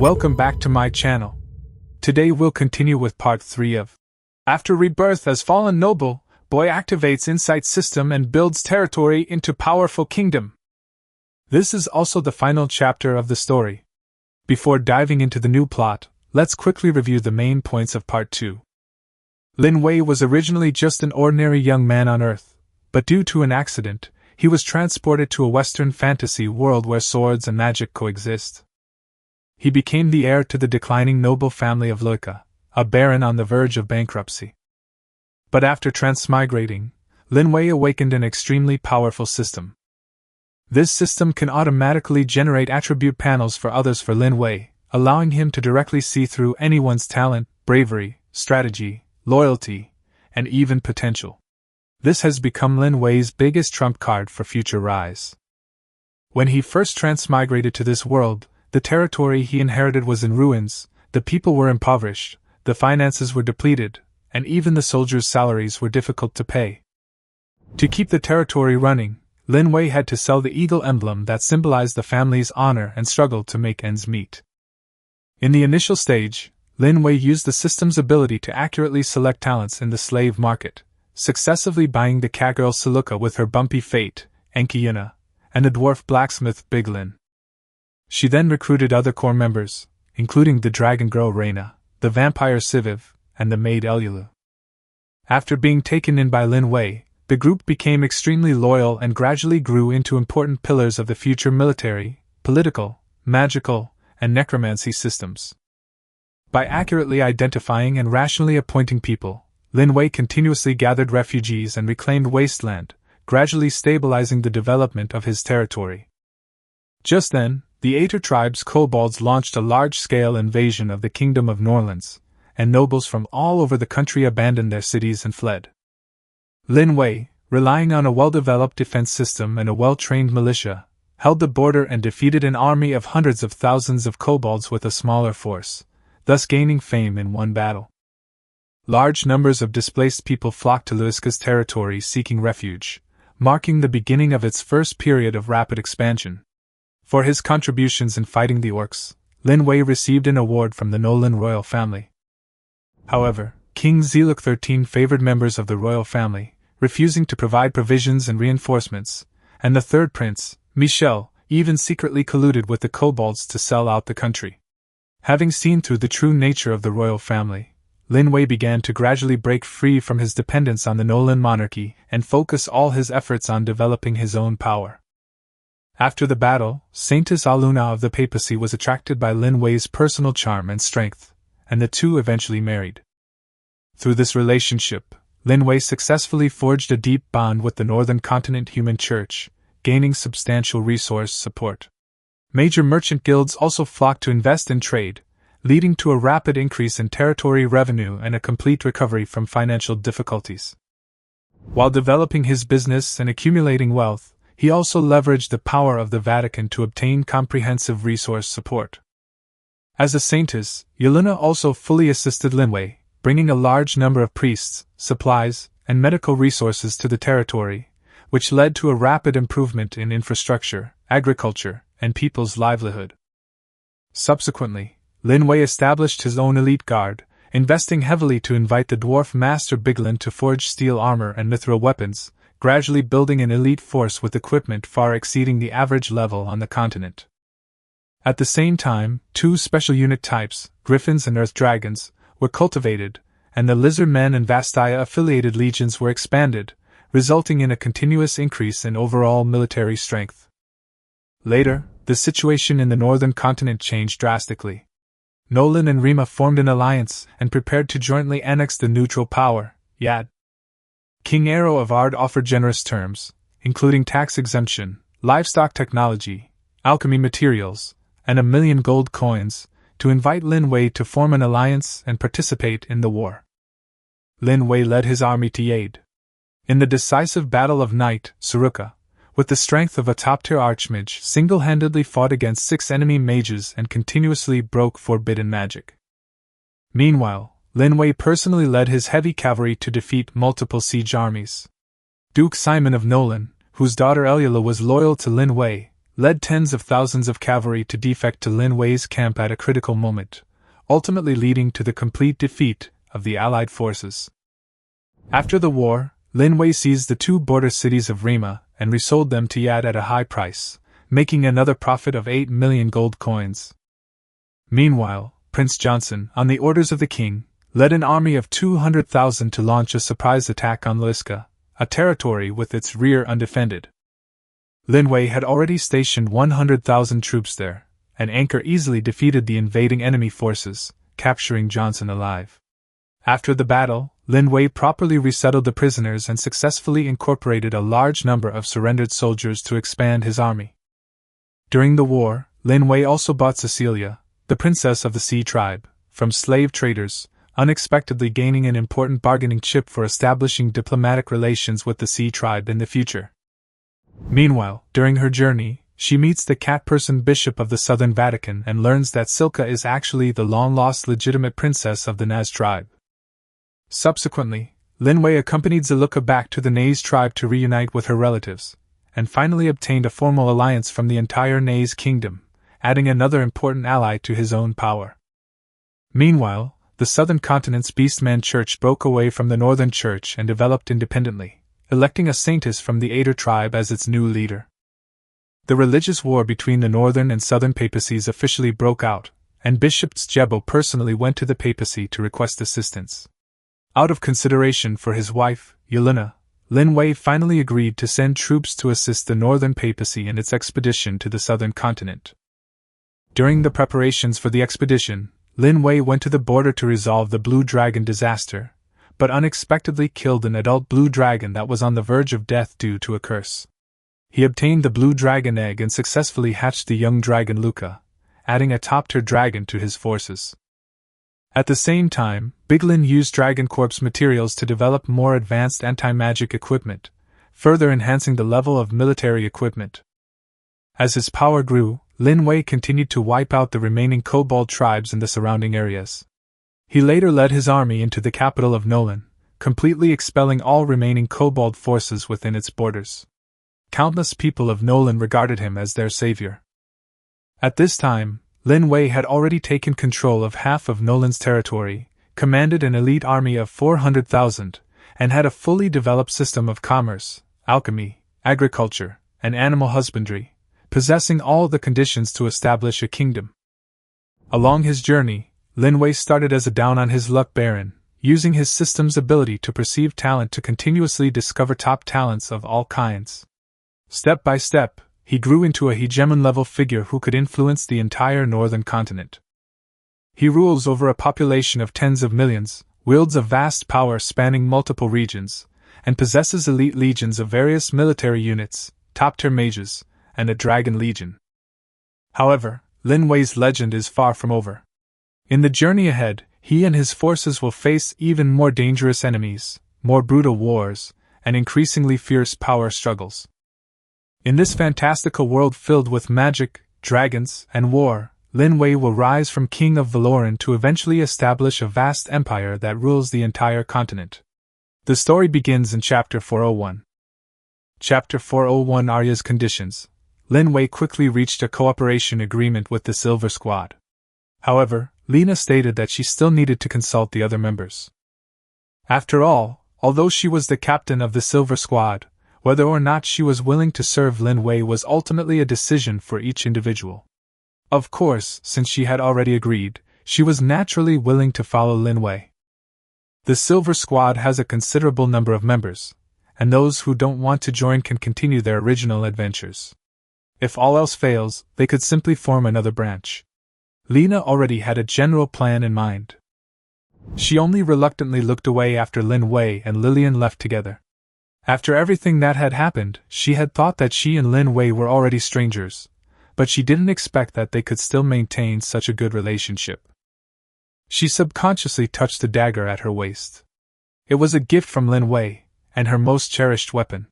Welcome back to my channel. Today we'll continue with part 3 of After Rebirth as Fallen Noble, Boy activates Insight System and builds territory into powerful kingdom. This is also the final chapter of the story. Before diving into the new plot, let's quickly review the main points of part 2. Lin Wei was originally just an ordinary young man on Earth, but due to an accident, he was transported to a Western fantasy world where swords and magic coexist. He became the heir to the declining noble family of Luika, a baron on the verge of bankruptcy. But after transmigrating, Lin Wei awakened an extremely powerful system. This system can automatically generate attribute panels for others for Lin Wei, allowing him to directly see through anyone's talent, bravery, strategy, loyalty, and even potential. This has become Lin Wei's biggest trump card for future rise. When he first transmigrated to this world, the territory he inherited was in ruins, the people were impoverished, the finances were depleted, and even the soldiers' salaries were difficult to pay. To keep the territory running, Lin Wei had to sell the eagle emblem that symbolized the family's honor and struggled to make ends meet. In the initial stage, Lin Wei used the system's ability to accurately select talents in the slave market, successively buying the cat girl Luika with her bumpy fate, Enki Yuna, and the dwarf blacksmith Big Lin. She then recruited other core members, including the dragon girl Reina, the vampire Siviv, and the maid Elulu. After being taken in by Lin Wei, the group became extremely loyal and gradually grew into important pillars of the future military, political, magical, and necromancy systems. By accurately identifying and rationally appointing people, Lin Wei continuously gathered refugees and reclaimed wasteland, gradually stabilizing the development of his territory. Just then, the Aether tribe's kobolds launched a large-scale invasion of the Kingdom of Norlands, and nobles from all over the country abandoned their cities and fled. Lin Wei, relying on a well-developed defense system and a well-trained militia, held the border and defeated an army of hundreds of thousands of kobolds with a smaller force, thus gaining fame in one battle. Large numbers of displaced people flocked to Luika's territory seeking refuge, marking the beginning of its first period of rapid expansion. For his contributions in fighting the orcs, Lin Wei received an award from the Nolan royal family. However, King Zeluk XIII favored members of the royal family, refusing to provide provisions and reinforcements, and the third prince, Michel, even secretly colluded with the kobolds to sell out the country. Having seen through the true nature of the royal family, Lin Wei began to gradually break free from his dependence on the Nolan monarchy and focus all his efforts on developing his own power. After the battle, Saintess Aluna of the papacy was attracted by Lin Wei's personal charm and strength, and the two eventually married. Through this relationship, Lin Wei successfully forged a deep bond with the Northern Continent Human Church, gaining substantial resource support. Major merchant guilds also flocked to invest in trade, leading to a rapid increase in territory revenue and a complete recovery from financial difficulties. While developing his business and accumulating wealth, he also leveraged the power of the Vatican to obtain comprehensive resource support. As a saintess, Yelena also fully assisted Lin Wei, bringing a large number of priests, supplies, and medical resources to the territory, which led to a rapid improvement in infrastructure, agriculture, and people's livelihood. Subsequently, Lin Wei established his own elite guard, investing heavily to invite the dwarf master Big Lin to forge steel armor and mithril weapons, gradually building an elite force with equipment far exceeding the average level on the continent. At the same time, 2 special unit types, griffins and earth dragons, were cultivated, and the lizard men and Vastaya-affiliated legions were expanded, resulting in a continuous increase in overall military strength. Later, the situation in the northern continent changed drastically. Nolan and Rima formed an alliance and prepared to jointly annex the neutral power, Yad. King Arrow of Ard offered generous terms, including tax exemption, livestock technology, alchemy materials, and 1 million gold coins, to invite Lin Wei to form an alliance and participate in the war. Lin Wei led his army to Yade. In the decisive Battle of Night, Suruka, with the strength of a top-tier archmage, single-handedly fought against 6 enemy mages and continuously broke forbidden magic. Meanwhile, Lin Wei personally led his heavy cavalry to defeat multiple siege armies. Duke Simon of Nolan, whose daughter Elula was loyal to Lin Wei, led tens of thousands of cavalry to defect to Lin Wei's camp at a critical moment, ultimately leading to the complete defeat of the Allied forces. After the war, Lin Wei seized the two border cities of Rima and resold them to Yad at a high price, making another profit of 8 million gold coins. Meanwhile, Prince Johnson, on the orders of the king, led an army of 200,000 to launch a surprise attack on Luika, a territory with its rear undefended. Lin Wei had already stationed 100,000 troops there, and Anchor easily defeated the invading enemy forces, capturing Johnson alive. After the battle, Lin Wei properly resettled the prisoners and successfully incorporated a large number of surrendered soldiers to expand his army. During the war, Lin Wei also bought Cecilia, the princess of the Sea tribe, from slave traders, unexpectedly gaining an important bargaining chip for establishing diplomatic relations with the Sea tribe in the future. Meanwhile, during her journey, she meets the cat-person bishop of the Southern Vatican and learns that Silka is actually the long-lost legitimate princess of the Naz tribe. Subsequently, Lin Wei accompanied Zaluka back to the Naz tribe to reunite with her relatives, and finally obtained a formal alliance from the entire Naz kingdom, adding another important ally to his own power. Meanwhile, the southern continent's Beastman Church broke away from the northern church and developed independently, electing a saintess from the Ader tribe as its new leader. The religious war between the northern and southern papacies officially broke out, and Bishop Tjebo personally went to the papacy to request assistance. Out of consideration for his wife, Yelena, Lin Wei finally agreed to send troops to assist the northern papacy in its expedition to the southern continent. During the preparations for the expedition, Lin Wei went to the border to resolve the Blue Dragon disaster, but unexpectedly killed an adult blue dragon that was on the verge of death due to a curse. He obtained the blue dragon egg and successfully hatched the young dragon Luika, adding a top-tier dragon to his forces. At the same time, Big Lin used Dragon Corpse materials to develop more advanced anti-magic equipment, further enhancing the level of military equipment. As his power grew, Lin Wei continued to wipe out the remaining kobold tribes in the surrounding areas. He later led his army into the capital of Nolan, completely expelling all remaining kobold forces within its borders. Countless people of Nolan regarded him as their savior. At this time, Lin Wei had already taken control of half of Nolan's territory, commanded an elite army of 400,000, and had a fully developed system of commerce, alchemy, agriculture, and animal husbandry, possessing all the conditions to establish a kingdom. Along his journey, Lin Wei started as a down-on-his-luck baron, using his system's ability to perceive talent to continuously discover top talents of all kinds. Step by step, he grew into a hegemon-level figure who could influence the entire northern continent. He rules over a population of tens of millions, wields a vast power spanning multiple regions, and possesses elite legions of various military units, top-tier mages, and a dragon legion. However, Lin Wei's legend is far from over. In the journey ahead, he and his forces will face even more dangerous enemies, more brutal wars, and increasingly fierce power struggles. In this fantastical world filled with magic, dragons, and war, Lin Wei will rise from King of Valoran to eventually establish a vast empire that rules the entire continent. The story begins in Chapter 401. Chapter 401 Arya's Conditions. Lin Wei quickly reached a cooperation agreement with the Silver Squad. However, Lena stated that she still needed to consult the other members. After all, although she was the captain of the Silver Squad, whether or not she was willing to serve Lin Wei was ultimately a decision for each individual. Of course, since she had already agreed, she was naturally willing to follow Lin Wei. The Silver Squad has a considerable number of members, and those who don't want to join can continue their original adventures. If all else fails, they could simply form another branch. Lena already had a general plan in mind. She only reluctantly looked away after Lin Wei and Lillian left together. After everything that had happened, she had thought that she and Lin Wei were already strangers, but she didn't expect that they could still maintain such a good relationship. She subconsciously touched the dagger at her waist. It was a gift from Lin Wei, and her most cherished weapon.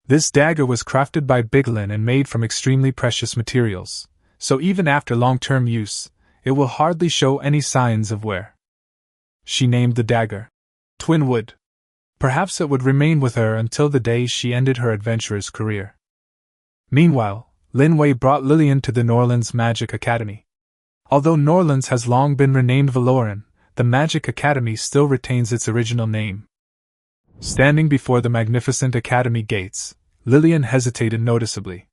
This dagger was crafted by Big Lin and made from extremely precious materials, so even after long-term use, it will hardly show any signs of wear. She named the dagger Twinwood. Perhaps it would remain with her until the day she ended her adventurer's career. Meanwhile, Lin Wei brought Lillian to the Norlands Magic Academy. Although Norlands has long been renamed Valoran, the Magic Academy still retains its original name. Standing before the magnificent academy gates, Lillian hesitated noticeably.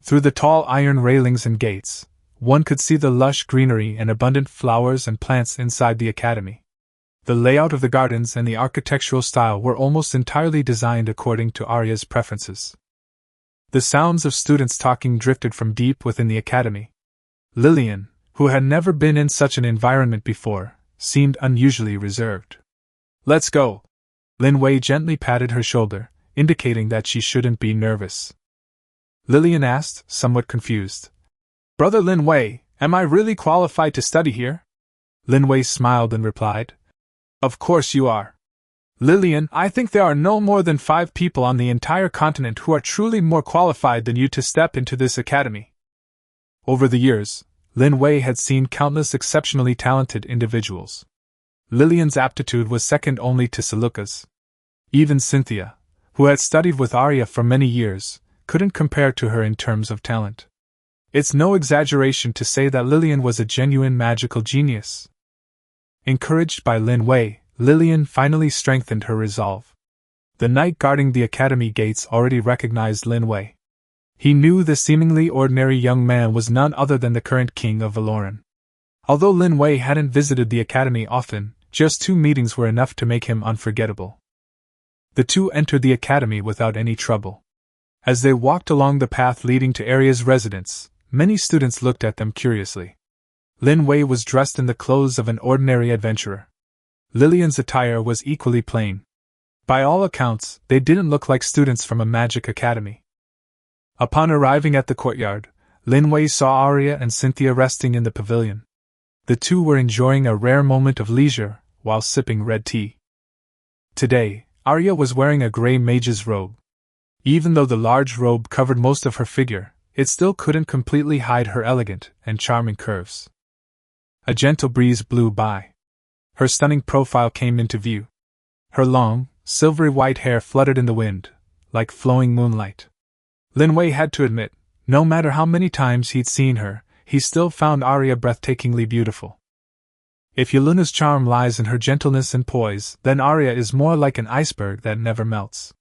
Through the tall iron railings and gates, one could see the lush greenery and abundant flowers and plants inside the academy. The layout of the gardens and the architectural style were almost entirely designed according to Arya's preferences. The sounds of students talking drifted from deep within the academy. Lillian, who had never been in such an environment before, seemed unusually reserved. "Let's go." Lin Wei gently patted her shoulder, indicating that she shouldn't be nervous. Lillian asked, somewhat confused. "Brother Lin Wei, am I really qualified to study here?" Lin Wei smiled and replied, "Of course you are. Lillian, I think there are no more than 5 people on the entire continent who are truly more qualified than you to step into this academy." Over the years, Lin Wei had seen countless exceptionally talented individuals. Lillian's aptitude was second only to Siluka's. Even Cynthia, who had studied with Arya for many years, couldn't compare to her in terms of talent. It's no exaggeration to say that Lillian was a genuine magical genius. Encouraged by Lin Wei, Lillian finally strengthened her resolve. The knight guarding the academy gates already recognized Lin Wei. He knew the seemingly ordinary young man was none other than the current king of Valoran. Although Lin Wei hadn't visited the academy often, just 2 meetings were enough to make him unforgettable. The two entered the academy without any trouble. As they walked along the path leading to Arya's residence, many students looked at them curiously. Lin Wei was dressed in the clothes of an ordinary adventurer. Lillian's attire was equally plain. By all accounts, they didn't look like students from a magic academy. Upon arriving at the courtyard, Lin Wei saw Arya and Cynthia resting in the pavilion. The two were enjoying a rare moment of leisure while sipping red tea. Today, Arya was wearing a grey mage's robe. Even though the large robe covered most of her figure, it still couldn't completely hide her elegant and charming curves. A gentle breeze blew by. Her stunning profile came into view. Her long, silvery white hair fluttered in the wind, like flowing moonlight. Lin Wei had to admit, no matter how many times he'd seen her, he still found Arya breathtakingly beautiful. If Yeluna's charm lies in her gentleness and poise, then Arya is more like an iceberg that never melts.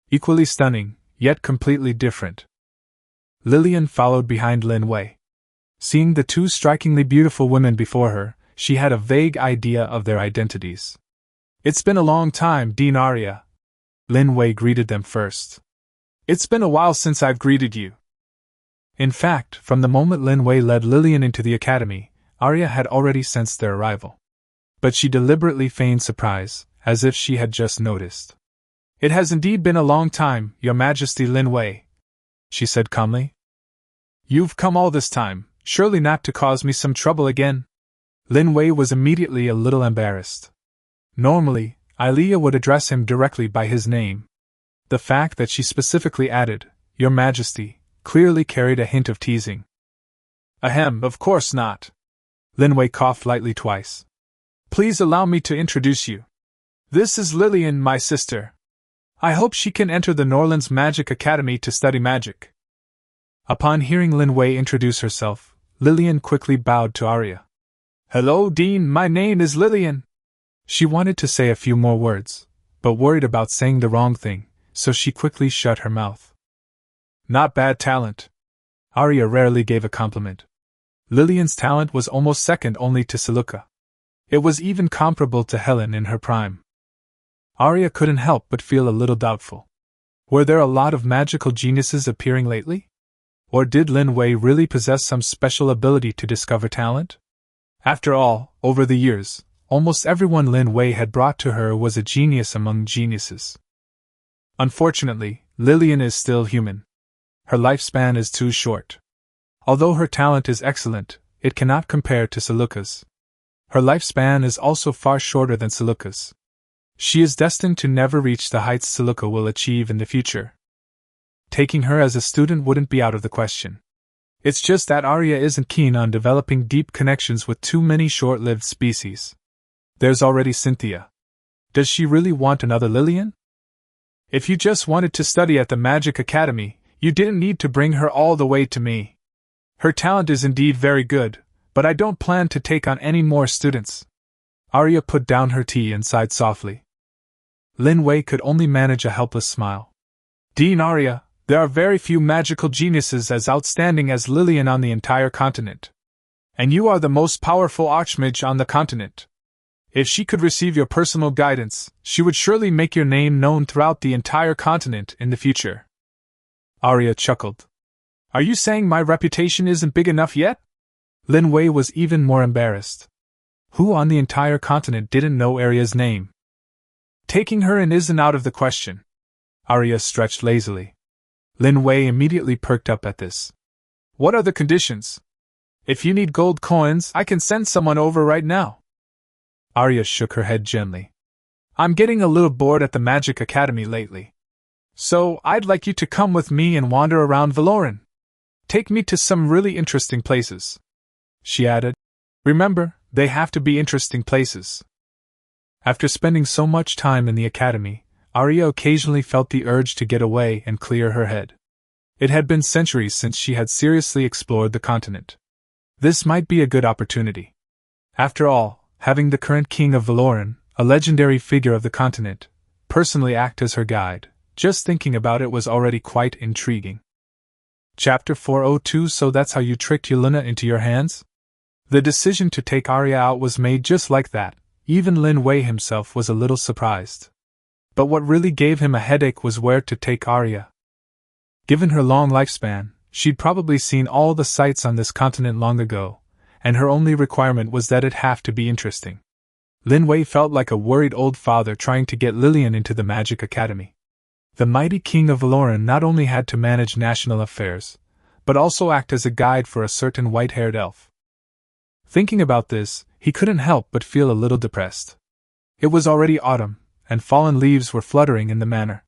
Equally stunning, yet completely different. Lillian followed behind Lin Wei. Seeing the 2 strikingly beautiful women before her, she had a vague idea of their identities. "It's been a long time, Dean Arya." Lin Wei greeted them first. "It's been a while since I've greeted you." In fact, from the moment Lin Wei led Lillian into the academy, Arya had already sensed their arrival. But she deliberately feigned surprise, as if she had just noticed. "It has indeed been a long time, Your Majesty Lin Wei," she said calmly. "You've come all this time, surely not to cause me some trouble again?" Lin Wei was immediately a little embarrassed. Normally, Alia would address him directly by his name. The fact that she specifically added, "Your Majesty," clearly carried a hint of teasing. "Ahem, of course not." Lin Wei coughed lightly twice. "Please allow me to introduce you. This is Lillian, my sister. I hope she can enter the Norlands Magic Academy to study magic." Upon hearing Lin Wei introduce herself, Lillian quickly bowed to Arya. "Hello, Dean, my name is Lillian." She wanted to say a few more words, but worried about saying the wrong thing, so she quickly shut her mouth. "Not bad talent." Arya rarely gave a compliment. Lillian's talent was almost second only to Siluka. It was even comparable to Helen in her prime. Arya couldn't help but feel a little doubtful. Were there a lot of magical geniuses appearing lately? Or did Lin Wei really possess some special ability to discover talent? After all, over the years, almost everyone Lin Wei had brought to her was a genius among geniuses. Unfortunately, Lillian is still human. Her lifespan is too short. Although her talent is excellent, it cannot compare to Siluka's. Her lifespan is also far shorter than Siluka's. She is destined to never reach the heights Siluka will achieve in the future. Taking her as a student wouldn't be out of the question. It's just that Arya isn't keen on developing deep connections with too many short-lived species. There's already Cynthia. Does she really want another Lillian? If you just wanted to study at the Magic Academy, You didn't need to bring her all the way to me. Her talent is indeed very good, but I don't plan to take on any more students. Arya put down her tea and sighed softly. Lin Wei could only manage a helpless smile. Dean Arya, there are very few magical geniuses as outstanding as Lillian on the entire continent. And you are the most powerful archmage on the continent. If she could receive your personal guidance, she would surely make your name known throughout the entire continent in the future. Arya chuckled. Are you saying my reputation isn't big enough yet? Lin Wei was even more embarrassed. Who on the entire continent didn't know Arya's name? Taking her in isn't out of the question. Arya stretched lazily. Lin Wei immediately perked up at this. What are the conditions? If you need gold coins, I can send someone over right now. Arya shook her head gently. I'm getting a little bored at the Magic Academy lately. So, I'd like you to come with me and wander around Valoran. Take me to some really interesting places. She added. Remember, they have to be interesting places. After spending so much time in the academy, Arya occasionally felt the urge to get away and clear her head. It had been centuries since she had seriously explored the continent. This might be a good opportunity. After all, having the current king of Valoran, a legendary figure of the continent, personally act as her guide, just thinking about it was already quite intriguing. Chapter 402 So that's how you tricked Yelena into your hands? The decision to take Arya out was made just like that. Even Lin Wei himself was a little surprised. But what really gave him a headache was where to take Arya. Given her long lifespan, she'd probably seen all the sights on this continent long ago, and her only requirement was that it have to be interesting. Lin Wei felt like a worried old father trying to get Lillian into the Magic Academy. The mighty king of Valoran not only had to manage national affairs, but also act as a guide for a certain white-haired elf. Thinking about this, he couldn't help but feel a little depressed. It was already autumn, and fallen leaves were fluttering in the manor.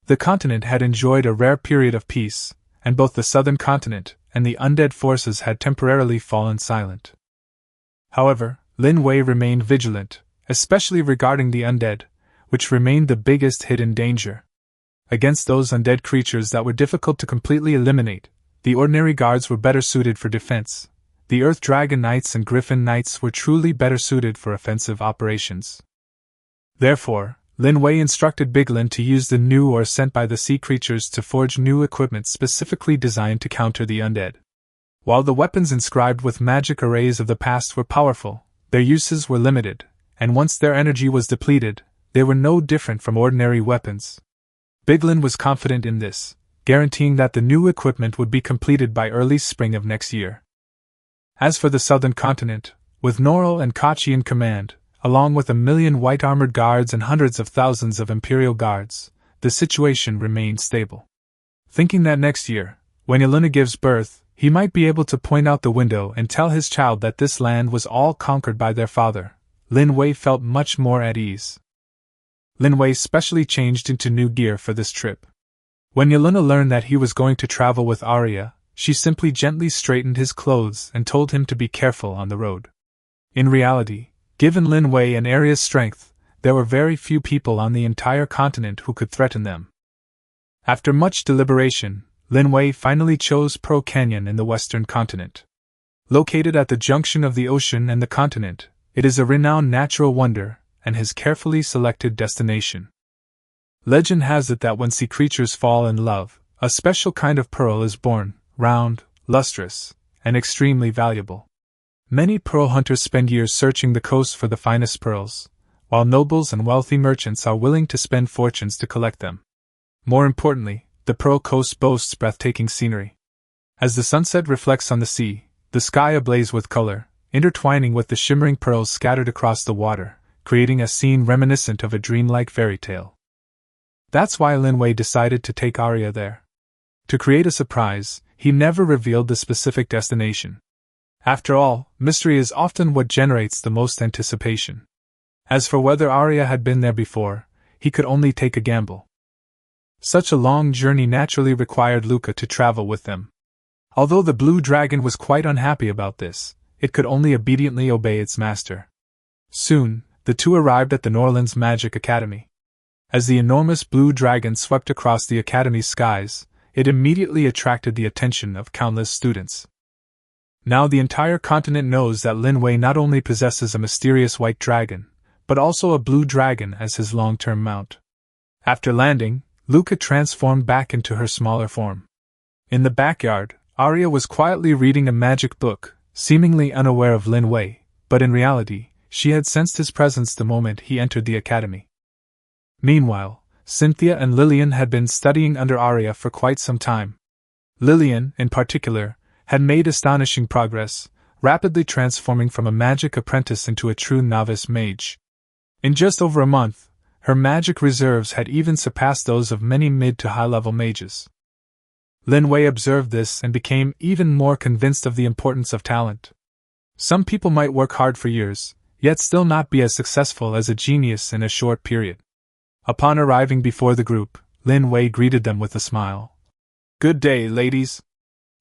The continent had enjoyed a rare period of peace, and both the southern continent and the undead forces had temporarily fallen silent. However, Lin Wei remained vigilant, especially regarding the undead, which remained the biggest hidden danger. Against those undead creatures that were difficult to completely eliminate, the ordinary guards were better suited for defense. The Earth Dragon Knights and Griffin Knights were truly better suited for offensive operations. Therefore, Lin Wei instructed Big Lin to use the new or sent by the sea creatures to forge new equipment specifically designed to counter the undead. While the weapons inscribed with magic arrays of the past were powerful, their uses were limited, and once their energy was depleted, they were no different from ordinary weapons. Big Lin was confident in this, guaranteeing that the new equipment would be completed by early spring of next year. As for the southern continent, with Norrell and Kachi in command, along with 1,000,000 white-armored guards and hundreds of thousands of imperial guards, the situation remained stable. Thinking that next year, when Yelena gives birth, he might be able to point out the window and tell his child that this land was all conquered by their father, Lin Wei felt much more at ease. Lin Wei specially changed into new gear for this trip. When Yelena learned that he was going to travel with Arya, she simply gently straightened his clothes and told him to be careful on the road. In reality, given Lin Wei and Arya's strength, there were very few people on the entire continent who could threaten them. After much deliberation, Lin Wei finally chose Pearl Canyon in the western continent. Located at the junction of the ocean and the continent, it is a renowned natural wonder and his carefully selected destination. Legend has it that when sea creatures fall in love, a special kind of pearl is born, round, lustrous, and extremely valuable. Many pearl hunters spend years searching the coast for the finest pearls, while nobles and wealthy merchants are willing to spend fortunes to collect them. More importantly, the Pearl Coast boasts breathtaking scenery. As the sunset reflects on the sea, the sky ablaze with color, intertwining with the shimmering pearls scattered across the water, creating a scene reminiscent of a dreamlike fairy tale. That's why Lin Wei decided to take Arya there. To create a surprise, he never revealed the specific destination. After all, mystery is often what generates the most anticipation. As for whether Arya had been there before, he could only take a gamble. Such a long journey naturally required Luika to travel with them. Although the Blue Dragon was quite unhappy about this, it could only obediently obey its master. Soon, the two arrived at the Norlands Magic Academy. As the enormous Blue Dragon swept across the Academy's skies, it immediately attracted the attention of countless students. Now the entire continent knows that Lin Wei not only possesses a mysterious white dragon, but also a blue dragon as his long-term mount. After landing, Luika transformed back into her smaller form. In the backyard, Arya was quietly reading a magic book, seemingly unaware of Lin Wei, but in reality, she had sensed his presence the moment he entered the academy. Meanwhile, Cynthia and Lillian had been studying under Arya for quite some time. Lillian, in particular, had made astonishing progress, rapidly transforming from a magic apprentice into a true novice mage. In just over a month, her magic reserves had even surpassed those of many mid to high-level mages. Lin Wei observed this and became even more convinced of the importance of talent. Some people might work hard for years, yet still not be as successful as a genius in a short period. Upon arriving before the group, Lin Wei greeted them with a smile. "Good day, ladies."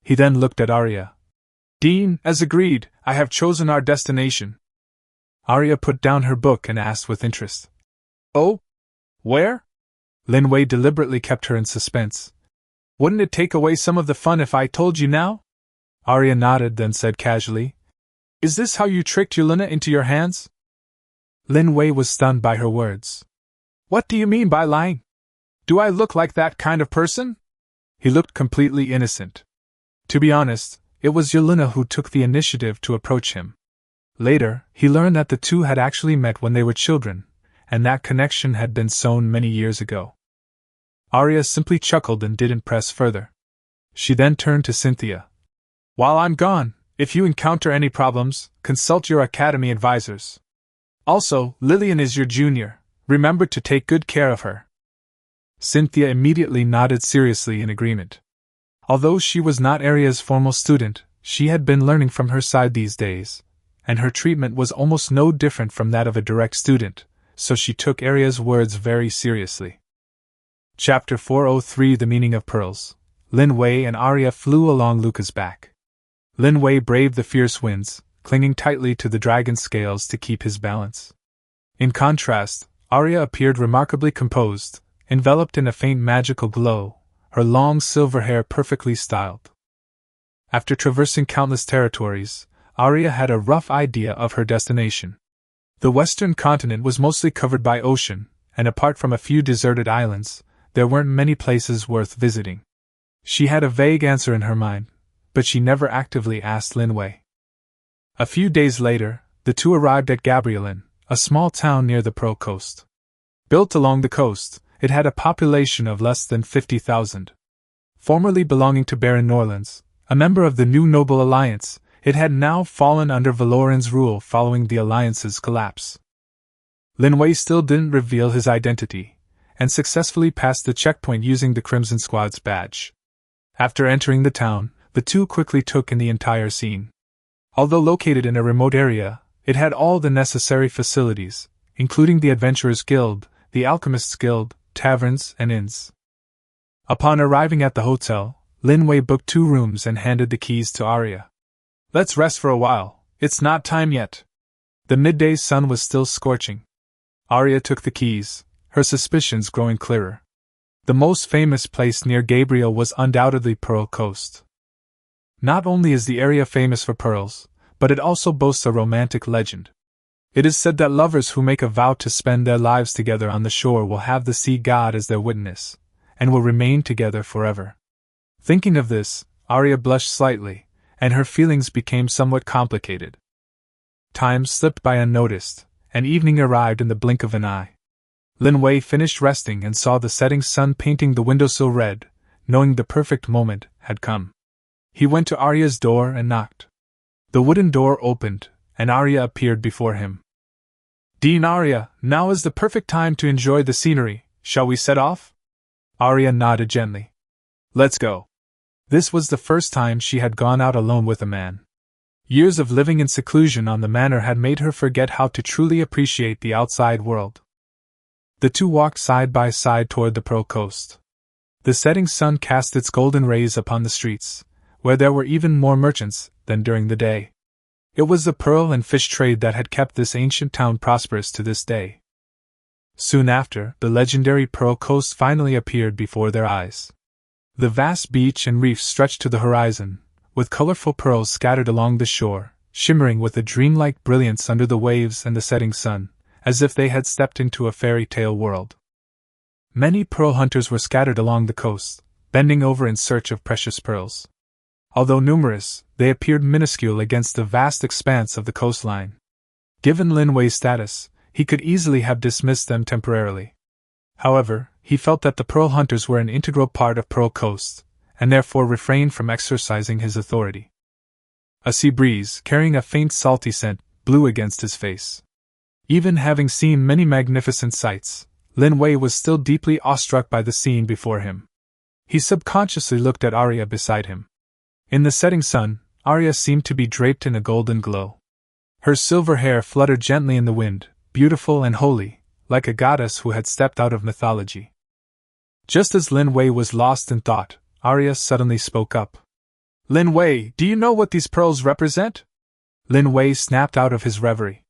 He then looked at Arya. "Dean, as agreed, I have chosen our destination." Arya put down her book and asked with interest. "Oh? Where?" Lin Wei deliberately kept her in suspense. "Wouldn't it take away some of the fun if I told you now?" Arya nodded, then said casually, "Is this how you tricked Yelena into your hands?" Lin Wei was stunned by her words. "What do you mean by lying? Do I look like that kind of person?" He looked completely innocent. To be honest, it was Yelena who took the initiative to approach him. Later, he learned that the two had actually met when they were children, and that connection had been sown many years ago. Arya simply chuckled and didn't press further. She then turned to Cynthia. "While I'm gone, if you encounter any problems, consult your academy advisors. Also, Lillian is your junior. Remember to take good care of her." Cynthia immediately nodded seriously in agreement. Although she was not Arya's formal student, she had been learning from her side these days, and her treatment was almost no different from that of a direct student, so she took Arya's words very seriously. Chapter 403 The Meaning of Pearls. Lin Wei and Arya flew along Luika's back. Lin Wei braved the fierce winds, clinging tightly to the dragon's scales to keep his balance. In contrast, Arya appeared remarkably composed, enveloped in a faint magical glow, her long silver hair perfectly styled. After traversing countless territories, Arya had a rough idea of her destination. The western continent was mostly covered by ocean, and apart from a few deserted islands, there weren't many places worth visiting. She had a vague answer in her mind, but she never actively asked Lin Wei. A few days later, the two arrived at Gabrielin, a small town near the Pearl Coast. Built along the coast, it had a population of less than 50,000. Formerly belonging to Baron Norlands, a member of the new Noble Alliance, it had now fallen under Valoran's rule following the Alliance's collapse. Lin Wei still didn't reveal his identity, and successfully passed the checkpoint using the Crimson Squad's badge. After entering the town, the two quickly took in the entire scene. Although located in a remote area, it had all the necessary facilities, including the Adventurers Guild, the Alchemists Guild, taverns, and inns. Upon arriving at the hotel, Lin Wei booked 2 rooms and handed the keys to Arya. "Let's rest for a while, it's not time yet." The midday sun was still scorching. Arya took the keys, her suspicions growing clearer. The most famous place near Gabriel was undoubtedly Pearl Coast. Not only is the area famous for pearls, but it also boasts a romantic legend. It is said that lovers who make a vow to spend their lives together on the shore will have the sea god as their witness, and will remain together forever. Thinking of this, Arya blushed slightly, and her feelings became somewhat complicated. Time slipped by unnoticed, and evening arrived in the blink of an eye. Lin Wei finished resting and saw the setting sun painting the windowsill red, knowing the perfect moment had come. He went to Arya's door and knocked. The wooden door opened, and Arya appeared before him. "Dean Arya, now is the perfect time to enjoy the scenery, shall we set off?" Arya nodded gently. "Let's go." This was the first time she had gone out alone with a man. Years of living in seclusion on the manor had made her forget how to truly appreciate the outside world. The two walked side by side toward the Pearl Coast. The setting sun cast its golden rays upon the streets, where there were even more merchants than during the day. It was the pearl and fish trade that had kept this ancient town prosperous to this day. Soon after, the legendary Pearl Coast finally appeared before their eyes. The vast beach and reef stretched to the horizon, with colorful pearls scattered along the shore, shimmering with a dreamlike brilliance under the waves and the setting sun, as if they had stepped into a fairy tale world. Many pearl hunters were scattered along the coast, bending over in search of precious pearls. Although numerous, they appeared minuscule against the vast expanse of the coastline. Given Lin Wei's status, he could easily have dismissed them temporarily. However, he felt that the pearl hunters were an integral part of Pearl Coast, and therefore refrained from exercising his authority. A sea breeze, carrying a faint salty scent, blew against his face. Even having seen many magnificent sights, Lin Wei was still deeply awestruck by the scene before him. He subconsciously looked at Arya beside him. In the setting sun, Arya seemed to be draped in a golden glow. Her silver hair fluttered gently in the wind, beautiful and holy, like a goddess who had stepped out of mythology. Just as Lin Wei was lost in thought, Arya suddenly spoke up. "Lin Wei, do you know what these pearls represent?" Lin Wei snapped out of his reverie.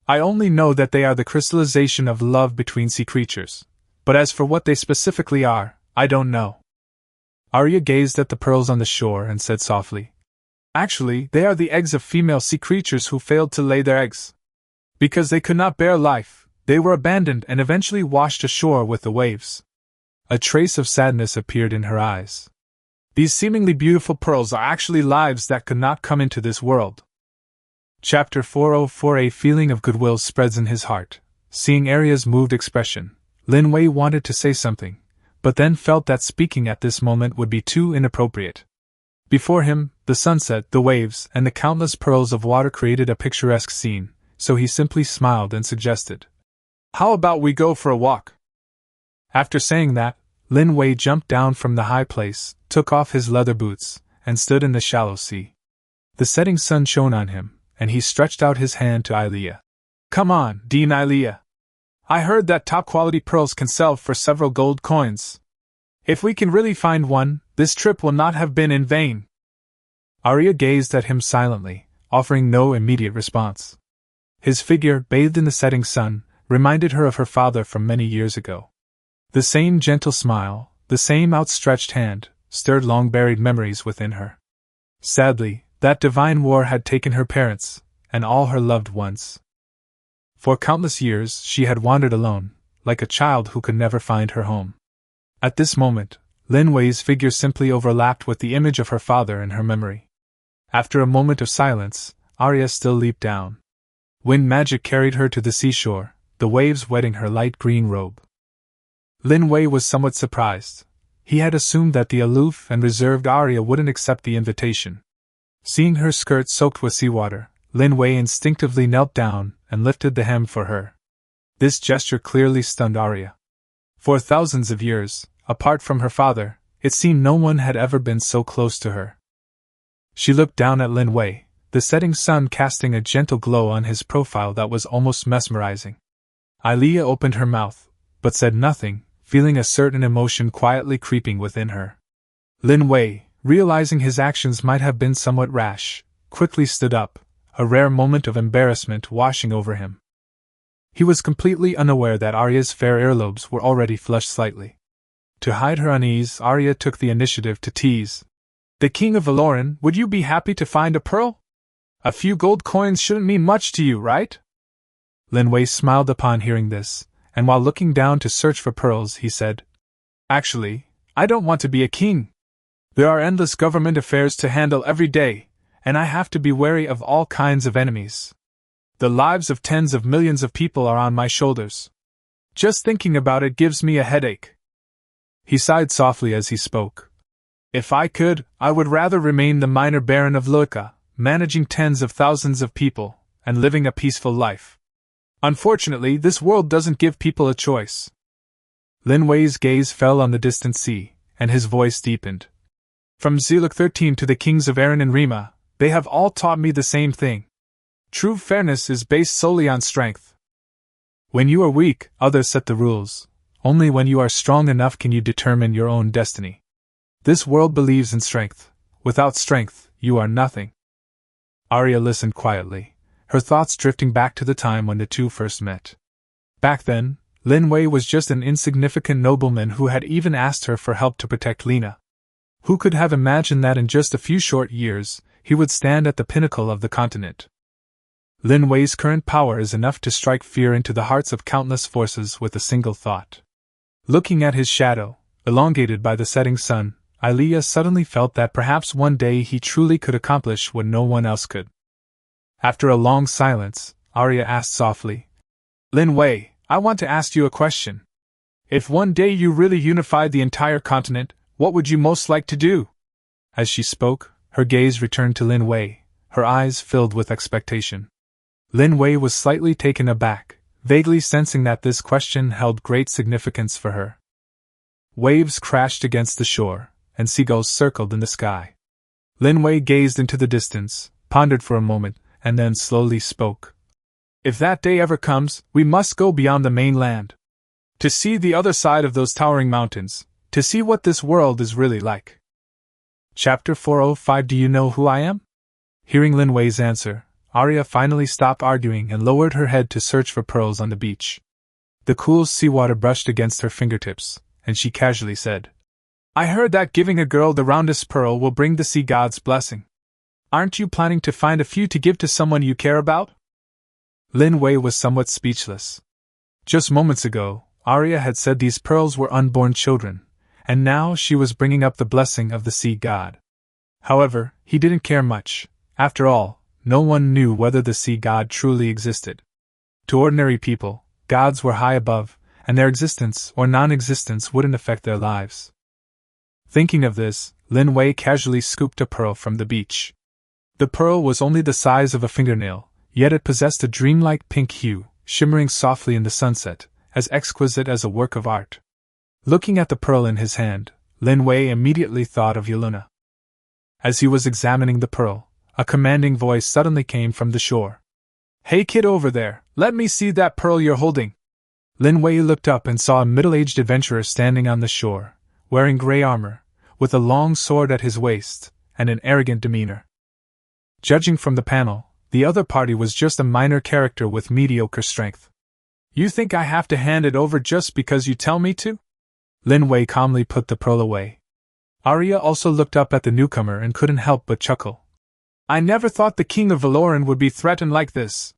"I only know that they are the crystallization of love between sea creatures, but as for what they specifically are, I don't know." Arya gazed at the pearls on the shore and said softly, "Actually, they are the eggs of female sea creatures who failed to lay their eggs. Because they could not bear life, they were abandoned and eventually washed ashore with the waves." A trace of sadness appeared in her eyes. "These seemingly beautiful pearls are actually lives that could not come into this world." Chapter 404. A feeling of goodwill spreads in his heart. Seeing Arya's moved expression, Lin Wei wanted to say something, but then felt that speaking at this moment would be too inappropriate. Before him, the sunset, the waves, and the countless pearls of water created a picturesque scene, so he simply smiled and suggested, "How about we go for a walk?" After saying that, Lin Wei jumped down from the high place, took off his leather boots, and stood in the shallow sea. The setting sun shone on him, and he stretched out his hand to Ilia. "Come on, Dean Ilia. I heard that top-quality pearls can sell for several gold coins. If we can really find one, this trip will not have been in vain." Arya gazed at him silently, offering no immediate response. His figure, bathed in the setting sun, reminded her of her father from many years ago. The same gentle smile, the same outstretched hand, stirred long-buried memories within her. Sadly, that divine war had taken her parents, and all her loved ones. For countless years she had wandered alone, like a child who could never find her home. At this moment, Lin Wei's figure simply overlapped with the image of her father in her memory. After a moment of silence, Arya still leaped down. Wind magic carried her to the seashore, the waves wetting her light green robe. Lin Wei was somewhat surprised. He had assumed that the aloof and reserved Arya wouldn't accept the invitation. Seeing her skirt soaked with seawater, Lin Wei instinctively knelt down and lifted the hem for her. This gesture clearly stunned Arya. For thousands of years, apart from her father, it seemed no one had ever been so close to her. She looked down at Lin Wei, the setting sun casting a gentle glow on his profile that was almost mesmerizing. Ilia opened her mouth, but said nothing, feeling a certain emotion quietly creeping within her. Lin Wei, realizing his actions might have been somewhat rash, quickly stood up, a rare moment of embarrassment washing over him. He was completely unaware that Arya's fair earlobes were already flushed slightly. To hide her unease, Arya took the initiative to tease. "The King of Valoran, would you be happy to find a pearl? A few gold coins shouldn't mean much to you, right?" Lin Wei smiled upon hearing this, and while looking down to search for pearls, he said, "Actually, I don't want to be a king. There are endless government affairs to handle every day, and I have to be wary of all kinds of enemies. The lives of tens of millions of people are on my shoulders. Just thinking about it gives me a headache." He sighed softly as he spoke. "If I could, I would rather remain the minor baron of Luika, managing tens of thousands of people, and living a peaceful life. Unfortunately, this world doesn't give people a choice." Lin Wei's gaze fell on the distant sea, and his voice deepened. "From Zeluk 13 to the kings of Erin and Rima, they have all taught me the same thing. True fairness is based solely on strength. When you are weak, others set the rules. Only when you are strong enough can you determine your own destiny. This world believes in strength. Without strength, you are nothing." Arya listened quietly, her thoughts drifting back to the time when the two first met. Back then, Lin Wei was just an insignificant nobleman who had even asked her for help to protect Lena. Who could have imagined that in just a few short years, he would stand at the pinnacle of the continent? Lin Wei's current power is enough to strike fear into the hearts of countless forces with a single thought. Looking at his shadow, elongated by the setting sun, Ilea suddenly felt that perhaps one day he truly could accomplish what no one else could. After a long silence, Arya asked softly, Lin Wei, I want to ask you a question. If one day you really unified the entire continent, what would you most like to do? As she spoke, her gaze returned to Lin Wei, her eyes filled with expectation. Lin Wei was slightly taken aback, vaguely sensing that this question held great significance for her. Waves crashed against the shore, and seagulls circled in the sky. Lin Wei gazed into the distance, pondered for a moment, and then slowly spoke. If that day ever comes, we must go beyond the mainland. To see the other side of those towering mountains, to see what this world is really like. Chapter 405. Do you know who I am? Hearing Lin Wei's answer, Arya finally stopped arguing and lowered her head to search for pearls on the beach. The cool seawater brushed against her fingertips, and she casually said, I heard that giving a girl the roundest pearl will bring the sea god's blessing. Aren't you planning to find a few to give to someone you care about? Lin Wei was somewhat speechless. Just moments ago, Arya had said these pearls were unborn children, and now she was bringing up the blessing of the sea god. However, he didn't care much. After all, no one knew whether the sea god truly existed. To ordinary people, gods were high above, and their existence or non-existence wouldn't affect their lives. Thinking of this, Lin Wei casually scooped a pearl from the beach. The pearl was only the size of a fingernail, yet it possessed a dreamlike pink hue, shimmering softly in the sunset, as exquisite as a work of art. Looking at the pearl in his hand, Lin Wei immediately thought of Yelena. As he was examining the pearl, a commanding voice suddenly came from the shore. Hey kid over there, let me see that pearl you're holding. Lin Wei looked up and saw a middle-aged adventurer standing on the shore, wearing gray armor, with a long sword at his waist, and an arrogant demeanor. Judging from the panel, the other party was just a minor character with mediocre strength. You think I have to hand it over just because you tell me to? Lin Wei calmly put the pearl away. Arya also looked up at the newcomer and couldn't help but chuckle. I never thought the king of Valoran would be threatened like this.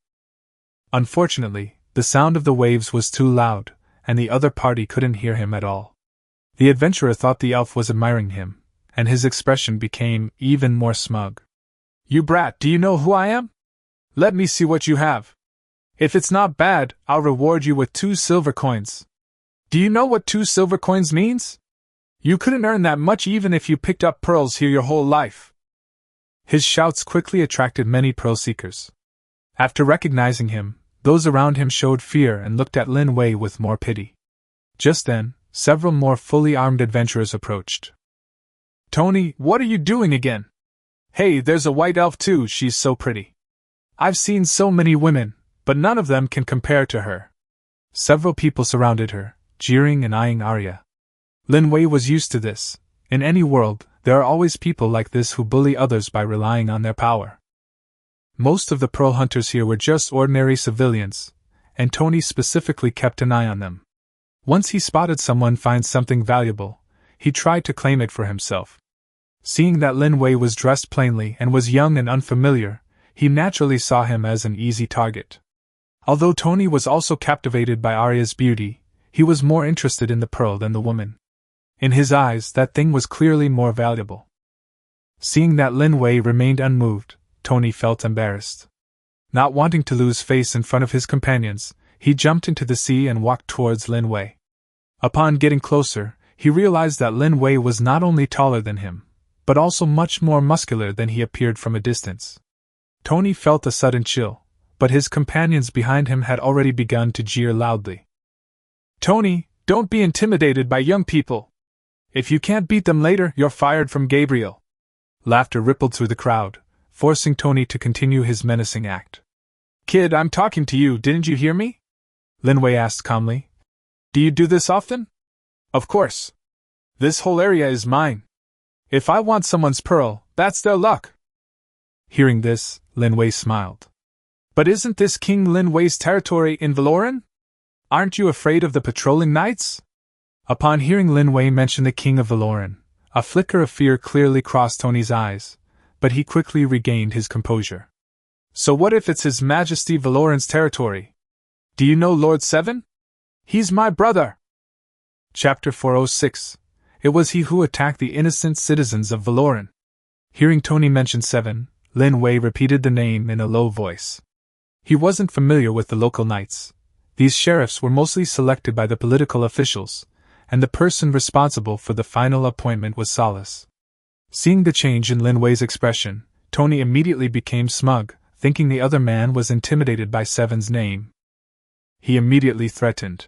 Unfortunately, the sound of the waves was too loud, and the other party couldn't hear him at all. The adventurer thought the elf was admiring him, and his expression became even more smug. You brat, do you know who I am? Let me see what you have. If it's not bad, I'll reward you with 2 silver coins. Do you know what 2 silver coins means? You couldn't earn that much even if you picked up pearls here your whole life. His shouts quickly attracted many pearl seekers. After recognizing him, those around him showed fear and looked at Lin Wei with more pity. Just then, several more fully armed adventurers approached. Tony, what are you doing again? Hey, there's a white elf too, she's so pretty. I've seen so many women, but none of them can compare to her. Several people surrounded her, jeering and eyeing Arya. Lin Wei was used to this. In any world, there are always people like this who bully others by relying on their power. Most of the pearl hunters here were just ordinary civilians, and Tony specifically kept an eye on them. Once he spotted someone find something valuable, he tried to claim it for himself. Seeing that Lin Wei was dressed plainly and was young and unfamiliar, he naturally saw him as an easy target. Although Tony was also captivated by Arya's beauty, he was more interested in the pearl than the woman. In his eyes, that thing was clearly more valuable. Seeing that Lin Wei remained unmoved, Tony felt embarrassed. Not wanting to lose face in front of his companions, he jumped into the sea and walked towards Lin Wei. Upon getting closer, he realized that Lin Wei was not only taller than him, but also much more muscular than he appeared from a distance. Tony felt a sudden chill, but his companions behind him had already begun to jeer loudly. Tony, don't be intimidated by young people. If you can't beat them later, you're fired from Gabriel. Laughter rippled through the crowd, forcing Tony to continue his menacing act. Kid, I'm talking to you, didn't you hear me? Lin Wei asked calmly. Do you do this often? Of course. This whole area is mine. If I want someone's pearl, that's their luck. Hearing this, Lin Wei smiled. But isn't this King Lin Wei's territory in Valoran? Aren't you afraid of the patrolling knights? Upon hearing Lin Wei mention the King of Valoran, A flicker of fear clearly crossed Tony's eyes, but he quickly regained his composure. So what if it's His Majesty Valoran's territory? Do you know Lord Seven? He's my brother! Chapter 406. It was he who attacked the innocent citizens of Valoran. Hearing Tony mention Seven, Lin Wei repeated the name in a low voice. He wasn't familiar with the local knights. These sheriffs were mostly selected by the political officials, and the person responsible for the final appointment was Solace. Seeing the change in Lin Wei's expression, Tony immediately became smug, thinking the other man was intimidated by Seven's name. He immediately threatened.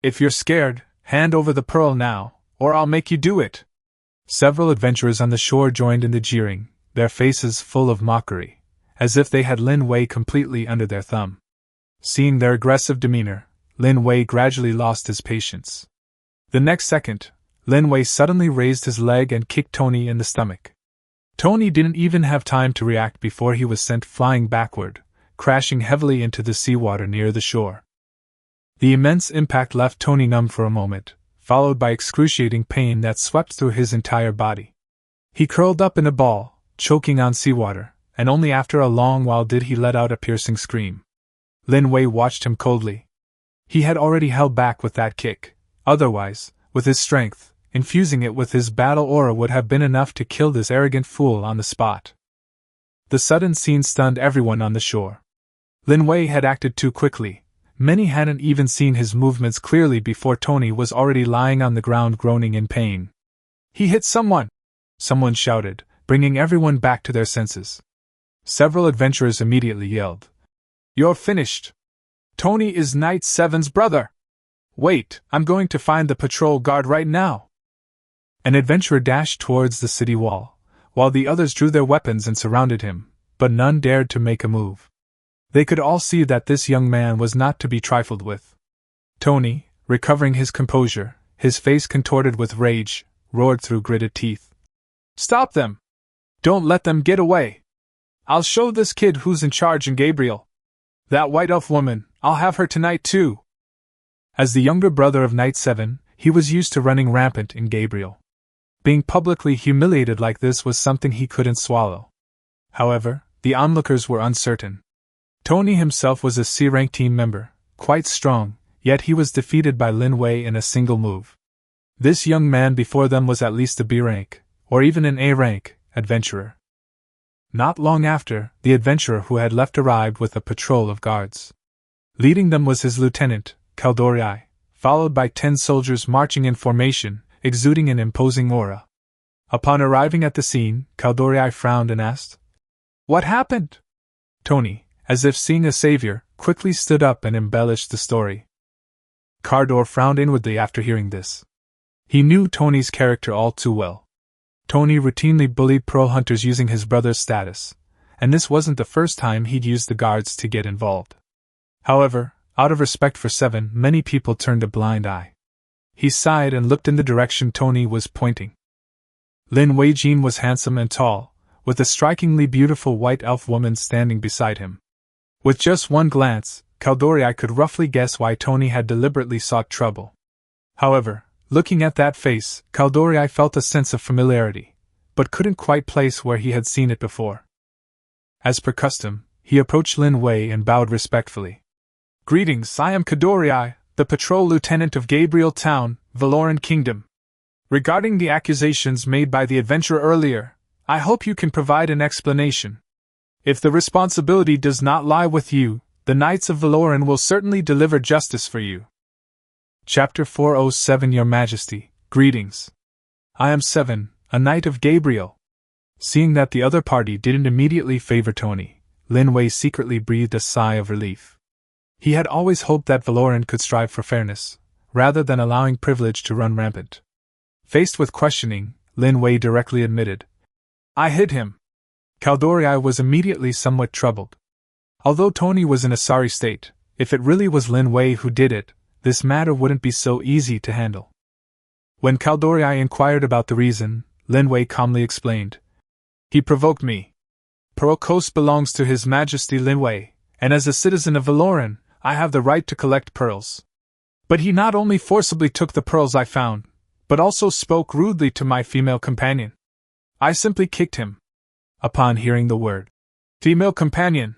If you're scared, hand over the pearl now, or I'll make you do it. Several adventurers on the shore joined in the jeering, their faces full of mockery, as if they had Lin Wei completely under their thumb. Seeing their aggressive demeanor, Lin Wei gradually lost his patience. The next second, Lin Wei suddenly raised his leg and kicked Tony in the stomach. Tony didn't even have time to react before he was sent flying backward, crashing heavily into the seawater near the shore. The immense impact left Tony numb for a moment, followed by excruciating pain that swept through his entire body. He curled up in a ball, choking on seawater, and only after a long while did he let out a piercing scream. Lin Wei watched him coldly. He had already held back with that kick. Otherwise, with his strength, infusing it with his battle aura would have been enough to kill this arrogant fool on the spot. The sudden scene stunned everyone on the shore. Lin Wei had acted too quickly. Many hadn't even seen his movements clearly before Tony was already lying on the ground groaning in pain. He hit someone! Someone shouted, bringing everyone back to their senses. Several adventurers immediately yelled. You're finished! Tony is Knight Seven's brother! Wait, I'm going to find the patrol guard right now! An adventurer dashed towards the city wall, while the others drew their weapons and surrounded him, but none dared to make a move. They could all see that this young man was not to be trifled with. Tony, recovering his composure, his face contorted with rage, roared through gritted teeth. Stop them! Don't let them get away! I'll show this kid who's in charge in Gabriel. That white elf woman, I'll have her tonight too! As the younger brother of Knight 7, he was used to running rampant in Gabriel. Being publicly humiliated like this was something he couldn't swallow. However, the onlookers were uncertain. Tony himself was a C-rank team member, quite strong, yet he was defeated by Lin Wei in a single move. This young man before them was at least a B-rank, or even an A-rank, adventurer. Not long after, the adventurer who had left arrived with a patrol of guards. Leading them was his lieutenant, Kaldorii, followed by 10 soldiers marching in formation, exuding an imposing aura. Upon arriving at the scene, Kaldorii frowned and asked, What happened? Tony, as if seeing a savior, quickly stood up and embellished the story. Kaldor frowned inwardly after hearing this. He knew Tony's character all too well. Tony routinely bullied pearl hunters using his brother's status, and this wasn't the first time he'd used the guards to get involved. However, out of respect for Seven, many people turned a blind eye. He sighed and looked in the direction Tony was pointing. Lin Wei Jin was handsome and tall, with a strikingly beautiful white elf woman standing beside him. With just one glance, Kaldorii could roughly guess why Tony had deliberately sought trouble. However, looking at that face, Kaldorii felt a sense of familiarity, but couldn't quite place where he had seen it before. As per custom, he approached Lin Wei and bowed respectfully. Greetings, I am Kaldorii, the patrol lieutenant of Gabriel Town, Valoran Kingdom. Regarding the accusations made by the adventurer earlier, I hope you can provide an explanation. If the responsibility does not lie with you, the Knights of Valoran will certainly deliver justice for you. Chapter 407 Your Majesty, greetings. I am Seven, a Knight of Gabriel. Seeing that the other party didn't immediately favor Tony, Lin Wei secretly breathed a sigh of relief. He had always hoped that Valoran could strive for fairness, rather than allowing privilege to run rampant. Faced with questioning, Lin Wei directly admitted, I hit him. Kaldorii was immediately somewhat troubled. Although Tony was in a sorry state, if it really was Lin Wei who did it, this matter wouldn't be so easy to handle. When Kaldorii inquired about the reason, Lin Wei calmly explained, He provoked me. Pearl Coast belongs to His Majesty Lin Wei, and as a citizen of Valoran, I have the right to collect pearls. But he not only forcibly took the pearls I found, but also spoke rudely to my female companion. I simply kicked him. Upon hearing the word female companion,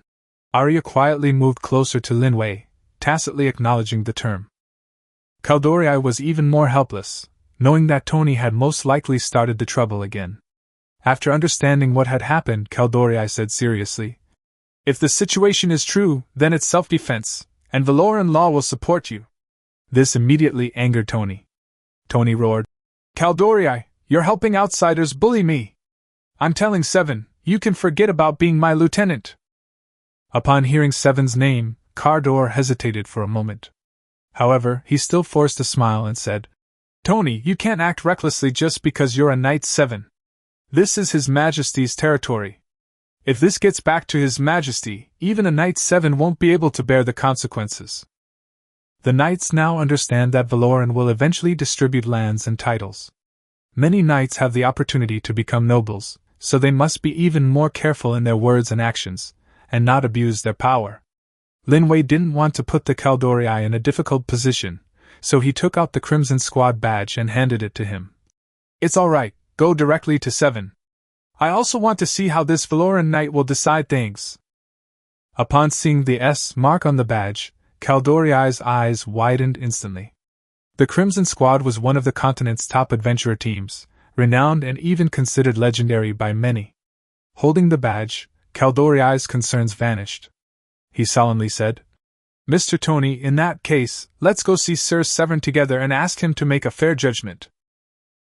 Arya quietly moved closer to Lin Wei, tacitly acknowledging the term. Kaldori was even more helpless, knowing that Tony had most likely started the trouble again. After understanding what had happened, Kaldori said seriously, "If the situation is true, then it's self-defense, and Valoran law will support you." This immediately angered Tony. Tony roared, "Kaldori, you're helping outsiders bully me. I'm telling Seven, you can forget about being my lieutenant." Upon hearing Seven's name, Kaldor hesitated for a moment. However, he still forced a smile and said, "Tony, you can't act recklessly just because you're a Knight 7. This is His Majesty's territory. If this gets back to His Majesty, even a Knight 7 won't be able to bear the consequences." The Knights now understand that Valoran will eventually distribute lands and titles. Many Knights have the opportunity to become nobles, so they must be even more careful in their words and actions, and not abuse their power. Lin Wei didn't want to put the Kaldori in a difficult position, so he took out the Crimson Squad badge and handed it to him. "It's all right, go directly to Seven. I also want to see how this Valoran Knight will decide things." Upon seeing the S mark on the badge, Kaldori's eyes widened instantly. The Crimson Squad was one of the continent's top adventurer teams, renowned and even considered legendary by many. Holding the badge, Kaldori's concerns vanished. He solemnly said, "Mr. Tony, in that case, let's go see Sir Severn together and ask him to make a fair judgment."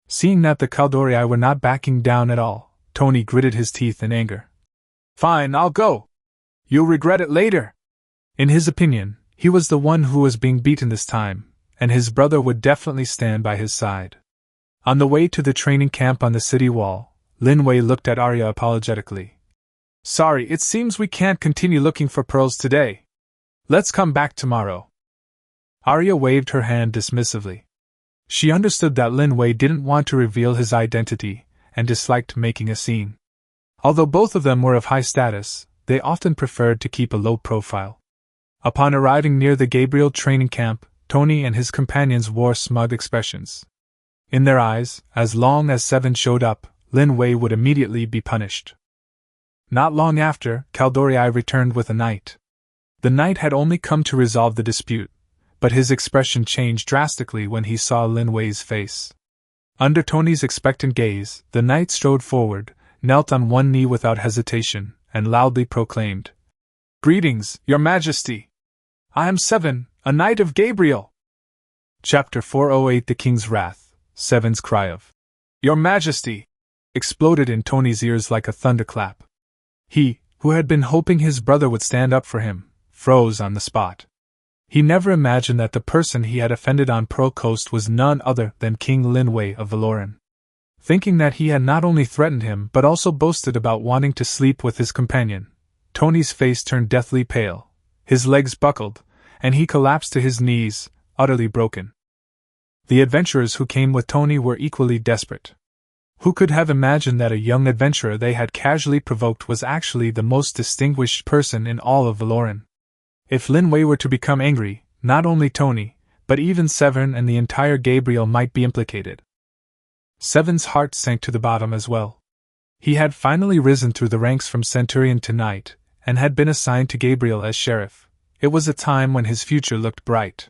Seeing that the Kaldori were not backing down at all, Tony gritted his teeth in anger. "Fine, I'll go. You'll regret it later." In his opinion, he was the one who was being beaten this time, and his brother would definitely stand by his side. On the way to the training camp on the city wall, Lin Wei looked at Arya apologetically. "Sorry, it seems we can't continue looking for pearls today. Let's come back tomorrow." Arya waved her hand dismissively. She understood that Lin Wei didn't want to reveal his identity, and disliked making a scene. Although both of them were of high status, they often preferred to keep a low profile. Upon arriving near the Gabriel training camp, Tony and his companions wore smug expressions. In their eyes, as long as Seven showed up, Lin Wei would immediately be punished. Not long after, Kaldori returned with a knight. The knight had only come to resolve the dispute, but his expression changed drastically when he saw Lin Wei's face. Under Tony's expectant gaze, the knight strode forward, knelt on one knee without hesitation, and loudly proclaimed, "Greetings, Your Majesty! I am Seven, a Knight of Gabriel." Chapter 408 The King's Wrath. Seven's cry of, "Your Majesty!" exploded in Tony's ears like a thunderclap. He, who had been hoping his brother would stand up for him, froze on the spot. He never imagined that the person he had offended on Pearl Coast was none other than King Lin Wei of Valoran. Thinking that he had not only threatened him but also boasted about wanting to sleep with his companion, Tony's face turned deathly pale, his legs buckled, and he collapsed to his knees, utterly broken. The adventurers who came with Tony were equally desperate. Who could have imagined that a young adventurer they had casually provoked was actually the most distinguished person in all of Valoran? If Lin Wei were to become angry, not only Tony, but even Severn and the entire Gabriel might be implicated. Severn's heart sank to the bottom as well. He had finally risen through the ranks from Centurion to Knight, and had been assigned to Gabriel as sheriff. It was a time when his future looked bright.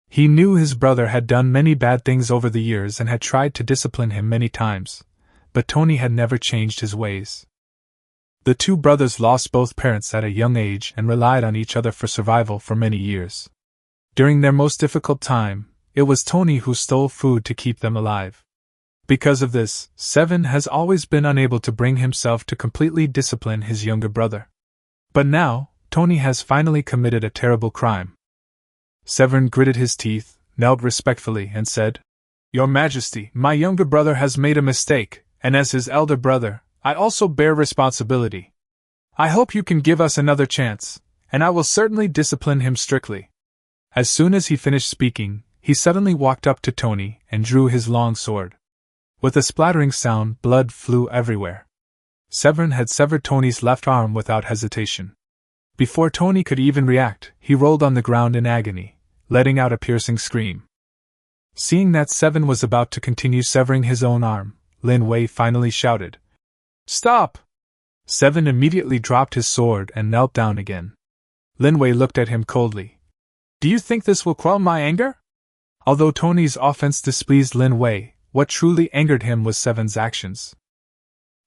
He knew his brother had done many bad things over the years and had tried to discipline him many times, but Tony had never changed his ways. The two brothers lost both parents at a young age and relied on each other for survival for many years. During their most difficult time, it was Tony who stole food to keep them alive. Because of this, Seven has always been unable to bring himself to completely discipline his younger brother. But now, Tony has finally committed a terrible crime. Severn gritted his teeth, knelt respectfully, and said, "Your Majesty, my younger brother has made a mistake, and as his elder brother, I also bear responsibility. I hope you can give us another chance, and I will certainly discipline him strictly." As soon as he finished speaking, he suddenly walked up to Tony and drew his long sword. With a splattering sound, blood flew everywhere. Severn had severed Tony's left arm without hesitation. Before Tony could even react, he rolled on the ground in agony, letting out a piercing scream. Seeing that Seven was about to continue severing his own arm, Lin Wei finally shouted, "Stop!" Seven immediately dropped his sword and knelt down again. Lin Wei looked at him coldly. "Do you think this will quell my anger?" Although Tony's offense displeased Lin Wei, what truly angered him was Seven's actions.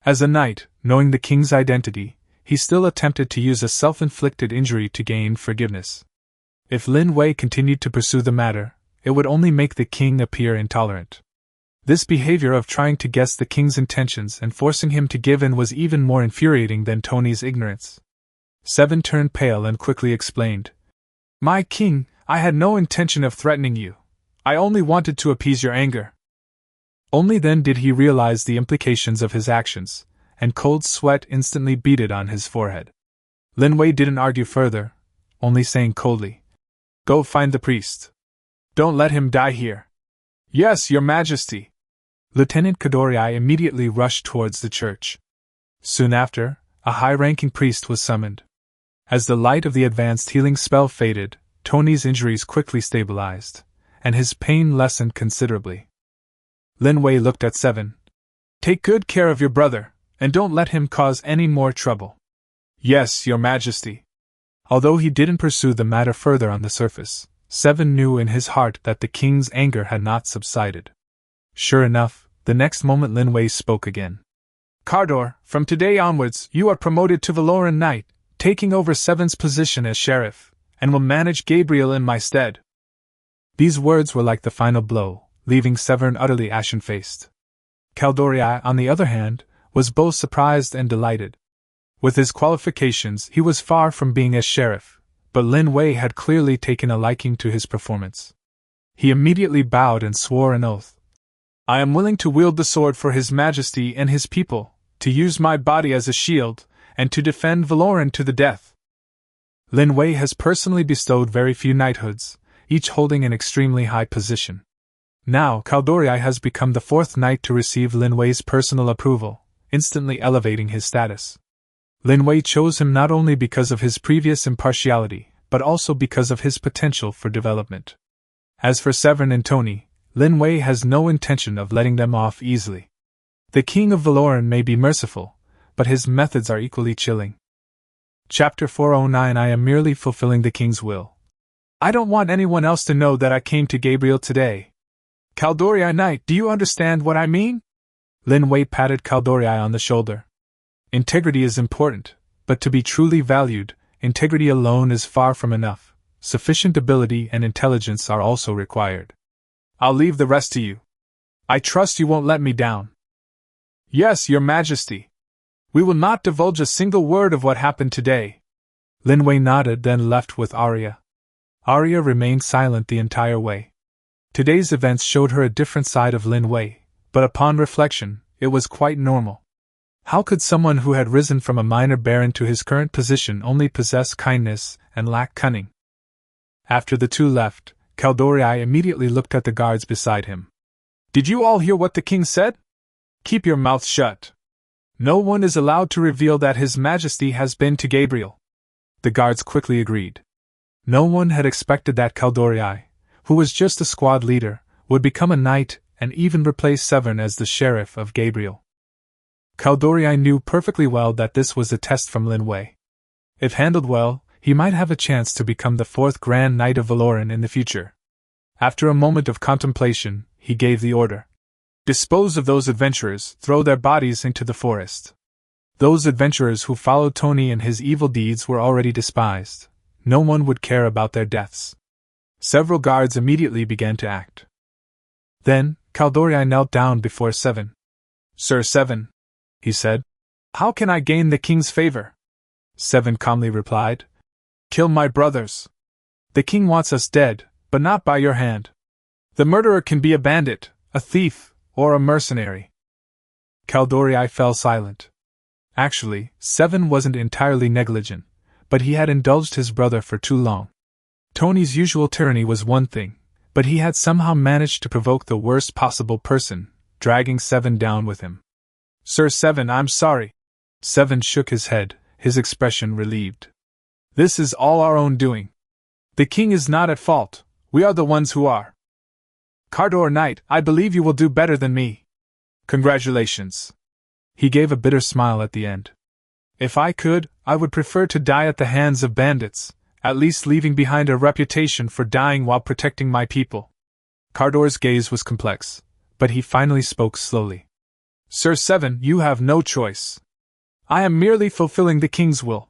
As a knight, knowing the king's identity, he still attempted to use a self-inflicted injury to gain forgiveness. If Lin Wei continued to pursue the matter, it would only make the king appear intolerant. This behavior of trying to guess the king's intentions and forcing him to give in was even more infuriating than Tony's ignorance. Seven turned pale and quickly explained, "My king, I had no intention of threatening you. I only wanted to appease your anger." Only then did he realize the implications of his actions, and cold sweat instantly beaded on his forehead. Lin Wei didn't argue further, only saying coldly, "Go find the priest. Don't let him die here." "Yes, your majesty." Lieutenant Kadoriai immediately rushed towards the church. Soon after, a high-ranking priest was summoned. As the light of the advanced healing spell faded, Tony's injuries quickly stabilized, and his pain lessened considerably. Lin Wei looked at Seven. "Take good care of your brother, and don't let him cause any more trouble." "Yes, your majesty." Although he didn't pursue the matter further on the surface, Seven knew in his heart that the king's anger had not subsided. Sure enough, the next moment Lin Wei spoke again. "Cardor, from today onwards you are promoted to Valoran Knight, taking over Seven's position as sheriff, and will manage Gabriel in my stead." These words were like the final blow, leaving Seven utterly ashen-faced. Kaldorii, on the other hand, was both surprised and delighted. With his qualifications, he was far from being a sheriff, but Lin Wei had clearly taken a liking to his performance. He immediately bowed and swore an oath. "I am willing to wield the sword for His Majesty and his people, to use my body as a shield, and to defend Valoran to the death." Lin Wei has personally bestowed very few knighthoods, each holding an extremely high position. Now, Kaldorii has become the fourth knight to receive Lin Wei's personal approval, instantly elevating his status. Lin Wei chose him not only because of his previous impartiality, but also because of his potential for development. As for Severin and Tony, Lin Wei has no intention of letting them off easily. The King of Valoran may be merciful, but his methods are equally chilling. Chapter 409. I am merely fulfilling the king's will. I don't want anyone else to know that I came to Gabriel today. Kaldorii Knight, do you understand what I mean? Lin Wei patted Kaldorii on the shoulder. Integrity is important, but to be truly valued, integrity alone is far from enough. Sufficient ability and intelligence are also required. I'll leave the rest to you. I trust you won't let me down. Yes, Your Majesty. We will not divulge a single word of what happened today. Lin Wei nodded, then left with Arya. Arya remained silent the entire way. Today's events showed her a different side of Lin Wei, but upon reflection, it was quite normal. How could someone who had risen from a minor baron to his current position only possess kindness and lack cunning? After the two left, Kaldorii immediately looked at the guards beside him. Did you all hear what the king said? Keep your mouth shut. No one is allowed to reveal that His Majesty has been to Gabriel. The guards quickly agreed. No one had expected that Kaldorii, who was just a squad leader, would become a knight and even replace Severin as the sheriff of Gabriel. Kaldorii knew perfectly well that this was a test from Lin Wei. If handled well, he might have a chance to become the fourth Grand Knight of Valoran in the future. After a moment of contemplation, he gave the order. Dispose of those adventurers, throw their bodies into the forest. Those adventurers who followed Tony and his evil deeds were already despised. No one would care about their deaths. Several guards immediately began to act. Then, Kaldorii knelt down before Seven. Sir Seven, he said, how can I gain the king's favor? Seven calmly replied, kill my brothers. The king wants us dead, but not by your hand. The murderer can be a bandit, a thief, or a mercenary. Kaldorii fell silent. Actually, Seven wasn't entirely negligent, but he had indulged his brother for too long. Tony's usual tyranny was one thing, but he had somehow managed to provoke the worst possible person, dragging Seven down with him. Sir Seven, I'm sorry. Seven shook his head, his expression relieved. This is all our own doing. The king is not at fault, we are the ones who are. Cardor Knight, I believe you will do better than me. Congratulations. He gave a bitter smile at the end. If I could, I would prefer to die at the hands of bandits, at least leaving behind a reputation for dying while protecting my people. Cardor's gaze was complex, but he finally spoke slowly. Sir Seven, you have no choice. I am merely fulfilling the king's will.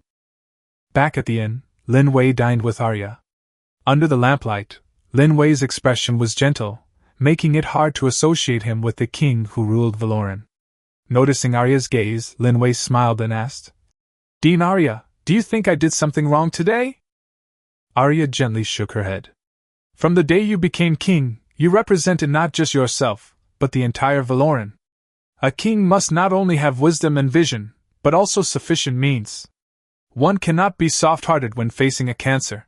Back at the inn, Lin Wei dined with Arya. Under the lamplight, Lin Wei's expression was gentle, making it hard to associate him with the king who ruled Valoran. Noticing Arya's gaze, Lin Wei smiled and asked, Dean Arya, do you think I did something wrong today? Arya gently shook her head. From the day you became king, you represented not just yourself, but the entire Valoran. A king must not only have wisdom and vision, but also sufficient means. One cannot be soft-hearted when facing a cancer.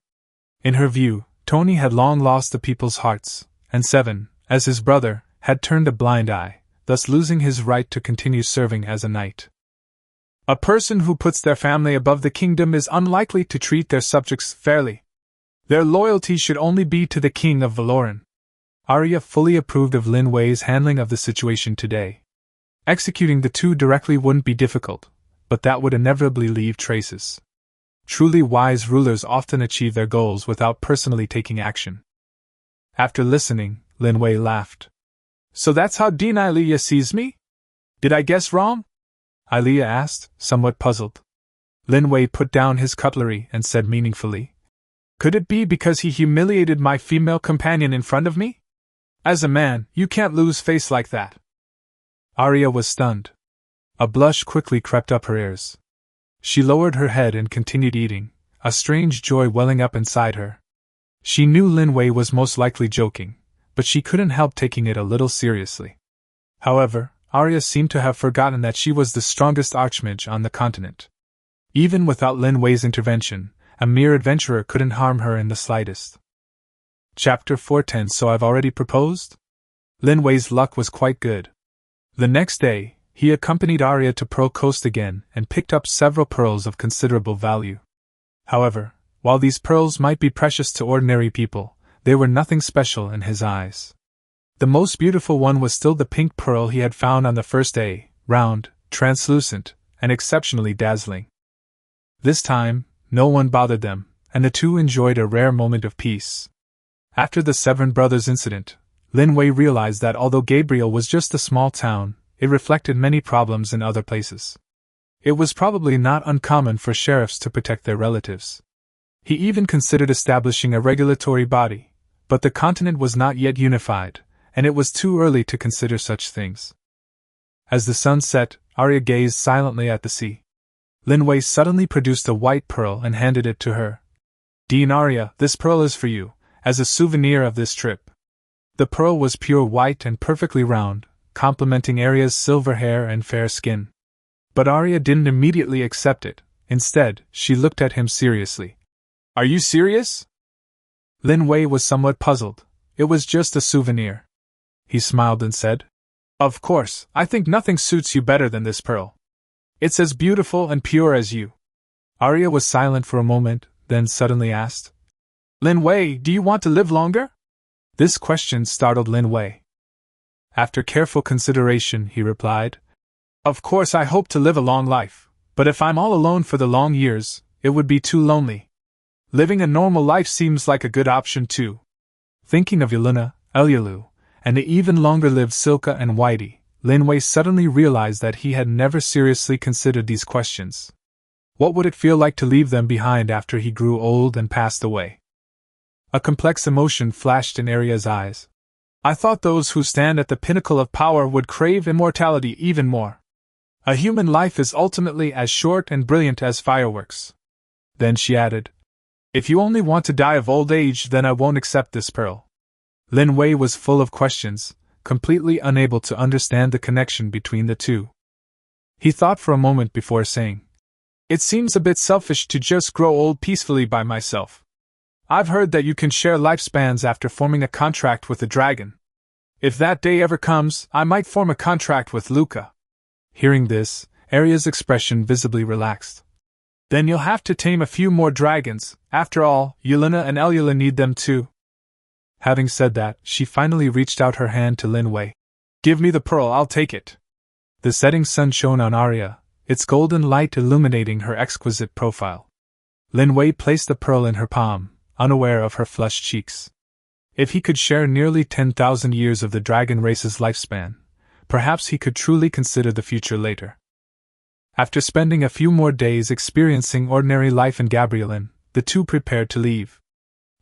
In her view, Tony had long lost the people's hearts, and Seven, as his brother, had turned a blind eye, thus losing his right to continue serving as a knight. A person who puts their family above the kingdom is unlikely to treat their subjects fairly. Their loyalty should only be to the king of Valoran. Arya fully approved of Lin Wei's handling of the situation today. Executing the two directly wouldn't be difficult, but that would inevitably leave traces. Truly wise rulers often achieve their goals without personally taking action. After listening, Lin Wei laughed. So that's how Dean Ilea sees me? Did I guess wrong? Ilea asked, somewhat puzzled. Lin Wei put down his cutlery and said meaningfully, Could it be because he humiliated my female companion in front of me? As a man, you can't lose face like that. Arya was stunned. A blush quickly crept up her ears. She lowered her head and continued eating, a strange joy welling up inside her. She knew Lin Wei was most likely joking, but she couldn't help taking it a little seriously. However, Arya seemed to have forgotten that she was the strongest archmage on the continent. Even without Lin Wei's intervention, a mere adventurer couldn't harm her in the slightest. Chapter 410 So I've already proposed? Lin Wei's luck was quite good. The next day, he accompanied Arya to Pearl Coast again and picked up several pearls of considerable value. However, while these pearls might be precious to ordinary people, they were nothing special in his eyes. The most beautiful one was still the pink pearl he had found on the first day, round, translucent, and exceptionally dazzling. This time, no one bothered them, and the two enjoyed a rare moment of peace. After the Seven Brothers incident, Lin Wei realized that although Gabriel was just a small town, it reflected many problems in other places. It was probably not uncommon for sheriffs to protect their relatives. He even considered establishing a regulatory body, but the continent was not yet unified, and it was too early to consider such things. As the sun set, Arya gazed silently at the sea. Lin Wei suddenly produced a white pearl and handed it to her. Dean Arya, this pearl is for you, as a souvenir of this trip. The pearl was pure white and perfectly round, complementing Arya's silver hair and fair skin. But Arya didn't immediately accept it. Instead, she looked at him seriously. Are you serious? Lin Wei was somewhat puzzled. It was just a souvenir. He smiled and said, Of course, I think nothing suits you better than this pearl. It's as beautiful and pure as you. Arya was silent for a moment, then suddenly asked, Lin Wei, do you want to live longer? This question startled Lin Wei. After careful consideration, he replied, Of course I hope to live a long life, but if I'm all alone for the long years, it would be too lonely. Living a normal life seems like a good option too. Thinking of Yelena, Elyelu, and the even longer-lived Silka and Whitey, Lin Wei suddenly realized that he had never seriously considered these questions. What would it feel like to leave them behind after he grew old and passed away? A complex emotion flashed in Arya's eyes. I thought those who stand at the pinnacle of power would crave immortality even more. A human life is ultimately as short and brilliant as fireworks. Then she added, If you only want to die of old age, then I won't accept this pearl. Lin Wei was full of questions, completely unable to understand the connection between the two. He thought for a moment before saying, It seems a bit selfish to just grow old peacefully by myself. I've heard that you can share lifespans after forming a contract with a dragon. If that day ever comes, I might form a contract with Luika. Hearing this, Arya's expression visibly relaxed. Then you'll have to tame a few more dragons. After all, Yelena and Elyela need them too. Having said that, she finally reached out her hand to Lin Wei. Give me the pearl, I'll take it. The setting sun shone on Arya, its golden light illuminating her exquisite profile. Lin Wei placed the pearl in her palm, unaware of her flushed cheeks. If he could share nearly 10,000 years of the dragon race's lifespan, perhaps he could truly consider the future later. After spending a few more days experiencing ordinary life in Gabrielin, the two prepared to leave.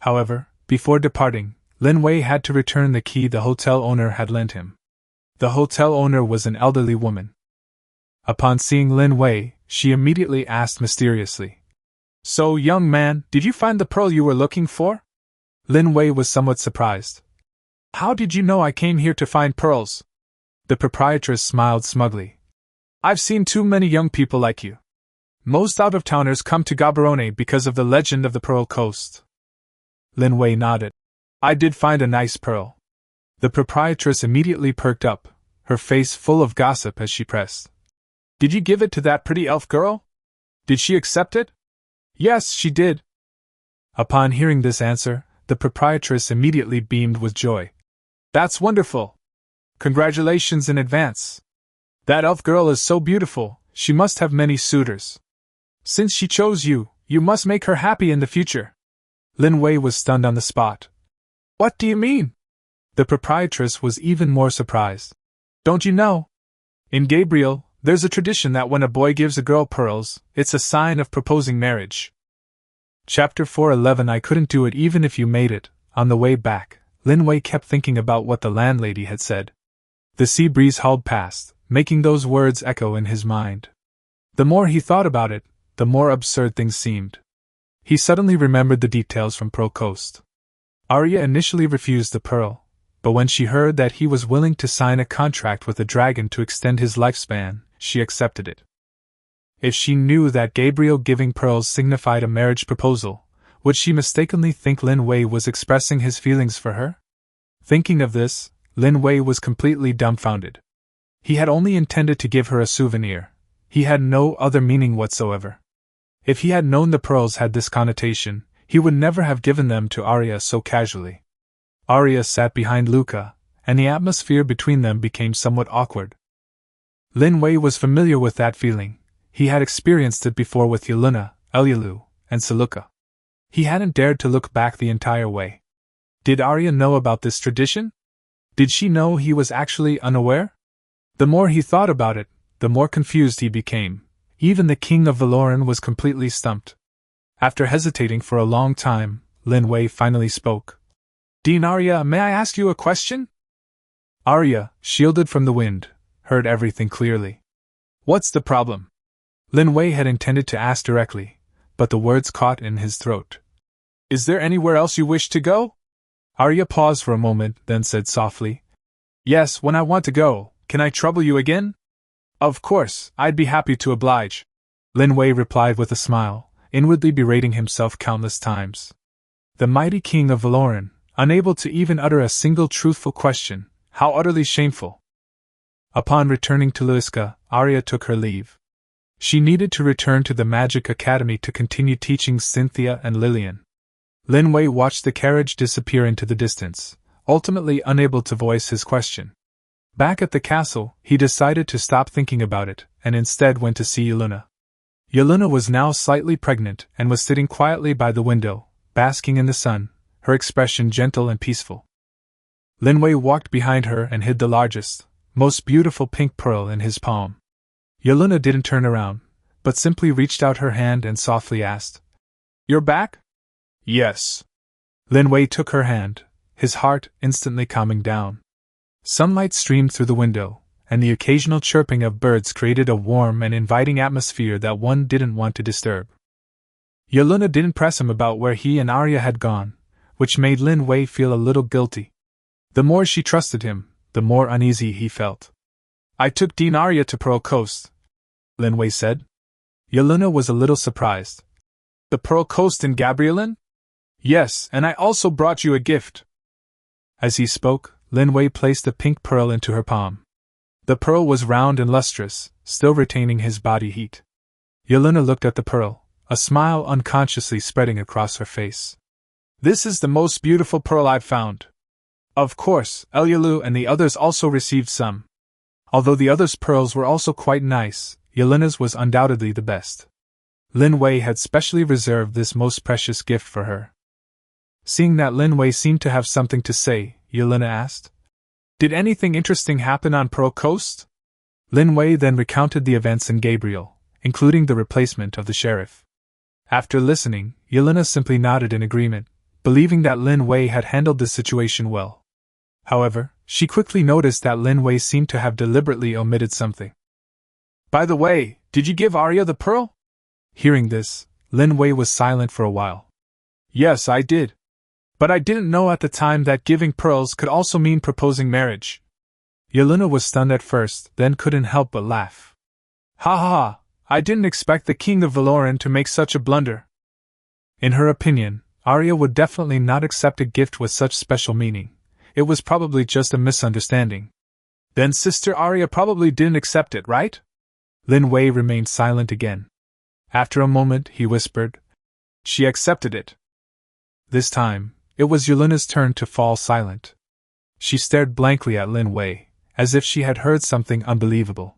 However, before departing, Lin Wei had to return the key the hotel owner had lent him. The hotel owner was an elderly woman. Upon seeing Lin Wei, she immediately asked mysteriously, "So, young man, did you find the pearl you were looking for?" Lin Wei was somewhat surprised. "How did you know I came here to find pearls?" The proprietress smiled smugly. "I've seen too many young people like you. Most out-of-towners come to Gaborone because of the legend of the Pearl Coast." Lin Wei nodded. "I did find a nice pearl." The proprietress immediately perked up, her face full of gossip as she pressed. "Did you give it to that pretty elf girl? Did she accept it?" "Yes, she did." Upon hearing this answer, the proprietress immediately beamed with joy. "That's wonderful! Congratulations in advance. That elf girl is so beautiful, she must have many suitors. Since she chose you, you must make her happy in the future." Lin Wei was stunned on the spot. "What do you mean?" The proprietress was even more surprised. "Don't you know? In Gabriel, there's a tradition that when a boy gives a girl pearls, it's a sign of proposing marriage." Chapter 411. I couldn't do it even if you made it. On the way back, Lin Wei kept thinking about what the landlady had said. The sea breeze hauled past, making those words echo in his mind. The more he thought about it, the more absurd things seemed. He suddenly remembered the details from Pearl Coast. Arya initially refused the pearl, but when she heard that he was willing to sign a contract with the dragon to extend his lifespan, she accepted it. If she knew that Gabriel giving pearls signified a marriage proposal, would she mistakenly think Lin Wei was expressing his feelings for her? Thinking of this, Lin Wei was completely dumbfounded. He had only intended to give her a souvenir. He had no other meaning whatsoever. If he had known the pearls had this connotation, he would never have given them to Arya so casually. Arya sat behind Luika, and the atmosphere between them became somewhat awkward. Lin Wei was familiar with that feeling. He had experienced it before with Yelena, Elyulu, and Saluka. He hadn't dared to look back the entire way. Did Arya know about this tradition? Did she know he was actually unaware? The more he thought about it, the more confused he became. Even the king of Valoran was completely stumped. After hesitating for a long time, Lin Wei finally spoke. "Dean Arya, may I ask you a question?" Arya, shielded from the wind, heard everything clearly. "What's the problem?" Lin Wei had intended to ask directly, but the words caught in his throat. "Is there anywhere else you wish to go?" Arya paused for a moment, then said softly, "Yes, when I want to go. Can I trouble you again?" "Of course, I'd be happy to oblige," Lin Wei replied with a smile, inwardly berating himself countless times. The mighty king of Valoran, unable to even utter a single truthful question, how utterly shameful. Upon returning to Luiska, Arya took her leave. She needed to return to the Magic Academy to continue teaching Cynthia and Lillian. Lin Wei watched the carriage disappear into the distance, ultimately unable to voice his question. Back at the castle, he decided to stop thinking about it, and instead went to see Yelena. Yelena was now slightly pregnant and was sitting quietly by the window, basking in the sun, her expression gentle and peaceful. Lin Wei walked behind her and hid the largest, most beautiful pink pearl in his palm. Yelena didn't turn around, but simply reached out her hand and softly asked, "You're back?" "Yes." Lin Wei took her hand, his heart instantly calming down. Sunlight streamed through the window, and the occasional chirping of birds created a warm and inviting atmosphere that one didn't want to disturb. Yelena didn't press him about where he and Arya had gone, which made Lin Wei feel a little guilty. The more she trusted him, the more uneasy he felt. "I took Dean Arya to Pearl Coast," Lin Wei said. Yelena was a little surprised. "The Pearl Coast in Gabrielin?" "Yes, and I also brought you a gift." As he spoke, Lin Wei placed the pink pearl into her palm. The pearl was round and lustrous, still retaining his body heat. Yelena looked at the pearl, a smile unconsciously spreading across her face. This is the most beautiful pearl I've found. Of course, Elyulu and the others also received some. Although the others' pearls were also quite nice, Yelena's was undoubtedly the best. Lin Wei had specially reserved this most precious gift for her. Seeing that Lin Wei seemed to have something to say, Yelena asked, "Did anything interesting happen on Pearl Coast?" Lin Wei then recounted the events in Gabriel, including the replacement of the sheriff. After listening, Yelena simply nodded in agreement, believing that Lin Wei had handled the situation well. However, she quickly noticed that Lin Wei seemed to have deliberately omitted something. "By the way, did you give Arya the pearl?" Hearing this, Lin Wei was silent for a while. "Yes, I did. But I didn't know at the time that giving pearls could also mean proposing marriage." Yelena was stunned at first, then couldn't help but laugh. "Ha ha ha, I didn't expect the king of Valoran to make such a blunder." In her opinion, Arya would definitely not accept a gift with such special meaning. It was probably just a misunderstanding. "Then Sister Arya probably didn't accept it, right?" Lin Wei remained silent again. After a moment, he whispered, "She accepted it." This time, it was Yelena's turn to fall silent. She stared blankly at Lin Wei, as if she had heard something unbelievable.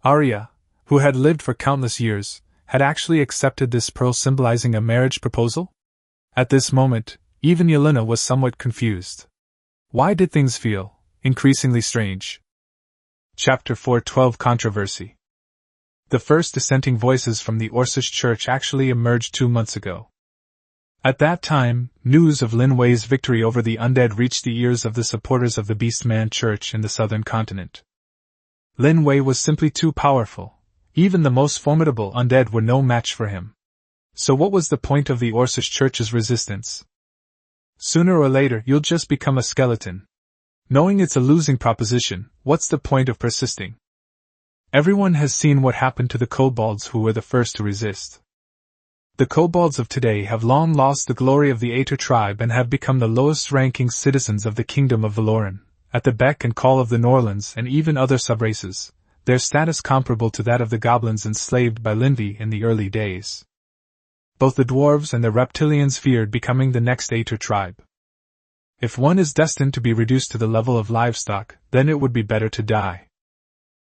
Arya, who had lived for countless years, had actually accepted this pearl symbolizing a marriage proposal? At this moment, even Yelena was somewhat confused. Why did things feel increasingly strange? Chapter 4:12 Controversy. The first dissenting voices from the Orcish Church actually emerged 2 months ago. At that time, news of Lin Wei's victory over the undead reached the ears of the supporters of the Beastman Church in the southern continent. Lin Wei was simply too powerful. Even the most formidable undead were no match for him. So what was the point of the Orcish Church's resistance? Sooner or later you'll just become a skeleton. Knowing it's a losing proposition, what's the point of persisting? Everyone has seen what happened to the kobolds who were the first to resist. The kobolds of today have long lost the glory of the Aether tribe and have become the lowest-ranking citizens of the Kingdom of Valoran, at the beck and call of the Norlands and even other subraces, their status comparable to that of the goblins enslaved by Lin Wei in the early days. Both the dwarves and the reptilians feared becoming the next Aether tribe. If one is destined to be reduced to the level of livestock, then it would be better to die.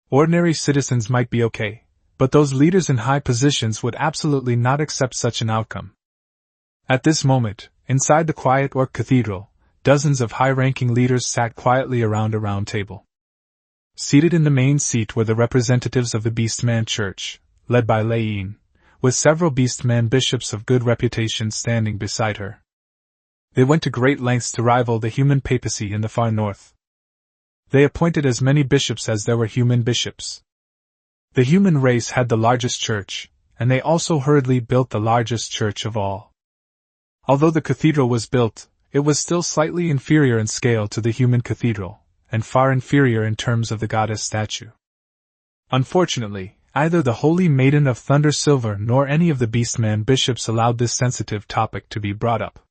Ordinary citizens might be okay, but those leaders in high positions would absolutely not accept such an outcome. At this moment, inside the quiet Orc Cathedral, dozens of high-ranking leaders sat quietly around a round table. Seated in the main seat were the representatives of the Beastman Church, led by Laine, with several Beastman bishops of good reputation standing beside her. They went to great lengths to rival the human papacy in the far north. They appointed as many bishops as there were human bishops. The human race had the largest church, and they also hurriedly built the largest church of all. Although the cathedral was built, it was still slightly inferior in scale to the human cathedral, and far inferior in terms of the goddess statue. Unfortunately, neither the Holy Maiden of Thunder Silver nor any of the Beastman bishops allowed this sensitive topic to be brought up.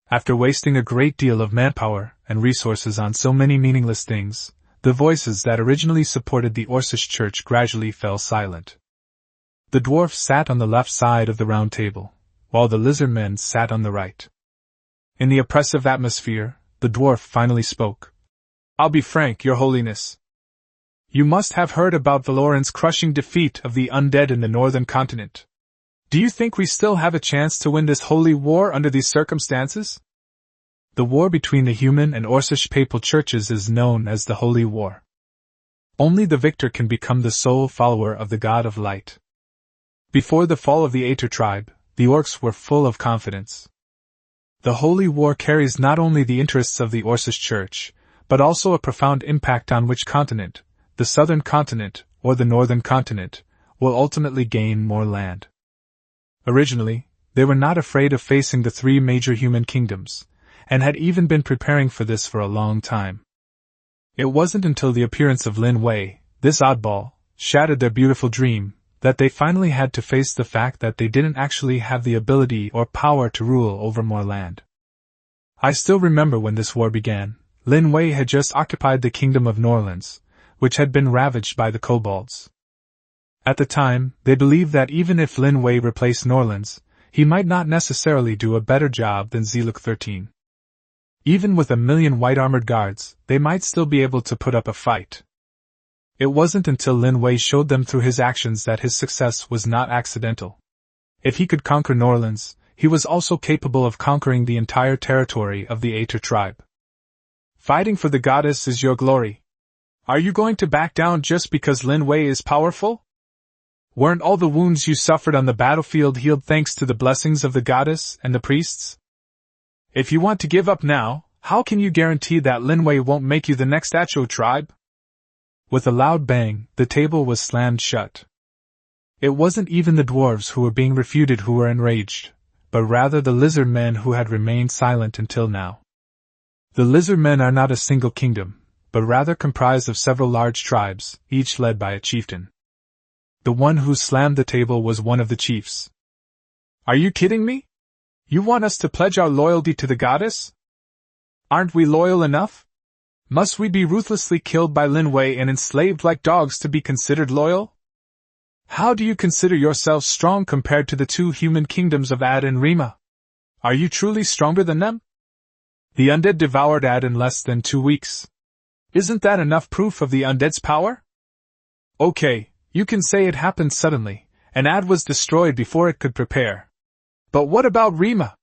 After wasting a great deal of manpower and resources on so many meaningless things, the voices that originally supported the Orcish Church gradually fell silent. The dwarf sat on the left side of the round table, while the lizardmen sat on the right. In the oppressive atmosphere, the dwarf finally spoke. "I'll be frank, Your Holiness. You must have heard about Valoran's crushing defeat of the undead in the northern continent. Do you think we still have a chance to win this holy war under these circumstances?" The war between the human and Orcish papal churches is known as the Holy War. Only the victor can become the sole follower of the God of Light. Before the fall of the Aether tribe, the orcs were full of confidence. The Holy War carries not only the interests of the Orcish Church, but also a profound impact on which continent, the southern continent or the northern continent, will ultimately gain more land. Originally, they were not afraid of facing the 3 major human kingdoms, and had even been preparing for this for a long time. It wasn't until the appearance of Lin Wei, this oddball, shattered their beautiful dream, that they finally had to face the fact that they didn't actually have the ability or power to rule over more land. I still remember when this war began. Lin Wei had just occupied the kingdom of Norlands, which had been ravaged by the kobolds. At the time, they believed that even if Lin Wei replaced Norlands, he might not necessarily do a better job than Ziluk 13. Even with 1,000,000 white-armored guards, they might still be able to put up a fight. It wasn't until Lin Wei showed them through his actions that his success was not accidental. If he could conquer Norlands, he was also capable of conquering the entire territory of the Aether tribe. Fighting for the goddess is your glory. Are you going to back down just because Lin Wei is powerful? Weren't all the wounds you suffered on the battlefield healed thanks to the blessings of the goddess and the priests? If you want to give up now, how can you guarantee that Lin Wei won't make you the next Acho tribe? With a loud bang, the table was slammed shut. It wasn't even the dwarves who were being refuted who were enraged, but rather the lizard men who had remained silent until now. The lizard men are not a single kingdom, but rather comprised of several large tribes, each led by a chieftain. The one who slammed the table was one of the chiefs. Are you kidding me? You want us to pledge our loyalty to the goddess? Aren't we loyal enough? Must we be ruthlessly killed by Lin Wei and enslaved like dogs to be considered loyal? How do you consider yourselves strong compared to the two human kingdoms of Ad and Rima? Are you truly stronger than them? The undead devoured Ad in less than 2 weeks. Isn't that enough proof of the undead's power? Okay, you can say it happened suddenly, and Ad was destroyed before it could prepare. But what about Rima?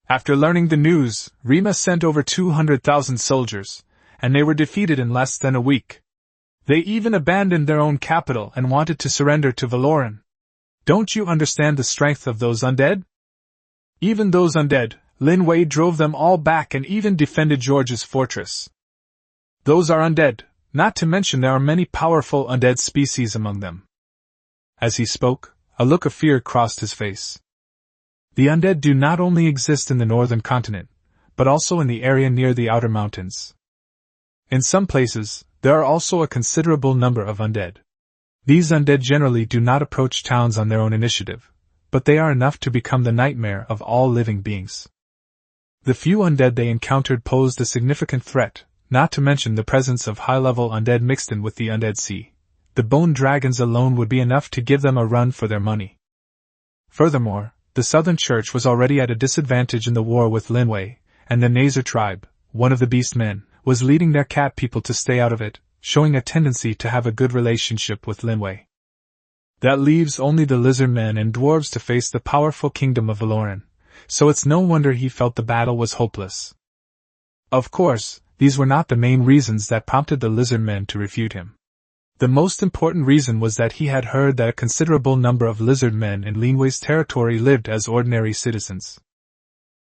After learning the news, Rima sent over 200,000 soldiers, and they were defeated in less than a week. They even abandoned their own capital and wanted to surrender to Valoran. Don't you understand the strength of those undead? Even those undead, Lin Wei drove them all back and even defended George's fortress. Those are undead, not to mention there are many powerful undead species among them. As he spoke, a look of fear crossed his face. The undead do not only exist in the northern continent, but also in the area near the outer mountains. In some places, there are also a considerable number of undead. These undead generally do not approach towns on their own initiative, but they are enough to become the nightmare of all living beings. The few undead they encountered posed a significant threat, not to mention the presence of high-level undead mixed in with the undead sea. The bone dragons alone would be enough to give them a run for their money. Furthermore, the Southern Church was already at a disadvantage in the war with Lin Wei, and the Nazer tribe, one of the beast men, was leading their cat people to stay out of it, showing a tendency to have a good relationship with Lin Wei. That leaves only the lizard men and dwarves to face the powerful kingdom of Valoran, so it's no wonder he felt the battle was hopeless. Of course, these were not the main reasons that prompted the lizard men to refute him. The most important reason was that he had heard that a considerable number of lizard men in Lin Wei's territory lived as ordinary citizens.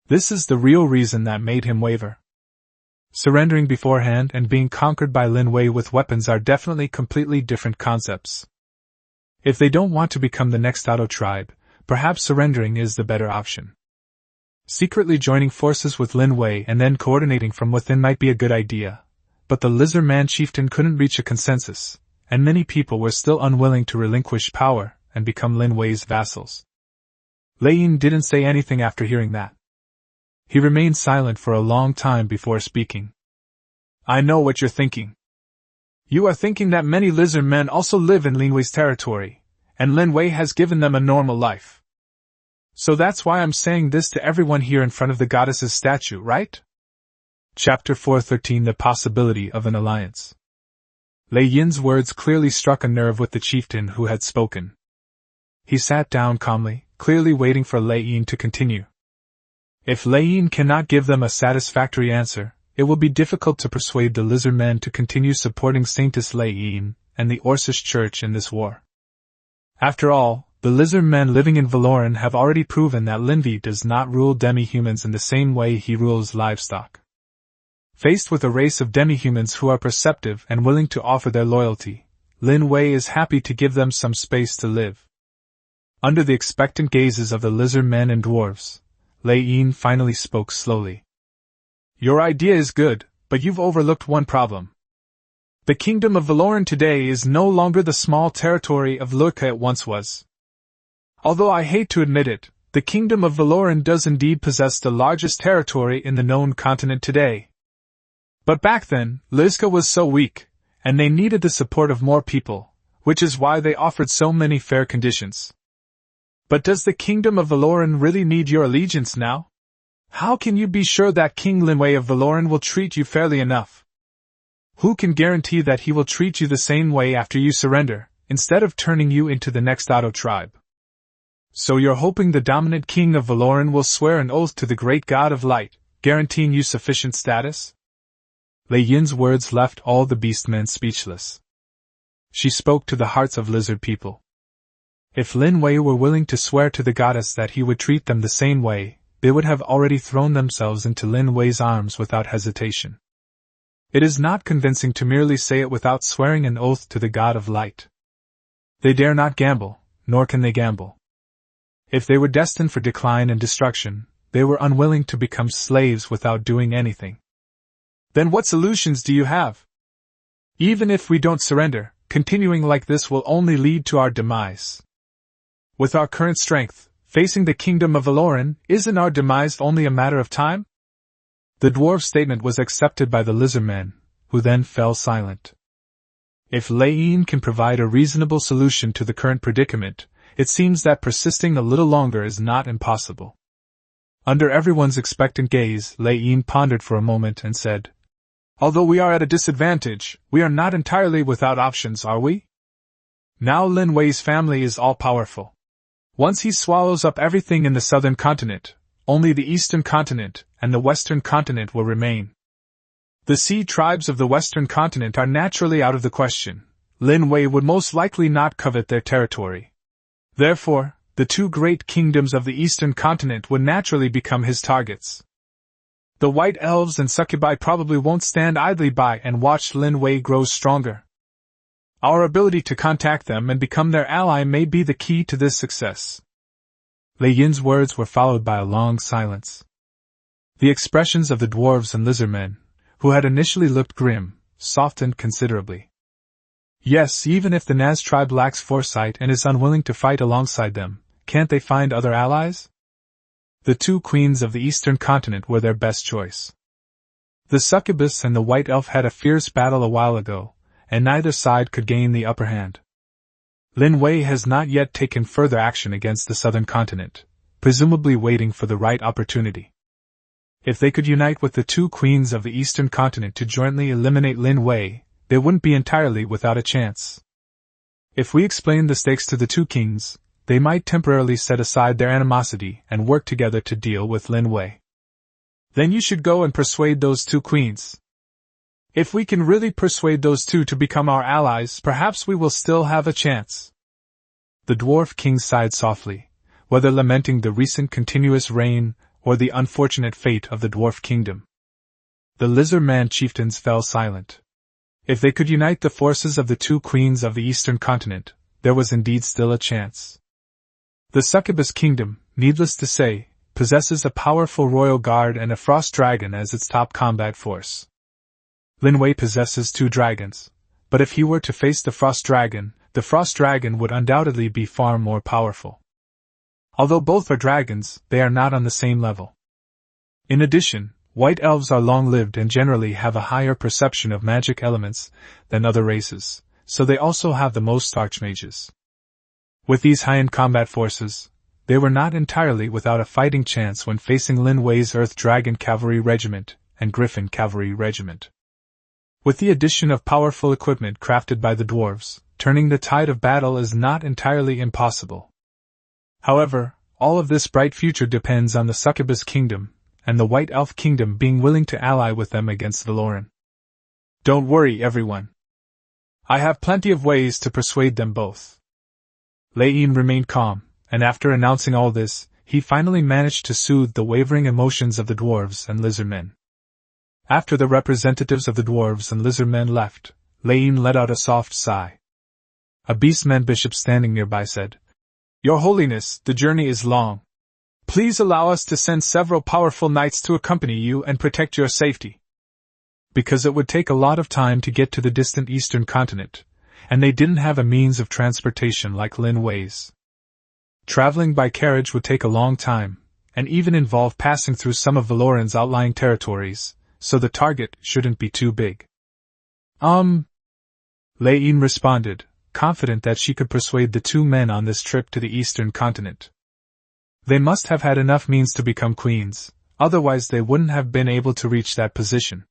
This is the real reason that made him waver. Surrendering beforehand and being conquered by Lin Wei with weapons are definitely completely different concepts. If they don't want to become the next Auto tribe, perhaps surrendering is the better option. Secretly joining forces with Lin Wei and then coordinating from within might be a good idea, but the lizard man chieftain couldn't reach a consensus, and many people were still unwilling to relinquish power and become Lin Wei's vassals. Lei Yin didn't say anything after hearing that. He remained silent for a long time before speaking. I know what you're thinking. You are thinking that many lizard men also live in Lin Wei's territory, and Lin Wei has given them a normal life. So that's why I'm saying this to everyone here in front of the goddess's statue, right? Chapter 413 The Possibility of an Alliance. Lei Yin's words clearly struck a nerve with the chieftain who had spoken. He sat down calmly, clearly waiting for Lei Yin to continue. If Lei Yin cannot give them a satisfactory answer, it will be difficult to persuade the lizard men to continue supporting Saintess Lei Yin and the Orcish Church in this war. After all, the lizard men living in Valoran have already proven that Lin Wei does not rule demi-humans in the same way he rules livestock. Faced with a race of demi-humans who are perceptive and willing to offer their loyalty, Lin Wei is happy to give them some space to live. Under the expectant gazes of the lizard men and dwarves, Lei Yin finally spoke slowly. Your idea is good, but you've overlooked one problem. The kingdom of Valoran today is no longer the small territory of Luika it once was. Although I hate to admit it, the kingdom of Valoran does indeed possess the largest territory in the known continent today. But back then, Luika was so weak, and they needed the support of more people, which is why they offered so many fair conditions. But does the kingdom of Valoran really need your allegiance now? How can you be sure that King Lin Wei of Valoran will treat you fairly enough? Who can guarantee that he will treat you the same way after you surrender, instead of turning you into the next Auto tribe? So you're hoping the dominant king of Valoran will swear an oath to the great god of light, guaranteeing you sufficient status? Lei Yin's words left all the beastmen speechless. She spoke to the hearts of lizard people. If Lin Wei were willing to swear to the goddess that he would treat them the same way, they would have already thrown themselves into Lin Wei's arms without hesitation. It is not convincing to merely say it without swearing an oath to the god of light. They dare not gamble, nor can they gamble. If they were destined for decline and destruction, they were unwilling to become slaves without doing anything. Then what solutions do you have? Even if we don't surrender, continuing like this will only lead to our demise. With our current strength, facing the kingdom of Valoran, isn't our demise only a matter of time? The dwarf's statement was accepted by the lizardmen, who then fell silent. If Lei Yin can provide a reasonable solution to the current predicament, it seems that persisting a little longer is not impossible. Under everyone's expectant gaze, Lei Yin pondered for a moment and said, "Although we are at a disadvantage, we are not entirely without options, are we? Now Lin Wei's family is all-powerful. Once he swallows up everything in the southern continent, only the eastern continent and the western continent will remain. The sea tribes of the western continent are naturally out of the question. Lin Wei would most likely not covet their territory. Therefore, the two great kingdoms of the eastern continent would naturally become his targets. The white elves and succubi probably won't stand idly by and watch Lin Wei grow stronger. Our ability to contact them and become their ally may be the key to this success." Lei Yin's words were followed by a long silence. The expressions of the dwarves and lizardmen, who had initially looked grim, softened considerably. Yes, even if the Naz tribe lacks foresight and is unwilling to fight alongside them, can't they find other allies? The two queens of the eastern continent were their best choice. The succubus and the white elf had a fierce battle a while ago, and neither side could gain the upper hand. Lin Wei has not yet taken further action against the southern continent, presumably waiting for the right opportunity. If they could unite with the two queens of the eastern continent to jointly eliminate Lin Wei, they wouldn't be entirely without a chance. If we explain the stakes to the two kings, they might temporarily set aside their animosity and work together to deal with Lin Wei. Then you should go and persuade those two queens. If we can really persuade those two to become our allies, perhaps we will still have a chance." The dwarf king sighed softly, whether lamenting the recent continuous rain or the unfortunate fate of the dwarf kingdom. The lizard-man chieftains fell silent. If they could unite the forces of the two queens of the eastern continent, there was indeed still a chance. The succubus kingdom, needless to say, possesses a powerful royal guard and a frost dragon as its top combat force. Lin Wei possesses two dragons, but if he were to face the frost dragon would undoubtedly be far more powerful. Although both are dragons, they are not on the same level. In addition, white elves are long-lived and generally have a higher perception of magic elements than other races, so they also have the most archmages. With these high-end combat forces, they were not entirely without a fighting chance when facing Lin Wei's Earth Dragon Cavalry Regiment and Griffin Cavalry Regiment. With the addition of powerful equipment crafted by the dwarves, turning the tide of battle is not entirely impossible. However, all of this bright future depends on the succubus kingdom and the white elf kingdom being willing to ally with them against Valoran. Don't worry, everyone. I have plenty of ways to persuade them both. Lei Yin remained calm, and after announcing all this, he finally managed to soothe the wavering emotions of the dwarves and lizardmen. After the representatives of the dwarves and lizardmen left, Lei Yin let out a soft sigh. A beastman bishop standing nearby said, "Your Holiness, the journey is long. Please allow us to send several powerful knights to accompany you and protect your safety." Because it would take a lot of time to get to the distant eastern continent, and they didn't have a means of transportation like Lin Wei's. Traveling by carriage would take a long time, and even involve passing through some of Valoran's outlying territories, so the target shouldn't be too big. Lei Yin responded, confident that she could persuade the two men on this trip to the eastern continent. They must have had enough means to become queens, otherwise they wouldn't have been able to reach that position.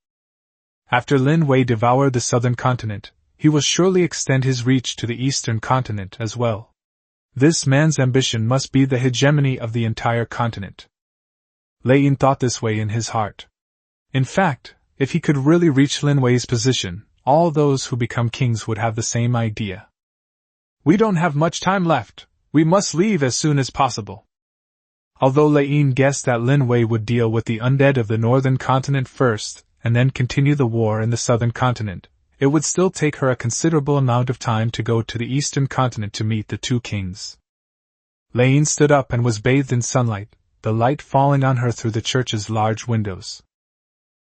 After Lin Wei devoured the southern continent, he will surely extend his reach to the eastern continent as well. This man's ambition must be the hegemony of the entire continent. Lin thought this way in his heart. In fact, if he could really reach Lin Wei's position, all those who become kings would have the same idea. We don't have much time left. We must leave as soon as possible. Although Lin guessed that Lin Wei would deal with the undead of the northern continent first, and then continue the war in the southern continent, it would still take her a considerable amount of time to go to the eastern continent to meet the two kings. Lin stood up and was bathed in sunlight, the light falling on her through the church's large windows.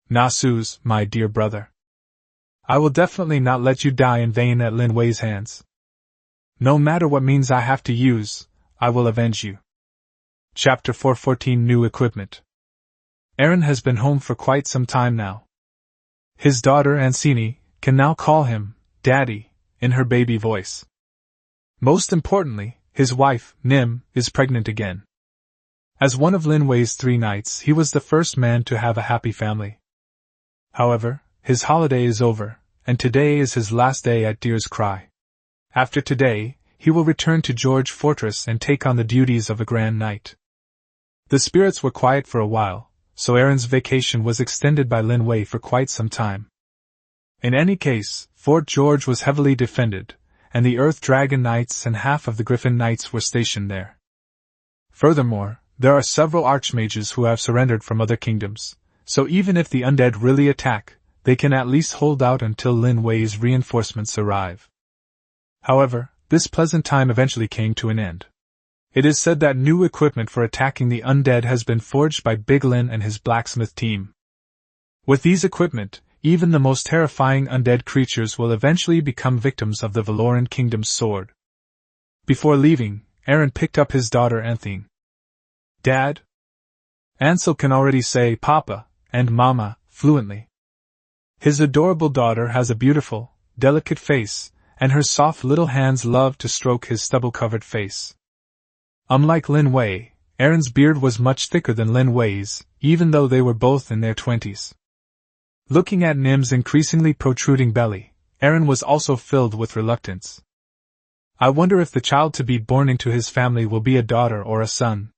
Nasus, my dear brother. I will definitely not let you die in vain at Lin Wei's hands. No matter what means I have to use, I will avenge you. Chapter 414 New Equipment. Eren has been home for quite some time now. His daughter Ancini can now call him Daddy in her baby voice. Most importantly, his wife, Nim, is pregnant again. As one of Lin Wei's 3 knights, he was the first man to have a happy family. However, his holiday is over, and today is his last day at Deer's Cry. After today, he will return to George Fortress and take on the duties of a Grand Knight. The spirits were quiet for a while, so Eren's vacation was extended by Lin Wei for quite some time. In any case, Fort George was heavily defended, and the Earth Dragon Knights and half of the Griffin Knights were stationed there. Furthermore, there are several archmages who have surrendered from other kingdoms, so even if the undead really attack, they can at least hold out until Lin Wei's reinforcements arrive. However, this pleasant time eventually came to an end. It is said that new equipment for attacking the undead has been forged by Big Lin and his blacksmith team. With these equipment, even the most terrifying undead creatures will eventually become victims of the Valoran Kingdom's sword. Before leaving, Eren picked up his daughter Anthene. Dad? Ansel can already say Papa and Mama fluently. His adorable daughter has a beautiful, delicate face, and her soft little hands love to stroke his stubble-covered face. Unlike Lin Wei, Eren's beard was much thicker than Lin Wei's, even though they were both in their 20s. Looking at Nim's increasingly protruding belly, Eren was also filled with reluctance. I wonder if the child to be born into his family will be a daughter or a son.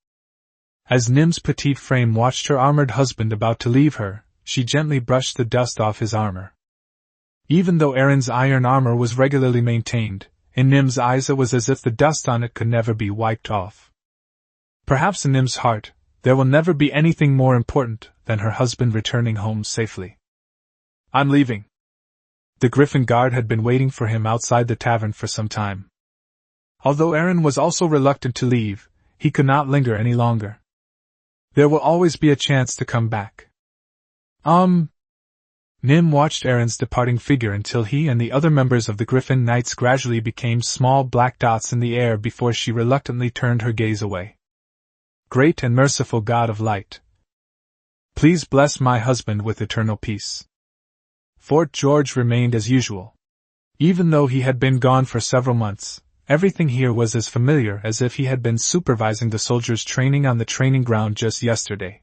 As Nim's petite frame watched her armored husband about to leave her, she gently brushed the dust off his armor. Even though Eren's iron armor was regularly maintained, in Nim's eyes it was as if the dust on it could never be wiped off. Perhaps in Nim's heart, there will never be anything more important than her husband returning home safely. I'm leaving. The Griffin guard had been waiting for him outside the tavern for some time. Although Eren was also reluctant to leave, he could not linger any longer. There will always be a chance to come back. Nim watched Eren's departing figure until he and the other members of the Griffin Knights gradually became small black dots in the air before she reluctantly turned her gaze away. Great and merciful God of light, please bless my husband with eternal peace. Fort George remained as usual. Even though he had been gone for several months, everything here was as familiar as if he had been supervising the soldiers training on the training ground just yesterday.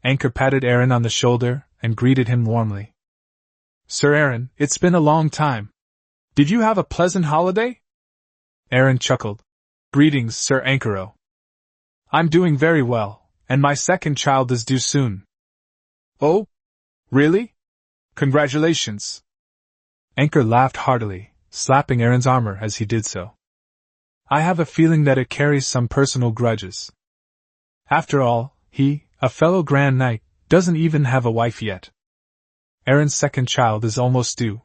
Anchor patted Eren on the shoulder and greeted him warmly. Sir Eren, it's been a long time. Did you have a pleasant holiday? Eren chuckled. Greetings, Sir Ankuro. I'm doing very well, and my second child is due soon. Oh? Really? Congratulations. Anchor laughed heartily, slapping Eren's armor as he did so. I have a feeling that it carries some personal grudges. After all, he, a fellow Grand Knight, doesn't even have a wife yet. Eren's second child is almost due.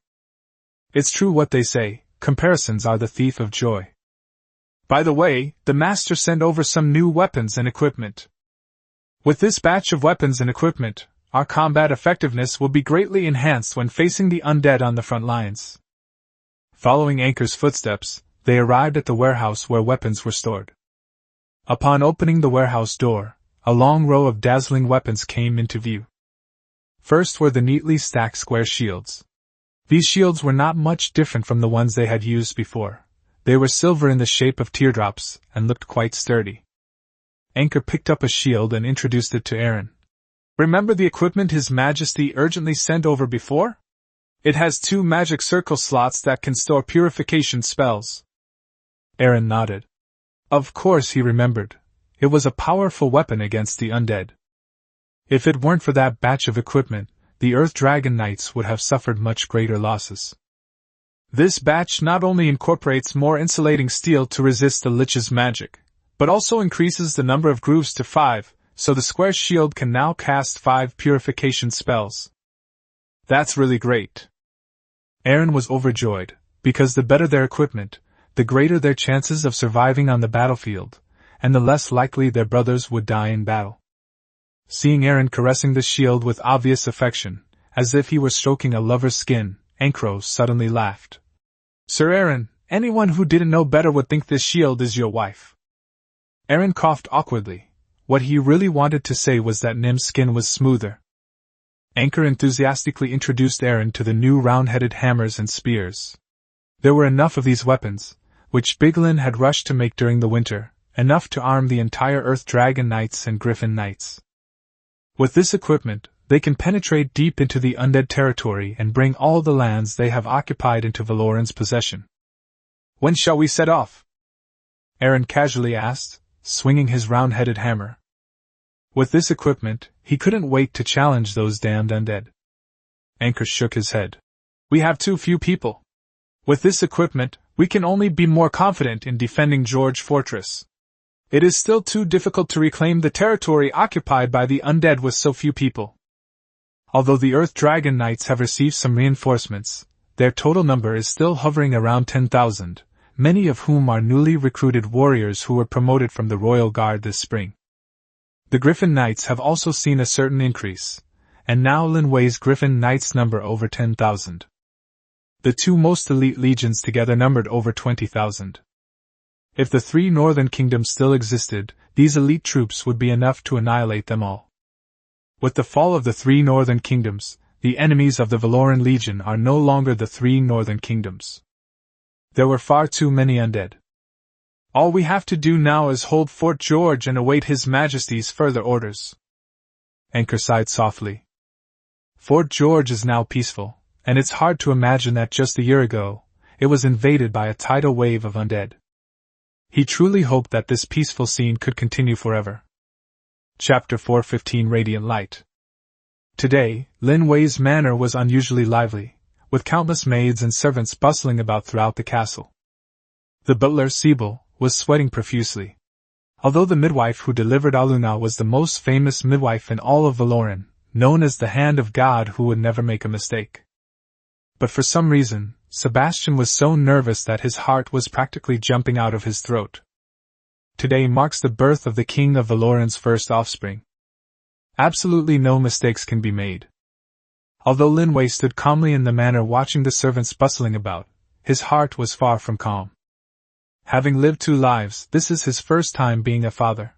It's true what they say, comparisons are the thief of joy. By the way, the Master sent over some new weapons and equipment. With this batch of weapons and equipment, our combat effectiveness will be greatly enhanced when facing the undead on the front lines. Following Anchor's footsteps, they arrived at the warehouse where weapons were stored. Upon opening the warehouse door, a long row of dazzling weapons came into view. First were the neatly stacked square shields. These shields were not much different from the ones they had used before. They were silver in the shape of teardrops and looked quite sturdy. Anchor picked up a shield and introduced it to Aaron. Remember the equipment His Majesty urgently sent over before? It has 2 magic circle slots that can store purification spells. Aaron nodded. Of course he remembered. It was a powerful weapon against the undead. If it weren't for that batch of equipment, the Earth Dragon Knights would have suffered much greater losses. This batch not only incorporates more insulating steel to resist the Lich's magic, but also increases the number of grooves to 5, so the square shield can now cast 5 purification spells. That's really great. Aaron was overjoyed, because the better their equipment, the greater their chances of surviving on the battlefield, and the less likely their brothers would die in battle. Seeing Aaron caressing the shield with obvious affection, as if he were stroking a lover's skin, Ankro suddenly laughed. Sir Aaron, anyone who didn't know better would think this shield is your wife. Aaron coughed awkwardly. What he really wanted to say was that Nim's skin was smoother. Anchor enthusiastically introduced Aaron to the new round-headed hammers and spears. There were enough of these weapons, which Big Lin had rushed to make during the winter, enough to arm the entire Earth Dragon Knights and Griffin Knights. With this equipment, they can penetrate deep into the undead territory and bring all the lands they have occupied into Valoran's possession. When shall we set off? Aaron casually asked, swinging his round-headed hammer. With this equipment, he couldn't wait to challenge those damned undead. Anchor shook his head. We have too few people. With this equipment, we can only be more confident in defending George Fortress. It is still too difficult to reclaim the territory occupied by the undead with so few people. Although the Earth Dragon Knights have received some reinforcements, their total number is still hovering around 10,000, many of whom are newly recruited warriors who were promoted from the Royal Guard this spring. The Griffin Knights have also seen a certain increase, and now Lin Wei's Griffin Knights number over 10,000. The 2 most elite legions together numbered over 20,000. If the 3 northern kingdoms still existed, these elite troops would be enough to annihilate them all. With the fall of the 3 northern kingdoms, the enemies of the Valoran Legion are no longer the 3 northern kingdoms. There were far too many undead. All we have to do now is hold Fort George and await His Majesty's further orders. Anchor sighed softly. Fort George is now peaceful, and it's hard to imagine that just a year ago, it was invaded by a tidal wave of undead. He truly hoped that this peaceful scene could continue forever. Chapter 4:15 Radiant Light. Today, Lin Wei's manor was unusually lively, with countless maids and servants bustling about throughout the castle. The butler, Sibyl, was sweating profusely. Although the midwife who delivered Aluna was the most famous midwife in all of Valoran, known as the Hand of God who would never make a mistake. But for some reason, Sebastian was so nervous that his heart was practically jumping out of his throat. Today marks the birth of the king of Valoran's first offspring. Absolutely no mistakes can be made. Although Lin Wei stood calmly in the manor watching the servants bustling about, his heart was far from calm. Having lived 2 lives, this is his first time being a father.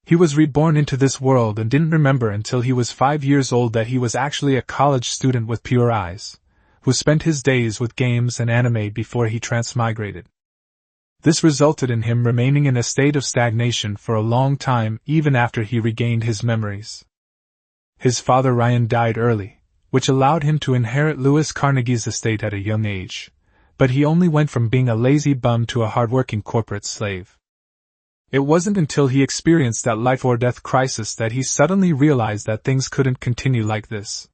He was reborn into this world and didn't remember until he was 5 years old that he was actually a college student with pure eyes, who spent his days with games and anime before he transmigrated. This resulted in him remaining in a state of stagnation for a long time even after he regained his memories. His father Ryan died early, which allowed him to inherit Louis Carnegie's estate at a young age, but he only went from being a lazy bum to a hard-working corporate slave. It wasn't until he experienced that life-or-death crisis that he suddenly realized that things couldn't continue like this.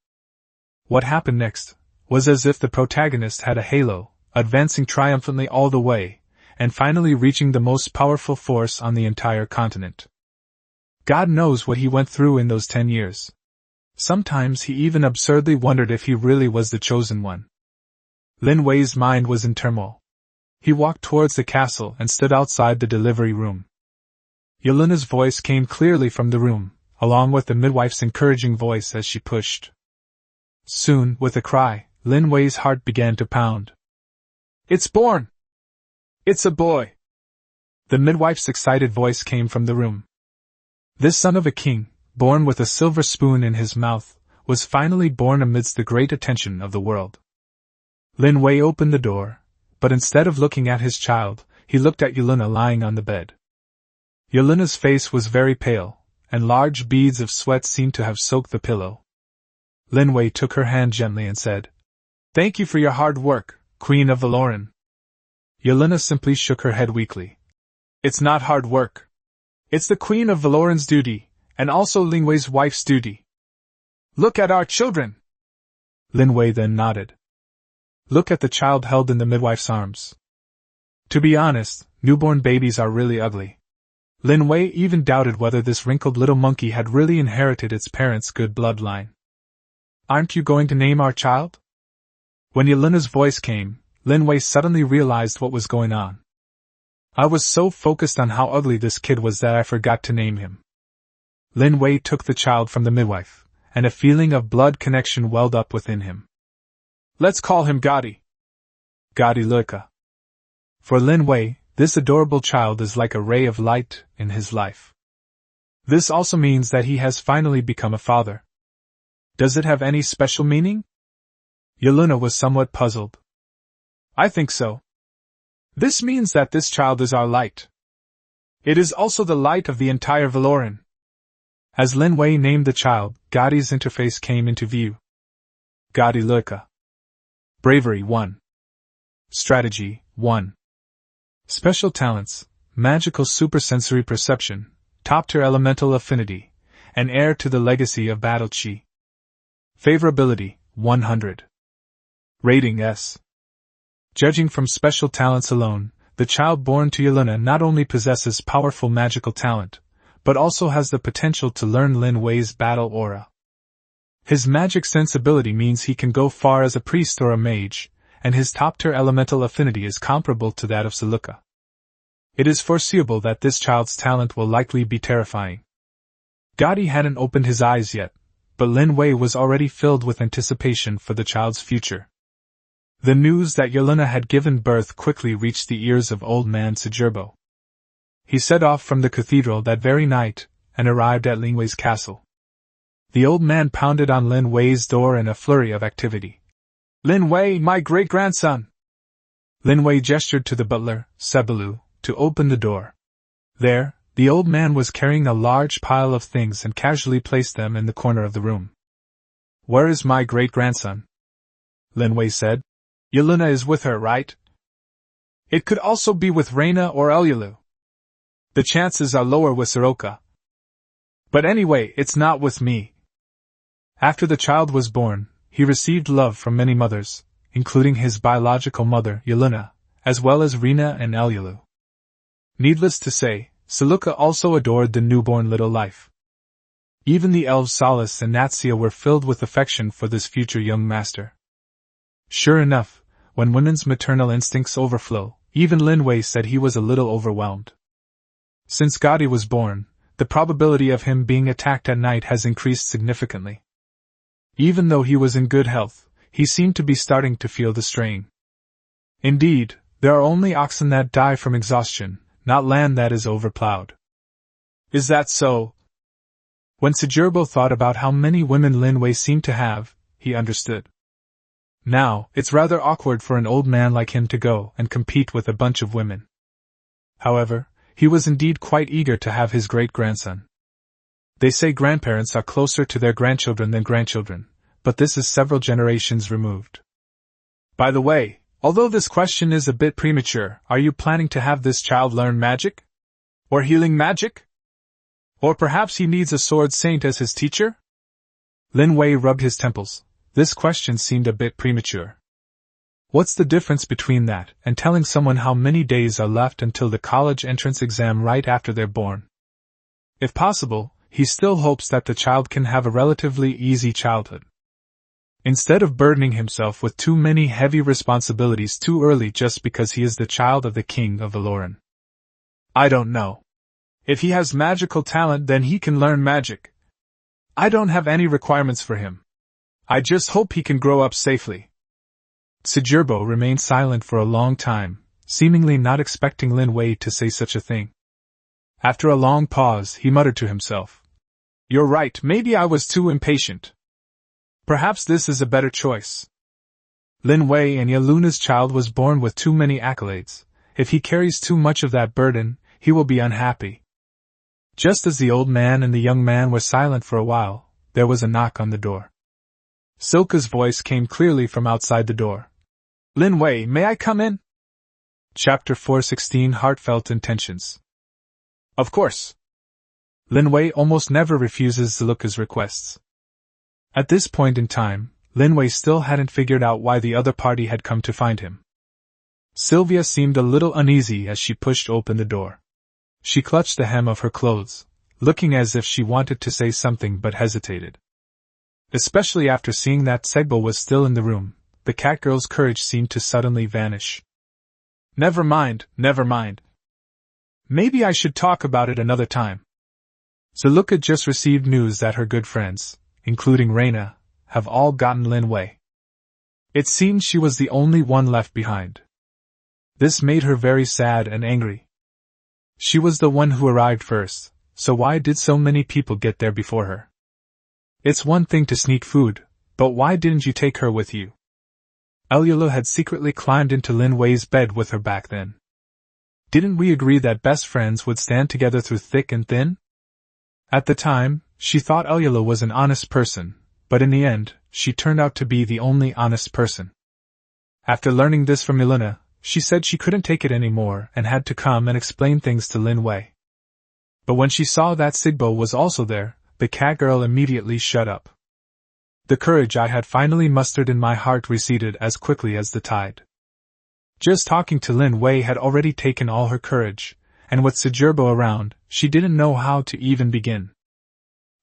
What happened next was as if the protagonist had a halo, advancing triumphantly all the way, and finally reaching the most powerful force on the entire continent. God knows what he went through in those 10 years. Sometimes he even absurdly wondered if he really was the chosen one. Lin Wei's mind was in turmoil. He walked towards the castle and stood outside the delivery room. Yelena's voice came clearly from the room, along with the midwife's encouraging voice as she pushed. Soon, with a cry, Lin Wei's heart began to pound. It's born! It's a boy! The midwife's excited voice came from the room. This son of a king, born with a silver spoon in his mouth, was finally born amidst the great attention of the world. Lin Wei opened the door, but instead of looking at his child, he looked at Yelena lying on the bed. Yelena's face was very pale, and large beads of sweat seemed to have soaked the pillow. Lin Wei took her hand gently and said, "Thank you for your hard work, Queen of Valoran." Yelena simply shook her head weakly. "It's not hard work. It's the Queen of Valoran's duty, and also Lin Wei's wife's duty. Look at our children!" Lin Wei then nodded. "Look at the child held in the midwife's arms. To be honest, newborn babies are really ugly." Lin Wei even doubted whether this wrinkled little monkey had really inherited its parents' good bloodline. "Aren't you going to name our child?" When Yelena's voice came, Lin Wei suddenly realized what was going on. "I was so focused on how ugly this kid was that I forgot to name him." Lin Wei took the child from the midwife, and a feeling of blood connection welled up within him. "Let's call him Gotti. Gotti Luika." For Lin Wei, this adorable child is like a ray of light in his life. This also means that he has finally become a father. Does it have any special meaning? Yelena was somewhat puzzled. "I think so. This means that this child is our light. It is also the light of the entire Valoran." As Lin Wei named the child, Gotti's interface came into view. Gotti Luika. Bravery 1. Strategy 1. Special talents, magical supersensory perception, top-tier elemental affinity, and heir to the legacy of battle chi. Favorability 100. Rating S. Judging from special talents alone, the child born to Yelena not only possesses powerful magical talent, but also has the potential to learn Lin Wei's battle aura. His magic sensibility means he can go far as a priest or a mage, and his top-tier elemental affinity is comparable to that of Luika. It is foreseeable that this child's talent will likely be terrifying. Gotti hadn't opened his eyes yet, but Lin Wei was already filled with anticipation for the child's future. The news that Yelena had given birth quickly reached the ears of old man Sejurbo. He set off from the cathedral that very night, and arrived at Lin Wei's castle. The old man pounded on Lin Wei's door in a flurry of activity. "Lin Wei, my great-grandson!" Lin Wei gestured to the butler, Sebelu, to open the door. There, the old man was carrying a large pile of things and casually placed them in the corner of the room. "Where is my great-grandson?" Lin Wei said. "Yelena is with her, right? It could also be with Reina or Elyulu. The chances are lower with Soroka. But anyway, it's not with me." After the child was born, he received love from many mothers, including his biological mother, Yelena, as well as Reina and Elyulu. Needless to say, Soroka also adored the newborn little life. Even the elves Solace and Natsia were filled with affection for this future young master. Sure enough, when women's maternal instincts overflow, even Lin Wei said he was a little overwhelmed. Since Gotti was born, the probability of him being attacked at night has increased significantly. Even though he was in good health, he seemed to be starting to feel the strain. Indeed, there are only oxen that die from exhaustion, not land that is overplowed. Is that so? When Sejurbo thought about how many women Lin Wei seemed to have, he understood. Now, it's rather awkward for an old man like him to go and compete with a bunch of women. However, he was indeed quite eager to have his great-grandson. They say grandparents are closer to their grandchildren than grandchildren, but this is several generations removed. By the way, although this question is a bit premature, are you planning to have this child learn magic? Or healing magic? Or perhaps he needs a sword saint as his teacher? Lin Wei rubbed his temples. This question seemed a bit premature. What's the difference between that and telling someone how many days are left until the college entrance exam right after they're born? If possible, he still hopes that the child can have a relatively easy childhood. Instead of burdening himself with too many heavy responsibilities too early just because he is the child of the king of Valoran. I don't know. If he has magical talent, then he can learn magic. I don't have any requirements for him. I just hope he can grow up safely. Sejurbo remained silent for a long time, seemingly not expecting Lin Wei to say such a thing. After a long pause, he muttered to himself. You're right, maybe I was too impatient. Perhaps this is a better choice. Lin Wei and Yeluna's child was born with too many accolades. If he carries too much of that burden, he will be unhappy. Just as the old man and the young man were silent for a while, there was a knock on the door. Silka's voice came clearly from outside the door. Lin Wei, may I come in? Chapter 416 Heartfelt Intentions. Of course. Lin Wei almost never refuses Silka's requests. At this point in time, Lin Wei still hadn't figured out why the other party had come to find him. Sylvia seemed a little uneasy as she pushed open the door. She clutched the hem of her clothes, looking as if she wanted to say something but hesitated. Especially after seeing that Segbo was still in the room, the cat girl's courage seemed to suddenly vanish. Never mind. Maybe I should talk about it another time. Silka just received news that her good friends, including Reina, have all gotten Lin Wei. It seemed she was the only one left behind. This made her very sad and angry. She was the one who arrived first, so why did so many people get there before her? It's one thing to sneak food, but why didn't you take her with you? Elyula had secretly climbed into Lin Wei's bed with her back then. Didn't we agree that best friends would stand together through thick and thin? At the time, she thought Elyula was an honest person, but in the end, she turned out to be the only honest person. After learning this from Elena, she said she couldn't take it anymore and had to come and explain things to Lin Wei. But when she saw that Sigbo was also there, the cat girl immediately shut up. The courage I had finally mustered in my heart receded as quickly as the tide. Just talking to Lin Wei had already taken all her courage, and with Sejurbo around, she didn't know how to even begin.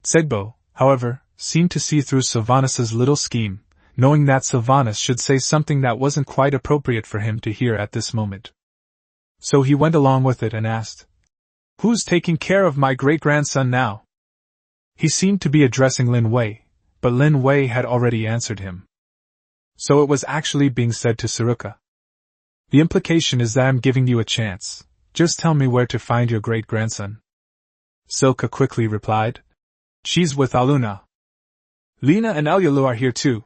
Segbo, however, seemed to see through Sylvanus' little scheme, knowing that Sylvanus should say something that wasn't quite appropriate for him to hear at this moment. So he went along with it and asked, "Who's taking care of my great-grandson now?" He seemed to be addressing Lin Wei, but Lin Wei had already answered him. So it was actually being said to Saruka. The implication is that I'm giving you a chance. Just tell me where to find your great-grandson. Silka quickly replied. She's with Aluna. Lena and Elyulu are here too.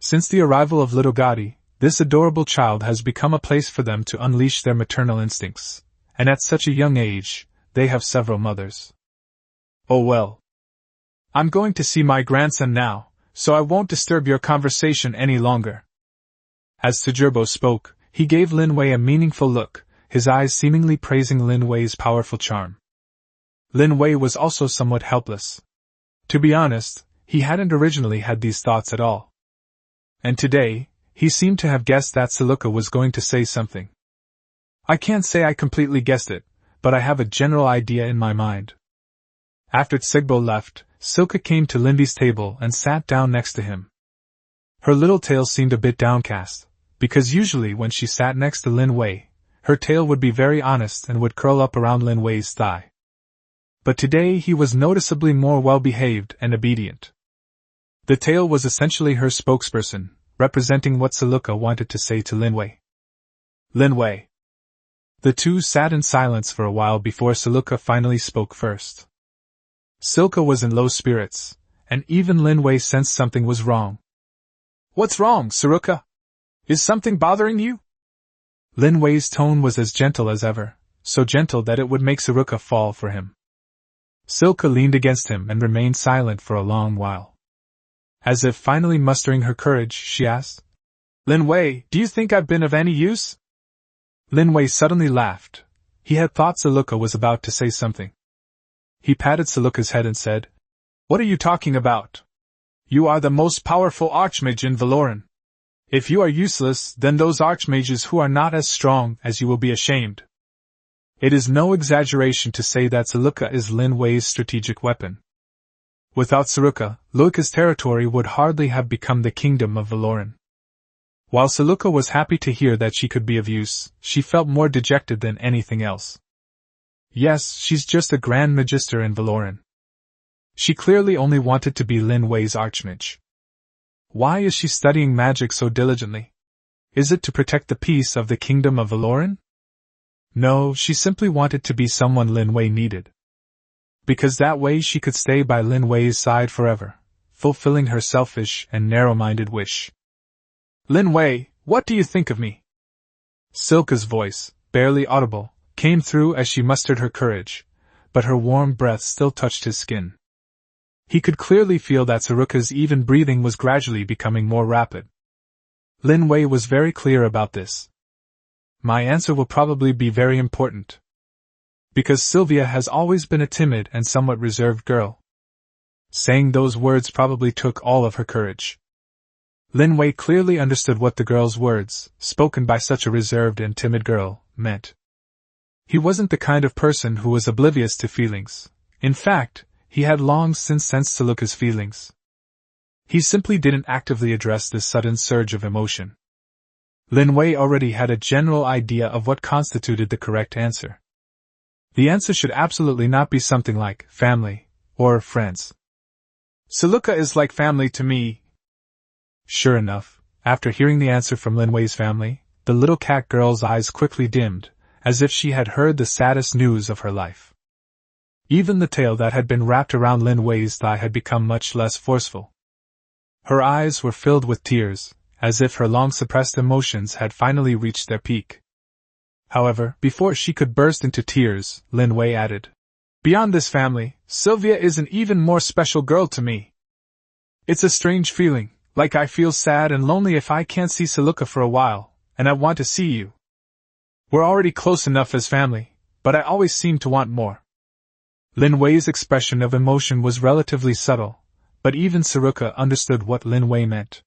Since the arrival of little Gotti, this adorable child has become a place for them to unleash their maternal instincts, and at such a young age, they have several mothers. Oh well. I'm going to see my grandson now, so I won't disturb your conversation any longer. As Sejurbo spoke, he gave Lin Wei a meaningful look, his eyes seemingly praising Lin Wei's powerful charm. Lin Wei was also somewhat helpless. To be honest, he hadn't originally had these thoughts at all. And today, he seemed to have guessed that Siluka was going to say something. I can't say I completely guessed it, but I have a general idea in my mind. After Tsigbo left, Silka came to Lindy's table and sat down next to him. Her little tail seemed a bit downcast, because usually when she sat next to Lin Wei, her tail would be very honest and would curl up around Lin Wei's thigh. But today he was noticeably more well-behaved and obedient. The tail was essentially her spokesperson, representing what Siluka wanted to say to Lin Wei. Lin Wei. The two sat in silence for a while before Siluka finally spoke first. Silka was in low spirits, and even Lin Wei sensed something was wrong. What's wrong, Siluka? Is something bothering you? Lin Wei's tone was as gentle as ever, so gentle that it would make Siluka fall for him. Silka leaned against him and remained silent for a long while. As if finally mustering her courage, she asked, Lin Wei, do you think I've been of any use? Lin Wei suddenly laughed. He had thought Siluka was about to say something. He patted Siluka's head and said, What are you talking about? You are the most powerful archmage in Valoran. If you are useless, then those archmages who are not as strong as you will be ashamed. It is no exaggeration to say that Siluka is Lin Wei's strategic weapon. Without Saruka, Luika's territory would hardly have become the kingdom of Valoran. While Siluka was happy to hear that she could be of use, she felt more dejected than anything else. Yes, she's just a Grand Magister in Valoran. She clearly only wanted to be Lin Wei's archmage. Why is she studying magic so diligently? Is it to protect the peace of the kingdom of Valoran? No, she simply wanted to be someone Lin Wei needed. Because that way she could stay by Lin Wei's side forever, fulfilling her selfish and narrow-minded wish. Lin Wei, what do you think of me? Silka's voice, barely audible, came through as she mustered her courage, but her warm breath still touched his skin. He could clearly feel that Saruka's even breathing was gradually becoming more rapid. Lin Wei was very clear about this. My answer will probably be very important. Because Sylvia has always been a timid and somewhat reserved girl. Saying those words probably took all of her courage. Lin Wei clearly understood what the girl's words, spoken by such a reserved and timid girl, meant. He wasn't the kind of person who was oblivious to feelings. In fact, he had long since sensed Saruka's feelings. He simply didn't actively address this sudden surge of emotion. Lin Wei already had a general idea of what constituted the correct answer. The answer should absolutely not be something like family or friends. Saruka is like family to me. Sure enough, after hearing the answer from Lin Wei's family, the little cat girl's eyes quickly dimmed, as if she had heard the saddest news of her life. Even the tail that had been wrapped around Lin Wei's thigh had become much less forceful. Her eyes were filled with tears, as if her long-suppressed emotions had finally reached their peak. However, before she could burst into tears, Lin Wei added, "Beyond this family, Sylvia is an even more special girl to me. It's a strange feeling, like I feel sad and lonely if I can't see Saruka for a while, and I want to see you. We're already close enough as family, but I always seem to want more." Lin Wei's expression of emotion was relatively subtle, but even Saruka understood what Lin Wei meant.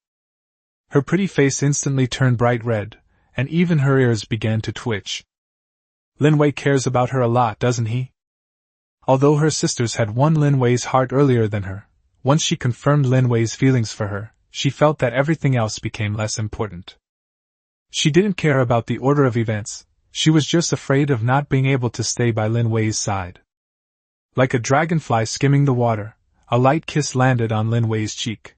Her pretty face instantly turned bright red, and even her ears began to twitch. Lin Wei cares about her a lot, doesn't he? Although her sisters had won Lin Wei's heart earlier than her, once she confirmed Lin Wei's feelings for her, she felt that everything else became less important. She didn't care about the order of events, she was just afraid of not being able to stay by Lin Wei's side. Like a dragonfly skimming the water, a light kiss landed on Lin Wei's cheek.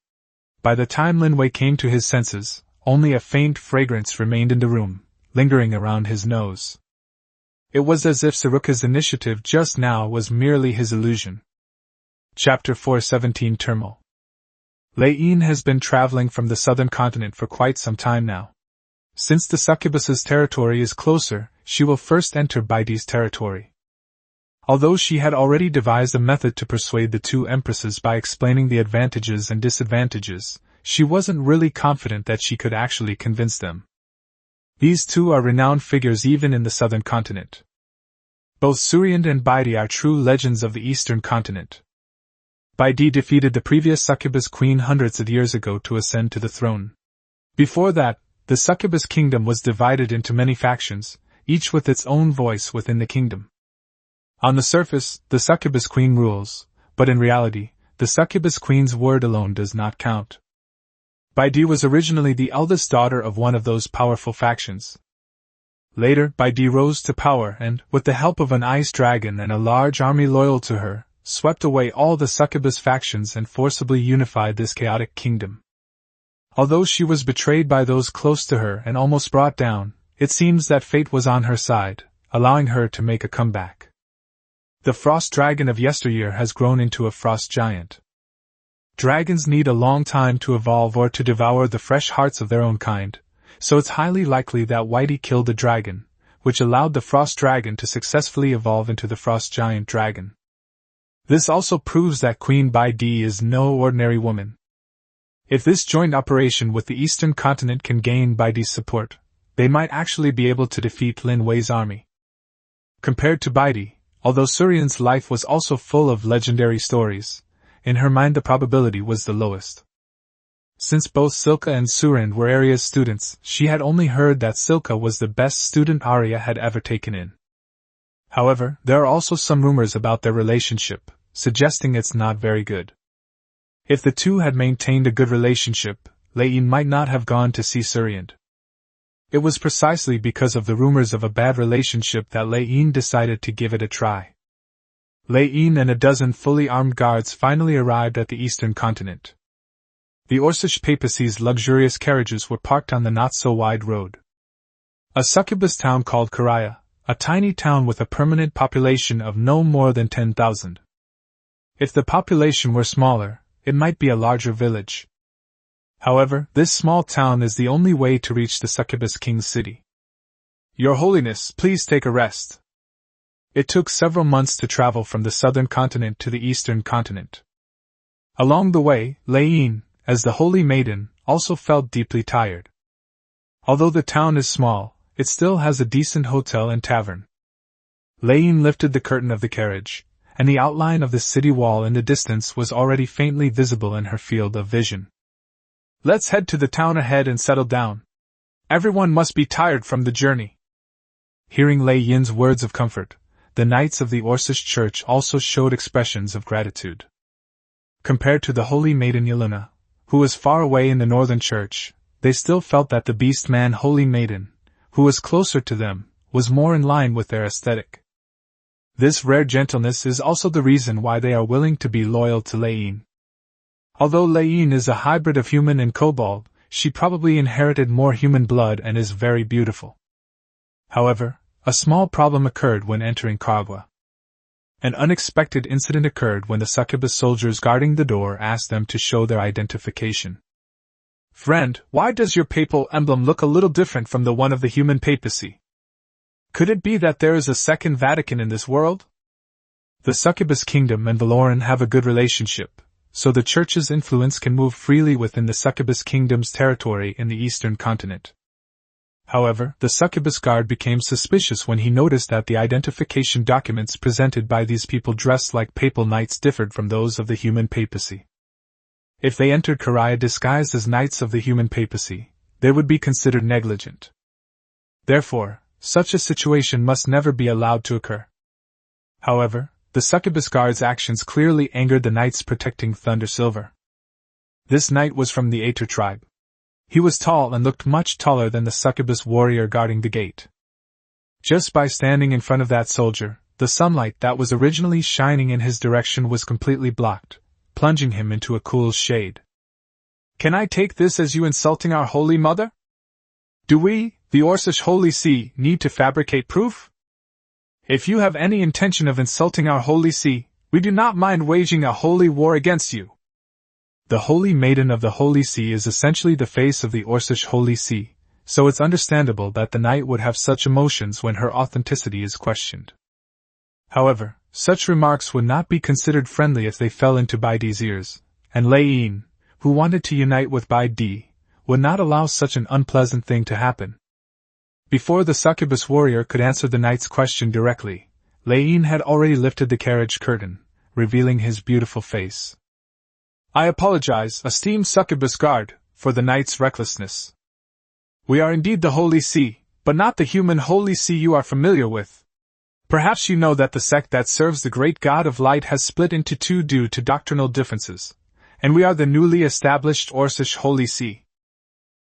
By the time Lin Wei came to his senses, only a faint fragrance remained in the room, lingering around his nose. It was as if Saruka's initiative just now was merely his illusion. Chapter 417 Turmoil. Lei has been traveling from the southern continent for quite some time now. Since the succubus's territory is closer, she will first enter Baidi's territory. Although she had already devised a method to persuade the two empresses by explaining the advantages and disadvantages, she wasn't really confident that she could actually convince them. These two are renowned figures even in the southern continent. Both Suriand and Baidi are true legends of the eastern continent. Baidi defeated the previous succubus queen hundreds of years ago to ascend to the throne. Before that, the succubus kingdom was divided into many factions, each with its own voice within the kingdom. On the surface, the succubus queen rules, but in reality, the succubus queen's word alone does not count. Baidi was originally the eldest daughter of one of those powerful factions. Later, Baidi rose to power and, with the help of an ice dragon and a large army loyal to her, swept away all the succubus factions and forcibly unified this chaotic kingdom. Although she was betrayed by those close to her and almost brought down, it seems that fate was on her side, allowing her to make a comeback. The frost dragon of yesteryear has grown into a frost giant. Dragons need a long time to evolve or to devour the fresh hearts of their own kind, so it's highly likely that Whitey killed the dragon, which allowed the frost dragon to successfully evolve into the frost giant dragon. This also proves that Queen Baidi is no ordinary woman. If this joint operation with the eastern continent can gain Baidi's support, they might actually be able to defeat Lin Wei's army. Compared to Baidi, although Surian's life was also full of legendary stories, in her mind the probability was the lowest. Since both Silka and Surian were Arya's students, she had only heard that Silka was the best student Arya had ever taken in. However, there are also some rumors about their relationship, suggesting it's not very good. If the two had maintained a good relationship, Lei might not have gone to see Surian. It was precisely because of the rumors of a bad relationship that Lei decided to give it a try. Lei and a dozen fully armed guards finally arrived at the eastern continent. The Orcish papacy's luxurious carriages were parked on the not-so-wide road. A succubus town called Karaya, a tiny town with a permanent population of no more than 10,000. If the population were smaller, it might be a larger village. However, this small town is the only way to reach the succubus king's city. Your Holiness, please take a rest. It took several months to travel from the southern continent to the eastern continent. Along the way, Lin, as the Holy Maiden, also felt deeply tired. Although the town is small, it still has a decent hotel and tavern. Lin lifted the curtain of the carriage, and the outline of the city wall in the distance was already faintly visible in her field of vision. Let's head to the town ahead and settle down. Everyone must be tired from the journey. Hearing Lei Yin's words of comfort, the knights of the Orcish Church also showed expressions of gratitude. Compared to the Holy Maiden Yelena, who was far away in the northern church, they still felt that the beast-man Holy Maiden, who was closer to them, was more in line with their aesthetic. This rare gentleness is also the reason why they are willing to be loyal to Lei Yin. Although Lei Yin is a hybrid of human and kobold, she probably inherited more human blood and is very beautiful. However, a small problem occurred when entering Kagwa. An unexpected incident occurred when the succubus soldiers guarding the door asked them to show their identification. Friend, why does your papal emblem look a little different from the one of the human papacy? Could it be that there is a second Vatican in this world? The succubus kingdom and Valoran have a good relationship, so the church's influence can move freely within the succubus kingdom's territory in the eastern continent. However, the succubus guard became suspicious when he noticed that the identification documents presented by these people dressed like papal knights differed from those of the human papacy. If they entered Karaya disguised as knights of the human papacy, they would be considered negligent. Therefore, such a situation must never be allowed to occur. However, the succubus guard's actions clearly angered the knights protecting Thunder Silver. This knight was from the Aether tribe. He was tall and looked much taller than the succubus warrior guarding the gate. Just by standing in front of that soldier, the sunlight that was originally shining in his direction was completely blocked, plunging him into a cool shade. Can I take this as you insulting our Holy Mother? Do we, the Orcish Holy See, need to fabricate proof? If you have any intention of insulting our Holy See, we do not mind waging a holy war against you. The Holy Maiden of the Holy See is essentially the face of the Orcish Holy See, so it's understandable that the knight would have such emotions when her authenticity is questioned. However, such remarks would not be considered friendly if they fell into Baidi's ears, and Lei Yin, who wanted to unite with Baidi, would not allow such an unpleasant thing to happen. Before the succubus warrior could answer the knight's question directly, Lei Yin had already lifted the carriage curtain, revealing his beautiful face. I apologize, esteemed succubus guard, for the knight's recklessness. We are indeed the Holy See, but not the human Holy See you are familiar with. Perhaps you know that the sect that serves the great god of light has split into two due to doctrinal differences, and we are the newly established Orcish Holy See.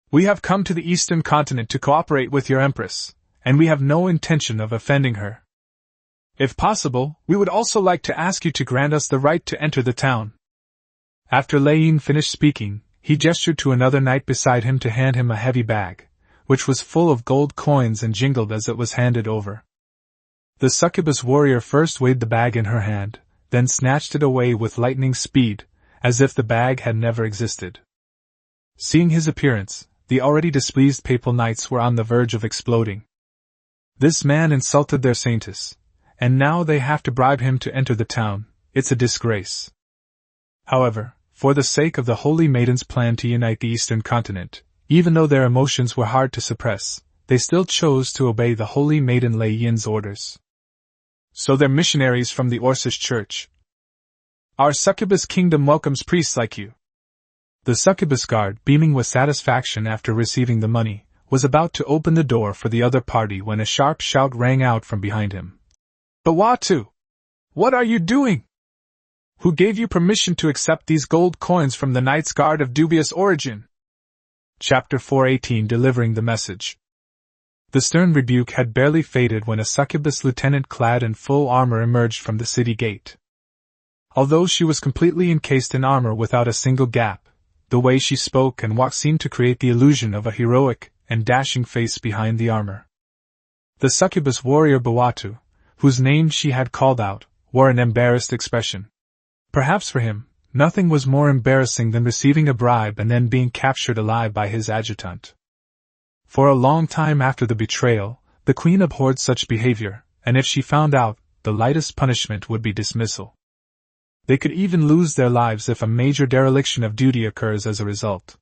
We have come to the eastern continent to cooperate with your empress, and we have no intention of offending her. If possible, we would also like to ask you to grant us the right to enter the town. After Lei Yin finished speaking, he gestured to another knight beside him to hand him a heavy bag, which was full of gold coins and jingled as it was handed over. The succubus warrior first weighed the bag in her hand, then snatched it away with lightning speed, as if the bag had never existed. Seeing his appearance, the already displeased papal knights were on the verge of exploding. This man insulted their saintess, and now they have to bribe him to enter the town. It's a disgrace. However, for the sake of the Holy Maiden's plan to unite the eastern continent, even though their emotions were hard to suppress, they still chose to obey the Holy Maiden Lei Yin's orders. So they're missionaries from the Orcish Church. Our succubus kingdom welcomes priests like you. The succubus guard, beaming with satisfaction after receiving the money, was about to open the door for the other party when a sharp shout rang out from behind him. Bawatu! What are you doing? Who gave you permission to accept these gold coins from the Knights Guard of dubious origin? Chapter 418 Delivering the Message. The stern rebuke had barely faded when a succubus lieutenant clad in full armor emerged from the city gate. Although she was completely encased in armor without a single gap, the way she spoke and walked seemed to create the illusion of a heroic and dashing face behind the armor. The succubus warrior Bawatu, whose name she had called out, wore an embarrassed expression. Perhaps for him, nothing was more embarrassing than receiving a bribe and then being captured alive by his adjutant. For a long time after the betrayal, the queen abhorred such behavior, and if she found out, the lightest punishment would be dismissal. They could even lose their lives if a major dereliction of duty occurs as a result.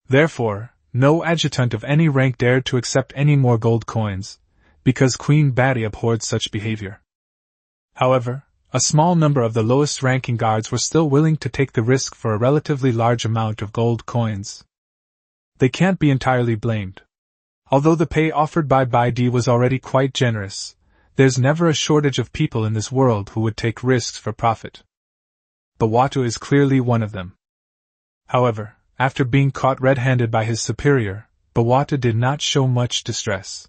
Therefore, no adjutant of any rank dared to accept any more gold coins, because Queen Batty abhorred such behavior. However, a small number of the lowest-ranking guards were still willing to take the risk for a relatively large amount of gold coins. They can't be entirely blamed. Although the pay offered by Baidi was already quite generous, there's never a shortage of people in this world who would take risks for profit. Bawatu is clearly one of them. However, after being caught red-handed by his superior, Bawatu did not show much distress.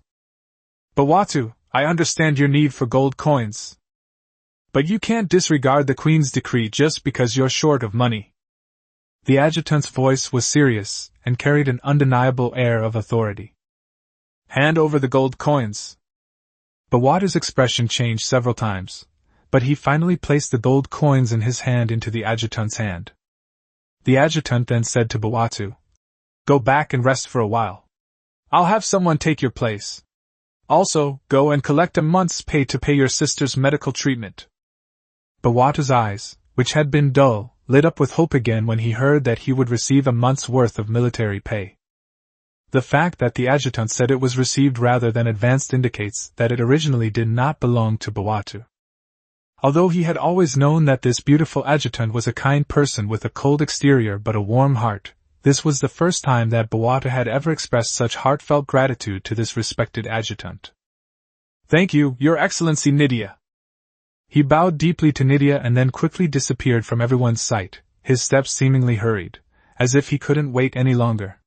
Bawatu, I understand your need for gold coins. But you can't disregard the Queen's decree just because you're short of money. The adjutant's voice was serious and carried an undeniable air of authority. Hand over the gold coins. Bawatu's expression changed several times, but he finally placed the gold coins in his hand into the adjutant's hand. The adjutant then said to Bawatu, "Go back and rest for a while. I'll have someone take your place. Also, go and collect a month's pay to pay your sister's medical treatment." Bawatu's eyes, which had been dull, lit up with hope again when he heard that he would receive a month's worth of military pay. The fact that the adjutant said it was received rather than advanced indicates that it originally did not belong to Bawatu. Although he had always known that this beautiful adjutant was a kind person with a cold exterior but a warm heart, this was the first time that Bawatu had ever expressed such heartfelt gratitude to this respected adjutant. "Thank you, Your Excellency Nydia." He bowed deeply to Nydia and then quickly disappeared from everyone's sight, his steps seemingly hurried, as if he couldn't wait any longer.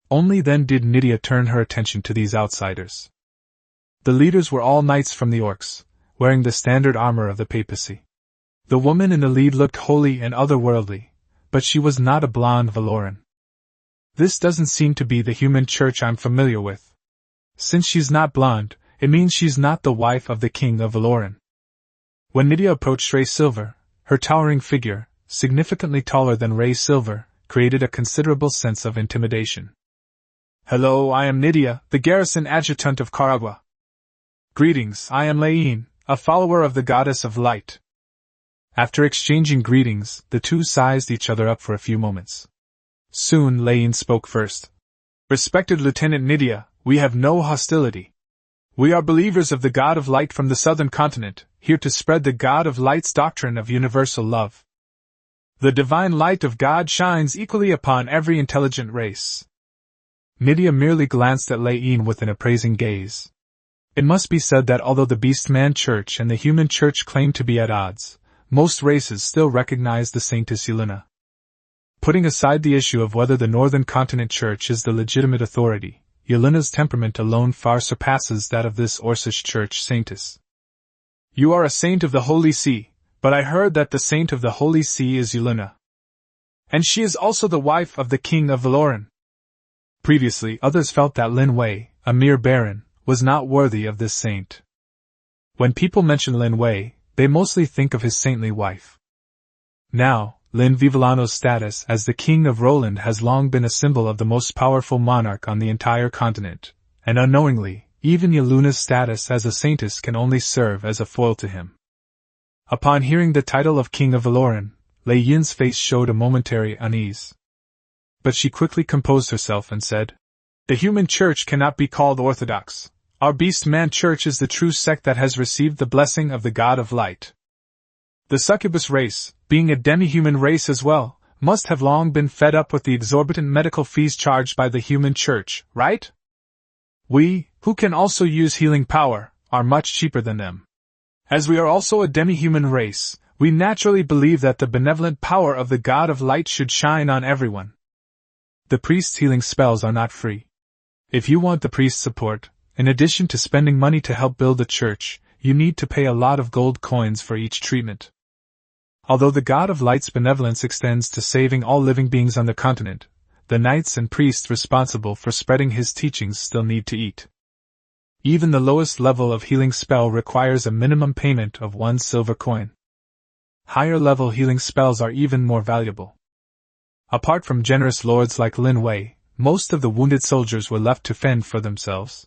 Only then did Nydia turn her attention to these outsiders. The leaders were all knights from the Orcs, wearing the standard armor of the papacy. The woman in the lead looked holy and otherworldly, but she was not a blonde Valoran. This doesn't seem to be the human church I'm familiar with. Since she's not blonde, it means she's not the wife of the king of Valoran. When Nydia approached Ray Silver, her towering figure, significantly taller than Ray Silver, created a considerable sense of intimidation. "Hello, I am Nydia, the garrison adjutant of Caragua. Greetings, I am Lain, a follower of the goddess of light." After exchanging greetings, the two sized each other up for a few moments. Soon Lain spoke first. "Respected Lieutenant Nydia, we have no hostility. We are believers of the God of Light from the southern continent, here to spread the God of Light's doctrine of universal love. The divine light of God shines equally upon every intelligent race." Nydia merely glanced at Lain with an appraising gaze. It must be said that although the Beastman Church and the Human Church claim to be at odds, most races still recognize the Saintess Yelena. Putting aside the issue of whether the Northern Continent Church is the legitimate authority, Yelena's temperament alone far surpasses that of this Orcish Church Saintess. "You are a saint of the Holy See, but I heard that the saint of the Holy See is Yelena. And she is also the wife of the King of Valoran." Previously, others felt that Lin Wei, a mere baron, was not worthy of this saint. When people mention Lin Wei, they mostly think of his saintly wife. Now, Lin Vivillano's status as the King of Roland has long been a symbol of the most powerful monarch on the entire continent, and unknowingly, even Yeluna's status as a saintess can only serve as a foil to him. Upon hearing the title of King of Valoran, Lei Yin's face showed a momentary unease. But she quickly composed herself and said, "The human church cannot be called orthodox. Our Beastman Church is the true sect that has received the blessing of the God of Light. The succubus race, being a demi-human race as well, must have long been fed up with the exorbitant medical fees charged by the human church, right? We, who can also use healing power, are much cheaper than them. As we are also a demi-human race, we naturally believe that the benevolent power of the God of Light should shine on everyone. The priest's healing spells are not free. If you want the priest's support, in addition to spending money to help build the church, you need to pay a lot of gold coins for each treatment. Although the God of Light's benevolence extends to saving all living beings on the continent, the knights and priests responsible for spreading his teachings still need to eat. Even the lowest level of healing spell requires a minimum payment of 1 silver coin. Higher level healing spells are even more valuable. Apart from generous lords like Lin Wei, most of the wounded soldiers were left to fend for themselves.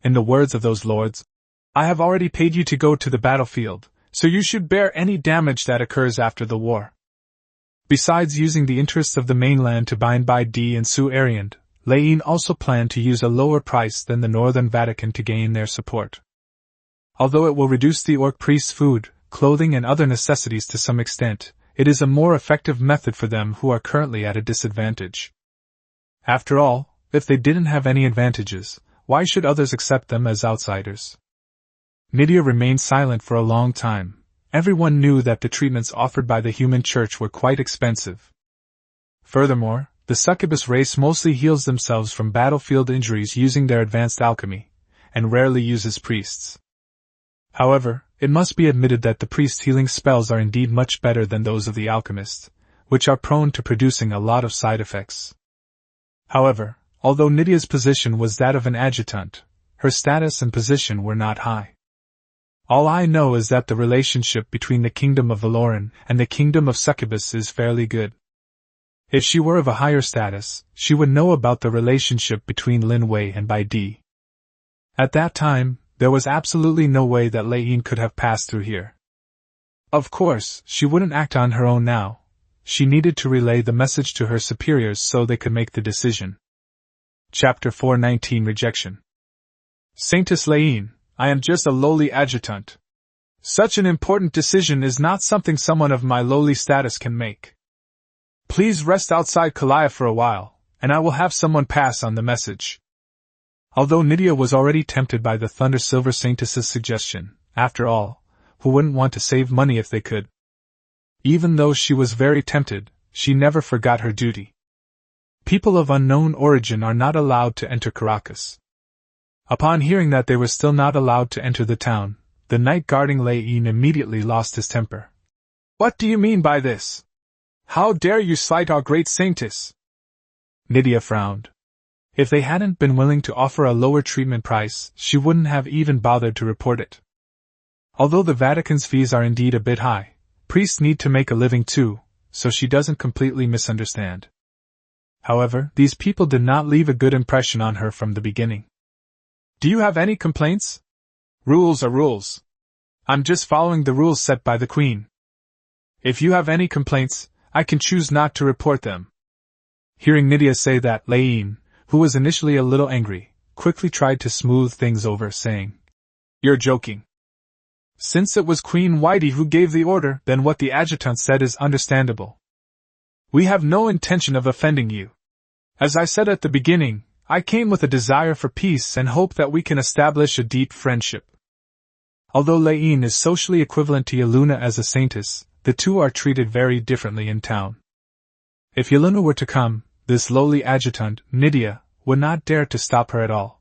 In the words of those lords, I have already paid you to go to the battlefield, so you should bear any damage that occurs after the war. Besides using the interests of the mainland to bind Baidi and Su-Ariand, Lin also planned to use a lower price than the Northern Vatican to gain their support. Although it will reduce the orc priests' food, clothing and other necessities to some extent, it is a more effective method for them who are currently at a disadvantage. After all, if they didn't have any advantages, why should others accept them as outsiders? Nydia remained silent for a long time. Everyone knew that the treatments offered by the human church were quite expensive. Furthermore, the succubus race mostly heals themselves from battlefield injuries using their advanced alchemy, and rarely uses priests. However, it must be admitted that the priest's healing spells are indeed much better than those of the alchemist, which are prone to producing a lot of side effects. However, although Nydia's position was that of an adjutant, her status and position were not high. All I know is that the relationship between the Kingdom of Valoran and the Kingdom of Succubus is fairly good. If she were of a higher status, she would know about the relationship between Lin Wei and Baidi. At that time, there was absolutely no way that Lin could have passed through here. Of course, she wouldn't act on her own now. She needed to relay the message to her superiors so they could make the decision. Chapter 419 Rejection. Saintess Lin, I am just a lowly adjutant. Such an important decision is not something someone of my lowly status can make. Please rest outside Kalaya for a while, and I will have someone pass on the message. Although Nydia was already tempted by the Thunder Silver Saintess's suggestion, after all, who wouldn't want to save money if they could? Even though she was very tempted, she never forgot her duty. People of unknown origin are not allowed to enter Caracas. Upon hearing that they were still not allowed to enter the town, the knight guarding Lin immediately lost his temper. What do you mean by this? How dare you slight our great saintess? Nydia frowned. If they hadn't been willing to offer a lower treatment price, she wouldn't have even bothered to report it. Although the Vatican's fees are indeed a bit high, priests need to make a living too, so she doesn't completely misunderstand. However, these people did not leave a good impression on her from the beginning. Do you have any complaints? Rules are rules. I'm just following the rules set by the Queen. If you have any complaints, I can choose not to report them. Hearing Nydia say that, Lin, who was initially a little angry, quickly tried to smooth things over, saying, You're joking. Since it was Queen Whitey who gave the order, then what the adjutant said is understandable. We have no intention of offending you. As I said at the beginning, I came with a desire for peace and hope that we can establish a deep friendship. Although Lin is socially equivalent to Yeluna as a saintess, the two are treated very differently in town. If Yeluna were to come, this lowly adjutant, Nydia, would not dare to stop her at all.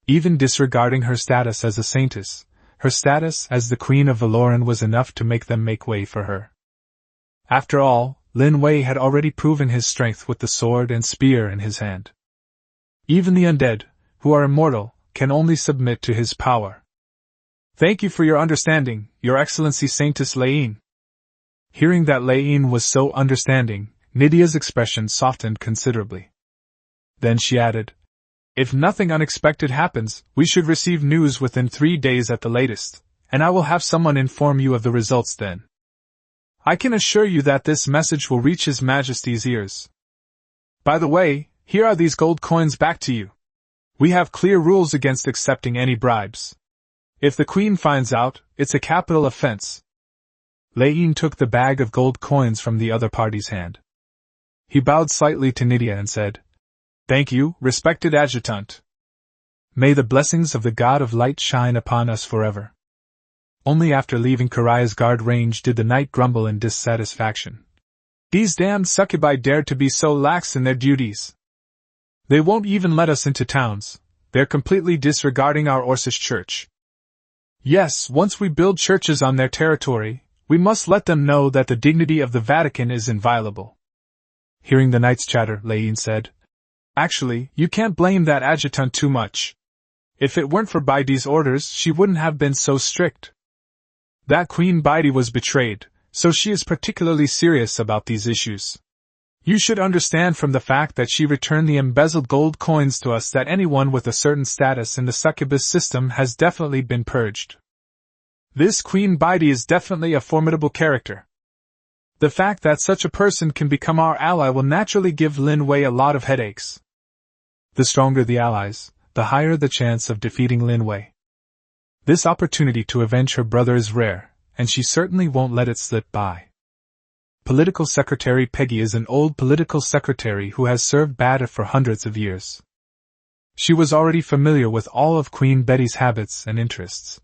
Even disregarding her status as a saintess, her status as the Queen of Valoran was enough to make them make way for her. After all, Lin Wei had already proven his strength with the sword and spear in his hand. Even the undead, who are immortal, can only submit to his power. Thank you for your understanding, Your Excellency Saintess Lin. Hearing that Lin was so understanding, Nydia's expression softened considerably. Then she added, If nothing unexpected happens, we should receive news within 3 days at the latest, and I will have someone inform you of the results then. I can assure you that this message will reach His Majesty's ears. By the way, here are these gold coins back to you. We have clear rules against accepting any bribes. If the Queen finds out, it's a capital offense. Lin took the bag of gold coins from the other party's hand. He bowed slightly to Nydia and said, Thank you, respected adjutant. May the blessings of the God of Light shine upon us forever. Only after leaving Karaya's guard range did the knight grumble in dissatisfaction. These damned succubi dared to be so lax in their duties. They won't even let us into towns. They're completely disregarding our Orcish church. Yes, once we build churches on their territory, we must let them know that the dignity of the Vatican is inviolable. Hearing the knight's chatter, Lin said, Actually, you can't blame that adjutant too much. If it weren't for Baidi's orders, she wouldn't have been so strict. That Queen Baidi was betrayed, so she is particularly serious about these issues. You should understand from the fact that she returned the embezzled gold coins to us that anyone with a certain status in the succubus system has definitely been purged. This Queen Baidi is definitely a formidable character. The fact that such a person can become our ally will naturally give Lin Wei a lot of headaches. The stronger the allies, the higher the chance of defeating Lin Wei. This opportunity to avenge her brother is rare, and she certainly won't let it slip by. Political Secretary Peggy is an old political secretary who has served Bata for hundreds of years. She was already familiar with all of Queen Betty's habits and interests.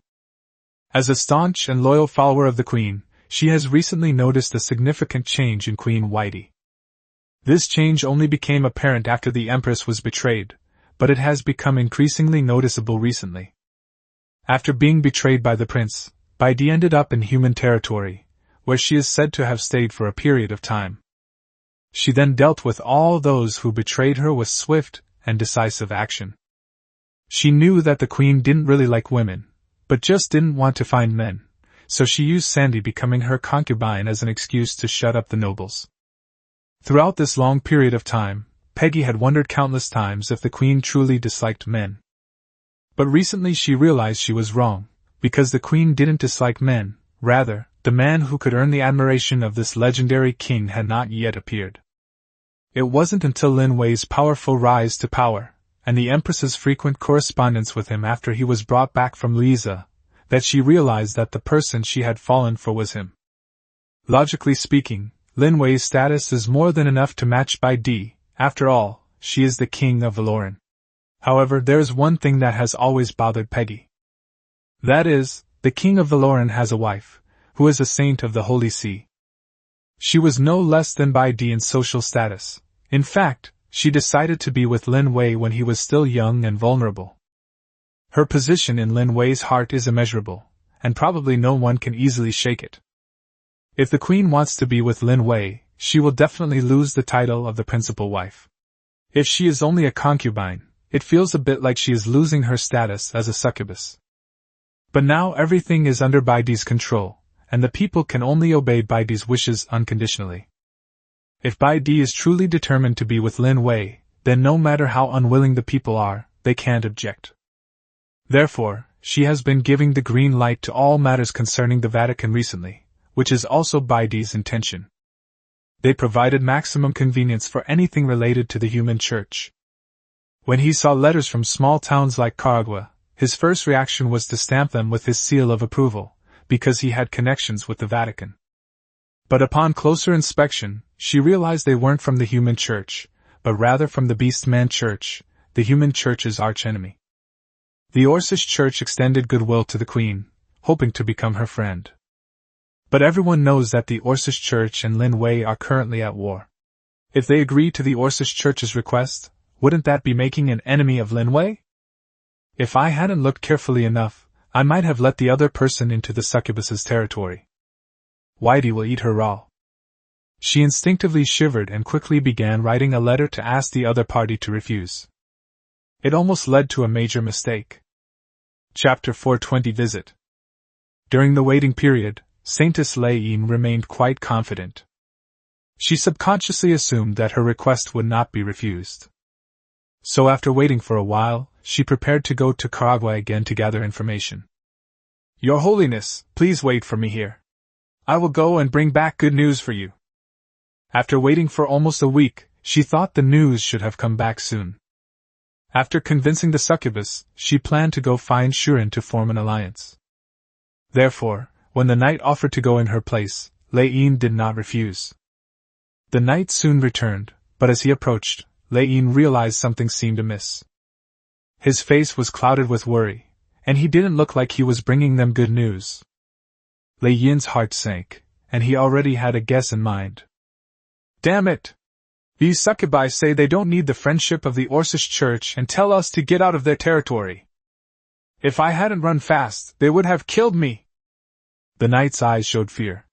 As a staunch and loyal follower of the Queen, she has recently noticed a significant change in Queen Whitey. This change only became apparent after the Empress was betrayed, but it has become increasingly noticeable recently. After being betrayed by the Prince, Baidi ended up in human territory, where she is said to have stayed for a period of time. She then dealt with all those who betrayed her with swift and decisive action. She knew that the Queen didn't really like women, but just didn't want to find men, so she used Sandy becoming her concubine as an excuse to shut up the nobles. Throughout this long period of time, Peggy had wondered countless times if the Queen truly disliked men. But recently she realized she was wrong, because the Queen didn't dislike men, rather, the man who could earn the admiration of this legendary king had not yet appeared. It wasn't until Lin Wei's powerful rise to power, and the Empress's frequent correspondence with him after he was brought back from Liza, that she realized that the person she had fallen for was him. Logically speaking, Lin Wei's status is more than enough to match Baidi. After all, she is the king of Valoran. However, there is one thing that has always bothered Peggy. That is, the king of Valoran has a wife, who is a saint of the Holy See. She was no less than Baidi in social status. In fact, she decided to be with Lin Wei when he was still young and vulnerable. Her position in Lin Wei's heart is immeasurable, and probably no one can easily shake it. If the Queen wants to be with Lin Wei, she will definitely lose the title of the principal wife. If she is only a concubine, it feels a bit like she is losing her status as a succubus. But now everything is under Baidi's control, and the people can only obey Baidi's wishes unconditionally. If Baidi is truly determined to be with Lin Wei, then no matter how unwilling the people are, they can't object. Therefore, she has been giving the green light to all matters concerning the Vatican recently, which is also Baidi's intention. They provided maximum convenience for anything related to the human church. When he saw letters from small towns like Caragua, his first reaction was to stamp them with his seal of approval, because he had connections with the Vatican. But upon closer inspection, she realized they weren't from the human church, but rather from the Beastman Church, the human church's archenemy. The Orcish Church extended goodwill to the Queen, hoping to become her friend. But everyone knows that the Orcish Church and Lin Wei are currently at war. If they agree to the Orcish Church's request, wouldn't that be making an enemy of Lin Wei? If I hadn't looked carefully enough, I might have let the other person into the succubus's territory. Whitey will eat her raw. She instinctively shivered and quickly began writing a letter to ask the other party to refuse. It almost led to a major mistake. Chapter 420 Visit. During the waiting period, Saintess Laine remained quite confident. She subconsciously assumed that her request would not be refused. So after waiting for a while, she prepared to go to Caragua again to gather information. Your Holiness, please wait for me here. I will go and bring back good news for you. After waiting for almost a week, she thought the news should have come back soon. After convincing the succubus, she planned to go find Shuren to form an alliance. Therefore, when the knight offered to go in her place, Laine did not refuse. The knight soon returned, but as he approached, Laine realized something seemed amiss. His face was clouded with worry, and he didn't look like he was bringing them good news. Laine's heart sank, and he already had a guess in mind. Damn it! These succubi say they don't need the friendship of the Orcish Church and tell us to get out of their territory. If I hadn't run fast, they would have killed me. The knight's eyes showed fear.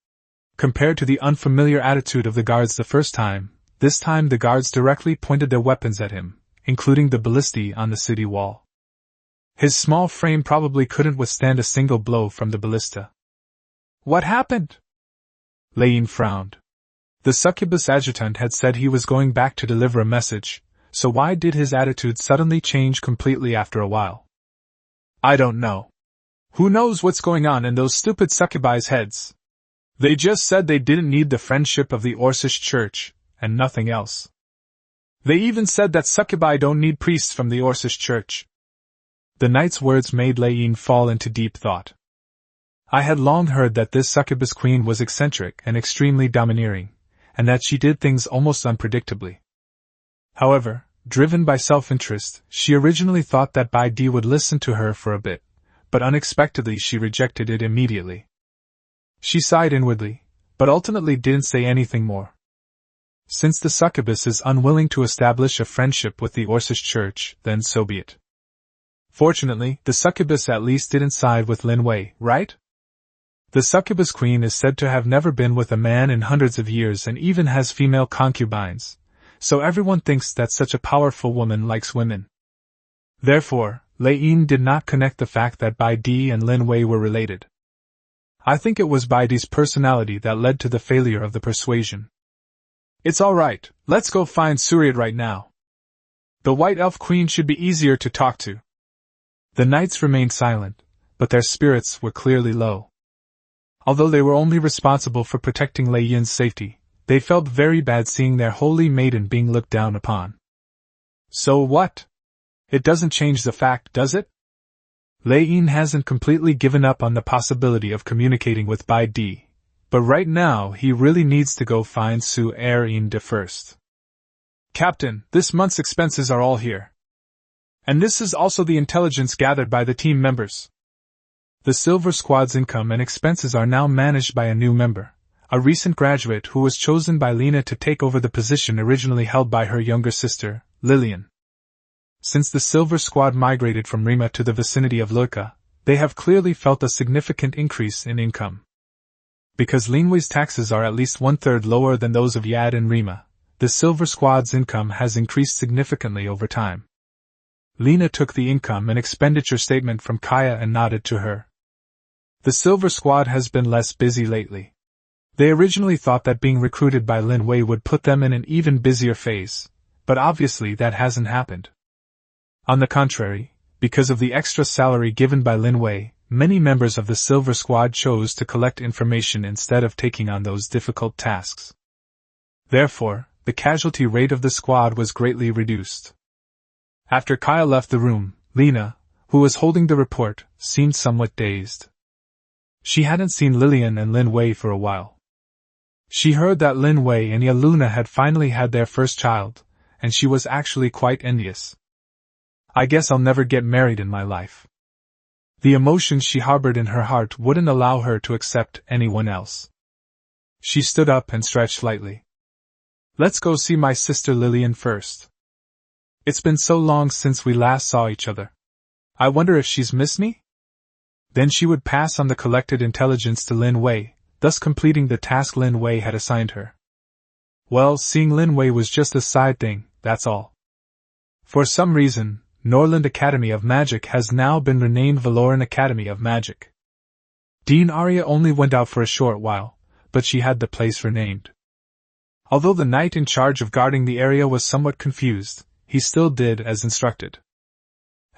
Compared to the unfamiliar attitude of the guards the first time, this time the guards directly pointed their weapons at him, including the ballistae on the city wall. His small frame probably couldn't withstand a single blow from the ballista. What happened? Laine frowned. The succubus adjutant had said he was going back to deliver a message, so why did his attitude suddenly change completely after a while? I don't know. Who knows what's going on in those stupid succubi's heads? They just said they didn't need the friendship of the Orcish church, and nothing else. They even said that succubi don't need priests from the Orcish church. The knight's words made Lin fall into deep thought. I had long heard that this succubus queen was eccentric and extremely domineering, and that she did things almost unpredictably. However, driven by self-interest, she originally thought that Bai Di would listen to her for a bit, but unexpectedly she rejected it immediately. She sighed inwardly, but ultimately didn't say anything more. Since the succubus is unwilling to establish a friendship with the Orcish church, then so be it. Fortunately, the succubus at least didn't side with Lin Wei, right? The succubus queen is said to have never been with a man in hundreds of years and even has female concubines, so everyone thinks that such a powerful woman likes women. Therefore, Lin did not connect the fact that Bai Di and Lin Wei were related. I think it was Bai Di's personality that led to the failure of the persuasion. It's alright, let's go find Suryat right now. The White Elf Queen should be easier to talk to. The knights remained silent, but their spirits were clearly low. Although they were only responsible for protecting Lei Yin's safety, they felt very bad seeing their holy maiden being looked down upon. So what? It doesn't change the fact, does it? Lei Yin hasn't completely given up on the possibility of communicating with Bai Di, but right now he really needs to go find Su Er Yin de first. Captain, this month's expenses are all here. And this is also the intelligence gathered by the team members. The Silver Squad's income and expenses are now managed by a new member, a recent graduate who was chosen by Lena to take over the position originally held by her younger sister, Lillian. Since the Silver Squad migrated from Rima to the vicinity of Luika, they have clearly felt a significant increase in income. Because Lin Wei's taxes are at least 1/3 lower than those of Yad and Rima, the Silver Squad's income has increased significantly over time. Lena took the income and expenditure statement from Kaya and nodded to her. The Silver Squad has been less busy lately. They originally thought that being recruited by Lin Wei would put them in an even busier phase, but obviously that hasn't happened. On the contrary, because of the extra salary given by Lin Wei, many members of the Silver Squad chose to collect information instead of taking on those difficult tasks. Therefore, the casualty rate of the squad was greatly reduced. After Kaya left the room, Lena, who was holding the report, seemed somewhat dazed. She hadn't seen Lillian and Lin Wei for a while. She heard that Lin Wei and Yaluna had finally had their first child, and she was actually quite envious. I guess I'll never get married in my life. The emotions she harbored in her heart wouldn't allow her to accept anyone else. She stood up and stretched lightly. Let's go see my sister Lillian first. It's been so long since we last saw each other. I wonder if she's missed me? Then she would pass on the collected intelligence to Lin Wei, thus completing the task Lin Wei had assigned her. Well, seeing Lin Wei was just a side thing, that's all. For some reason, Norland Academy of Magic has now been renamed Valoran Academy of Magic. Dean Arya only went out for a short while, but she had the place renamed. Although the knight in charge of guarding the area was somewhat confused, he still did as instructed.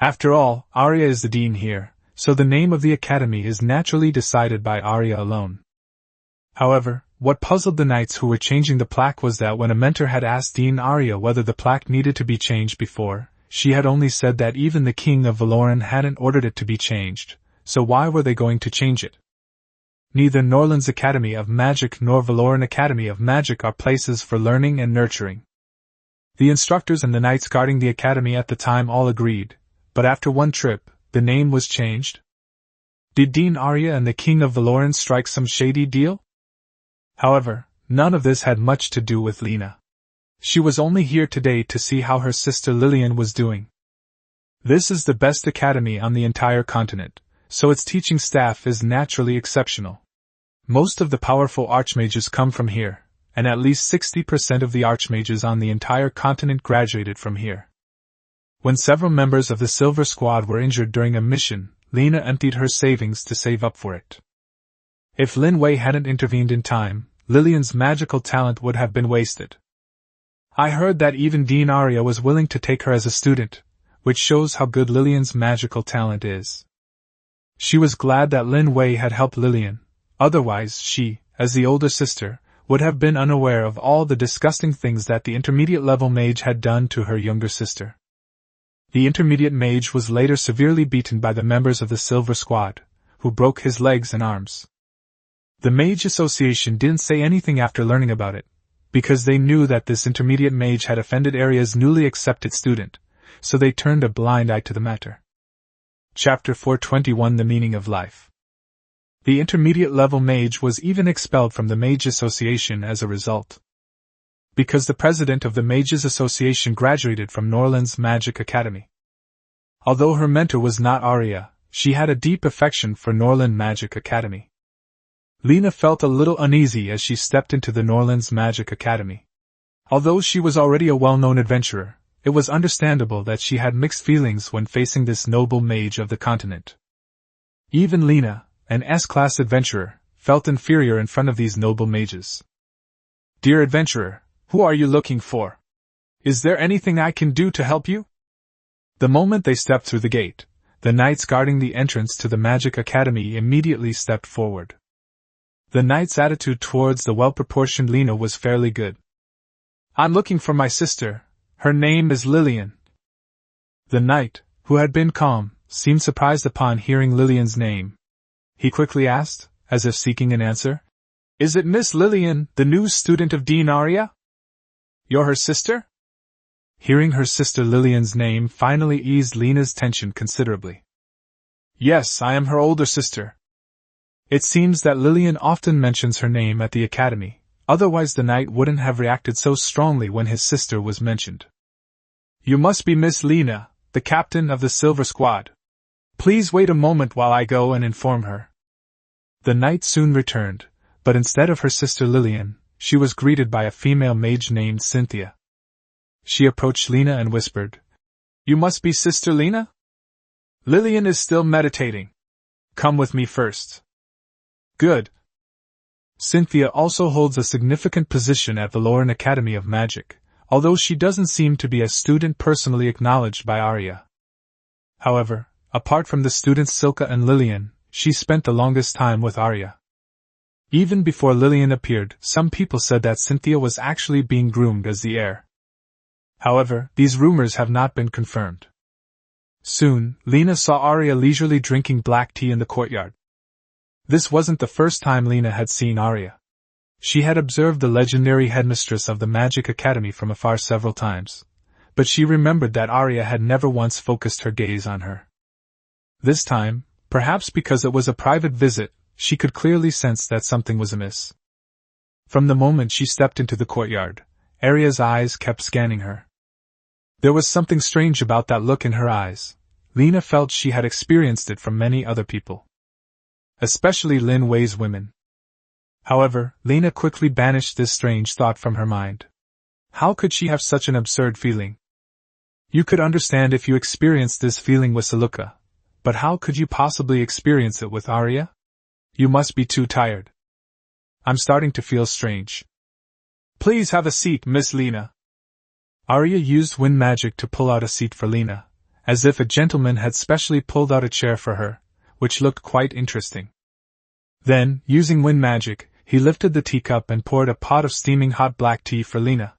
After all, Arya is the dean here, so the name of the academy is naturally decided by Arya alone. However, what puzzled the knights who were changing the plaque was that when a mentor had asked Dean Arya whether the plaque needed to be changed before, she had only said that even the king of Valoran hadn't ordered it to be changed, so why were they going to change it? Neither Norland's Academy of Magic nor Valoran Academy of Magic are places for learning and nurturing. The instructors and the knights guarding the academy at the time all agreed, but after one trip, the name was changed? Did Dean Arya and the King of Valoran strike some shady deal? However, none of this had much to do with Lena. She was only here today to see how her sister Lillian was doing. This is the best academy on the entire continent, so its teaching staff is naturally exceptional. Most of the powerful archmages come from here, and at least 60% of the archmages on the entire continent graduated from here. When several members of the Silver Squad were injured during a mission, Lena emptied her savings to save up for it. If Lin Wei hadn't intervened in time, Lillian's magical talent would have been wasted. I heard that even Dean Arya was willing to take her as a student, which shows how good Lillian's magical talent is. She was glad that Lin Wei had helped Lillian, otherwise she, as the older sister, would have been unaware of all the disgusting things that the intermediate-level mage had done to her younger sister. The intermediate mage was later severely beaten by the members of the Silver Squad, who broke his legs and arms. The Mage Association didn't say anything after learning about it, because they knew that this intermediate mage had offended Arya's newly accepted student, so they turned a blind eye to the matter. Chapter 421 The Meaning of Life. The intermediate-level mage was even expelled from the Mage Association as a result. Because the president of the Mages Association graduated from Norland's Magic Academy. Although her mentor was not Arya, she had a deep affection for Norland Magic Academy. Lena felt a little uneasy as she stepped into the Norland's Magic Academy. Although she was already a well-known adventurer, it was understandable that she had mixed feelings when facing this noble mage of the continent. Even Lena, an S-class adventurer, felt inferior in front of these noble mages. "Dear adventurer, who are you looking for? Is there anything I can do to help you?" The moment they stepped through the gate, the knights guarding the entrance to the Magic Academy immediately stepped forward. The knight's attitude towards the well-proportioned Lena was fairly good. "I'm looking for my sister. Her name is Lillian." The knight, who had been calm, seemed surprised upon hearing Lillian's name. He quickly asked, as if seeking an answer, "Is it Miss Lillian, the new student of Dean Arya? You're her sister?" Hearing her sister Lillian's name finally eased Lena's tension considerably. "Yes, I am her older sister." It seems that Lillian often mentions her name at the academy, otherwise the knight wouldn't have reacted so strongly when his sister was mentioned. "You must be Miss Lena, the captain of the Silver Squad. Please wait a moment while I go and inform her." The knight soon returned, but instead of her sister Lillian, she was greeted by a female mage named Cynthia. She approached Lena and whispered, "You must be Sister Lena? Lillian is still meditating. Come with me first." "Good." Cynthia also holds a significant position at the Lauren Academy of Magic, although she doesn't seem to be a student personally acknowledged by Arya. However, apart from the students Silka and Lillian, she spent the longest time with Arya. Even before Lillian appeared, some people said that Cynthia was actually being groomed as the heir. However, these rumors have not been confirmed. Soon, Lena saw Arya leisurely drinking black tea in the courtyard. This wasn't the first time Lena had seen Arya. She had observed the legendary headmistress of the Magic Academy from afar several times, but she remembered that Arya had never once focused her gaze on her. This time, perhaps because it was a private visit, she could clearly sense that something was amiss. From the moment she stepped into the courtyard, Arya's eyes kept scanning her. There was something strange about that look in her eyes. Lena felt she had experienced it from many other people, especially Lin Wei's women. However, Lena quickly banished this strange thought from her mind. How could she have such an absurd feeling? You could understand if you experienced this feeling with Luika, but how could you possibly experience it with Arya? You must be too tired. I'm starting to feel strange. Please have a seat, Miss Lena. Arya used wind magic to pull out a seat for Lena, as if a gentleman had specially pulled out a chair for her, which looked quite interesting. Then, using wind magic, he lifted the teacup and poured a pot of steaming hot black tea for Lena.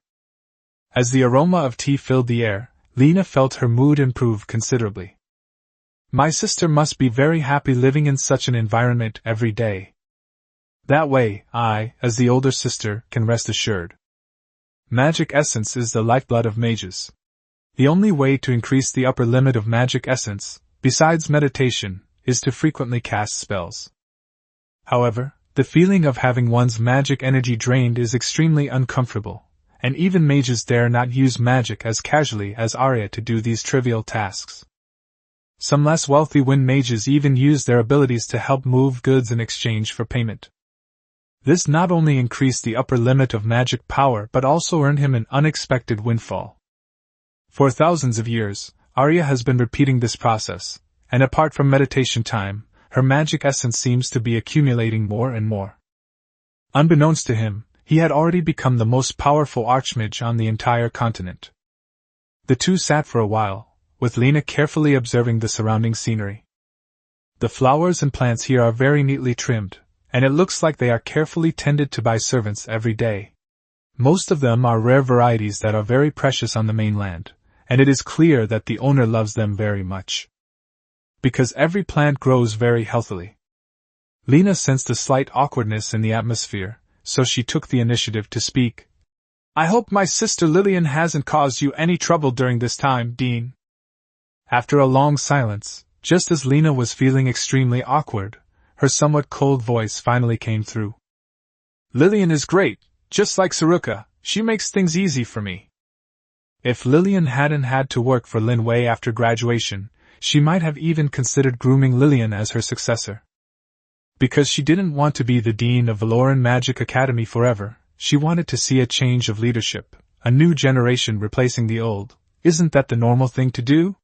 As the aroma of tea filled the air, Lena felt her mood improve considerably. My sister must be very happy living in such an environment every day. That way, I, as the older sister, can rest assured. Magic essence is the lifeblood of mages. The only way to increase the upper limit of magic essence, besides meditation, is to frequently cast spells. However, the feeling of having one's magic energy drained is extremely uncomfortable, and even mages dare not use magic as casually as Arya to do these trivial tasks. Some less wealthy wind mages even use their abilities to help move goods in exchange for payment. This not only increased the upper limit of magic power but also earned him an unexpected windfall. For thousands of years, Arya has been repeating this process, and apart from meditation time, her magic essence seems to be accumulating more and more. Unbeknownst to him, he had already become the most powerful archmage on the entire continent. The two sat for a while, with Lina carefully observing the surrounding scenery. The flowers and plants here are very neatly trimmed, and it looks like they are carefully tended to by servants every day. Most of them are rare varieties that are very precious on the mainland, and it is clear that the owner loves them very much. Because every plant grows very healthily. Lina sensed a slight awkwardness in the atmosphere, so she took the initiative to speak. I hope my sister Lillian hasn't caused you any trouble during this time, Dean. After a long silence, just as Lina was feeling extremely awkward, her somewhat cold voice finally came through. Lillian is great, just like Saruka, she makes things easy for me. If Lillian hadn't had to work for Lin Wei after graduation, she might have even considered grooming Lillian as her successor. Because she didn't want to be the dean of Valoran Magic Academy forever, she wanted to see a change of leadership, a new generation replacing the old. Isn't that the normal thing to do?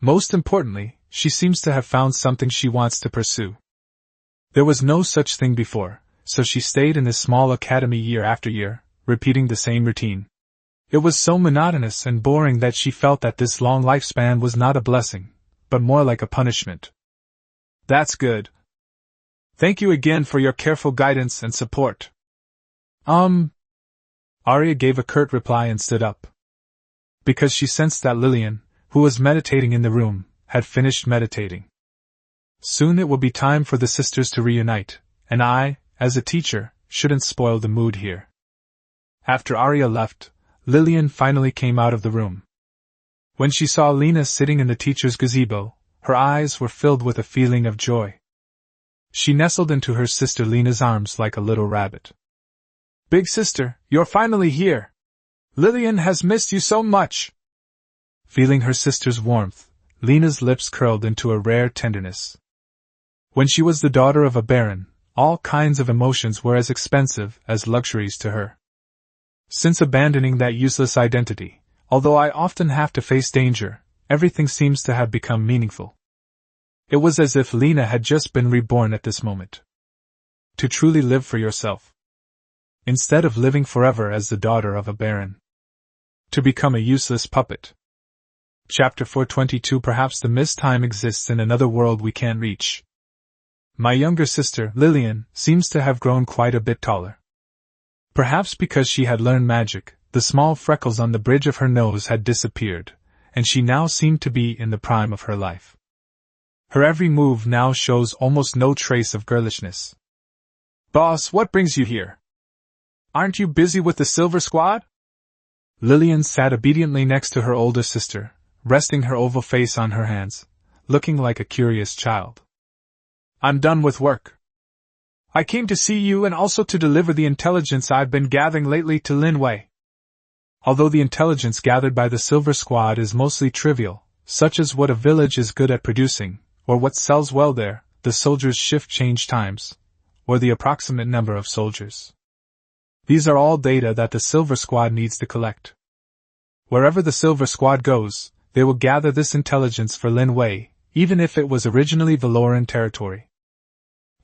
Most importantly, she seems to have found something she wants to pursue. There was no such thing before, so she stayed in this small academy year after year, repeating the same routine. It was so monotonous and boring that she felt that this long lifespan was not a blessing, but more like a punishment. That's good. Thank you again for your careful guidance and support. Arya gave a curt reply and stood up. Because she sensed that Lillian, who was meditating in the room, had finished meditating. Soon it will be time for the sisters to reunite, and I, as a teacher, shouldn't spoil the mood here. After Arya left, Lillian finally came out of the room. When she saw Lina sitting in the teacher's gazebo, her eyes were filled with a feeling of joy. She nestled into her sister Lina's arms like a little rabbit. Big sister, you're finally here! Lillian has missed you so much! Feeling her sister's warmth, Lina's lips curled into a rare tenderness. When she was the daughter of a baron, all kinds of emotions were as expensive as luxuries to her. Since abandoning that useless identity, although I often have to face danger, everything seems to have become meaningful. It was as if Lina had just been reborn at this moment. To truly live for yourself. Instead of living forever as the daughter of a baron. To become a useless puppet. Chapter 422. Perhaps the missed time exists in another world we can't reach. My younger sister, Lillian, seems to have grown quite a bit taller. Perhaps because she had learned magic, the small freckles on the bridge of her nose had disappeared, and she now seemed to be in the prime of her life. Her every move now shows almost no trace of girlishness. Boss, what brings you here? Aren't you busy with the Silver Squad? Lillian sat obediently next to her older sister, resting her oval face on her hands, looking like a curious child. I'm done with work. I came to see you and also to deliver the intelligence I've been gathering lately to Lin Wei. Although the intelligence gathered by the Silver Squad is mostly trivial, such as what a village is good at producing, or what sells well there, the soldiers' shift change times, or the approximate number of soldiers. These are all data that the Silver Squad needs to collect. Wherever the Silver Squad goes, they will gather this intelligence for Lin Wei, even if it was originally Valoran territory.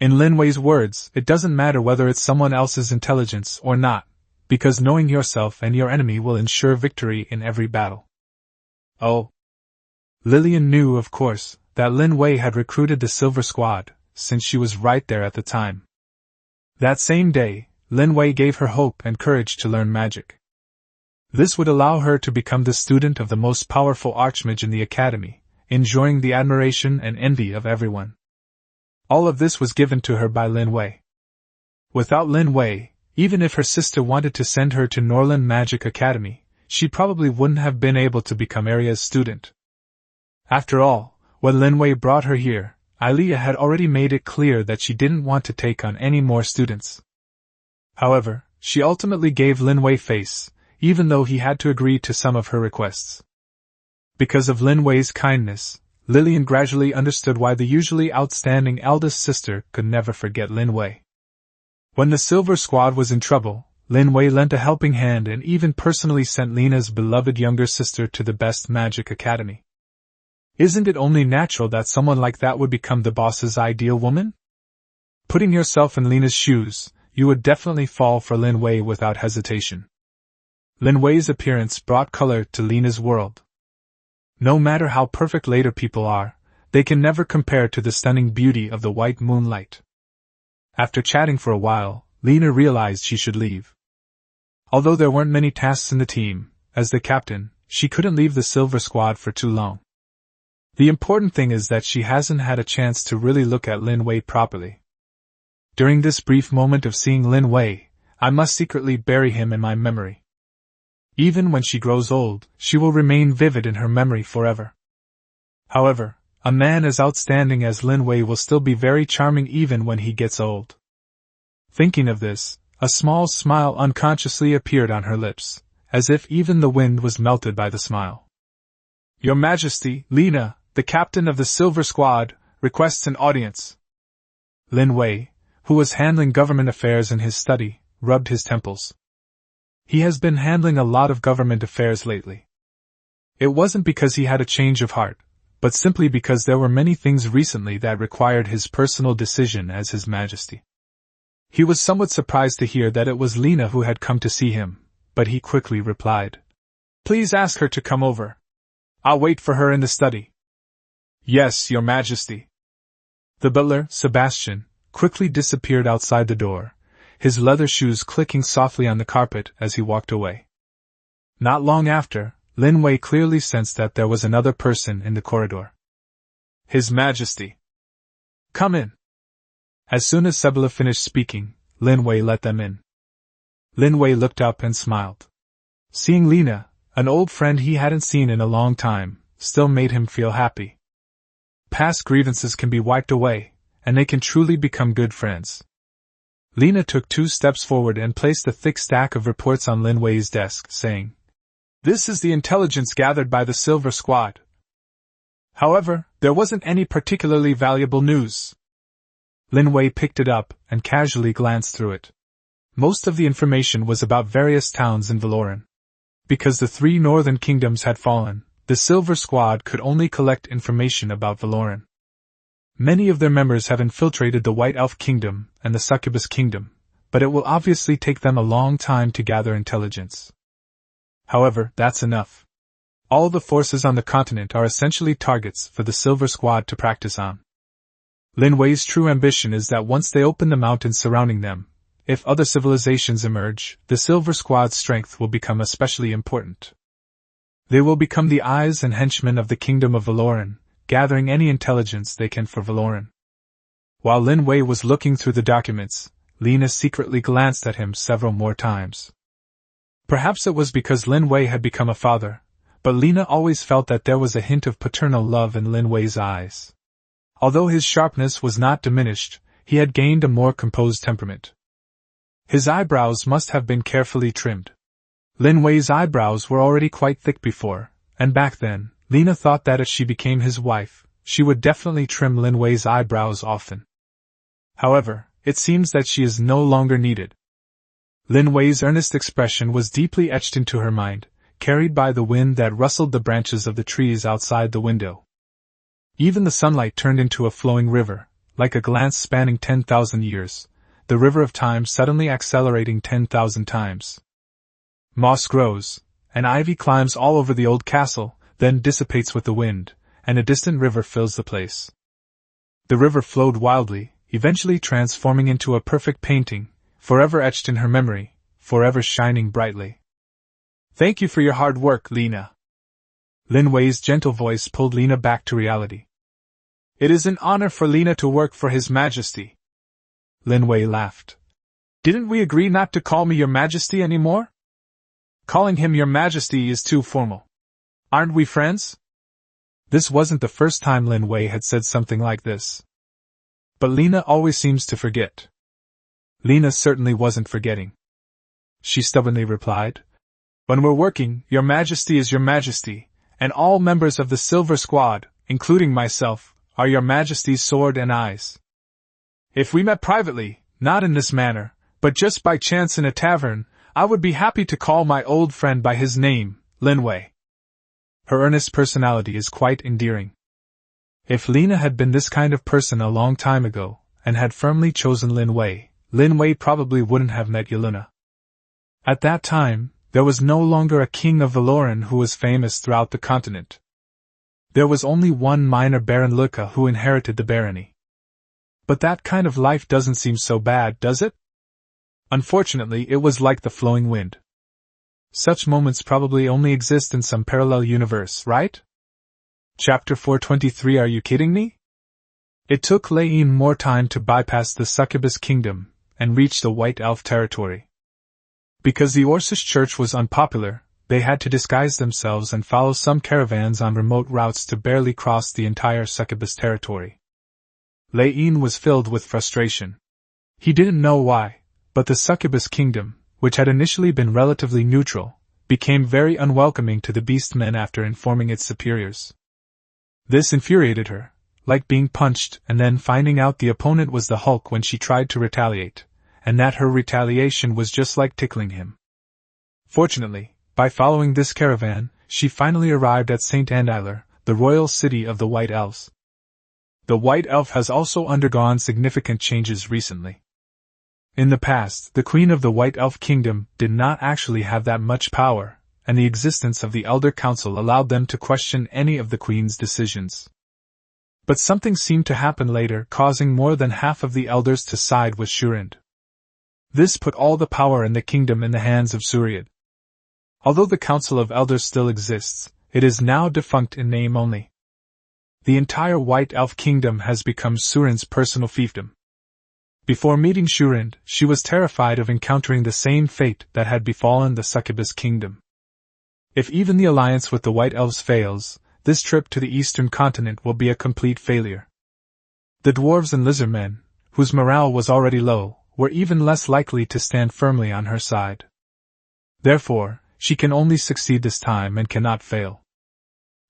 In Lin Wei's words, it doesn't matter whether it's someone else's intelligence or not, because knowing yourself and your enemy will ensure victory in every battle. Oh. Lillian knew, of course, that Lin Wei had recruited the Silver Squad, since she was right there at the time. That same day, Lin Wei gave her hope and courage to learn magic. This would allow her to become the student of the most powerful archmage in the academy, enjoying the admiration and envy of everyone. All of this was given to her by Lin Wei. Without Lin Wei, even if her sister wanted to send her to Norland Magic Academy, she probably wouldn't have been able to become Arya's student. After all, when Lin Wei brought her here, Aliyah had already made it clear that she didn't want to take on any more students. However, she ultimately gave Lin Wei face, even though he had to agree to some of her requests. Because of Lin Wei's kindness, Lillian gradually understood why the usually outstanding eldest sister could never forget Lin Wei. When the Silver Squad was in trouble, Lin Wei lent a helping hand and even personally sent Lina's beloved younger sister to the best magic academy. Isn't it only natural that someone like that would become the boss's ideal woman? Putting yourself in Lina's shoes, you would definitely fall for Lin Wei without hesitation. Lin Wei's appearance brought color to Lina's world. No matter how perfect later people are, they can never compare to the stunning beauty of the white moonlight. After chatting for a while, Lina realized she should leave. Although there weren't many tasks in the team, as the captain, she couldn't leave the Silver Squad for too long. The important thing is that she hasn't had a chance to really look at Lin Wei properly. During this brief moment of seeing Lin Wei, I must secretly bury him in my memory. Even when she grows old, she will remain vivid in her memory forever. However, a man as outstanding as Lin Wei will still be very charming even when he gets old. Thinking of this, a small smile unconsciously appeared on her lips, as if even the wind was melted by the smile. Your Majesty, Lina, the captain of the Silver Squad, requests an audience. Lin Wei, who was handling government affairs in his study, rubbed his temples. He has been handling a lot of government affairs lately. It wasn't because he had a change of heart, but simply because there were many things recently that required his personal decision as His Majesty. He was somewhat surprised to hear that it was Lina who had come to see him, but he quickly replied, "Please ask her to come over. I'll wait for her in the study." "Yes, Your Majesty." The butler, Sebastian, quickly disappeared outside the door, his leather shoes clicking softly on the carpet as he walked away. Not long after, Lin Wei clearly sensed that there was another person in the corridor. "His Majesty." "Come in." As soon as Sebela finished speaking, Lin Wei let them in. Lin Wei looked up and smiled. Seeing Lina, an old friend he hadn't seen in a long time, still made him feel happy. Past grievances can be wiped away, and they can truly become good friends. Lina took 2 steps forward and placed a thick stack of reports on Lin Wei's desk, saying, "This is the intelligence gathered by the Silver Squad." However, there wasn't any particularly valuable news. Lin Wei picked it up and casually glanced through it. Most of the information was about various towns in Valoran. Because the 3 northern kingdoms had fallen, the Silver Squad could only collect information about Valoran. Many of their members have infiltrated the White Elf Kingdom and the Succubus Kingdom, but it will obviously take them a long time to gather intelligence. However, that's enough. All the forces on the continent are essentially targets for the Silver Squad to practice on. Lin Wei's true ambition is that once they open the mountains surrounding them, if other civilizations emerge, the Silver Squad's strength will become especially important. They will become the eyes and henchmen of the Kingdom of Valoran, gathering any intelligence they can for Valoran. While Lin Wei was looking through the documents, Lina secretly glanced at him several more times. Perhaps it was because Lin Wei had become a father, but Lina always felt that there was a hint of paternal love in Lin Wei's eyes. Although his sharpness was not diminished, he had gained a more composed temperament. His eyebrows must have been carefully trimmed. Lin Wei's eyebrows were already quite thick before, and back then, Lina thought that if she became his wife, she would definitely trim Lin Wei's eyebrows often. However, it seems that she is no longer needed. Lin Wei's earnest expression was deeply etched into her mind, carried by the wind that rustled the branches of the trees outside the window. Even the sunlight turned into a flowing river, like a glance spanning 10,000 years, the river of time suddenly accelerating 10,000 times. Moss grows, and ivy climbs all over the old castle, then dissipates with the wind, and a distant river fills the place. The river flowed wildly, eventually transforming into a perfect painting, forever etched in her memory, forever shining brightly. "Thank you for your hard work, Lina." Lin Wei's gentle voice pulled Lina back to reality. "It is an honor for Lina to work for His Majesty." Lin Wei laughed. "Didn't we agree not to call me Your Majesty anymore? Calling him Your Majesty is too formal. Aren't we friends?" This wasn't the first time Lin Wei had said something like this. But Lina always seems to forget. Lina certainly wasn't forgetting. She stubbornly replied, "When we're working, Your Majesty is Your Majesty, and all members of the Silver Squad, including myself, are Your Majesty's sword and eyes. If we met privately, not in this manner, but just by chance in a tavern, I would be happy to call my old friend by his name, Lin Wei." Her earnest personality is quite endearing. If Lina had been this kind of person a long time ago, and had firmly chosen Lin Wei, Lin Wei probably wouldn't have met Yelena. At that time, there was no longer a king of Valoran who was famous throughout the continent. There was only one minor Baron Luika who inherited the barony. But that kind of life doesn't seem so bad, does it? Unfortunately, it was like the flowing wind. Such moments probably only exist in some parallel universe, right? Chapter 423. Are you kidding me? It took Lin more time to bypass the succubus kingdom and reach the White Elf territory. Because the Orcish church was unpopular, they had to disguise themselves and follow some caravans on remote routes to barely cross the entire succubus territory. Lin was filled with frustration. He didn't know why, but the succubus kingdom, which had initially been relatively neutral, became very unwelcoming to the beastmen after informing its superiors. This infuriated her, like being punched and then finding out the opponent was the Hulk when she tried to retaliate, and that her retaliation was just like tickling him. Fortunately, by following this caravan, she finally arrived at St. Andiler, the royal city of the White Elves. The White Elf has also undergone significant changes recently. In the past, the Queen of the White Elf Kingdom did not actually have that much power, and the existence of the Elder Council allowed them to question any of the Queen's decisions. But something seemed to happen later, causing more than half of the elders to side with Shurind. This put all the power in the kingdom in the hands of Suryad. Although the Council of Elders still exists, it is now defunct in name only. The entire White Elf Kingdom has become Surind's personal fiefdom. Before meeting Shurind, she was terrified of encountering the same fate that had befallen the Succubus Kingdom. If even the alliance with the White Elves fails, this trip to the eastern continent will be a complete failure. The dwarves and lizardmen, whose morale was already low, were even less likely to stand firmly on her side. Therefore, she can only succeed this time and cannot fail.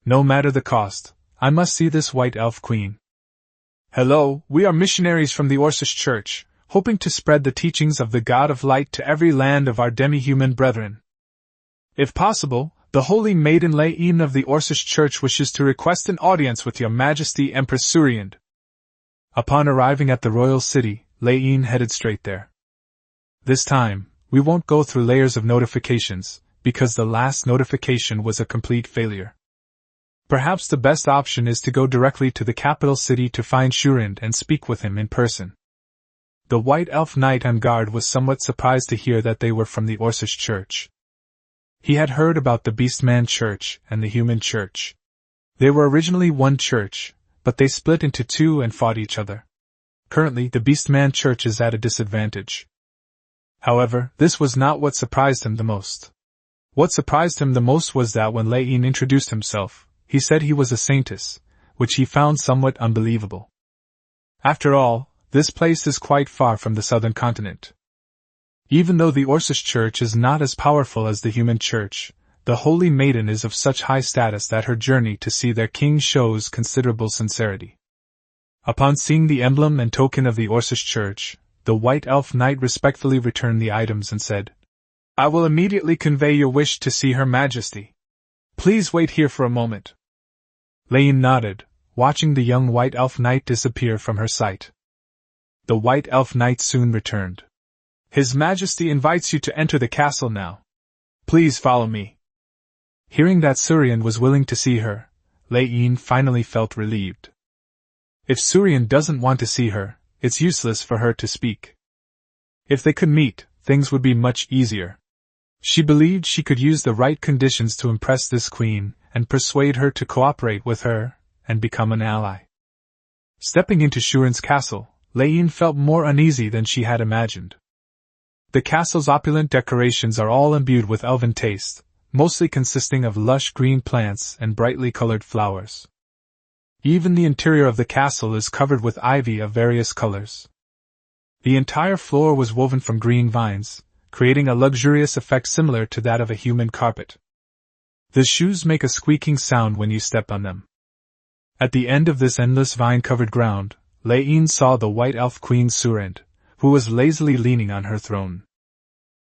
No matter the cost, I must see this White Elf Queen. Hello, we are missionaries from the Orcish Church, hoping to spread the teachings of the God of Light to every land of our demi-human brethren. If possible, the Holy Maiden Lin of the Orcish Church wishes to request an audience with Your Majesty Empress Suryand. Upon arriving at the royal city, Lin headed straight there. This time, we won't go through layers of notifications, because the last notification was a complete failure. Perhaps the best option is to go directly to the capital city to find Shurind and speak with him in person. The White Elf Knight on guard was somewhat surprised to hear that they were from the Orcish Church. He had heard about the Beastman Church and the Human Church. They were originally one church, but they split into two and fought each other. Currently, the Beastman Church is at a disadvantage. However, this was not what surprised him the most. What surprised him the most was that when Lin introduced himself, he said he was a saintess, which he found somewhat unbelievable. After all, this place is quite far from the southern continent. Even though the Orcish Church is not as powerful as the Human Church, the Holy Maiden is of such high status that her journey to see their king shows considerable sincerity. Upon seeing the emblem and token of the Orcish Church, the White Elf Knight respectfully returned the items and said, "I will immediately convey your wish to see Her Majesty. Please wait here for a moment." Lin nodded, watching the young White Elf Knight disappear from her sight. The White Elf Knight soon returned. "His Majesty invites you to enter the castle now. Please follow me." Hearing that Suryand was willing to see her, Lin finally felt relieved. If Suryand doesn't want to see her, it's useless for her to speak. If they could meet, things would be much easier. She believed she could use the right conditions to impress this queen and persuade her to cooperate with her and become an ally. Stepping into Shurind's castle, Lin felt more uneasy than she had imagined. The castle's opulent decorations are all imbued with elven taste, mostly consisting of lush green plants and brightly colored flowers. Even the interior of the castle is covered with ivy of various colors. The entire floor was woven from green vines, creating a luxurious effect similar to that of a human carpet. The shoes make a squeaking sound when you step on them. At the end of this endless vine-covered ground, Lin saw the White Elf Queen Suryand, who was lazily leaning on her throne.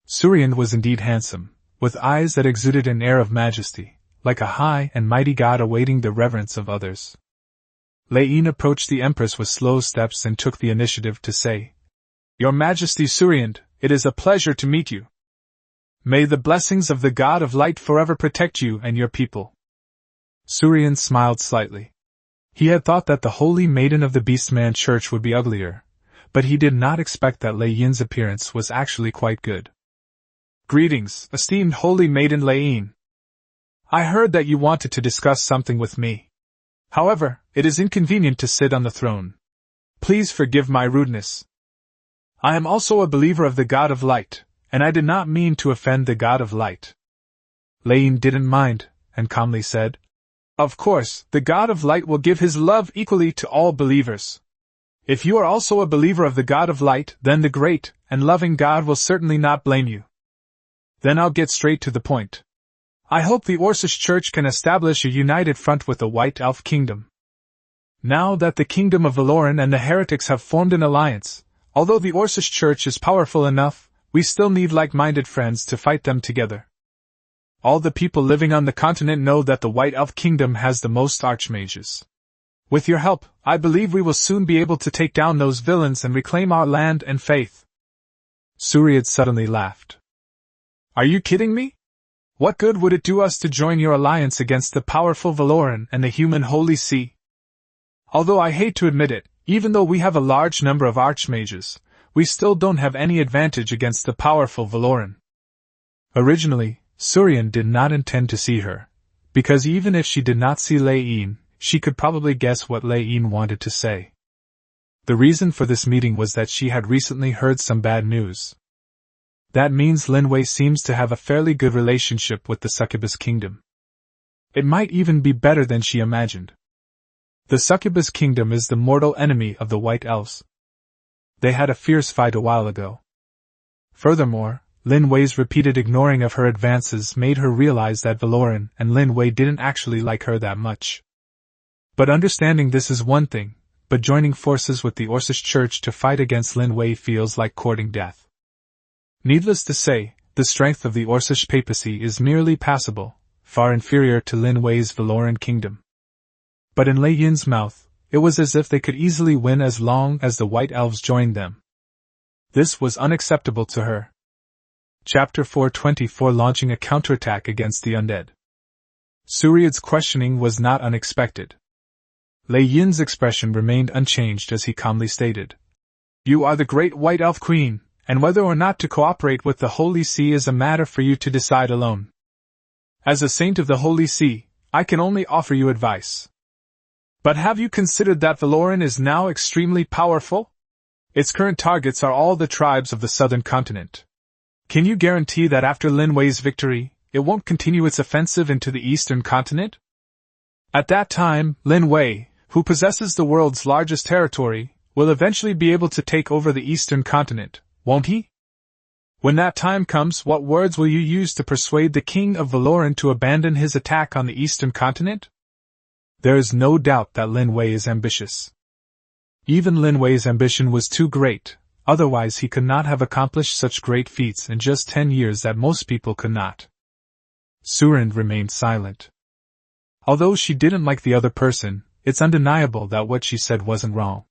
Suryand was indeed handsome, with eyes that exuded an air of majesty, like a high and mighty god awaiting the reverence of others. Lin approached the Empress with slow steps and took the initiative to say, Your Majesty Suriand, it is a pleasure to meet you. May the blessings of the God of Light forever protect you and your people. Suriand smiled slightly. He had thought that the Holy Maiden of the Beastman Church would be uglier, but he did not expect that Lei Yin's appearance was actually quite good. Greetings, esteemed Holy Maiden Lei Yin. I heard that you wanted to discuss something with me. However, it is inconvenient to sit on the throne. Please forgive my rudeness. I am also a believer of the God of Light, and I did not mean to offend the God of Light. Lei Yin didn't mind, and calmly said, Of course, the God of Light will give his love equally to all believers. If you are also a believer of the God of Light, then the great and loving God will certainly not blame you. Then I'll get straight to the point. I hope the Orcish Church can establish a united front with the White Elf Kingdom. Now that the Kingdom of Valoran and the heretics have formed an alliance, although the Orcish Church is powerful enough, we still need like-minded friends to fight them together. All the people living on the continent know that the White Elf Kingdom has the most archmages. With your help, I believe we will soon be able to take down those villains and reclaim our land and faith. Suriad suddenly laughed. Are you kidding me? What good would it do us to join your alliance against the powerful Valoran and the human Holy See? Although I hate to admit it, even though we have a large number of archmages, we still don't have any advantage against the powerful Valoran. Originally, Surian did not intend to see her, because even if she did not see Lei Yin, she could probably guess what Lei Yin wanted to say. The reason for this meeting was that she had recently heard some bad news. That means Lin Wei seems to have a fairly good relationship with the Succubus Kingdom. It might even be better than she imagined. The Succubus Kingdom is the mortal enemy of the White Elves. They had a fierce fight a while ago. Furthermore, Lin Wei's repeated ignoring of her advances made her realize that Valoran and Lin Wei didn't actually like her that much. But understanding this is one thing, but joining forces with the Orcish Church to fight against Lin Wei feels like courting death. Needless to say, the strength of the Orcish papacy is merely passable, far inferior to Lin Wei's Valoran kingdom. But in Lei Yin's mouth, it was as if they could easily win as long as the White Elves joined them. This was unacceptable to her. Chapter 424 Launching a Counterattack Against the Undead. Suriad's questioning was not unexpected. Lei Yin's expression remained unchanged as he calmly stated, You are the great White Elf Queen, and whether or not to cooperate with the Holy See is a matter for you to decide alone. As a saint of the Holy See, I can only offer you advice. But have you considered that Valoran is now extremely powerful? Its current targets are all the tribes of the southern continent. Can you guarantee that after Lin Wei's victory, it won't continue its offensive into the eastern continent? At that time, Lin Wei, who possesses the world's largest territory, will eventually be able to take over the eastern continent, won't he? When that time comes, what words will you use to persuade the King of Valoran to abandon his attack on the eastern continent? There is no doubt that Lin Wei is ambitious. Even Lin Wei's ambition was too great, otherwise he could not have accomplished such great feats in just 10 years that most people could not. Surind remained silent. Although she didn't like the other person, it's undeniable that what she said wasn't wrong.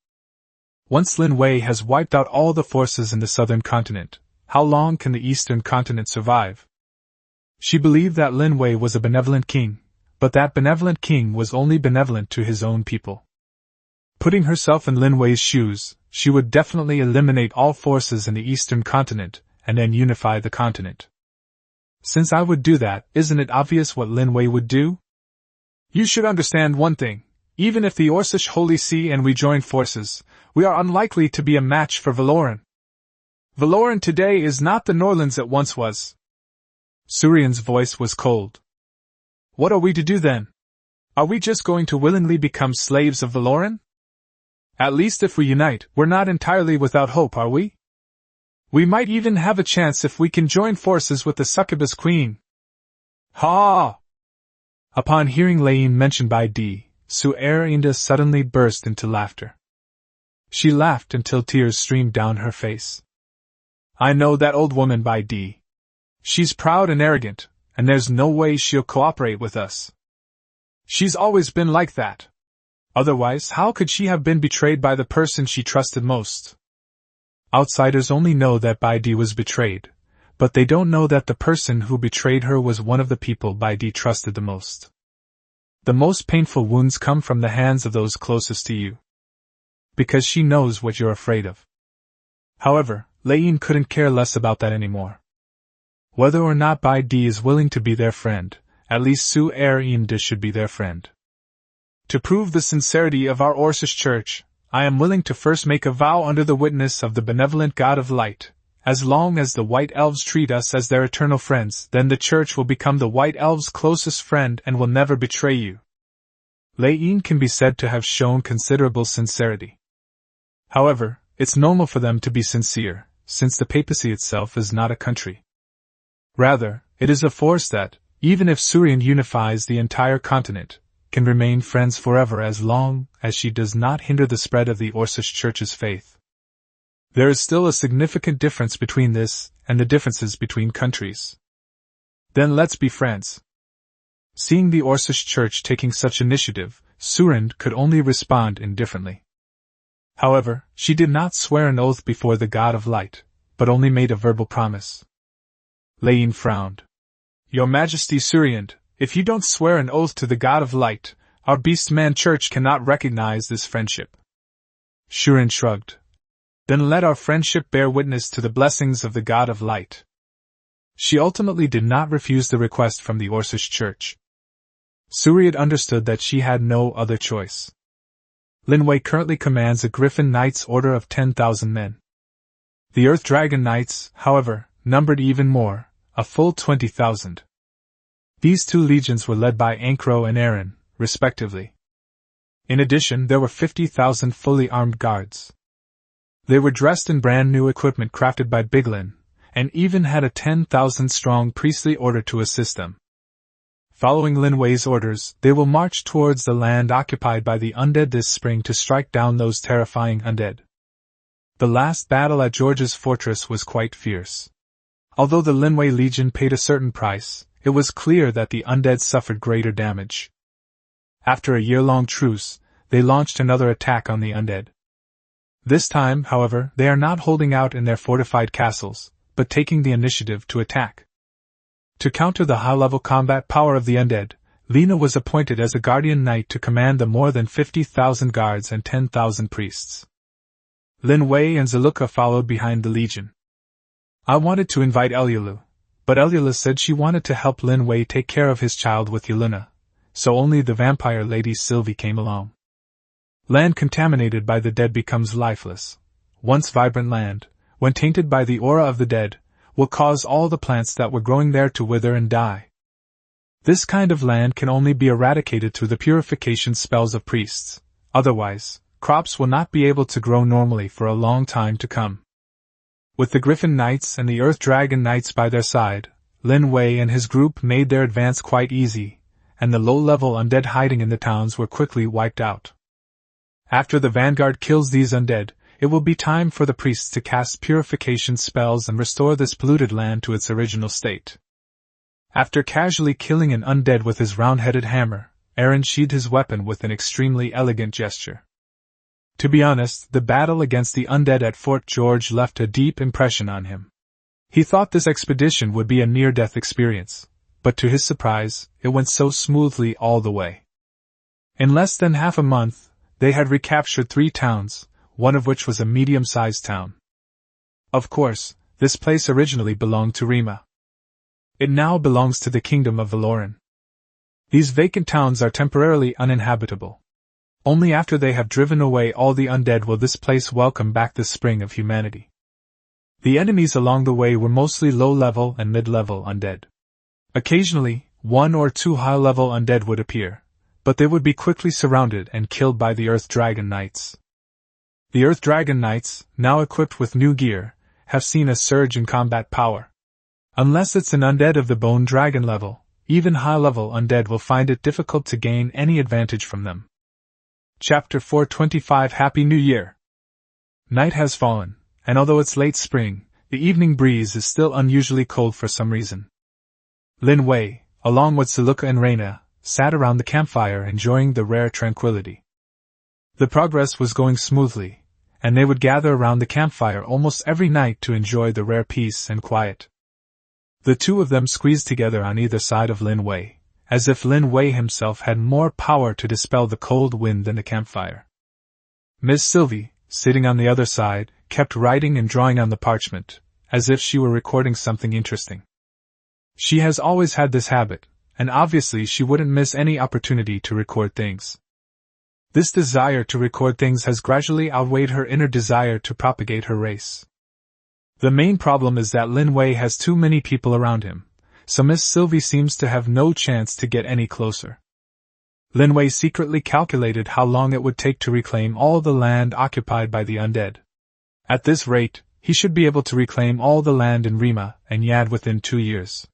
Once Lin Wei has wiped out all the forces in the southern continent, how long can the eastern continent survive? She believed that Lin Wei was a benevolent king, but that benevolent king was only benevolent to his own people. Putting herself in Lin Wei's shoes, she would definitely eliminate all forces in the eastern continent, and then unify the continent. Since I would do that, isn't it obvious what Lin Wei would do? You should understand one thing. Even if the Orcish Holy See and we join forces, we are unlikely to be a match for Valoran. Valoran today is not the Norlands it once was. Surian's voice was cold. What are we to do then? Are we just going to willingly become slaves of Valoran? At least if we unite, we're not entirely without hope, are we? We might even have a chance if we can join forces with the Succubus Queen. Ha! Upon hearing Lei Yin mentioned by Suerinda suddenly burst into laughter. She laughed until tears streamed down her face. I know that old woman by She's proud and arrogant, and there's no way she'll cooperate with us. She's always been like that. Otherwise, how could she have been betrayed by the person she trusted most? Outsiders only know that Bai Di was betrayed, but they don't know that the person who betrayed her was one of the people Bai Di trusted the most. The most painful wounds come from the hands of those closest to you, because she knows what you're afraid of. However, Lin couldn't care less about that anymore. Whether or not Bai Di is willing to be their friend, at least Su Er Inde should be their friend. To prove the sincerity of our Orcish Church, I am willing to first make a vow under the witness of the benevolent God of Light. As long as the White Elves treat us as their eternal friends, then the Church will become the White Elves' closest friend and will never betray you. Lin can be said to have shown considerable sincerity. However, it's normal for them to be sincere, since the papacy itself is not a country. Rather, it is a force that, even if Surian unifies the entire continent, can remain friends forever as long as she does not hinder the spread of the Orcish Church's faith. There is still a significant difference between this and the differences between countries. Then let's be friends. Seeing the Orcish Church taking such initiative, Surind could only respond indifferently. However, she did not swear an oath before the God of Light, but only made a verbal promise. Lin frowned. Your Majesty Suriand, if you don't swear an oath to the God of Light, our Beastman Church cannot recognize this friendship. Suriand shrugged. Then let our friendship bear witness to the blessings of the God of Light. She ultimately did not refuse the request from the Orcish Church. Suriand understood that she had no other choice. Lin Wei currently commands a Griffin Knights order of 10,000 men. The Earth Dragon Knights, however, numbered even more, a full 20,000. These two legions were led by Ankro and Aaron, respectively. In addition, there were 50,000 fully armed guards. They were dressed in brand new equipment crafted by Biglin, and even had a 10,000-strong priestly order to assist them. Following Lin Wei's orders, they will march towards the land occupied by the undead this spring to strike down those terrifying undead. The last battle at George's fortress was quite fierce. Although the Lin Wei Legion paid a certain price, it was clear that the undead suffered greater damage. After a year-long truce, they launched another attack on the undead. This time, however, they are not holding out in their fortified castles, but taking the initiative to attack. To counter the high-level combat power of the undead, Lina was appointed as a guardian knight to command the more than 50,000 guards and 10,000 priests. Lin Wei and Zaluka followed behind the legion. I wanted to invite Elulalu, but Elulalu said she wanted to help Lin Wei take care of his child with Yelena, so only the vampire lady Sylvie came along. Land contaminated by the dead becomes lifeless. Once vibrant land, when tainted by the aura of the dead, will cause all the plants that were growing there to wither and die. This kind of land can only be eradicated through the purification spells of priests, otherwise, crops will not be able to grow normally for a long time to come. With the Griffin Knights and the Earth Dragon Knights by their side, Lin Wei and his group made their advance quite easy, and the low-level undead hiding in the towns were quickly wiped out. After the vanguard kills these undead, it will be time for the priests to cast purification spells and restore this polluted land to its original state. After casually killing an undead with his round-headed hammer, Aaron sheathed his weapon with an extremely elegant gesture. To be honest, the battle against the undead at Fort George left a deep impression on him. He thought this expedition would be a near-death experience, but to his surprise, it went so smoothly all the way. In less than half a month, they had recaptured 3 towns, one of which was a medium-sized town. Of course, this place originally belonged to Rima. It now belongs to the Kingdom of Valoran. These vacant towns are temporarily uninhabitable. Only after they have driven away all the undead will this place welcome back the spring of humanity. The enemies along the way were mostly low-level and mid-level undead. Occasionally, 1 or 2 high-level undead would appear, but they would be quickly surrounded and killed by the Earth Dragon Knights. The Earth Dragon Knights, now equipped with new gear, have seen a surge in combat power. Unless it's an undead of the Bone Dragon level, even high-level undead will find it difficult to gain any advantage from them. Chapter 425 Happy New Year! Night has fallen, and although it's late spring, the evening breeze is still unusually cold for some reason. Lin Wei, along with Zaluka and Reina, sat around the campfire enjoying the rare tranquility. The progress was going smoothly, and they would gather around the campfire almost every night to enjoy the rare peace and quiet. The two of them squeezed together on either side of Lin Wei, as if Lin Wei himself had more power to dispel the cold wind than the campfire. Miss Sylvie, sitting on the other side, kept writing and drawing on the parchment, as if she were recording something interesting. She has always had this habit, and obviously she wouldn't miss any opportunity to record things. This desire to record things has gradually outweighed her inner desire to propagate her race. The main problem is that Lin Wei has too many people around him, so Miss Sylvie seems to have no chance to get any closer. Lin Wei secretly calculated how long it would take to reclaim all the land occupied by the undead. At this rate, he should be able to reclaim all the land in Rima and Yad within 2 years.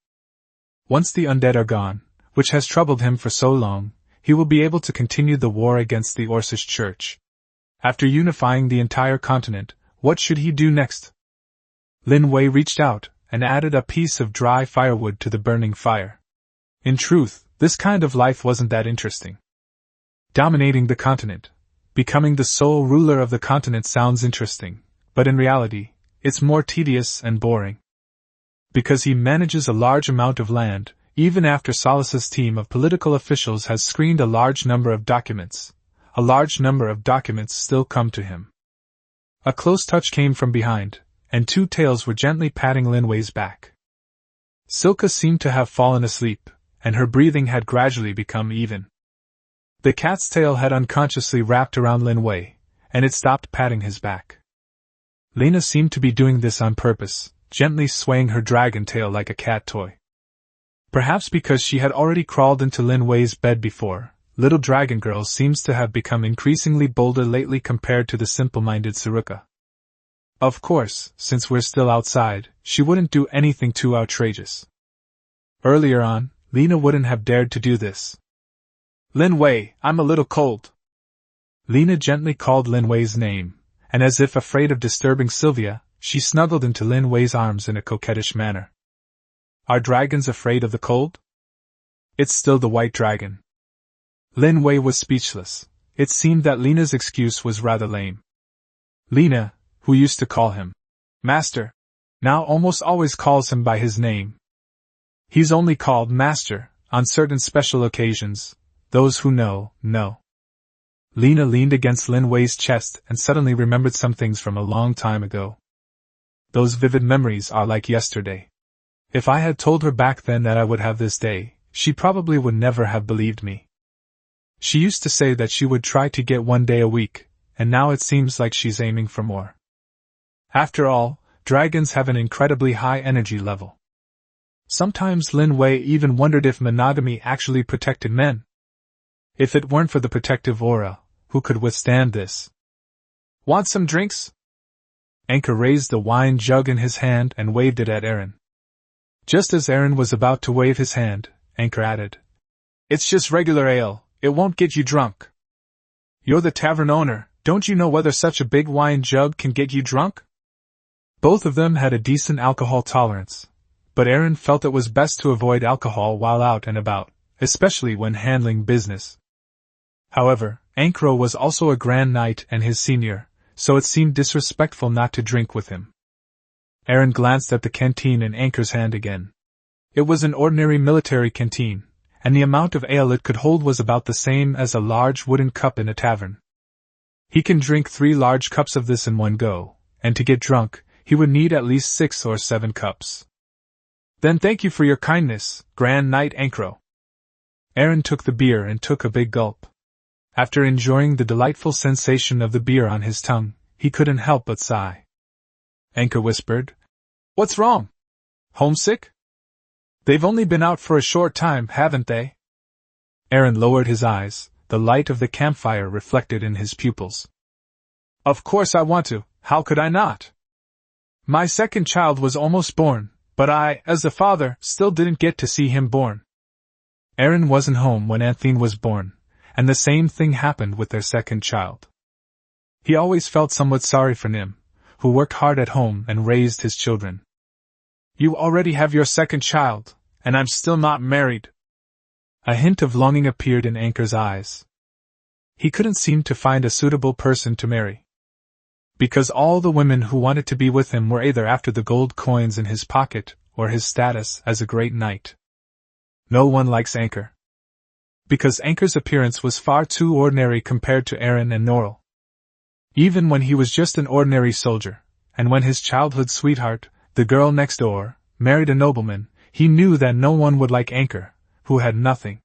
Once the undead are gone, which has troubled him for so long, he will be able to continue the war against the Orcish Church. After unifying the entire continent, what should he do next? Lin Wei reached out and added a piece of dry firewood to the burning fire. In truth, this kind of life wasn't that interesting. Dominating the continent, becoming the sole ruler of the continent sounds interesting, but in reality, it's more tedious and boring. Because he manages a large amount of land, even after Solus's team of political officials has screened a large number of documents, a large number of documents still come to him. A close touch came from behind, and 2 tails were gently patting Lin Wei's back. Silka seemed to have fallen asleep, and her breathing had gradually become even. The cat's tail had unconsciously wrapped around Lin Wei, and it stopped patting his back. Lena seemed to be doing this on purpose, gently swaying her dragon tail like a cat toy. Perhaps because she had already crawled into Lin Wei's bed before, little dragon girl seems to have become increasingly bolder lately compared to the simple-minded Saruka. Of course, since we're still outside, she wouldn't do anything too outrageous. Earlier on, Lena wouldn't have dared to do this. Lin Wei, I'm a little cold. Lena gently called Lin Wei's name, and as if afraid of disturbing Sylvia, she snuggled into Lin Wei's arms in a coquettish manner. Are dragons afraid of the cold? It's still the white dragon. Lin Wei was speechless. It seemed that Lena's excuse was rather lame. Lena, who used to call him Master, now almost always calls him by his name. He's only called Master on certain special occasions. Those who know, know. Lena leaned against Lin Wei's chest and suddenly remembered some things from a long time ago. Those vivid memories are like yesterday. If I had told her back then that I would have this day, she probably would never have believed me. She used to say that she would try to get 1 day a week, and now it seems like she's aiming for more. After all, dragons have an incredibly high energy level. Sometimes Lin Wei even wondered if monogamy actually protected men. If it weren't for the protective aura, who could withstand this? Want some drinks? Anchor raised the wine jug in his hand and waved it at Aaron. Just as Aaron was about to wave his hand, Anchor added, It's just regular ale, it won't get you drunk. You're the tavern owner, don't you know whether such a big wine jug can get you drunk? Both of them had a decent alcohol tolerance, but Aaron felt it was best to avoid alcohol while out and about, especially when handling business. However, Ankro was also a grand knight and his senior, so it seemed disrespectful not to drink with him. Aaron glanced at the canteen in Anchor's hand again. It was an ordinary military canteen, and the amount of ale it could hold was about the same as a large wooden cup in a tavern. He can drink 3 large cups of this in one go, and to get drunk, he would need at least 6 or 7 cups. Then thank you for your kindness, Grand Knight Ankro. Aaron took the beer and took a big gulp. After enjoying the delightful sensation of the beer on his tongue, he couldn't help but sigh. Anchor whispered, What's wrong? Homesick? They've only been out for a short time, haven't they? Aaron lowered his eyes, the light of the campfire reflected in his pupils. Of course I want to, how could I not? My second child was almost born, but I, as the father, still didn't get to see him born. Aaron wasn't home when Anthene was born, and the same thing happened with their second child. He always felt somewhat sorry for Nim, who worked hard at home and raised his children. You already have your second child, and I'm still not married. A hint of longing appeared in Anchor's eyes. He couldn't seem to find a suitable person to marry. Because all the women who wanted to be with him were either after the gold coins in his pocket or his status as a great knight. No one likes Anchor. Because Anchor's appearance was far too ordinary compared to Aaron and Norrell. Even when he was just an ordinary soldier, and when his childhood sweetheart, the girl next door, married a nobleman, he knew that no one would like Anchor, who had nothing.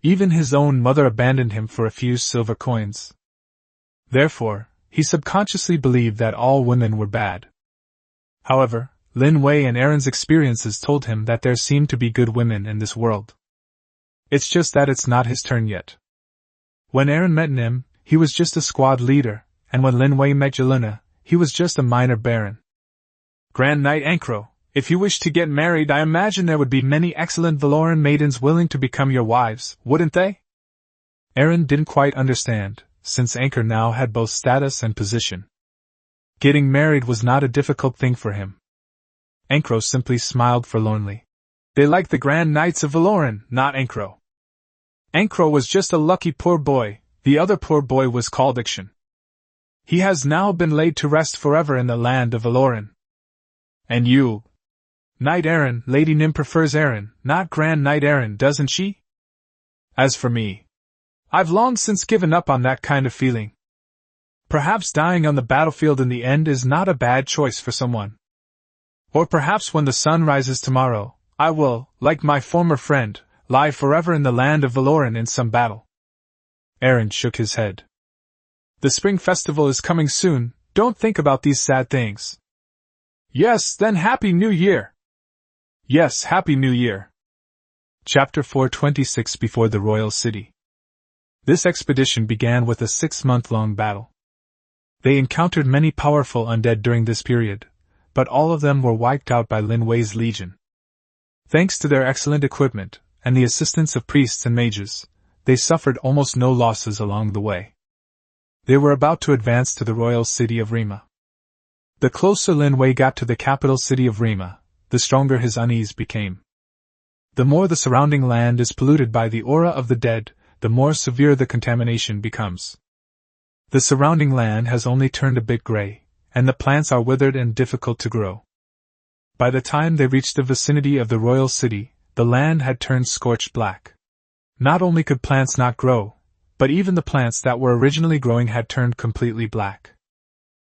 Even his own mother abandoned him for a few silver coins. Therefore, he subconsciously believed that all women were bad. However, Lin Wei and Aaron's experiences told him that there seemed to be good women in this world. It's just that it's not his turn yet. When Aaron met Nim, he was just a squad leader, and when Lin Wei met Jelena, he was just a minor baron. Grand Knight Ankro, if you wish to get married, I imagine there would be many excellent Valoran maidens willing to become your wives, wouldn't they? Aaron didn't quite understand, since Anchor now had both status and position. Getting married was not a difficult thing for him. Ankro simply smiled forlornly. They like the Grand Knights of Valoran, not Ankro. Ankro was just a lucky poor boy, the other poor boy was called Ikshan. He has now been laid to rest forever in the land of Valoran. And you? Knight Aaron, Lady Nim prefers Aaron, not Grand Knight Aaron, doesn't she? As for me, I've long since given up on that kind of feeling. Perhaps dying on the battlefield in the end is not a bad choice for someone. Or perhaps when the sun rises tomorrow, I will, like my former friend, lie forever in the land of Valoran in some battle. Aaron shook his head. The spring festival is coming soon, don't think about these sad things. Yes, then Happy New Year! Yes, Happy New Year! Chapter 426 Before the Royal City. This expedition began with a 6-month-long battle. They encountered many powerful undead during this period, but all of them were wiped out by Lin Wei's legion. Thanks to their excellent equipment, and the assistance of priests and mages, they suffered almost no losses along the way. They were about to advance to the royal city of Rima. The closer Lin Wei got to the capital city of Rima, the stronger his unease became. The more the surrounding land is polluted by the aura of the dead, the more severe the contamination becomes. The surrounding land has only turned a bit gray, and the plants are withered and difficult to grow. By the time they reached the vicinity of the royal city, the land had turned scorched black. Not only could plants not grow, but even the plants that were originally growing had turned completely black.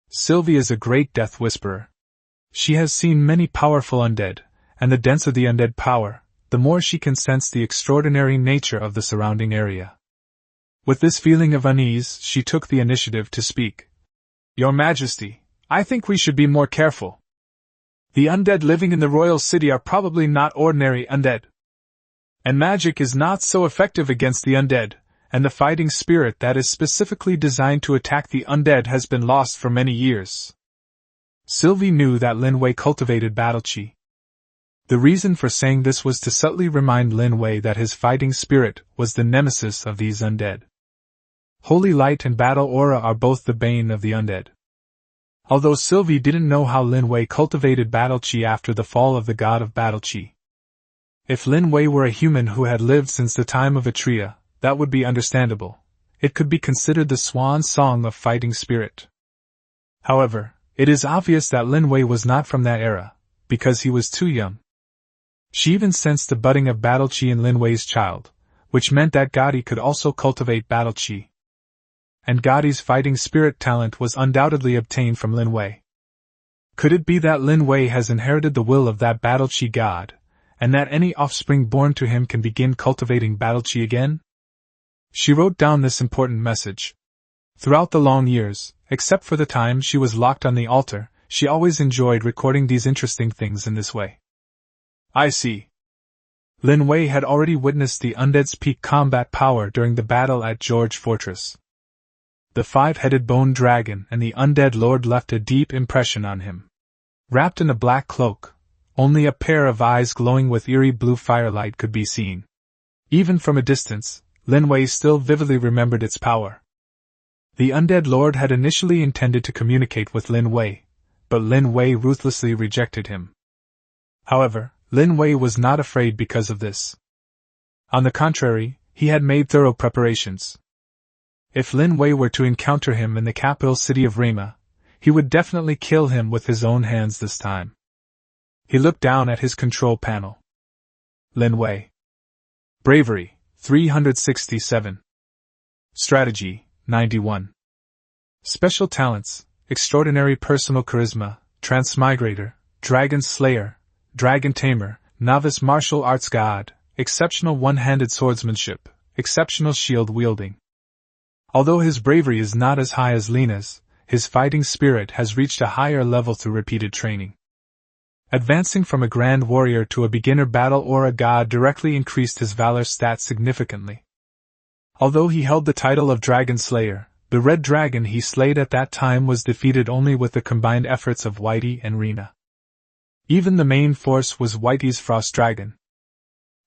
Sylvie is a great death whisperer. She has seen many powerful undead, and the denser the undead power, the more she can sense the extraordinary nature of the surrounding area. With this feeling of unease, she took the initiative to speak. Your Majesty, I think we should be more careful. The undead living in the royal city are probably not ordinary undead. And magic is not so effective against the undead, and the fighting spirit that is specifically designed to attack the undead has been lost for many years. Sylvie knew that Lin Wei cultivated battle chi. The reason for saying this was to subtly remind Lin Wei that his fighting spirit was the nemesis of these undead. Holy light and battle aura are both the bane of the undead. Although Sylvie didn't know how Lin Wei cultivated battle chi after the fall of the god of battle chi. If Lin Wei were a human who had lived since the time of Atria, that would be understandable. It could be considered the swan song of fighting spirit. However, it is obvious that Lin Wei was not from that era, because he was too young. She even sensed the budding of battle chi in Lin Wei's child, which meant that Gotti could also cultivate battle chi. And Gotti's fighting spirit talent was undoubtedly obtained from Lin Wei. Could it be that Lin Wei has inherited the will of that battle chi god, and that any offspring born to him can begin cultivating battle chi again? She wrote down this important message. Throughout the long years, except for the time she was locked on the altar, she always enjoyed recording these interesting things in this way. I see. Lin Wei had already witnessed the undead's peak combat power during the battle at George Fortress. The 5-headed bone dragon and the undead lord left a deep impression on him. Wrapped in a black cloak, only a pair of eyes glowing with eerie blue firelight could be seen. Even from a distance, Lin Wei still vividly remembered its power. The undead lord had initially intended to communicate with Lin Wei, but Lin Wei ruthlessly rejected him. However, Lin Wei was not afraid because of this. On the contrary, he had made thorough preparations. If Lin Wei were to encounter him in the capital city of Rima, he would definitely kill him with his own hands this time. He looked down at his control panel. Lin Wei. Bravery, 367. Strategy, 91. Special talents, extraordinary personal charisma, transmigrator, dragon slayer, dragon tamer, novice martial arts god, exceptional one-handed swordsmanship, exceptional shield wielding. Although his bravery is not as high as Lina's, his fighting spirit has reached a higher level through repeated training. Advancing from a grand warrior to a beginner battle or a god directly increased his valor stats significantly. Although he held the title of Dragon Slayer, the red dragon he slayed at that time was defeated only with the combined efforts of Whitey and Rena. Even the main force was Whitey's frost dragon.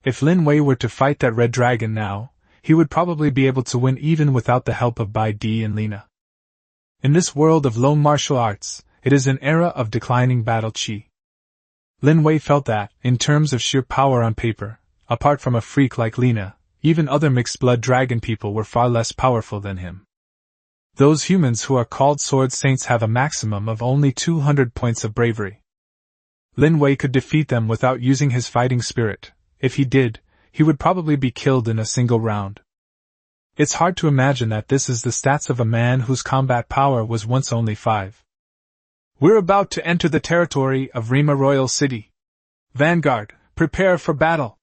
If Lin Wei were to fight that red dragon now, he would probably be able to win even without the help of Bai Di and Lina. In this world of low martial arts, it is an era of declining battle chi. Lin Wei felt that, in terms of sheer power on paper, apart from a freak like Lina, even other mixed-blood dragon people were far less powerful than him. Those humans who are called sword saints have a maximum of only 200 points of bravery. Lin Wei could defeat them without using his fighting spirit. If he did, he would probably be killed in a single round. It's hard to imagine that this is the stats of a man whose combat power was once only 5. We're about to enter the territory of Rima Royal City. Vanguard, prepare for battle.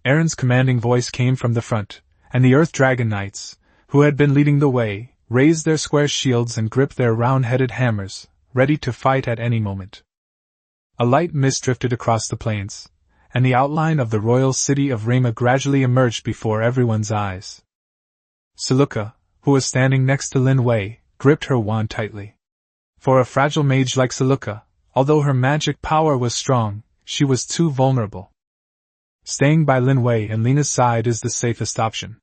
Aaron's commanding voice came from the front, and the Earth Dragon Knights, who had been leading the way, raised their square shields and gripped their round-headed hammers, ready to fight at any moment. A light mist drifted across the plains, and the outline of the royal city of Rima gradually emerged before everyone's eyes. Luika, who was standing next to Lin Wei, gripped her wand tightly. For a fragile mage like Luika, although her magic power was strong, she was too vulnerable. Staying by Lin Wei and Lina's side is the safest option.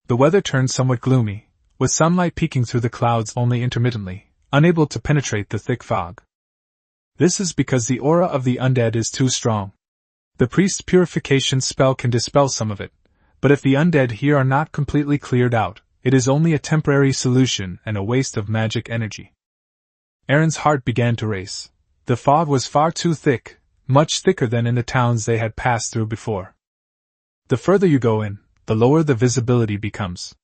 The weather turned somewhat gloomy, with sunlight peeking through the clouds only intermittently, unable to penetrate the thick fog. This is because the aura of the undead is too strong. The priest's purification spell can dispel some of it, but if the undead here are not completely cleared out, it is only a temporary solution and a waste of magic energy. Aaron's heart began to race. The fog was far too thick, much thicker than in the towns they had passed through before. The further you go in, the lower the visibility becomes.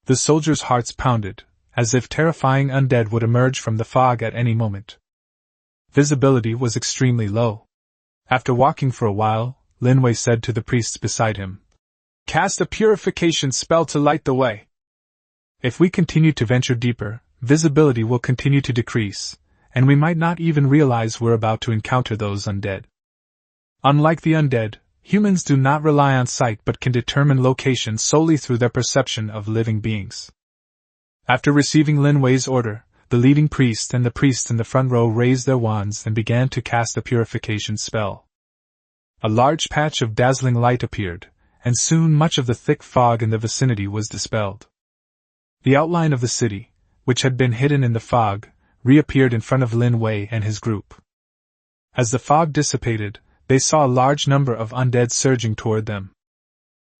The soldiers' hearts pounded, as if terrifying undead would emerge from the fog at any moment. Visibility was extremely low. After walking for a while, Lin Wei said to the priests beside him, "Cast a purification spell to light the way. If we continue to venture deeper, visibility will continue to decrease, and we might not even realize we're about to encounter those undead." Unlike the undead, humans do not rely on sight but can determine location solely through their perception of living beings. After receiving Lin Wei's order, the leading priest and the priests in the front row raised their wands and began to cast a purification spell. A large patch of dazzling light appeared, and soon much of the thick fog in the vicinity was dispelled. The outline of the city, which had been hidden in the fog, reappeared in front of Lin Wei and his group. As the fog dissipated, they saw a large number of undead surging toward them.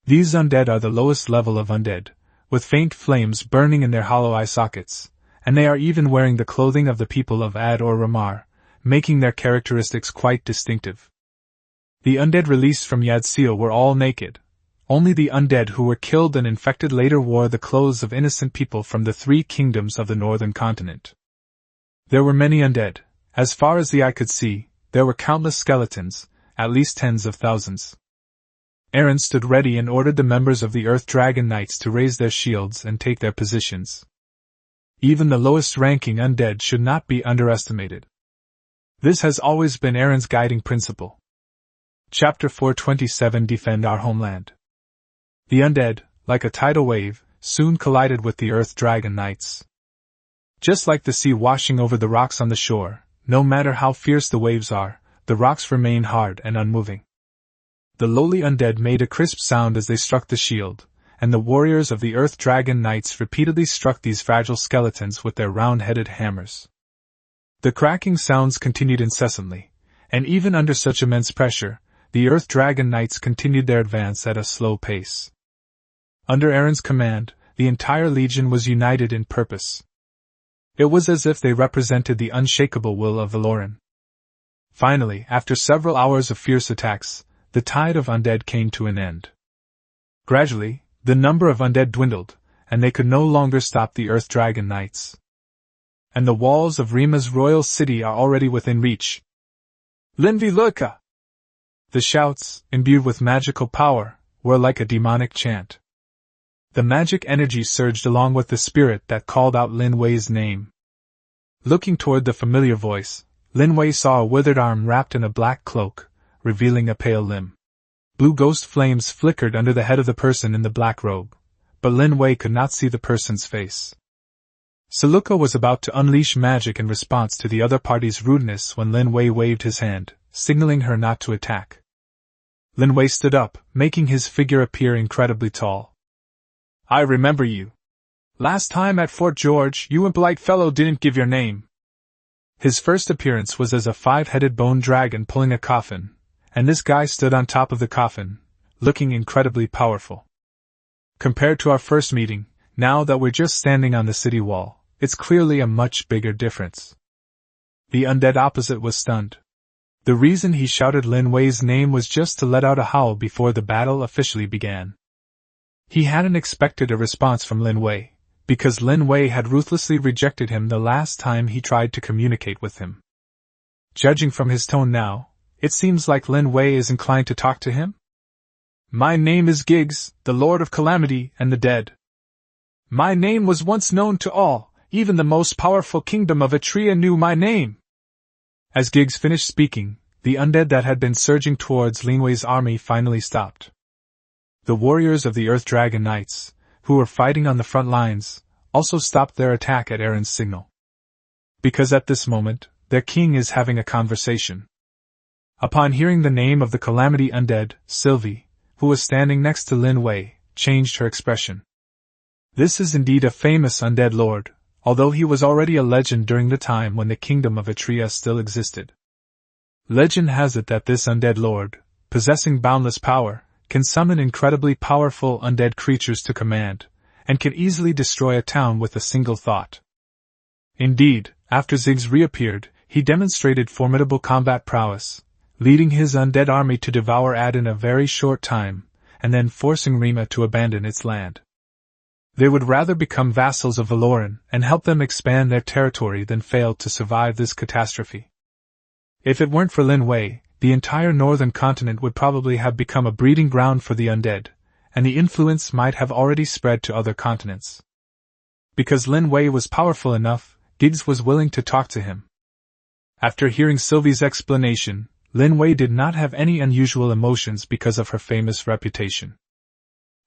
These undead are the lowest level of undead, with faint flames burning in their hollow eye sockets, and they are even wearing the clothing of the people of Ad or Ramar, making their characteristics quite distinctive. The undead released from Yadsil were all naked. Only the undead who were killed and infected later wore the clothes of innocent people from the 3 kingdoms of the northern continent. There were many undead. As far as the eye could see, there were countless skeletons, at least tens of thousands. Aaron stood ready and ordered the members of the Earth Dragon Knights to raise their shields and take their positions. Even the lowest-ranking undead should not be underestimated. This has always been Aaron's guiding principle. Chapter 427 Defend Our Homeland. The undead, like a tidal wave, soon collided with the Earth Dragon Knights. Just like the sea washing over the rocks on the shore, no matter how fierce the waves are, the rocks remain hard and unmoving. The lowly undead made a crisp sound as they struck the shield, and the warriors of the Earth Dragon Knights repeatedly struck these fragile skeletons with their round-headed hammers. The cracking sounds continued incessantly, and even under such immense pressure, the Earth Dragon Knights continued their advance at a slow pace. Under Aaron's command, the entire legion was united in purpose. It was as if they represented the unshakable will of Valoran. Finally, after several hours of fierce attacks, the tide of undead came to an end. Gradually, the number of undead dwindled, and they could no longer stop the Earth Dragon Knights. And the walls of Rima's royal city are already within reach. Lin Wei! The shouts, imbued with magical power, were like a demonic chant. The magic energy surged along with the spirit that called out Lin Wei's name. Looking toward the familiar voice, Lin Wei saw a withered arm wrapped in a black cloak, revealing a pale limb. Blue ghost flames flickered under the head of the person in the black robe, but Lin Wei could not see the person's face. Luika was about to unleash magic in response to the other party's rudeness when Lin Wei waved his hand, signaling her not to attack. Lin Wei stood up, making his figure appear incredibly tall. I remember you. Last time at Fort George, you impolite fellow didn't give your name. His first appearance was as a 5-headed bone dragon pulling a coffin, and this guy stood on top of the coffin, looking incredibly powerful. Compared to our first meeting, now that we're just standing on the city wall, it's clearly a much bigger difference. The undead opposite was stunned. The reason he shouted Lin Wei's name was just to let out a howl before the battle officially began. He hadn't expected a response from Lin Wei, because Lin Wei had ruthlessly rejected him the last time he tried to communicate with him. Judging from his tone now, it seems like Lin Wei is inclined to talk to him? My name is Giggs, the Lord of Calamity and the Dead. My name was once known to all, even the most powerful kingdom of Atria knew my name. As Giggs finished speaking, the undead that had been surging towards Lin Wei's army finally stopped. The warriors of the Earth Dragon Knights, who were fighting on the front lines, also stopped their attack at Aaron's signal. Because at this moment, their king is having a conversation. Upon hearing the name of the Calamity undead, Sylvie, who was standing next to Lin Wei, changed her expression. This is indeed a famous undead lord, although he was already a legend during the time when the kingdom of Atria still existed. Legend has it that this undead lord, possessing boundless power, can summon incredibly powerful undead creatures to command, and can easily destroy a town with a single thought. Indeed, after Ziggs reappeared, he demonstrated formidable combat prowess, leading his undead army to devour Ad in a very short time, and then forcing Rima to abandon its land. They would rather become vassals of Valoran and help them expand their territory than fail to survive this catastrophe. If it weren't for Lin Wei, the entire northern continent would probably have become a breeding ground for the undead, and the influence might have already spread to other continents. Because Lin Wei was powerful enough, Giggs was willing to talk to him. After hearing Sylvie's explanation, Lin Wei did not have any unusual emotions because of her famous reputation.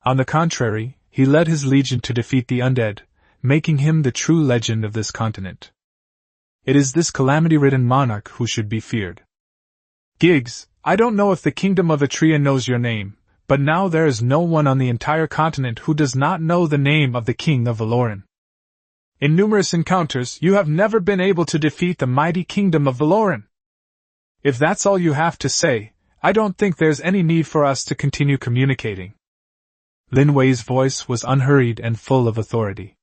On the contrary, he led his legion to defeat the undead, making him the true legend of this continent. It is this calamity-ridden monarch who should be feared. Giggs, I don't know if the kingdom of Atria knows your name, but now there is no one on the entire continent who does not know the name of the king of Valoran. In numerous encounters, you have never been able to defeat the mighty kingdom of Valoran. If that's all you have to say, I don't think there's any need for us to continue communicating. Lin Wei's voice was unhurried and full of authority.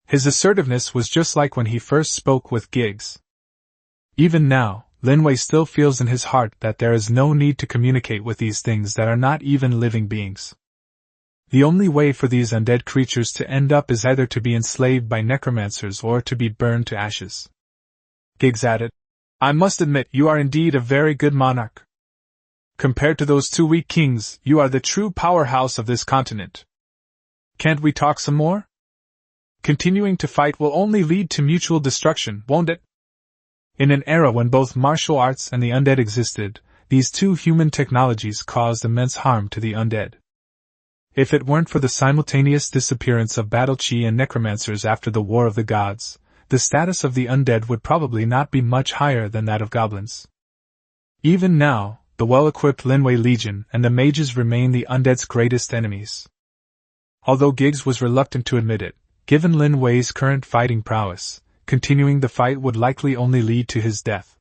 His assertiveness was just like when he first spoke with Giggs. Even now, Lin Wei still feels in his heart that there is no need to communicate with these things that are not even living beings. The only way for these undead creatures to end up is either to be enslaved by necromancers or to be burned to ashes. Giggs added, I must admit you are indeed a very good monarch. Compared to those two weak kings, you are the true powerhouse of this continent. Can't we talk some more? Continuing to fight will only lead to mutual destruction, won't it? In an era when both martial arts and the undead existed, these two human technologies caused immense harm to the undead. If it weren't for the simultaneous disappearance of battle chi and necromancers after the War of the Gods, the status of the undead would probably not be much higher than that of goblins. Even now, the well-equipped Lin Wei Legion and the mages remain the undead's greatest enemies. Although Giggs was reluctant to admit it, given Lin Wei's current fighting prowess, continuing the fight would likely only lead to his death.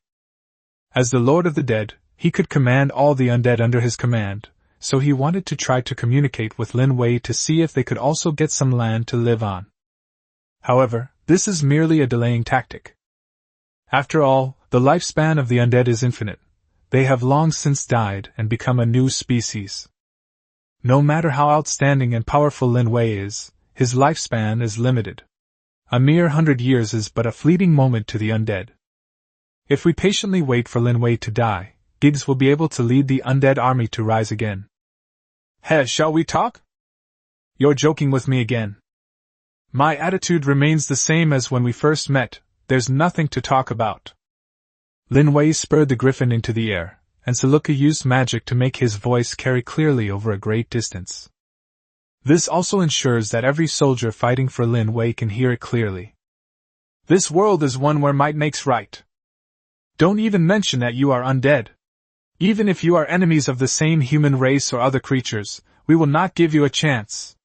As the Lord of the Dead, he could command all the undead under his command, so he wanted to try to communicate with Lin Wei to see if they could also get some land to live on. However, This is merely a delaying tactic. After all, the lifespan of the undead is infinite. They have long since died and become a new species. No matter how outstanding and powerful Lin Wei is, his lifespan is limited. A mere 100 years is but a fleeting moment to the undead. If we patiently wait for Lin Wei to die, Giggs will be able to lead the undead army to rise again. Hey, shall we talk? You're joking with me again. My attitude remains the same as when we first met. There's nothing to talk about. Lin Wei spurred the griffin into the air, and Luika used magic to make his voice carry clearly over a great distance. This also ensures that every soldier fighting for Lin Wei can hear it clearly. This world is one where might makes right. Don't even mention that you are undead. Even if you are enemies of the same human race or other creatures, we will not give you a chance.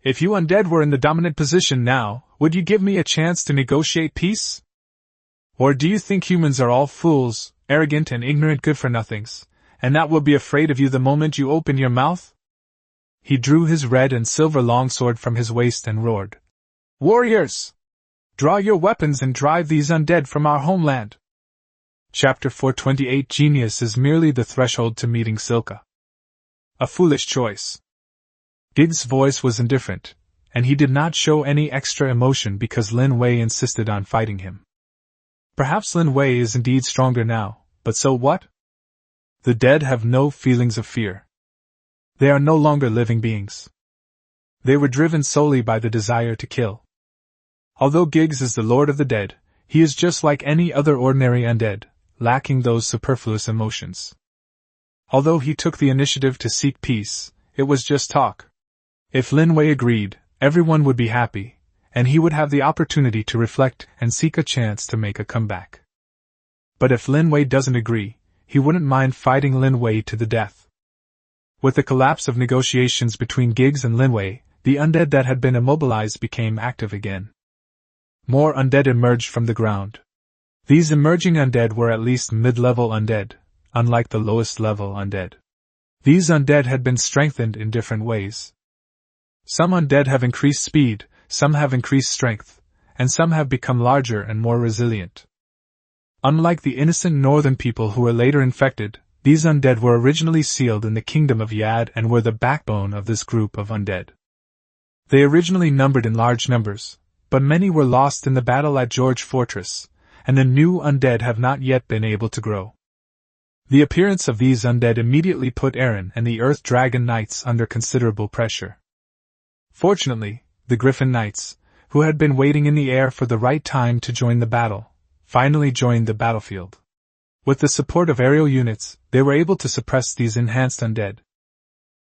If you undead were in the dominant position now, would you give me a chance to negotiate peace? Or do you think humans are all fools, arrogant and ignorant good-for-nothings, and that will be afraid of you the moment you open your mouth? He drew his red and silver longsword from his waist and roared. Warriors! Draw your weapons and drive these undead from our homeland. Chapter 428 Genius is merely the threshold to meeting Luika. A foolish choice. Giggs' voice was indifferent, and he did not show any extra emotion because Lin Wei insisted on fighting him. Perhaps Lin Wei is indeed stronger now, but so what? The dead have no feelings of fear. They are no longer living beings. They were driven solely by the desire to kill. Although Giggs is the Lord of the Dead, he is just like any other ordinary undead, lacking those superfluous emotions. Although he took the initiative to seek peace, it was just talk. If Lin Wei agreed, everyone would be happy, and he would have the opportunity to reflect and seek a chance to make a comeback. But if Lin Wei doesn't agree, he wouldn't mind fighting Lin Wei to the death. With the collapse of negotiations between Giggs and Lin Wei, the undead that had been immobilized became active again. More undead emerged from the ground. These emerging undead were at least mid-level undead, unlike the lowest-level undead. These undead had been strengthened in different ways. Some undead have increased speed, some have increased strength, and some have become larger and more resilient. Unlike the innocent northern people who were later infected, these undead were originally sealed in the kingdom of Yad and were the backbone of this group of undead. They originally numbered in large numbers, but many were lost in the battle at George Fortress, and the new undead have not yet been able to grow. The appearance of these undead immediately put Aaron and the Earth Dragon Knights under considerable pressure. Fortunately, the Griffin Knights, who had been waiting in the air for the right time to join the battle, finally joined the battlefield. With the support of aerial units, they were able to suppress these enhanced undead.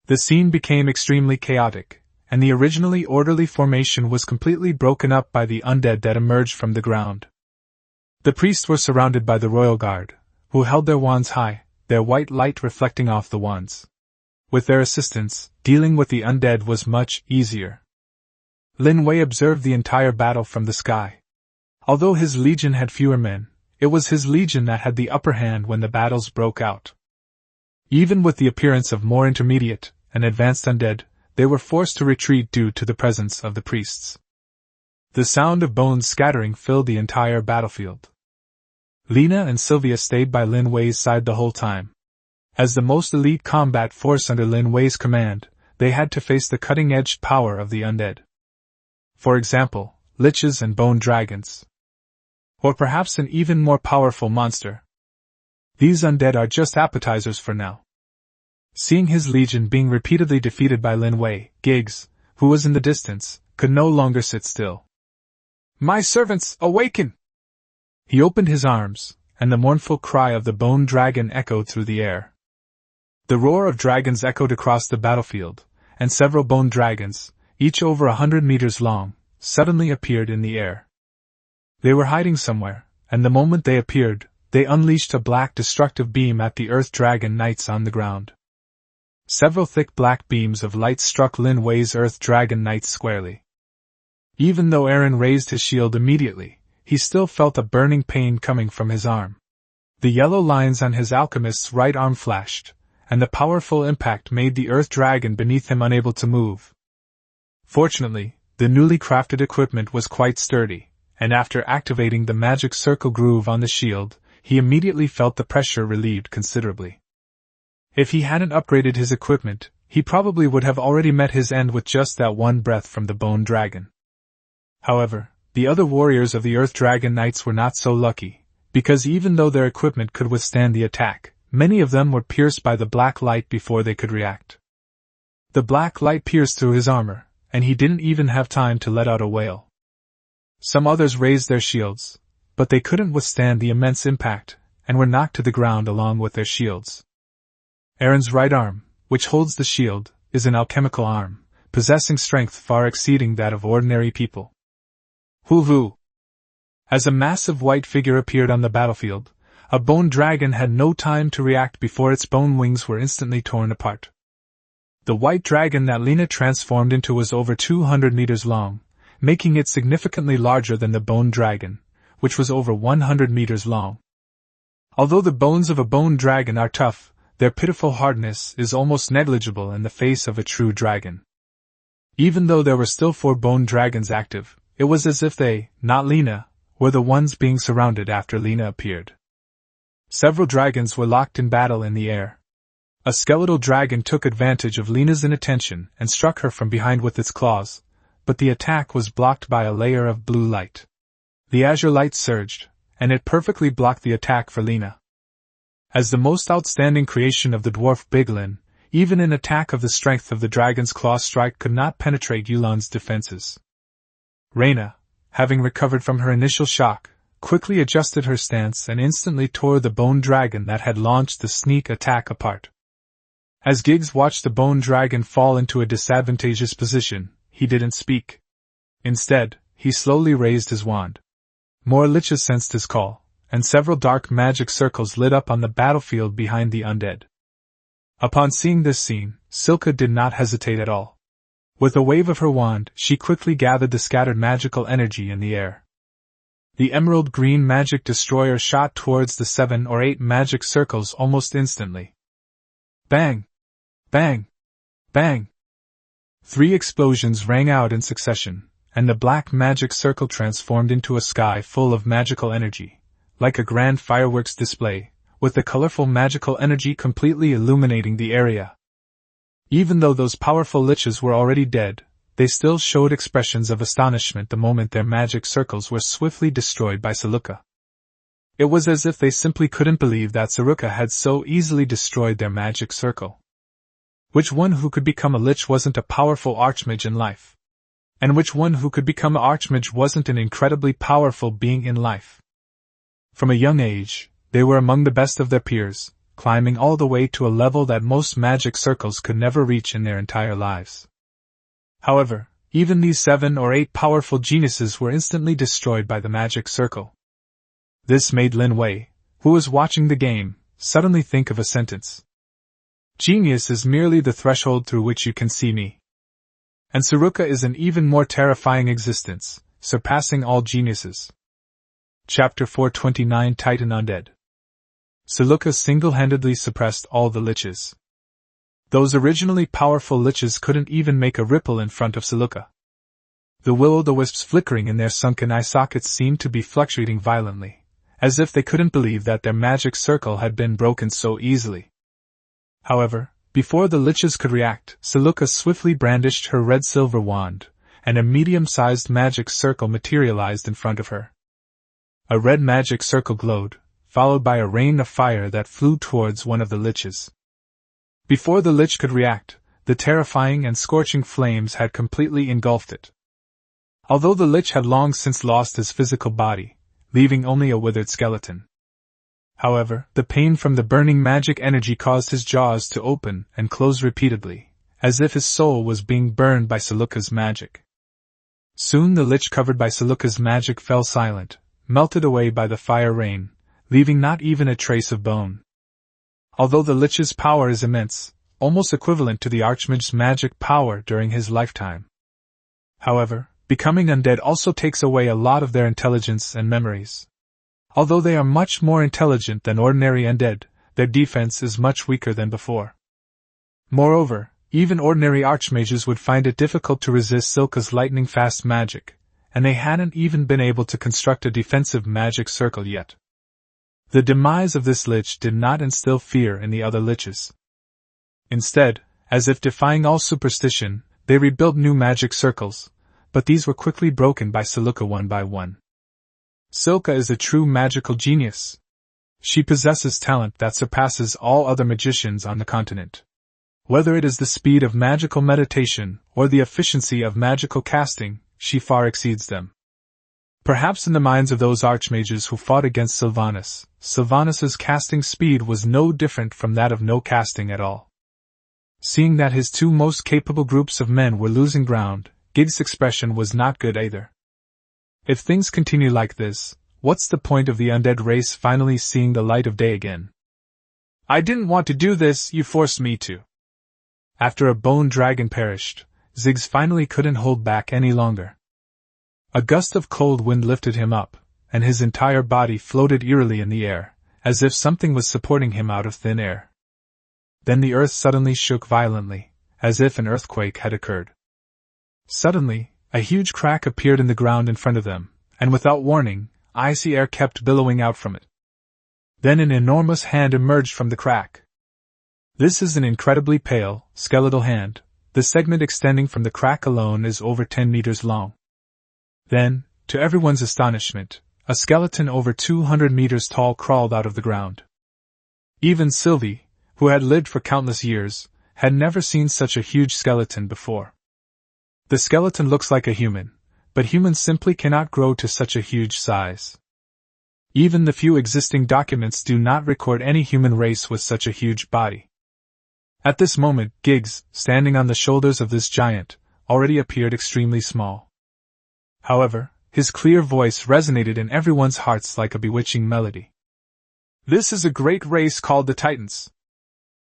The scene became extremely chaotic, and the originally orderly formation was completely broken up by the undead that emerged from the ground. The priests were surrounded by the royal guard, who held their wands high, their white light reflecting off the wands. With their assistance, dealing with the undead was much easier. Lin Wei observed the entire battle from the sky. Although his legion had fewer men, it was his legion that had the upper hand when the battles broke out. Even with the appearance of more intermediate and advanced undead, they were forced to retreat due to the presence of the priests. The sound of bones scattering filled the entire battlefield. Lina and Sylvia stayed by Lin Wei's side the whole time. As the most elite combat force under Lin Wei's command, they had to face the cutting-edge power of the undead. For example, liches and bone dragons. Or perhaps an even more powerful monster. These undead are just appetizers for now. Seeing his legion being repeatedly defeated by Lin Wei, Giggs, who was in the distance, could no longer sit still. My servants, awaken! He opened his arms, and the mournful cry of the bone dragon echoed through the air. The roar of dragons echoed across the battlefield, and several bone dragons, each over 100 meters long, suddenly appeared in the air. They were hiding somewhere, and the moment they appeared, they unleashed a black destructive beam at the Earth Dragon Knights on the ground. Several thick black beams of light struck Lin Wei's Earth Dragon Knights squarely. Even though Aaron raised his shield immediately, he still felt a burning pain coming from his arm. The yellow lines on his alchemist's right arm flashed, and the powerful impact made the Earth Dragon beneath him unable to move. Fortunately, The newly crafted equipment was quite sturdy, and after activating the magic circle groove on the shield, he immediately felt the pressure relieved considerably. If he hadn't upgraded his equipment, he probably would have already met his end with just that one breath from the Bone Dragon. However, the other warriors of the Earth Dragon Knights were not so lucky, because even though their equipment could withstand the attack, many of them were pierced by the black light before they could react. The black light pierced through his armor, and he didn't even have time to let out a wail. Some others raised their shields, but they couldn't withstand the immense impact, and were knocked to the ground along with their shields. Aaron's right arm, which holds the shield, is an alchemical arm, possessing strength far exceeding that of ordinary people. Hoo-hoo! As a massive white figure appeared on the battlefield, a bone dragon had no time to react before its bone wings were instantly torn apart. The white dragon that Lina transformed into was over 200 meters long, making it significantly larger than the bone dragon, which was over 100 meters long. Although the bones of a bone dragon are tough, their pitiful hardness is almost negligible in the face of a true dragon. Even though there were still 4 bone dragons active, it was as if they, not Lina, were the ones being surrounded after Lina appeared. Several dragons were locked in battle in the air. A skeletal dragon took advantage of Lina's inattention and struck her from behind with its claws, but the attack was blocked by a layer of blue light. The azure light surged, and it perfectly blocked the attack for Lina. As the most outstanding creation of the dwarf Big Lin, even an attack of the strength of the dragon's claw strike could not penetrate Yulan's defenses. Reina, having recovered from her initial shock, quickly adjusted her stance and instantly tore the bone dragon that had launched the sneak attack apart. As Giggs watched the bone dragon fall into a disadvantageous position, he didn't speak. Instead, he slowly raised his wand. More liches sensed his call, and several dark magic circles lit up on the battlefield behind the undead. Upon seeing this scene, Silka did not hesitate at all. With a wave of her wand, she quickly gathered the scattered magical energy in the air. The emerald green magic destroyer shot towards the 7 or 8 magic circles almost instantly. Bang! Bang! Bang! 3 explosions rang out in succession, and the black magic circle transformed into a sky full of magical energy, like a grand fireworks display, with the colorful magical energy completely illuminating the area. Even though those powerful liches were already dead, they still showed expressions of astonishment the moment their magic circles were swiftly destroyed by Luika. It was as if they simply couldn't believe that Luika had so easily destroyed their magic circle. Which one who could become a lich wasn't a powerful archmage in life? And which one who could become an archmage wasn't an incredibly powerful being in life? From a young age, they were among the best of their peers, climbing all the way to a level that most magic circles could never reach in their entire lives. However, even these 7 or 8 powerful geniuses were instantly destroyed by the magic circle. This made Lin Wei, who was watching the game, suddenly think of a sentence. Genius is merely the threshold through which you can see me. And Luika is an even more terrifying existence, surpassing all geniuses. Chapter 429 Titan Undead. Luika single-handedly suppressed all the liches. Those originally powerful liches couldn't even make a ripple in front of Luika. The will-o'-the-wisps flickering in their sunken eye sockets seemed to be fluctuating violently, as if they couldn't believe that their magic circle had been broken so easily. However, before the liches could react, Luika swiftly brandished her red-silver wand, and a medium-sized magic circle materialized in front of her. A red magic circle glowed, followed by a rain of fire that flew towards one of the liches. Before the lich could react, the terrifying and scorching flames had completely engulfed it. Although the lich had long since lost his physical body, leaving only a withered skeleton. However, the pain from the burning magic energy caused his jaws to open and close repeatedly, as if his soul was being burned by Luika's magic. Soon the lich covered by Luika's magic fell silent, melted away by the fire rain, leaving not even a trace of bone. Although the lich's power is immense, almost equivalent to the archmage's magic power during his lifetime. However, becoming undead also takes away a lot of their intelligence and memories. Although they are much more intelligent than ordinary undead, their defense is much weaker than before. Moreover, even ordinary archmages would find it difficult to resist Silka's lightning-fast magic, and they hadn't even been able to construct a defensive magic circle yet. The demise of this lich did not instill fear in the other liches. Instead, as if defying all superstition, they rebuilt new magic circles, but these were quickly broken by Silka one by one. Silka is a true magical genius. She possesses talent that surpasses all other magicians on the continent. Whether it is the speed of magical meditation or the efficiency of magical casting, she far exceeds them. Perhaps in the minds of those archmages who fought against Sylvanas, Sylvanas's casting speed was no different from that of no casting at all. Seeing that his two most capable groups of men were losing ground, Gig's expression was not good either. If things continue like this, what's the point of the undead race finally seeing the light of day again? I didn't want to do this, you forced me to. After a bone dragon perished, Ziggs finally couldn't hold back any longer. A gust of cold wind lifted him up, and his entire body floated eerily in the air, as if something was supporting him out of thin air. Then the earth suddenly shook violently, as if an earthquake had occurred. Suddenly, a huge crack appeared in the ground in front of them, and without warning, icy air kept billowing out from it. Then an enormous hand emerged from the crack. This is an incredibly pale, skeletal hand. The segment extending from the crack alone is over 10 meters long. Then, to everyone's astonishment, a skeleton over 200 meters tall crawled out of the ground. Even Sylvie, who had lived for countless years, had never seen such a huge skeleton before. The skeleton looks like a human, but humans simply cannot grow to such a huge size. Even the few existing documents do not record any human race with such a huge body. At this moment, Giggs, standing on the shoulders of this giant, already appeared extremely small. However, his clear voice resonated in everyone's hearts like a bewitching melody. This is a great race called the Titans.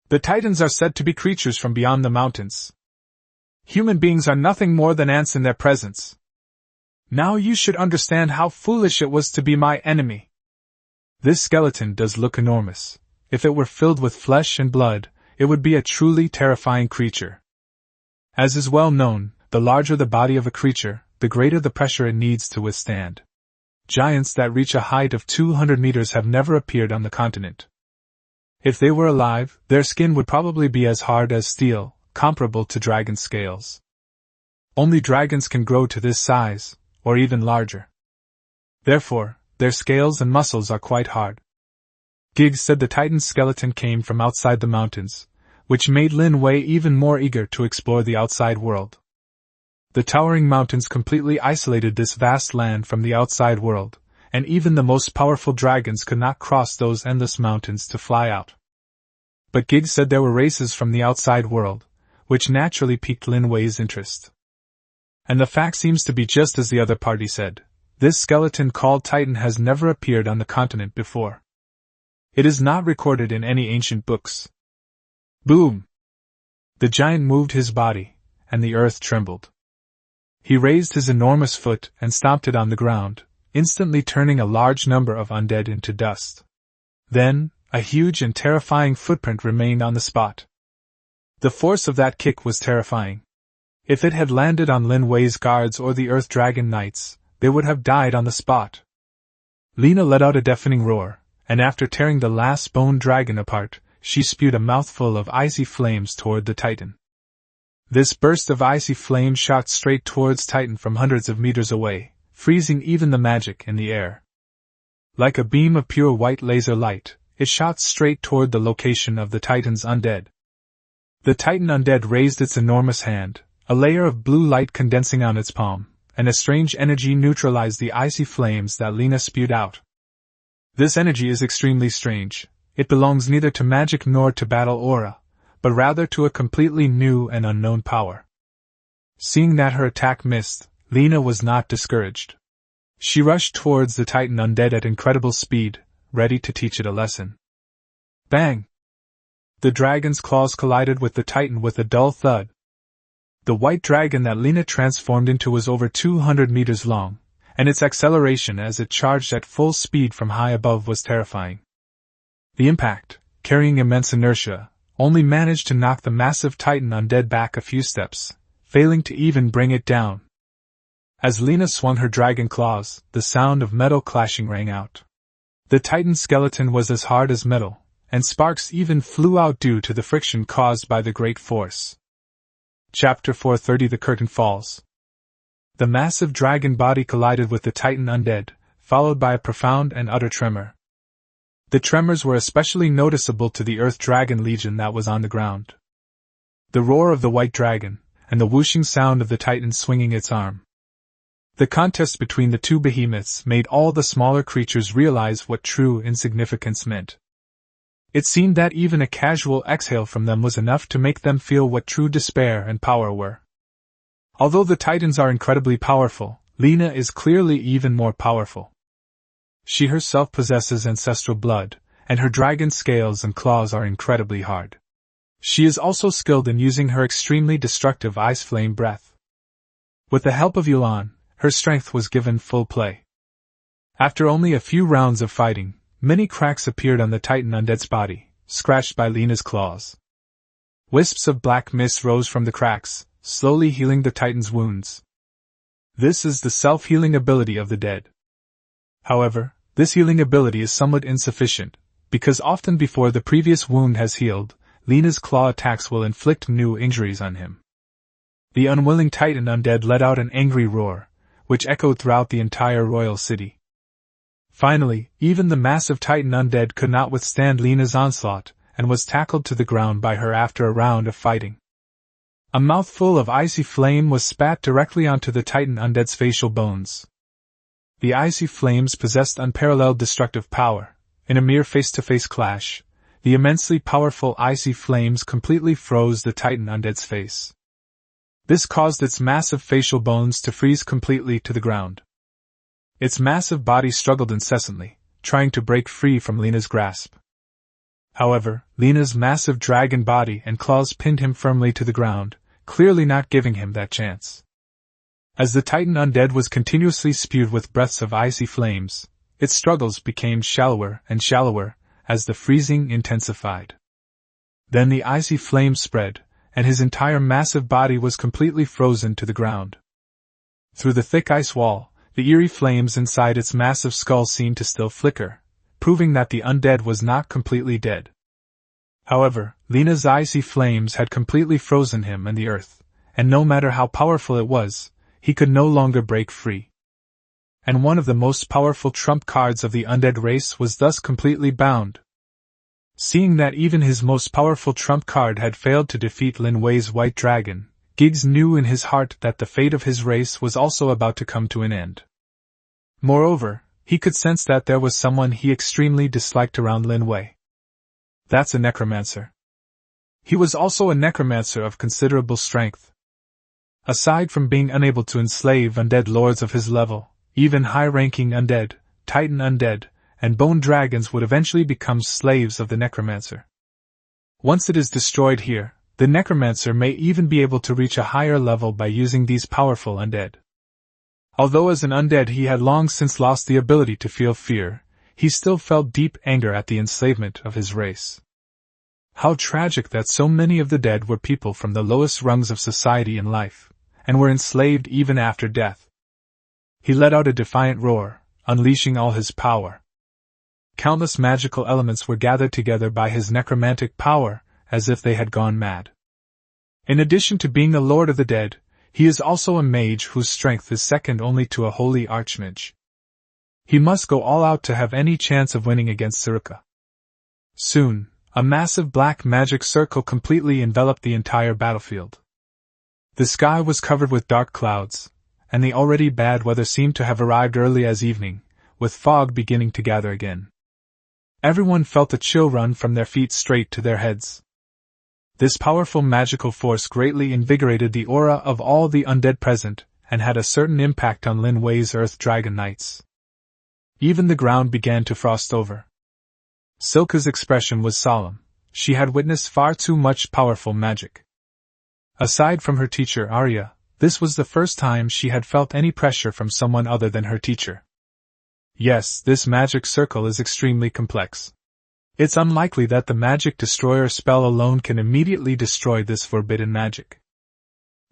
The Titans are said to be creatures from beyond the mountains. Human beings are nothing more than ants in their presence. Now you should understand how foolish it was to be my enemy. This skeleton does look enormous. If it were filled with flesh and blood, it would be a truly terrifying creature. As is well known, the larger the body of a creature, the greater the pressure it needs to withstand. Giants that reach a height of 200 meters have never appeared on the continent. If they were alive, their skin would probably be as hard as steel, comparable to dragon scales. Only dragons can grow to this size, or even larger. Therefore, their scales and muscles are quite hard. Giggs said the Titan's skeleton came from outside the mountains, which made Lin Wei even more eager to explore the outside world. The towering mountains completely isolated this vast land from the outside world, and even the most powerful dragons could not cross those endless mountains to fly out. But Giggs said there were races from the outside world, which naturally piqued Lin Wei's interest. And the fact seems to be just as the other party said. This skeleton called Titan has never appeared on the continent before. It is not recorded in any ancient books. Boom! The giant moved his body, and the earth trembled. He raised his enormous foot and stomped it on the ground, instantly turning a large number of undead into dust. Then, a huge and terrifying footprint remained on the spot. The force of that kick was terrifying. If it had landed on Lin Wei's guards or the Earth Dragon Knights, they would have died on the spot. Lina let out a deafening roar, and after tearing the last bone dragon apart, she spewed a mouthful of icy flames toward the Titan. This burst of icy flame shot straight towards Titan from hundreds of meters away, freezing even the magic in the air. Like a beam of pure white laser light, it shot straight toward the location of the Titan's undead. The Titan undead raised its enormous hand, a layer of blue light condensing on its palm, and a strange energy neutralized the icy flames that Lina spewed out. This energy is extremely strange. It belongs neither to magic nor to battle aura, but rather to a completely new and unknown power. Seeing that her attack missed, Lina was not discouraged. She rushed towards the Titan undead at incredible speed, ready to teach it a lesson. Bang! The dragon's claws collided with the Titan with a dull thud. The white dragon that Lina transformed into was over 200 meters long, and its acceleration as it charged at full speed from high above was terrifying. The impact, carrying immense inertia, only managed to knock the massive Titan undead back a few steps, failing to even bring it down. As Lina swung her dragon claws, the sound of metal clashing rang out. The Titan skeleton was as hard as metal, and sparks even flew out due to the friction caused by the great force. Chapter 430 The Curtain Falls. The massive dragon body collided with the Titan undead, followed by a profound and utter tremor. The tremors were especially noticeable to the Earth Dragon Legion that was on the ground. The roar of the white dragon, and the whooshing sound of the Titan swinging its arm. The contest between the two behemoths made all the smaller creatures realize what true insignificance meant. It seemed that even a casual exhale from them was enough to make them feel what true despair and power were. Although the Titans are incredibly powerful, Lina is clearly even more powerful. She herself possesses ancestral blood, and her dragon scales and claws are incredibly hard. She is also skilled in using her extremely destructive ice flame breath. With the help of Yulan, her strength was given full play. After only a few rounds of fighting, many cracks appeared on the Titan undead's body, scratched by Lina's claws. Wisps of black mist rose from the cracks, slowly healing the Titan's wounds. This is the self-healing ability of the dead. However, this healing ability is somewhat insufficient, because often before the previous wound has healed, Lina's claw attacks will inflict new injuries on him. The unwilling Titan undead let out an angry roar, which echoed throughout the entire royal city. Finally, even the massive Titan undead could not withstand Lina's onslaught, and was tackled to the ground by her after a round of fighting. A mouthful of icy flame was spat directly onto the Titan undead's facial bones. The icy flames possessed unparalleled destructive power. In a mere face-to-face clash, the immensely powerful icy flames completely froze the Titan undead's face. This caused its massive facial bones to freeze completely to the ground. Its massive body struggled incessantly, trying to break free from Lina's grasp. However, Lina's massive dragon body and claws pinned him firmly to the ground, clearly not giving him that chance. As the Titan undead was continuously spewed with breaths of icy flames, its struggles became shallower and shallower as the freezing intensified. Then the icy flames spread, and his entire massive body was completely frozen to the ground. Through the thick ice wall, the eerie flames inside its massive skull seemed to still flicker, proving that the undead was not completely dead. However, Lina's icy flames had completely frozen him and the earth, and no matter how powerful it was, he could no longer break free. And one of the most powerful trump cards of the undead race was thus completely bound. Seeing that even his most powerful trump card had failed to defeat Lin Wei's white dragon, Giggs knew in his heart that the fate of his race was also about to come to an end. Moreover, he could sense that there was someone he extremely disliked around Lin Wei. That's a necromancer. He was also a necromancer of considerable strength. Aside from being unable to enslave undead lords of his level, even high-ranking undead, Titan undead, and bone dragons would eventually become slaves of the necromancer. Once it is destroyed here, the necromancer may even be able to reach a higher level by using these powerful undead. Although as an undead he had long since lost the ability to feel fear, he still felt deep anger at the enslavement of his race. How tragic that so many of the dead were people from the lowest rungs of society in life, and were enslaved even after death. He let out a defiant roar, unleashing all his power. Countless magical elements were gathered together by his necromantic power, as if they had gone mad. In addition to being a lord of the dead, he is also a mage whose strength is second only to a holy archmage. He must go all out to have any chance of winning against Suruka. Soon, a massive black magic circle completely enveloped the entire battlefield. The sky was covered with dark clouds, and the already bad weather seemed to have arrived early as evening, with fog beginning to gather again. Everyone felt a chill run from their feet straight to their heads. This powerful magical force greatly invigorated the aura of all the undead present, and had a certain impact on Lin Wei's Earth Dragon Knights. Even the ground began to frost over. Silka's expression was solemn. She had witnessed far too much powerful magic. Aside from her teacher Arya, this was the first time she had felt any pressure from someone other than her teacher. Yes, this magic circle is extremely complex. It's unlikely that the magic destroyer spell alone can immediately destroy this forbidden magic.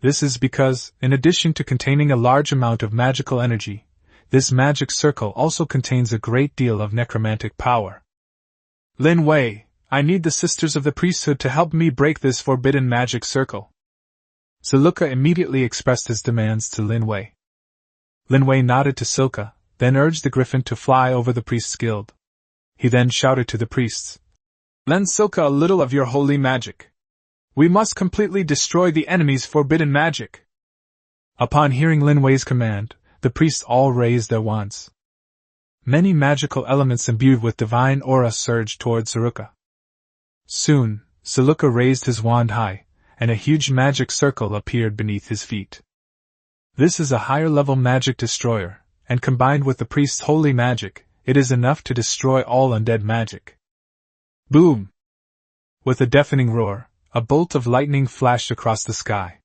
This is because, in addition to containing a large amount of magical energy, this magic circle also contains a great deal of necromantic power. Lin Wei, I need the Sisters of the Priesthood to help me break this forbidden magic circle. Luika immediately expressed his demands to Lin Wei. Lin Wei nodded to Silka, then urged the griffin to fly over the priest's guild. He then shouted to the priests, "Lend Silka a little of your holy magic. We must completely destroy the enemy's forbidden magic." Upon hearing Lin Wei's command, the priests all raised their wands. Many magical elements imbued with divine aura surged towards Luika. Soon, Luika raised his wand high, and a huge magic circle appeared beneath his feet. This is a higher-level magic destroyer, and combined with the priest's holy magic, it is enough to destroy all undead magic. Boom! With a deafening roar, a bolt of lightning flashed across the sky.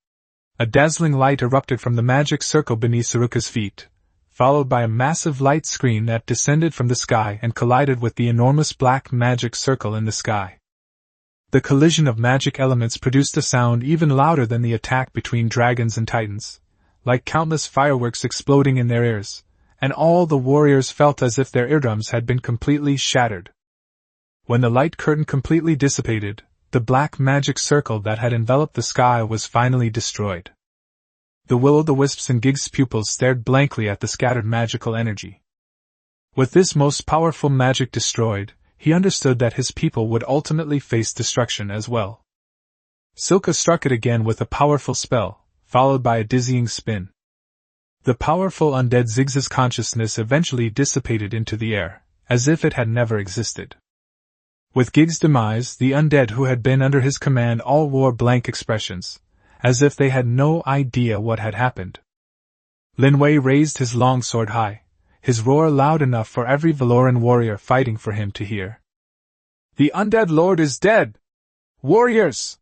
A dazzling light erupted from the magic circle beneath Luika's feet, followed by a massive light screen that descended from the sky and collided with the enormous black magic circle in the sky. The collision of magic elements produced a sound even louder than the attack between dragons and titans, like countless fireworks exploding in their ears, and all the warriors felt as if their eardrums had been completely shattered. When the light curtain completely dissipated, the black magic circle that had enveloped the sky was finally destroyed. The will-o'-the-wisps and Gig's pupils stared blankly at the scattered magical energy. With this most powerful magic destroyed, he understood that his people would ultimately face destruction as well. Silka struck it again with a powerful spell, followed by a dizzying spin. The powerful undead Ziggs's consciousness eventually dissipated into the air, as if it had never existed. With Gig's demise, the undead who had been under his command all wore blank expressions, as if they had no idea what had happened. Lin Wei raised his long sword high, his roar loud enough for every Valoran warrior fighting for him to hear. "The undead lord is dead! Warriors!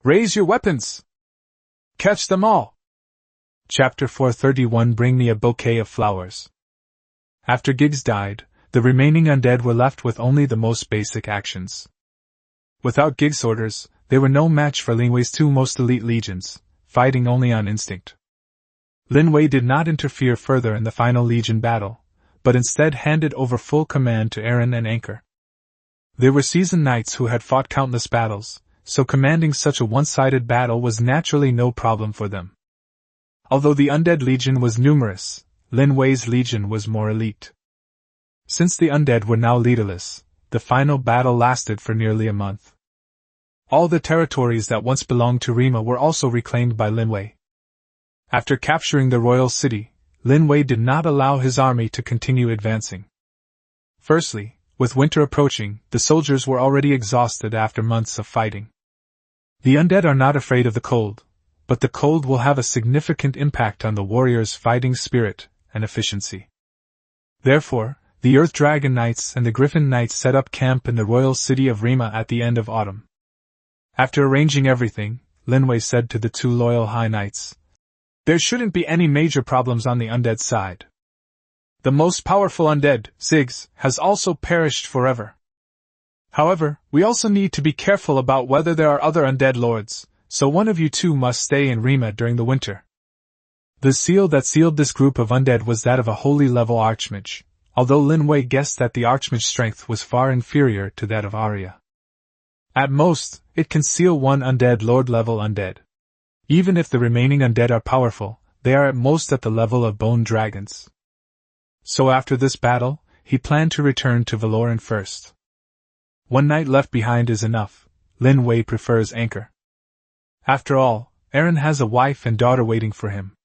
Raise your weapons! Catch them all!" Chapter 431 Bring me a bouquet of flowers. After Giggs died, the remaining undead were left with only the most basic actions. Without Giggs' orders, they were no match for Lin Wei's two most elite legions, fighting only on instinct. Lin Wei did not interfere further in the final legion battle, but instead handed over full command to Aaron and Anchor. They were seasoned knights who had fought countless battles, so commanding such a one-sided battle was naturally no problem for them. Although the undead legion was numerous, Lin Wei's legion was more elite. Since the undead were now leaderless, the final battle lasted for nearly a month. All the territories that once belonged to Rima were also reclaimed by Lin Wei. After capturing the royal city, Lin Wei did not allow his army to continue advancing. Firstly, with winter approaching, the soldiers were already exhausted after months of fighting. The undead are not afraid of the cold, but the cold will have a significant impact on the warriors' fighting spirit and efficiency. Therefore, the Earth Dragon Knights and the Griffin Knights set up camp in the royal city of Rima at the end of autumn. After arranging everything, Lin Wei said to the two loyal High Knights, "There shouldn't be any major problems on the undead side. The most powerful undead, Ziggs, has also perished forever. However, we also need to be careful about whether there are other undead lords, so one of you two must stay in Rima during the winter." The seal that sealed this group of undead was that of a holy-level archmage, although Lin Wei guessed that the archmage's strength was far inferior to that of Arya. At most, it can seal one undead lord-level undead. Even if the remaining undead are powerful, they are at most at the level of bone dragons. So after this battle, he planned to return to Valoran first. One night left behind is enough. Lin Wei prefers Anchor. After all, Aaron has a wife and daughter waiting for him.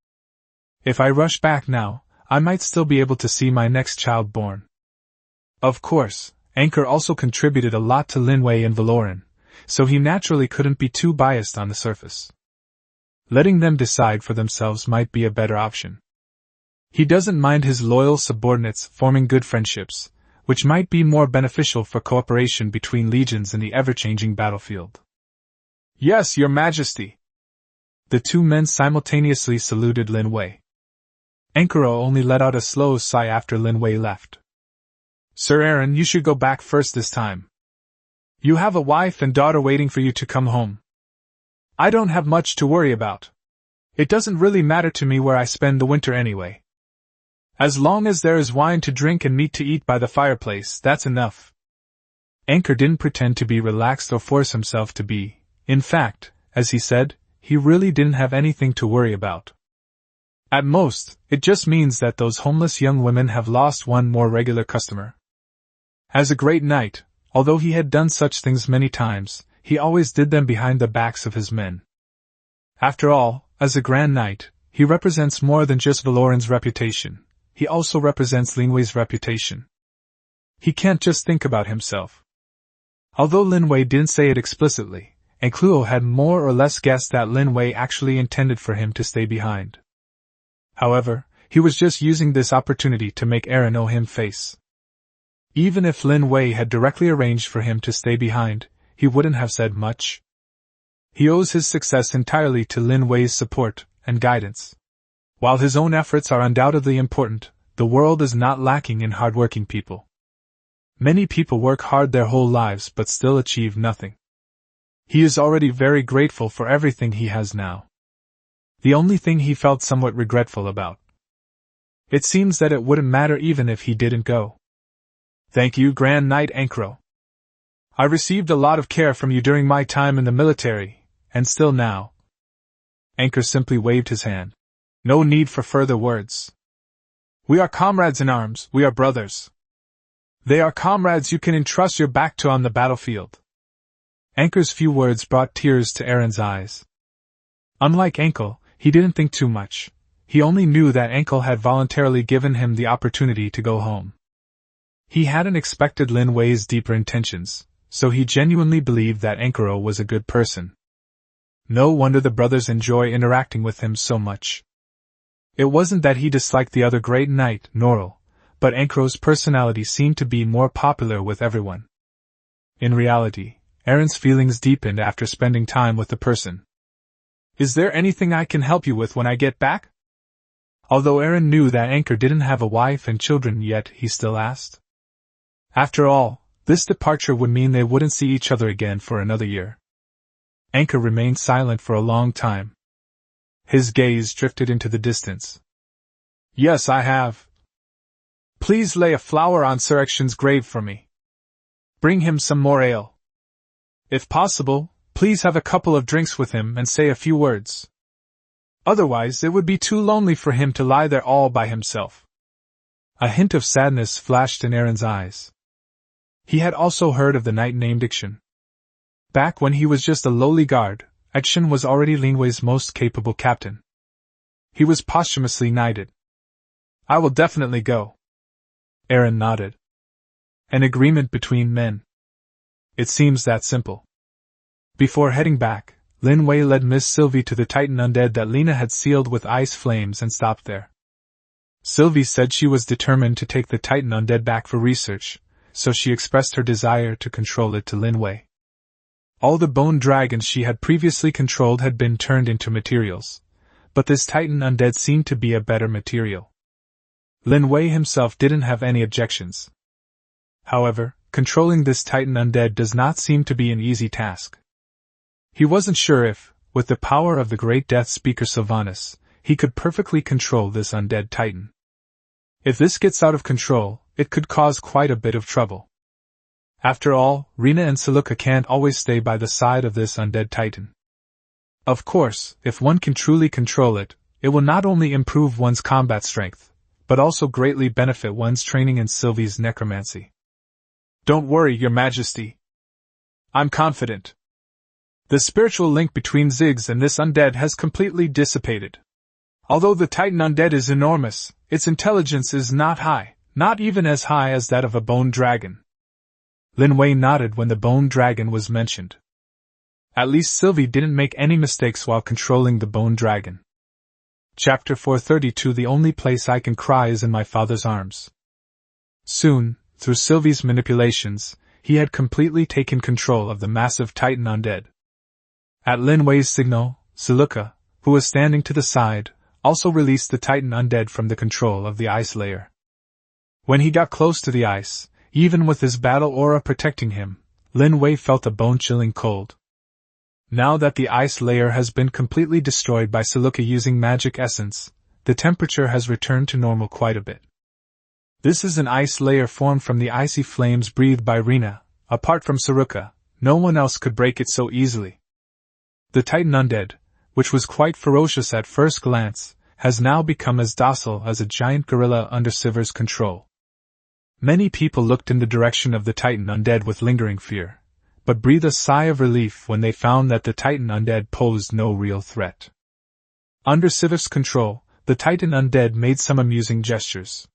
If I rush back now, I might still be able to see my next child born. Of course, Anchor also contributed a lot to Lin Wei and Valoran, so he naturally couldn't be too biased on the surface. Letting them decide for themselves might be a better option. He doesn't mind his loyal subordinates forming good friendships, which might be more beneficial for cooperation between legions in the ever-changing battlefield. "Yes, Your Majesty!" The two men simultaneously saluted Lin Wei. Ankuro only let out a slow sigh after Lin Wei left. "Sir Aaron, you should go back first this time. You have a wife and daughter waiting for you to come home. I don't have much to worry about. It doesn't really matter to me where I spend the winter anyway. As long as there is wine to drink and meat to eat by the fireplace, that's enough. Anchor didn't pretend to be relaxed or force himself to be. In fact, as he said, he really didn't have anything to worry about. At most, it just means that those homeless young women have lost one more regular customer. As a great knight, although he had done such things many times, he always did them behind the backs of his men. After all, as a Grand Knight, he represents more than just Valoran's reputation, he also represents Lin Wei's reputation. He can't just think about himself. Although Lin Wei didn't say it explicitly, and Cluo had more or less guessed that Lin Wei actually intended for him to stay behind. However, he was just using this opportunity to make Aaron owe him face. Even if Lin Wei had directly arranged for him to stay behind, he wouldn't have said much. He owes his success entirely to Lin Wei's support and guidance. While his own efforts are undoubtedly important, the world is not lacking in hardworking people. Many people work hard their whole lives but still achieve nothing. He is already very grateful for everything he has now. The only thing he felt somewhat regretful about. It seems that it wouldn't matter even if he didn't go. Thank you, Grand Knight Ankro. I received a lot of care from you during my time in the military, and still now. Anchor simply waved his hand. No need for further words. We are comrades in arms, we are brothers. They are comrades you can entrust your back to on the battlefield. Anchor's few words brought tears to Aaron's eyes. Unlike Ankle, he didn't think too much. He only knew that Ankle had voluntarily given him the opportunity to go home. He hadn't expected Lin Wei's deeper intentions, so he genuinely believed that Ankuro was a good person. No wonder the brothers enjoy interacting with him so much. It wasn't that he disliked the other great knight, Norrell, but Ankuro's personality seemed to be more popular with everyone. In reality, Aaron's feelings deepened after spending time with the person. Is there anything I can help you with when I get back? Although Aaron knew that Anchor didn't have a wife and children yet, he still asked. After all, this departure would mean they wouldn't see each other again for another year. Anchor remained silent for a long time. His gaze drifted into the distance. Yes, I have. Please lay a flower on Sir Action's grave for me. Bring him some more ale. If possible, please have a couple of drinks with him and say a few words. Otherwise, it would be too lonely for him to lie there all by himself. A hint of sadness flashed in Aaron's eyes. He had also heard of the knight named Action. Back when he was just a lowly guard, Action was already Lin Wei's most capable captain. He was posthumously knighted. I will definitely go. Aaron nodded. An agreement between men. It seems that simple. Before heading back, Lin Wei led Miss Sylvie to the Titan undead that Lena had sealed with ice flames and stopped there. Sylvie said she was determined to take the Titan undead back for research, so she expressed her desire to control it to Lin Wei. All the bone dragons she had previously controlled had been turned into materials, but this Titan undead seemed to be a better material. Lin Wei himself didn't have any objections. However, controlling this Titan undead does not seem to be an easy task. He wasn't sure if, with the power of the great Death Speaker Sylvanas, he could perfectly control this undead Titan. If this gets out of control, it could cause quite a bit of trouble. After all, Rena and Luika can't always stay by the side of this undead Titan. Of course, if one can truly control it, it will not only improve one's combat strength, but also greatly benefit one's training in Sylvie's necromancy. Don't worry, Your Majesty. I'm confident. The spiritual link between Ziggs and this undead has completely dissipated. Although the Titan undead is enormous, its intelligence is not high, not even as high as that of a bone dragon. Lin Wei nodded when the bone dragon was mentioned. At least Sylvie didn't make any mistakes while controlling the bone dragon. Chapter 432. The only place I can cry is in my father's arms. Soon, through Sylvie's manipulations, he had completely taken control of the massive Titan undead. At Lin Wei's signal, Luika, who was standing to the side, also released the Titan undead from the control of the ice layer. When he got close to the ice, even with his battle aura protecting him, Lin Wei felt a bone-chilling cold. Now that the ice layer has been completely destroyed by silica using magic essence, the temperature has returned to normal quite a bit. This is an ice layer formed from the icy flames breathed by Rina. Apart from Saruka, no one else could break it so easily. The Titan undead, which was quite ferocious at first glance, has now become as docile as a giant gorilla under Sivir's control. Many people looked in the direction of the Titan undead with lingering fear, but breathed a sigh of relief when they found that the Titan undead posed no real threat. Under Sivir's control, the Titan undead made some amusing gestures.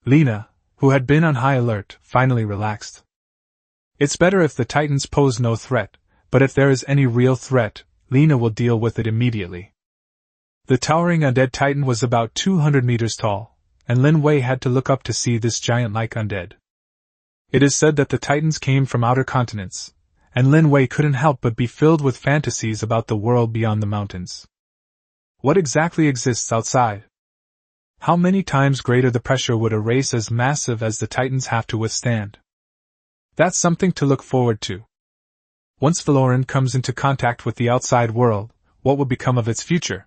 Lena, who had been on high alert, finally relaxed. It's better if the Titans pose no threat, but if there is any real threat, Lena will deal with it immediately. The towering undead Titan was about 200 meters tall, and Lin Wei had to look up to see this giant-like undead. It is said that the Titans came from outer continents, and Lin Wei couldn't help but be filled with fantasies about the world beyond the mountains. What exactly exists outside? How many times greater the pressure would a race as massive as the Titans have to withstand? That's something to look forward to. Once Valoran comes into contact with the outside world, what will become of its future?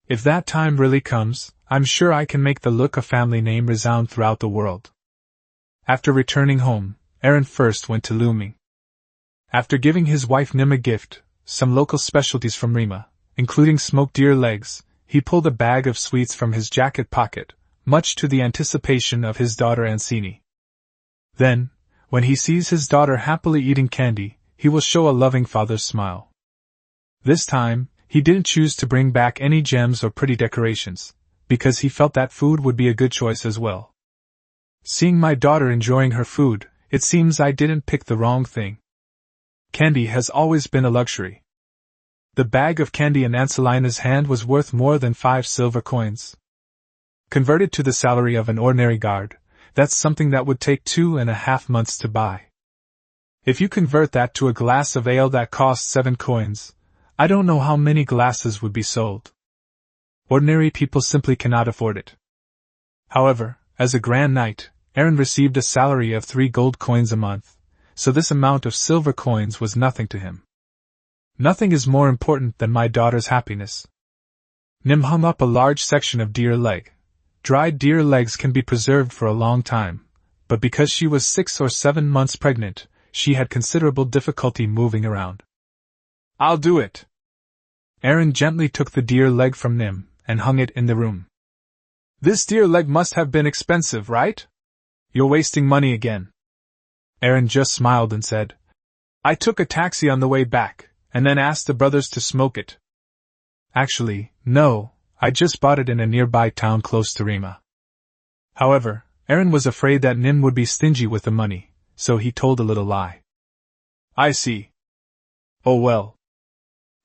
If that time really comes, I'm sure I can make the Luika family name resound throughout the world. After returning home, Eren first went to Luming. After giving his wife Nim a gift, some local specialties from Rima, including smoked deer legs, he pulled a bag of sweets from his jacket pocket, much to the anticipation of his daughter Ancini. Then, when he sees his daughter happily eating candy, he will show a loving father's smile. This time, he didn't choose to bring back any gems or pretty decorations, because he felt that food would be a good choice as well. Seeing my daughter enjoying her food, it seems I didn't pick the wrong thing. Candy has always been a luxury. The bag of candy in Ancelina's hand was worth more than 5 silver coins. Converted to the salary of an ordinary guard, that's something that would take 2.5 months to buy. If you convert that to a glass of ale that costs 7 coins, I don't know how many glasses would be sold. Ordinary people simply cannot afford it. However, as a Grand Knight, Eren received a salary of 3 gold coins a month, so this amount of silver coins was nothing to him. Nothing is more important than my daughter's happiness. Nim hung up a large section of deer leg. Dried deer legs can be preserved for a long time, but because she was 6 or 7 months pregnant, she had considerable difficulty moving around. I'll do it. Eren gently took the deer leg from Nim and hung it in the room. This deer leg must have been expensive, right? You're wasting money again. Eren just smiled and said, I took a taxi on the way back, and then asked the brothers to smoke it. Actually, no, I just bought it in a nearby town close to Rima. However, Eren was afraid that Nim would be stingy with the money, so he told a little lie. I see. Oh well.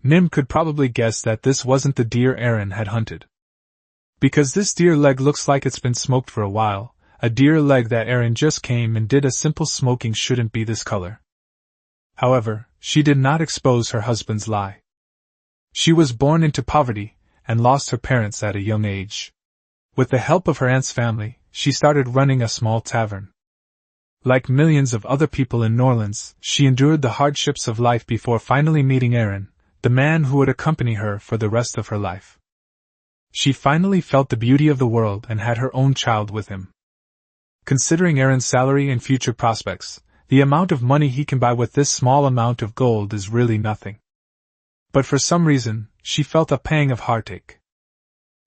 Nim could probably guess that this wasn't the deer Eren had hunted. Because this deer leg looks like it's been smoked for a while, a deer leg that Eren just came and did a simple smoking shouldn't be this color. However, she did not expose her husband's lie. She was born into poverty, and lost her parents at a young age. With the help of her aunt's family, she started running a small tavern. Like millions of other people in Norlands, she endured the hardships of life before finally meeting Eren, the man who would accompany her for the rest of her life. She finally felt the beauty of the world and had her own child with him. Considering Eren's salary and future prospects, the amount of money he can buy with this small amount of gold is really nothing. But for some reason, she felt a pang of heartache.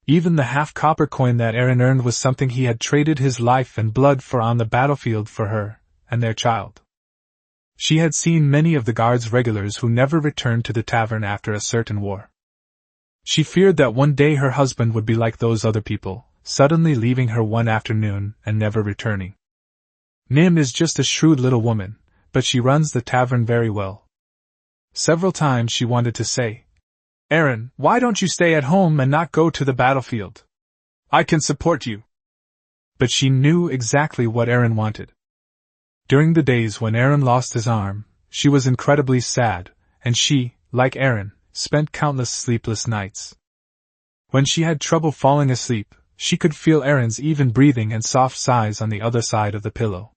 Even the half-copper coin that Eren earned was something he had traded his life and blood for on the battlefield for her and their child. She had seen many of the guards regulars who never returned to the tavern after a certain war. She feared that one day her husband would be like those other people, suddenly leaving her one afternoon and never returning. Nim is just a shrewd little woman, but she runs the tavern very well. Several times she wanted to say, Eren, why don't you stay at home and not go to the battlefield? I can support you. But she knew exactly what Eren wanted. During the days when Eren lost his arm, she was incredibly sad, and she, like Eren, spent countless sleepless nights. When she had trouble falling asleep, she could feel Eren's even breathing and soft sighs on the other side of the pillow.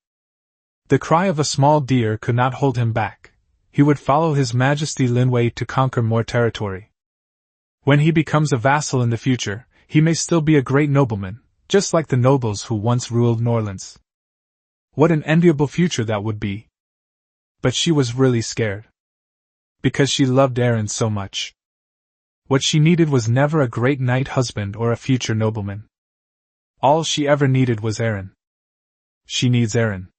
The cry of a small deer could not hold him back. He would follow His Majesty Lin Wei to conquer more territory. When he becomes a vassal in the future, he may still be a great nobleman, just like the nobles who once ruled Norlands. What an enviable future that would be. But she was really scared. Because she loved Aaron so much. What she needed was never a great knight husband or a future nobleman. All she ever needed was Aaron. She needs Aaron.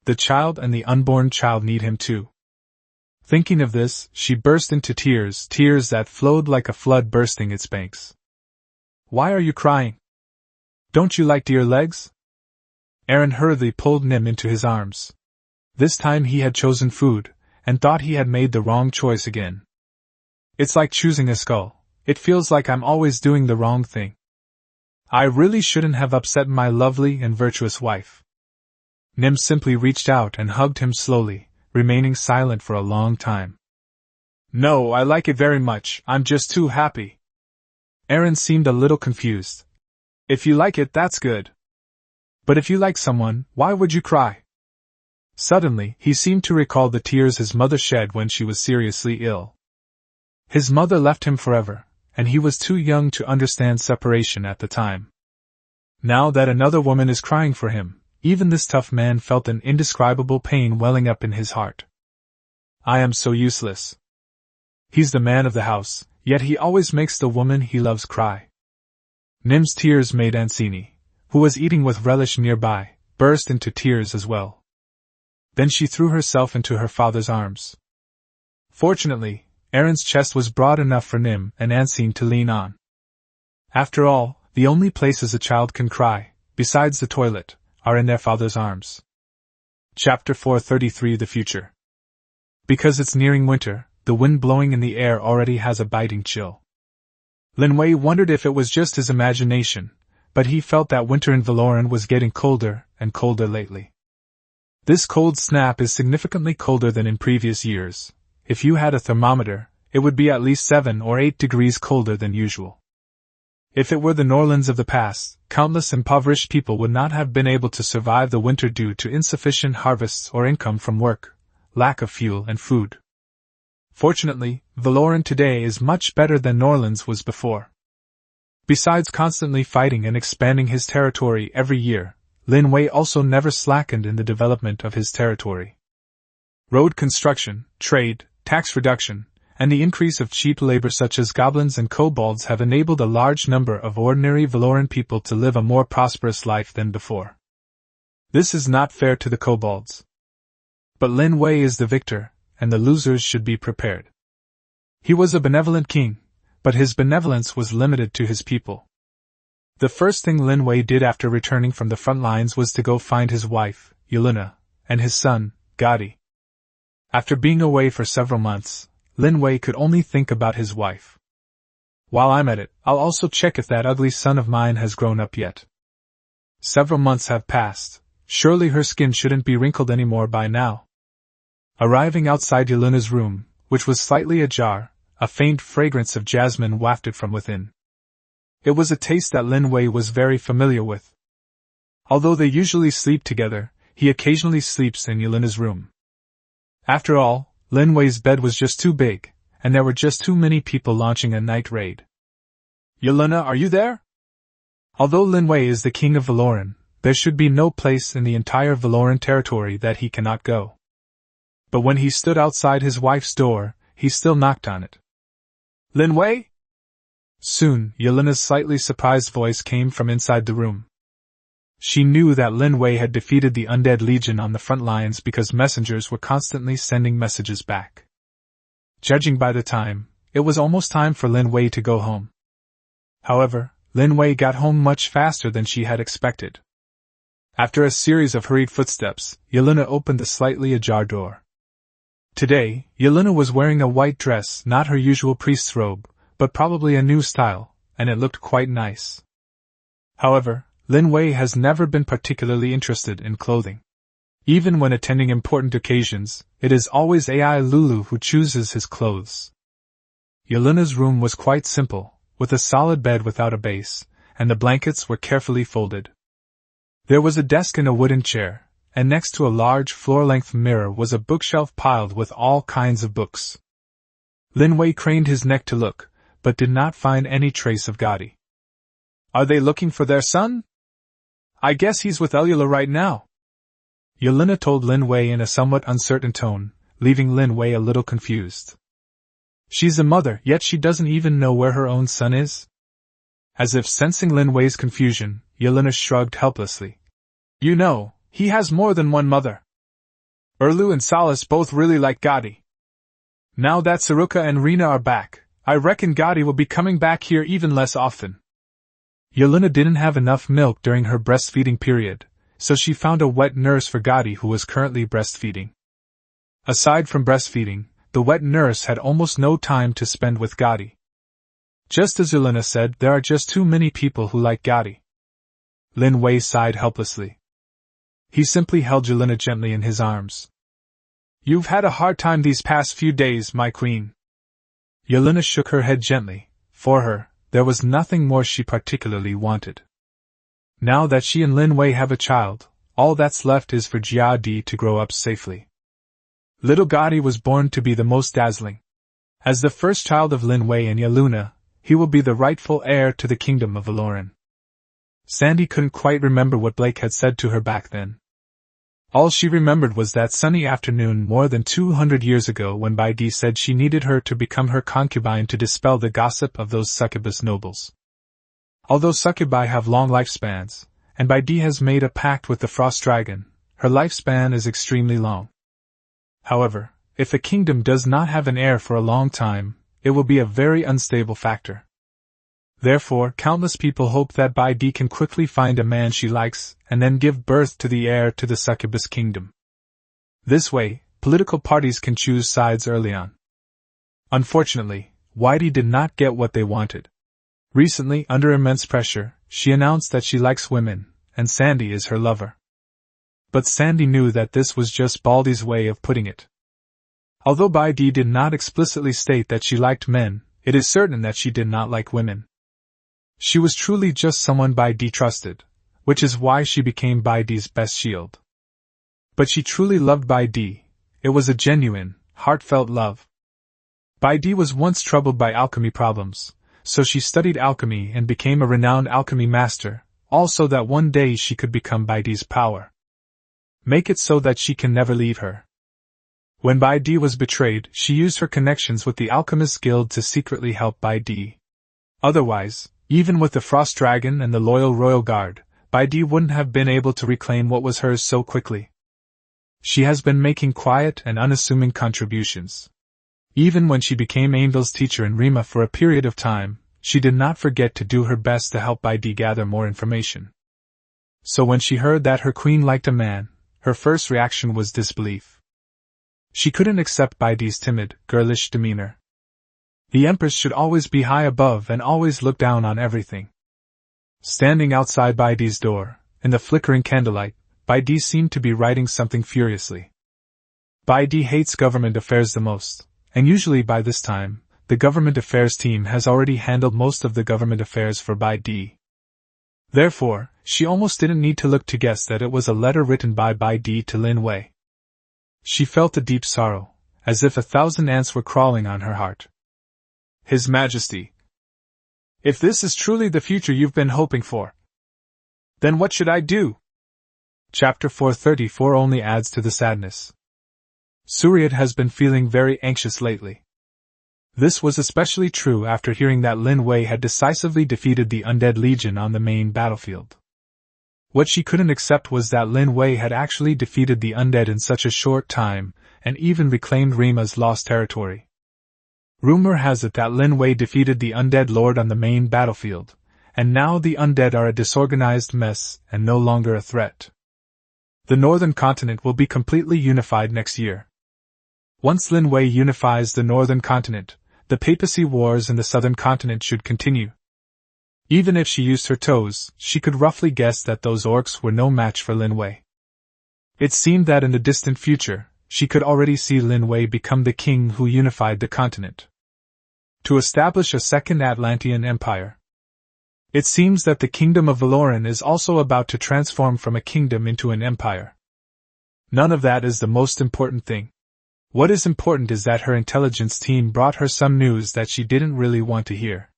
The child and the unborn child need him too. Thinking of this, she burst into tears, tears that flowed like a flood bursting its banks. Why are you crying? Don't you like deer legs? Aaron hurriedly pulled Nim into his arms. This time he had chosen food, and thought he had made the wrong choice again. It's like choosing a skull. It feels like I'm always doing the wrong thing. I really shouldn't have upset my lovely and virtuous wife. Nim simply reached out and hugged him slowly, remaining silent for a long time. No, I like it very much, I'm just too happy. Aaron seemed a little confused. If you like it, that's good. But if you like someone, why would you cry? Suddenly, he seemed to recall the tears his mother shed when she was seriously ill. His mother left him forever, and he was too young to understand separation at the time. Now that another woman is crying for him, even this tough man felt an indescribable pain welling up in his heart. I am so useless. He's the man of the house, yet he always makes the woman he loves cry. Nim's tears made Ancini, who was eating with relish nearby, burst into tears as well. Then she threw herself into her father's arms. Fortunately, Aaron's chest was broad enough for Nim and Ancine to lean on. After all, the only places a child can cry, besides the toilet, are in their father's arms. Chapter 433 The Future. Because it's nearing winter, the wind blowing in the air already has a biting chill. Lin Wei wondered if it was just his imagination, but he felt that winter in Valoran was getting colder and colder lately. This cold snap is significantly colder than in previous years. If you had a thermometer, it would be at least 7 or 8 degrees colder than usual. If it were the Norlands of the past, countless impoverished people would not have been able to survive the winter due to insufficient harvests or income from work, lack of fuel and food. Fortunately, Valoran today is much better than Norlands was before. Besides constantly fighting and expanding his territory every year, Lin Wei also never slackened in the development of his territory. Road construction, trade, tax reduction, and the increase of cheap labor such as goblins and kobolds have enabled a large number of ordinary Valoran people to live a more prosperous life than before. This is not fair to the kobolds. But Lin Wei is the victor, and the losers should be prepared. He was a benevolent king, but his benevolence was limited to his people. The first thing Lin Wei did after returning from the front lines was to go find his wife, Yelena, and his son, Gadi. After being away for several months, Lin Wei could only think about his wife. While I'm at it, I'll also check if that ugly son of mine has grown up yet. Several months have passed, surely her skin shouldn't be wrinkled anymore by now. Arriving outside Yelena's room, which was slightly ajar, a faint fragrance of jasmine wafted from within. It was a taste that Lin Wei was very familiar with. Although they usually sleep together, he occasionally sleeps in Yelena's room. After all, Lin Wei's bed was just too big, and there were just too many people launching a night raid. Yelena, are you there? Although Lin Wei is the king of Valoran, there should be no place in the entire Valoran territory that he cannot go. But when he stood outside his wife's door, he still knocked on it. Lin Wei? Soon, Yelena's slightly surprised voice came from inside the room. She knew that Lin Wei had defeated the Undead Legion on the front lines because messengers were constantly sending messages back. Judging by the time, it was almost time for Lin Wei to go home. However, Lin Wei got home much faster than she had expected. After a series of hurried footsteps, Yelena opened the slightly ajar door. Today, Yelena was wearing a white dress, not her usual priest's robe, but probably a new style, and it looked quite nice. However, Lin Wei has never been particularly interested in clothing. Even when attending important occasions, it is always Ai Lulu who chooses his clothes. Yelena's room was quite simple, with a solid bed without a base, and the blankets were carefully folded. There was a desk and a wooden chair, and next to a large floor-length mirror was a bookshelf piled with all kinds of books. Lin Wei craned his neck to look, but did not find any trace of Gotti. Are they looking for their son? I guess he's with Elula right now, Yelena told Lin Wei in a somewhat uncertain tone, leaving Lin Wei a little confused. She's a mother, yet she doesn't even know where her own son is? As if sensing Lin Wei's confusion, Yelena shrugged helplessly. You know, he has more than one mother. Erlu and Salas both really like Gotti. Now that Saruka and Rina are back, I reckon Gotti will be coming back here even less often. Yelena didn't have enough milk during her breastfeeding period, so she found a wet nurse for Gotti who was currently breastfeeding. Aside from breastfeeding, the wet nurse had almost no time to spend with Gotti. Just as Yelena said, there are just too many people who like Gotti. Lin Wei sighed helplessly. He simply held Yelena gently in his arms. You've had a hard time these past few days, my queen. Yelena shook her head gently. For her, there was nothing more she particularly wanted. Now that she and Lin Wei have a child, all that's left is for Jia Di to grow up safely. Little Gotti was born to be the most dazzling. As the first child of Lin Wei and Yelena, he will be the rightful heir to the kingdom of Valoran. Sandy couldn't quite remember what Blake had said to her back then. All she remembered was that sunny afternoon more than 200 years ago when Bai Di said she needed her to become her concubine to dispel the gossip of those succubus nobles. Although succubi have long lifespans, and Bai Di has made a pact with the frost dragon, her lifespan is extremely long. However, if a kingdom does not have an heir for a long time, it will be a very unstable factor. Therefore, countless people hope that Bai Di can quickly find a man she likes, and then give birth to the heir to the succubus kingdom. This way, political parties can choose sides early on. Unfortunately, Whitey did not get what they wanted. Recently, under immense pressure, she announced that she likes women, and Sandy is her lover. But Sandy knew that this was just Baldy's way of putting it. Although Bai Di did not explicitly state that she liked men, it is certain that she did not like women. She was truly just someone Bai Di trusted, which is why she became Bai Di's best shield. But she truly loved Bai Di. It was a genuine, heartfelt love. Bai Di was once troubled by alchemy problems, so she studied alchemy and became a renowned alchemy master, also that one day she could become Bai Di's power. Make it so that she can never leave her. When Bai Di was betrayed, she used her connections with the Alchemist Guild to secretly help Bai Di. Otherwise, even with the Frost Dragon and the loyal Royal Guard, Bai Di wouldn't have been able to reclaim what was hers so quickly. She has been making quiet and unassuming contributions. Even when she became Anvil's teacher in Rima for a period of time, she did not forget to do her best to help Bai Di gather more information. So when she heard that her queen liked a man, her first reaction was disbelief. She couldn't accept Bai Di's timid, girlish demeanor. The Empress should always be high above and always look down on everything. Standing outside Bai Di's door, in the flickering candlelight, Bai Di seemed to be writing something furiously. Bai Di hates government affairs the most, and usually by this time, the government affairs team has already handled most of the government affairs for Bai Di. Therefore, she almost didn't need to look to guess that it was a letter written by Bai Di to Lin Wei. She felt a deep sorrow, as if 1,000 ants were crawling on her heart. His Majesty. If this is truly the future you've been hoping for, then what should I do? Chapter 434 only adds to the sadness. Suryat has been feeling very anxious lately. This was especially true after hearing that Lin Wei had decisively defeated the Undead Legion on the main battlefield. What she couldn't accept was that Lin Wei had actually defeated the undead in such a short time, and even reclaimed Rima's lost territory. Rumor has it that Lin Wei defeated the undead lord on the main battlefield, and now the undead are a disorganized mess and no longer a threat. The northern continent will be completely unified next year. Once Lin Wei unifies the northern continent, the papacy wars in the southern continent should continue. Even if she used her toes, she could roughly guess that those orcs were no match for Lin Wei. It seemed that in the distant future, she could already see Lin Wei become the king who unified the continent. To establish a second Atlantean empire. It seems that the kingdom of Valoran is also about to transform from a kingdom into an empire. None of that is the most important thing. What is important is that her intelligence team brought her some news that she didn't really want to hear.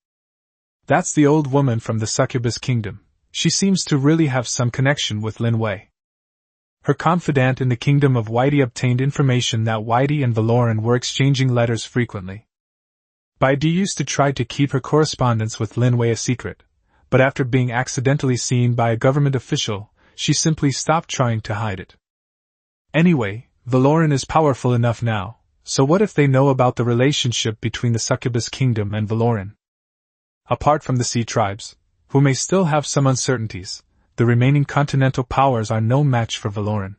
That's the old woman from the succubus kingdom. She seems to really have some connection with Lin Wei. Her confidant in the kingdom of Whitey obtained information that Whitey and Valoran were exchanging letters frequently. Baidu used to try to keep her correspondence with Lin Wei a secret, but after being accidentally seen by a government official, she simply stopped trying to hide it. Anyway, Valoran is powerful enough now, so what if they know about the relationship between the succubus kingdom and Valoran? Apart from the sea tribes, who may still have some uncertainties, the remaining continental powers are no match for Valoran.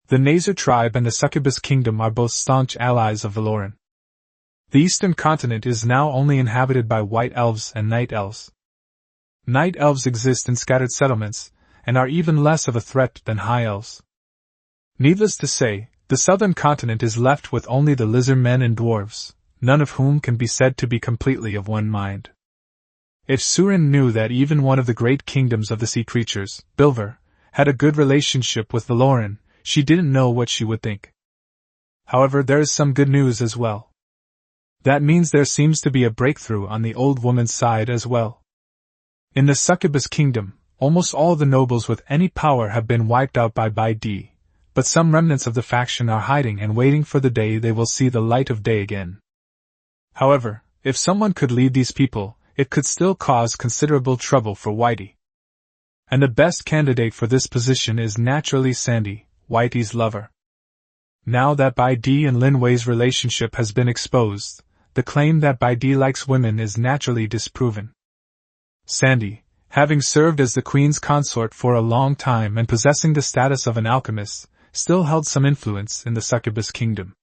The Nazar tribe and the succubus kingdom are both staunch allies of Valoran. The eastern continent is now only inhabited by white elves and night elves. Night elves exist in scattered settlements, and are even less of a threat than high elves. Needless to say, the southern continent is left with only the lizard men and dwarves, none of whom can be said to be completely of one mind. If Surin knew that even one of the great kingdoms of the sea creatures, Bilver, had a good relationship with Valoran, she didn't know what she would think. However, there is some good news as well. That means there seems to be a breakthrough on the old woman's side as well. In the succubus kingdom, almost all the nobles with any power have been wiped out by Baidu, but some remnants of the faction are hiding and waiting for the day they will see the light of day again. However, if someone could lead these people, it could still cause considerable trouble for Whitey. And the best candidate for this position is naturally Sandy, Whitey's lover. Now that Baidu and Lin Wei's relationship has been exposed, the claim that Baidu likes women is naturally disproven. Sandy, having served as the queen's consort for a long time and possessing the status of an alchemist, still held some influence in the succubus kingdom.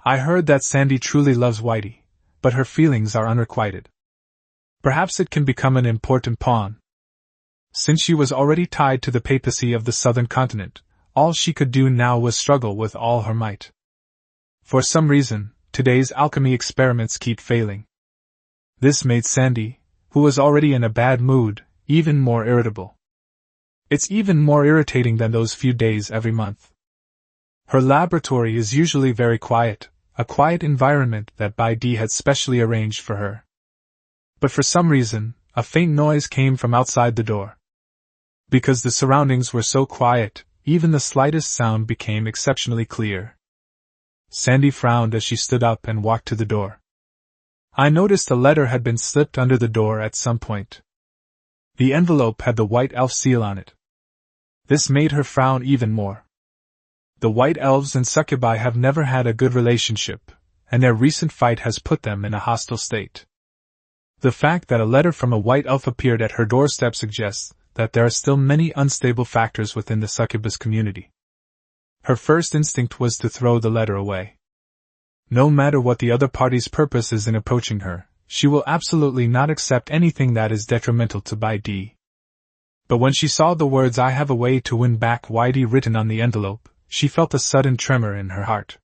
I heard that Sandy truly loves Whitey, but her feelings are unrequited. Perhaps it can become an important pawn. Since she was already tied to the papacy of the southern continent, all she could do now was struggle with all her might. For some reason, today's alchemy experiments keep failing. This made Sandy, who was already in a bad mood, even more irritable. It's even more irritating than those few days every month. Her laboratory is usually very quiet, a quiet environment that Baidu had specially arranged for her. But for some reason, a faint noise came from outside the door. Because the surroundings were so quiet, even the slightest sound became exceptionally clear. Sandy frowned as she stood up and walked to the door. I noticed a letter had been slipped under the door at some point. The envelope had the white elf seal on it. This made her frown even more. The white elves and succubi have never had a good relationship, and their recent fight has put them in a hostile state. The fact that a letter from a white elf appeared at her doorstep suggests that there are still many unstable factors within the succubus community. Her first instinct was to throw the letter away. No matter what the other party's purpose is in approaching her, she will absolutely not accept anything that is detrimental to Baidu. But when she saw the words "I have a way to win back Whitey" written on the envelope, she felt a sudden tremor in her heart.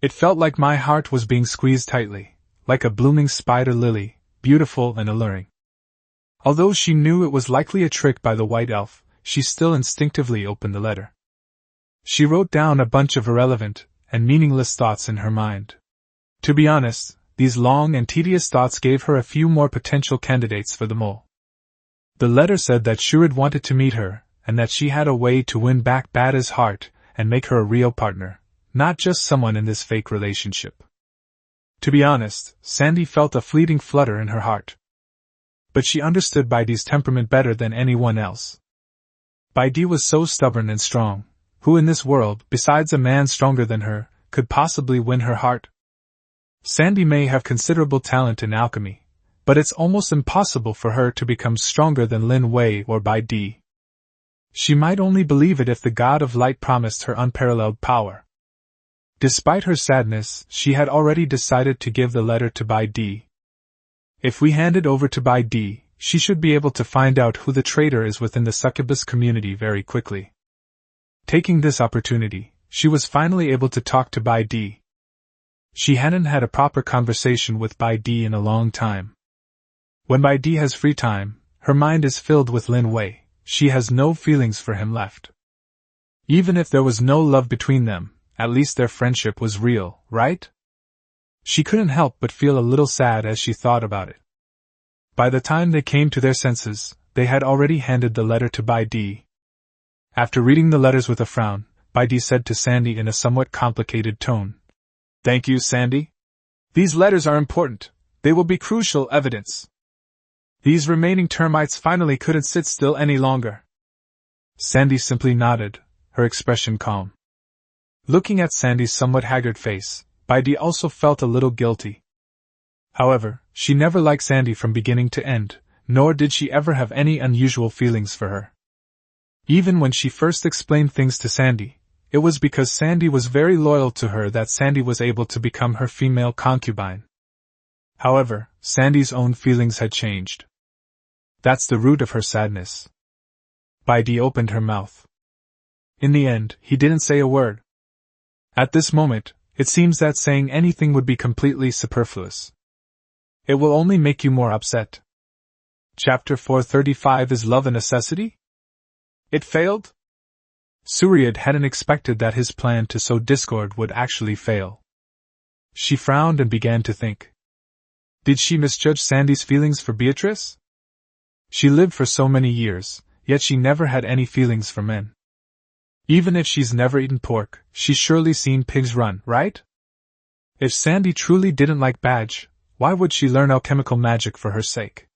It felt like my heart was being squeezed tightly, like a blooming spider lily, beautiful and alluring. Although she knew it was likely a trick by the white elf, she still instinctively opened the letter. She wrote down a bunch of irrelevant and meaningless thoughts in her mind. To be honest, these long and tedious thoughts gave her a few more potential candidates for the mole. The letter said that Shurid wanted to meet her, and that she had a way to win back Bada's heart and make her a real partner, not just someone in this fake relationship. To be honest, Sandy felt a fleeting flutter in her heart. But she understood Baidu's temperament better than anyone else. Baidu was so stubborn and strong. Who in this world, besides a man stronger than her, could possibly win her heart? Sandy may have considerable talent in alchemy, but it's almost impossible for her to become stronger than Lin Wei or Baidu. She might only believe it if the god of light promised her unparalleled power. Despite her sadness, she had already decided to give the letter to Baidu. If we hand it over to Baidu, she should be able to find out who the traitor is within the succubus community very quickly. Taking this opportunity, she was finally able to talk to Baidu. She hadn't had a proper conversation with Baidu in a long time. When Baidu has free time, her mind is filled with Lin Wei. She has no feelings for him left. Even if there was no love between them, at least their friendship was real, right? She couldn't help but feel a little sad as she thought about it. By the time they came to their senses, they had already handed the letter to Bai Di. After reading the letters with a frown, Bai Di said to Sandy in a somewhat complicated tone, "Thank you, Sandy. These letters are important. They will be crucial evidence." These remaining termites finally couldn't sit still any longer. Sandy simply nodded, her expression calm. Looking at Sandy's somewhat haggard face, Bai Di also felt a little guilty. However, she never liked Sandy from beginning to end, nor did she ever have any unusual feelings for her. Even when she first explained things to Sandy, it was because Sandy was very loyal to her that Sandy was able to become her female concubine. However, Sandy's own feelings had changed. That's the root of her sadness. Bai Di opened her mouth. In the end, he didn't say a word. At this moment, it seems that saying anything would be completely superfluous. It will only make you more upset. Chapter 435 Is Love a Necessity? It failed? Suryad hadn't expected that his plan to sow discord would actually fail. She frowned and began to think. Did she misjudge Sandy's feelings for Beatrice? She lived for so many years, yet she never had any feelings for men. Even if she's never eaten pork, she's surely seen pigs run, right? If Sandy truly didn't like Badge, why would she learn alchemical magic for her sake?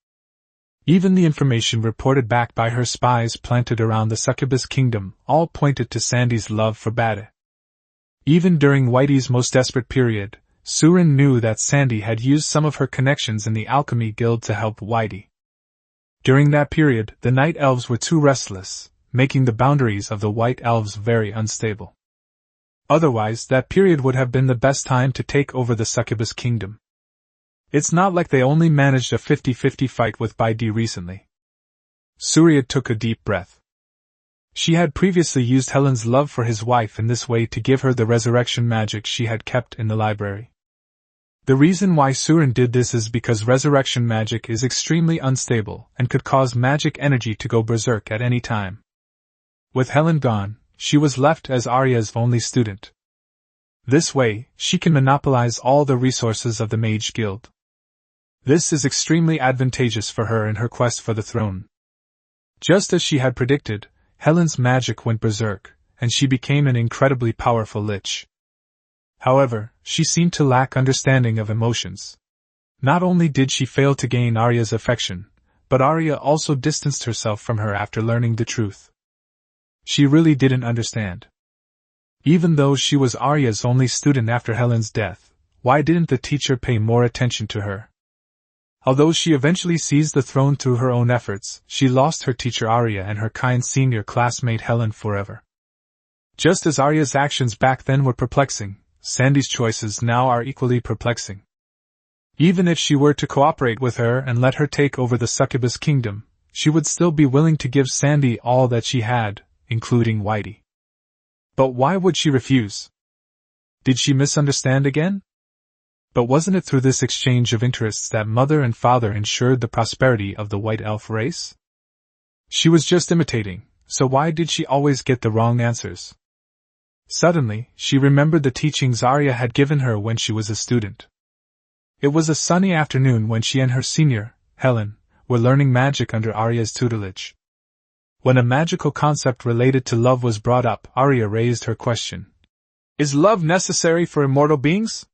Even the information reported back by her spies planted around the succubus kingdom all pointed to Sandy's love for Bade. Even during Whitey's most desperate period, Surin knew that Sandy had used some of her connections in the alchemy guild to help Whitey. During that period, the night elves were too restless, making the boundaries of the white elves very unstable. Otherwise, that period would have been the best time to take over the succubus kingdom. It's not like they only managed a 50-50 fight with Bai Di recently. Suryad took a deep breath. She had previously used Helen's love for his wife in this way to give her the resurrection magic she had kept in the library. The reason why Surin did this is because resurrection magic is extremely unstable and could cause magic energy to go berserk at any time. With Helen gone, she was left as Arya's only student. This way, she can monopolize all the resources of the Mage Guild. This is extremely advantageous for her in her quest for the throne. Just as she had predicted, Helen's magic went berserk, and she became an incredibly powerful lich. However, she seemed to lack understanding of emotions. Not only did she fail to gain Arya's affection, but Arya also distanced herself from her after learning the truth. She really didn't understand. Even though she was Arya's only student after Helen's death, why didn't the teacher pay more attention to her? Although she eventually seized the throne through her own efforts, she lost her teacher Arya and her kind senior classmate Helen forever. Just as Arya's actions back then were perplexing, Sandy's choices now are equally perplexing. Even if she were to cooperate with her and let her take over the succubus kingdom, she would still be willing to give Sandy all that she had, including Whitey. But why would she refuse? Did she misunderstand again? But wasn't it through this exchange of interests that mother and father ensured the prosperity of the white elf race? She was just imitating, so why did she always get the wrong answers? Suddenly, she remembered the teachings Arya had given her when she was a student. It was a sunny afternoon when she and her senior, Helen, were learning magic under Arya's tutelage. When a magical concept related to love was brought up, Arya raised her question. Is love necessary for immortal beings?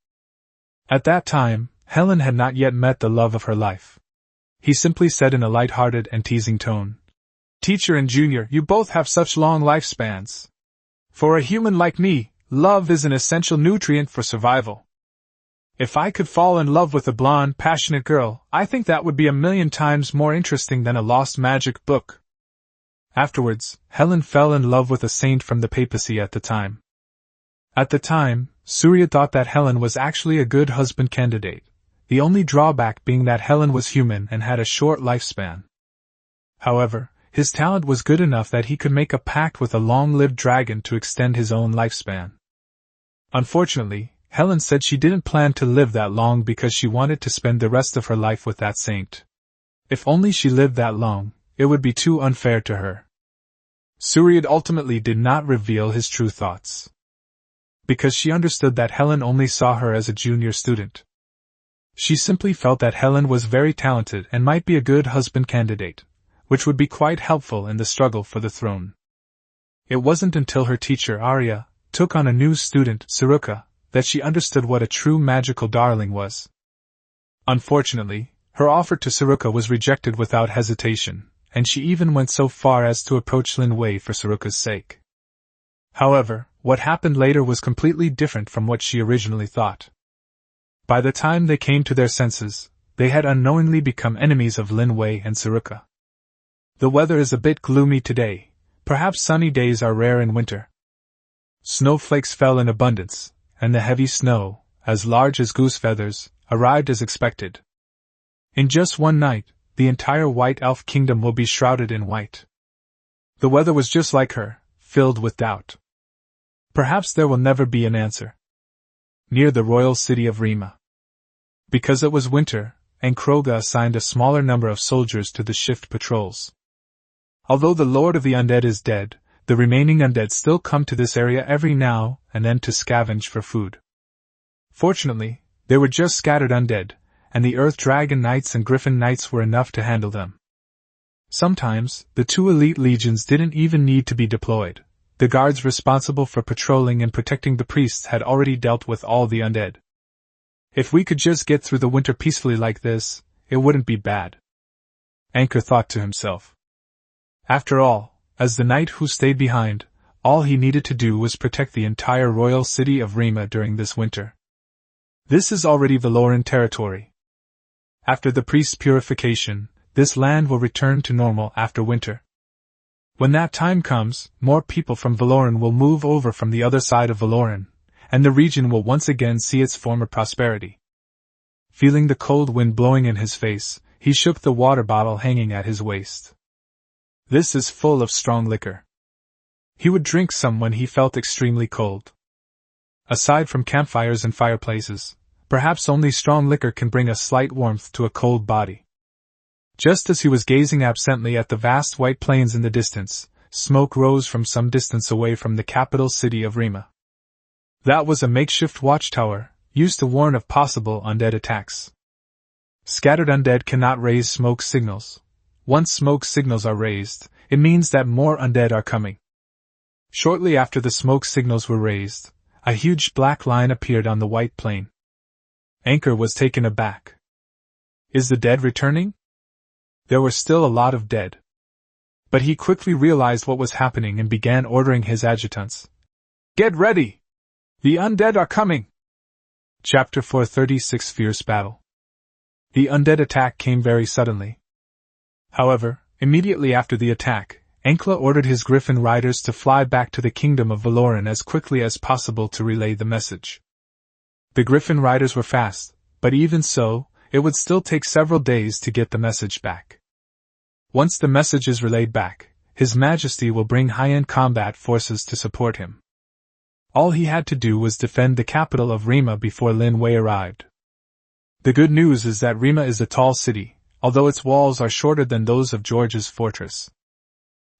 At that time, Helen had not yet met the love of her life. He simply said in a light-hearted and teasing tone, Teacher and Junior, you both have such long lifespans. For a human like me, love is an essential nutrient for survival. If I could fall in love with a blonde, passionate girl, I think that would be 1,000,000 times more interesting than a lost magic book. Afterwards, Helen fell in love with a saint from the papacy at the time. At the time, Surya thought that Helen was actually a good husband candidate, the only drawback being that Helen was human and had a short lifespan. However, his talent was good enough that he could make a pact with a long-lived dragon to extend his own lifespan. Unfortunately, Helen said she didn't plan to live that long because she wanted to spend the rest of her life with that saint. If only she lived that long, it would be too unfair to her. Suryad ultimately did not reveal his true thoughts, because she understood that Helen only saw her as a junior student. She simply felt that Helen was very talented and might be a good husband candidate, which would be quite helpful in the struggle for the throne. It wasn't until her teacher, Arya, took on a new student, Saruka, that she understood what a true magical darling was. Unfortunately, her offer to Saruka was rejected without hesitation, and she even went so far as to approach Lin Wei for Saruka's sake. However, what happened later was completely different from what she originally thought. By the time they came to their senses, they had unknowingly become enemies of Lin Wei and Saruka. The weather is a bit gloomy today, perhaps sunny days are rare in winter. Snowflakes fell in abundance, and the heavy snow, as large as goose feathers, arrived as expected. In just one night, the entire White Elf Kingdom will be shrouded in white. The weather was just like her, filled with doubt. Perhaps there will never be an answer. Near the royal city of Rima. Because it was winter, Ankroga assigned a smaller number of soldiers to the shift patrols. Although the Lord of the Undead is dead, the remaining undead still come to this area every now and then to scavenge for food. Fortunately, they were just scattered undead, and the Earth Dragon Knights and Griffin Knights were enough to handle them. Sometimes, the two elite legions didn't even need to be deployed. The guards responsible for patrolling and protecting the priests had already dealt with all the undead. If we could just get through the winter peacefully like this, it wouldn't be bad. Anchor thought to himself. After all, as the knight who stayed behind, all he needed to do was protect the entire royal city of Rima during this winter. This is already Valoran territory. After the priest's purification, this land will return to normal after winter. When that time comes, more people from Valoran will move over from the other side of Valoran, and the region will once again see its former prosperity. Feeling the cold wind blowing in his face, he shook the water bottle hanging at his waist. This is full of strong liquor. He would drink some when he felt extremely cold. Aside from campfires and fireplaces, perhaps only strong liquor can bring a slight warmth to a cold body. Just as he was gazing absently at the vast white plains in the distance, smoke rose from some distance away from the capital city of Rima. That was a makeshift watchtower, used to warn of possible undead attacks. Scattered undead cannot raise smoke signals. Once smoke signals are raised, it means that more undead are coming. Shortly after the smoke signals were raised, a huge black line appeared on the white plain. Anchor was taken aback. Is the dead returning? There were still a lot of dead. But he quickly realized what was happening and began ordering his adjutants. Get ready! The undead are coming! Chapter 436 Fierce Battle. The undead attack came very suddenly. However, immediately after the attack, Ankla ordered his griffin riders to fly back to the kingdom of Valoran as quickly as possible to relay the message. The griffin riders were fast, but even so, it would still take several days to get the message back. Once the message is relayed back, His Majesty will bring high-end combat forces to support him. All he had to do was defend the capital of Rima before Lin Wei arrived. The good news is that Rima is a tall city, although its walls are shorter than those of George's fortress.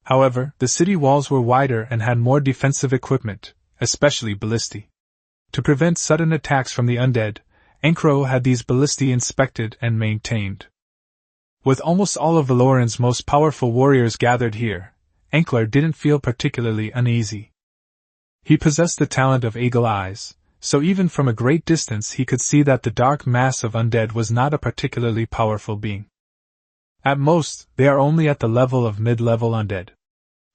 However, the city walls were wider and had more defensive equipment, especially ballistae. To prevent sudden attacks from the undead, Ankro had these ballistae inspected and maintained. With almost all of Valoran's most powerful warriors gathered here, Ankler didn't feel particularly uneasy. He possessed the talent of eagle eyes, so even from a great distance he could see that the dark mass of undead was not a particularly powerful being. At most, they are only at the level of mid-level undead.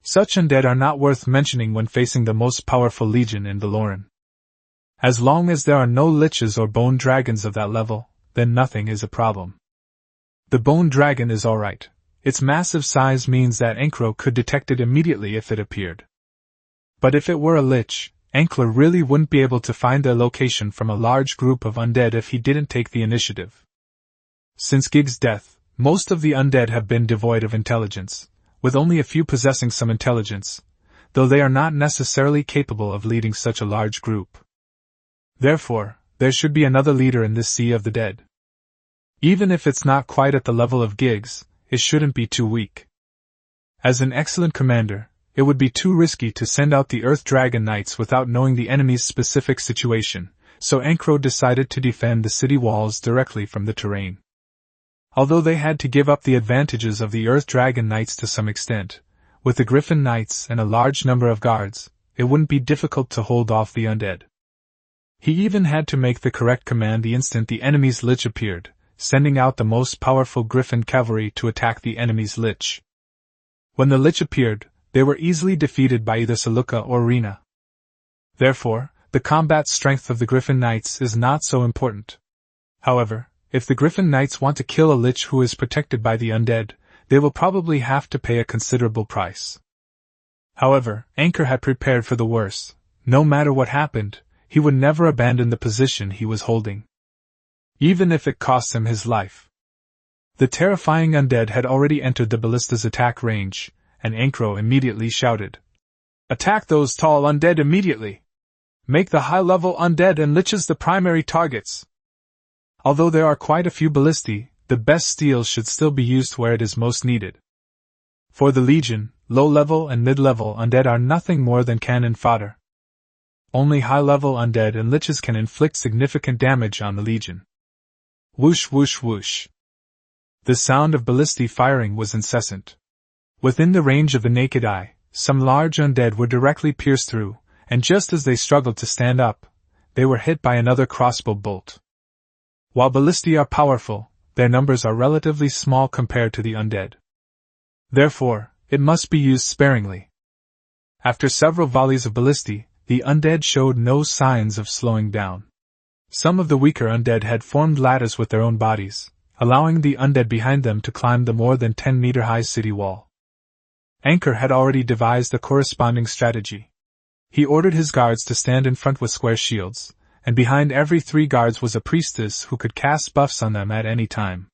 Such undead are not worth mentioning when facing the most powerful legion in Valoran. As long as there are no liches or bone dragons of that level, then nothing is a problem. The bone dragon is alright. Its massive size means that Ankro could detect it immediately if it appeared. But if it were a lich, Ankler really wouldn't be able to find their location from a large group of undead if he didn't take the initiative. Since Gig's death, most of the undead have been devoid of intelligence, with only a few possessing some intelligence, though they are not necessarily capable of leading such a large group. Therefore, there should be another leader in this sea of the dead. Even if it's not quite at the level of Gig's, it shouldn't be too weak. As an excellent commander, it would be too risky to send out the Earth Dragon Knights without knowing the enemy's specific situation, so Ankro decided to defend the city walls directly from the terrain. Although they had to give up the advantages of the Earth Dragon Knights to some extent, with the Griffin Knights and a large number of guards, it wouldn't be difficult to hold off the undead. He even had to make the correct command the instant the enemy's lich appeared, sending out the most powerful Griffin cavalry to attack the enemy's lich. When the lich appeared, they were easily defeated by either Saluka or Rina. Therefore, the combat strength of the Griffin Knights is not so important. However, if the Griffin Knights want to kill a lich who is protected by the undead, they will probably have to pay a considerable price. However, Anchor had prepared for the worst. No matter what happened, he would never abandon the position he was holding, even if it cost him his life. The terrifying undead had already entered the ballista's attack range, and Ankro immediately shouted, "Attack those tall undead immediately! Make the high-level undead and liches the primary targets!" Although there are quite a few ballistae, the best steel should still be used where it is most needed. For the Legion, low-level and mid-level undead are nothing more than cannon fodder. Only high-level undead and liches can inflict significant damage on the Legion. Whoosh whoosh whoosh. The sound of ballistae firing was incessant. Within the range of the naked eye, some large undead were directly pierced through, and just as they struggled to stand up, they were hit by another crossbow bolt. While ballistae are powerful, their numbers are relatively small compared to the undead. Therefore, it must be used sparingly. After several volleys of ballistae, the undead showed no signs of slowing down. Some of the weaker undead had formed ladders with their own bodies, allowing the undead behind them to climb the more than 10-meter-high city wall. Anchor had already devised a corresponding strategy. He ordered his guards to stand in front with square shields, and behind every 3 guards was a priestess who could cast buffs on them at any time.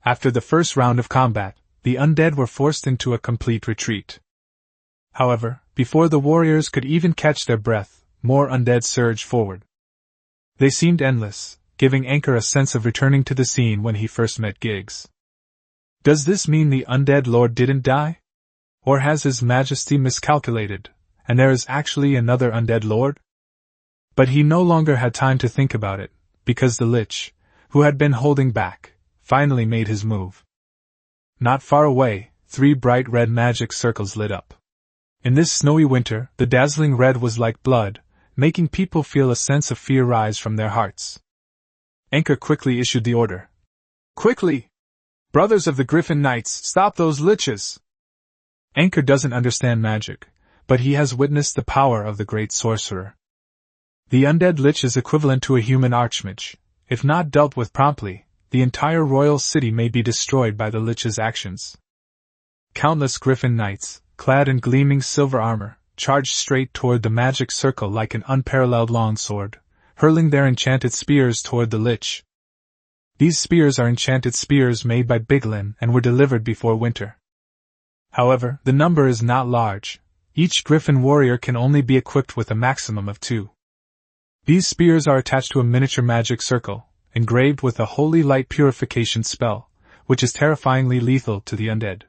After the first round of combat, the undead were forced into a complete retreat. However, before the warriors could even catch their breath, more undead surged forward. They seemed endless, giving Anchor a sense of returning to the scene when he first met Giggs. Does this mean the undead lord didn't die? Or has his majesty miscalculated, and there is actually another undead lord? But he no longer had time to think about it, because the lich, who had been holding back, finally made his move. Not far away, 3 bright red magic circles lit up. In this snowy winter, the dazzling red was like blood, making people feel a sense of fear rise from their hearts. Anchor quickly issued the order. "Quickly! Brothers of the Griffin Knights, stop those liches!" Anchor doesn't understand magic, but he has witnessed the power of the great sorcerer. The undead lich is equivalent to a human archmage. If not dealt with promptly, the entire royal city may be destroyed by the lich's actions. Countless Griffin Knights, clad in gleaming silver armor, charged straight toward the magic circle like an unparalleled longsword, hurling their enchanted spears toward the lich. These spears are enchanted spears made by Big Lin and were delivered before winter. However, the number is not large. Each Griffin warrior can only be equipped with a maximum of 2. These spears are attached to a miniature magic circle, engraved with a holy light purification spell, which is terrifyingly lethal to the undead.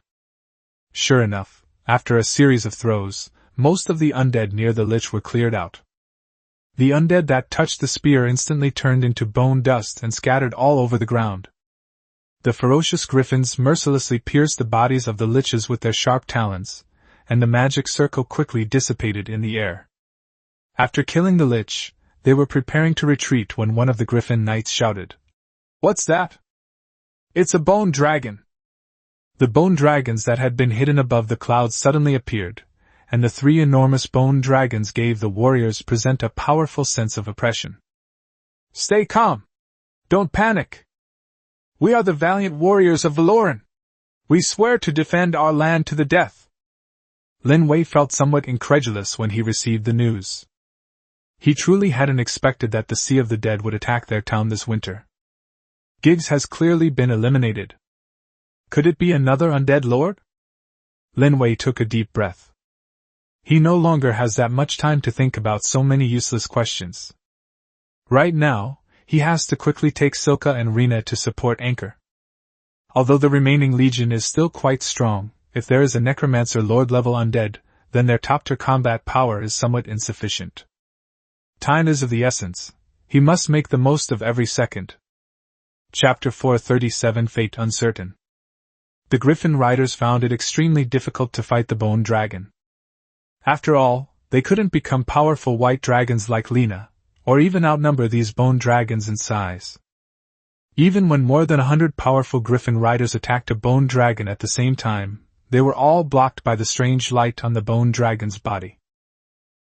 Sure enough, after a series of throws, most of the undead near the lich were cleared out. The undead that touched the spear instantly turned into bone dust and scattered all over the ground. The ferocious griffins mercilessly pierced the bodies of the liches with their sharp talons, and the magic circle quickly dissipated in the air. After killing the lich, they were preparing to retreat when one of the Griffin Knights shouted, "What's that?" "It's a bone dragon!" The bone dragons that had been hidden above the clouds suddenly appeared, and the 3 enormous bone dragons gave the warriors present a powerful sense of oppression. "Stay calm! Don't panic! We are the valiant warriors of Valoran! We swear to defend our land to the death!" Lin Wei felt somewhat incredulous when he received the news. He truly hadn't expected that the Sea of the Dead would attack their town this winter. Giggs has clearly been eliminated. Could it be another undead lord? Lin Wei took a deep breath. He no longer has that much time to think about so many useless questions. Right now, he has to quickly take Silka and Rina to support Anchor. Although the remaining legion is still quite strong, if there is a necromancer lord-level undead, then their top-tier combat power is somewhat insufficient. Time is of the essence. He must make the most of every second. Chapter 437 Fate Uncertain. The Griffin Riders found it extremely difficult to fight the Bone Dragon. After all, they couldn't become powerful white dragons like Lina, or even outnumber these bone dragons in size. Even when more than 100 powerful Griffin Riders attacked a bone dragon at the same time, they were all blocked by the strange light on the bone dragon's body.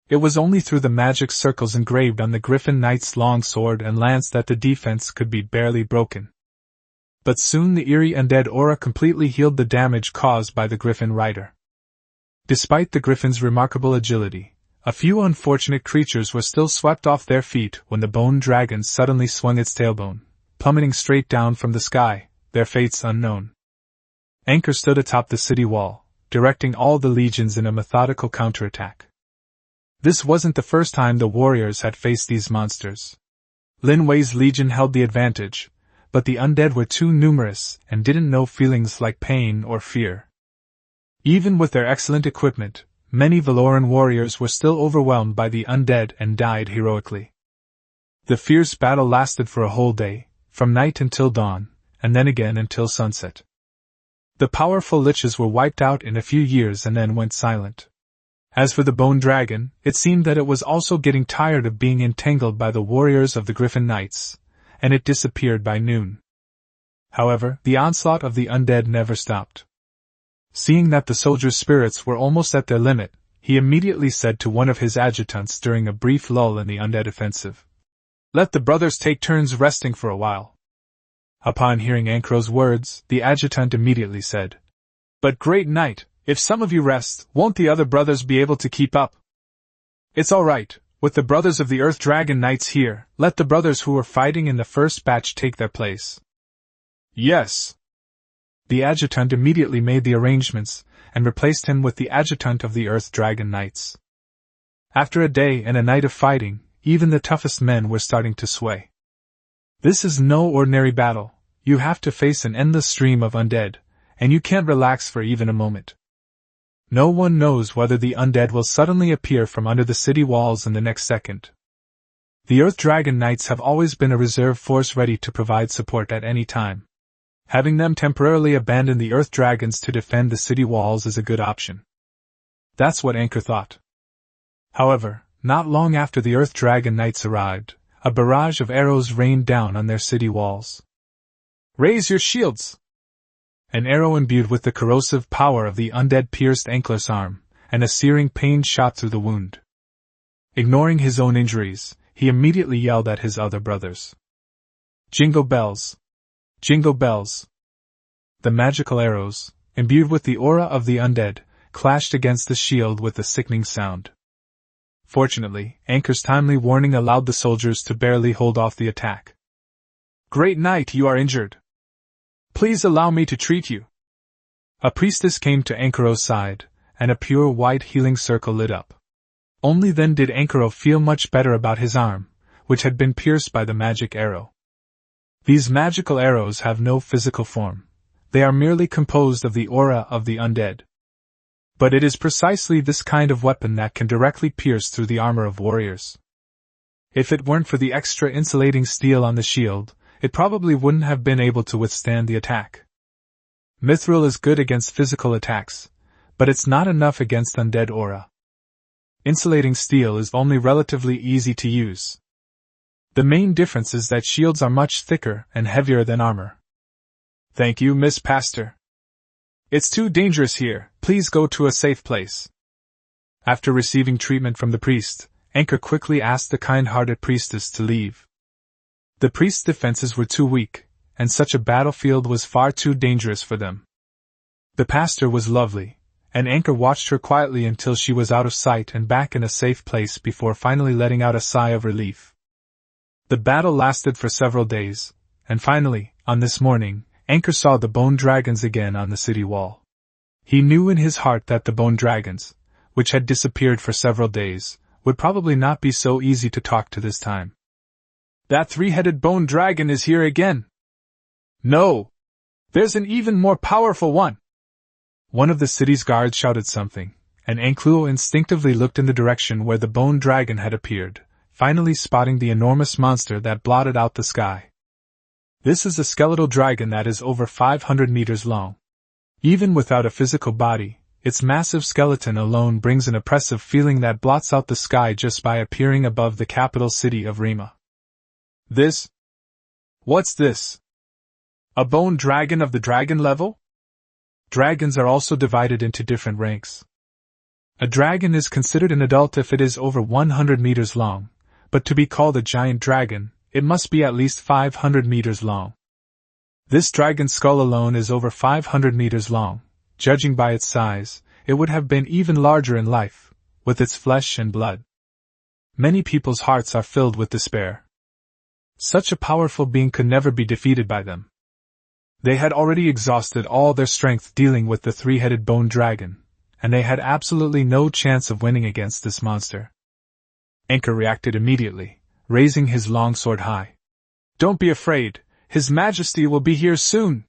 It was only through the magic circles engraved on the Griffin Knight's long sword and lance that the defense could be barely broken. But soon the eerie undead aura completely healed the damage caused by the Griffin Rider. Despite the Griffin's remarkable agility, a few unfortunate creatures were still swept off their feet when the bone dragon suddenly swung its tailbone, plummeting straight down from the sky, their fates unknown. Anchor stood atop the city wall, directing all the legions in a methodical counterattack. This wasn't the first time the warriors had faced these monsters. Lin Wei's legion held the advantage, but the undead were too numerous and didn't know feelings like pain or fear. Even with their excellent equipment, many Valoran warriors were still overwhelmed by the undead and died heroically. The fierce battle lasted for a whole day, from night until dawn, and then again until sunset. The powerful liches were wiped out in a few years and then went silent. As for the Bone Dragon, it seemed that it was also getting tired of being entangled by the warriors of the Griffin Knights, and it disappeared by noon. However, the onslaught of the undead never stopped. Seeing that the soldiers' spirits were almost at their limit, he immediately said to one of his adjutants during a brief lull in the undead offensive, "Let the brothers take turns resting for a while." Upon hearing Ankro's words, the adjutant immediately said, "But Great Knight, if some of you rest, won't the other brothers be able to keep up?" "It's all right, with the brothers of the Earth Dragon Knights here, let the brothers who were fighting in the first batch take their place." "Yes." The adjutant immediately made the arrangements, and replaced him with the adjutant of the Earth Dragon Knights. After a day and a night of fighting, even the toughest men were starting to sway. This is no ordinary battle. You have to face an endless stream of undead, and you can't relax for even a moment. No one knows whether the undead will suddenly appear from under the city walls in the next second. The Earth Dragon Knights have always been a reserve force ready to provide support at any time. Having them temporarily abandon the Earth Dragons to defend the city walls is a good option. That's what Anchor thought. However, not long after the Earth Dragon Knights arrived, a barrage of arrows rained down on their city walls. "Raise your shields!" An arrow imbued with the corrosive power of the undead pierced Ankler's arm, and a searing pain shot through the wound. Ignoring his own injuries, he immediately yelled at his other brothers. "Jingle bells! Jingle bells!" The magical arrows, imbued with the aura of the undead, clashed against the shield with a sickening sound. Fortunately, Anchor's timely warning allowed the soldiers to barely hold off the attack. "Great Knight, you are injured. Please allow me to treat you." A priestess came to Ankaro's side, and a pure white healing circle lit up. Only then did Ankaro feel much better about his arm, which had been pierced by the magic arrow. These magical arrows have no physical form. They are merely composed of the aura of the undead. But it is precisely this kind of weapon that can directly pierce through the armor of warriors. If it weren't for the extra insulating steel on the shield, it probably wouldn't have been able to withstand the attack. Mithril is good against physical attacks, but it's not enough against undead aura. Insulating steel is only relatively easy to use. The main difference is that shields are much thicker and heavier than armor. "Thank you, Miss Pastor. It's too dangerous here, please go to a safe place." After receiving treatment from the priest, Anchor quickly asked the kind-hearted priestess to leave. The priest's defenses were too weak, and such a battlefield was far too dangerous for them. The pastor was lovely, and Anchor watched her quietly until she was out of sight and back in a safe place before finally letting out a sigh of relief. The battle lasted for several days, and finally, on this morning, Anchor saw the bone dragons again on the city wall. He knew in his heart that the bone dragons, which had disappeared for several days, would probably not be so easy to talk to this time. "That three-headed bone dragon is here again." "No! There's an even more powerful one!" One of the city's guards shouted something, and Ankluo instinctively looked in the direction where the bone dragon had appeared, finally spotting the enormous monster that blotted out the sky. This is a skeletal dragon that is over 500 meters long. Even without a physical body, its massive skeleton alone brings an oppressive feeling that blots out the sky just by appearing above the capital city of Rima. What's this? A bone dragon of the dragon level? Dragons are also divided into different ranks. A dragon is considered an adult if it is over 100 meters long, but to be called a giant dragon, it must be at least 500 meters long. This dragon's skull alone is over 500 meters long. Judging by its size, it would have been even larger in life, with its flesh and blood. Many people's hearts are filled with despair. Such a powerful being could never be defeated by them. They had already exhausted all their strength dealing with the three-headed bone dragon, and they had absolutely no chance of winning against this monster. Anchor reacted immediately, raising his long sword high. "Don't be afraid, His Majesty will be here soon.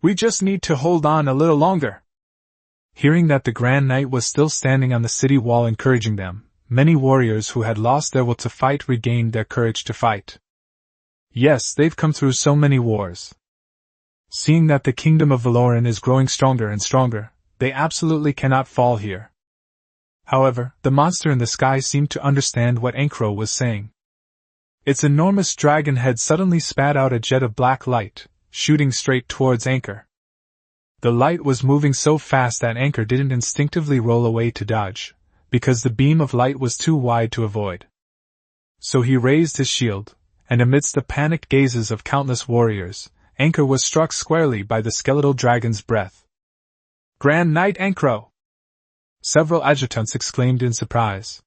We just need to hold on a little longer." Hearing that the Grand Knight was still standing on the city wall encouraging them, many warriors who had lost their will to fight regained their courage to fight. Yes, they've come through so many wars. Seeing that the kingdom of Valoran is growing stronger and stronger, they absolutely cannot fall here. However, the monster in the sky seemed to understand what Ankro was saying. Its enormous dragon head suddenly spat out a jet of black light, shooting straight towards Anchor. The light was moving so fast that Anchor didn't instinctively roll away to dodge, because the beam of light was too wide to avoid. So he raised his shield, and amidst the panicked gazes of countless warriors, Anchor was struck squarely by the skeletal dragon's breath. "Grand Knight Ankro!" Several adjutants exclaimed in surprise.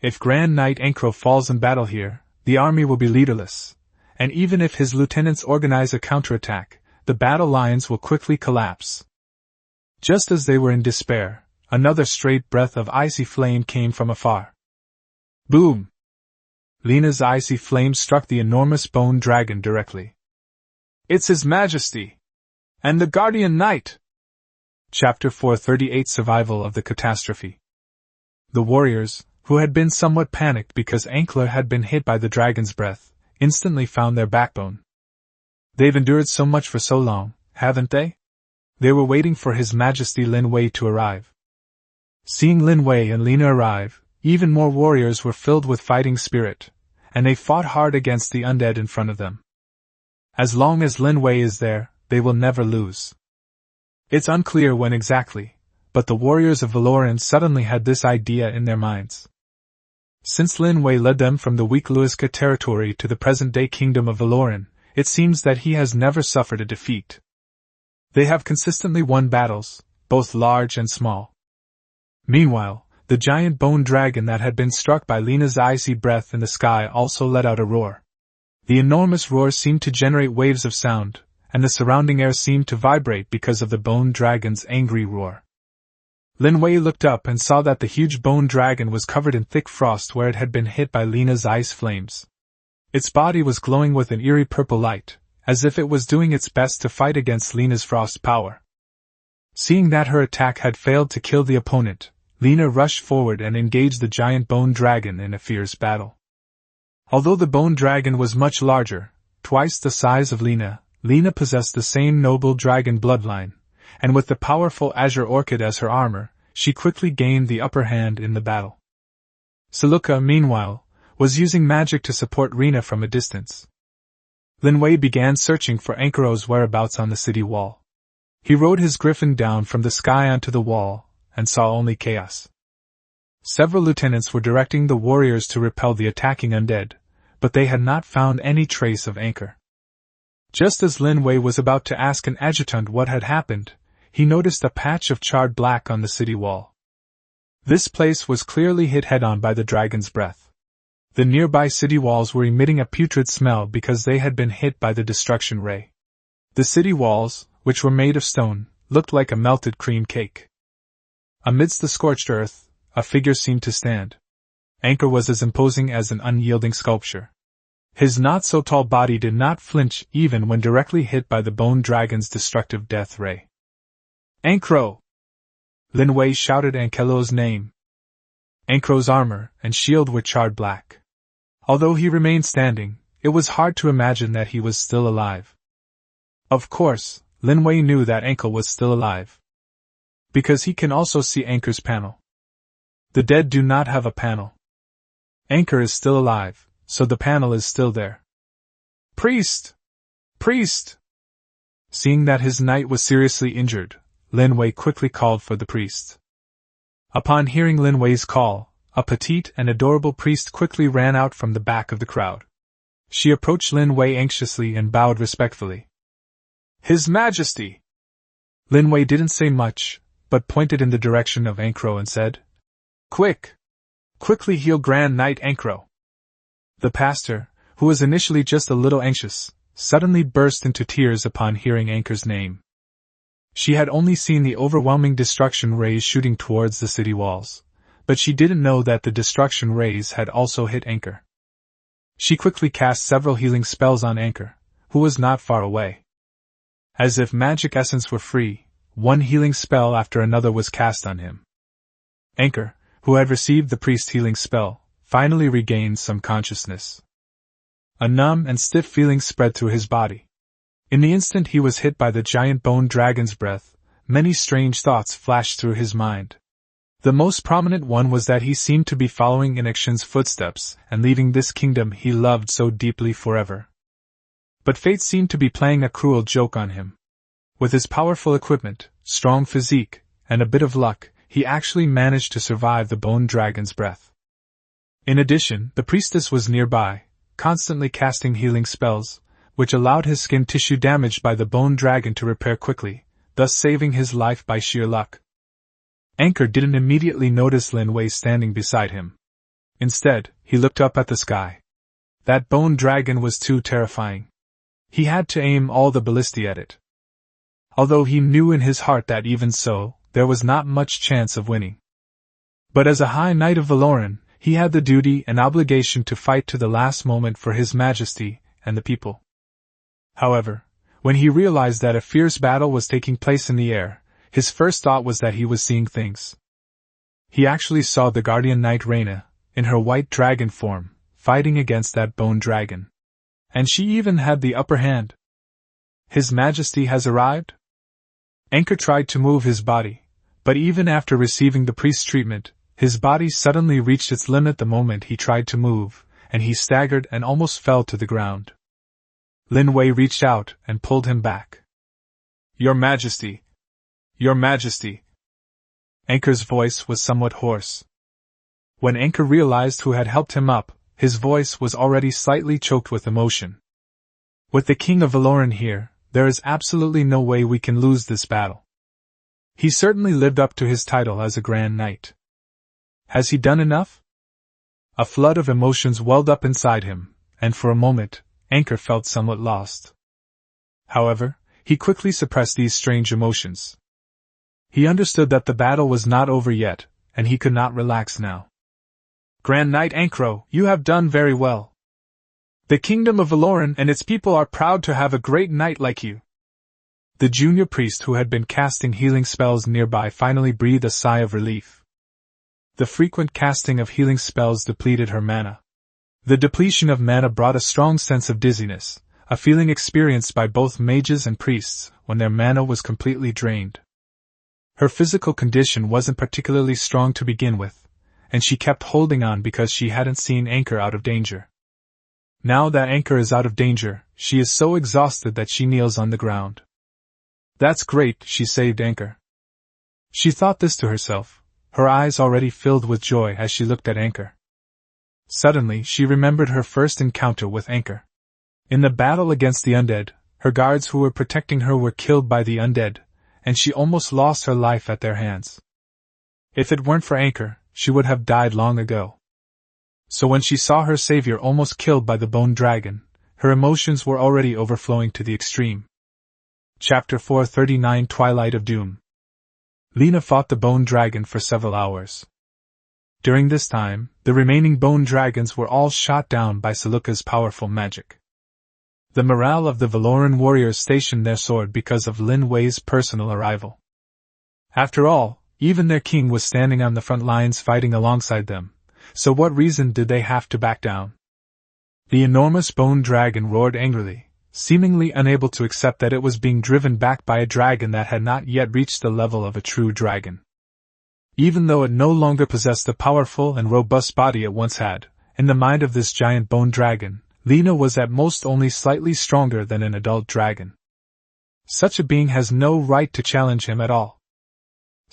If Grand Knight Ankro falls in battle here, the army will be leaderless, and even if his lieutenants organize a counterattack, the battle lines will quickly collapse. Just as they were in despair, another straight breath of icy flame came from afar. Boom! Lena's icy flame struck the enormous bone dragon directly. "It's His Majesty! And the Guardian Knight!" Chapter 438 Survival of the Catastrophe. The warriors, who had been somewhat panicked because Ankler had been hit by the dragon's breath, instantly found their backbone. They've endured so much for so long, haven't they? They were waiting for His Majesty Lin Wei to arrive. Seeing Lin Wei and Lina arrive, even more warriors were filled with fighting spirit, and they fought hard against the undead in front of them. As long as Lin Wei is there, they will never lose. It's unclear when exactly, but the warriors of Valoran suddenly had this idea in their minds. Since Lin Wei led them from the weak Luiska territory to the present-day kingdom of Valoran, it seems that he has never suffered a defeat. They have consistently won battles, both large and small. Meanwhile, the giant bone dragon that had been struck by Lena's icy breath in the sky also let out a roar. The enormous roar seemed to generate waves of sound, and the surrounding air seemed to vibrate because of the bone dragon's angry roar. Lin Wei looked up and saw that the huge bone dragon was covered in thick frost where it had been hit by Lena's ice flames. Its body was glowing with an eerie purple light, as if it was doing its best to fight against Lena's frost power. Seeing that her attack had failed to kill the opponent, Lina rushed forward and engaged the giant bone dragon in a fierce battle. Although the bone dragon was much larger, twice the size of Lina possessed the same noble dragon bloodline, and with the powerful azure orchid as her armor, she quickly gained the upper hand in the battle. Saluka, meanwhile, was using magic to support Rina from a distance. Lin Wei began searching for Ankaro's whereabouts on the city wall. He rode his griffin down from the sky onto the wall, and saw only chaos. Several lieutenants were directing the warriors to repel the attacking undead, but they had not found any trace of Anchor. Just as Lin Wei was about to ask an adjutant what had happened, he noticed a patch of charred black on the city wall. This place was clearly hit head-on by the dragon's breath. The nearby city walls were emitting a putrid smell because they had been hit by the destruction ray. The city walls, which were made of stone, looked like a melted cream cake. Amidst the scorched earth, a figure seemed to stand. Anchor was as imposing as an unyielding sculpture. His not-so-tall body did not flinch even when directly hit by the bone dragon's destructive death ray. "Ankro!" Lin Wei shouted Ankelo's name. Ankro's armor and shield were charred black. Although he remained standing, it was hard to imagine that he was still alive. Of course, Lin Wei knew that Ankel was still alive, because he can also see Anker's panel. The dead do not have a panel. Anker is still alive, so the panel is still there. Priest! Priest! Seeing that his knight was seriously injured, Lin Wei quickly called for the priest. Upon hearing Lin Wei's call, a petite and adorable priest quickly ran out from the back of the crowd. She approached Lin Wei anxiously and bowed respectfully. His Majesty! Lin Wei didn't say much, but pointed in the direction of Ankro and said, Quick! Quickly heal Grand Knight Ankro! The pastor, who was initially just a little anxious, suddenly burst into tears upon hearing Anker's name. She had only seen the overwhelming destruction rays shooting towards the city walls, but she didn't know that the destruction rays had also hit Anker. She quickly cast several healing spells on Anker, who was not far away. As if magic essence were free, one healing spell after another was cast on him. Anker, who had received the priest's healing spell, finally regained some consciousness. A numb and stiff feeling spread through his body. In the instant he was hit by the giant bone dragon's breath, many strange thoughts flashed through his mind. The most prominent one was that he seemed to be following Inaction's footsteps and leaving this kingdom he loved so deeply forever. But fate seemed to be playing a cruel joke on him. With his powerful equipment, strong physique, and a bit of luck, he actually managed to survive the bone dragon's breath. In addition, the priestess was nearby, constantly casting healing spells, which allowed his skin tissue damaged by the bone dragon to repair quickly, thus saving his life by sheer luck. Anker didn't immediately notice Lin Wei standing beside him. Instead, he looked up at the sky. That bone dragon was too terrifying. He had to aim all the ballistae at it. Although he knew in his heart that even so, there was not much chance of winning. But as a High Knight of Valoran, he had the duty and obligation to fight to the last moment for His Majesty and the people. However, when he realized that a fierce battle was taking place in the air, his first thought was that he was seeing things. He actually saw the Guardian Knight Reyna, in her white dragon form, fighting against that bone dragon. And she even had the upper hand. His Majesty has arrived? Anker tried to move his body, but even after receiving the priest's treatment, his body suddenly reached its limit the moment he tried to move, and he staggered and almost fell to the ground. Lin Wei reached out and pulled him back. Your Majesty! Your Majesty! Anker's voice was somewhat hoarse. When Anker realized who had helped him up, his voice was already slightly choked with emotion. With the King of Valoran here, there is absolutely no way we can lose this battle. He certainly lived up to his title as a Grand Knight. Has he done enough? A flood of emotions welled up inside him, and for a moment, Anker felt somewhat lost. However, he quickly suppressed these strange emotions. He understood that the battle was not over yet, and he could not relax now. Grand Knight Ankro, you have done very well. The Kingdom of Valoran and its people are proud to have a great knight like you. The junior priest who had been casting healing spells nearby finally breathed a sigh of relief. The frequent casting of healing spells depleted her mana. The depletion of mana brought a strong sense of dizziness, a feeling experienced by both mages and priests when their mana was completely drained. Her physical condition wasn't particularly strong to begin with, and she kept holding on because she hadn't seen Anker out of danger. Now that Anker is out of danger, she is so exhausted that she kneels on the ground. That's great, she saved Anker. She thought this to herself, her eyes already filled with joy as she looked at Anker. Suddenly she remembered her first encounter with Anker. In the battle against the undead, her guards who were protecting her were killed by the undead, and she almost lost her life at their hands. If it weren't for Anker, she would have died long ago. So when she saw her savior almost killed by the bone dragon, her emotions were already overflowing to the extreme. Chapter 439 Twilight of Doom. Lina fought the bone dragon for several hours. During this time, the remaining bone dragons were all shot down by Luika's powerful magic. The morale of the Valoran warriors stationed there soared because of Lin Wei's personal arrival. After all, Even their king was standing on the front lines fighting alongside them, so what reason did they have to back down? The enormous bone dragon roared angrily, seemingly unable to accept that it was being driven back by a dragon that had not yet reached the level of a true dragon. Even though it no longer possessed the powerful and robust body it once had, in the mind of this giant bone dragon, Lina was at most only slightly stronger than an adult dragon. Such a being has no right to challenge him at all.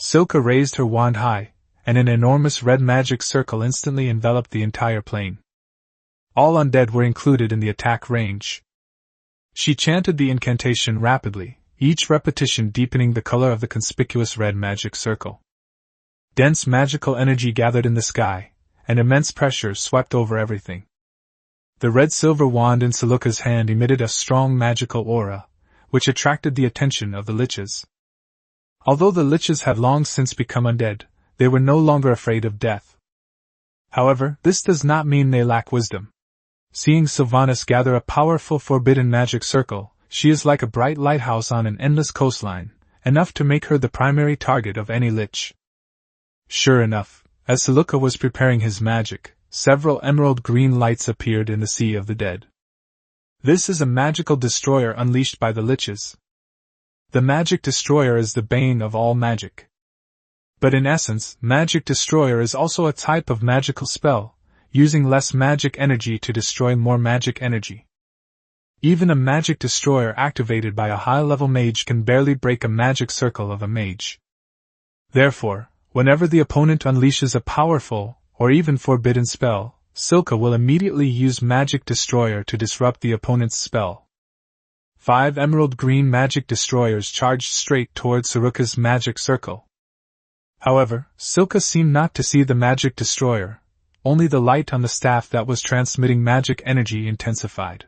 Silka raised her wand high, and an enormous red magic circle instantly enveloped the entire plain. All undead were included in the attack range. She chanted the incantation rapidly, each repetition deepening the color of the conspicuous red magic circle. Dense magical energy gathered in the sky, and immense pressure swept over everything. The red-silver wand in Siluka's hand emitted a strong magical aura, which attracted the attention of the liches. Although the liches had long since become undead, they were no longer afraid of death. However, this does not mean they lack wisdom. Seeing Sylvanas gather a powerful forbidden magic circle, she is like a bright lighthouse on an endless coastline, enough to make her the primary target of any lich. Sure enough, as Siluka was preparing his magic, several emerald green lights appeared in the Sea of the Dead. This is a magical destroyer unleashed by the liches. The magic destroyer is the bane of all magic. But in essence, magic destroyer is also a type of magical spell, using less magic energy to destroy more magic energy. Even a magic destroyer activated by a high-level mage can barely break a magic circle of a mage. Therefore, whenever the opponent unleashes a powerful, or even forbidden spell, Silka will immediately use Magic Destroyer to disrupt the opponent's spell. 5 emerald green magic destroyers charged straight towards Siluka's magic circle. However, Silka seemed not to see the magic destroyer, only the light on the staff that was transmitting magic energy intensified.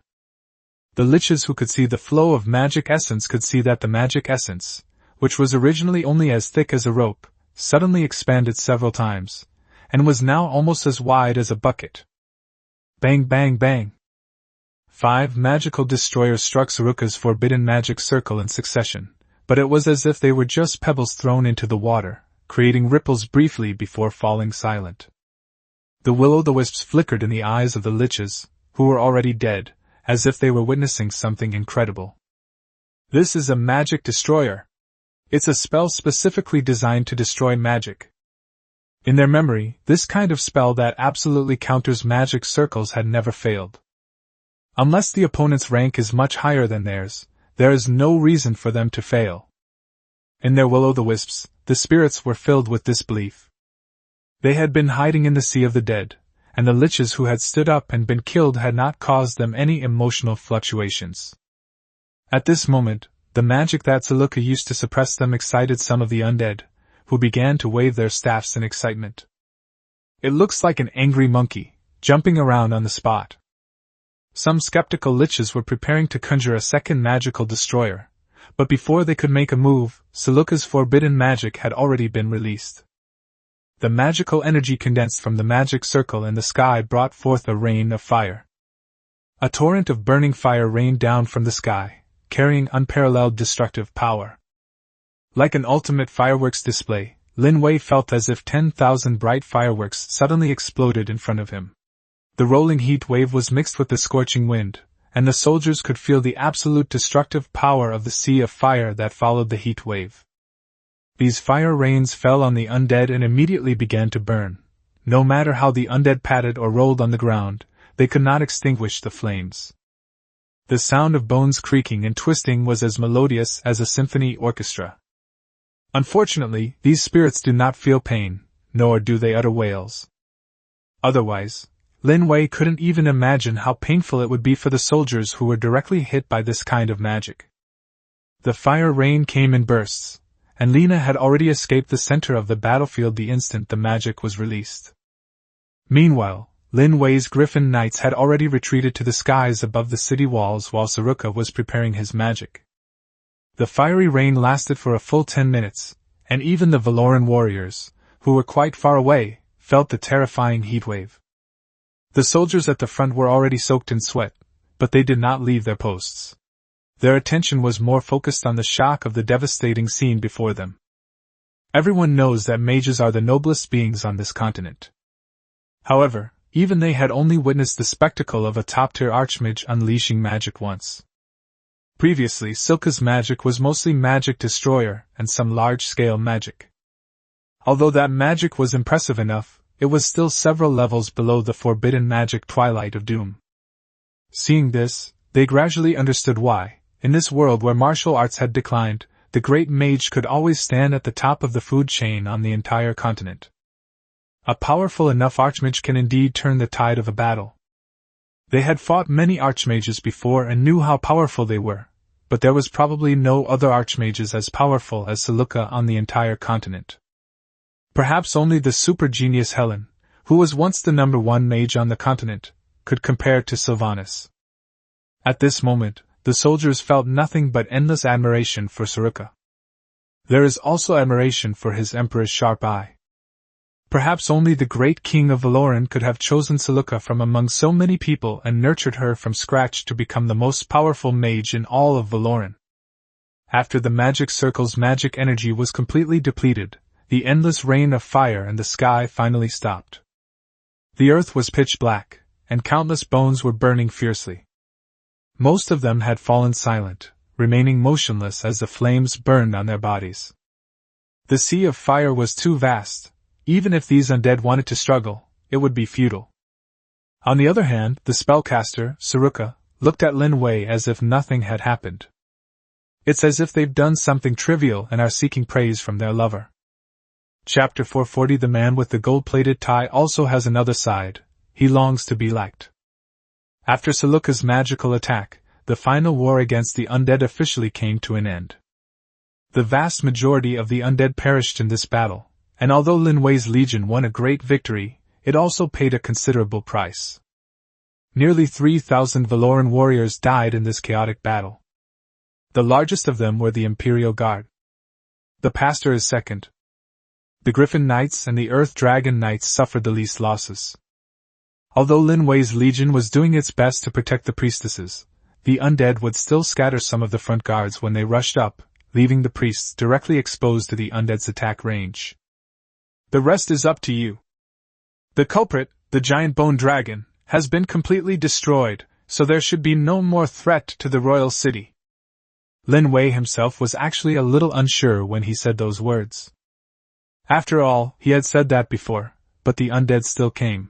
The liches who could see the flow of magic essence could see that the magic essence, which was originally only as thick as a rope, suddenly expanded several times, and was now almost as wide as a bucket. Bang bang bang! 5 magical destroyers struck Siluka's forbidden magic circle in succession, but it was as if they were just pebbles thrown into the water, creating ripples briefly before falling silent. The will-o'-the-wisps flickered in the eyes of the liches, who were already dead, as if they were witnessing something incredible. This is a magic destroyer. It's a spell specifically designed to destroy magic. In their memory, this kind of spell that absolutely counters magic circles had never failed. Unless the opponent's rank is much higher than theirs, there is no reason for them to fail. In their will-o'-the-wisps, the spirits were filled with this belief. They had been hiding in the Sea of the Dead, and the liches who had stood up and been killed had not caused them any emotional fluctuations. At this moment, the magic that Siluka used to suppress them excited some of the undead, who began to wave their staffs in excitement. It looks like an angry monkey, jumping around on the spot. Some skeptical liches were preparing to conjure a second magical destroyer, but before they could make a move, Siluka's forbidden magic had already been released. The magical energy condensed from the magic circle in the sky brought forth a rain of fire. A torrent of burning fire rained down from the sky, carrying unparalleled destructive power. Like an ultimate fireworks display, Lin Wei felt as if 10,000 bright fireworks suddenly exploded in front of him. The rolling heat wave was mixed with the scorching wind, and the soldiers could feel the absolute destructive power of the sea of fire that followed the heat wave. These fire rains fell on the undead and immediately began to burn. No matter how the undead patted or rolled on the ground, they could not extinguish the flames. The sound of bones creaking and twisting was as melodious as a symphony orchestra. Unfortunately, these spirits do not feel pain, nor do they utter wails. Otherwise, Lin Wei couldn't even imagine how painful it would be for the soldiers who were directly hit by this kind of magic. The fire rain came in bursts, and Lina had already escaped the center of the battlefield the instant the magic was released. Meanwhile, Lin Wei's Griffin Knights had already retreated to the skies above the city walls while Siluka was preparing his magic. The fiery rain lasted for a full 10 minutes, and even the Valoran warriors, who were quite far away, felt the terrifying heat wave. The soldiers at the front were already soaked in sweat, but they did not leave their posts. Their attention was more focused on the shock of the devastating scene before them. Everyone knows that mages are the noblest beings on this continent. However, even they had only witnessed the spectacle of a top-tier archmage unleashing magic once. Previously, Silka's magic was mostly magic destroyer and some large-scale magic. Although that magic was impressive enough, it was still several levels below the forbidden magic Twilight of Doom. Seeing this, they gradually understood why, in this world where martial arts had declined, the great mage could always stand at the top of the food chain on the entire continent. A powerful enough archmage can indeed turn the tide of a battle. They had fought many archmages before and knew how powerful they were, but there was probably no other archmages as powerful as Luika on the entire continent. Perhaps only the super genius Helen, who was once the #1 mage on the continent, could compare to Sylvanas. At this moment, the soldiers felt nothing but endless admiration for Luika. There is also admiration for his emperor's sharp eye. Perhaps only the great king of Valoran could have chosen Luika from among so many people and nurtured her from scratch to become the most powerful mage in all of Valoran. After the magic circle's magic energy was completely depleted, the endless rain of fire in the sky finally stopped. The earth was pitch black, and countless bones were burning fiercely. Most of them had fallen silent, remaining motionless as the flames burned on their bodies. The sea of fire was too vast. Even if these undead wanted to struggle, it would be futile. On the other hand, the spellcaster, Luika, looked at Lin Wei as if nothing had happened. It's as if they've done something trivial and are seeking praise from their lover. Chapter 440. The man with the gold-plated tie also has another side. He longs to be liked. After Luika's magical attack, the final war against the undead officially came to an end. The vast majority of the undead perished in this battle. And although Lin Wei's legion won a great victory, it also paid a considerable price. Nearly 3,000 Valoran warriors died in this chaotic battle. The largest of them were the Imperial Guard. The Pastor is second. The Griffin Knights and the Earth Dragon Knights suffered the least losses. Although Lin Wei's legion was doing its best to protect the priestesses, the undead would still scatter some of the front guards when they rushed up, leaving the priests directly exposed to the undead's attack range. The rest is up to you. The culprit, the giant bone dragon, has been completely destroyed, so there should be no more threat to the royal city. Lin Wei himself was actually a little unsure when he said those words. After all, he had said that before, but the undead still came.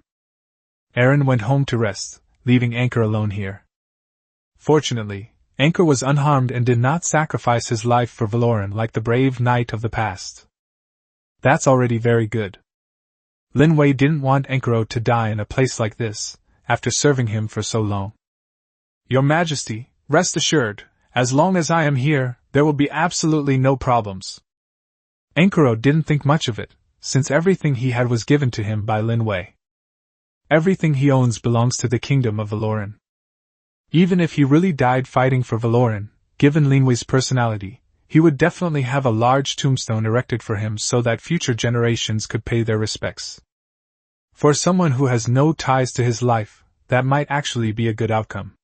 Eren went home to rest, leaving Anchor alone here. Fortunately, Anchor was unharmed and did not sacrifice his life for Valoran like the brave knight of the past. That's already very good. Lin Wei didn't want Ankuro to die in a place like this, after serving him for so long. Your Majesty, rest assured, as long as I am here, there will be absolutely no problems. Ankuro didn't think much of it, since everything he had was given to him by Lin Wei. Everything he owns belongs to the kingdom of Valoran. Even if he really died fighting for Valoran, given Lin Wei's personality, he would definitely have a large tombstone erected for him so that future generations could pay their respects. For someone who has no ties to his life, that might actually be a good outcome.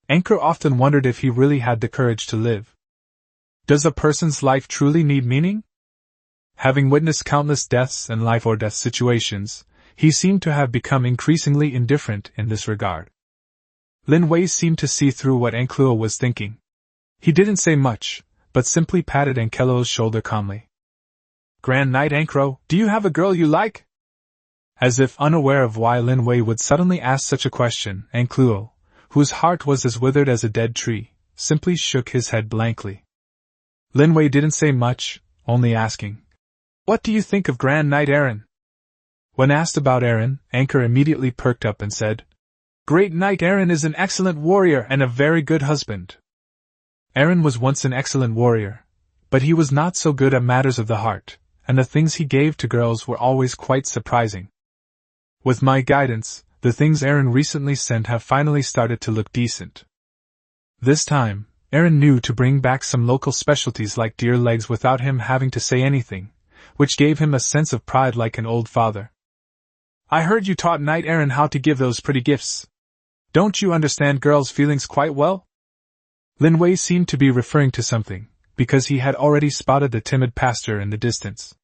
Anchor often wondered if he really had the courage to live. Does a person's life truly need meaning? Having witnessed countless deaths and life-or-death situations, he seemed to have become increasingly indifferent in this regard. Lin Wei seemed to see through what Ankluo was thinking. He didn't say much, but simply patted Ankelo's shoulder calmly. Grand Knight Ankro, do you have a girl you like? As if unaware of why Lin Wei would suddenly ask such a question, Ankluo, whose heart was as withered as a dead tree, simply shook his head blankly. Lin Wei didn't say much, only asking, "What do you think of Grand Knight Eren?" When asked about Eren, Anchor immediately perked up and said, "Great Knight Eren is an excellent warrior and a very good husband." Eren was once an excellent warrior, but he was not so good at matters of the heart, and the things he gave to girls were always quite surprising. With my guidance, the things Eren recently sent have finally started to look decent. This time, Eren knew to bring back some local specialties like deer legs without him having to say anything, which gave him a sense of pride like an old father. I heard you taught Knight Eren how to give those pretty gifts. Don't you understand girls' feelings quite well? Lin Wei seemed to be referring to something, because he had already spotted the timid pastor in the distance.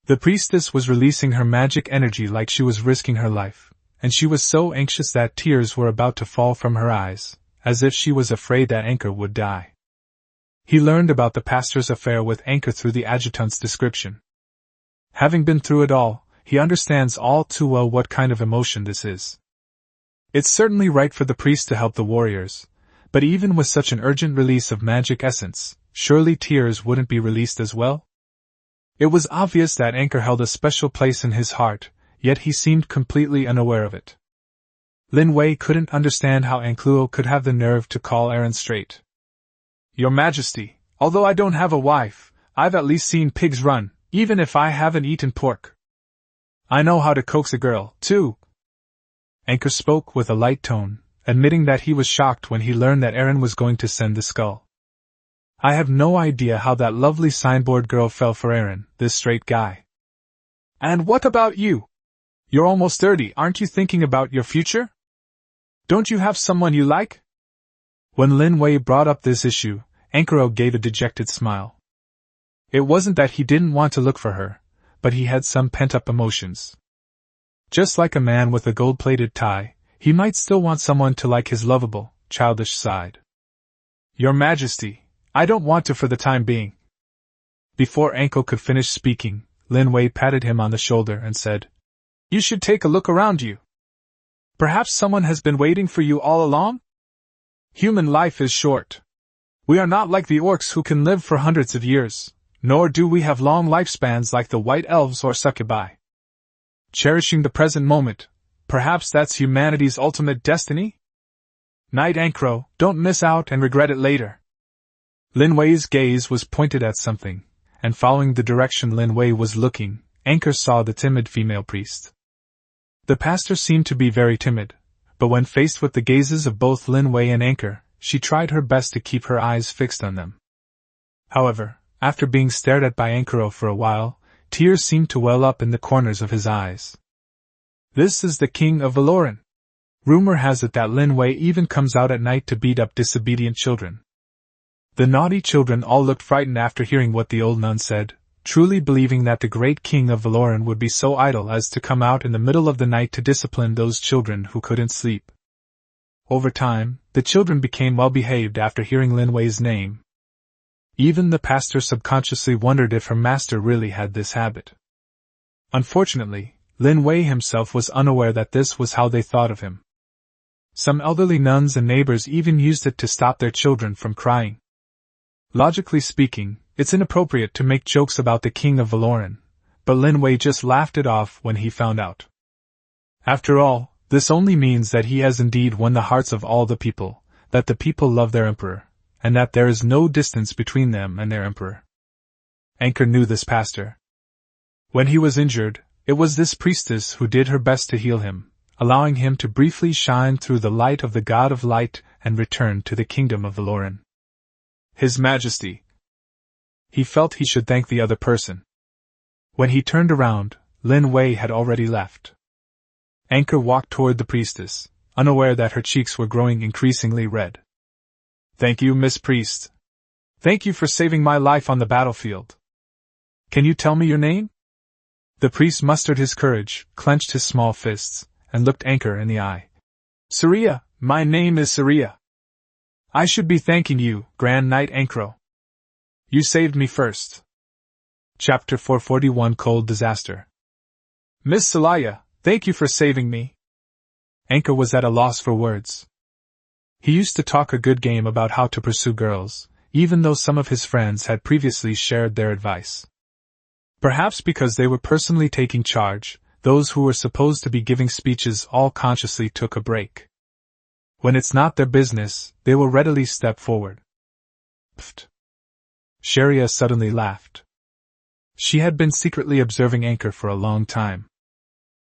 The priestess was releasing her magic energy like she was risking her life, and she was so anxious that tears were about to fall from her eyes, as if she was afraid that Anchor would die. He learned about the pastor's affair with Anchor through the adjutant's description. Having been through it all, he understands all too well what kind of emotion this is. It's certainly right for the priest to help the warriors, but even with such an urgent release of magic essence, surely tears wouldn't be released as well? It was obvious that Anchor held a special place in his heart, yet he seemed completely unaware of it. Lin Wei couldn't understand how Ankluo could have the nerve to call Aaron straight. Your Majesty, although I don't have a wife, I've at least seen pigs run, even if I haven't eaten pork. I know how to coax a girl, too. Anchor spoke with a light tone, admitting that he was shocked when he learned that Aaron was going to send the skull. I have no idea how that lovely signboard girl fell for Aaron, this straight guy. And what about you? You're almost 30, aren't you thinking about your future? Don't you have someone you like? When Lin Wei brought up this issue, Ankuro gave a dejected smile. It wasn't that he didn't want to look for her, but he had some pent-up emotions. Just like a man with a gold-plated tie, he might still want someone to like his lovable, childish side. Your Majesty, I don't want to for the time being. Before Anko could finish speaking, Lin Wei patted him on the shoulder and said, You should take a look around you. Perhaps someone has been waiting for you all along? Human life is short. We are not like the orcs who can live for hundreds of years, nor do we have long lifespans like the white elves or succubi. Cherishing the present moment, perhaps that's humanity's ultimate destiny? Knight Ankro, don't miss out and regret it later. Lin Wei's gaze was pointed at something, and following the direction Lin Wei was looking, Anchor saw the timid female priest. The pastor seemed to be very timid, but when faced with the gazes of both Lin Wei and Anchor, she tried her best to keep her eyes fixed on them. However, after being stared at by Ankuro for a while, tears seemed to well up in the corners of his eyes. This is the king of Valoran. Rumor has it that Lin Wei even comes out at night to beat up disobedient children. The naughty children all looked frightened after hearing what the old nun said, truly believing that the great king of Valoran would be so idle as to come out in the middle of the night to discipline those children who couldn't sleep. Over time, the children became well-behaved after hearing Lin Wei's name. Even the pastor subconsciously wondered if her master really had this habit. Unfortunately, Lin Wei himself was unaware that this was how they thought of him. Some elderly nuns and neighbors even used it to stop their children from crying. Logically speaking, it's inappropriate to make jokes about the king of Valoran, but Lin Wei just laughed it off when he found out. After all, this only means that he has indeed won the hearts of all the people, that the people love their emperor, and that there is no distance between them and their emperor. Anchor knew this pastor. When he was injured, it was this priestess who did her best to heal him, allowing him to briefly shine through the light of the God of Light and return to the kingdom of Valoran. His Majesty. He felt he should thank the other person. When he turned around, Lin Wei had already left. Anchor walked toward the priestess, unaware that her cheeks were growing increasingly red. Thank you, Miss Priest. Thank you for saving my life on the battlefield. Can you tell me your name? The priest mustered his courage, clenched his small fists, and looked Anchor in the eye. Saria, my name is Saria. I should be thanking you, Grand Knight Ankro. You saved me first. Chapter 441 Cold Disaster. Miss Salaya, thank you for saving me. Anchor was at a loss for words. He used to talk a good game about how to pursue girls, even though some of his friends had previously shared their advice. Perhaps because they were personally taking charge, those who were supposed to be giving speeches all consciously took a break. When it's not their business, they will readily step forward. Pfft. Sharia suddenly laughed. She had been secretly observing Anchor for a long time.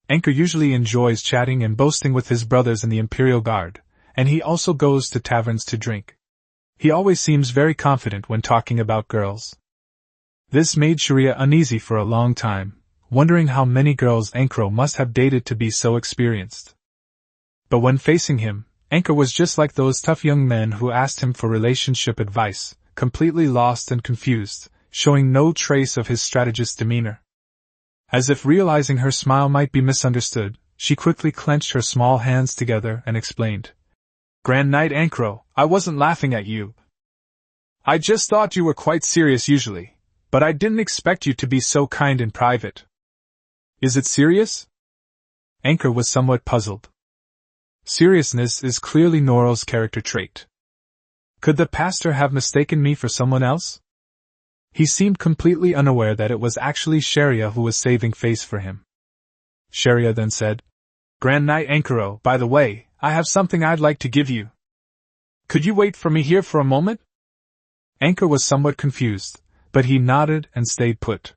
Anchor usually enjoys chatting and boasting with his brothers in the Imperial Guard, and he also goes to taverns to drink. He always seems very confident when talking about girls. This made Sharia uneasy for a long time, wondering how many girls Ankro must have dated to be so experienced. But when facing him, Anchor was just like those tough young men who asked him for relationship advice, completely lost and confused, showing no trace of his strategist's demeanor. As if realizing her smile might be misunderstood, she quickly clenched her small hands together and explained. Grand Knight Ankro, I wasn't laughing at you. I just thought you were quite serious usually, but I didn't expect you to be so kind in private. Is it serious? Ankro was somewhat puzzled. Seriousness is clearly Noral's character trait. Could the pastor have mistaken me for someone else? He seemed completely unaware that it was actually Sharia who was saving face for him. Sharia then said, Grand Knight Ankaro, by the way, I have something I'd like to give you. Could you wait for me here for a moment? Ankar was somewhat confused, but he nodded and stayed put.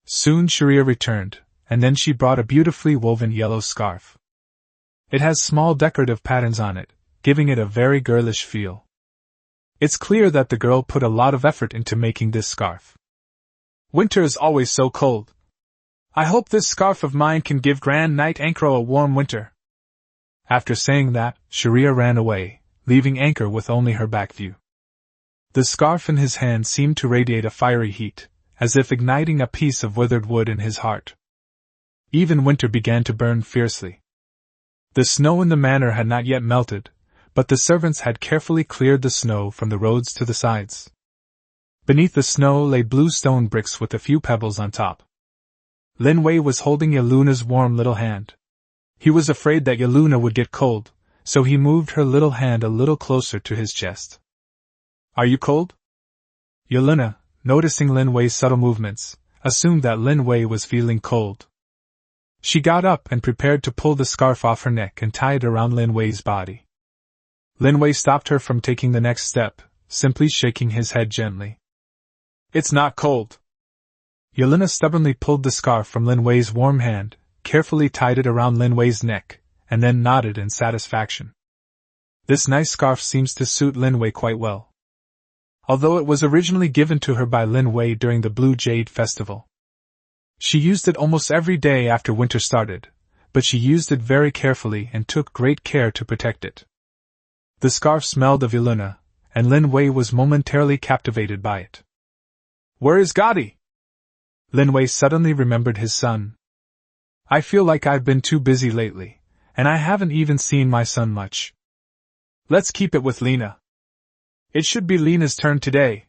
Soon Sharia returned, and then she brought a beautifully woven yellow scarf. It has small decorative patterns on it, giving it a very girlish feel. It's clear that the girl put a lot of effort into making this scarf. Winter is always so cold. I hope this scarf of mine can give Grand Knight Ankro a warm winter. After saying that, Sharia ran away, leaving Ankar with only her back view. The scarf in his hand seemed to radiate a fiery heat, as if igniting a piece of withered wood in his heart. Even winter began to burn fiercely. The snow in the manor had not yet melted, but the servants had carefully cleared the snow from the roads to the sides. Beneath the snow lay blue stone bricks with a few pebbles on top. Lin Wei was holding Yaluna's warm little hand. He was afraid that Yaluna would get cold, so he moved her little hand a little closer to his chest. Are you cold? Yaluna, noticing Lin Wei's subtle movements, assumed that Lin Wei was feeling cold. She got up and prepared to pull the scarf off her neck and tie it around Lin Wei's body. Lin Wei stopped her from taking the next step, simply shaking his head gently. It's not cold. Yaluna stubbornly pulled the scarf from Lin Wei's warm hand, carefully tied it around Lin Wei's neck, and then nodded in satisfaction. This nice scarf seems to suit Lin Wei quite well. Although it was originally given to her by Lin Wei during the Blue Jade Festival. She used it almost every day after winter started, but she used it very carefully and took great care to protect it. The scarf smelled of Yaluna, and Lin Wei was momentarily captivated by it. Where is Gotti? Lin Wei suddenly remembered his son. I feel like I've been too busy lately, and I haven't even seen my son much. Let's keep it with Lena. It should be Lena's turn today.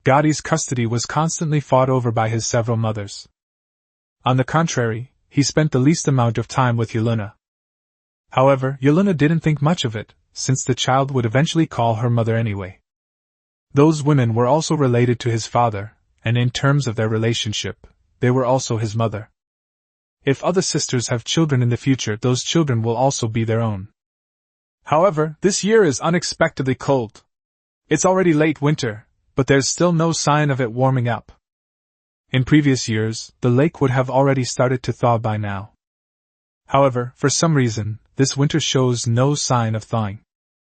Gotti's custody was constantly fought over by his several mothers. On the contrary, he spent the least amount of time with Yaluna. However, Yaluna didn't think much of it, since the child would eventually call her mother anyway. Those women were also related to his father, and in terms of their relationship, they were also his mother. If other sisters have children in the future, those children will also be their own. However, this year is unexpectedly cold. It's already late winter, but there's still no sign of it warming up. In previous years, the lake would have already started to thaw by now. However, for some reason, this winter shows no sign of thawing.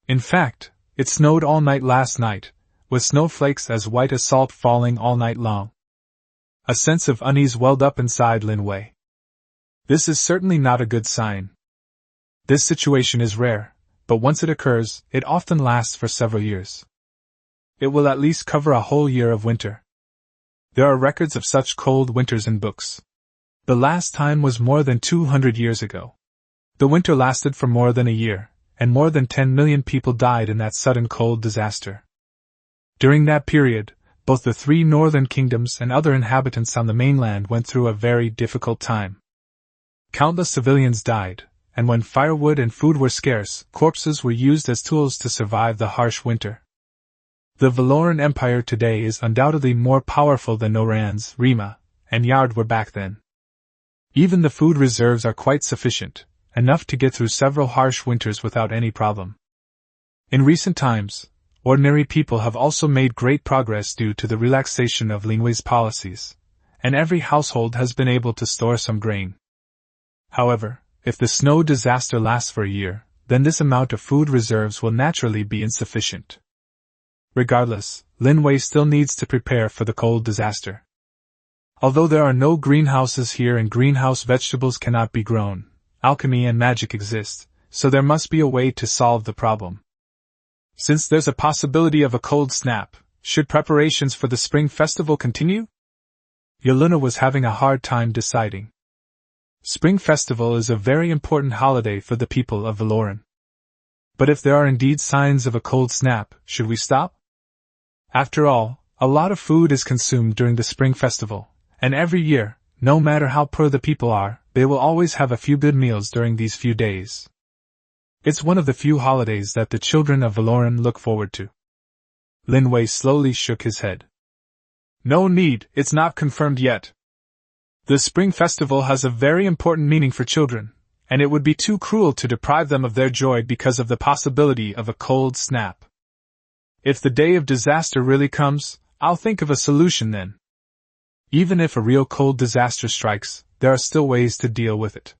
In fact, it snowed all night last night, with snowflakes as white as salt falling all night long. A sense of unease welled up inside Lin Wei. This is certainly not a good sign. This situation is rare, but once it occurs, it often lasts for several years. It will at least cover a whole year of winter. There are records of such cold winters in books. The last time was more than 200 years ago. The winter lasted for more than a year, and more than 10 million people died in that sudden cold disaster. During that period, both the three northern kingdoms and other inhabitants on the mainland went through a very difficult time. Countless civilians died, and when firewood and food were scarce, corpses were used as tools to survive the harsh winter. The Valoran Empire today is undoubtedly more powerful than Noran's, Rima, and Yard were back then. Even the food reserves are quite sufficient, enough to get through several harsh winters without any problem. In recent times, ordinary people have also made great progress due to the relaxation of Lin Wei's policies, and every household has been able to store some grain. However, if the snow disaster lasts for a year, then this amount of food reserves will naturally be insufficient. Regardless, Lin Wei still needs to prepare for the cold disaster. Although there are no greenhouses here and greenhouse vegetables cannot be grown, alchemy and magic exist, so there must be a way to solve the problem. Since there's a possibility of a cold snap, should preparations for the spring festival continue? Yelena was having a hard time deciding. Spring festival is a very important holiday for the people of Valoran. But if there are indeed signs of a cold snap, should we stop? After all, a lot of food is consumed during the spring festival, and every year, no matter how poor the people are, they will always have a few good meals during these few days. It's one of the few holidays that the children of Valoran look forward to. Lin Wei slowly shook his head. No need, it's not confirmed yet. The spring festival has a very important meaning for children, and it would be too cruel to deprive them of their joy because of the possibility of a cold snap. If the day of disaster really comes, I'll think of a solution then. Even if a real cold disaster strikes, there are still ways to deal with it.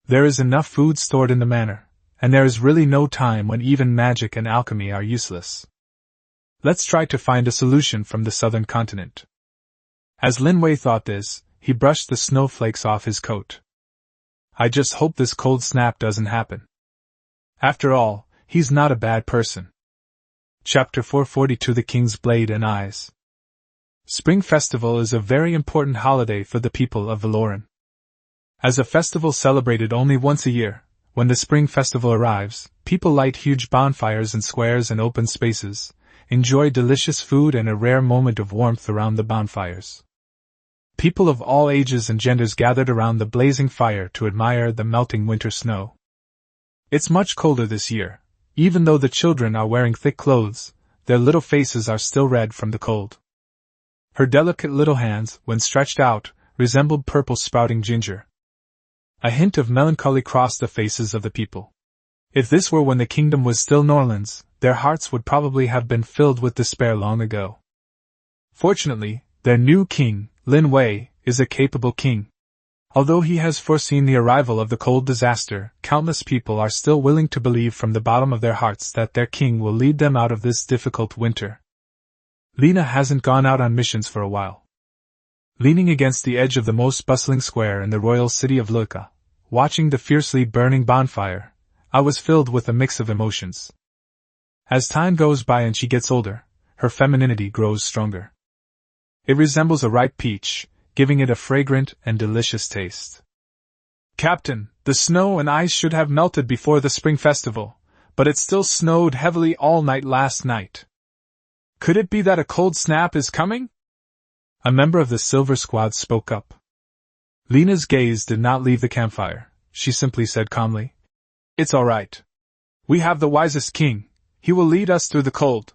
There is enough food stored in the manor, and there is really no time when even magic and alchemy are useless. Let's try to find a solution from the southern continent. As Lin Wei thought this, he brushed the snowflakes off his coat. I just hope this cold snap doesn't happen. After all, he's not a bad person. Chapter 442 The King's Blade and Eyes. Spring Festival is a very important holiday for the people of Valoran. As a festival celebrated only once a year, when the Spring Festival arrives, people light huge bonfires in squares and open spaces, enjoy delicious food and a rare moment of warmth around the bonfires. People of all ages and genders gathered around the blazing fire to admire the melting winter snow. It's much colder this year. Even though the children are wearing thick clothes, their little faces are still red from the cold. Her delicate little hands, when stretched out, resembled purple sprouting ginger. A hint of melancholy crossed the faces of the people. If this were when the kingdom was still Norland's, their hearts would probably have been filled with despair long ago. Fortunately, their new king, Lin Wei, is a capable king. Although he has foreseen the arrival of the cold disaster, countless people are still willing to believe from the bottom of their hearts that their king will lead them out of this difficult winter. Lina hasn't gone out on missions for a while. Leaning against the edge of the most bustling square in the royal city of Luika, watching the fiercely burning bonfire, I was filled with a mix of emotions. As time goes by and she gets older, her femininity grows stronger. It resembles a ripe peach, giving it a fragrant and delicious taste. Captain, the snow and ice should have melted before the spring festival, but it still snowed heavily all night last night. Could it be that a cold snap is coming? A member of the Silver Squad spoke up. Lina's gaze did not leave the campfire. She simply said calmly, "It's all right. We have the wisest king. He will lead us through the cold.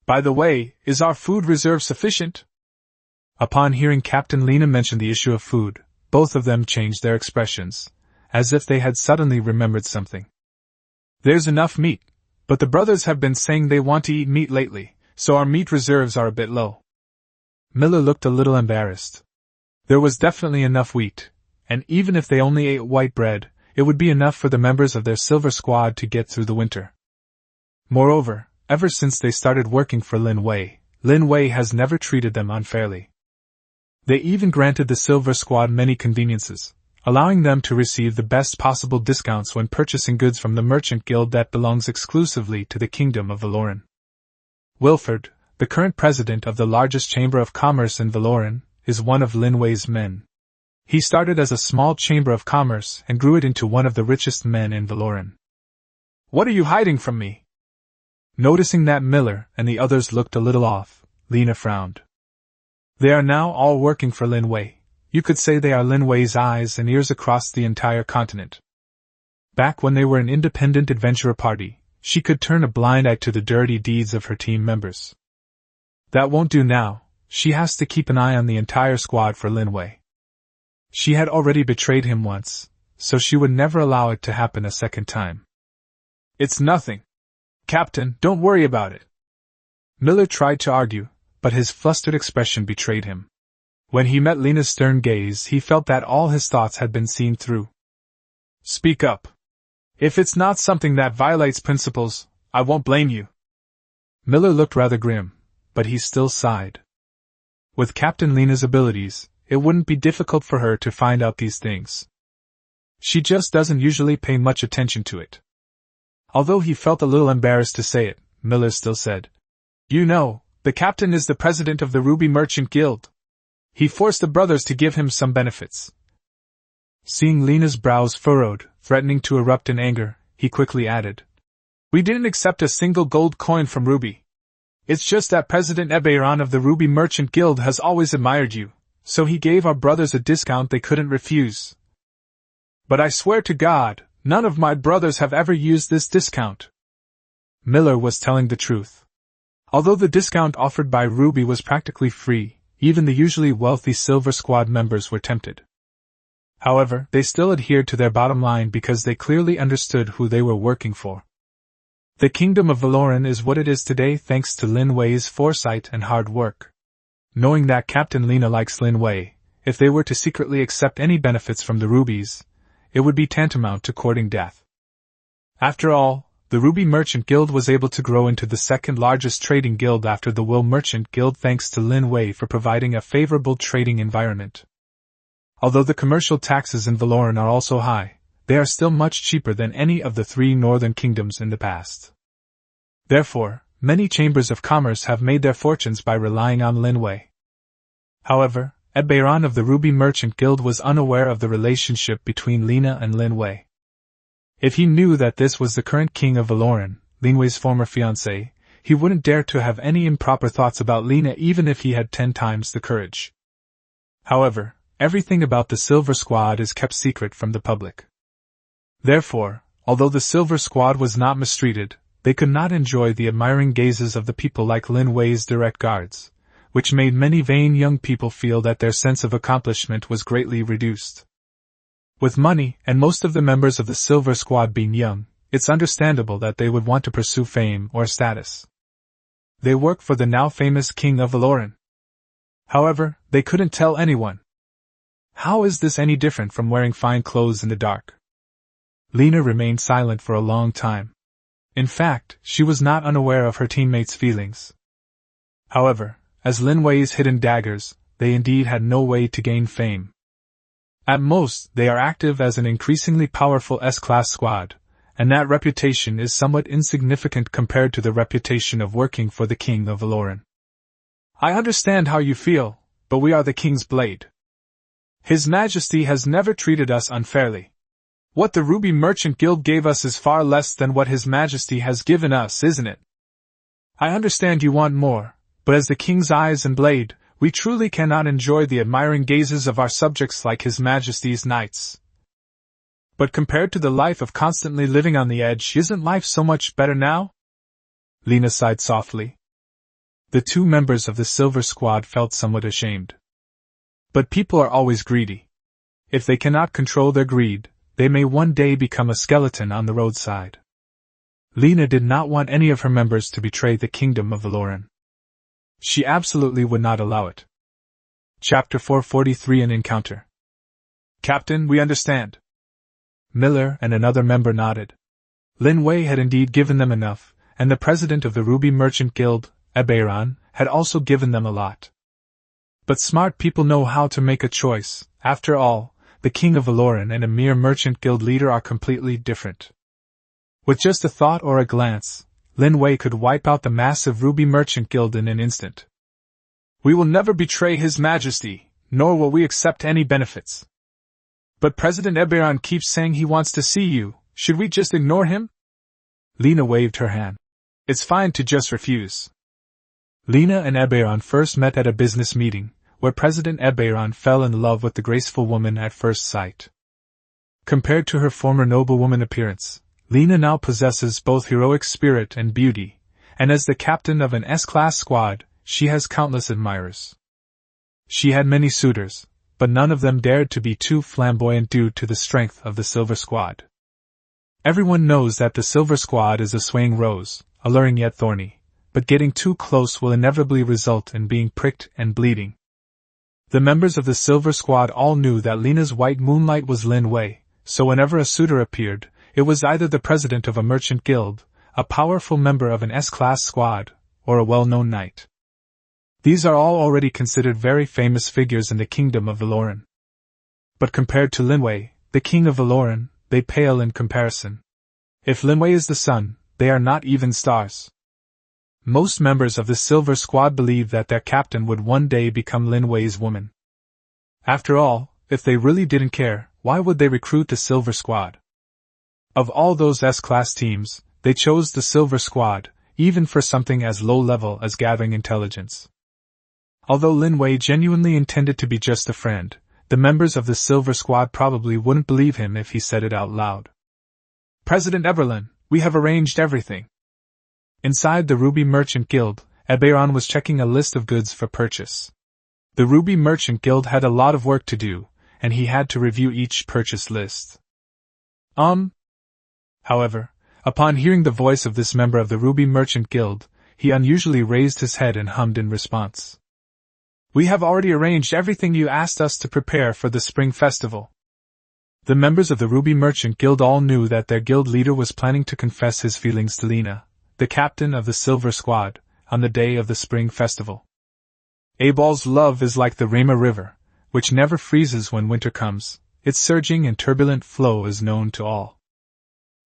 By the way, is our food reserve sufficient?" Upon hearing Captain Lina mention the issue of food, both of them changed their expressions, as if they had suddenly remembered something. "There's enough meat, but the brothers have been saying they want to eat meat lately, so our meat reserves are a bit low." Miller looked a little embarrassed. There was definitely enough wheat, and even if they only ate white bread, it would be enough for the members of their Silver Squad to get through the winter. Moreover, ever since they started working for Lin Wei has never treated them unfairly. They even granted the Silver Squad many conveniences, allowing them to receive the best possible discounts when purchasing goods from the merchant guild that belongs exclusively to the Kingdom of Valoran. Wilford, the current president of the largest chamber of commerce in Valoran, is one of Lin Wei's men. He started as a small chamber of commerce and grew it into one of the richest men in Valoran. "What are you hiding from me?" Noticing that Miller and the others looked a little off, Lina frowned. They are now all working for Lin Wei. You could say they are Lin Wei's eyes and ears across the entire continent. Back when they were an independent adventurer party, she could turn a blind eye to the dirty deeds of her team members. That won't do now. She has to keep an eye on the entire squad for Lin Wei. She had already betrayed him once, so she would never allow it to happen a second time. "It's nothing. Captain, don't worry about it." Miller tried to argue, but his flustered expression betrayed him. When he met Lina's stern gaze, he felt that all his thoughts had been seen through. "Speak up. If it's not something that violates principles, I won't blame you." Miller looked rather grim, but he still sighed. With Captain Lina's abilities, it wouldn't be difficult for her to find out these things. She just doesn't usually pay much attention to it. Although he felt a little embarrassed to say it, Miller still said, "You know, the captain is the president of the Ruby Merchant Guild. He forced the brothers to give him some benefits." Seeing Lena's brows furrowed, threatening to erupt in anger, he quickly added, "We didn't accept a single gold coin from Ruby. It's just that President Eberron of the Ruby Merchant Guild has always admired you, so he gave our brothers a discount they couldn't refuse. But I swear to God, none of my brothers have ever used this discount." Miller was telling the truth. Although the discount offered by Ruby was practically free, even the usually wealthy Silver Squad members were tempted. However, they still adhered to their bottom line because they clearly understood who they were working for. The Kingdom of Valoran is what it is today thanks to Lin Wei's foresight and hard work. Knowing that Captain Lina likes Lin Wei, if they were to secretly accept any benefits from the rubies, it would be tantamount to courting death. After all, the Ruby Merchant Guild was able to grow into the second largest trading guild after the Will Merchant Guild thanks to Lin Wei for providing a favorable trading environment. Although the commercial taxes in Valoran are also high, they are still much cheaper than any of the 3 northern kingdoms in the past. Therefore, many chambers of commerce have made their fortunes by relying on Lin Wei. However, Eberron of the Ruby Merchant Guild was unaware of the relationship between Lina and Lin Wei. If he knew that this was the current king of Valoran, Lin Wei's former fiancée, he wouldn't dare to have any improper thoughts about Lina even if he had 10 times the courage. However, everything about the Silver Squad is kept secret from the public. Therefore, although the Silver Squad was not mistreated, they could not enjoy the admiring gazes of the people like Lin Wei's direct guards, which made many vain young people feel that their sense of accomplishment was greatly reduced. With money, and most of the members of the Silver Squad being young, it's understandable that they would want to pursue fame or status. They work for the now famous King of Valoran. However, they couldn't tell anyone. How is this any different from wearing fine clothes in the dark? Lina remained silent for a long time. In fact, she was not unaware of her teammates' feelings. However, as Lin Wei's hidden daggers, they indeed had no way to gain fame. At most, they are active as an increasingly powerful S-class squad, and that reputation is somewhat insignificant compared to the reputation of working for the King of Valoran. I understand how you feel, but we are the King's blade. His Majesty has never treated us unfairly. What the Ruby Merchant Guild gave us is far less than what His Majesty has given us, isn't it? I understand you want more, but as the King's eyes and blade, we truly cannot enjoy the admiring gazes of our subjects like His Majesty's knights. But compared to the life of constantly living on the edge, isn't life so much better now? Lina sighed softly. The 2 members of the Silver Squad felt somewhat ashamed. But people are always greedy. If they cannot control their greed, they may one day become a skeleton on the roadside. Lina did not want any of her members to betray the Kingdom of Valoran. She absolutely would not allow it. Chapter 443 An Encounter. Captain, we understand. Miller and another member nodded. Lin Wei had indeed given them enough, and the president of the Ruby Merchant Guild, Eberron, had also given them a lot. But smart people know how to make a choice. After all, the King of Valoran and a mere merchant guild leader are completely different. With just a thought or a glance, Lin Wei could wipe out the massive Ruby Merchant Guild in an instant. We will never betray His Majesty, nor will we accept any benefits. But President Eberron keeps saying he wants to see you, should we just ignore him? Lina waved her hand. It's fine to just refuse. Lina and Eberron first met at a business meeting, where President Eberron fell in love with the graceful woman at first sight. Compared to her former noblewoman appearance, Lina now possesses both heroic spirit and beauty, and as the captain of an S-class squad, she has countless admirers. She had many suitors, but none of them dared to be too flamboyant due to the strength of the Silver Squad. Everyone knows that the Silver Squad is a swaying rose, alluring yet thorny, but getting too close will inevitably result in being pricked and bleeding. The members of the Silver Squad all knew that Lina's white moonlight was Lin Wei, so whenever a suitor appeared, it was either the president of a merchant guild, a powerful member of an S-class squad, or a well-known knight. These are all already considered very famous figures in the Kingdom of Valoran. But compared to Lin Wei, the King of Valoran, they pale in comparison. If Lin Wei is the sun, they are not even stars. Most members of the Silver Squad believe that their captain would one day become Lin Wei's woman. After all, if they really didn't care, why would they recruit the Silver Squad? Of all those S-class teams, they chose the Silver Squad, even for something as low-level as gathering intelligence. Although Lin Wei genuinely intended to be just a friend, the members of the Silver Squad probably wouldn't believe him if he said it out loud. President Eberlin, we have arranged everything. Inside the Ruby Merchant Guild, Eberron was checking a list of goods for purchase. The Ruby Merchant Guild had a lot of work to do, and he had to review each purchase list. However, upon hearing the voice of this member of the Ruby Merchant Guild, he unusually raised his head and hummed in response. We have already arranged everything you asked us to prepare for the Spring Festival. The members of the Ruby Merchant Guild all knew that their guild leader was planning to confess his feelings to Lina, the captain of the Silver Squad, on the day of the Spring Festival. Abal's love is like the Rama River, which never freezes when winter comes. Its surging and turbulent flow is known to all.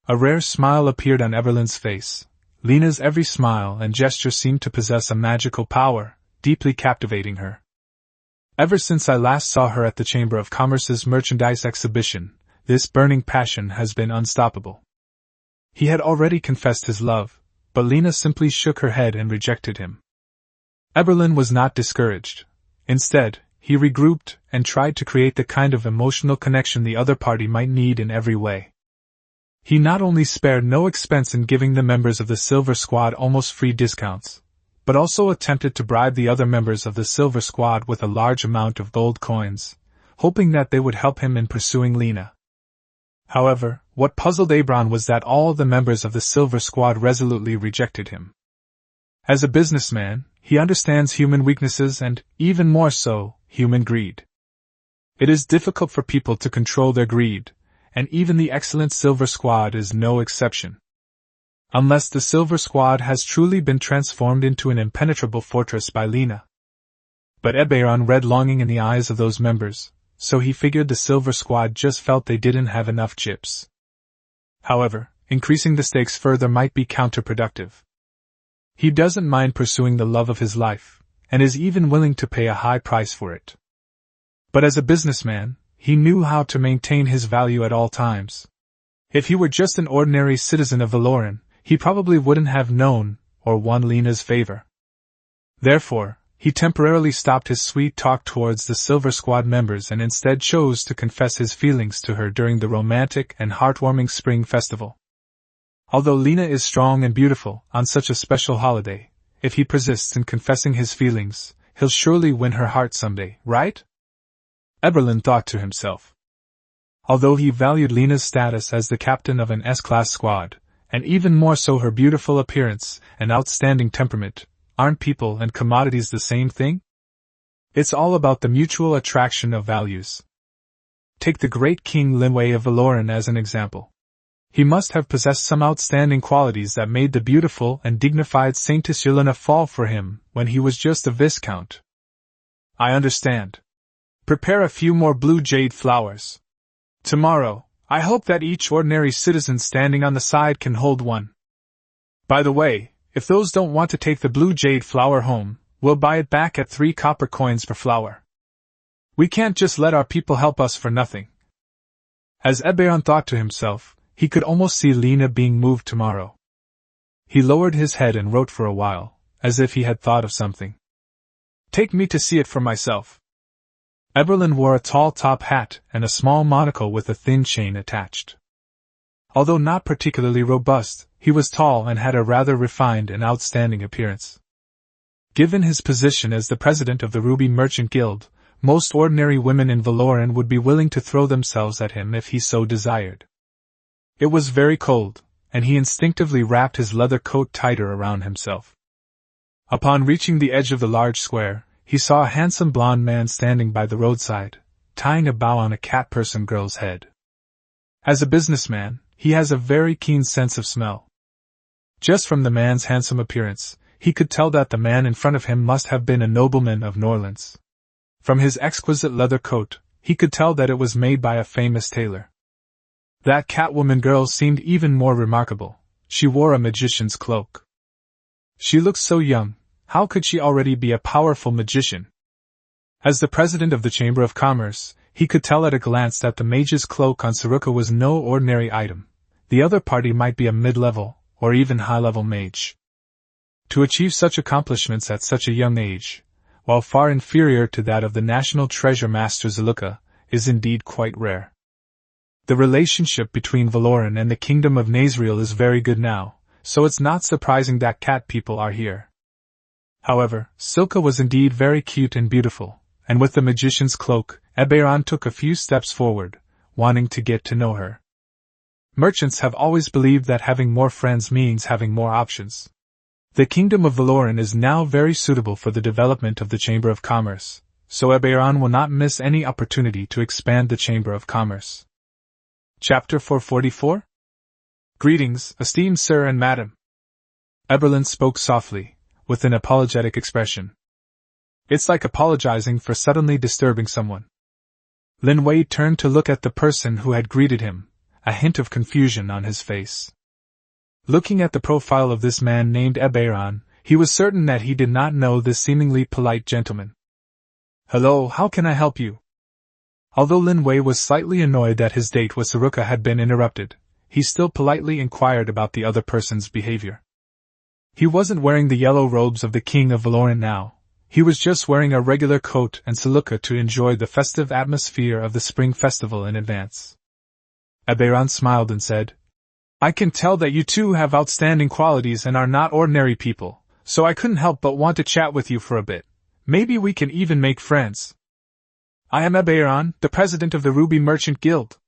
A rare smile appeared on Eberlin's face. Lina's every smile and gesture seemed to possess a magical power, deeply captivating her. Ever since I last saw her at the Chamber of Commerce's merchandise exhibition, this burning passion has been unstoppable. He had already confessed his love, but Lina simply shook her head and rejected him. Eberlin was not discouraged. Instead, he regrouped and tried to create the kind of emotional connection the other party might need in every way. He not only spared no expense in giving the members of the Silver Squad almost free discounts, but also attempted to bribe the other members of the Silver Squad with a large amount of gold coins, hoping that they would help him in pursuing Lina. However, what puzzled Abron was that all the members of the Silver Squad resolutely rejected him. As a businessman, he understands human weaknesses and, even more so, human greed. It is difficult for people to control their greed, and even the excellent Silver Squad is no exception. Unless the Silver Squad has truly been transformed into an impenetrable fortress by Lina. But Eberron read longing in the eyes of those members, so he figured the Silver Squad just felt they didn't have enough chips. However, increasing the stakes further might be counterproductive. He doesn't mind pursuing the love of his life, and is even willing to pay a high price for it. But as a businessman, he knew how to maintain his value at all times. If he were just an ordinary citizen of Valoran, he probably wouldn't have known or won Lina's favor. Therefore, he temporarily stopped his sweet talk towards the Silver Squad members and instead chose to confess his feelings to her during the romantic and heartwarming Spring Festival. Although Lina is strong and beautiful on such a special holiday, if he persists in confessing his feelings, he'll surely win her heart someday, right? Eberlin thought to himself. Although he valued Lina's status as the captain of an S-class squad, and even more so her beautiful appearance and outstanding temperament, aren't people and commodities the same thing? It's all about the mutual attraction of values. Take the great King Lin Wei of Valoran as an example. He must have possessed some outstanding qualities that made the beautiful and dignified Saintess Yelena fall for him when he was just a viscount. I understand. Prepare a few more blue jade flowers. Tomorrow, I hope that each ordinary citizen standing on the side can hold one. By the way, if those don't want to take the blue jade flower home, we'll buy it back at 3 copper coins per flower. We can't just let our people help us for nothing. As Eberron thought to himself, he could almost see Lina being moved tomorrow. He lowered his head and wrote for a while, as if he had thought of something. Take me to see it for myself. Eberlin wore a tall top hat and a small monocle with a thin chain attached. Although not particularly robust, he was tall and had a rather refined and outstanding appearance. Given his position as the president of the Ruby Merchant Guild, most ordinary women in Valoran would be willing to throw themselves at him if he so desired. It was very cold, and he instinctively wrapped his leather coat tighter around himself. Upon reaching the edge of the large square, he saw a handsome blond man standing by the roadside, tying a bow on a cat-person girl's head. As a businessman, he has a very keen sense of smell. Just from the man's handsome appearance, he could tell that the man in front of him must have been a nobleman of Norlands. From his exquisite leather coat, he could tell that it was made by a famous tailor. That Catwoman girl seemed even more remarkable. She wore a magician's cloak. She looked so young, how could she already be a powerful magician? As the president of the Chamber of Commerce, he could tell at a glance that the mage's cloak on Saruka was no ordinary item. The other party might be a mid-level, or even high-level mage. To achieve such accomplishments at such a young age, while far inferior to that of the National Treasure Master Luika, is indeed quite rare. The relationship between Valoran and the Kingdom of Nazriel is very good now, so it's not surprising that cat people are here. However, Silka was indeed very cute and beautiful, and with the magician's cloak, Eberron took a few steps forward, wanting to get to know her. Merchants have always believed that having more friends means having more options. The Kingdom of Valoran is now very suitable for the development of the Chamber of Commerce, so Eberron will not miss any opportunity to expand the Chamber of Commerce. Chapter 444? Greetings, esteemed sir and madam. Eberlin spoke softly, with an apologetic expression. It's like apologizing for suddenly disturbing someone. Lin Wei turned to look at the person who had greeted him, a hint of confusion on his face. Looking at the profile of this man named Eberron, he was certain that he did not know this seemingly polite gentleman. Hello, how can I help you? Although Lin Wei was slightly annoyed that his date with Saruka had been interrupted, he still politely inquired about the other person's behavior. He wasn't wearing the yellow robes of the King of Valoran now. He was just wearing a regular coat and Saluka to enjoy the festive atmosphere of the spring festival in advance. Eberron smiled and said, I can tell that you two have outstanding qualities and are not ordinary people, so I couldn't help but want to chat with you for a bit. Maybe we can even make friends. I am Eberron, the president of the Ruby Merchant Guild.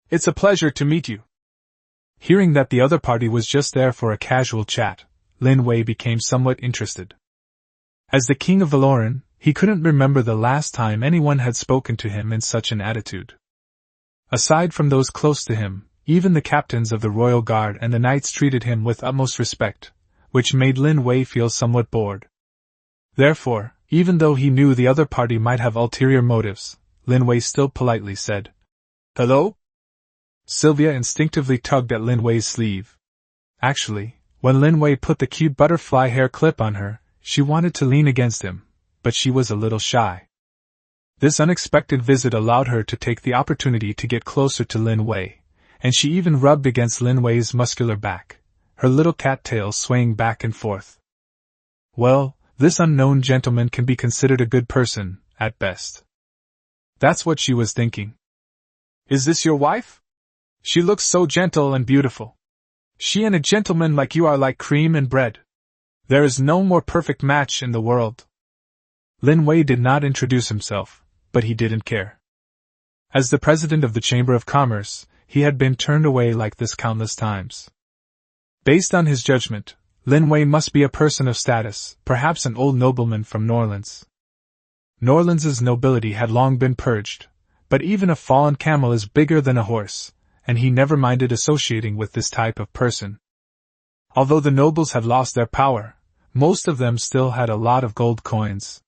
It's a pleasure to meet you. Hearing that the other party was just there for a casual chat, Lin Wei became somewhat interested. As the King of Valoran, he couldn't remember the last time anyone had spoken to him in such an attitude. Aside from those close to him, even the captains of the Royal Guard and the knights treated him with utmost respect, which made Lin Wei feel somewhat bored. Therefore, even though he knew the other party might have ulterior motives, Lin Wei still politely said, Hello? Sylvia instinctively tugged at Lin Wei's sleeve. Actually, when Lin Wei put the cute butterfly hair clip on her, she wanted to lean against him, but she was a little shy. This unexpected visit allowed her to take the opportunity to get closer to Lin Wei, and she even rubbed against Lin Wei's muscular back, her little cat tail swaying back and forth. Well, this unknown gentleman can be considered a good person, at best. That's what she was thinking. Is this your wife? She looks so gentle and beautiful. She and a gentleman like you are like cream and bread. There is no more perfect match in the world. Lin Wei did not introduce himself, but he didn't care. As the president of the Chamber of Commerce, he had been turned away like this countless times. Based on his judgment, Lin Wei must be a person of status, perhaps an old nobleman from Norlands. Norlands' nobility had long been purged, but even a fallen camel is bigger than a horse, and he never minded associating with this type of person. Although the nobles had lost their power, most of them still had a lot of gold coins.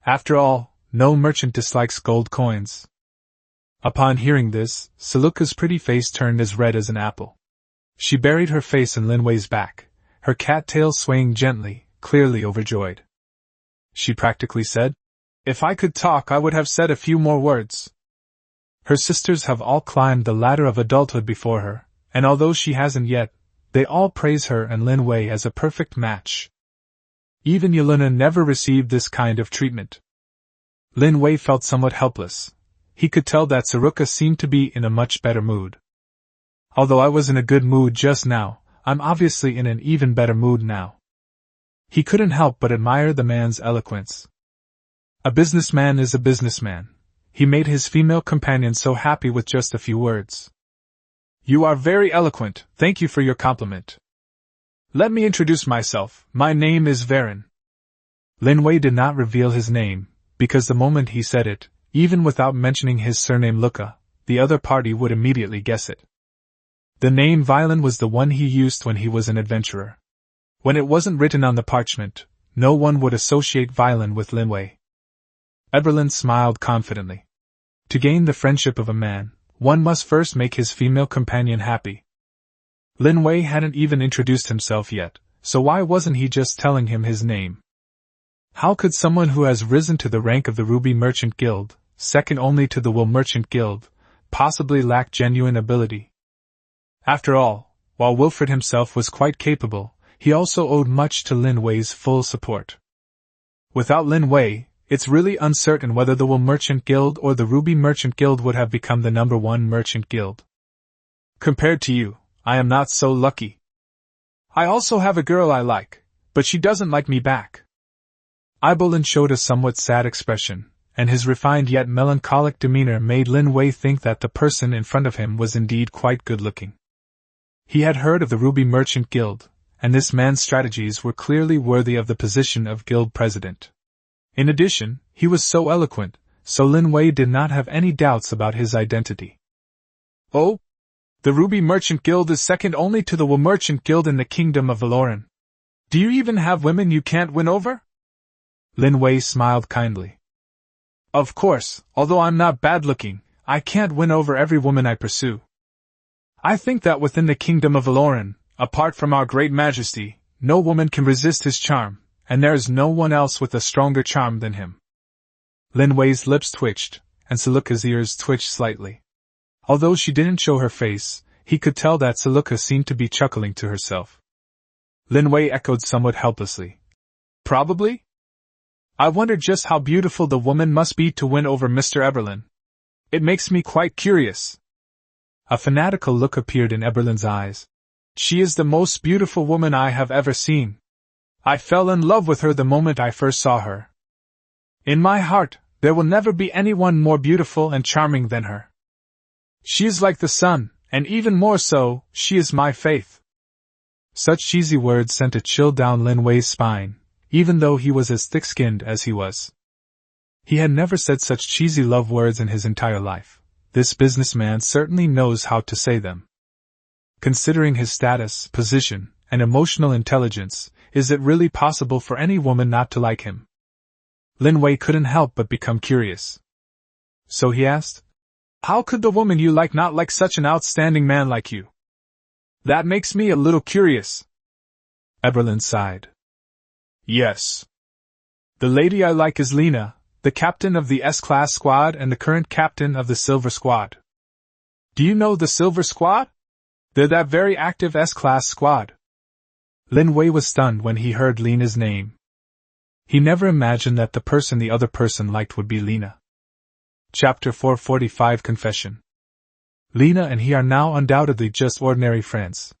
After all, no merchant dislikes gold coins. Upon hearing this, Saluka's pretty face turned as red as an apple. She buried her face in Lin Wei's back, her cat tail swaying gently, clearly overjoyed. She practically said, If I could talk I would have said a few more words. Her sisters have all climbed the ladder of adulthood before her, and although she hasn't yet, they all praise her and Lin Wei as a perfect match. Even Yelena never received this kind of treatment. Lin Wei felt somewhat helpless. He could tell that Saruka seemed to be in a much better mood. Although I was in a good mood just now, I'm obviously in an even better mood now. He couldn't help but admire the man's eloquence. A businessman is a businessman. He made his female companion so happy with just a few words. You are very eloquent, thank you for your compliment. Let me introduce myself, my name is Varen. Lin Wei did not reveal his name, because the moment he said it, even without mentioning his surname Luika, the other party would immediately guess it. The name Violin was the one he used when he was an adventurer. When it wasn't written on the parchment, no one would associate Violin with Lin Wei. Eberlin smiled confidently. To gain the friendship of a man, one must first make his female companion happy. Lin Wei hadn't even introduced himself yet, so why wasn't he just telling him his name? How could someone who has risen to the rank of the Ruby Merchant Guild, second only to the Wool Merchant Guild, possibly lack genuine ability? After all, while Wilfred himself was quite capable, he also owed much to Lin Wei's full support. Without Lin Wei, it's really uncertain whether the Wool Merchant Guild or the Ruby Merchant Guild would have become the #1 merchant guild. Compared to you, I am not so lucky. I also have a girl I like, but she doesn't like me back. Ibolin showed a somewhat sad expression, and his refined yet melancholic demeanor made Lin Wei think that the person in front of him was indeed quite good-looking. He had heard of the Ruby Merchant Guild, and this man's strategies were clearly worthy of the position of guild president. In addition, he was so eloquent, so Lin Wei did not have any doubts about his identity. Oh? The Ruby Merchant Guild is second only to the Wool Merchant Guild in the Kingdom of Valoran. Do you even have women you can't win over? Lin Wei smiled kindly. Of course, although I'm not bad-looking, I can't win over every woman I pursue. I think that within the Kingdom of Valoran, apart from our great majesty, no woman can resist his charm, and there is no one else with a stronger charm than him. Lin Wei's lips twitched, and Saluka's ears twitched slightly. Although she didn't show her face, he could tell that Saluka seemed to be chuckling to herself. Lin Wei echoed somewhat helplessly. Probably? I wonder just how beautiful the woman must be to win over Mr. Eberlin. It makes me quite curious. A fanatical look appeared in Eberlin's eyes. She is the most beautiful woman I have ever seen. I fell in love with her the moment I first saw her. In my heart, there will never be anyone more beautiful and charming than her. She is like the sun, and even more so, she is my faith. Such cheesy words sent a chill down Lin Wei's spine, even though he was as thick-skinned as he was. He had never said such cheesy love words in his entire life. This businessman certainly knows how to say them. Considering his status, position, and emotional intelligence, is it really possible for any woman not to like him? Lin Wei couldn't help but become curious. So he asked, How could the woman you like not like such an outstanding man like you? That makes me a little curious. Eberlin sighed. Yes. The lady I like is Lena, the captain of the S-Class squad and the current captain of the Silver Squad. Do you know the Silver Squad? They're that very active S-Class squad. Lin Wei was stunned when he heard Lena's name. He never imagined that the person the other person liked would be Lena. Chapter 445 Confession. Lena and he are now undoubtedly just ordinary friends.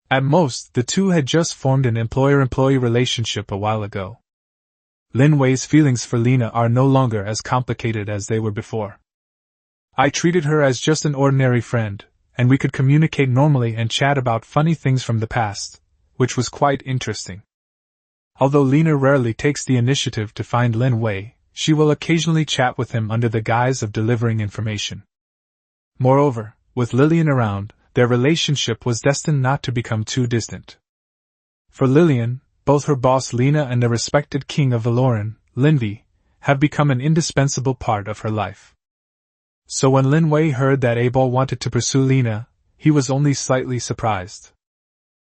At most, the two had just formed an employer-employee relationship a while ago. Lin Wei's feelings for Lena are no longer as complicated as they were before. I treated her as just an ordinary friend, and we could communicate normally and chat about funny things from the past, which was quite interesting. Although Lena rarely takes the initiative to find Lin Wei, she will occasionally chat with him under the guise of delivering information. Moreover, with Lillian around, their relationship was destined not to become too distant. For Lillian, both her boss Lena and the respected king of Valoran, Lin Wei, have become an indispensable part of her life. So when Lin Wei heard that Abel wanted to pursue Lena, he was only slightly surprised.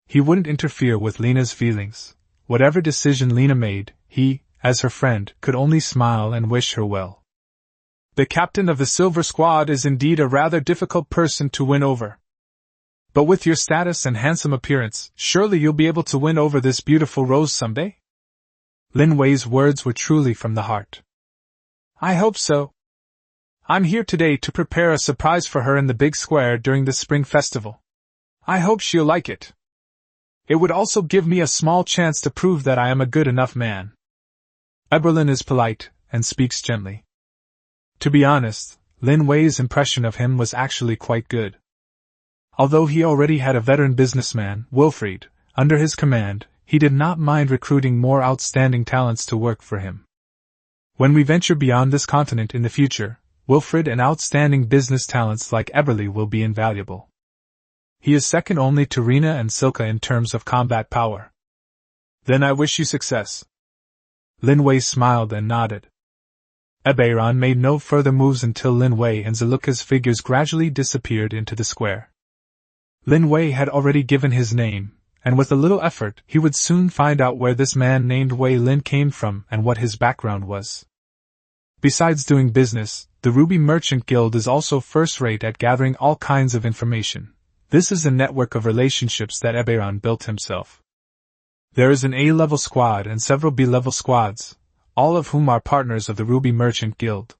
He wouldn't interfere with Lena's feelings. Whatever decision Lena made, he, as her friend, could only smile and wish her well. The captain of the Silver Squad is indeed a rather difficult person to win over. But with your status and handsome appearance, surely you'll be able to win over this beautiful Rose someday? Lin Wei's words were truly from the heart. I hope so. I'm here today to prepare a surprise for her in the big square during the spring festival. I hope she'll like it. It would also give me a small chance to prove that I am a good enough man. Eberlin is polite, and speaks gently. To be honest, Lin Wei's impression of him was actually quite good. Although he already had a veteran businessman, Wilfried, under his command, he did not mind recruiting more outstanding talents to work for him. When we venture beyond this continent in the future, Wilfried and outstanding business talents like Eberly will be invaluable. He is second only to Rena and Silka in terms of combat power. Then I wish you success. Lin Wei smiled and nodded. Eberron made no further moves until Lin Wei and Luika's figures gradually disappeared into the square. Lin Wei had already given his name, and with a little effort he would soon find out where this man named Wei Lin came from and what his background was. Besides doing business, the Ruby Merchant Guild is also first-rate at gathering all kinds of information. This is a network of relationships that Eberron built himself. There is an A-level squad and several B-level squads, all of whom are partners of the Ruby Merchant Guild.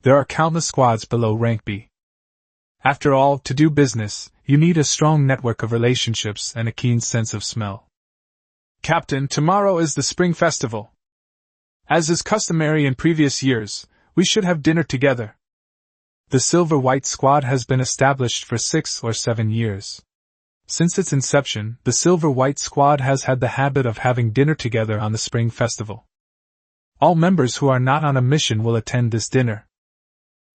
There are countless squads below rank B. After all, to do business, you need a strong network of relationships and a keen sense of smell. Captain, tomorrow is the Spring Festival. As is customary in previous years, we should have dinner together. The Silver-White Squad has been established for 6 or 7 years. Since its inception, the Silver-White Squad has had the habit of having dinner together on the Spring Festival. All members who are not on a mission will attend this dinner.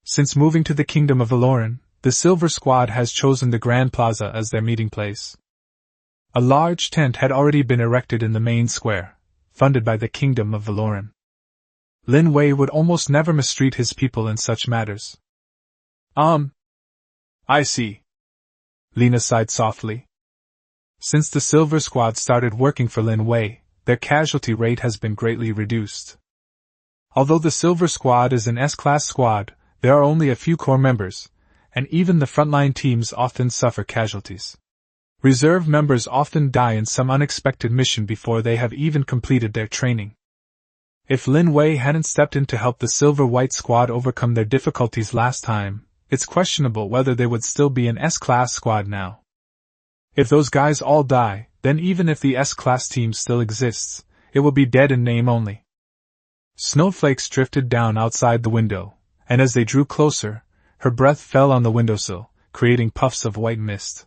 Since moving to the Kingdom of Valoran, the Silver Squad has chosen the Grand Plaza as their meeting place. A large tent had already been erected in the main square, funded by the Kingdom of Valoran. Lin Wei would almost never mistreat his people in such matters. I see. Lina sighed softly. Since the Silver Squad started working for Lin Wei, their casualty rate has been greatly reduced. Although the Silver Squad is an S-class squad, there are only a few core members, and even the frontline teams often suffer casualties. Reserve members often die in some unexpected mission before they have even completed their training. If Lin Wei hadn't stepped in to help the Silver-White Squad overcome their difficulties last time, it's questionable whether they would still be an S-class squad now. If those guys all die, then even if the S-class team still exists, it will be dead in name only. Snowflakes drifted down outside the window, and as they drew closer, her breath fell on the windowsill, creating puffs of white mist.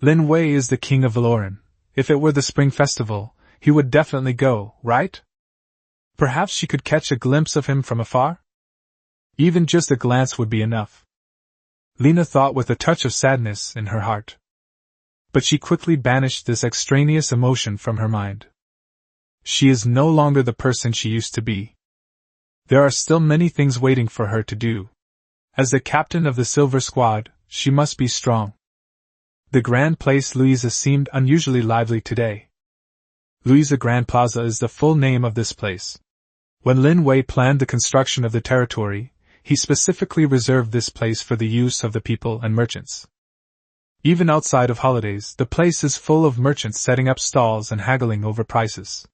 Lin Wei is the king of Valoran. If it were the Spring Festival, he would definitely go, right? Perhaps she could catch a glimpse of him from afar? Even just a glance would be enough. Lina thought with a touch of sadness in her heart. But she quickly banished this extraneous emotion from her mind. She is no longer the person she used to be. There are still many things waiting for her to do. As the captain of the Silver Squad, she must be strong. The Grand Place Luisa seemed unusually lively today. Luisa Grand Plaza is the full name of this place. When Lin Wei planned the construction of the territory, he specifically reserved this place for the use of the people and merchants. Even outside of holidays, the place is full of merchants setting up stalls and haggling over prices.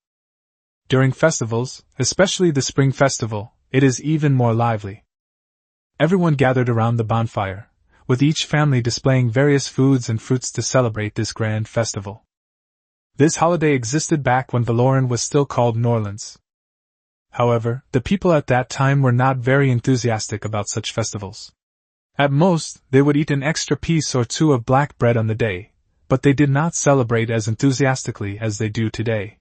During festivals, especially the Spring Festival, it is even more lively. Everyone gathered around the bonfire, with each family displaying various foods and fruits to celebrate this grand festival. This holiday existed back when Valoran was still called Norlands. However, the people at that time were not very enthusiastic about such festivals. At most, they would eat an extra piece or two of black bread on the day, but they did not celebrate as enthusiastically as they do today.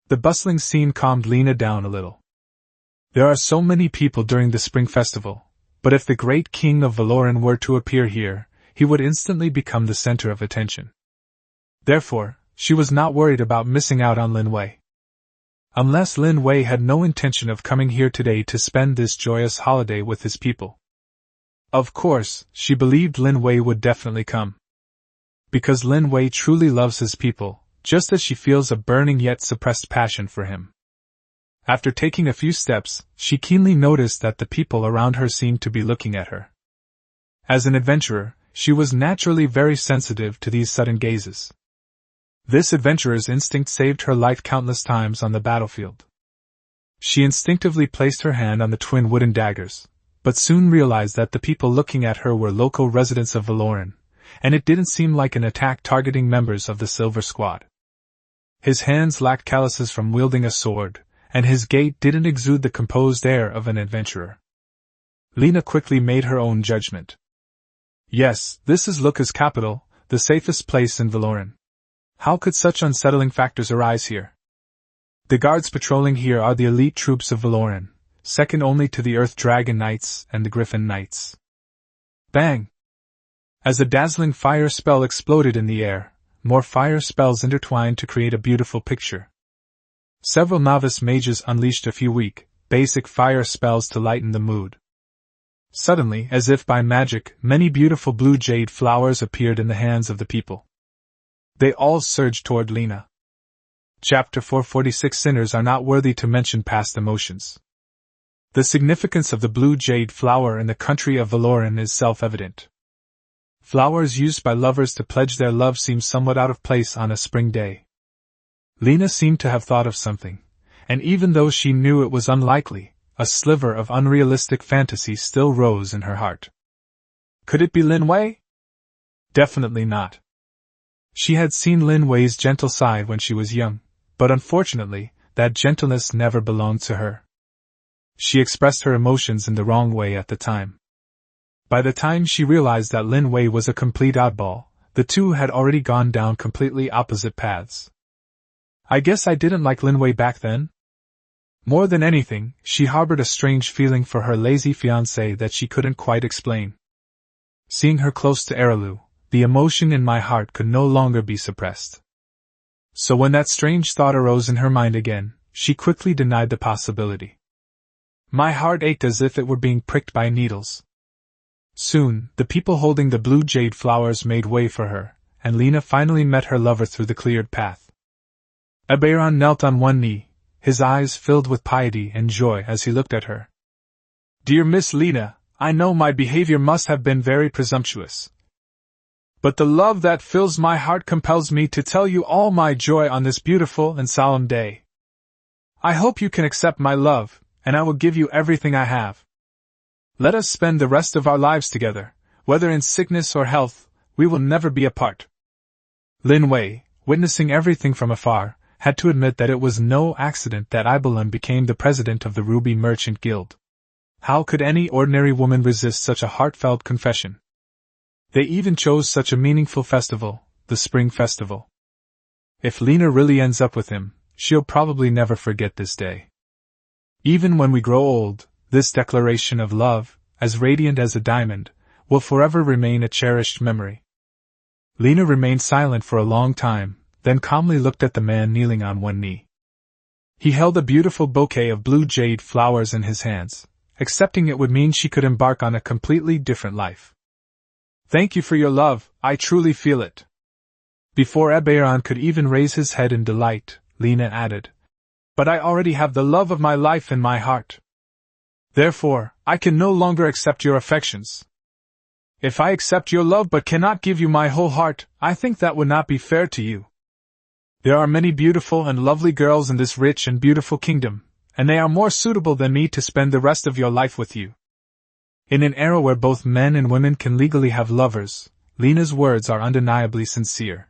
The bustling scene calmed Lina down a little. There are so many people during the Spring Festival, but if the great king of Valoran were to appear here, he would instantly become the center of attention. Therefore, she was not worried about missing out on Lin Wei. Unless Lin Wei had no intention of coming here today to spend this joyous holiday with his people. Of course, she believed Lin Wei would definitely come. Because Lin Wei truly loves his people, just as she feels a burning yet suppressed passion for him. After taking a few steps, she keenly noticed that the people around her seemed to be looking at her. As an adventurer, she was naturally very sensitive to these sudden gazes. This adventurer's instinct saved her life countless times on the battlefield. She instinctively placed her hand on the twin wooden daggers, but soon realized that the people looking at her were local residents of Valoran, and it didn't seem like an attack targeting members of the Silver Squad. His hands lacked calluses from wielding a sword, and his gait didn't exude the composed air of an adventurer. Lina quickly made her own judgment. Yes, this is Luika's capital, the safest place in Valoran. How could such unsettling factors arise here? The guards patrolling here are the elite troops of Valoran, second only to the Earth Dragon Knights and the Griffin Knights. Bang! As a dazzling fire spell exploded in the air, more fire spells intertwined to create a beautiful picture. Several novice mages unleashed a few weak, basic fire spells to lighten the mood. Suddenly, as if by magic, many beautiful blue jade flowers appeared in the hands of the people. They all surged toward Lina. Chapter 446 Sinners are not worthy to mention past emotions. The significance of the blue jade flower in the country of Valoran is self-evident. Flowers used by lovers to pledge their love seem somewhat out of place on a spring day. Lina seemed to have thought of something, and even though she knew it was unlikely, a sliver of unrealistic fantasy still rose in her heart. Could it be Lin Wei? Definitely not. She had seen Lin Wei's gentle side when she was young, but unfortunately, that gentleness never belonged to her. She expressed her emotions in the wrong way at the time. By the time she realized that Lin Wei was a complete oddball, the two had already gone down completely opposite paths. I guess I didn't like Lin Wei back then? More than anything, she harbored a strange feeling for her lazy fiancé that she couldn't quite explain. Seeing her close to Erilu, the emotion in my heart could no longer be suppressed. So when that strange thought arose in her mind again, she quickly denied the possibility. My heart ached as if it were being pricked by needles. Soon, the people holding the blue jade flowers made way for her, and Lina finally met her lover through the cleared path. Aberon knelt on one knee, his eyes filled with piety and joy as he looked at her. Dear Miss Lina, I know my behavior must have been very presumptuous. But the love that fills my heart compels me to tell you all my joy on this beautiful and solemn day. I hope you can accept my love, and I will give you everything I have. Let us spend the rest of our lives together, whether in sickness or health, we will never be apart. Lin Wei, witnessing everything from afar, had to admit that it was no accident that Ibelan became the president of the Ruby Merchant Guild. How could any ordinary woman resist such a heartfelt confession? They even chose such a meaningful festival, the Spring Festival. If Lina really ends up with him, she'll probably never forget this day. Even when we grow old, this declaration of love, as radiant as a diamond, will forever remain a cherished memory. Lina remained silent for a long time, then calmly looked at the man kneeling on one knee. He held a beautiful bouquet of blue jade flowers in his hands. Accepting it would mean she could embark on a completely different life. Thank you for your love, I truly feel it. Before Aberon could even raise his head in delight, Lina added, But I already have the love of my life in my heart. Therefore, I can no longer accept your affections. If I accept your love but cannot give you my whole heart, I think that would not be fair to you. There are many beautiful and lovely girls in this rich and beautiful kingdom, and they are more suitable than me to spend the rest of your life with you. In an era where both men and women can legally have lovers, Lina's words are undeniably sincere.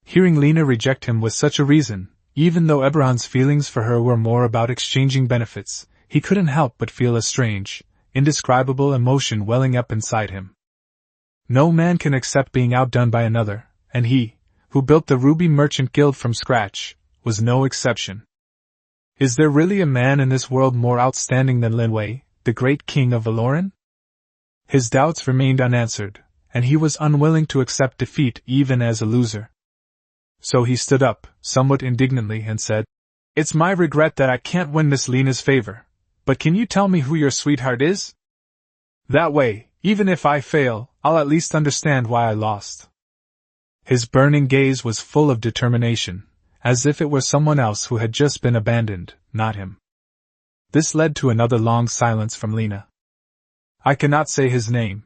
Hearing Lina reject him with such a reason, even though Eberron's feelings for her were more about exchanging benefits, he couldn't help but feel a strange, indescribable emotion welling up inside him. No man can accept being outdone by another, and he, who built the Ruby Merchant Guild from scratch, was no exception. Is there really a man in this world more outstanding than Lin Wei, the great king of Valoran? His doubts remained unanswered, and he was unwilling to accept defeat even as a loser. So he stood up, somewhat indignantly, and said, It's my regret that I can't win Miss Lina's favor, but can you tell me who your sweetheart is? That way, even if I fail, I'll at least understand why I lost. His burning gaze was full of determination, as if it were someone else who had just been abandoned, not him. This led to another long silence from Lina. I cannot say his name.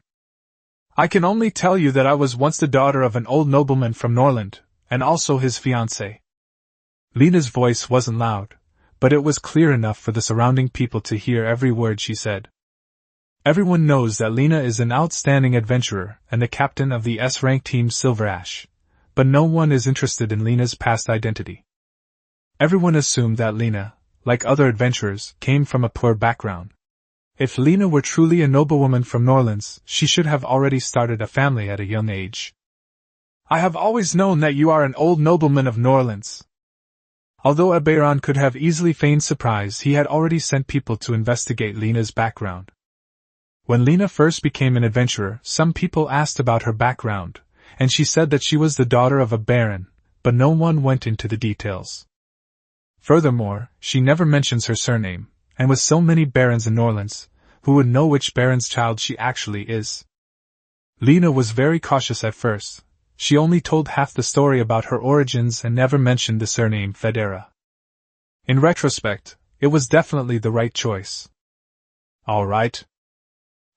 I can only tell you that I was once the daughter of an old nobleman from Norland, and also his fiancée. Lina's voice wasn't loud, but it was clear enough for the surrounding people to hear every word she said. Everyone knows that Lina is an outstanding adventurer and the captain of the S-rank team Silver Ash, but no one is interested in Lina's past identity. Everyone assumed that Lina, like other adventurers, came from a poor background. If Lina were truly a noblewoman from Norlands, she should have already started a family at a young age. I have always known that you are an old nobleman of Norlands. Although Aberon could have easily feigned surprise, he had already sent people to investigate Lina's background. When Lina first became an adventurer, some people asked about her background, and she said that she was the daughter of a baron, but no one went into the details. Furthermore, she never mentions her surname, and with so many barons in Norlands, who would know which baron's child she actually is? Lina was very cautious at first. She only told half the story about her origins and never mentioned the surname Federa. In retrospect, it was definitely the right choice. All right.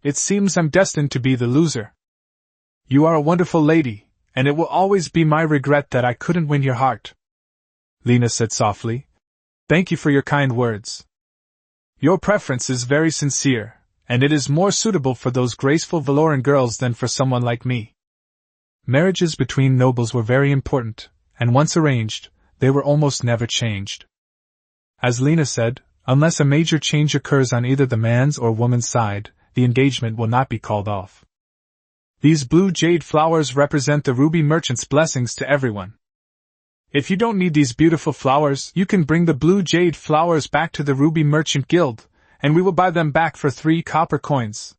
It seems I'm destined to be the loser. You are a wonderful lady, and it will always be my regret that I couldn't win your heart, Lina said softly. Thank you for your kind words. Your preference is very sincere, and it is more suitable for those graceful Valoran girls than for someone like me. Marriages between nobles were very important, and once arranged, they were almost never changed. As Lina said, unless a major change occurs on either the man's or woman's side, the engagement will not be called off. These blue jade flowers represent the ruby merchant's blessings to everyone. If you don't need these beautiful flowers, you can bring the blue jade flowers back to the Ruby Merchant Guild, and we will buy them back for 3 copper coins.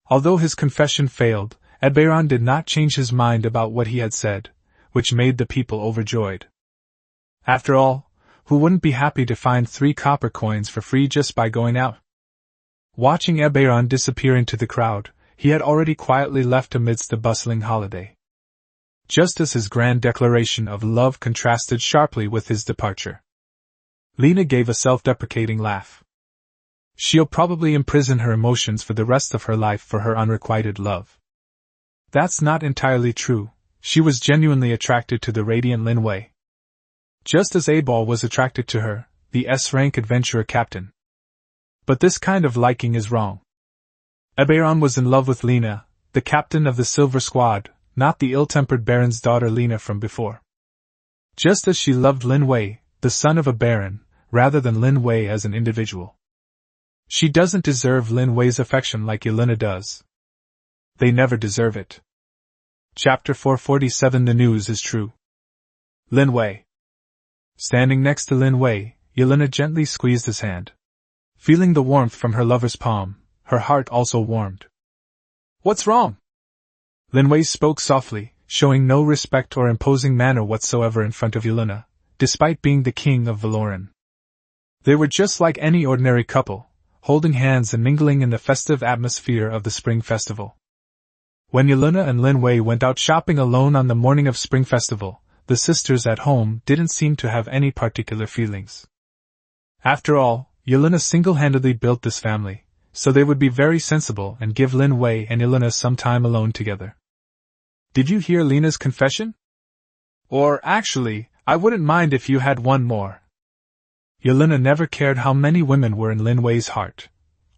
Although his confession failed, Eberron did not change his mind about what he had said, which made the people overjoyed. After all, who wouldn't be happy to find 3 copper coins for free just by going out? Watching Eberron disappear into the crowd, he had already quietly left amidst the bustling holiday. Just as his grand declaration of love contrasted sharply with his departure. Lina gave a self-deprecating laugh. She'll probably imprison her emotions for the rest of her life for her unrequited love. That's not entirely true. She was genuinely attracted to the radiant Lin Wei. Just as Abal was attracted to her, the S-rank adventurer captain. But this kind of liking is wrong. Eberron was in love with Lina, the captain of the Silver Squad, not the ill-tempered baron's daughter Lina from before. Just as she loved Lin Wei, the son of a baron, rather than Lin Wei as an individual. She doesn't deserve Lin Wei's affection like Yelena does. They never deserve it. Chapter 447. The news is true. Lin Wei. Standing next to Lin Wei, Yelena gently squeezed his hand. Feeling the warmth from her lover's palm, her heart also warmed. What's wrong? Lin Wei spoke softly, showing no respect or imposing manner whatsoever in front of Yelena, despite being the king of Valoran. They were just like any ordinary couple, holding hands and mingling in the festive atmosphere of the Spring Festival. When Yelena and Lin Wei went out shopping alone on the morning of Spring Festival, the sisters at home didn't seem to have any particular feelings. After all, Yelena single-handedly built this family, so they would be very sensible and give Lin Wei and Yelena some time alone together. Did you hear Lina's confession? Or, actually, I wouldn't mind if you had one more. Yelena never cared how many women were in Lin Wei's heart.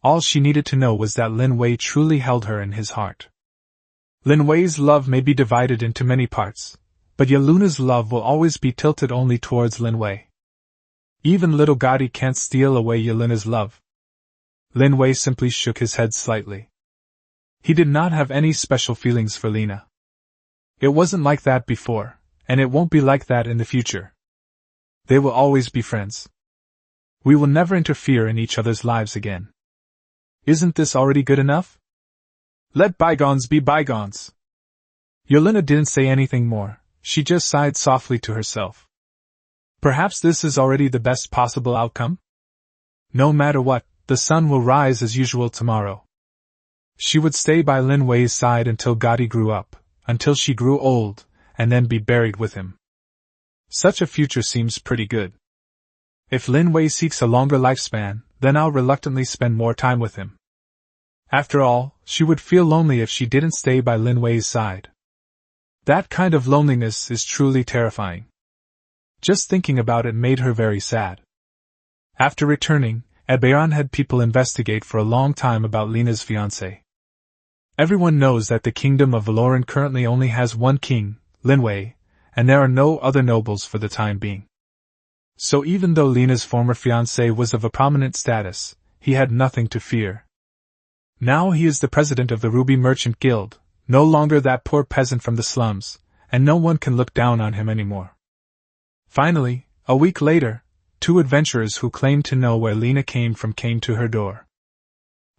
All she needed to know was that Lin Wei truly held her in his heart. Lin Wei's love may be divided into many parts, but Yelena's love will always be tilted only towards Lin Wei. Even little Gotti can't steal away Yelena's love. Lin Wei simply shook his head slightly. He did not have any special feelings for Lina. It wasn't like that before, and it won't be like that in the future. They will always be friends. We will never interfere in each other's lives again. Isn't this already good enough? Let bygones be bygones. Yelena didn't say anything more, she just sighed softly to herself. Perhaps this is already the best possible outcome? No matter what, the sun will rise as usual tomorrow. She would stay by Lin Wei's side until Gotti grew up, until she grew old, and then be buried with him. Such a future seems pretty good. If Lin Wei seeks a longer lifespan, then I'll reluctantly spend more time with him. After all, she would feel lonely if she didn't stay by Lin Wei's side. That kind of loneliness is truly terrifying. Just thinking about it made her very sad. After returning, Eberron had people investigate for a long time about Lina's fiancé. Everyone knows that the kingdom of Valoran currently only has one king, Lin Wei, and there are no other nobles for the time being. So even though Lina's former fiancé was of a prominent status, he had nothing to fear. Now he is the president of the Ruby Merchant Guild, no longer that poor peasant from the slums, and no one can look down on him anymore. Finally, a week later, 2 adventurers who claimed to know where Lina came from came to her door.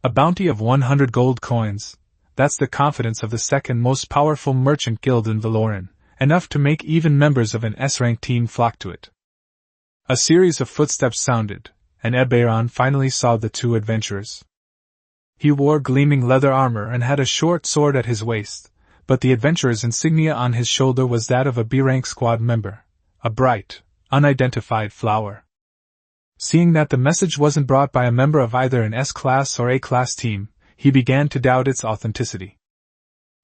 A bounty of 100 gold coins, that's the confidence of the second most powerful merchant guild in Valoran, enough to make even members of an S-rank team flock to it. A series of footsteps sounded, and Eberron finally saw the two adventurers. He wore gleaming leather armor and had a short sword at his waist, but the adventurer's insignia on his shoulder was that of a B-rank squad member, a bright, unidentified flower. Seeing that the message wasn't brought by a member of either an S-class or A-class team, he began to doubt its authenticity.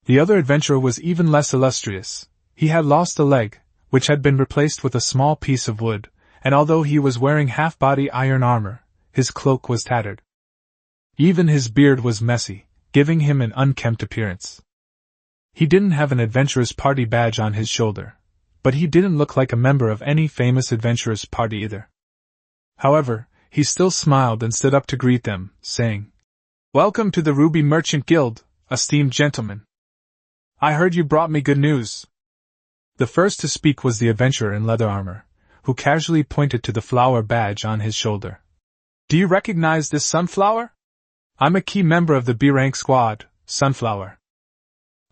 The other adventurer was even less illustrious. He had lost a leg, which had been replaced with a small piece of wood, and although he was wearing half-body iron armor, his cloak was tattered. Even his beard was messy, giving him an unkempt appearance. He didn't have an adventurer's party badge on his shoulder, but he didn't look like a member of any famous adventurer's party either. However, he still smiled and stood up to greet them, saying, "Welcome to the Ruby Merchant Guild, esteemed gentlemen. I heard you brought me good news." The first to speak was the adventurer in leather armor, who casually pointed to the flower badge on his shoulder. "Do you recognize this sunflower? I'm a key member of the B-rank squad, Sunflower.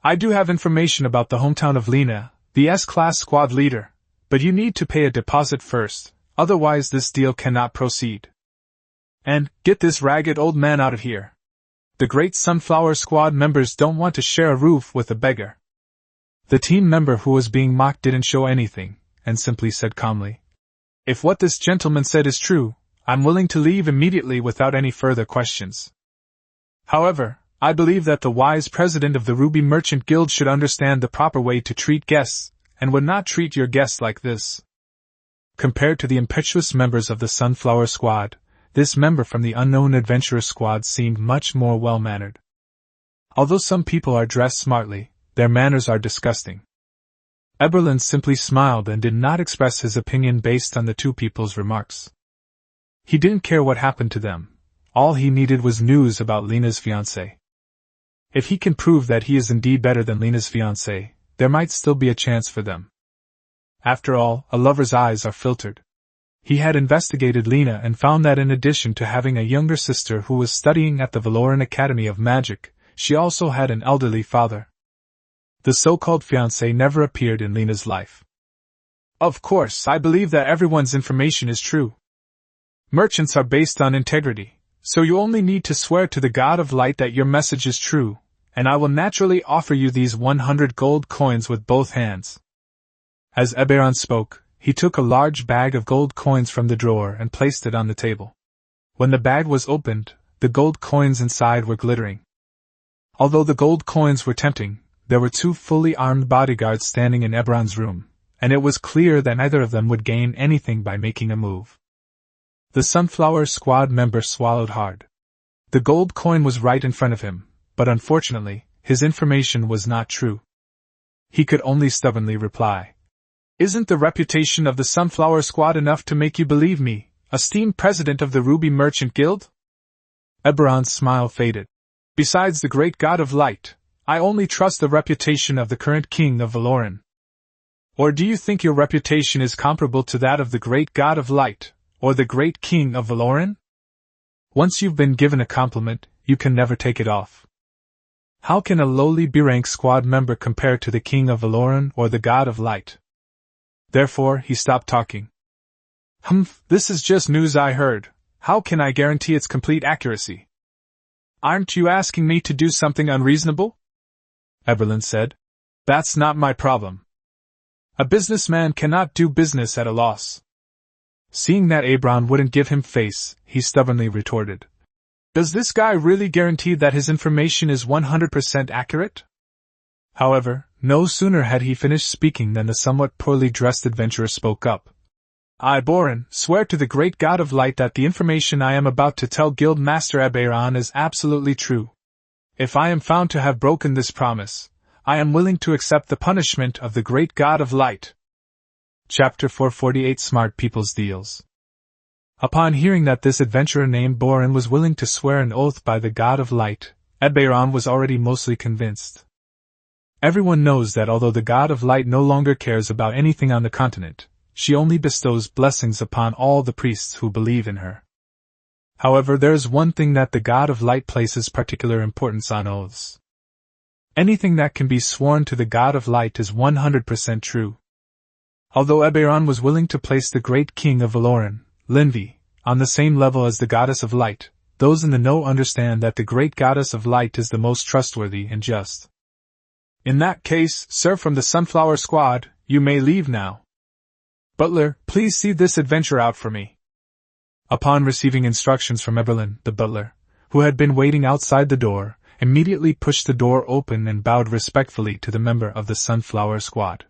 I do have information about the hometown of Lina, the S-class squad leader, but you need to pay a deposit first, otherwise this deal cannot proceed. And, get this ragged old man out of here. The great Sunflower squad members don't want to share a roof with a beggar." The team member who was being mocked didn't show anything, and simply said calmly, "If what this gentleman said is true, I'm willing to leave immediately without any further questions. However, I believe that the wise president of the Ruby Merchant Guild should understand the proper way to treat guests, and would not treat your guests like this." Compared to the impetuous members of the Sunflower Squad, this member from the unknown adventurer squad seemed much more well-mannered. Although some people are dressed smartly, their manners are disgusting. Eberlin simply smiled and did not express his opinion based on the two people's remarks. He didn't care what happened to them. All he needed was news about Lina's fiancé. If he can prove that he is indeed better than Lina's fiancé, there might still be a chance for them. After all, a lover's eyes are filtered. He had investigated Lina and found that in addition to having a younger sister who was studying at the Valoran Academy of Magic, she also had an elderly father. The so-called fiancé never appeared in Lina's life. "Of course, I believe that everyone's information is true. Merchants are based on integrity, so you only need to swear to the God of Light that your message is true, and I will naturally offer you these 100 gold coins with both hands." As Eberron spoke, he took a large bag of gold coins from the drawer and placed it on the table. When the bag was opened, the gold coins inside were glittering. Although the gold coins were tempting, there were two fully armed bodyguards standing in Eberron's room, and it was clear that neither of them would gain anything by making a move. The Sunflower Squad member swallowed hard. The gold coin was right in front of him, but unfortunately, his information was not true. He could only stubbornly reply, "Isn't the reputation of the Sunflower Squad enough to make you believe me, esteemed president of the Ruby Merchant Guild?" Eberron's smile faded. "Besides the great God of Light, I only trust the reputation of the current king of Valoran. Or do you think your reputation is comparable to that of the great God of Light, or the great king of Valoran? Once you've been given a compliment, you can never take it off. How can a lowly B-rank squad member compare to the king of Valoran or the God of Light?" Therefore, he stopped talking. This is just news I heard. How can I guarantee its complete accuracy?" "Aren't you asking me to do something unreasonable?" Eberlin said. "That's not my problem. A businessman cannot do business at a loss." Seeing that Eberron wouldn't give him face, he stubbornly retorted, "Does this guy really guarantee that his information is 100% accurate?" However, no sooner had he finished speaking than the somewhat poorly dressed adventurer spoke up. "I, Borin, swear to the great God of Light that the information I am about to tell Guild Master Eberron is absolutely true. If I am found to have broken this promise, I am willing to accept the punishment of the great God of Light." Chapter 448 Smart People's Deals. Upon hearing that this adventurer named Borin was willing to swear an oath by the God of Light, Eberron was already mostly convinced. Everyone knows that although the God of Light no longer cares about anything on the continent, she only bestows blessings upon all the priests who believe in her. However, there is one thing that the God of Light places particular importance on: oaths. Anything that can be sworn to the God of Light is 100% true. Although Eberron was willing to place the great king of Valoran, Lin Wei, on the same level as the goddess of light. Those in the know understand that the great goddess of light is the most trustworthy and just. In that case, sir, from the Sunflower Squad, you may leave now. Butler, please see this adventure out for me. Upon receiving instructions from Eberlin, the butler, who had been waiting outside the door, immediately pushed the door open and bowed respectfully to the member of the Sunflower Squad.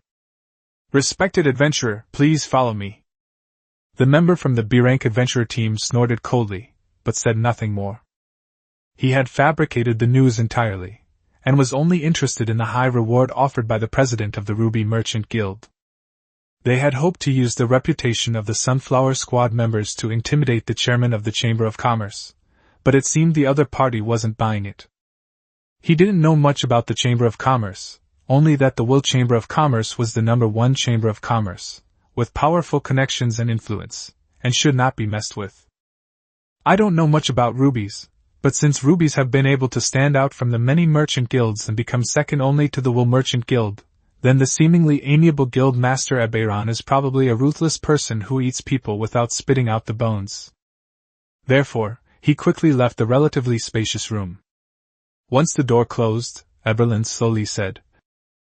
Respected adventurer, please follow me. The member from the B-rank adventurer team snorted coldly, but said nothing more. He had fabricated the news entirely, and was only interested in the high reward offered by the president of the Ruby Merchant Guild. They had hoped to use the reputation of the Sunflower Squad members to intimidate the chairman of the Chamber of Commerce, but it seemed the other party wasn't buying it. He didn't know much about the Chamber of Commerce, only that the Will Chamber of Commerce was the #1 Chamber of Commerce, with powerful connections and influence, and should not be messed with. I don't know much about rubies, but since rubies have been able to stand out from the many merchant guilds and become second only to the Will Merchant Guild, then the seemingly amiable guild master Eberron is probably a ruthless person who eats people without spitting out the bones. Therefore, he quickly left the relatively spacious room. Once the door closed, Eberlin slowly said,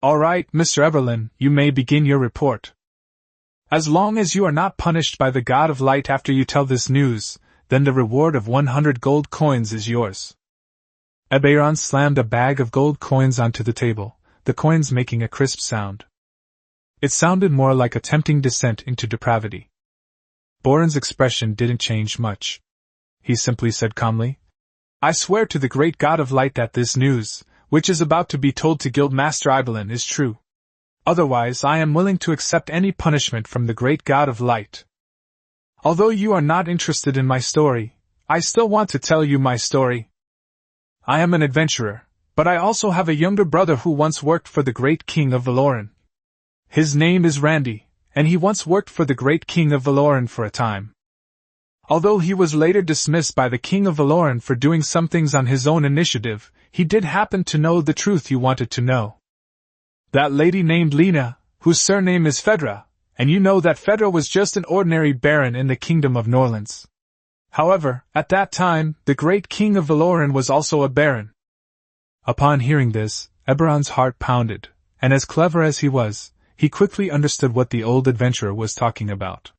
"All right, Mr. Eberlin, you may begin your report. As long as you are not punished by the God of Light after you tell this news, then the reward of 100 gold coins is yours." Eberron slammed a bag of gold coins onto the table, the coins making a crisp sound. It sounded more like a tempting descent into depravity. Boren's expression didn't change much. He simply said calmly, "I swear to the great God of Light that this news, which is about to be told to Guildmaster Eberlin, is true. Otherwise, I am willing to accept any punishment from the great God of Light. Although you are not interested in my story, I still want to tell you my story. I am an adventurer, but I also have a younger brother who once worked for the great king of Valoran. His name is Randy, and he once worked for the great king of Valoran for a time. Although he was later dismissed by the king of Valoran for doing some things on his own initiative, he did happen to know the truth you wanted to know. That lady named Lena, whose surname is Fedra, and you know that Fedra was just an ordinary baron in the kingdom of Norlands. However, at that time, the great king of Valoran was also a baron." Upon hearing this, Eberron's heart pounded, and as clever as he was, he quickly understood what the old adventurer was talking about.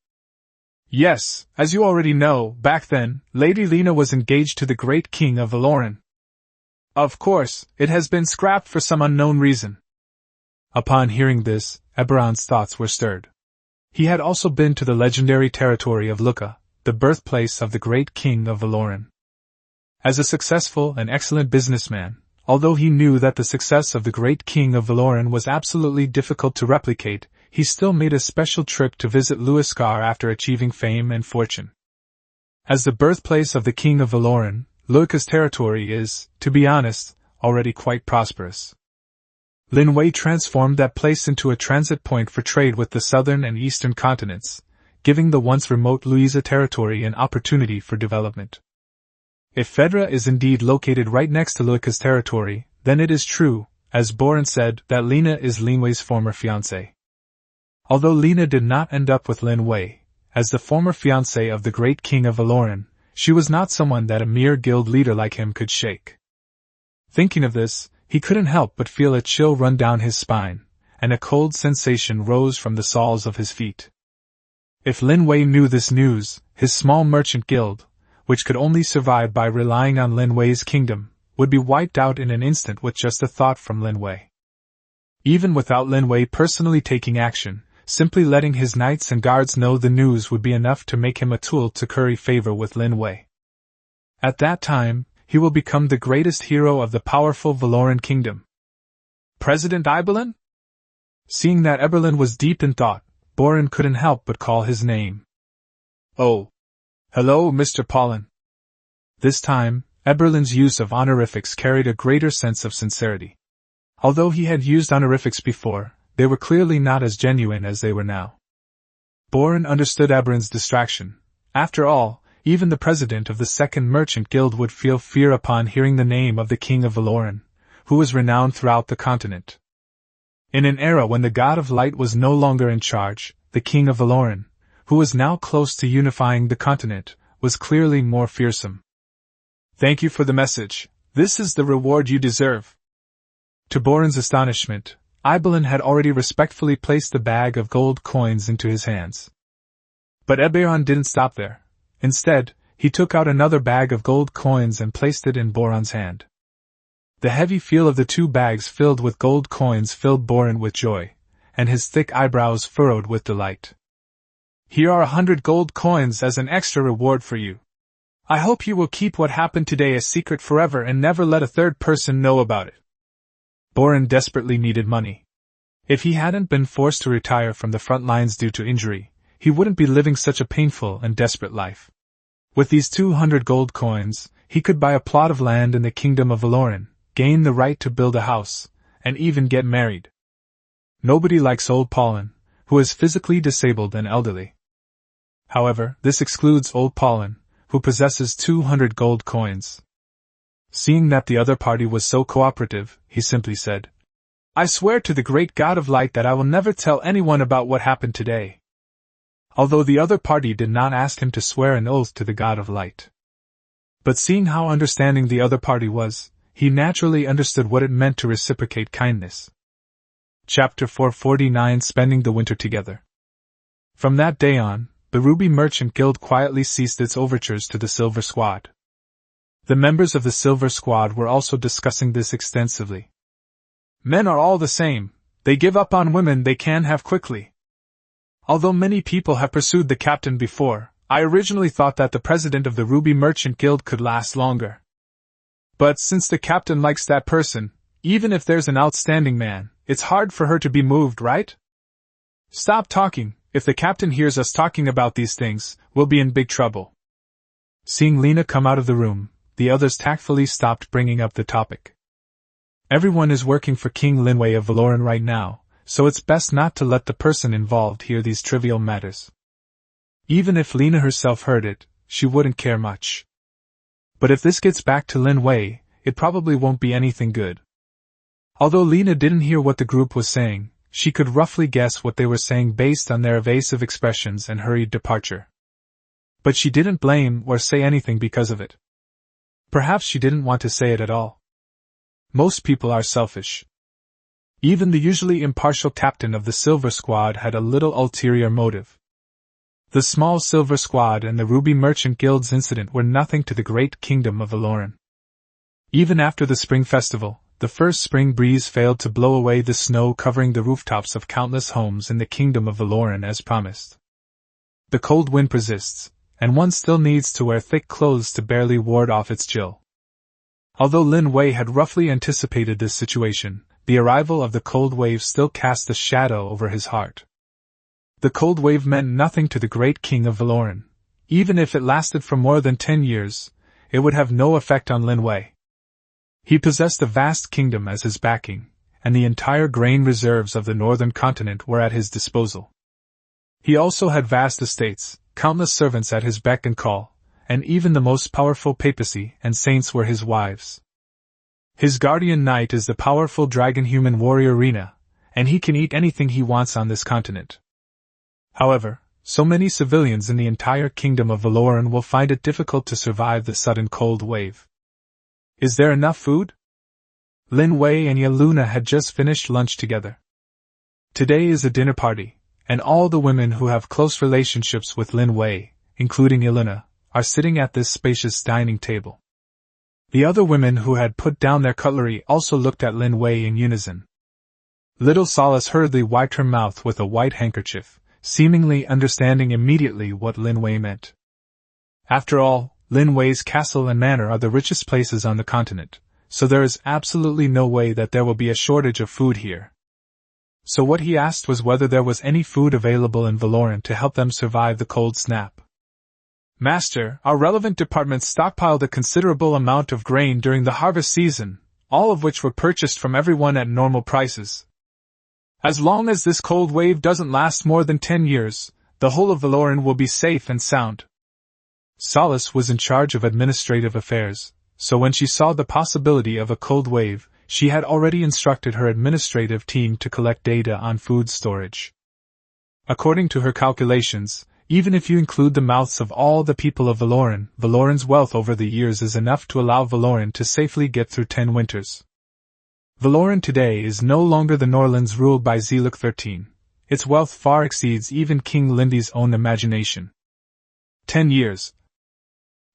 "Yes, as you already know, back then, Lady Lena was engaged to the great king of Valoran. Of course, it has been scrapped for some unknown reason." Upon hearing this, Eberron's thoughts were stirred. He had also been to the legendary territory of Luika, the birthplace of the great king of Valoran. As a successful and excellent businessman, although he knew that the success of the great king of Valoran was absolutely difficult to replicate, he still made a special trip to visit Luiskar after achieving fame and fortune. As the birthplace of the king of Valoran, Luika's territory is, to be honest, already quite prosperous. Lin Wei transformed that place into a transit point for trade with the southern and eastern continents, giving the once remote Luisa territory an opportunity for development. If Fedra is indeed located right next to Luika's territory, then it is true, as Boren said, that Lena is Lin Wei's former fiancée. Although Lena did not end up with Lin Wei, as the former fiancée of the great king of Valoran, she was not someone that a mere guild leader like him could shake. Thinking of this, he couldn't help but feel a chill run down his spine, and a cold sensation rose from the soles of his feet. If Lin Wei knew this news, his small merchant guild, which could only survive by relying on Lin Wei's kingdom, would be wiped out in an instant with just a thought from Lin Wei. Even without Lin Wei personally taking action, simply letting his knights and guards know the news would be enough to make him a tool to curry favor with Lin Wei. At that time, he will become the greatest hero of the powerful Valoran kingdom. President Eberlin? Seeing that Eberlin was deep in thought, Boren couldn't help but call his name. "Oh. Hello, Mr. Paulin." This time, Eberlin's use of honorifics carried a greater sense of sincerity. Although he had used honorifics before, they were clearly not as genuine as they were now. Boren understood Eberlin's distraction. After all, even the president of the Second Merchant Guild would feel fear upon hearing the name of the King of Valoran, who was renowned throughout the continent. In an era when the God of Light was no longer in charge, the King of Valoran, who was now close to unifying the continent, was clearly more fearsome. "Thank you for the message. This is the reward you deserve." To Boren's astonishment, Ibelin had already respectfully placed the bag of gold coins into his hands. But Eberron didn't stop there. Instead, he took out another bag of gold coins and placed it in Boren's hand. The heavy feel of the two bags filled with gold coins filled Boren with joy, and his thick eyebrows furrowed with delight. "Here are 100 gold coins as an extra reward for you. I hope you will keep what happened today a secret forever and never let a third person know about it." Boren desperately needed money. If he hadn't been forced to retire from the front lines due to injury, he wouldn't be living such a painful and desperate life. With these 200 gold coins, he could buy a plot of land in the kingdom of Valoran, gain the right to build a house, and even get married. Nobody likes old Paulin, who is physically disabled and elderly. However, this excludes old Paulin, who possesses 200 gold coins. Seeing that the other party was so cooperative, he simply said, "I swear to the great God of light that I will never tell anyone about what happened today." Although the other party did not ask him to swear an oath to the God of light. But seeing how understanding the other party was, he naturally understood what it meant to reciprocate kindness. Chapter 449 Spending the Winter Together. From that day on, the Ruby Merchant Guild quietly ceased its overtures to the Silver Squad. The members of the Silver Squad were also discussing this extensively. "Men are all the same, they give up on women they can have quickly. Although many people have pursued the captain before, I originally thought that the president of the Ruby Merchant Guild could last longer. But since the captain likes that person, even if there's an outstanding man, it's hard for her to be moved, right? Stop talking. If the captain hears us talking about these things, we'll be in big trouble." Seeing Lena come out of the room, the others tactfully stopped bringing up the topic. Everyone is working for King Lin Wei of Valoran right now, so it's best not to let the person involved hear these trivial matters. Even if Lena herself heard it, she wouldn't care much. But if this gets back to Lin Wei, it probably won't be anything good. Although Lena didn't hear what the group was saying, she could roughly guess what they were saying based on their evasive expressions and hurried departure. But she didn't blame or say anything because of it. Perhaps she didn't want to say it at all. Most people are selfish. Even the usually impartial captain of the Silver Squad had a little ulterior motive. The small Silver Squad and the Ruby Merchant Guild's incident were nothing to the great kingdom of Valoran. Even after the spring festival, the first spring breeze failed to blow away the snow covering the rooftops of countless homes in the kingdom of Valoran as promised. The cold wind persists, and one still needs to wear thick clothes to barely ward off its chill. Although Lin Wei had roughly anticipated this situation, the arrival of the cold wave still cast a shadow over his heart. The cold wave meant nothing to the great king of Valoran. Even if it lasted for more than 10 years, it would have no effect on Lin Wei. He possessed a vast kingdom as his backing, and the entire grain reserves of the northern continent were at his disposal. He also had vast estates, countless servants at his beck and call, and even the most powerful papacy and saints were his wives. His guardian knight is the powerful dragon-human warrior Rena, and he can eat anything he wants on this continent. However, so many civilians in the entire kingdom of Valoran will find it difficult to survive the sudden cold wave. Is there enough food? Lin Wei and Yeluna had just finished lunch together. Today is a dinner party, and all the women who have close relationships with Lin Wei, including Yeluna, are sitting at this spacious dining table. The other women who had put down their cutlery also looked at Lin Wei in unison. Little Solace hurriedly wiped her mouth with a white handkerchief, seemingly understanding immediately what Lin Wei meant. After all, Lin Wei's castle and manor are the richest places on the continent, so there is absolutely no way that there will be a shortage of food here. So what he asked was whether there was any food available in Valoran to help them survive the cold snap. Master, our relevant departments stockpiled a considerable amount of grain during the harvest season, all of which were purchased from everyone at normal prices. As long as this cold wave doesn't last more than 10 years, the whole of Valoran will be safe and sound. Solace was in charge of administrative affairs, so when she saw the possibility of a cold wave, she had already instructed her administrative team to collect data on food storage. According to her calculations, Even if you include the mouths of all the people of Valoran, Valoran's wealth over the years is enough to allow Valoran to safely get through 10 winters. Valoran today is no longer the Norlands ruled by Zeluk 13. Its wealth far exceeds even King Lindy's own imagination. 10 years.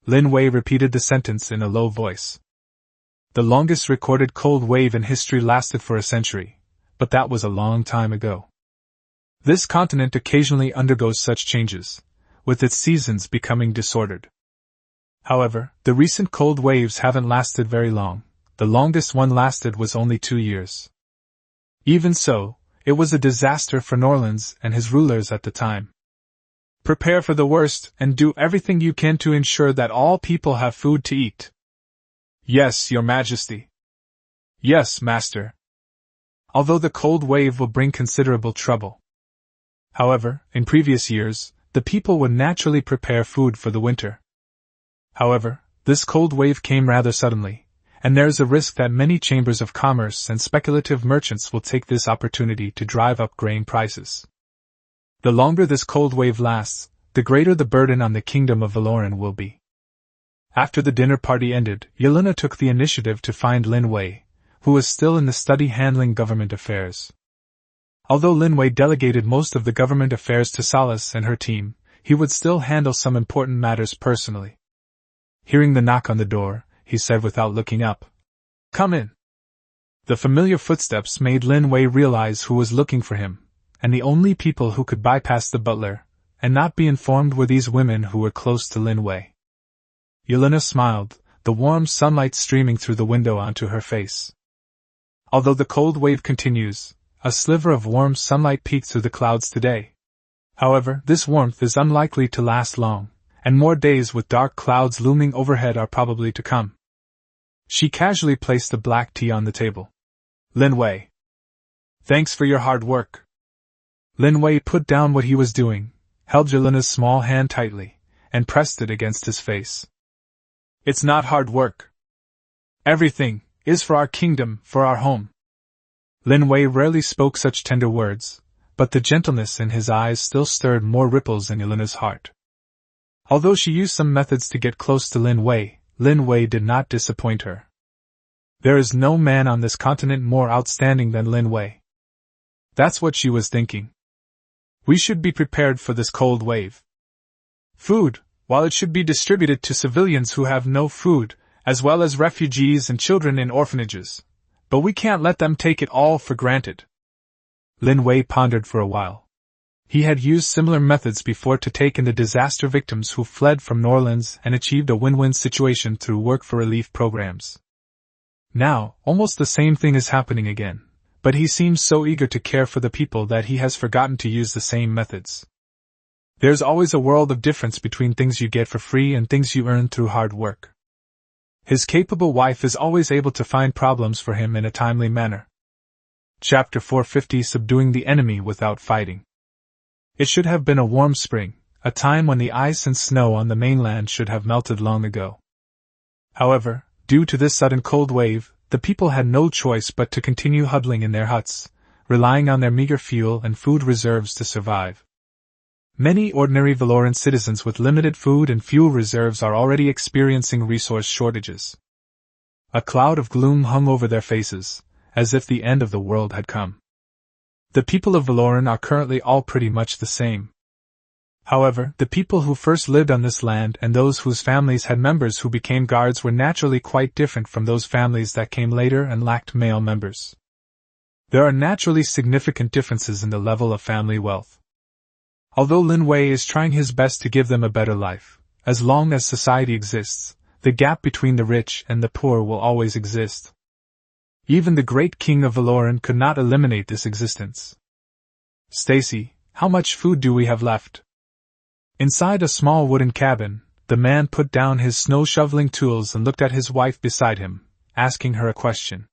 Lin Wei repeated the sentence in a low voice. The longest recorded cold wave in history lasted for a century, but that was a long time ago. This continent occasionally undergoes such changes, with its seasons becoming disordered. However, the recent cold waves haven't lasted very long. The longest one lasted was only 2 years. Even so, it was a disaster for Norlands and his rulers at the time. Prepare for the worst and do everything you can to ensure that all people have food to eat. Yes, Your Majesty. Yes, Master. Although the cold wave will bring considerable trouble. However, in previous years, the people would naturally prepare food for the winter. However, this cold wave came rather suddenly, and there is a risk that many chambers of commerce and speculative merchants will take this opportunity to drive up grain prices. The longer this cold wave lasts, the greater the burden on the kingdom of Valoran will be. After the dinner party ended, Yelena took the initiative to find Lin Wei, who was still in the study handling government affairs. Although Lin Wei delegated most of the government affairs to Salas and her team, he would still handle some important matters personally. Hearing the knock on the door, he said without looking up, "Come in." The familiar footsteps made Lin Wei realize who was looking for him, and the only people who could bypass the butler and not be informed were these women who were close to Lin Wei. Yelena smiled, the warm sunlight streaming through the window onto her face. Although the cold wave continues, a sliver of warm sunlight peeked through the clouds today. However, this warmth is unlikely to last long, and more days with dark clouds looming overhead are probably to come. She casually placed the black tea on the table. "Lin Wei. Thanks for your hard work." Lin Wei put down what he was doing, held Yelena's small hand tightly, and pressed it against his face. "It's not hard work. Everything is for our kingdom, for our home." Lin Wei rarely spoke such tender words, but the gentleness in his eyes still stirred more ripples in Yelena's heart. Although she used some methods to get close to Lin Wei did not disappoint her. There is no man on this continent more outstanding than Lin Wei. That's what she was thinking. We should be prepared for this cold wave. Food, while it should be distributed to civilians who have no food, as well as refugees and children in orphanages, but we can't let them take it all for granted. Lin Wei pondered for a while. He had used similar methods before to take in the disaster victims who fled from Norlands and achieved a win-win situation through work for relief programs. Now, almost the same thing is happening again, but he seems so eager to care for the people that he has forgotten to use the same methods. There's always a world of difference between things you get for free and things you earn through hard work. His capable wife is always able to find problems for him in a timely manner. Chapter 450 Subduing the Enemy Without Fighting. It should have been a warm spring, a time when the ice and snow on the mainland should have melted long ago. However, due to this sudden cold wave, the people had no choice but to continue huddling in their huts, relying on their meager fuel and food reserves to survive. Many ordinary Valoran citizens with limited food and fuel reserves are already experiencing resource shortages. A cloud of gloom hung over their faces, as if the end of the world had come. The people of Valoran are currently all pretty much the same. However, the people who first lived on this land and those whose families had members who became guards were naturally quite different from those families that came later and lacked male members. There are naturally significant differences in the level of family wealth. Although Lin Wei is trying his best to give them a better life, as long as society exists, the gap between the rich and the poor will always exist. Even the great king of Valoran could not eliminate this existence. "Stacy, how much food do we have left?" Inside a small wooden cabin, the man put down his snow-shoveling tools and looked at his wife beside him, asking her a question.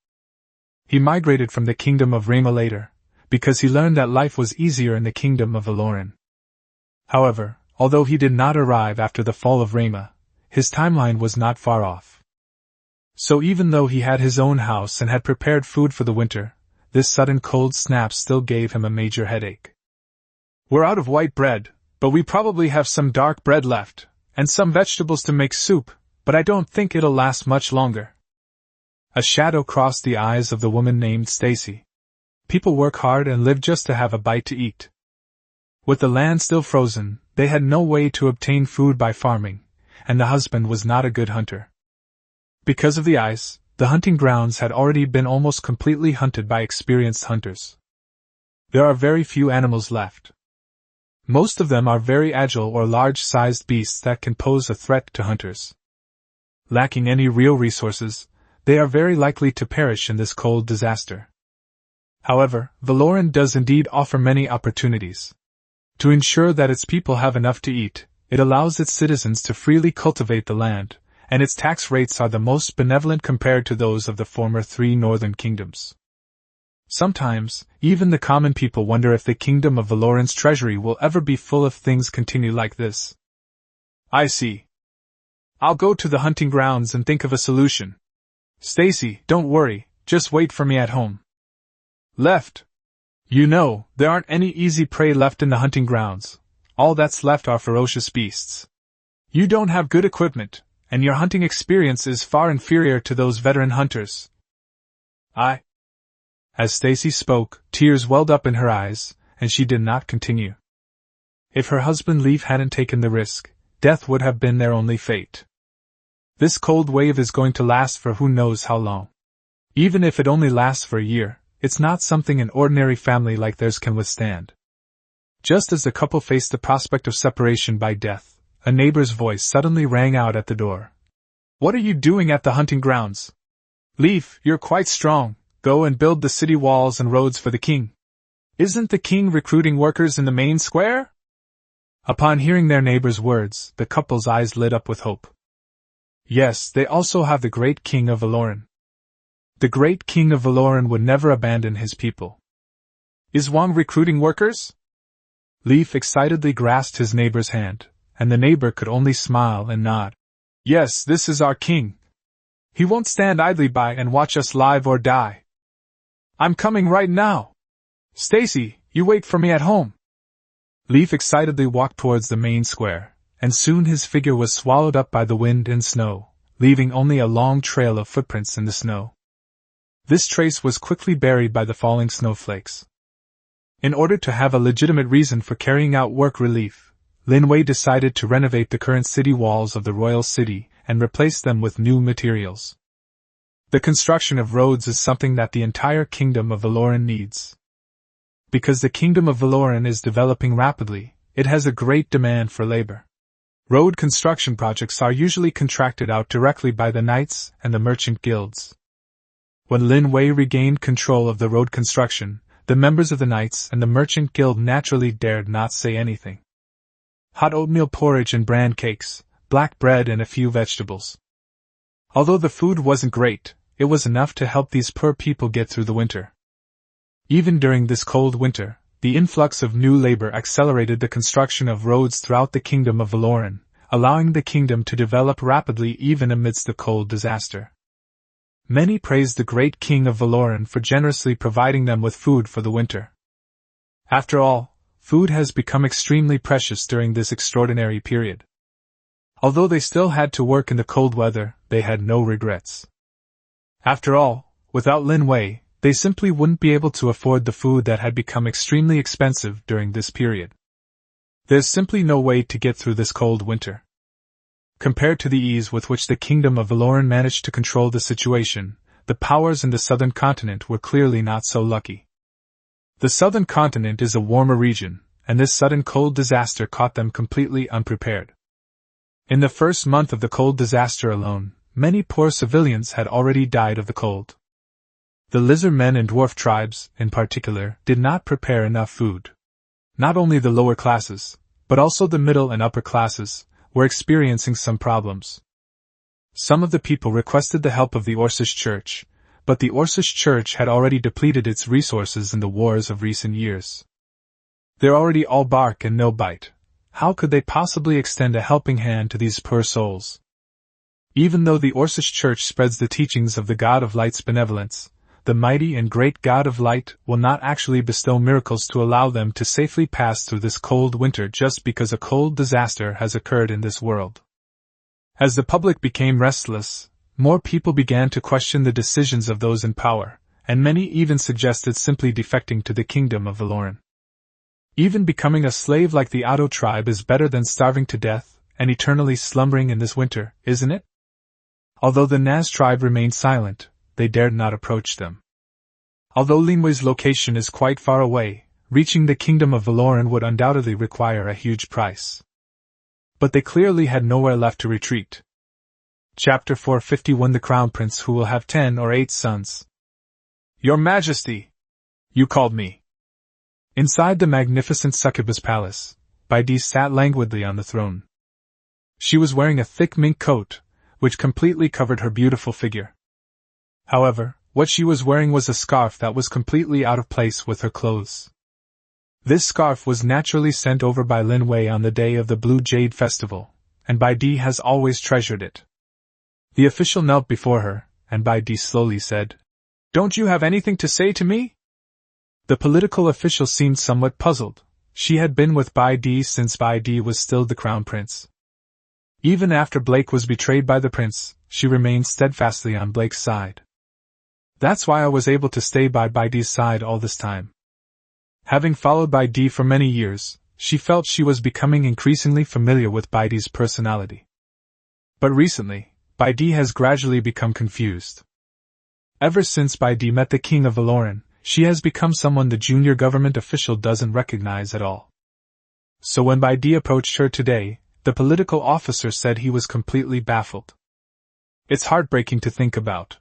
He migrated from the kingdom of Rema later, because he learned that life was easier in the kingdom of Valoran. However, although he did not arrive after the fall of Rema, his timeline was not far off. So even though he had his own house and had prepared food for the winter, this sudden cold snap still gave him a major headache. "We're out of white bread," But we probably have some dark bread left, and some vegetables to make soup, but I don't think it'll last much longer. A shadow crossed the eyes of the woman named Stacy. People work hard and live just to have a bite to eat. With the land still frozen, they had no way to obtain food by farming, and the husband was not a good hunter. Because of the ice, the hunting grounds had already been almost completely hunted by experienced hunters. There are very few animals left. Most of them are very agile or large-sized beasts that can pose a threat to hunters. Lacking any real resources, they are very likely to perish in this cold disaster. However, Valoran does indeed offer many opportunities. To ensure that its people have enough to eat, it allows its citizens to freely cultivate the land, and its tax rates are the most benevolent compared to those of the former 3 northern kingdoms. Sometimes, even the common people wonder if the kingdom of Valoran's treasury will ever be full if things continue like this. I see. I'll go to the hunting grounds and think of a solution. Stacy, don't worry, just wait for me at home. Left. You know, there aren't any easy prey left in the hunting grounds. All that's left are ferocious beasts. You don't have good equipment, and your hunting experience is far inferior to those veteran hunters. As Stacy spoke, tears welled up in her eyes, and she did not continue. If her husband Leaf hadn't taken the risk, death would have been their only fate. This cold wave is going to last for who knows how long. Even if it only lasts for a year, it's not something an ordinary family like theirs can withstand. Just as the couple faced the prospect of separation by death, a neighbor's voice suddenly rang out at the door. What are you doing at the hunting grounds? Leaf, you're quite strong. Go and build the city walls and roads for the king. Isn't the king recruiting workers in the main square? Upon hearing their neighbor's words, the couple's eyes lit up with hope. Yes, they also have the great king of Valoran. The great king of Valoran would never abandon his people. Is Wang recruiting workers? Leaf excitedly grasped his neighbor's hand, and the neighbor could only smile and nod. Yes, this is our king. He won't stand idly by and watch us live or die. I'm coming right now. Stacy, you wait for me at home. Leaf excitedly walked towards the main square, and soon his figure was swallowed up by the wind and snow, leaving only a long trail of footprints in the snow. This trace was quickly buried by the falling snowflakes. In order to have a legitimate reason for carrying out work relief, Lin Wei decided to renovate the current city walls of the royal city and replace them with new materials. The construction of roads is something that the entire kingdom of Valoran needs. Because the kingdom of Valoran is developing rapidly, it has a great demand for labor. Road construction projects are usually contracted out directly by the knights and the merchant guilds. When Lin Wei regained control of the road construction, the members of the knights and the merchant guild naturally dared not say anything. Hot oatmeal porridge and bran cakes, black bread and a few vegetables. Although the food wasn't great, it was enough to help these poor people get through the winter. Even during this cold winter, the influx of new labor accelerated the construction of roads throughout the kingdom of Valoran, allowing the kingdom to develop rapidly even amidst the cold disaster. Many praised the great king of Valoran for generously providing them with food for the winter. After all, food has become extremely precious during this extraordinary period. Although they still had to work in the cold weather, they had no regrets. After all, without Lin Wei, they simply wouldn't be able to afford the food that had become extremely expensive during this period. There's simply no way to get through this cold winter. Compared to the ease with which the kingdom of Valoran managed to control the situation, the powers in the southern continent were clearly not so lucky. The southern continent is a warmer region, and this sudden cold disaster caught them completely unprepared. In the first month of the cold disaster alone, many poor civilians had already died of the cold. The lizard men and dwarf tribes, in particular, did not prepare enough food. Not only the lower classes, but also the middle and upper classes, were experiencing some problems. Some of the people requested the help of the Orcish Church, but the Orcish Church had already depleted its resources in the wars of recent years. They're already all bark and no bite. How could they possibly extend a helping hand to these poor souls? Even though the Orcish Church spreads the teachings of the God of Light's benevolence, the mighty and great God of light, will not actually bestow miracles to allow them to safely pass through this cold winter just because a cold disaster has occurred in this world. As the public became restless, more people began to question the decisions of those in power, and many even suggested simply defecting to the kingdom of Valoran. Even becoming a slave like the Otto tribe is better than starving to death and eternally slumbering in this winter, isn't it? Although the Naz tribe remained silent, they dared not approach them. Although Lin Wei's location is quite far away, reaching the kingdom of Valoran would undoubtedly require a huge price. But they clearly had nowhere left to retreat. Chapter 451 The Crown Prince who will have 10 or 8 sons. Your Majesty! You called me. Inside the magnificent succubus palace, Baidi sat languidly on the throne. She was wearing a thick mink coat, which completely covered her beautiful figure. However, what she was wearing was a scarf that was completely out of place with her clothes. This scarf was naturally sent over by Lin Wei on the day of the Blue Jade Festival, and Baidi has always treasured it. The official knelt before her, and Baidi slowly said, "Don't you have anything to say to me?" The political official seemed somewhat puzzled. She had been with Baidi since Baidi was still the crown prince. Even after Blake was betrayed by the prince, she remained steadfastly on Blake's side. That's why I was able to stay by Baidi's side all this time. Having followed Baidi for many years, she felt she was becoming increasingly familiar with Baidi's personality. But recently, Baidi has gradually become confused. Ever since Baidi met the king of Valoran, she has become someone the junior government official doesn't recognize at all. So when Baidi approached her today, the political officer said he was completely baffled. It's heartbreaking to think about.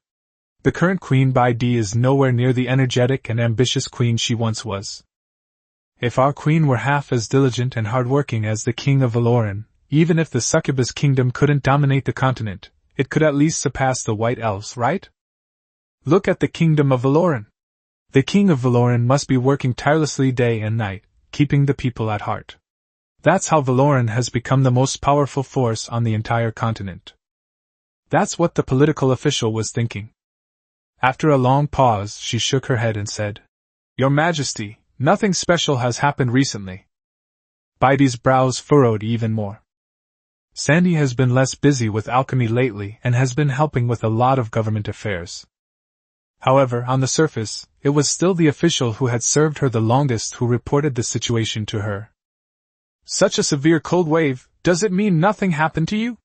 The current Queen Baidi is nowhere near the energetic and ambitious queen she once was. If our queen were half as diligent and hardworking as the king of Valoran, even if the succubus kingdom couldn't dominate the continent, it could at least surpass the White Elves, right? Look at the kingdom of Valoran. The king of Valoran must be working tirelessly day and night, keeping the people at heart. That's how Valoran has become the most powerful force on the entire continent. That's what the political official was thinking. After a long pause, she shook her head and said, "Your Majesty, nothing special has happened recently." Baidi's brows furrowed even more. Sandy has been less busy with alchemy lately and has been helping with a lot of government affairs. However, on the surface, it was still the official who had served her the longest who reported the situation to her. "Such a severe cold wave, does it mean nothing happened to you?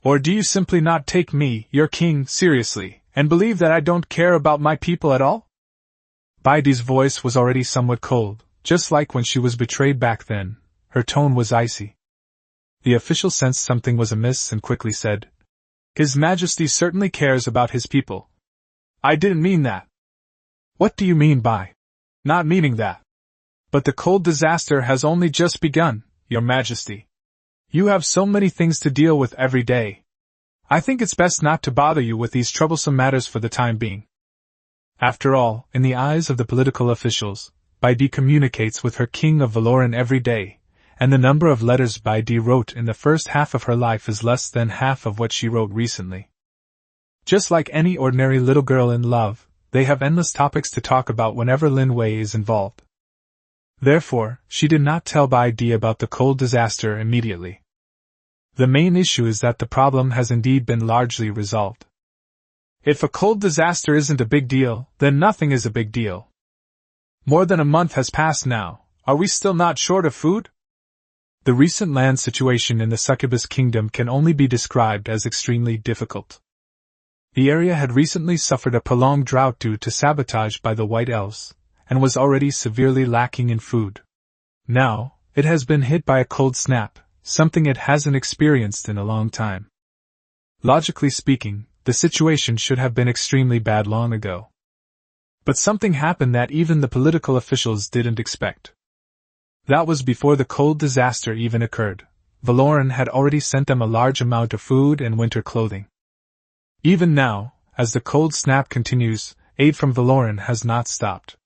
Or do you simply not take me, your king, seriously, and believe that I don't care about my people at all?" Baidi's voice was already somewhat cold, just like when she was betrayed back then. Her tone was icy. The official sensed something was amiss and quickly said, "His Majesty certainly cares about his people. I didn't mean that." "What do you mean by not meaning that?" "But the cold disaster has only just begun, Your Majesty. You have so many things to deal with every day. I think it's best not to bother you with these troublesome matters for the time being." After all, in the eyes of the political officials, Baidi communicates with her king of Valoran every day, and the number of letters Baidi wrote in the first half of her life is less than half of what she wrote recently. Just like any ordinary little girl in love, they have endless topics to talk about whenever Lin Wei is involved. Therefore, she did not tell Baidi about the cold disaster immediately. The main issue is that the problem has indeed been largely resolved. If a cold disaster isn't a big deal, then nothing is a big deal. More than a month has passed now, are we still not short of food? The recent land situation in the Succubus Kingdom can only be described as extremely difficult. The area had recently suffered a prolonged drought due to sabotage by the White Elves, and was already severely lacking in food. Now, it has been hit by a cold snap, something it hasn't experienced in a long time. Logically speaking, the situation should have been extremely bad long ago. But something happened that even the political officials didn't expect. That was before the cold disaster even occurred. Valoran had already sent them a large amount of food and winter clothing. Even now, as the cold snap continues, aid from Valoran has not stopped.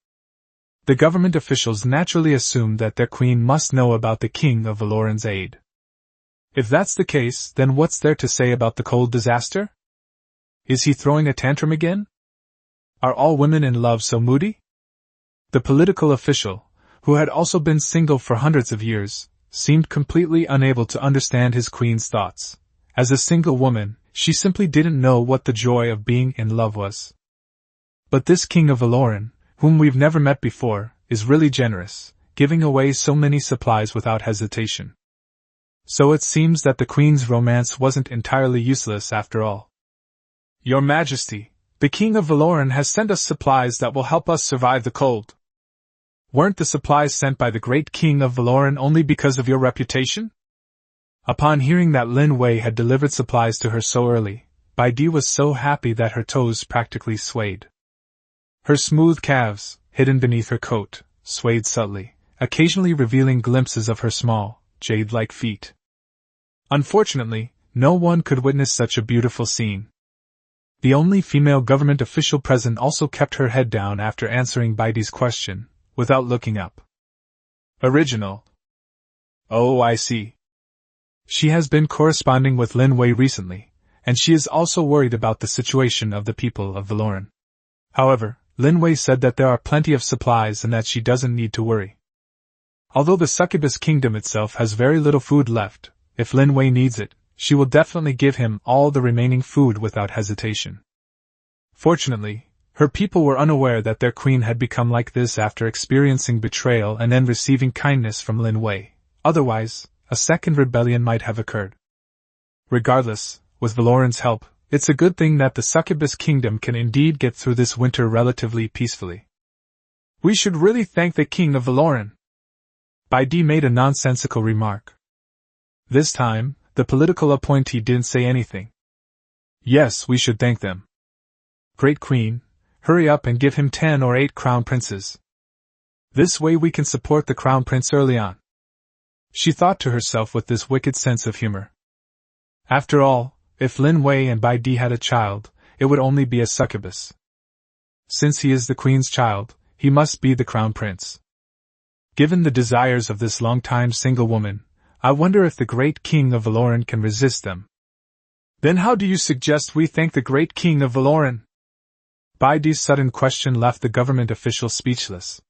The government officials naturally assume that their queen must know about the king of Valoran's aid. If that's the case, then what's there to say about the cold disaster? Is he throwing a tantrum again? Are all women in love so moody? The political official, who had also been single for hundreds of years, seemed completely unable to understand his queen's thoughts. As a single woman, she simply didn't know what the joy of being in love was. But this king of Valoran, whom we've never met before, is really generous, giving away so many supplies without hesitation. So it seems that the queen's romance wasn't entirely useless after all. Your Majesty, the king of Valoran has sent us supplies that will help us survive the cold. Weren't the supplies sent by the great king of Valoran only because of your reputation? Upon hearing that Lin Wei had delivered supplies to her so early, Bai Di was so happy that her toes practically swayed. Her smooth calves, hidden beneath her coat, swayed subtly, occasionally revealing glimpses of her small, jade-like feet. Unfortunately, no one could witness such a beautiful scene. The only female government official present also kept her head down after answering Bai Di's question, without looking up. Original. Oh, I see. She has been corresponding with Lin Wei recently, and she is also worried about the situation of the people of Valoran. However, Lin Wei said that there are plenty of supplies and that she doesn't need to worry. Although the succubus kingdom itself has very little food left, if Lin Wei needs it, she will definitely give him all the remaining food without hesitation. Fortunately, her people were unaware that their queen had become like this after experiencing betrayal and then receiving kindness from Lin Wei. Otherwise, a second rebellion might have occurred. Regardless, with Valoran's help, it's a good thing that the succubus kingdom can indeed get through this winter relatively peacefully. We should really thank the king of Valoran. Bai Di made a nonsensical remark. This time, the political appointee didn't say anything. Yes, we should thank them. Great Queen, hurry up and give him 10 or 8 crown princes. This way we can support the crown prince early on. She thought to herself with this wicked sense of humor. After all, if Lin Wei and Bai Di had a child, it would only be a succubus. Since he is the queen's child, he must be the crown prince. Given the desires of this long-time single woman, I wonder if the great king of Valoran can resist them. Then how do you suggest we thank the great king of Valoran? Bai Di's sudden question left the government official speechless.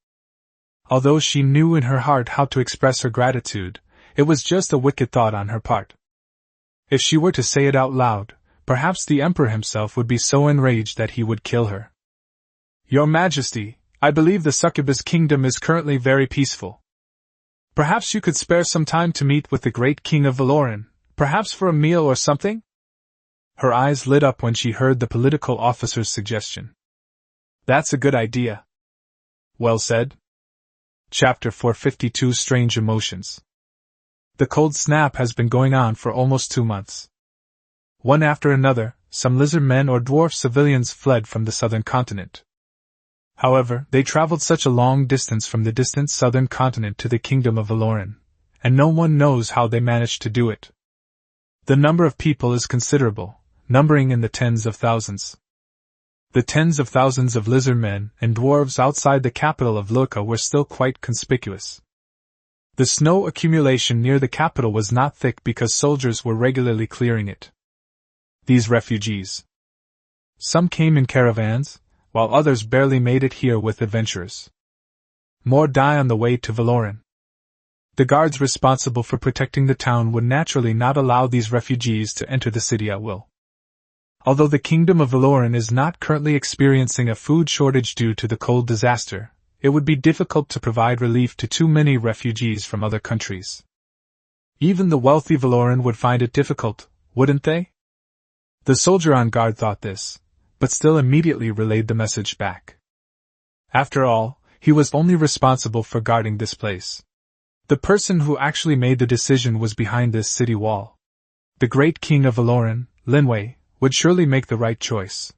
Although she knew in her heart how to express her gratitude, it was just a wicked thought on her part. If she were to say it out loud, perhaps the emperor himself would be so enraged that he would kill her. Your Majesty, I believe the succubus kingdom is currently very peaceful. Perhaps you could spare some time to meet with the great king of Valoran, perhaps for a meal or something? Her eyes lit up when she heard the political officer's suggestion. That's a good idea. Well said. Chapter 452 Strange Emotions. The cold snap has been going on for almost 2 months. One after another, some lizard men or dwarf civilians fled from the southern continent. However, they traveled such a long distance from the distant southern continent to the kingdom of Valoran, and no one knows how they managed to do it. The number of people is considerable, numbering in the tens of thousands. The tens of thousands of lizard men and dwarves outside the capital of Luika were still quite conspicuous. The snow accumulation near the capital was not thick because soldiers were regularly clearing it. These refugees. Some came in caravans, while others barely made it here with adventurers. More die on the way to Valoran. The guards responsible for protecting the town would naturally not allow these refugees to enter the city at will. Although the kingdom of Valoran is not currently experiencing a food shortage due to the cold disaster, it would be difficult to provide relief to too many refugees from other countries. Even the wealthy Valoran would find it difficult, wouldn't they? The soldier on guard thought this, but still immediately relayed the message back. After all, he was only responsible for guarding this place. The person who actually made the decision was behind this city wall. The great king of Valoran, Lin Wei, would surely make the right choice.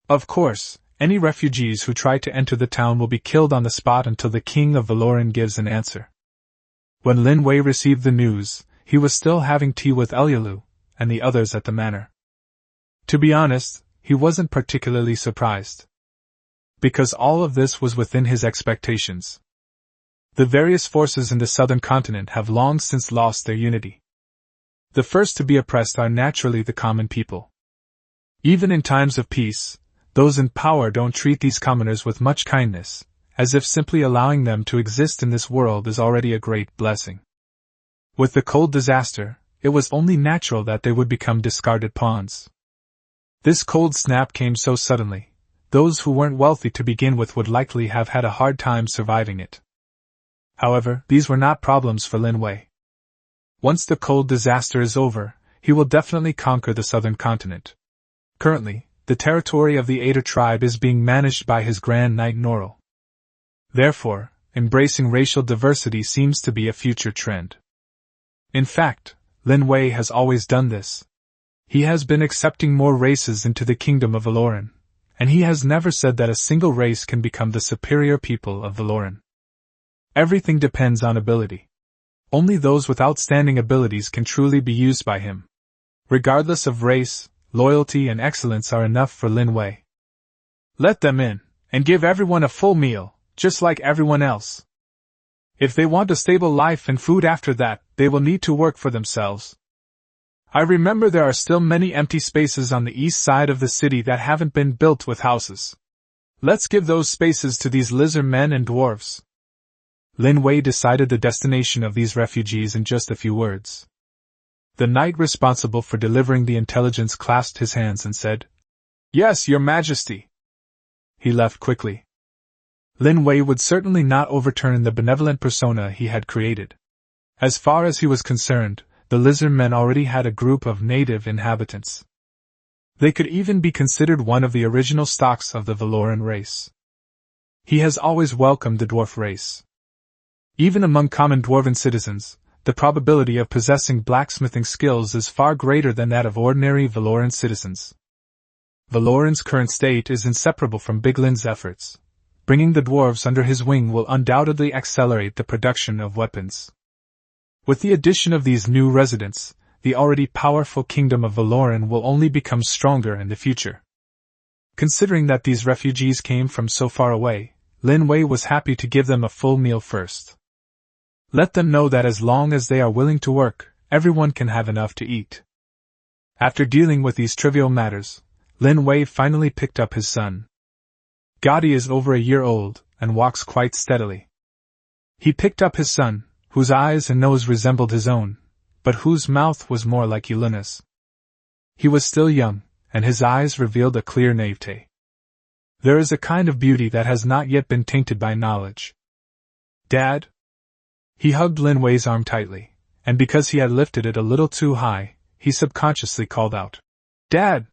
Of course, any refugees who try to enter the town will be killed on the spot until the king of Valoran gives an answer. When Lin Wei received the news, he was still having tea with Elyulu and the others at the manor. To be honest, he wasn't particularly surprised. Because all of this was within his expectations. The various forces in the southern continent have long since lost their unity. The first to be oppressed are naturally the common people. Even in times of peace, Those in power don't treat these commoners with much kindness, as if simply allowing them to exist in this world is already a great blessing. With the cold disaster, it was only natural that they would become discarded pawns. This cold snap came so suddenly, those who weren't wealthy to begin with would likely have had a hard time surviving it. However, these were not problems for Lin Wei. Once the cold disaster is over, he will definitely conquer the southern continent. Currently, the territory of the Ada tribe is being managed by his Grand Knight Norrell. Therefore, embracing racial diversity seems to be a future trend. In fact, Lin Wei has always done this. He has been accepting more races into the kingdom of Valoran, and he has never said that a single race can become the superior people of Valoran. Everything depends on ability. Only those with outstanding abilities can truly be used by him. Regardless of race, loyalty and excellence are enough for Lin Wei. Let them in, and give everyone a full meal, just like everyone else. If they want a stable life and food after that, they will need to work for themselves. I remember there are still many empty spaces on the east side of the city that haven't been built with houses. Let's give those spaces to these lizard men and dwarves. Lin Wei decided the destination of these refugees in just a few words. The knight responsible for delivering the intelligence clasped his hands and said, "Yes, Your Majesty." He left quickly. Lin Wei would certainly not overturn the benevolent persona he had created. As far as he was concerned, the lizard men already had a group of native inhabitants. They could even be considered one of the original stocks of the Valoran race. He has always welcomed the dwarf race. Even among common dwarven citizens, the probability of possessing blacksmithing skills is far greater than that of ordinary Valoran citizens. Valoran's current state is inseparable from Big Lin's efforts. Bringing the dwarves under his wing will undoubtedly accelerate the production of weapons. With the addition of these new residents, the already powerful kingdom of Valoran will only become stronger in the future. Considering that these refugees came from so far away, Lin Wei was happy to give them a full meal first. Let them know that as long as they are willing to work, everyone can have enough to eat. After dealing with these trivial matters, Lin Wei finally picked up his son. Gotti is over a year old, and walks quite steadily. He picked up his son, whose eyes and nose resembled his own, but whose mouth was more like Yelena's. He was still young, and his eyes revealed a clear naivete. There is a kind of beauty that has not yet been tainted by knowledge. "Dad?" He hugged Lin Wei's arm tightly, and because he had lifted it a little too high, he subconsciously called out, "Dad!"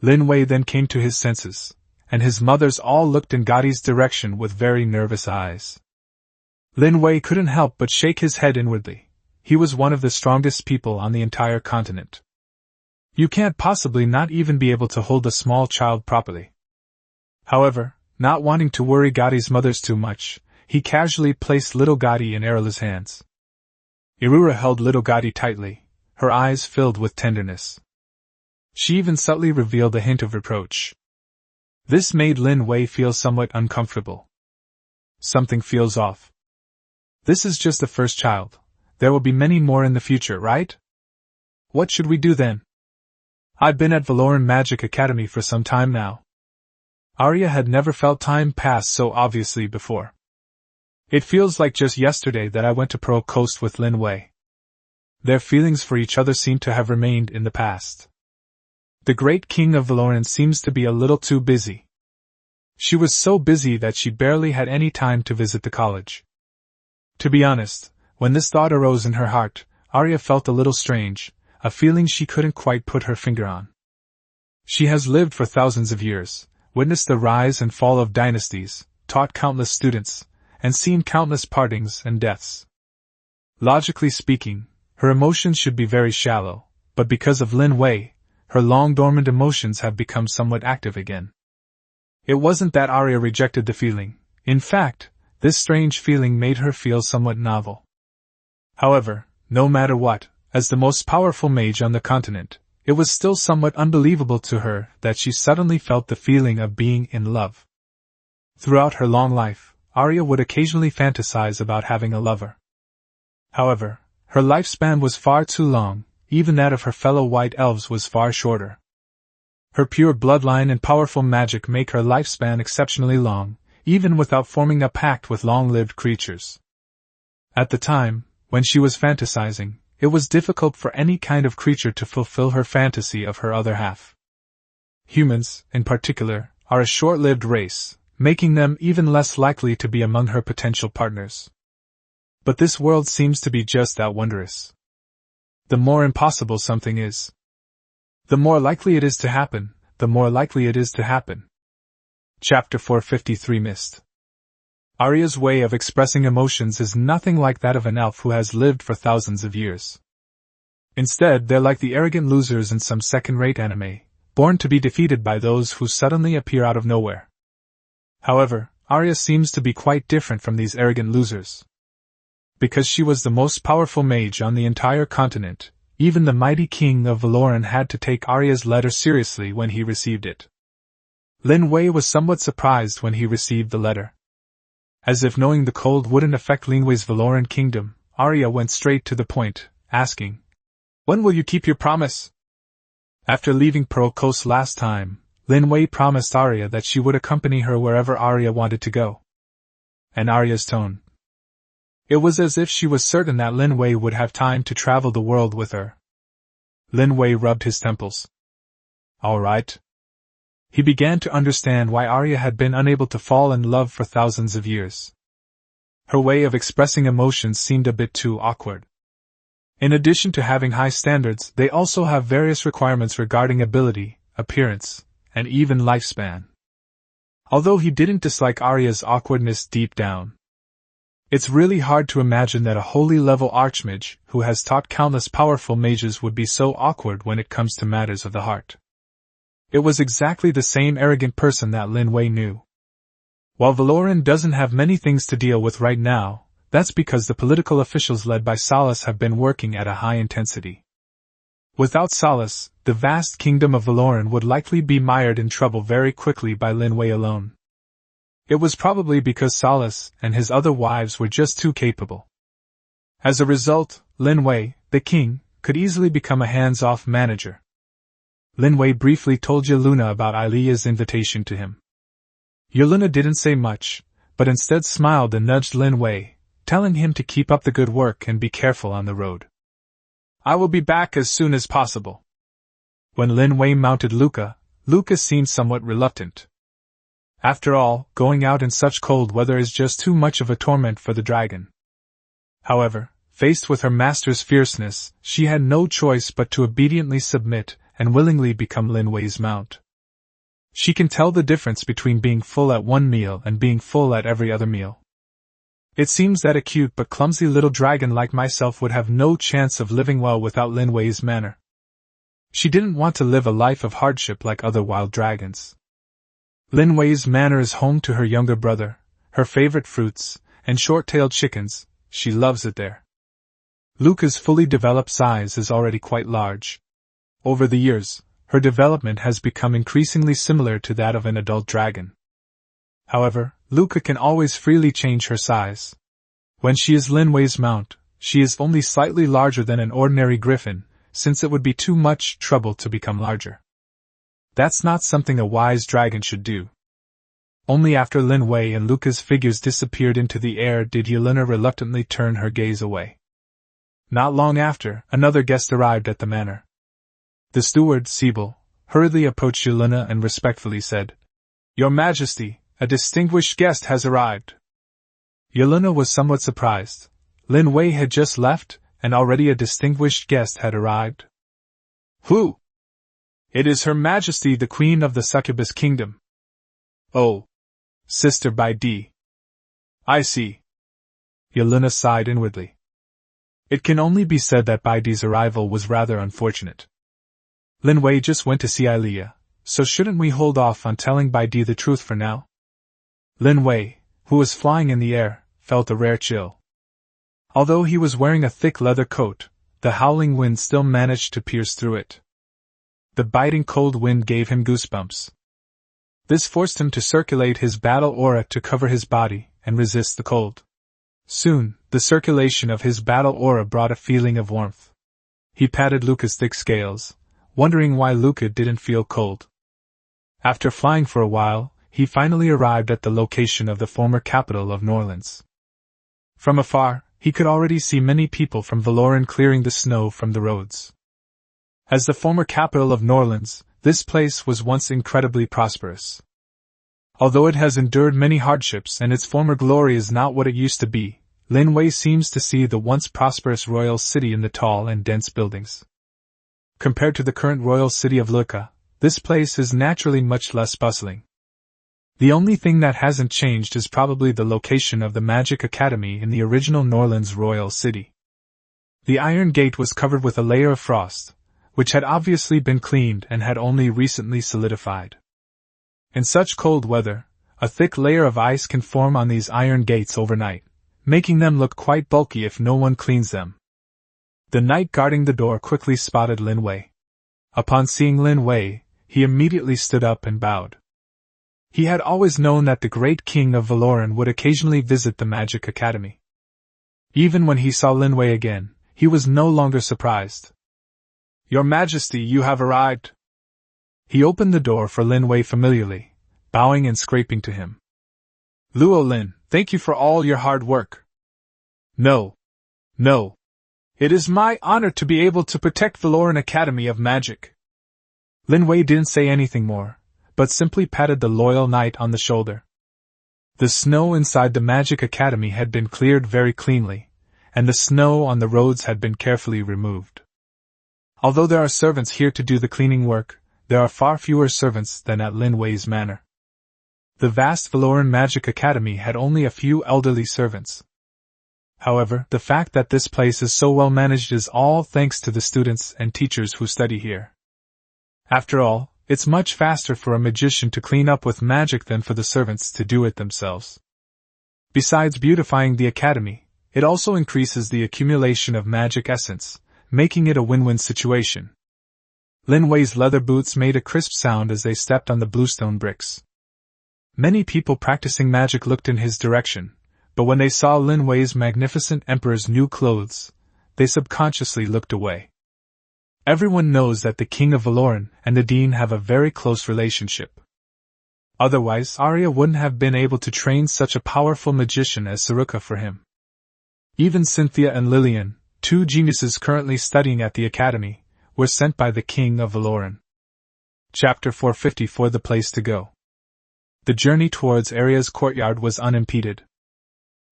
Lin Wei then came to his senses, and his mothers all looked in Gotti's direction with very nervous eyes. Lin Wei couldn't help but shake his head inwardly. He was one of the strongest people on the entire continent. You can't possibly not even be able to hold a small child properly. However, not wanting to worry Gotti's mothers too much, he casually placed little Gotti in Erla's hands. Irura held little Gotti tightly, her eyes filled with tenderness. She even subtly revealed a hint of reproach. This made Lin Wei feel somewhat uncomfortable. Something feels off. This is just the first child. There will be many more in the future, right? What should we do then? I've been at Valoran Magic Academy for some time now. Arya had never felt time pass so obviously before. It feels like just yesterday that I went to Pearl Coast with Lin Wei. Their feelings for each other seem to have remained in the past. The great king of Valoran seems to be a little too busy. She was so busy that she barely had any time to visit the college. To be honest, when this thought arose in her heart, Arya felt a little strange, a feeling she couldn't quite put her finger on. She has lived for thousands of years, witnessed the rise and fall of dynasties, taught countless students, and seen countless partings and deaths. Logically speaking, her emotions should be very shallow, but because of Lin Wei, her long-dormant emotions have become somewhat active again. It wasn't that Arya rejected the feeling. In fact, this strange feeling made her feel somewhat novel. However, no matter what, as the most powerful mage on the continent, it was still somewhat unbelievable to her that she suddenly felt the feeling of being in love. Throughout her long life, Arya would occasionally fantasize about having a lover. However, her lifespan was far too long. Even that of her fellow white elves was far shorter. Her pure bloodline and powerful magic make her lifespan exceptionally long, even without forming a pact with long-lived creatures. At the time, when she was fantasizing, it was difficult for any kind of creature to fulfill her fantasy of her other half. Humans, in particular, are a short-lived race, making them even less likely to be among her potential partners. But this world seems to be just that wondrous. The more impossible something is, the more likely it is to happen, the more likely it is to happen. Chapter 453 Mist. Arya's way of expressing emotions is nothing like that of an elf who has lived for thousands of years. Instead, they're like the arrogant losers in some second-rate anime, born to be defeated by those who suddenly appear out of nowhere. However, Arya seems to be quite different from these arrogant losers. Because she was the most powerful mage on the entire continent, even the mighty king of Valoran had to take Arya's letter seriously when he received it. Lin Wei was somewhat surprised when he received the letter. As if knowing the cold wouldn't affect Lin Wei's Valoran kingdom, Arya went straight to the point, asking, "When will you keep your promise?" After leaving Pearl Coast last time, Lin Wei promised Arya that she would accompany her wherever Arya wanted to go. And Arya's tone. It was as if she was certain that Lin Wei would have time to travel the world with her. Lin Wei rubbed his temples. All right. He began to understand why Arya had been unable to fall in love for thousands of years. Her way of expressing emotions seemed a bit too awkward. In addition to having high standards, they also have various requirements regarding ability, appearance, and even lifespan. Although he didn't dislike Arya's awkwardness deep down, it's really hard to imagine that a holy-level archmage who has taught countless powerful mages would be so awkward when it comes to matters of the heart. It was exactly the same arrogant person that Lin Wei knew. While Valoran doesn't have many things to deal with right now, that's because the political officials led by Solace have been working at a high intensity. Without Solace, the vast kingdom of Valoran would likely be mired in trouble very quickly by Lin Wei alone. It was probably because Solace and his other wives were just too capable. As a result, Lin Wei, the king, could easily become a hands-off manager. Lin Wei briefly told Yeluna about Ilia's invitation to him. Yeluna didn't say much, but instead smiled and nudged Lin Wei, telling him to keep up the good work and be careful on the road. I will be back as soon as possible. When Lin Wei mounted Luika, Luika seemed somewhat reluctant. After all, going out in such cold weather is just too much of a torment for the dragon. However, faced with her master's fierceness, she had no choice but to obediently submit and willingly become Lin Wei's mount. She can tell the difference between being full at one meal and being full at every other meal. It seems that a cute but clumsy little dragon like myself would have no chance of living well without Lin Wei's manner. She didn't want to live a life of hardship like other wild dragons. Lin Wei's manor is home to her younger brother, her favorite fruits, and short-tailed chickens. She loves it there. Luika's fully developed size is already quite large. Over the years, her development has become increasingly similar to that of an adult dragon. However, Luika can always freely change her size. When she is Lin Wei's mount, she is only slightly larger than an ordinary griffin, since it would be too much trouble to become larger. That's not something a wise dragon should do. Only after Lin Wei and Luika's figures disappeared into the air did Yelena reluctantly turn her gaze away. Not long after, another guest arrived at the manor. The steward, Sibyl, hurriedly approached Yelena and respectfully said, "Your Majesty, a distinguished guest has arrived." Yelena was somewhat surprised. Lin Wei had just left, and already a distinguished guest had arrived. Who? It is Her Majesty the Queen of the Succubus Kingdom. Oh. Sister Bai Di. I see. Yelena sighed inwardly. It can only be said that Bai Di's arrival was rather unfortunate. Lin Wei just went to see Ilia, so shouldn't we hold off on telling Bai Di the truth for now? Lin Wei, who was flying in the air, felt a rare chill. Although he was wearing a thick leather coat, the howling wind still managed to pierce through it. The biting cold wind gave him goosebumps. This forced him to circulate his battle aura to cover his body and resist the cold. Soon, the circulation of his battle aura brought a feeling of warmth. He patted Luika's thick scales, wondering why Luika didn't feel cold. After flying for a while, he finally arrived at the location of the former capital of Norlands. From afar, he could already see many people from Valoran clearing the snow from the roads. As the former capital of Norlands, this place was once incredibly prosperous. Although it has endured many hardships and its former glory is not what it used to be, Lin Wei seems to see the once prosperous royal city in the tall and dense buildings. Compared to the current royal city of Luika, this place is naturally much less bustling. The only thing that hasn't changed is probably the location of the Magic Academy in the original Norlands royal city. The iron gate was covered with a layer of frost, which had obviously been cleaned and had only recently solidified. In such cold weather, a thick layer of ice can form on these iron gates overnight, making them look quite bulky if no one cleans them. The knight guarding the door quickly spotted Lin Wei. Upon seeing Lin Wei, he immediately stood up and bowed. He had always known that the great king of Valoran would occasionally visit the Magic Academy. Even when he saw Lin Wei again, he was no longer surprised. "Your Majesty, you have arrived." He opened the door for Lin Wei familiarly, bowing and scraping to him. "Luo Lin, thank you for all your hard work." No. It is my honor to be able to protect Valoran Academy of Magic." Lin Wei didn't say anything more, but simply patted the loyal knight on the shoulder. The snow inside the Magic Academy had been cleared very cleanly, and the snow on the roads had been carefully removed. Although there are servants here to do the cleaning work, there are far fewer servants than at Lin Wei's manor. The vast Valoran Magic Academy had only a few elderly servants. However, the fact that this place is so well managed is all thanks to the students and teachers who study here. After all, it's much faster for a magician to clean up with magic than for the servants to do it themselves. Besides beautifying the academy, it also increases the accumulation of magic essence, making it a win-win situation. Lin Wei's leather boots made a crisp sound as they stepped on the bluestone bricks. Many people practicing magic looked in his direction, but when they saw Lin Wei's magnificent emperor's new clothes, they subconsciously looked away. Everyone knows that the king of Valoran and the dean have a very close relationship. Otherwise, Arya wouldn't have been able to train such a powerful magician as Saruka for him. Even Cynthia and Lillian, two geniuses currently studying at the academy, were sent by the king of Valoran. Chapter 454: The Place to Go. The journey towards Arya's courtyard was unimpeded.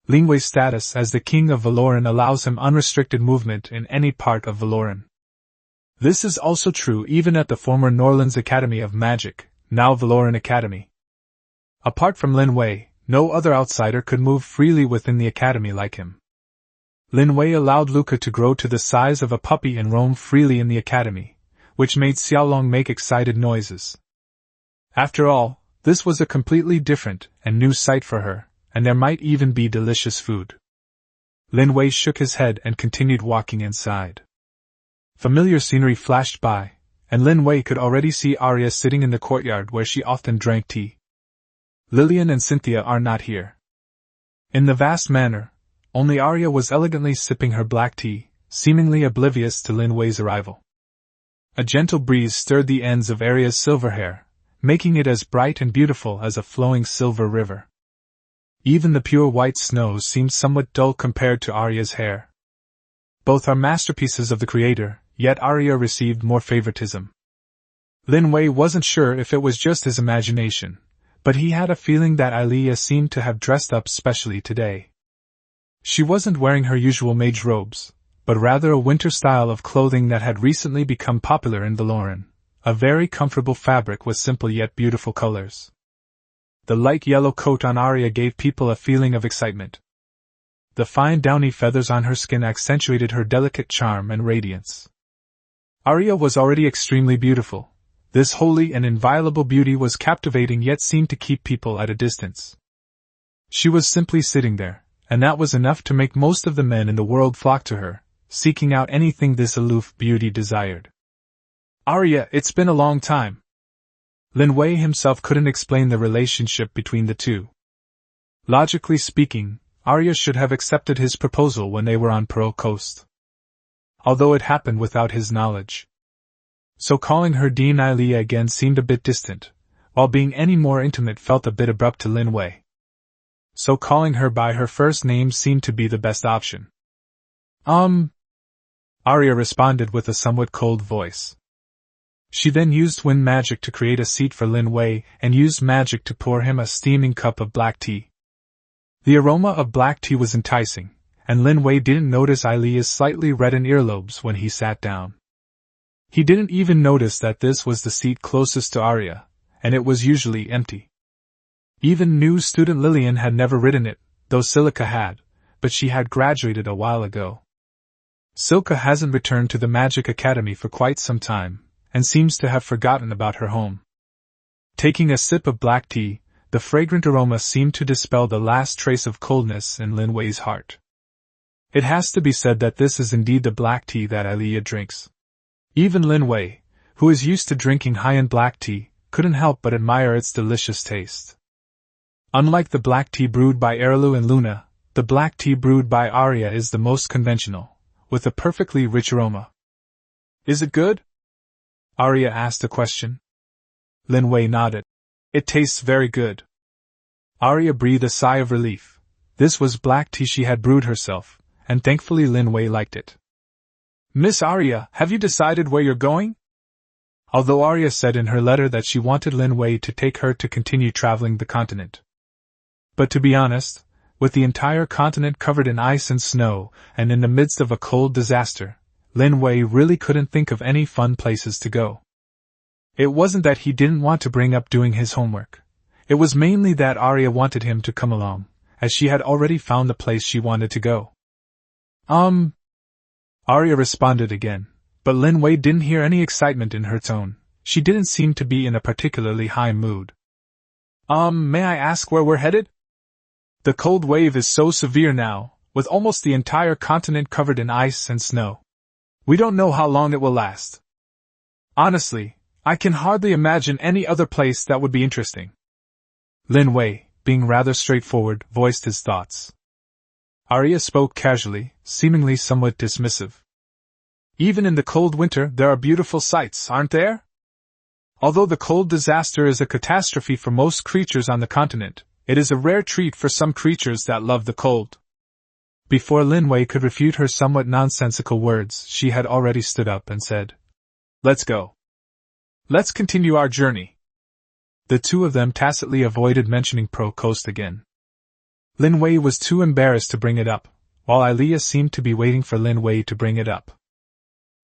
Lin Wei's status as the king of Valoran allows him unrestricted movement in any part of Valoran. This is also true even at the former Norlands Academy of Magic, now Valoran Academy. Apart from Lin Wei, no other outsider could move freely within the academy like him. Lin Wei allowed Luca to grow to the size of a puppy and roam freely in the academy, which made Xiaolong make excited noises. After all, this was a completely different and new sight for her, and there might even be delicious food. Lin Wei shook his head and continued walking inside. Familiar scenery flashed by, and Lin Wei could already see Arya sitting in the courtyard where she often drank tea. Lillian and Cynthia are not here. In the vast manor, only Arya was elegantly sipping her black tea, seemingly oblivious to Lin Wei's arrival. A gentle breeze stirred the ends of Arya's silver hair, making it as bright and beautiful as a flowing silver river. Even the pure white snow seemed somewhat dull compared to Arya's hair. Both are masterpieces of the creator, yet Arya received more favoritism. Lin Wei wasn't sure if it was just his imagination, but he had a feeling that Aliyah seemed to have dressed up specially today. She wasn't wearing her usual mage robes, but rather a winter style of clothing that had recently become popular in Valoran, a very comfortable fabric with simple yet beautiful colors. The light yellow coat on Arya gave people a feeling of excitement. The fine downy feathers on her skin accentuated her delicate charm and radiance. Arya was already extremely beautiful. This holy and inviolable beauty was captivating yet seemed to keep people at a distance. She was simply sitting there, and that was enough to make most of the men in the world flock to her, seeking out anything this aloof beauty desired. "Arya, it's been a long time." Lin Wei himself couldn't explain the relationship between the two. Logically speaking, Arya should have accepted his proposal when they were on Pearl Coast. Although it happened without his knowledge. So calling her Dean Aliyah again seemed a bit distant, while being any more intimate felt a bit abrupt to Lin Wei. So calling her by her first name seemed to be the best option. Arya responded with a somewhat cold voice. She then used wind magic to create a seat for Lin Wei and used magic to pour him a steaming cup of black tea. The aroma of black tea was enticing, and Lin Wei didn't notice Ilia's slightly reddened earlobes when he sat down. He didn't even notice that this was the seat closest to Arya, and it was usually empty. Even new student Lillian had never ridden it, though Silika had, but she had graduated a while ago. Silka hasn't returned to the Magic Academy for quite some time, and seems to have forgotten about her home. Taking a sip of black tea, the fragrant aroma seemed to dispel the last trace of coldness in Lin Wei's heart. It has to be said that this is indeed the black tea that Ilia drinks. Even Lin Wei, who is used to drinking high-end black tea, couldn't help but admire its delicious taste. Unlike the black tea brewed by Erlu and Luna, the black tea brewed by Arya is the most conventional, with a perfectly rich aroma. Is it good? Arya asked a question. Lin Wei nodded. It tastes very good. Arya breathed a sigh of relief. This was black tea she had brewed herself, and thankfully Lin Wei liked it. Miss Arya, have you decided where you're going? Although Arya said in her letter that she wanted Lin Wei to take her to continue traveling the continent. But to be honest, with the entire continent covered in ice and snow, and in the midst of a cold disaster, Lin Wei really couldn't think of any fun places to go. It wasn't that he didn't want to bring up doing his homework. It was mainly that Arya wanted him to come along, as she had already found the place she wanted to go. Arya responded again, but Lin Wei didn't hear any excitement in her tone. She didn't seem to be in a particularly high mood. May I ask where we're headed? The cold wave is so severe now, with almost the entire continent covered in ice and snow. We don't know how long it will last. Honestly, I can hardly imagine any other place that would be interesting. Lin Wei, being rather straightforward, voiced his thoughts. Arya spoke casually, seemingly somewhat dismissive. Even in the cold winter there are beautiful sights, aren't there? Although the cold disaster is a catastrophe for most creatures on the continent, it is a rare treat for some creatures that love the cold. Before Lin Wei could refute her somewhat nonsensical words, she had already stood up and said, Let's go. Let's continue our journey. The two of them tacitly avoided mentioning Pro Coast again. Lin Wei was too embarrassed to bring it up, while Ilia seemed to be waiting for Lin Wei to bring it up.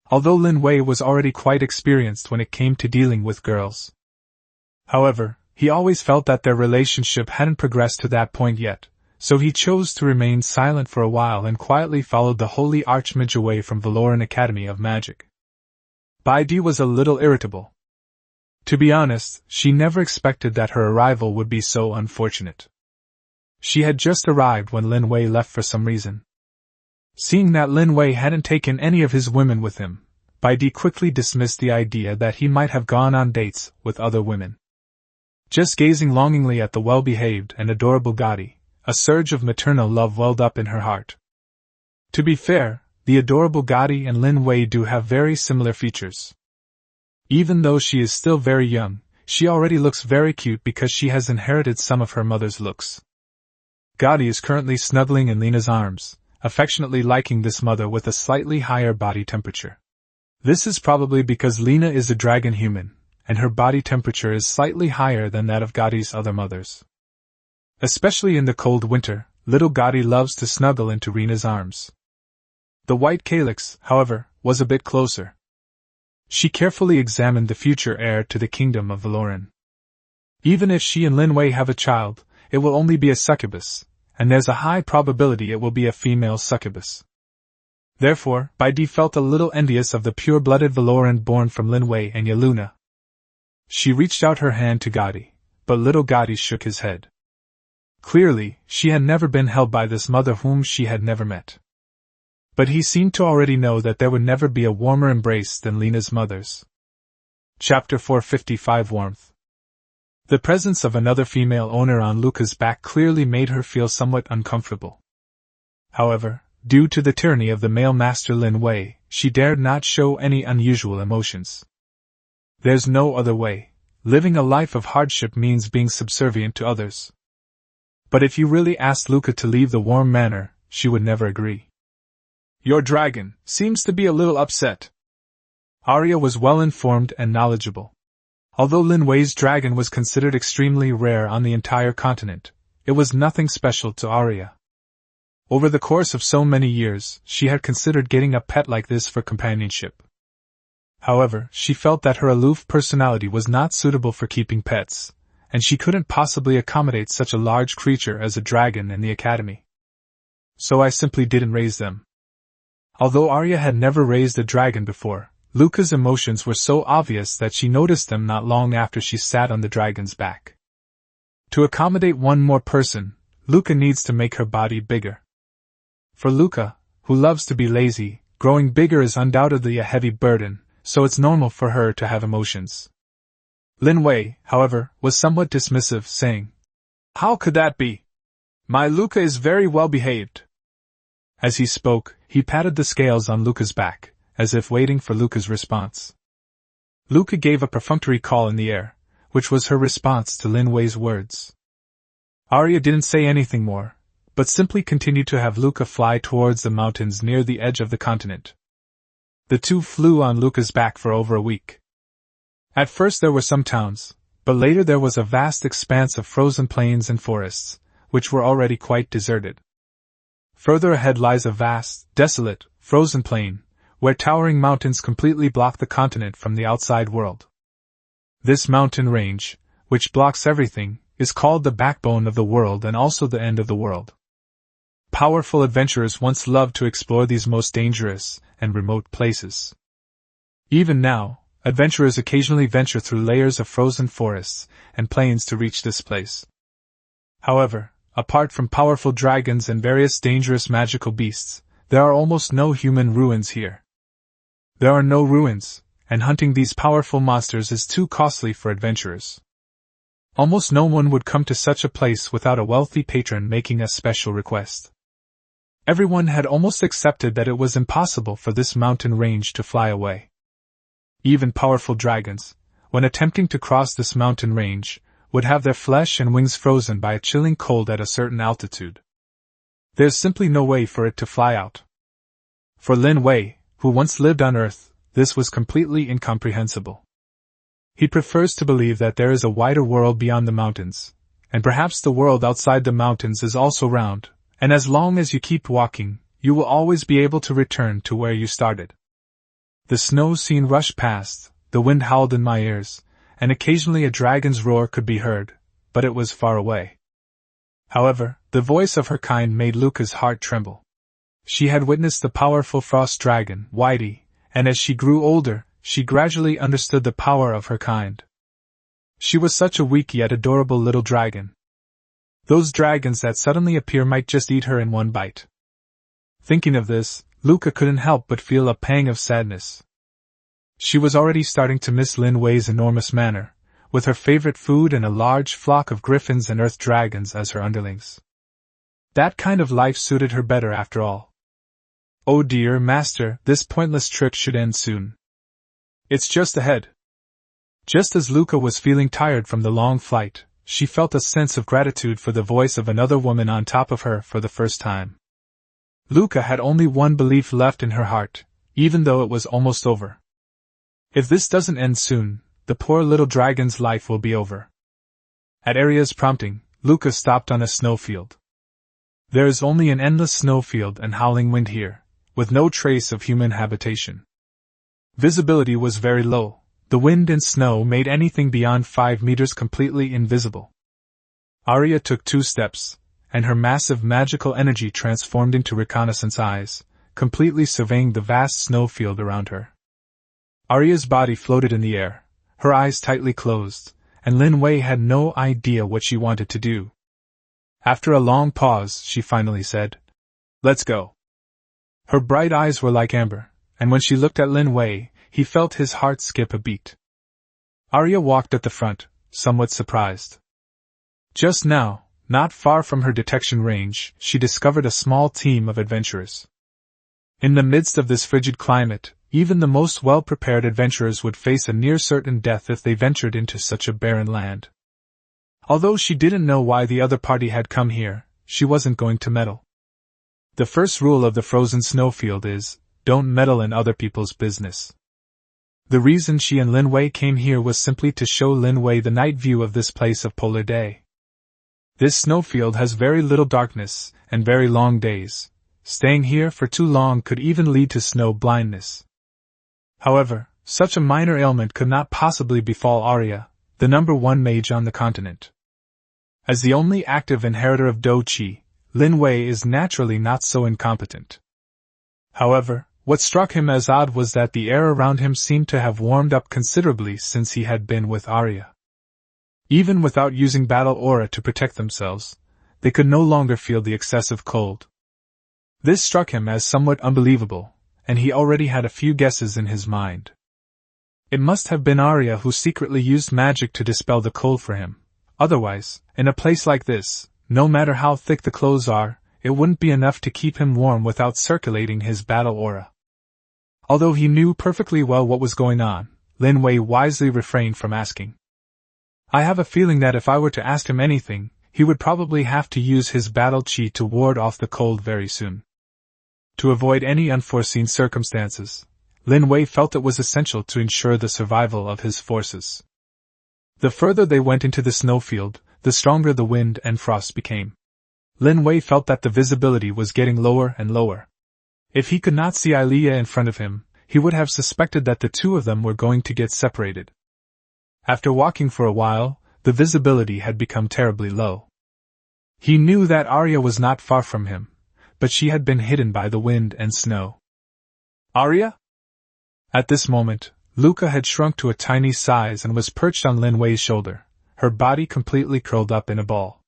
Although Lin Wei was already quite experienced when it came to dealing with girls. However, he always felt that their relationship hadn't progressed to that point yet, so he chose to remain silent for a while and quietly followed the holy archmage away from Valoran Academy of Magic. Baidi was a little irritable. To be honest, she never expected that her arrival would be so unfortunate. She had just arrived when Lin Wei left for some reason. Seeing that Lin Wei hadn't taken any of his women with him, Baidi quickly dismissed the idea that he might have gone on dates with other women. Just gazing longingly at the well-behaved and adorable Gadi, a surge of maternal love welled up in her heart. To be fair, the adorable Gadi and Lin Wei do have very similar features. Even though she is still very young, she already looks very cute because she has inherited some of her mother's looks. Gadi is currently snuggling in Lena's arms, affectionately liking this mother with a slightly higher body temperature. This is probably because Lena is a dragon human, and her body temperature is slightly higher than that of Gadi's other mothers. Especially in the cold winter, little Gadi loves to snuggle into Rena's arms. The white calyx, however, was a bit closer. She carefully examined the future heir to the kingdom of Valoran. Even if she and Lin Wei have a child, it will only be a succubus, and there's a high probability it will be a female succubus. Therefore, Baidi felt a little envious of the pure-blooded Valoran born from Lin Wei and Yeluna. She reached out her hand to Gadi, but little Gadi shook his head. Clearly, she had never been held by this mother whom she had never met. But he seemed to already know that there would never be a warmer embrace than Lena's mother's. Chapter 455 Warmth. The presence of another female owner on Luca's back clearly made her feel somewhat uncomfortable. However, due to the tyranny of the male master Lin Wei, she dared not show any unusual emotions. There's no other way, Living a life of hardship means being subservient to others. But if you really asked Luika to leave the warm manor, she would never agree. Your dragon seems to be a little upset. Arya was well informed and knowledgeable. Although Lin Wei's dragon was considered extremely rare on the entire continent, it was nothing special to Arya. Over the course of so many years, she had considered getting a pet like this for companionship. However, she felt that her aloof personality was not suitable for keeping pets, and she couldn't possibly accommodate such a large creature as a dragon in the academy. So I simply didn't raise them. Although Arya had never raised a dragon before, Luika's emotions were so obvious that she noticed them not long after she sat on the dragon's back. To accommodate one more person, Luika needs to make her body bigger. For Luika, who loves to be lazy, growing bigger is undoubtedly a heavy burden, so it's normal for her to have emotions. Lin Wei, however, was somewhat dismissive, saying, "How could that be? My Luika is very well behaved." As he spoke, he patted the scales on Luika's back, as if waiting for Luika's response. Luika gave a perfunctory call in the air, which was her response to Lin Wei's words. Arya didn't say anything more, but simply continued to have Luika fly towards the mountains near the edge of the continent. The two flew on Luika's back for over a week. At first there were some towns, but later there was a vast expanse of frozen plains and forests, which were already quite deserted. Further ahead lies a vast, desolate, frozen plain, where towering mountains completely block the continent from the outside world. This mountain range, which blocks everything, is called the backbone of the world and also the end of the world. Powerful adventurers once loved to explore these most dangerous and remote places. Even now, adventurers occasionally venture through layers of frozen forests and plains to reach this place. However, apart from powerful dragons and various dangerous magical beasts, there are almost no human ruins here. There are no ruins, and hunting these powerful monsters is too costly for adventurers. Almost no one would come to such a place without a wealthy patron making a special request. Everyone had almost accepted that it was impossible for this mountain range to fly away. Even powerful dragons, when attempting to cross this mountain range, would have their flesh and wings frozen by a chilling cold at a certain altitude. There's simply no way for it to fly out. For Lin Wei, who once lived on Earth, this was completely incomprehensible. He prefers to believe that there is a wider world beyond the mountains, and perhaps the world outside the mountains is also round, and as long as you keep walking, you will always be able to return to where you started. The snow scene rushed past, the wind howled in my ears, and occasionally a dragon's roar could be heard, but it was far away. However, the voice of her kind made Luika's heart tremble. She had witnessed the powerful frost dragon, Whitey, and as she grew older, she gradually understood the power of her kind. She was such a weak yet adorable little dragon. Those dragons that suddenly appear might just eat her in one bite. Thinking of this, Luika couldn't help but feel a pang of sadness. She was already starting to miss Lin Wei's enormous manor, with her favorite food and a large flock of griffins and earth dragons as her underlings. That kind of life suited her better after all. Oh dear master, this pointless trip should end soon. It's just ahead. Just as Luika was feeling tired from the long flight, she felt a sense of gratitude for the voice of another woman on top of her for the first time. Luika had only one belief left in her heart, even though it was almost over. If this doesn't end soon, the poor little dragon's life will be over. At Arya's prompting, Luika stopped on a snowfield. There is only an endless snowfield and howling wind here, with no trace of human habitation. Visibility was very low. The wind and snow made anything beyond 5 meters completely invisible. Arya took 2 steps, and her massive magical energy transformed into reconnaissance eyes, completely surveying the vast snowfield around her. Arya's body floated in the air, her eyes tightly closed, and Lin Wei had no idea what she wanted to do. After a long pause, she finally said, "Let's go." Her bright eyes were like amber, and when she looked at Lin Wei, he felt his heart skip a beat. Arya walked at the front, somewhat surprised. Just now, not far from her detection range, she discovered a small team of adventurers. In the midst of this frigid climate, even the most well-prepared adventurers would face a near-certain death if they ventured into such a barren land. Although she didn't know why the other party had come here, she wasn't going to meddle. The first rule of the frozen snowfield is, don't meddle in other people's business. The reason she and Lin Wei came here was simply to show Lin Wei the night view of this place of polar day. This snowfield has very little darkness, and very long days. Staying here for too long could even lead to snow blindness. However, such a minor ailment could not possibly befall Arya, the number one mage on the continent. As the only active inheritor of Do Qi, Lin Wei is naturally not so incompetent. However, what struck him as odd was that the air around him seemed to have warmed up considerably since he had been with Arya. Even without using battle aura to protect themselves, they could no longer feel the excessive cold. This struck him as somewhat unbelievable, and he already had a few guesses in his mind. It must have been Arya who secretly used magic to dispel the cold for him. Otherwise, in a place like this, no matter how thick the clothes are, it wouldn't be enough to keep him warm without circulating his battle aura. Although he knew perfectly well what was going on, Lin Wei wisely refrained from asking. I have a feeling that if I were to ask him anything, he would probably have to use his battle chi to ward off the cold very soon. To avoid any unforeseen circumstances, Lin Wei felt it was essential to ensure the survival of his forces. The further they went into the snowfield, the stronger the wind and frost became. Lin Wei felt that the visibility was getting lower and lower. If he could not see Alia in front of him, he would have suspected that the two of them were going to get separated. After walking for a while, the visibility had become terribly low. He knew that Arya was not far from him, but she had been hidden by the wind and snow. Arya? At this moment, Luika had shrunk to a tiny size and was perched on Lin Wei's shoulder, her body completely curled up in a ball.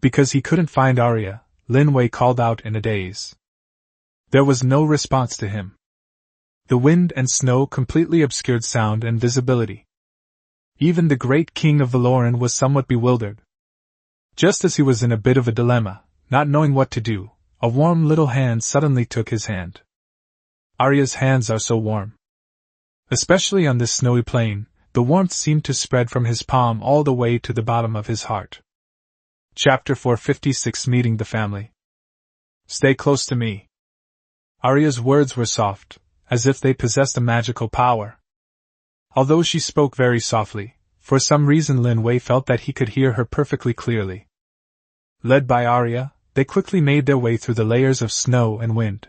Because he couldn't find Arya, Lin Wei called out in a daze. There was no response to him. The wind and snow completely obscured sound and visibility. Even the great king of Valoran was somewhat bewildered. Just as he was in a bit of a dilemma, not knowing what to do, a warm little hand suddenly took his hand. Arya's hands are so warm. Especially on this snowy plain, the warmth seemed to spread from his palm all the way to the bottom of his heart. Chapter 456 Meeting the Family. Stay close to me. Arya's words were soft, as if they possessed a magical power. Although she spoke very softly, for some reason Lin Wei felt that he could hear her perfectly clearly. Led by Arya, they quickly made their way through the layers of snow and wind.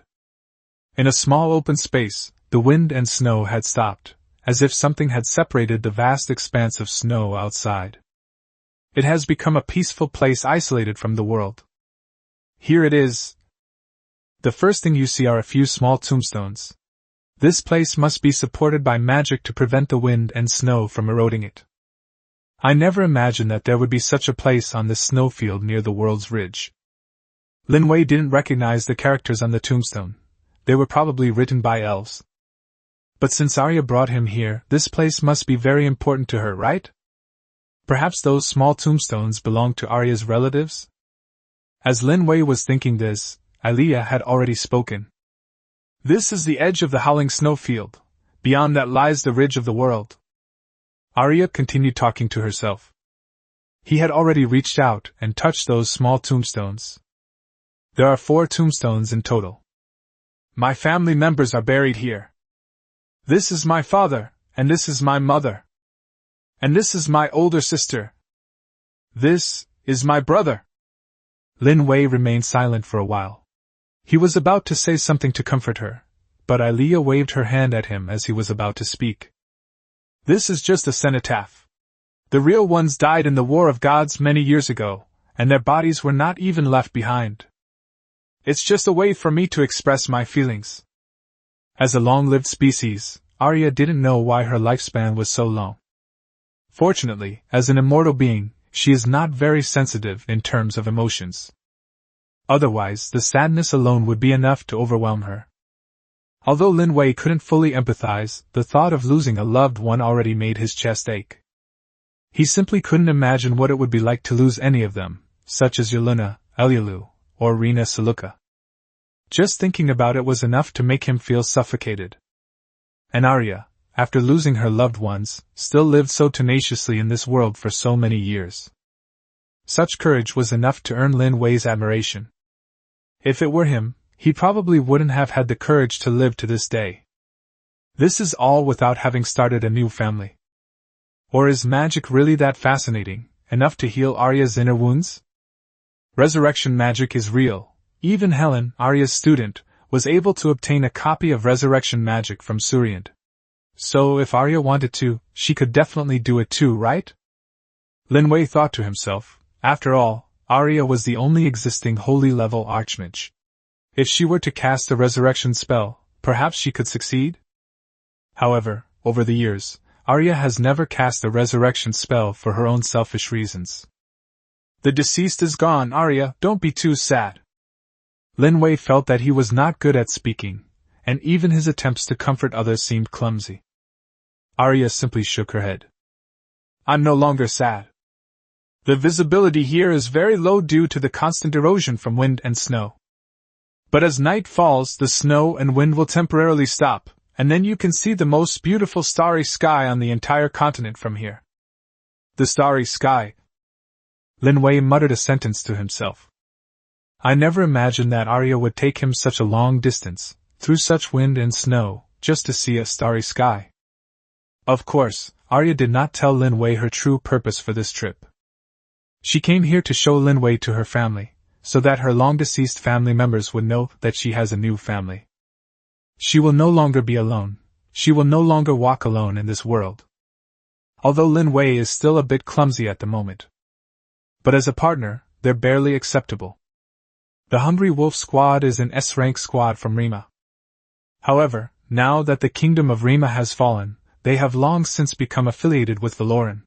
In a small open space, the wind and snow had stopped, as if something had separated the vast expanse of snow outside. It has become a peaceful place isolated from the world. Here it is. The first thing you see are a few small tombstones. This place must be supported by magic to prevent the wind and snow from eroding it. I never imagined that there would be such a place on this snowfield near the world's ridge. Lin Wei didn't recognize the characters on the tombstone. They were probably written by elves. But since Arya brought him here, this place must be very important to her, right? Perhaps those small tombstones belong to Arya's relatives? As Lin Wei was thinking this, Alia had already spoken. This is the edge of the howling snowfield. Beyond that lies the ridge of the world. Arya continued talking to herself. He had already reached out and touched those small tombstones. There are 4 tombstones in total. My family members are buried here. This is my father, and this is my mother. And this is my older sister. This is my brother. Lin Wei remained silent for a while. He was about to say something to comfort her, but Alia waved her hand at him as he was about to speak. This is just a cenotaph. The real ones died in the War of Gods many years ago, and their bodies were not even left behind. It's just a way for me to express my feelings. As a long-lived species, Arya didn't know why her lifespan was so long. Fortunately, as an immortal being, she is not very sensitive in terms of emotions. Otherwise, the sadness alone would be enough to overwhelm her. Although Lin Wei couldn't fully empathize, the thought of losing a loved one already made his chest ache. He simply couldn't imagine what it would be like to lose any of them, such as Yelena, Elyulu, or Rina Saluka. Just thinking about it was enough to make him feel suffocated. And Arya, after losing her loved ones, still lived so tenaciously in this world for so many years. Such courage was enough to earn Lin Wei's admiration. If it were him, he probably wouldn't have had the courage to live to this day. This is all without having started a new family. Or is magic really that fascinating, enough to heal Arya's inner wounds? Resurrection magic is real. Even Helen, Arya's student, was able to obtain a copy of resurrection magic from Suryand. So if Arya wanted to, she could definitely do it too, right? Lin Wei thought to himself, after all, Arya was the only existing holy-level archmage. If she were to cast a resurrection spell, perhaps she could succeed? However, over the years, Arya has never cast a resurrection spell for her own selfish reasons. The deceased is gone, Arya, don't be too sad. Lin Wei felt that he was not good at speaking, and even his attempts to comfort others seemed clumsy. Arya simply shook her head. I'm no longer sad. The visibility here is very low due to the constant erosion from wind and snow. But as night falls, the snow and wind will temporarily stop, and then you can see the most beautiful starry sky on the entire continent from here. The starry sky. Lin Wei muttered a sentence to himself. I never imagined that Arya would take him such a long distance, through such wind and snow, just to see a starry sky. Of course, Arya did not tell Lin Wei her true purpose for this trip. She came here to show Lin Wei to her family, so that her long-deceased family members would know that she has a new family. She will no longer be alone. She will no longer walk alone in this world. Although Lin Wei is still a bit clumsy at the moment. But as a partner, they're barely acceptable. The Hungry Wolf Squad is an S-rank squad from Rima. However, now that the kingdom of Rima has fallen, they have long since become affiliated with Valoran.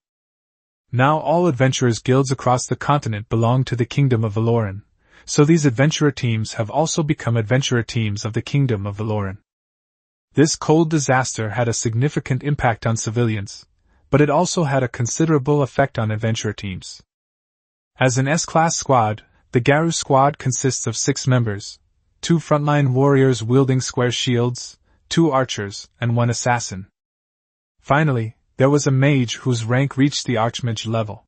Now all adventurers guilds across the continent belong to the kingdom of Valoran, so these adventurer teams have also become adventurer teams of the kingdom of Valoran. This cold disaster had a significant impact on civilians, but it also had a considerable effect on adventurer teams. As an S-class squad, the Garu squad consists of 6 members, 2 frontline warriors wielding square shields, 2 archers, and 1 assassin. Finally, there was a mage whose rank reached the archmage level.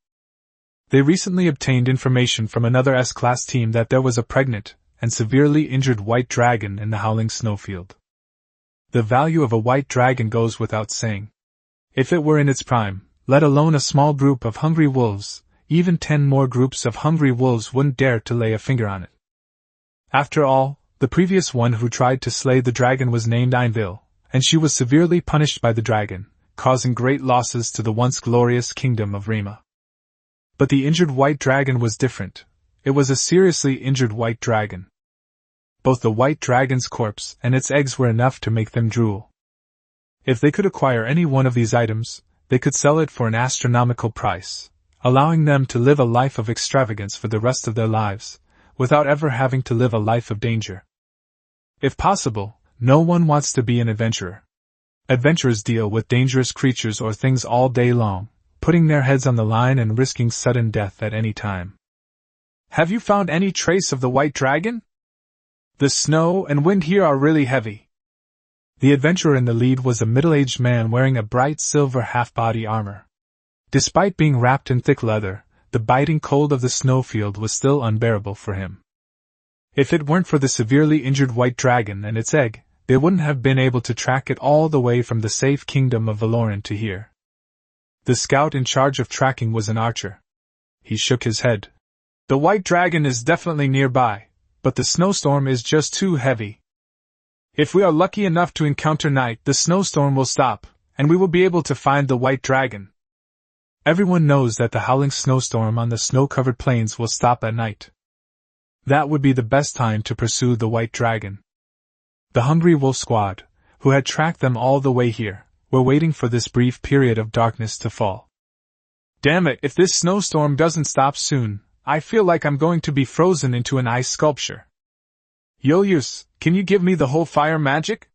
They recently obtained information from another S-class team that there was a pregnant and severely injured white dragon in the howling snowfield. The value of a white dragon goes without saying. If it were in its prime, let alone a small group of hungry wolves, even 10 more groups of hungry wolves wouldn't dare to lay a finger on it. After all, the previous one who tried to slay the dragon was named Ainville, and she was severely punished by the dragon, causing great losses to the once glorious kingdom of Rima. But the injured white dragon was different. It was a seriously injured white dragon. Both the white dragon's corpse and its eggs were enough to make them drool. If they could acquire any one of these items, they could sell it for an astronomical price, allowing them to live a life of extravagance for the rest of their lives, without ever having to live a life of danger. If possible, no one wants to be an adventurer. Adventurers deal with dangerous creatures or things all day long, putting their heads on the line and risking sudden death at any time. Have you found any trace of the white dragon? The snow and wind here are really heavy. The adventurer in the lead was a middle-aged man wearing a bright silver half-body armor. Despite being wrapped in thick leather, the biting cold of the snowfield was still unbearable for him. If it weren't for the severely injured white dragon and its egg, they wouldn't have been able to track it all the way from the safe kingdom of Valoran to here. The scout in charge of tracking was an archer. He shook his head. The white dragon is definitely nearby, but the snowstorm is just too heavy. If we are lucky enough to encounter night, the snowstorm will stop, and we will be able to find the white dragon. Everyone knows that the howling snowstorm on the snow-covered plains will stop at night. That would be the best time to pursue the white dragon. The Hungry Wolf Squad, who had tracked them all the way here, were waiting for this brief period of darkness to fall. Damn it, if this snowstorm doesn't stop soon, I feel like I'm going to be frozen into an ice sculpture. Yoyus, can you give me the whole fire magic?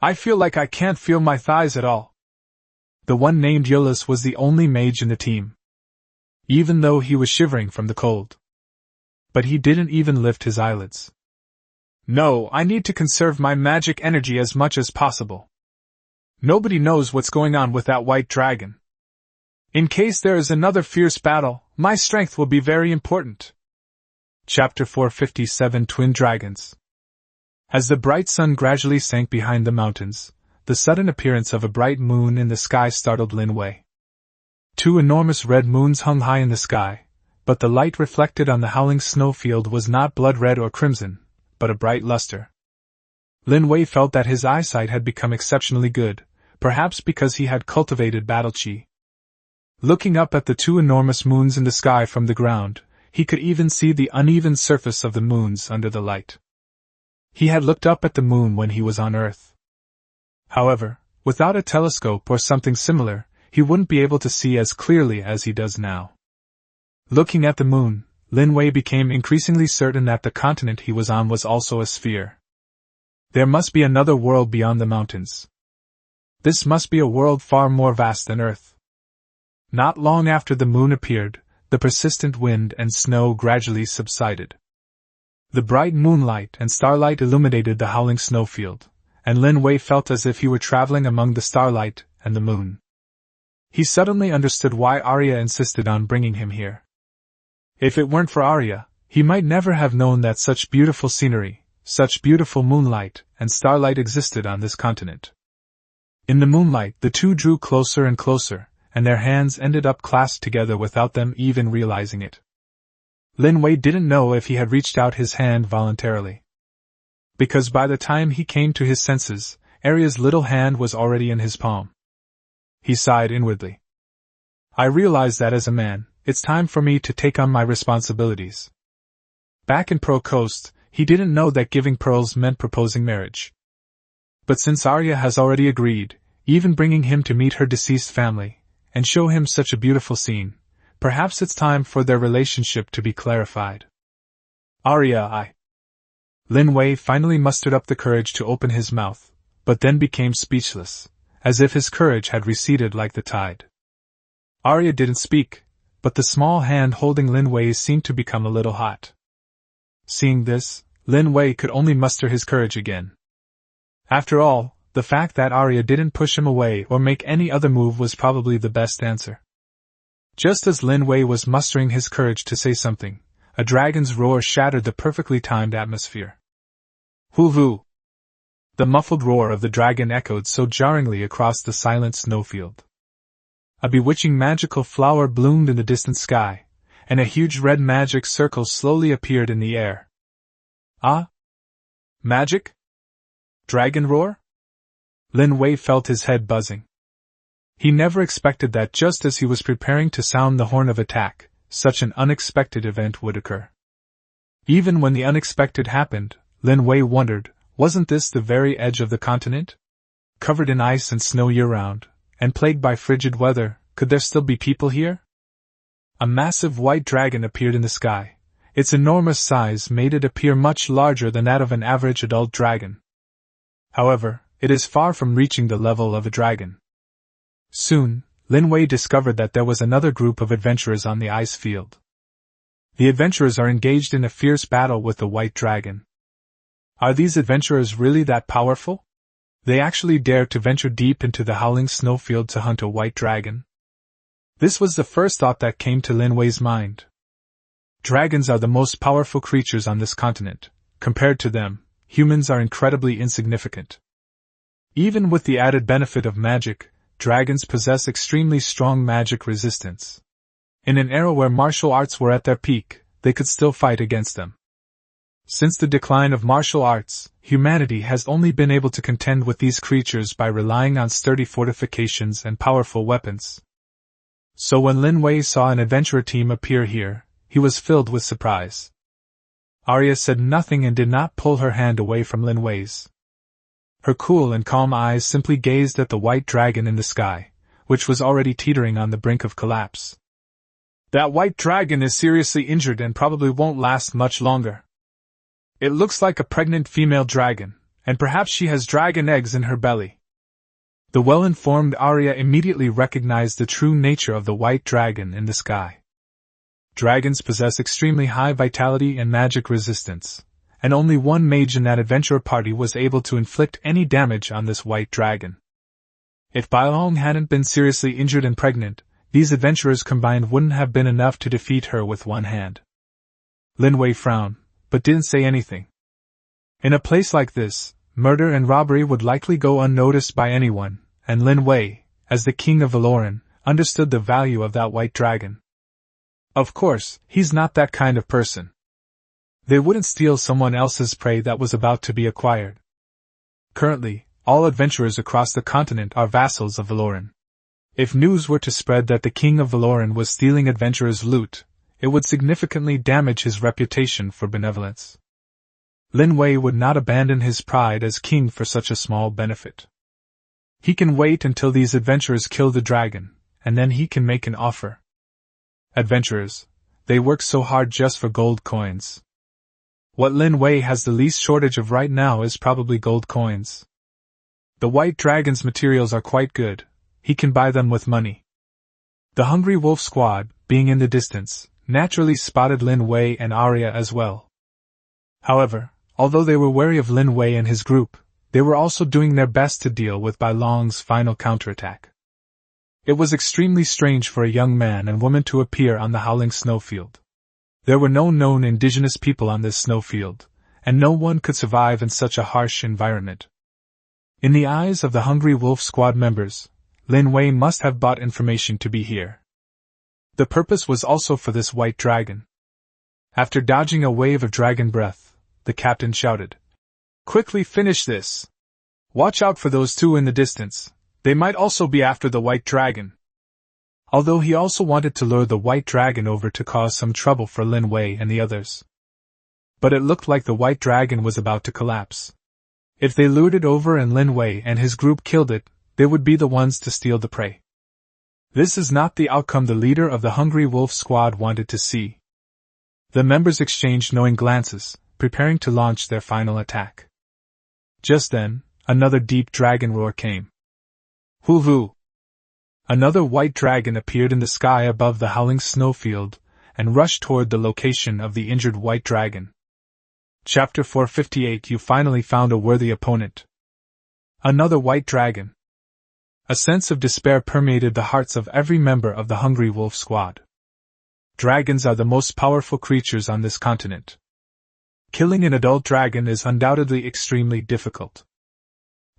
I feel like I can't feel my thighs at all. The one named Yolis was the only mage in the team, even though he was shivering from the cold. But he didn't even lift his eyelids. No, I need to conserve my magic energy as much as possible. Nobody knows what's going on with that white dragon. In case there is another fierce battle, my strength will be very important. Chapter 457 Twin Dragons. As the bright sun gradually sank behind the mountains, the sudden appearance of a bright moon in the sky startled Lin Wei. Two enormous red moons hung high in the sky, but the light reflected on the howling snowfield was not blood red or crimson, but a bright luster. Lin Wei felt that his eyesight had become exceptionally good, perhaps because he had cultivated battle chi. Looking up at the two enormous moons in the sky from the ground, he could even see the uneven surface of the moons under the light. He had looked up at the moon when he was on Earth. However, without a telescope or something similar, he wouldn't be able to see as clearly as he does now. Looking at the moon, Lin Wei became increasingly certain that the continent he was on was also a sphere. There must be another world beyond the mountains. This must be a world far more vast than Earth. Not long after the moon appeared, the persistent wind and snow gradually subsided. The bright moonlight and starlight illuminated the howling snowfield, and Lin Wei felt as if he were traveling among the starlight and the moon. He suddenly understood why Arya insisted on bringing him here. If it weren't for Arya, he might never have known that such beautiful scenery, such beautiful moonlight and starlight existed on this continent. In the moonlight, the two drew closer and closer, and their hands ended up clasped together without them even realizing it. Lin Wei didn't know if he had reached out his hand voluntarily. Because by the time he came to his senses, Arya's little hand was already in his palm. He sighed inwardly. I realize that as a man, it's time for me to take on my responsibilities. Back in Pearl Coast, he didn't know that giving pearls meant proposing marriage. But since Arya has already agreed, even bringing him to meet her deceased family, and show him such a beautiful scene, perhaps it's time for their relationship to be clarified. Arya, Lin Wei finally mustered up the courage to open his mouth, but then became speechless, as if his courage had receded like the tide. Arya didn't speak, but the small hand holding Lin Wei's seemed to become a little hot. Seeing this, Lin Wei could only muster his courage again. After all, the fact that Arya didn't push him away or make any other move was probably the best answer. Just as Lin Wei was mustering his courage to say something, a dragon's roar shattered the perfectly timed atmosphere. Hoo-hoo! The muffled roar of the dragon echoed so jarringly across the silent snowfield. A bewitching magical flower bloomed in the distant sky, and a huge red magic circle slowly appeared in the air. Ah? Magic? Dragon roar? Lin Wei felt his head buzzing. He never expected that just as he was preparing to sound the horn of attack, such an unexpected event would occur. Even when the unexpected happened, Lin Wei wondered, wasn't this the very edge of the continent? Covered in ice and snow year-round, and plagued by frigid weather, could there still be people here? A massive white dragon appeared in the sky. Its enormous size made it appear much larger than that of an average adult dragon. However, it is far from reaching the level of a dragon. Soon, Lin Wei discovered that there was another group of adventurers on the ice field. The adventurers are engaged in a fierce battle with the white dragon. Are these adventurers really that powerful? They actually dare to venture deep into the howling snowfield to hunt a white dragon? This was the first thought that came to Lin Wei's mind. Dragons are the most powerful creatures on this continent. Compared to them, humans are incredibly insignificant. Even with the added benefit of magic, dragons possess extremely strong magic resistance. In an era where martial arts were at their peak, they could still fight against them. Since the decline of martial arts, humanity has only been able to contend with these creatures by relying on sturdy fortifications and powerful weapons. So when Lin Wei saw an adventurer team appear here, he was filled with surprise. Arya said nothing and did not pull her hand away from Lin Wei's. Her cool and calm eyes simply gazed at the white dragon in the sky, which was already teetering on the brink of collapse. That white dragon is seriously injured and probably won't last much longer. It looks like a pregnant female dragon, and perhaps she has dragon eggs in her belly. The well-informed Arya immediately recognized the true nature of the white dragon in the sky. Dragons possess extremely high vitality and magic resistance, and only one mage in that adventurer party was able to inflict any damage on this white dragon. If Bailong hadn't been seriously injured and pregnant, these adventurers combined wouldn't have been enough to defeat her with one hand. Lin Wei frowned, but didn't say anything. In a place like this, murder and robbery would likely go unnoticed by anyone, and Lin Wei, as the king of Valoran, understood the value of that white dragon. Of course, he's not that kind of person. They wouldn't steal someone else's prey that was about to be acquired. Currently, all adventurers across the continent are vassals of Valoran. If news were to spread that the king of Valoran was stealing adventurers' loot, it would significantly damage his reputation for benevolence. Lin Wei would not abandon his pride as king for such a small benefit. He can wait until these adventurers kill the dragon, and then he can make an offer. Adventurers, they work so hard just for gold coins. What Lin Wei has the least shortage of right now is probably gold coins. The white dragon's materials are quite good, he can buy them with money. The Hungry Wolf squad, being in the distance, naturally spotted Lin Wei and Arya as well. However, although they were wary of Lin Wei and his group, they were also doing their best to deal with Bailong's final counterattack. It was extremely strange for a young man and woman to appear on the howling snowfield. There were no known indigenous people on this snowfield, and no one could survive in such a harsh environment. In the eyes of the Hungry Wolf squad members, Lin Wei must have bought information to be here. The purpose was also for this white dragon. After dodging a wave of dragon breath, the captain shouted, "Quickly finish this! Watch out for those two in the distance, they might also be after the white dragon." Although he also wanted to lure the white dragon over to cause some trouble for Lin Wei and the others. But it looked like the white dragon was about to collapse. If they lured it over and Lin Wei and his group killed it, they would be the ones to steal the prey. This is not the outcome the leader of the Hungry Wolf squad wanted to see. The members exchanged knowing glances, preparing to launch their final attack. Just then, another deep dragon roar came. Hoo-hoo! Another white dragon appeared in the sky above the howling snowfield, and rushed toward the location of the injured white dragon. Chapter 458. You finally found a worthy opponent. Another white dragon. A sense of despair permeated the hearts of every member of the Hungry Wolf squad. Dragons are the most powerful creatures on this continent. Killing an adult dragon is undoubtedly extremely difficult.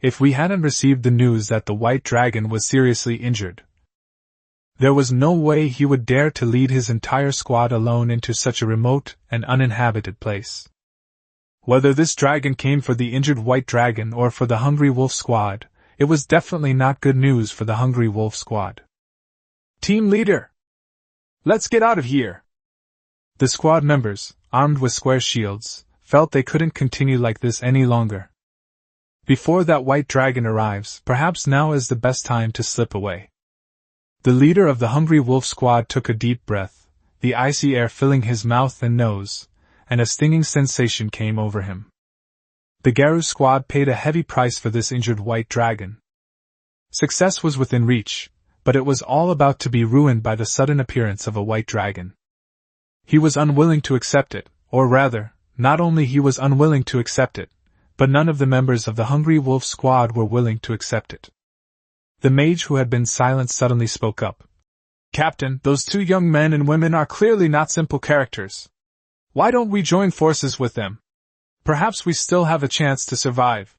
If we hadn't received the news that the white dragon was seriously injured, there was no way he would dare to lead his entire squad alone into such a remote and uninhabited place. Whether this dragon came for the injured white dragon or for the Hungry Wolf squad, it was definitely not good news for the Hungry Wolf squad. Team leader! Let's get out of here! The squad members, armed with square shields, felt they couldn't continue like this any longer. Before that white dragon arrives, perhaps now is the best time to slip away. The leader of the Hungry Wolf squad took a deep breath, the icy air filling his mouth and nose, and a stinging sensation came over him. The Garu squad paid a heavy price for this injured white dragon. Success was within reach, but it was all about to be ruined by the sudden appearance of a white dragon. He was unwilling to accept it, or rather, not only he was unwilling to accept it, but none of the members of the Hungry Wolf squad were willing to accept it. The mage who had been silent suddenly spoke up. "Captain, those two young men and women are clearly not simple characters. Why don't we join forces with them? Perhaps we still have a chance to survive."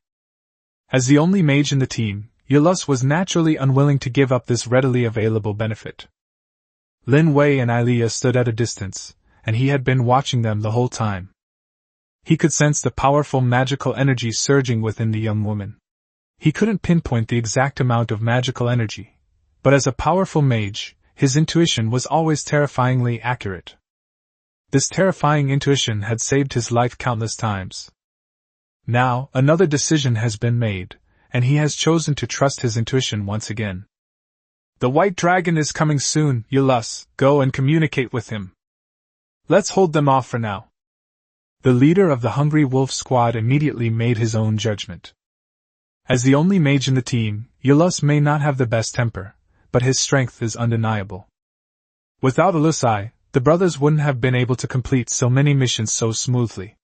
As the only mage in the team, Yulus was naturally unwilling to give up this readily available benefit. Lin Wei and Ilea stood at a distance, and he had been watching them the whole time. He could sense the powerful magical energy surging within the young woman. He couldn't pinpoint the exact amount of magical energy, but as a powerful mage, his intuition was always terrifyingly accurate. This terrifying intuition had saved his life countless times. Now, another decision has been made, and he has chosen to trust his intuition once again. "The white dragon is coming soon, Yulus, go and communicate with him. Let's hold them off for now." The leader of the Hungry Wolf squad immediately made his own judgment. As the only mage in the team, Yulus may not have the best temper, but his strength is undeniable. Without Ulusai, the brothers wouldn't have been able to complete so many missions so smoothly.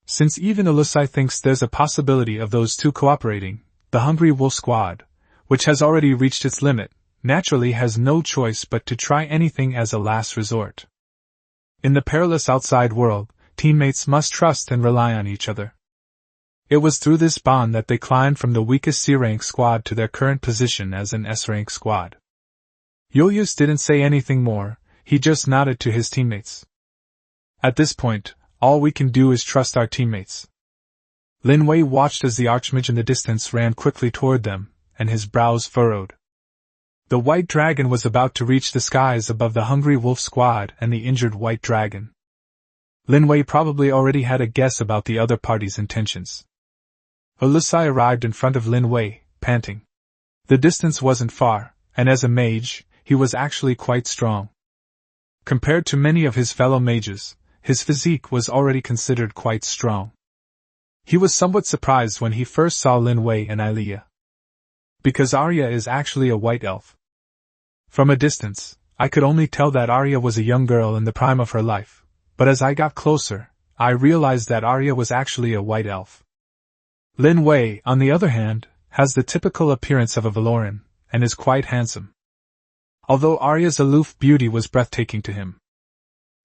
Since even Ulusai thinks there's a possibility of those two cooperating, the Hungry Wolf squad, which has already reached its limit, naturally has no choice but to try anything as a last resort. In the perilous outside world, teammates must trust and rely on each other. It was through this bond that they climbed from the weakest C-rank squad to their current position as an S-rank squad. Julius didn't say anything more, he just nodded to his teammates. At this point, all we can do is trust our teammates. Lin Wei watched as the archmage in the distance ran quickly toward them, and his brows furrowed. The white dragon was about to reach the skies above the hungry wolf squad and the injured white dragon. Lin Wei probably already had a guess about the other party's intentions. Olusai arrived in front of Lin Wei, panting. The distance wasn't far, and as a mage, he was actually quite strong. Compared to many of his fellow mages, his physique was already considered quite strong. He was somewhat surprised when he first saw Lin Wei and Ilia. Because Arya is actually a white elf. From a distance, I could only tell that Arya was a young girl in the prime of her life, but as I got closer, I realized that Arya was actually a white elf. Lin Wei, on the other hand, has the typical appearance of a Valoran, and is quite handsome. Although Arya's aloof beauty was breathtaking to him.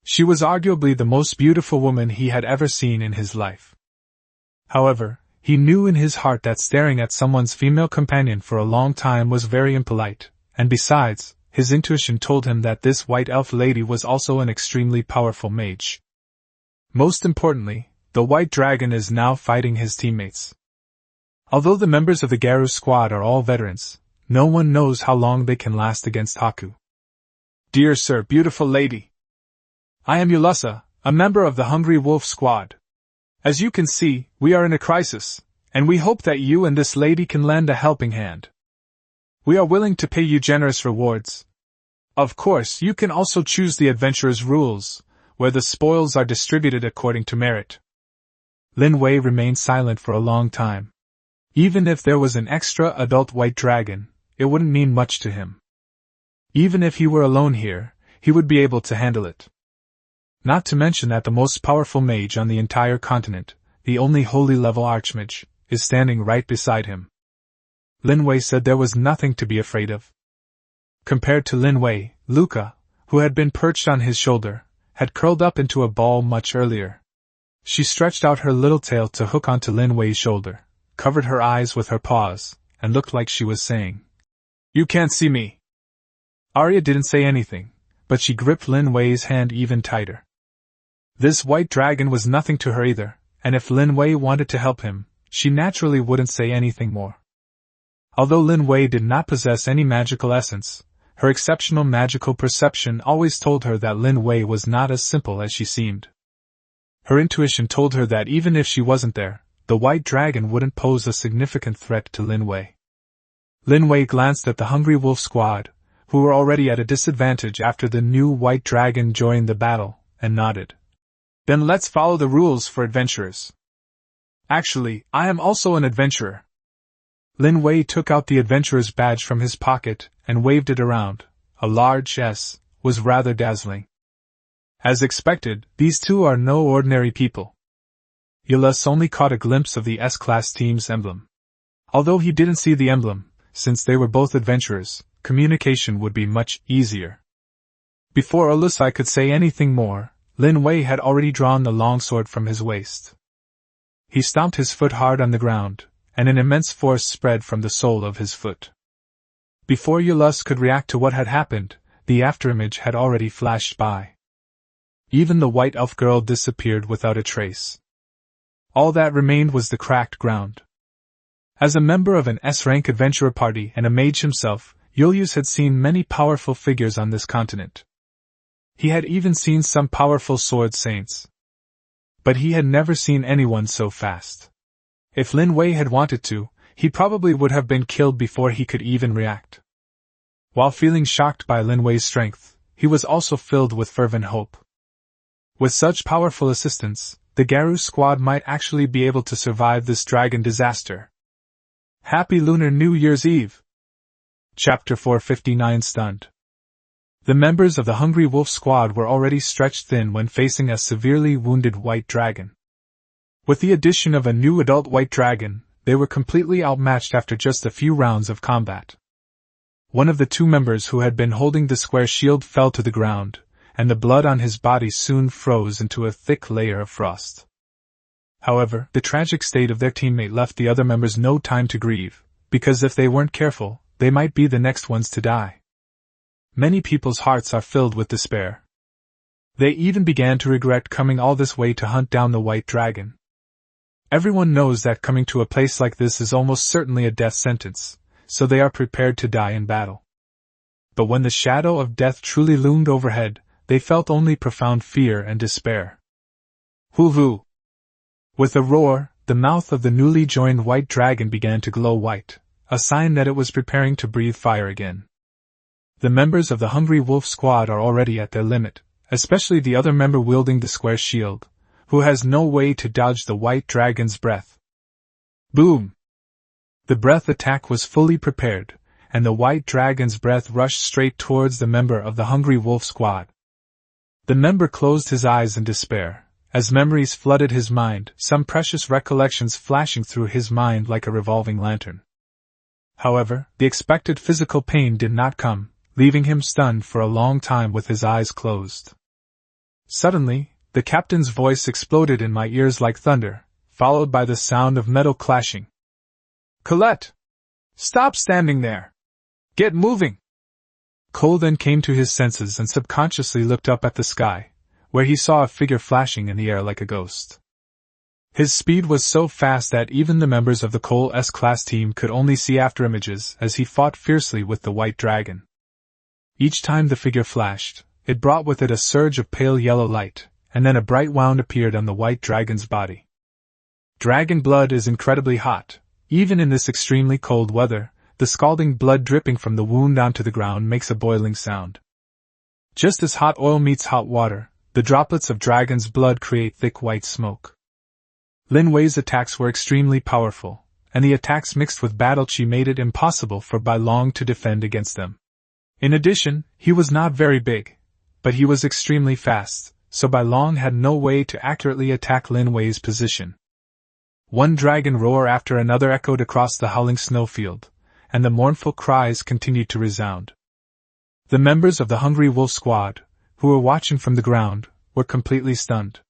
She was arguably the most beautiful woman he had ever seen in his life. However, he knew in his heart that staring at someone's female companion for a long time was very impolite, and besides, his intuition told him that this white elf lady was also an extremely powerful mage. Most importantly, the white dragon is now fighting his teammates. Although the members of the Garu squad are all veterans, no one knows how long they can last against Haku. Dear sir, beautiful lady. I am Yulusa, a member of the Hungry Wolf squad. As you can see, we are in a crisis, and we hope that you and this lady can lend a helping hand. We are willing to pay you generous rewards. Of course, you can also choose the adventurer's rules, where the spoils are distributed according to merit. Lin Wei remained silent for a long time. Even if there was an extra adult white dragon, it wouldn't mean much to him. Even if he were alone here, he would be able to handle it. Not to mention that the most powerful mage on the entire continent, the only holy level archmage, is standing right beside him. Lin Wei said there was nothing to be afraid of. Compared to Lin Wei, Luika, who had been perched on his shoulder, had curled up into a ball much earlier. She stretched out her little tail to hook onto Lin Wei's shoulder, covered her eyes with her paws, and looked like she was saying, "You can't see me." Arya didn't say anything, but she gripped Lin Wei's hand even tighter. This white dragon was nothing to her either, and if Lin Wei wanted to help him, she naturally wouldn't say anything more. Although Lin Wei did not possess any magical essence, her exceptional magical perception always told her that Lin Wei was not as simple as she seemed. Her intuition told her that even if she wasn't there, the white dragon wouldn't pose a significant threat to Lin Wei. Lin Wei glanced at the Hungry Wolf squad, who were already at a disadvantage after the new white dragon joined the battle, and nodded. Then let's follow the rules for adventurers. Actually, I am also an adventurer. Lin Wei took out the adventurer's badge from his pocket and waved it around. A large S was rather dazzling. As expected, these two are no ordinary people. Yulus only caught a glimpse of the S-class team's emblem. Although he didn't see the emblem, since they were both adventurers, communication would be much easier. Before Olusai could say anything more, Lin Wei had already drawn the longsword from his waist. He stomped his foot hard on the ground, and an immense force spread from the sole of his foot. Before Yulus could react to what had happened, the afterimage had already flashed by. Even the white elf girl disappeared without a trace. All that remained was the cracked ground. As a member of an S-rank adventurer party and a mage himself, Julius had seen many powerful figures on this continent. He had even seen some powerful sword saints. But he had never seen anyone so fast. If Lin Wei had wanted to, he probably would have been killed before he could even react. While feeling shocked by Lin Wei's strength, he was also filled with fervent hope. With such powerful assistance, the Garu squad might actually be able to survive this dragon disaster. Happy Lunar New Year's Eve! Chapter 459 Stunned. The members of the Hungry Wolf squad were already stretched thin when facing a severely wounded white dragon. With the addition of a new adult white dragon, they were completely outmatched after just a few rounds of combat. One of the two members who had been holding the square shield fell to the ground, and the blood on his body soon froze into a thick layer of frost. However, the tragic state of their teammate left the other members no time to grieve, because if they weren't careful, they might be the next ones to die. Many people's hearts are filled with despair. They even began to regret coming all this way to hunt down the white dragon. Everyone knows that coming to a place like this is almost certainly a death sentence, so they are prepared to die in battle. But when the shadow of death truly loomed overhead, they felt only profound fear and despair. Hoo-hoo! With a roar, the mouth of the newly joined white dragon began to glow white, a sign that it was preparing to breathe fire again. The members of the Hungry Wolf squad are already at their limit, especially the other member wielding the square shield, who has no way to dodge the white dragon's breath. Boom! The breath attack was fully prepared, and the white dragon's breath rushed straight towards the member of the Hungry Wolf squad. The member closed his eyes in despair, as memories flooded his mind, some precious recollections flashing through his mind like a revolving lantern. However, the expected physical pain did not come, leaving him stunned for a long time with his eyes closed. Suddenly, the captain's voice exploded in my ears like thunder, followed by the sound of metal clashing. "Colette! Stop standing there! Get moving!" Cole then came to his senses and subconsciously looked up at the sky, where he saw a figure flashing in the air like a ghost. His speed was so fast that even the members of the Cole S-Class team could only see after images as he fought fiercely with the white dragon. Each time the figure flashed, it brought with it a surge of pale yellow light, and then a bright wound appeared on the white dragon's body. Dragon blood is incredibly hot. Even in this extremely cold weather, the scalding blood dripping from the wound onto the ground makes a boiling sound. Just as hot oil meets hot water, the droplets of dragon's blood create thick white smoke. Lin Wei's attacks were extremely powerful, and the attacks mixed with battle chi made it impossible for Bai Long to defend against them. In addition, he was not very big, but he was extremely fast, so Bai Long had no way to accurately attack Lin Wei's position. One dragon roar after another echoed across the howling snowfield, and the mournful cries continued to resound. The members of the Hungry Wolf squad, who were watching from the ground, were completely stunned.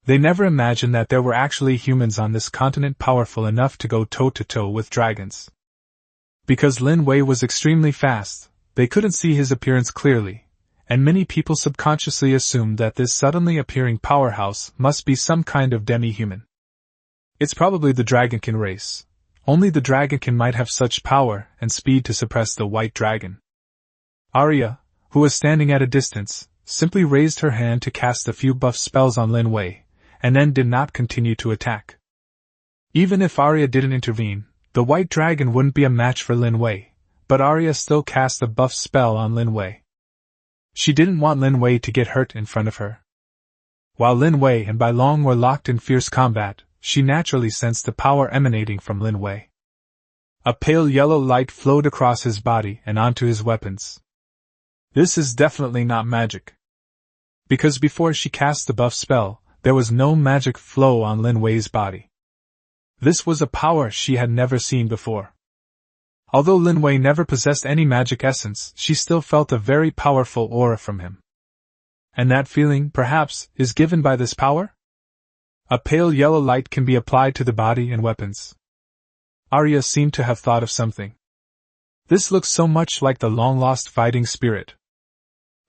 They never imagined that there were actually humans on this continent powerful enough to go toe-to-toe with dragons. Because Lin Wei was extremely fast, they couldn't see his appearance clearly, and many people subconsciously assumed that this suddenly appearing powerhouse must be some kind of demi-human. It's probably the Dragonkin race. Only the Dragonkin might have such power and speed to suppress the white dragon. Arya, who was standing at a distance, simply raised her hand to cast a few buff spells on Lin Wei, and then did not continue to attack. Even if Arya didn't intervene, the white dragon wouldn't be a match for Lin Wei, but Arya still cast a buff spell on Lin Wei. She didn't want Lin Wei to get hurt in front of her. While Lin Wei and Bai Long were locked in fierce combat, she naturally sensed the power emanating from Lin Wei. A pale yellow light flowed across his body and onto his weapons. This is definitely not magic. Because before she cast the buff spell, there was no magic flow on Lin Wei's body. This was a power she had never seen before. Although Lin Wei never possessed any magic essence, she still felt a very powerful aura from him. And that feeling, perhaps, is given by this power? A pale yellow light can be applied to the body and weapons. Arya seemed to have thought of something. This looks so much like the long-lost fighting spirit.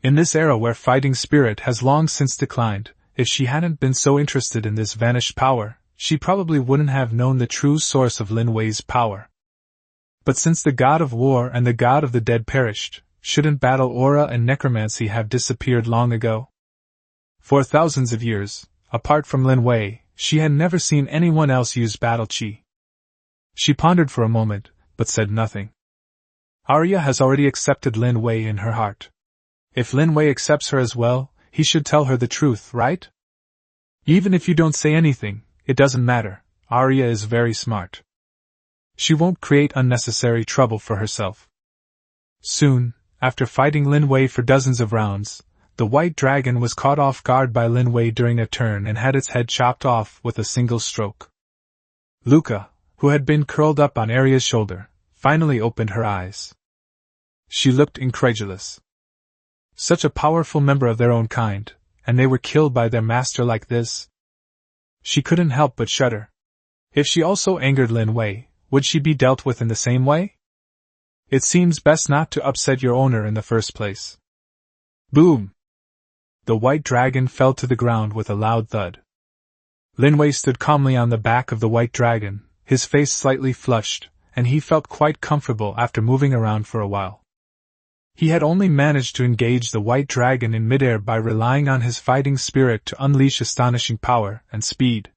In this era where fighting spirit has long since declined, if she hadn't been so interested in this vanished power, she probably wouldn't have known the true source of Lin Wei's power. But since the god of war and the god of the dead perished, shouldn't battle aura and necromancy have disappeared long ago? For thousands of years, apart from Lin Wei, she had never seen anyone else use battle chi. She pondered for a moment, but said nothing. Arya has already accepted Lin Wei in her heart. If Lin Wei accepts her as well, he should tell her the truth, right? Even if you don't say anything, it doesn't matter. Arya is very smart. She won't create unnecessary trouble for herself. Soon, after fighting Lin Wei for dozens of rounds, the white dragon was caught off guard by Lin Wei during a turn and had its head chopped off with a single stroke. Luika, who had been curled up on Arya's shoulder, finally opened her eyes. She looked incredulous. Such a powerful member of their own kind, and they were killed by their master like this? She couldn't help but shudder. If she also angered Lin Wei, would she be dealt with in the same way? It seems best not to upset your owner in the first place. Boom! The white dragon fell to the ground with a loud thud. Lin Wei stood calmly on the back of the white dragon, his face slightly flushed, and he felt quite comfortable after moving around for a while. He had only managed to engage the white dragon in midair by relying on his fighting spirit to unleash astonishing power and speed.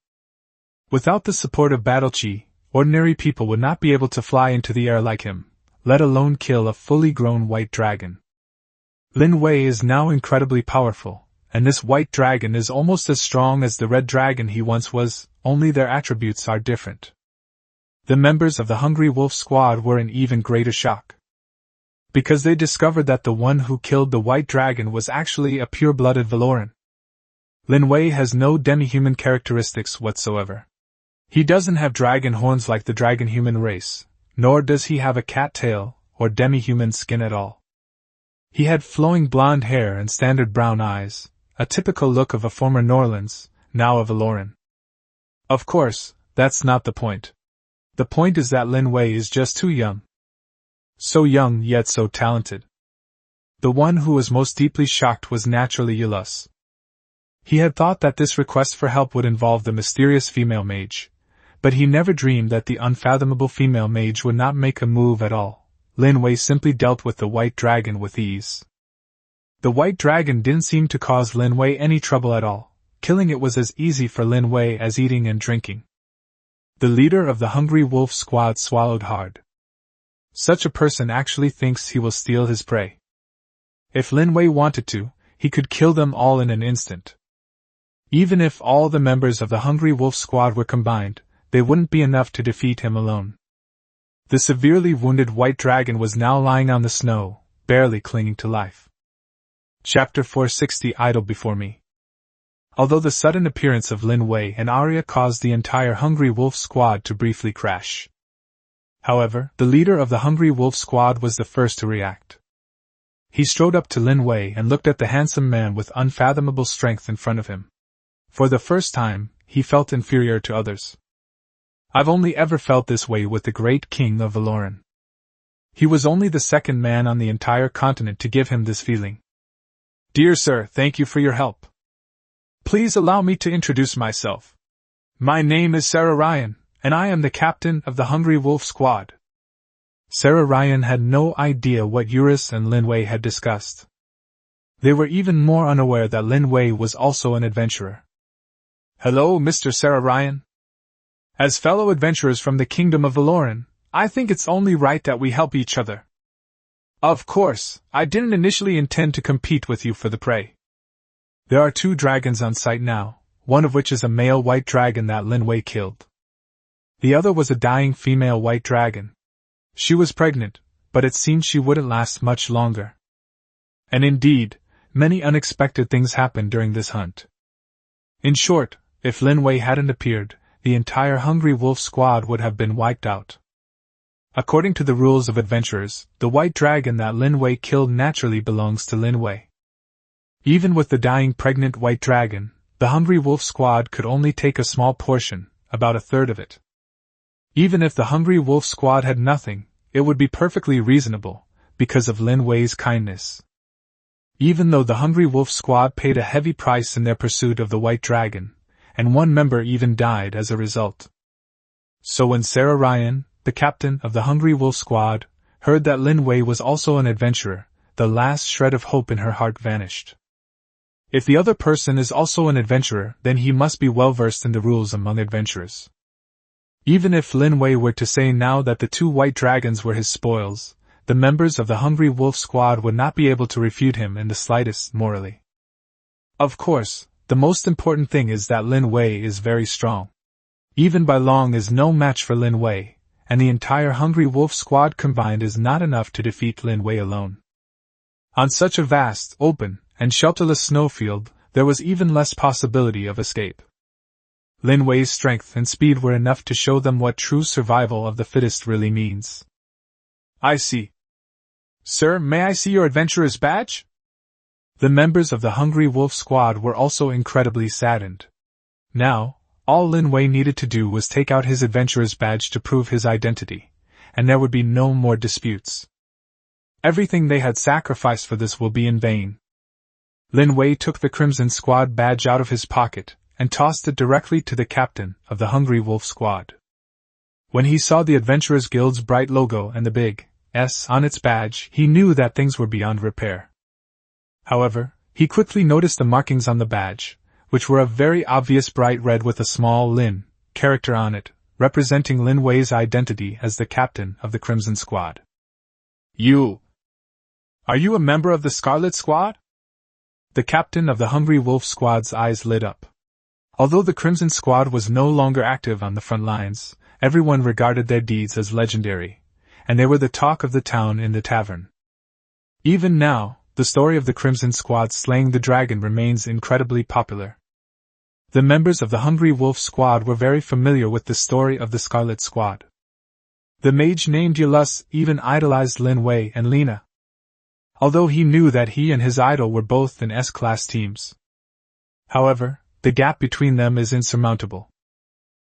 Without the support of battle chi, ordinary people would not be able to fly into the air like him, let alone kill a fully grown white dragon. Lin Wei is now incredibly powerful, and this white dragon is almost as strong as the red dragon he once was, only their attributes are different. The members of the Hungry Wolf Squad were in even greater shock, because they discovered that the one who killed the white dragon was actually a pure-blooded Valoran. Lin Wei has no demi-human characteristics whatsoever. He doesn't have dragon horns like the dragon-human race, nor does he have a cat tail or demi-human skin at all. He had flowing blonde hair and standard brown eyes, a typical look of a former Norlands, now a Valoran. Of course, that's not the point. The point is that Lin Wei is just too young. So young yet so talented. The one who was most deeply shocked was naturally Yulus. He had thought that this request for help would involve the mysterious female mage, but he never dreamed that the unfathomable female mage would not make a move at all. Lin Wei simply dealt with the white dragon with ease. The white dragon didn't seem to cause Lin Wei any trouble at all. Killing it was as easy for Lin Wei as eating and drinking. The leader of the Hungry Wolf Squad swallowed hard. Such a person actually thinks he will steal his prey. If Lin Wei wanted to, he could kill them all in an instant. Even if all the members of the Hungry Wolf Squad were combined, they wouldn't be enough to defeat him alone. The severely wounded white dragon was now lying on the snow, barely clinging to life. Chapter 460 Idle Before Me. Although the sudden appearance of Lin Wei and Arya caused the entire Hungry Wolf Squad to briefly crash. However, the leader of the Hungry Wolf Squad was the first to react. He strode up to Lin Wei and looked at the handsome man with unfathomable strength in front of him. For the first time, he felt inferior to others. I've only ever felt this way with the great king of Valoran. He was only the second man on the entire continent to give him this feeling. Dear sir, thank you for your help. Please allow me to introduce myself. My name is Sarah Ryan, and I am the captain of the Hungry Wolf Squad. Sarah Ryan had no idea what Eurus and Lin Wei had discussed. They were even more unaware that Lin Wei was also an adventurer. Hello, Mr. Sarah Ryan. As fellow adventurers from the Kingdom of Valoran, I think it's only right that we help each other. Of course, I didn't initially intend to compete with you for the prey. There are 2 dragons on site now, one of which is a male white dragon that Lin Wei killed. The other was a dying female white dragon. She was pregnant, but it seemed she wouldn't last much longer. And indeed, many unexpected things happened during this hunt. In short, if Lin Wei hadn't appeared, the entire Hungry Wolf Squad would have been wiped out. According to the rules of adventurers, the white dragon that Lin Wei killed naturally belongs to Lin Wei. Even with the dying pregnant white dragon, the Hungry Wolf Squad could only take a small portion, about a third of it. Even if the Hungry Wolf Squad had nothing, it would be perfectly reasonable, because of Lin Wei's kindness. Even though the Hungry Wolf Squad paid a heavy price in their pursuit of the white dragon, and one member even died as a result. So when Sarah Ryan, the captain of the Hungry Wolf Squad, heard that Lin Wei was also an adventurer, the last shred of hope in her heart vanished. If the other person is also an adventurer, then he must be well versed in the rules among adventurers. Even if Lin Wei were to say now that the 2 white dragons were his spoils, the members of the Hungry Wolf Squad would not be able to refute him in the slightest morally. Of course, the most important thing is that Lin Wei is very strong. Even Bai Long is no match for Lin Wei, and the entire Hungry Wolf Squad combined is not enough to defeat Lin Wei alone. On such a vast, open, and shelterless snowfield, there was even less possibility of escape. Lin Wei's strength and speed were enough to show them what true survival of the fittest really means. I see. Sir, may I see your adventurer's badge? The members of the Hungry Wolf Squad were also incredibly saddened. Now, all Lin Wei needed to do was take out his adventurer's badge to prove his identity, and there would be no more disputes. Everything they had sacrificed for this will be in vain. Lin Wei took the Crimson Squad badge out of his pocket and tossed it directly to the captain of the Hungry Wolf Squad. When he saw the Adventurers Guild's bright logo and the big S on its badge, he knew that things were beyond repair. However, he quickly noticed the markings on the badge, which were a very obvious bright red with a small Lin character on it, representing Lin Wei's identity as the captain of the Crimson Squad. Are you a member of the Scarlet Squad? The captain of the Hungry Wolf Squad's eyes lit up. Although the Crimson Squad was no longer active on the front lines, everyone regarded their deeds as legendary, and they were the talk of the town in the tavern. Even now, the story of the Crimson Squad slaying the dragon remains incredibly popular. The members of the Hungry Wolf Squad were very familiar with the story of the Scarlet Squad. The mage named Yulus even idolized Lin Wei and Lina, although he knew that he and his idol were both in S-class teams. However, the gap between them is insurmountable.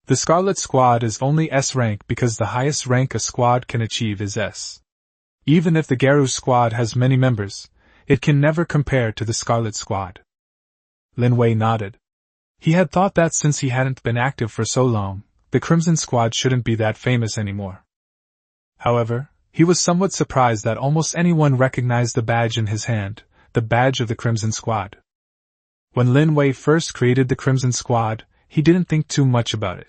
The Scarlet Squad is only S rank because the highest rank a squad can achieve is S. Even if the Garu Squad has many members, it can never compare to the Scarlet Squad. Lin Wei nodded. He had thought that since he hadn't been active for so long, the Crimson Squad shouldn't be that famous anymore. However, he was somewhat surprised that almost anyone recognized the badge in his hand, the badge of the Crimson Squad. When Lin Wei first created the Crimson Squad, he didn't think too much about it.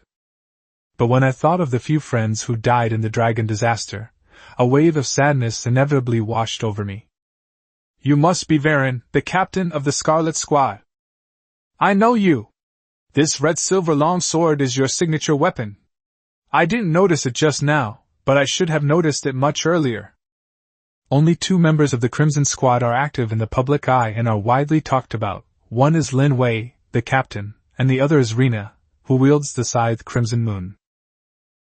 But when I thought of the few friends who died in the dragon disaster, a wave of sadness inevitably washed over me. You must be Varen, the captain of the Scarlet Squad. I know you. This red-silver long sword is your signature weapon. I didn't notice it just now, but I should have noticed it much earlier. Only 2 members of the Crimson Squad are active in the public eye and are widely talked about. One is Lin Wei, the captain, and the other is Rina, who wields the scythe Crimson Moon.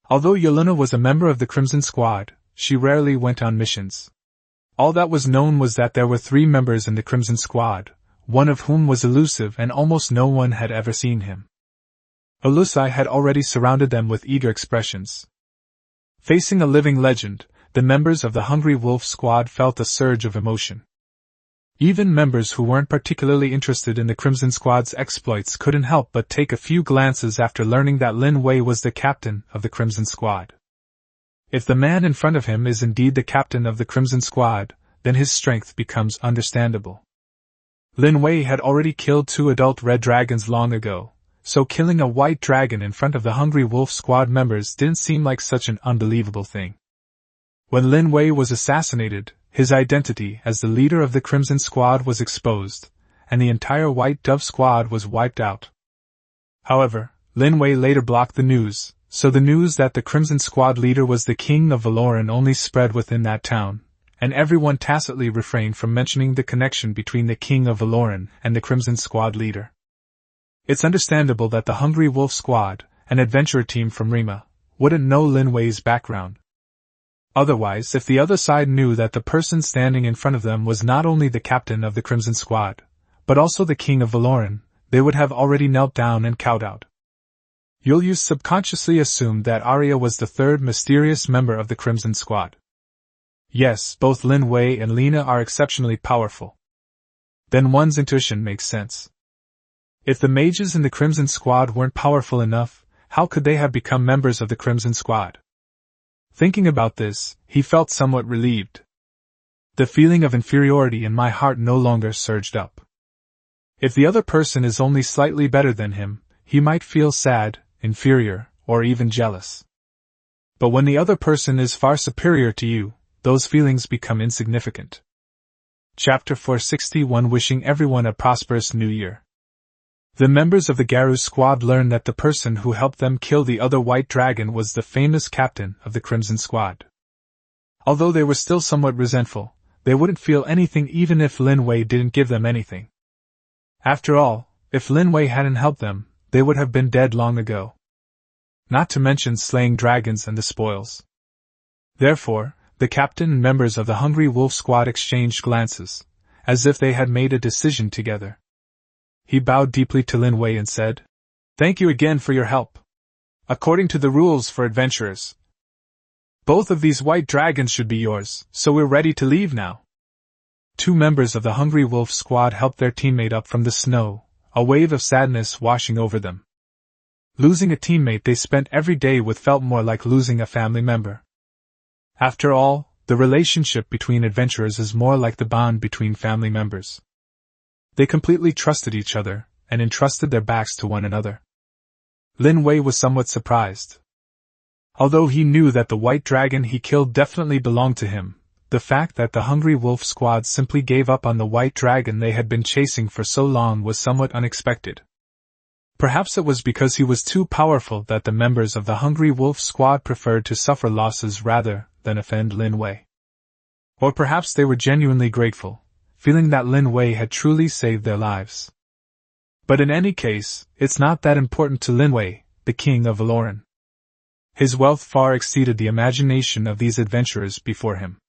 Although Yelena was a member of the Crimson Squad, she rarely went on missions. All that was known was that there were 3 members in the Crimson Squad, one of whom was elusive and almost no one had ever seen him. Elusai had already surrounded them with eager expressions. Facing a living legend, the members of the Hungry Wolf Squad felt a surge of emotion. Even members who weren't particularly interested in the Crimson Squad's exploits couldn't help but take a few glances after learning that Lin Wei was the captain of the Crimson Squad. If the man in front of him is indeed the captain of the Crimson Squad, then his strength becomes understandable. Lin Wei had already killed 2 adult red dragons long ago, so killing a white dragon in front of the Hungry Wolf Squad members didn't seem like such an unbelievable thing. When Lin Wei was assassinated, his identity as the leader of the Crimson Squad was exposed, and the entire White Dove Squad was wiped out. However, Lin Wei later blocked the news, so the news that the Crimson Squad leader was the king of Valoran only spread within that town, and everyone tacitly refrained from mentioning the connection between the king of Valoran and the Crimson Squad leader. It's understandable that the Hungry Wolf Squad, an adventurer team from Rima, wouldn't know Lin Wei's background. Otherwise, if the other side knew that the person standing in front of them was not only the captain of the Crimson Squad, but also the king of Valoran, they would have already knelt down and kowtowed. Yulius subconsciously assumed that Arya was the 3rd mysterious member of the Crimson Squad. Yes, both Lin Wei and Lina are exceptionally powerful. Then one's intuition makes sense. If the mages in the Crimson Squad weren't powerful enough, how could they have become members of the Crimson Squad? Thinking about this, he felt somewhat relieved. The feeling of inferiority in my heart no longer surged up. If the other person is only slightly better than him, he might feel sad, inferior, or even jealous. But when the other person is far superior to you, those feelings become insignificant. Chapter 461 Wishing everyone a prosperous New Year. The members of the Garu Squad learned that the person who helped them kill the other white dragon was the famous captain of the Crimson Squad. Although they were still somewhat resentful, they wouldn't feel anything even if Lin Wei didn't give them anything. After all, if Lin Wei hadn't helped them, they would have been dead long ago. Not to mention slaying dragons and the spoils. Therefore, the captain and members of the Hungry Wolf Squad exchanged glances, as if they had made a decision together. He bowed deeply to Lin Wei and said, "Thank you again for your help. According to the rules for adventurers, both of these white dragons should be yours, so we're ready to leave now." Two members of the Hungry Wolf Squad helped their teammate up from the snow, a wave of sadness washing over them. Losing a teammate they spent every day with felt more like losing a family member. After all, the relationship between adventurers is more like the bond between family members. They completely trusted each other, and entrusted their backs to one another. Lin Wei was somewhat surprised. Although he knew that the white dragon he killed definitely belonged to him, the fact that the Hungry Wolf Squad simply gave up on the white dragon they had been chasing for so long was somewhat unexpected. Perhaps it was because he was too powerful that the members of the Hungry Wolf Squad preferred to suffer losses rather than offend Lin Wei. Or perhaps they were genuinely grateful, feeling that Lin Wei had truly saved their lives. But in any case, it's not that important to Lin Wei, the king of Valoran. His wealth far exceeded the imagination of these adventurers before him.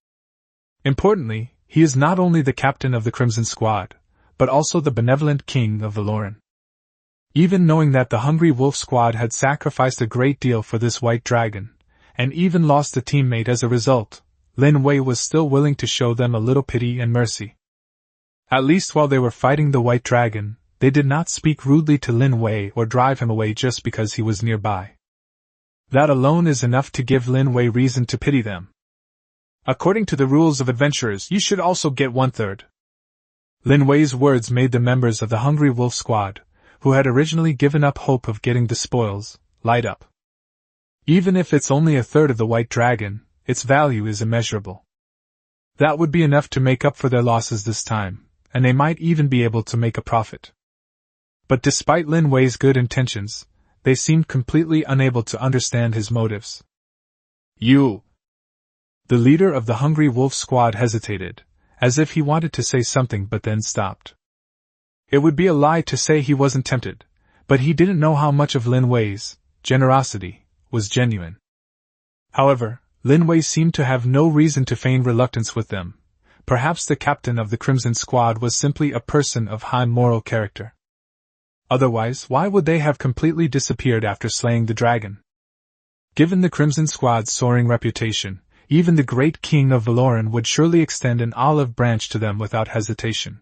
Importantly, he is not only the captain of the Crimson Squad, but also the benevolent king of Valoran. Even knowing that the Hungry Wolf Squad had sacrificed a great deal for this white dragon, and even lost a teammate as a result, Lin Wei was still willing to show them a little pity and mercy. At least while they were fighting the white dragon, they did not speak rudely to Lin Wei or drive him away just because he was nearby. That alone is enough to give Lin Wei reason to pity them. According to the rules of adventurers, you should also get 1/3. Lin Wei's words made the members of the Hungry Wolf Squad, who had originally given up hope of getting the spoils, light up. Even if it's only 1/3 of the white dragon, its value is immeasurable. That would be enough to make up for their losses this time, and they might even be able to make a profit. But despite Lin Wei's good intentions, they seemed completely unable to understand his motives. "You..." The leader of the Hungry Wolf Squad hesitated, as if he wanted to say something but then stopped. It would be a lie to say he wasn't tempted, but he didn't know how much of Lin Wei's generosity was genuine. However, Lin Wei seemed to have no reason to feign reluctance with them. Perhaps the captain of the Crimson Squad was simply a person of high moral character. Otherwise, why would they have completely disappeared after slaying the dragon? Given the Crimson Squad's soaring reputation, even the great king of Valoran would surely extend an olive branch to them without hesitation.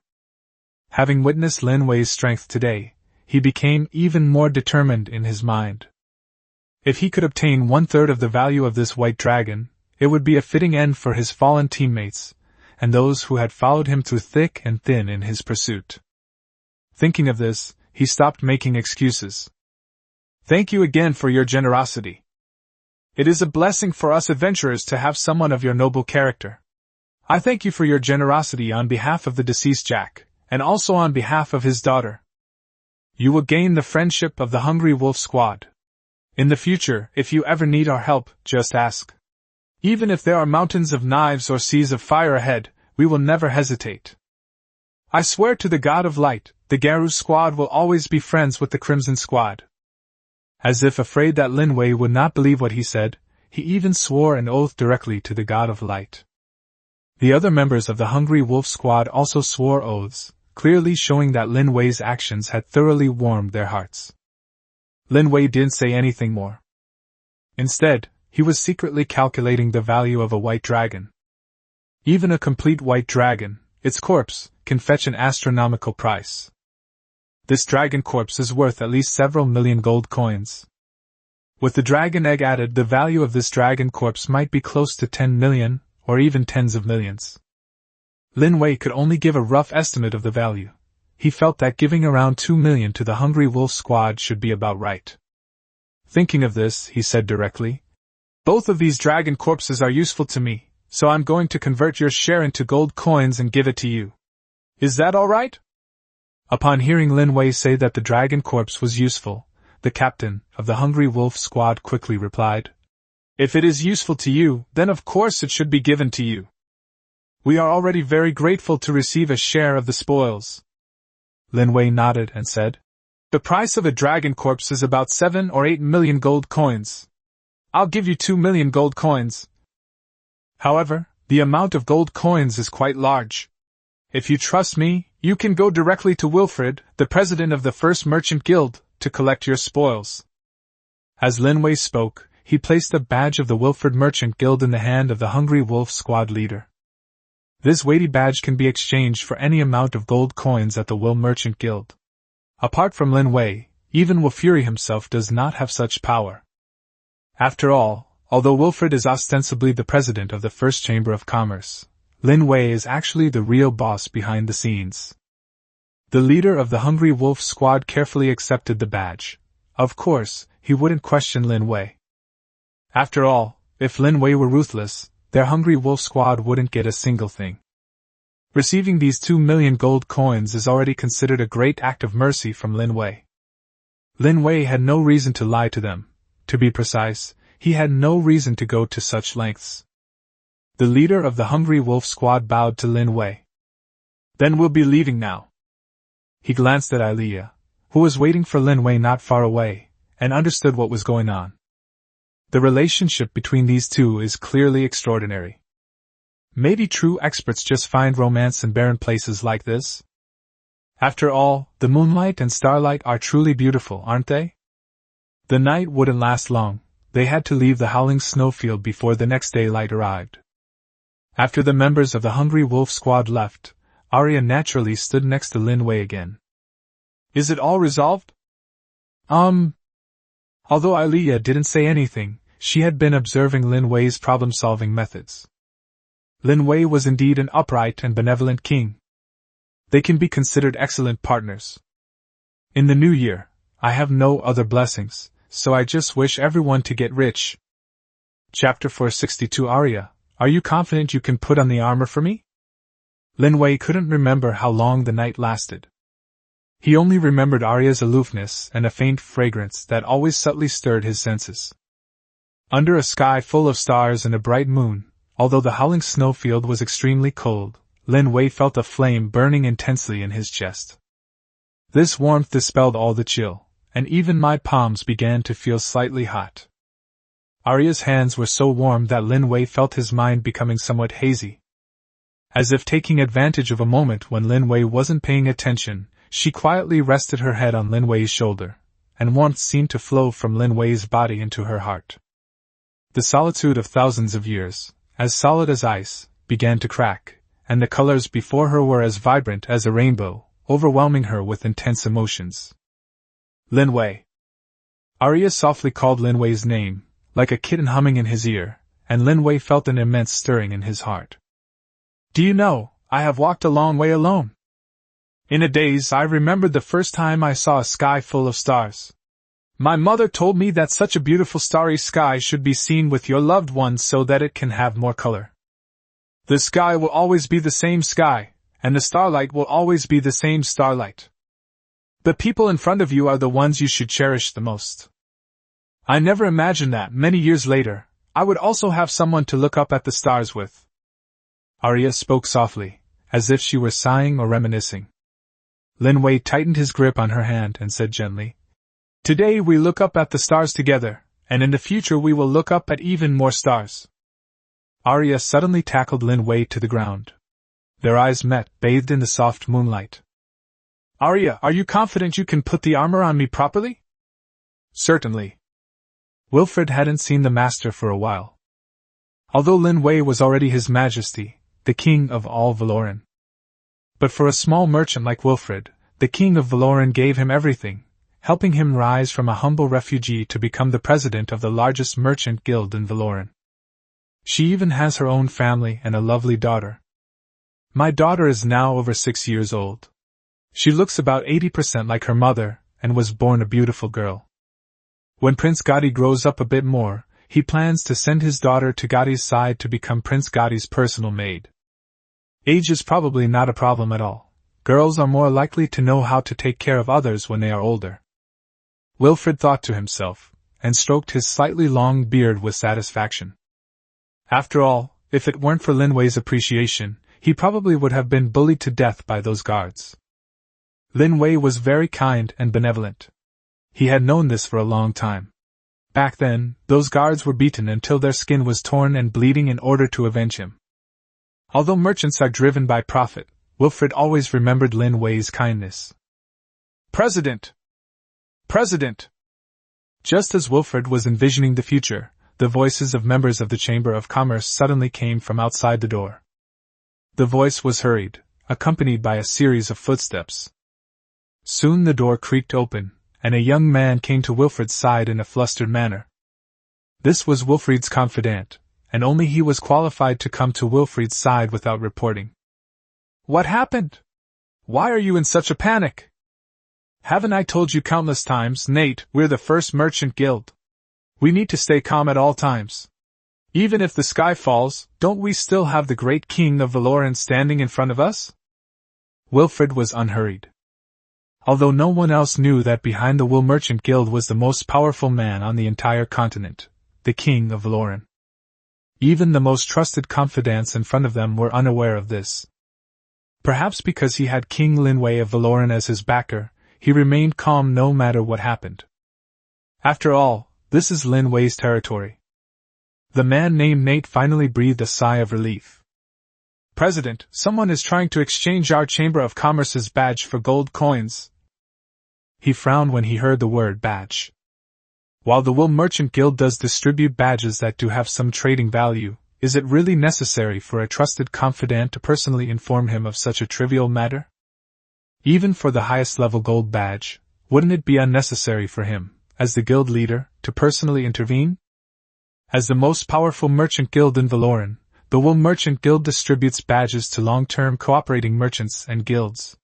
Having witnessed Lin Wei's strength today, he became even more determined in his mind. If he could obtain 1/3 of the value of this white dragon, it would be a fitting end for his fallen teammates, and those who had followed him through thick and thin in his pursuit. Thinking of this, he stopped making excuses. "Thank you again for your generosity. It is a blessing for us adventurers to have someone of your noble character. I thank you for your generosity on behalf of the deceased Jack, and also on behalf of his daughter. You will gain the friendship of the Hungry Wolf Squad. In the future, if you ever need our help, just ask. Even if there are mountains of knives or seas of fire ahead, we will never hesitate. I swear to the God of Light, the Garou Squad will always be friends with the Crimson Squad." As if afraid that Lin Wei would not believe what he said, he even swore an oath directly to the God of Light. The other members of the Hungry Wolf Squad also swore oaths, clearly showing that Lin Wei's actions had thoroughly warmed their hearts. Lin Wei didn't say anything more. Instead, he was secretly calculating the value of a white dragon. Even a complete white dragon, its corpse, can fetch an astronomical price. This dragon corpse is worth at least several million gold coins. With the dragon egg added, the value of this dragon corpse might be close to 10 million, or even tens of millions. Lin Wei could only give a rough estimate of the value. He felt that giving around 2 million to the Hungry Wolf Squad should be about right. Thinking of this, he said directly, "Both of these dragon corpses are useful to me, so I'm going to convert your share into gold coins and give it to you. Is that all right?" Upon hearing Lin Wei say that the dragon corpse was useful, the captain of the Hungry Wolf Squad quickly replied, "If it is useful to you, then of course it should be given to you. We are already very grateful to receive a share of the spoils." Lin Wei nodded and said, The price of a dragon corpse is about 7 or 8 million gold coins. I'll give you 2 million gold coins. However, the amount of gold coins is quite large. If you trust me, you can go directly to Wilfred, the president of the First Merchant Guild, to collect your spoils. As Lin Wei spoke, he placed the badge of the Wilfred Merchant Guild in the hand of the Hungry Wolf squad leader. This weighty badge can be exchanged for any amount of gold coins at the Will Merchant Guild. Apart from Lin Wei, even Wilfury himself does not have such power. After all, although Wilfred is ostensibly the president of the First Chamber of Commerce, Lin Wei is actually the real boss behind the scenes. The leader of the Hungry Wolf squad carefully accepted the badge. Of course, he wouldn't question Lin Wei. After all, if Lin Wei were ruthless, their Hungry Wolf squad wouldn't get a single thing. Receiving these 2 million gold coins is already considered a great act of mercy from Lin Wei. Lin Wei had no reason to lie to them. To be precise, he had no reason to go to such lengths. The leader of the Hungry Wolf squad bowed to Lin Wei. Then we'll be leaving now. He glanced at Ilea, who was waiting for Lin Wei not far away, and understood what was going on. The relationship between these two is clearly extraordinary. Maybe true experts just find romance in barren places like this? After all, the moonlight and starlight are truly beautiful, aren't they? The night wouldn't last long. They had to leave the howling snowfield before the next daylight arrived. After the members of the Hungry Wolf squad left, Arya naturally stood next to Lin Wei again. Is it all resolved? Although Ilea didn't say anything, she had been observing Lin Wei's problem-solving methods. Lin Wei was indeed an upright and benevolent king. They can be considered excellent partners. In the new year, I have no other blessings, so I just wish everyone to get rich. Chapter 462 Arya, are you confident you can put on the armor for me? Lin Wei couldn't remember how long the night lasted. He only remembered Arya's aloofness and a faint fragrance that always subtly stirred his senses. Under a sky full of stars and a bright moon, although the howling snowfield was extremely cold, Lin Wei felt a flame burning intensely in his chest. This warmth dispelled all the chill, and even my palms began to feel slightly hot. Arya's hands were so warm that Lin Wei felt his mind becoming somewhat hazy. As if taking advantage of a moment when Lin Wei wasn't paying attention, she quietly rested her head on Lin Wei's shoulder, and warmth seemed to flow from Lin Wei's body into her heart. The solitude of thousands of years, as solid as ice, began to crack, and the colors before her were as vibrant as a rainbow, overwhelming her with intense emotions. Lin Wei. Arya softly called Lin Wei's name, like a kitten humming in his ear, and Lin Wei felt an immense stirring in his heart. Do you know, I have walked a long way alone. In a daze I remembered the first time I saw a sky full of stars. My mother told me that such a beautiful starry sky should be seen with your loved ones so that it can have more color. The sky will always be the same sky, and the starlight will always be the same starlight. The people in front of you are the ones you should cherish the most. I never imagined that, many years later, I would also have someone to look up at the stars with. Arya spoke softly, as if she were sighing or reminiscing. Lin Wei tightened his grip on her hand and said gently, Today we look up at the stars together, and in the future we will look up at even more stars. Arya suddenly tackled Lin Wei to the ground. Their eyes met, bathed in the soft moonlight. Arya, are you confident you can put the armor on me properly? Certainly. Wilfred hadn't seen the master for a while. Although Lin Wei was already His Majesty, the King of all Valoran. But for a small merchant like Wilfred, the King of Valoran gave him everything, helping him rise from a humble refugee to become the president of the largest merchant guild in Valoran. She even has her own family and a lovely daughter. My daughter is now over 6 years old. She looks about 80% like her mother, and was born a beautiful girl. When Prince Gotti grows up a bit more, he plans to send his daughter to Gotti's side to become Prince Gotti's personal maid. Age is probably not a problem at all. Girls are more likely to know how to take care of others when they are older. Wilfred thought to himself, and stroked his slightly long beard with satisfaction. After all, if it weren't for Lin Wei's appreciation, he probably would have been bullied to death by those guards. Lin Wei was very kind and benevolent. He had known this for a long time. Back then, those guards were beaten until their skin was torn and bleeding in order to avenge him. Although merchants are driven by profit, Wilfred always remembered Lin Wei's kindness. President! President! Just as Wilfred was envisioning the future, the voices of members of the Chamber of Commerce suddenly came from outside the door. The voice was hurried, accompanied by a series of footsteps. Soon the door creaked open, and a young man came to Wilfred's side in a flustered manner. This was Wilfred's confidant, and only he was qualified to come to Wilfred's side without reporting. What happened? Why are you in such a panic? Haven't I told you countless times, Nate, we're the first merchant guild. We need to stay calm at all times. Even if the sky falls, don't we still have the great king of Valoran standing in front of us? Wilfred was unhurried. Although no one else knew that behind the Wool Merchant Guild was the most powerful man on the entire continent, the king of Valoran. Even the most trusted confidants in front of them were unaware of this. Perhaps because he had King Lin Wei of Valoran as his backer, he remained calm no matter what happened. After all, this is Lin Wei's territory. The man named Nate finally breathed a sigh of relief. President, someone is trying to exchange our Chamber of Commerce's badge for gold coins. He frowned when he heard the word badge. While the Wool Merchant Guild does distribute badges that do have some trading value, is it really necessary for a trusted confidant to personally inform him of such a trivial matter? Even for the highest level gold badge, wouldn't it be unnecessary for him, as the guild leader, to personally intervene? As the most powerful merchant guild in Valoran, the Wool Merchant Guild distributes badges to long-term cooperating merchants and guilds.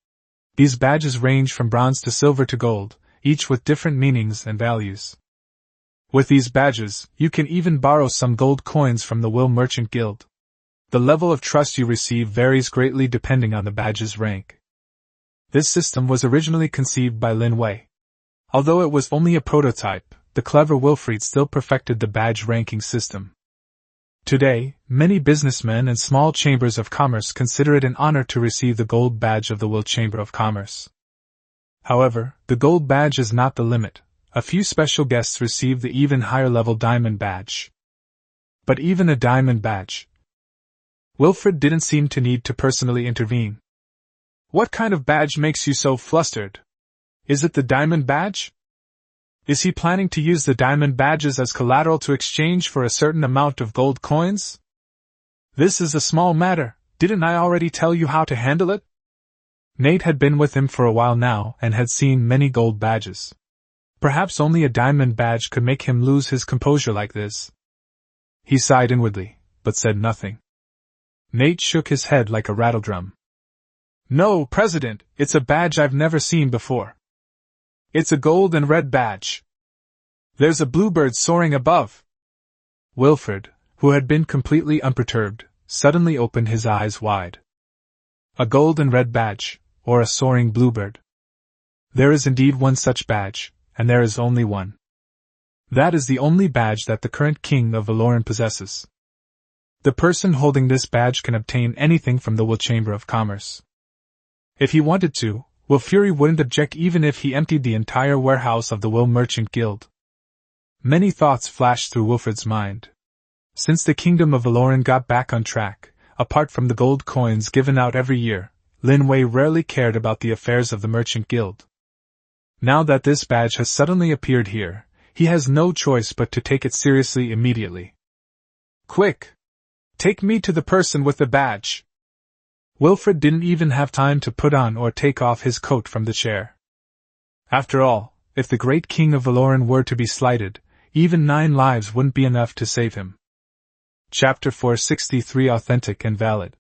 These badges range from bronze to silver to gold, each with different meanings and values. With these badges, you can even borrow some gold coins from the Wool Merchant Guild. The level of trust you receive varies greatly depending on the badge's rank. This system was originally conceived by Lin Wei. Although it was only a prototype, the clever Wilfred still perfected the badge ranking system. Today, many businessmen and small chambers of commerce consider it an honor to receive the gold badge of the Wool Chamber of Commerce. However, the gold badge is not the limit. A few special guests receive the even higher level diamond badge. But even a diamond badge, Wilfred didn't seem to need to personally intervene. What kind of badge makes you so flustered? Is it the diamond badge? Is he planning to use the diamond badges as collateral to exchange for a certain amount of gold coins? This is a small matter, didn't I already tell you how to handle it? Nate had been with him for a while now and had seen many gold badges. Perhaps only a diamond badge could make him lose his composure like this. He sighed inwardly, but said nothing. Nate shook his head like a rattledrum. No, President, it's a badge I've never seen before. It's a gold and red badge. There's a bluebird soaring above. Wilfred, who had been completely unperturbed, suddenly opened his eyes wide. A gold and red badge, or a soaring bluebird. There is indeed one such badge, and there is only one. That is the only badge that the current king of Valoran possesses. The person holding this badge can obtain anything from the Wool Chamber of Commerce. If he wanted to, Will Fury wouldn't object even if he emptied the entire warehouse of the Wool Merchant Guild. Many thoughts flashed through Wilfred's mind. Since the kingdom of Valoran got back on track, apart from the gold coins given out every year, Lin Wei rarely cared about the affairs of the Merchant Guild. Now that this badge has suddenly appeared here, he has no choice but to take it seriously immediately. Quick! Take me to the person with the badge! Wilfred didn't even have time to put on or take off his coat from the chair. After all, if the great king of Valoran were to be slighted, even 9 lives wouldn't be enough to save him. Chapter 463 Authentic and Valid.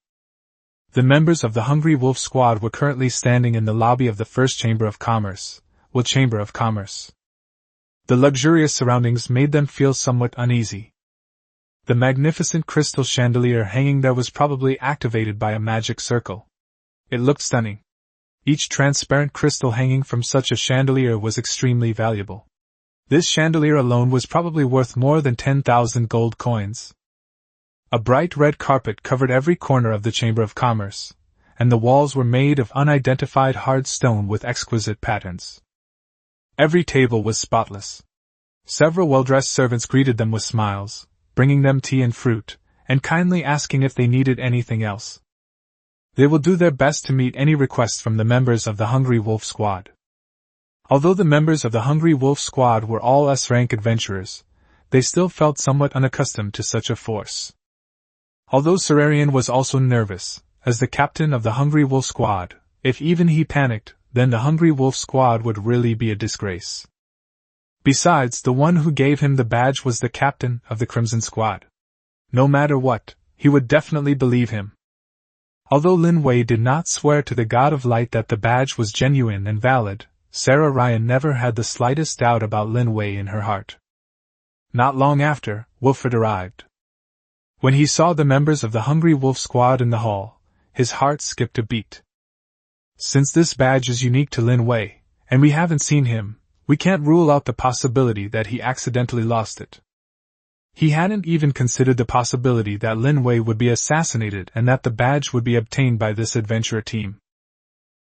The members of the Hungry Wolf Squad were currently standing in the lobby of the First Chamber of Commerce, Wool Chamber of Commerce. The luxurious surroundings made them feel somewhat uneasy. The magnificent crystal chandelier hanging there was probably activated by a magic circle. It looked stunning. Each transparent crystal hanging from such a chandelier was extremely valuable. This chandelier alone was probably worth more than 10,000 gold coins. A bright red carpet covered every corner of the Chamber of Commerce, and the walls were made of unidentified hard stone with exquisite patterns. Every table was spotless. Several well-dressed servants greeted them with smiles, bringing them tea and fruit, and kindly asking if they needed anything else. They will do their best to meet any requests from the members of the Hungry Wolf Squad. Although the members of the Hungry Wolf Squad were all S-rank adventurers, they still felt somewhat unaccustomed to such a force. Although Serarian was also nervous, as the captain of the Hungry Wolf Squad, if even he panicked, then the Hungry Wolf Squad would really be a disgrace. Besides, the one who gave him the badge was the captain of the Crimson Squad. No matter what, he would definitely believe him. Although Lin Wei did not swear to the God of Light that the badge was genuine and valid, Sarah Ryan never had the slightest doubt about Lin Wei in her heart. Not long after, Wilfred arrived. When he saw the members of the Hungry Wolf Squad in the hall, his heart skipped a beat. Since this badge is unique to Lin Wei, and we haven't seen him, we can't rule out the possibility that he accidentally lost it. He hadn't even considered the possibility that Lin Wei would be assassinated and that the badge would be obtained by this adventurer team.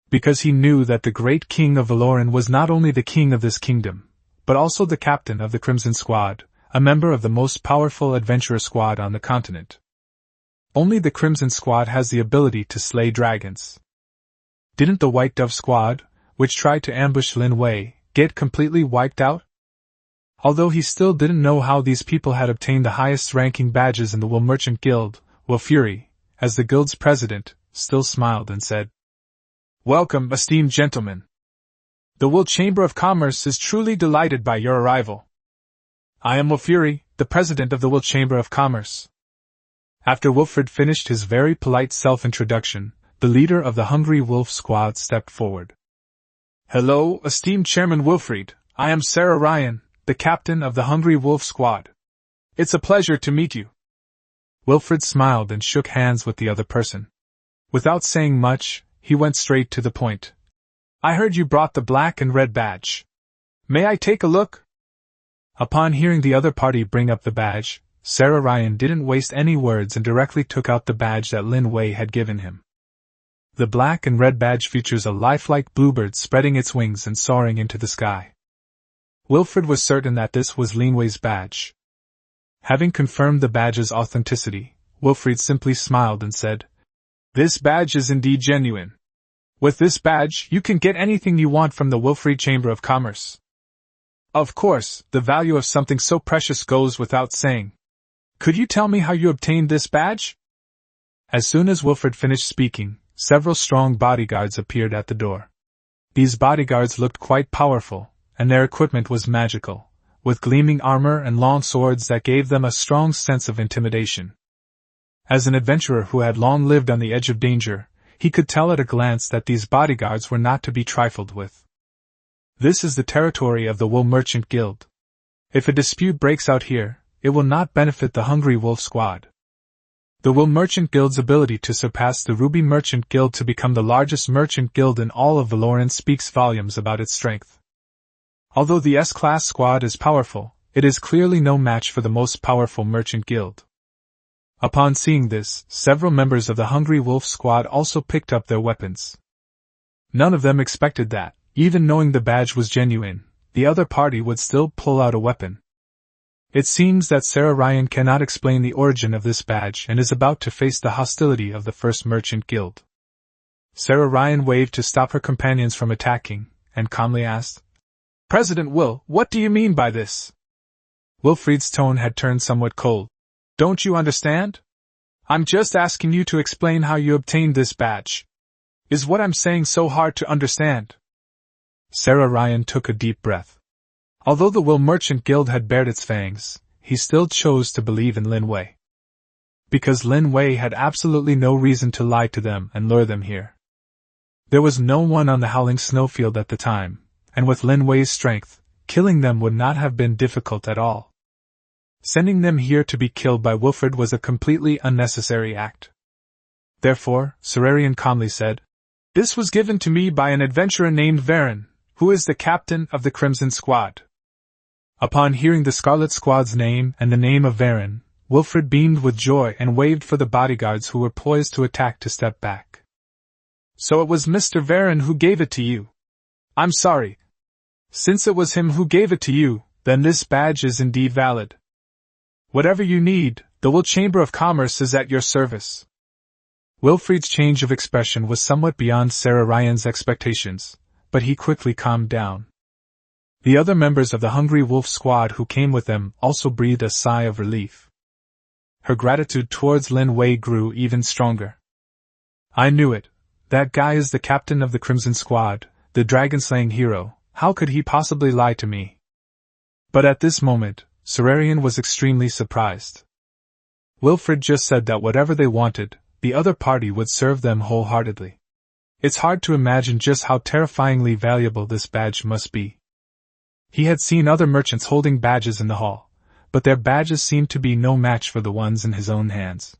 Because he knew that the great king of Valoran was not only the king of this kingdom, but also the captain of the Crimson Squad, a member of the most powerful adventurer squad on the continent. Only the Crimson Squad has the ability to slay dragons. Didn't the White Dove Squad, which tried to ambush Lin Wei, get completely wiped out? Although he still didn't know how these people had obtained the highest-ranking badges in the Wool Merchant Guild, Will Fury, as the guild's president, still smiled and said, "Welcome, esteemed gentlemen. The Wool Chamber of Commerce is truly delighted by your arrival. I am Will Fury, the president of the Wool Chamber of Commerce." After Wilfred finished his very polite self-introduction, the leader of the Hungry Wolf Squad stepped forward. "Hello, esteemed Chairman Wilfred, I am Sarah Ryan, the captain of the Hungry Wolf Squad. It's a pleasure to meet you." Wilfred smiled and shook hands with the other person. Without saying much, he went straight to the point. "I heard you brought the black and red badge. May I take a look?" Upon hearing the other party bring up the badge, Sarah Ryan didn't waste any words and directly took out the badge that Lin Wei had given him. The black and red badge features a lifelike bluebird spreading its wings and soaring into the sky. Wilfred was certain that this was Lin Wei's badge. Having confirmed the badge's authenticity, Wilfred simply smiled and said, "This badge is indeed genuine. With this badge, you can get anything you want from the Wilfred Chamber of Commerce. Of course, the value of something so precious goes without saying. Could you tell me how you obtained this badge?" As soon as Wilfred finished speaking, several strong bodyguards appeared at the door. These bodyguards looked quite powerful, and their equipment was magical, with gleaming armor and long swords that gave them a strong sense of intimidation. As an adventurer who had long lived on the edge of danger, he could tell at a glance that these bodyguards were not to be trifled with. This is the territory of the Wool Merchant Guild. If a dispute breaks out here, it will not benefit the Hungry Wolf Squad. The Wool Merchant Guild's ability to surpass the Ruby Merchant Guild to become the largest merchant guild in all of Valoran speaks volumes about its strength. Although the S-Class Squad is powerful, it is clearly no match for the most powerful merchant guild. Upon seeing this, several members of the Hungry Wolf Squad also picked up their weapons. None of them expected that, even knowing the badge was genuine, the other party would still pull out a weapon. It seems that Sarah Ryan cannot explain the origin of this badge and is about to face the hostility of the First Merchant Guild. Sarah Ryan waved to stop her companions from attacking, and calmly asked, "President Will, what do you mean by this?" Wilfred's tone had turned somewhat cold. "Don't you understand? I'm just asking you to explain how you obtained this badge. Is what I'm saying so hard to understand?" Sarah Ryan took a deep breath. Although the Wool Merchant Guild had bared its fangs, he still chose to believe in Lin Wei. Because Lin Wei had absolutely no reason to lie to them and lure them here. There was no one on the Howling Snowfield at the time, and with Lin Wei's strength, killing them would not have been difficult at all. Sending them here to be killed by Wilfred was a completely unnecessary act. Therefore, Serarian calmly said, "This was given to me by an adventurer named Varen, who is the captain of the Crimson Squad." Upon hearing the Scarlet Squad's name and the name of Varen, Wilfred beamed with joy and waved for the bodyguards who were poised to attack to step back. So it was Mr. Varen who gave it to you. I'm sorry. Since it was him who gave it to you, then this badge is indeed valid. Whatever you need, the Will Chamber of Commerce is at your service. Wilfried's change of expression was somewhat beyond Sarah Ryan's expectations, but he quickly calmed down. The other members of the Hungry Wolf squad who came with them also breathed a sigh of relief. Her gratitude towards Lin Wei grew even stronger. I knew it. That guy is the captain of the Crimson Squad, the dragon-slaying hero. How could he possibly lie to me? But at this moment, Serarian was extremely surprised. Wilfried just said that whatever they wanted, the other party would serve them wholeheartedly. It's hard to imagine just how terrifyingly valuable this badge must be. He had seen other merchants holding badges in the hall, but their badges seemed to be no match for the ones in his own hands.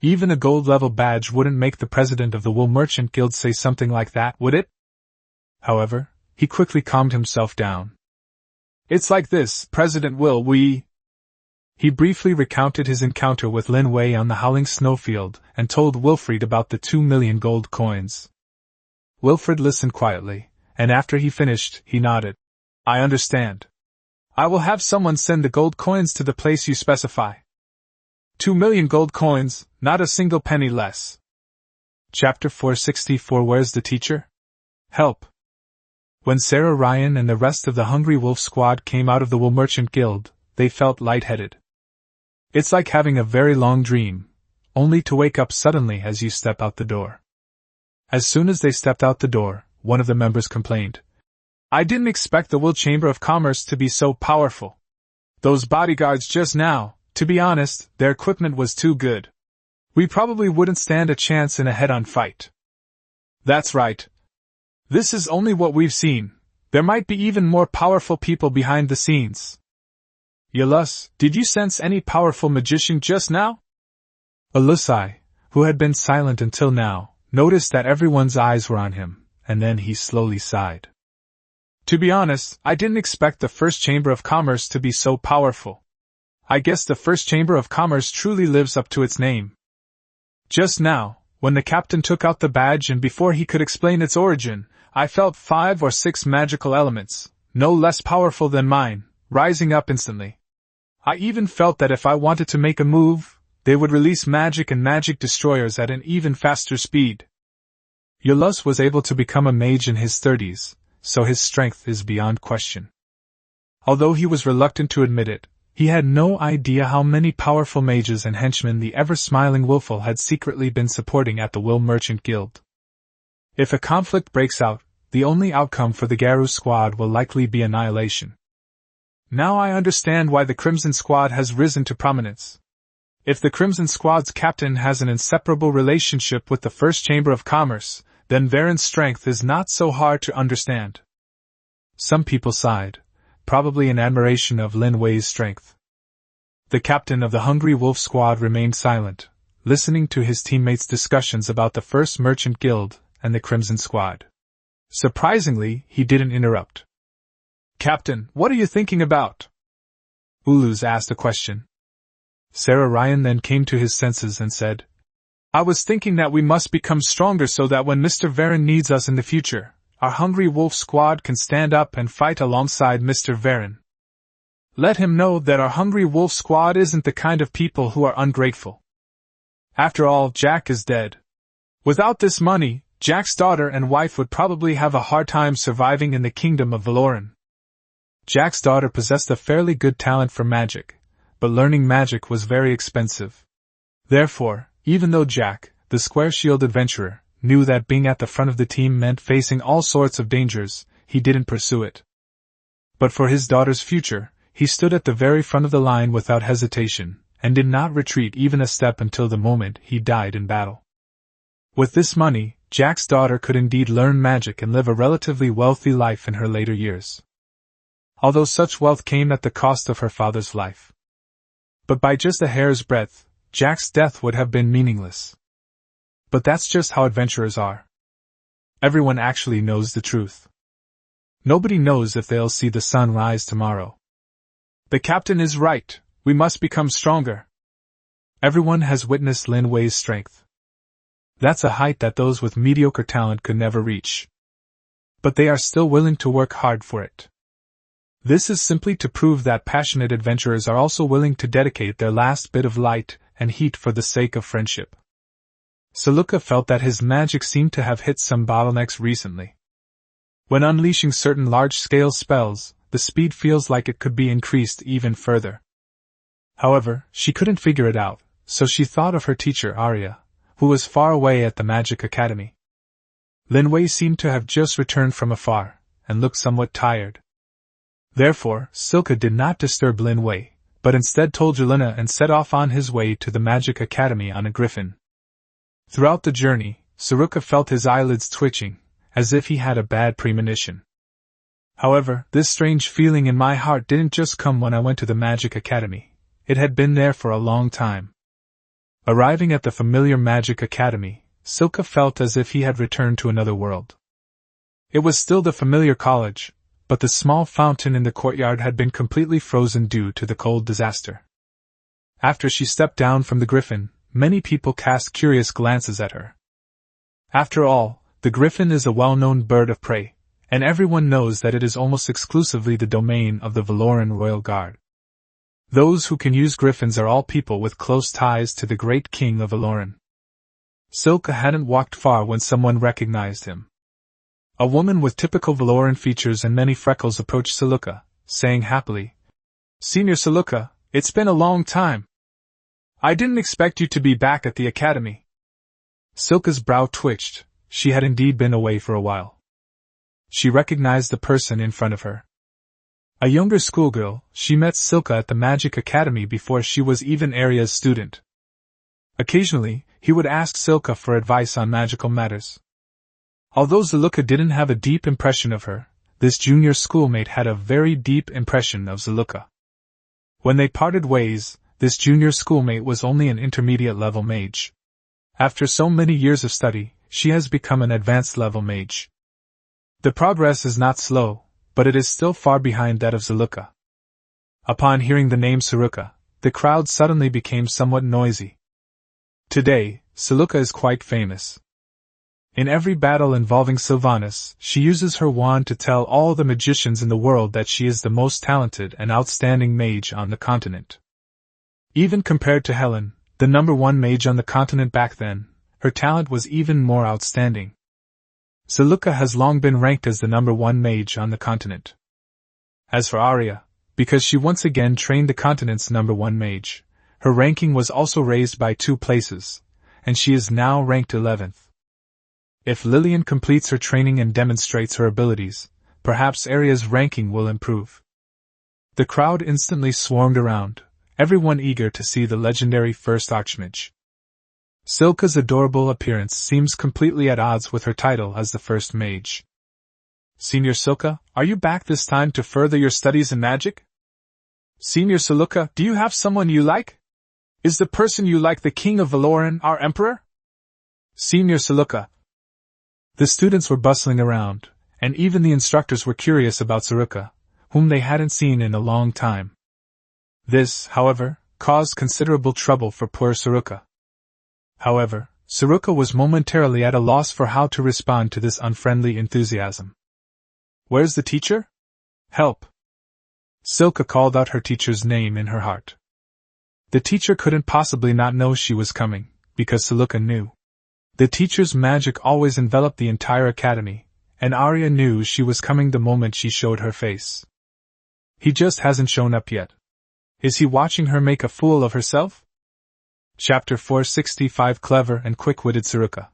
Even a gold-level badge wouldn't make the president of the Wool Merchant Guild say something like that, would it? However, he quickly calmed himself down. It's like this, President Will, He briefly recounted his encounter with Lin Wei on the Howling Snowfield and told Wilfried about the 2 million gold coins. Wilfried listened quietly, and after he finished, he nodded. I understand. I will have someone send the gold coins to the place you specify. 2 million gold coins, not a single penny less. Chapter 464. Where's the teacher? Help. When Sarah Ryan and the rest of the Hungry Wolf squad came out of the Wool Merchant Guild, they felt lightheaded. It's like having a very long dream, only to wake up suddenly as you step out the door. As soon as they stepped out the door, one of the members complained. I didn't expect the Will Chamber of Commerce to be so powerful. Those bodyguards just now, to be honest, their equipment was too good. We probably wouldn't stand a chance in a head-on fight. That's right. This is only what we've seen. There might be even more powerful people behind the scenes. Yalus, did you sense any powerful magician just now? Alusai, who had been silent until now, noticed that everyone's eyes were on him, and then he slowly sighed. To be honest, I didn't expect the First Chamber of Commerce to be so powerful. I guess the First Chamber of Commerce truly lives up to its name. Just now, when the captain took out the badge and before he could explain its origin, I felt 5 or 6 magical elements, no less powerful than mine, rising up instantly. I even felt that if I wanted to make a move, they would release magic and magic destroyers at an even faster speed. Yalus was able to become a mage in his 30s, so his strength is beyond question. Although he was reluctant to admit it, he had no idea how many powerful mages and henchmen the ever-smiling Wolfel had secretly been supporting at the Will Merchant Guild. If a conflict breaks out, the only outcome for the Garu squad will likely be annihilation. Now I understand why the Crimson Squad has risen to prominence. If the Crimson Squad's captain has an inseparable relationship with the First Chamber of Commerce, then Varen's strength is not so hard to understand. Some people sighed, probably in admiration of Lin Wei's strength. The captain of the Hungry Wolf squad remained silent, listening to his teammates' discussions about the First Merchant Guild and the Crimson Squad. Surprisingly, he didn't interrupt. Captain, what are you thinking about? Uluz asked a question. Sarah Ryan then came to his senses and said, I was thinking that we must become stronger so that when Mr. Varen needs us in the future, our Hungry Wolf squad can stand up and fight alongside Mr. Varen. Let him know that our Hungry Wolf squad isn't the kind of people who are ungrateful. After all, Jack is dead. Without this money, Jack's daughter and wife would probably have a hard time surviving in the kingdom of Valoran. Jack's daughter possessed a fairly good talent for magic, but learning magic was very expensive. Therefore, even though Jack, the square-shield adventurer, knew that being at the front of the team meant facing all sorts of dangers, he didn't pursue it. But for his daughter's future, he stood at the very front of the line without hesitation, and did not retreat even a step until the moment he died in battle. With this money, Jack's daughter could indeed learn magic and live a relatively wealthy life in her later years. Although such wealth came at the cost of her father's life. But by just a hair's breadth, Jack's death would have been meaningless. But that's just how adventurers are. Everyone actually knows the truth. Nobody knows if they'll see the sun rise tomorrow. The captain is right, we must become stronger. Everyone has witnessed Lin Wei's strength. That's a height that those with mediocre talent could never reach. But they are still willing to work hard for it. This is simply to prove that passionate adventurers are also willing to dedicate their last bit of light and heat for the sake of friendship. Luika felt that his magic seemed to have hit some bottlenecks recently. When unleashing certain large-scale spells, the speed feels like it could be increased even further. However, she couldn't figure it out, so she thought of her teacher Arya, who was far away at the Magic Academy. Lin Wei seemed to have just returned from afar, and looked somewhat tired. Therefore, Luika did not disturb Lin Wei, but instead told Yelena and set off on his way to the Magic Academy on a griffin. Throughout the journey, Luika felt his eyelids twitching, as if he had a bad premonition. However, this strange feeling in my heart didn't just come when I went to the Magic Academy. It had been there for a long time. Arriving at the familiar Magic Academy, Luika felt as if he had returned to another world. It was still the familiar college, but the small fountain in the courtyard had been completely frozen due to the cold disaster. After she stepped down from the griffin, many people cast curious glances at her. After all, the griffin is a well-known bird of prey, and everyone knows that it is almost exclusively the domain of the Valoran Royal Guard. Those who can use griffins are all people with close ties to the great king of Valoran. Luika hadn't walked far when someone recognized him. A woman with typical Valoran features and many freckles approached Luika, saying happily, "Senior Luika, it's been a long time. I didn't expect you to be back at the academy." Luika's brow twitched. She had indeed been away for a while. She recognized the person in front of her. A younger schoolgirl, she met Luika at the Magic Academy before she was even Arya's student. Occasionally, he would ask Luika for advice on magical matters. Although Luika didn't have a deep impression of her, this junior schoolmate had a very deep impression of Luika. When they parted ways, this junior schoolmate was only an intermediate-level mage. After so many years of study, she has become an advanced-level mage. The progress is not slow, but it is still far behind that of Luika. Upon hearing the name Luika, the crowd suddenly became somewhat noisy. Today, Luika is quite famous. In every battle involving Sylvanas, she uses her wand to tell all the magicians in the world that she is the most talented and outstanding mage on the continent. Even compared to Helen, the #1 mage on the continent back then, her talent was even more outstanding. Luika has long been ranked as the #1 mage on the continent. As for Arya, because she once again trained the continent's #1 mage, her ranking was also raised by 2 places, and she is now ranked 11th. If Lillian completes her training and demonstrates her abilities, perhaps Arya's ranking will improve. The crowd instantly swarmed around, everyone eager to see the legendary first archmage. Luika's adorable appearance seems completely at odds with her title as the first mage. "Senior Luika, are you back this time to further your studies in magic? Senior Luika, do you have someone you like? Is the person you like the king of Valoran, our emperor? Senior Luika." The students were bustling around, and even the instructors were curious about Luika, whom they hadn't seen in a long time. This, however, caused considerable trouble for poor Luika. However, Luika was momentarily at a loss for how to respond to this unfriendly enthusiasm. "Where's the teacher? Help!" Luika called out her teacher's name in her heart. The teacher couldn't possibly not know she was coming, because Luika knew. The teacher's magic always enveloped the entire academy, and Arya knew she was coming the moment she showed her face. He just hasn't shown up yet. Is he watching her make a fool of herself? Chapter 465 Clever and Quick-Witted Luika.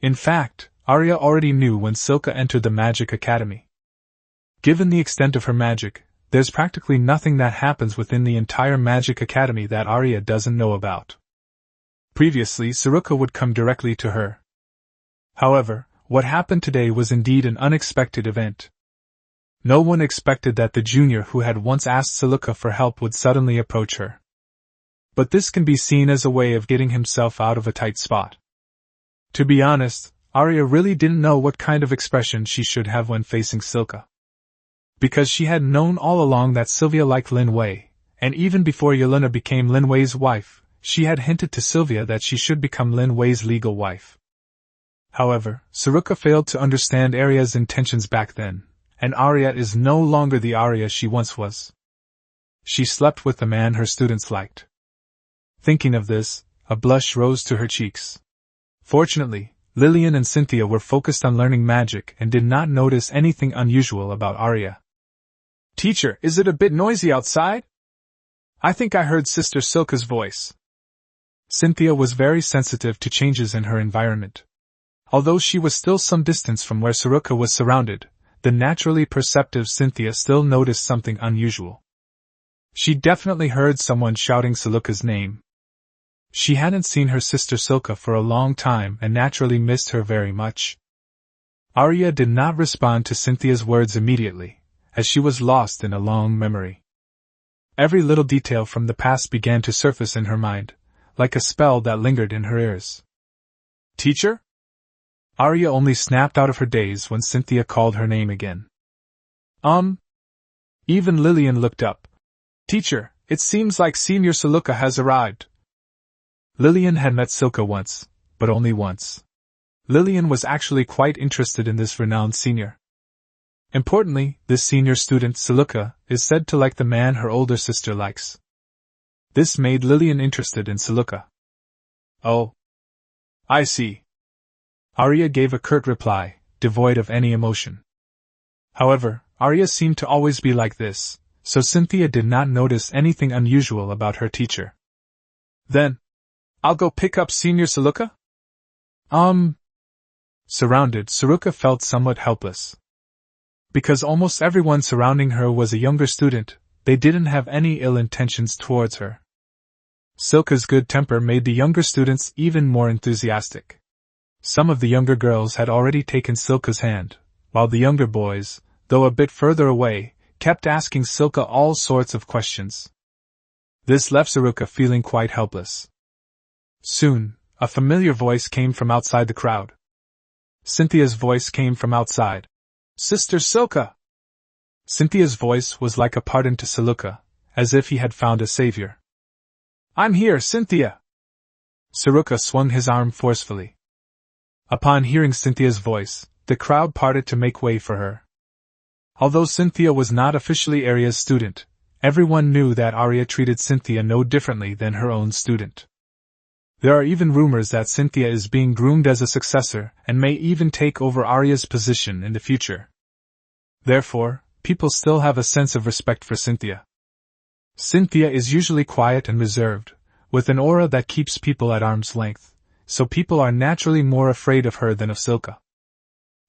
In fact, Arya already knew when Luika entered the Magic Academy. Given the extent of her magic, there's practically nothing that happens within the entire Magic Academy that Arya doesn't know about. Previously, Luika would come directly to her. However, what happened today was indeed an unexpected event. No one expected that the junior who had once asked Luika for help would suddenly approach her. But this can be seen as a way of getting himself out of a tight spot. To be honest, Arya really didn't know what kind of expression she should have when facing Luika. Because she had known all along that Sylvia liked Lin Wei, and even before Yelena became Lin Wei's wife, she had hinted to Sylvia that she should become Lin Wei's legal wife. However, Saruka failed to understand Arya's intentions back then, and Arya is no longer the Arya she once was. She slept with the man her students liked. Thinking of this, a blush rose to her cheeks. Fortunately, Lillian and Cynthia were focused on learning magic and did not notice anything unusual about Arya. "Teacher, is it a bit noisy outside? I think I heard Sister Silka's voice." Cynthia was very sensitive to changes in her environment. Although she was still some distance from where Saruka was surrounded, the naturally perceptive Cynthia still noticed something unusual. She definitely heard someone shouting Saruka's name. She hadn't seen her sister Silka for a long time and naturally missed her very much. Arya did not respond to Cynthia's words immediately, as she was lost in a long memory. Every little detail from the past began to surface in her mind, like a spell that lingered in her ears. "Teacher?" Arya only snapped out of her daze when Cynthia called her name again. Even Lillian looked up. "Teacher, it seems like Senior Saluka has arrived." Lillian had met Silka once, but only once. Lillian was actually quite interested in this renowned senior. Importantly, this senior student, Saluka, is said to like the man her older sister likes. This made Lillian interested in Saluka. "Oh. I see." Arya gave a curt reply, devoid of any emotion. However, Arya seemed to always be like this, so Cynthia did not notice anything unusual about her teacher. "Then, I'll go pick up Senior Saluka?" Surrounded, Saruka felt somewhat helpless. Because almost everyone surrounding her was a younger student, they didn't have any ill intentions towards her. Silka's good temper made the younger students even more enthusiastic. Some of the younger girls had already taken Silka's hand, while the younger boys, though a bit further away, kept asking Silka all sorts of questions. This left Saruka feeling quite helpless. Soon, a familiar voice came from outside the crowd. Cynthia's voice came from outside. "Sister Silka!" Cynthia's voice was like a pardon to Saluka, as if he had found a savior. "I'm here, Cynthia!" Saruka swung his arm forcefully. Upon hearing Cynthia's voice, the crowd parted to make way for her. Although Cynthia was not officially Arya's student, everyone knew that Arya treated Cynthia no differently than her own student. There are even rumors that Cynthia is being groomed as a successor and may even take over Arya's position in the future. Therefore, people still have a sense of respect for Cynthia. Cynthia is usually quiet and reserved, with an aura that keeps people at arm's length, so people are naturally more afraid of her than of Silka.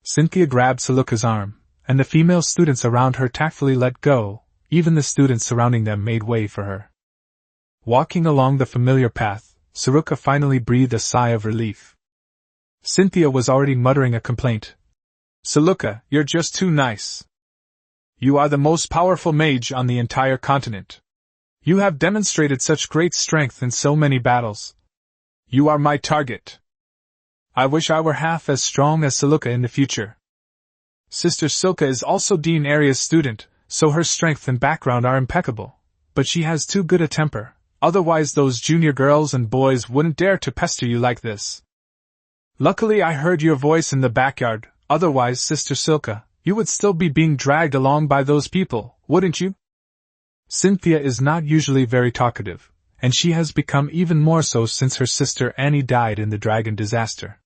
Cynthia grabbed Saluka's arm, and the female students around her tactfully let go. Even the students surrounding them made way for her. Walking along the familiar path, Saruka finally breathed a sigh of relief. Cynthia was already muttering a complaint. "Saluka, you're just too nice. You are the most powerful mage on the entire continent. You have demonstrated such great strength in so many battles. You are my target. I wish I were half as strong as Saluka in the future. Sister Silka is also Dean Arya's student, so her strength and background are impeccable, but she has too good a temper. Otherwise those junior girls and boys wouldn't dare to pester you like this. Luckily I heard your voice in the backyard, otherwise, Sister Silka, you would still be being dragged along by those people, wouldn't you?" Cynthia is not usually very talkative, and she has become even more so since her sister Annie died in the dragon disaster.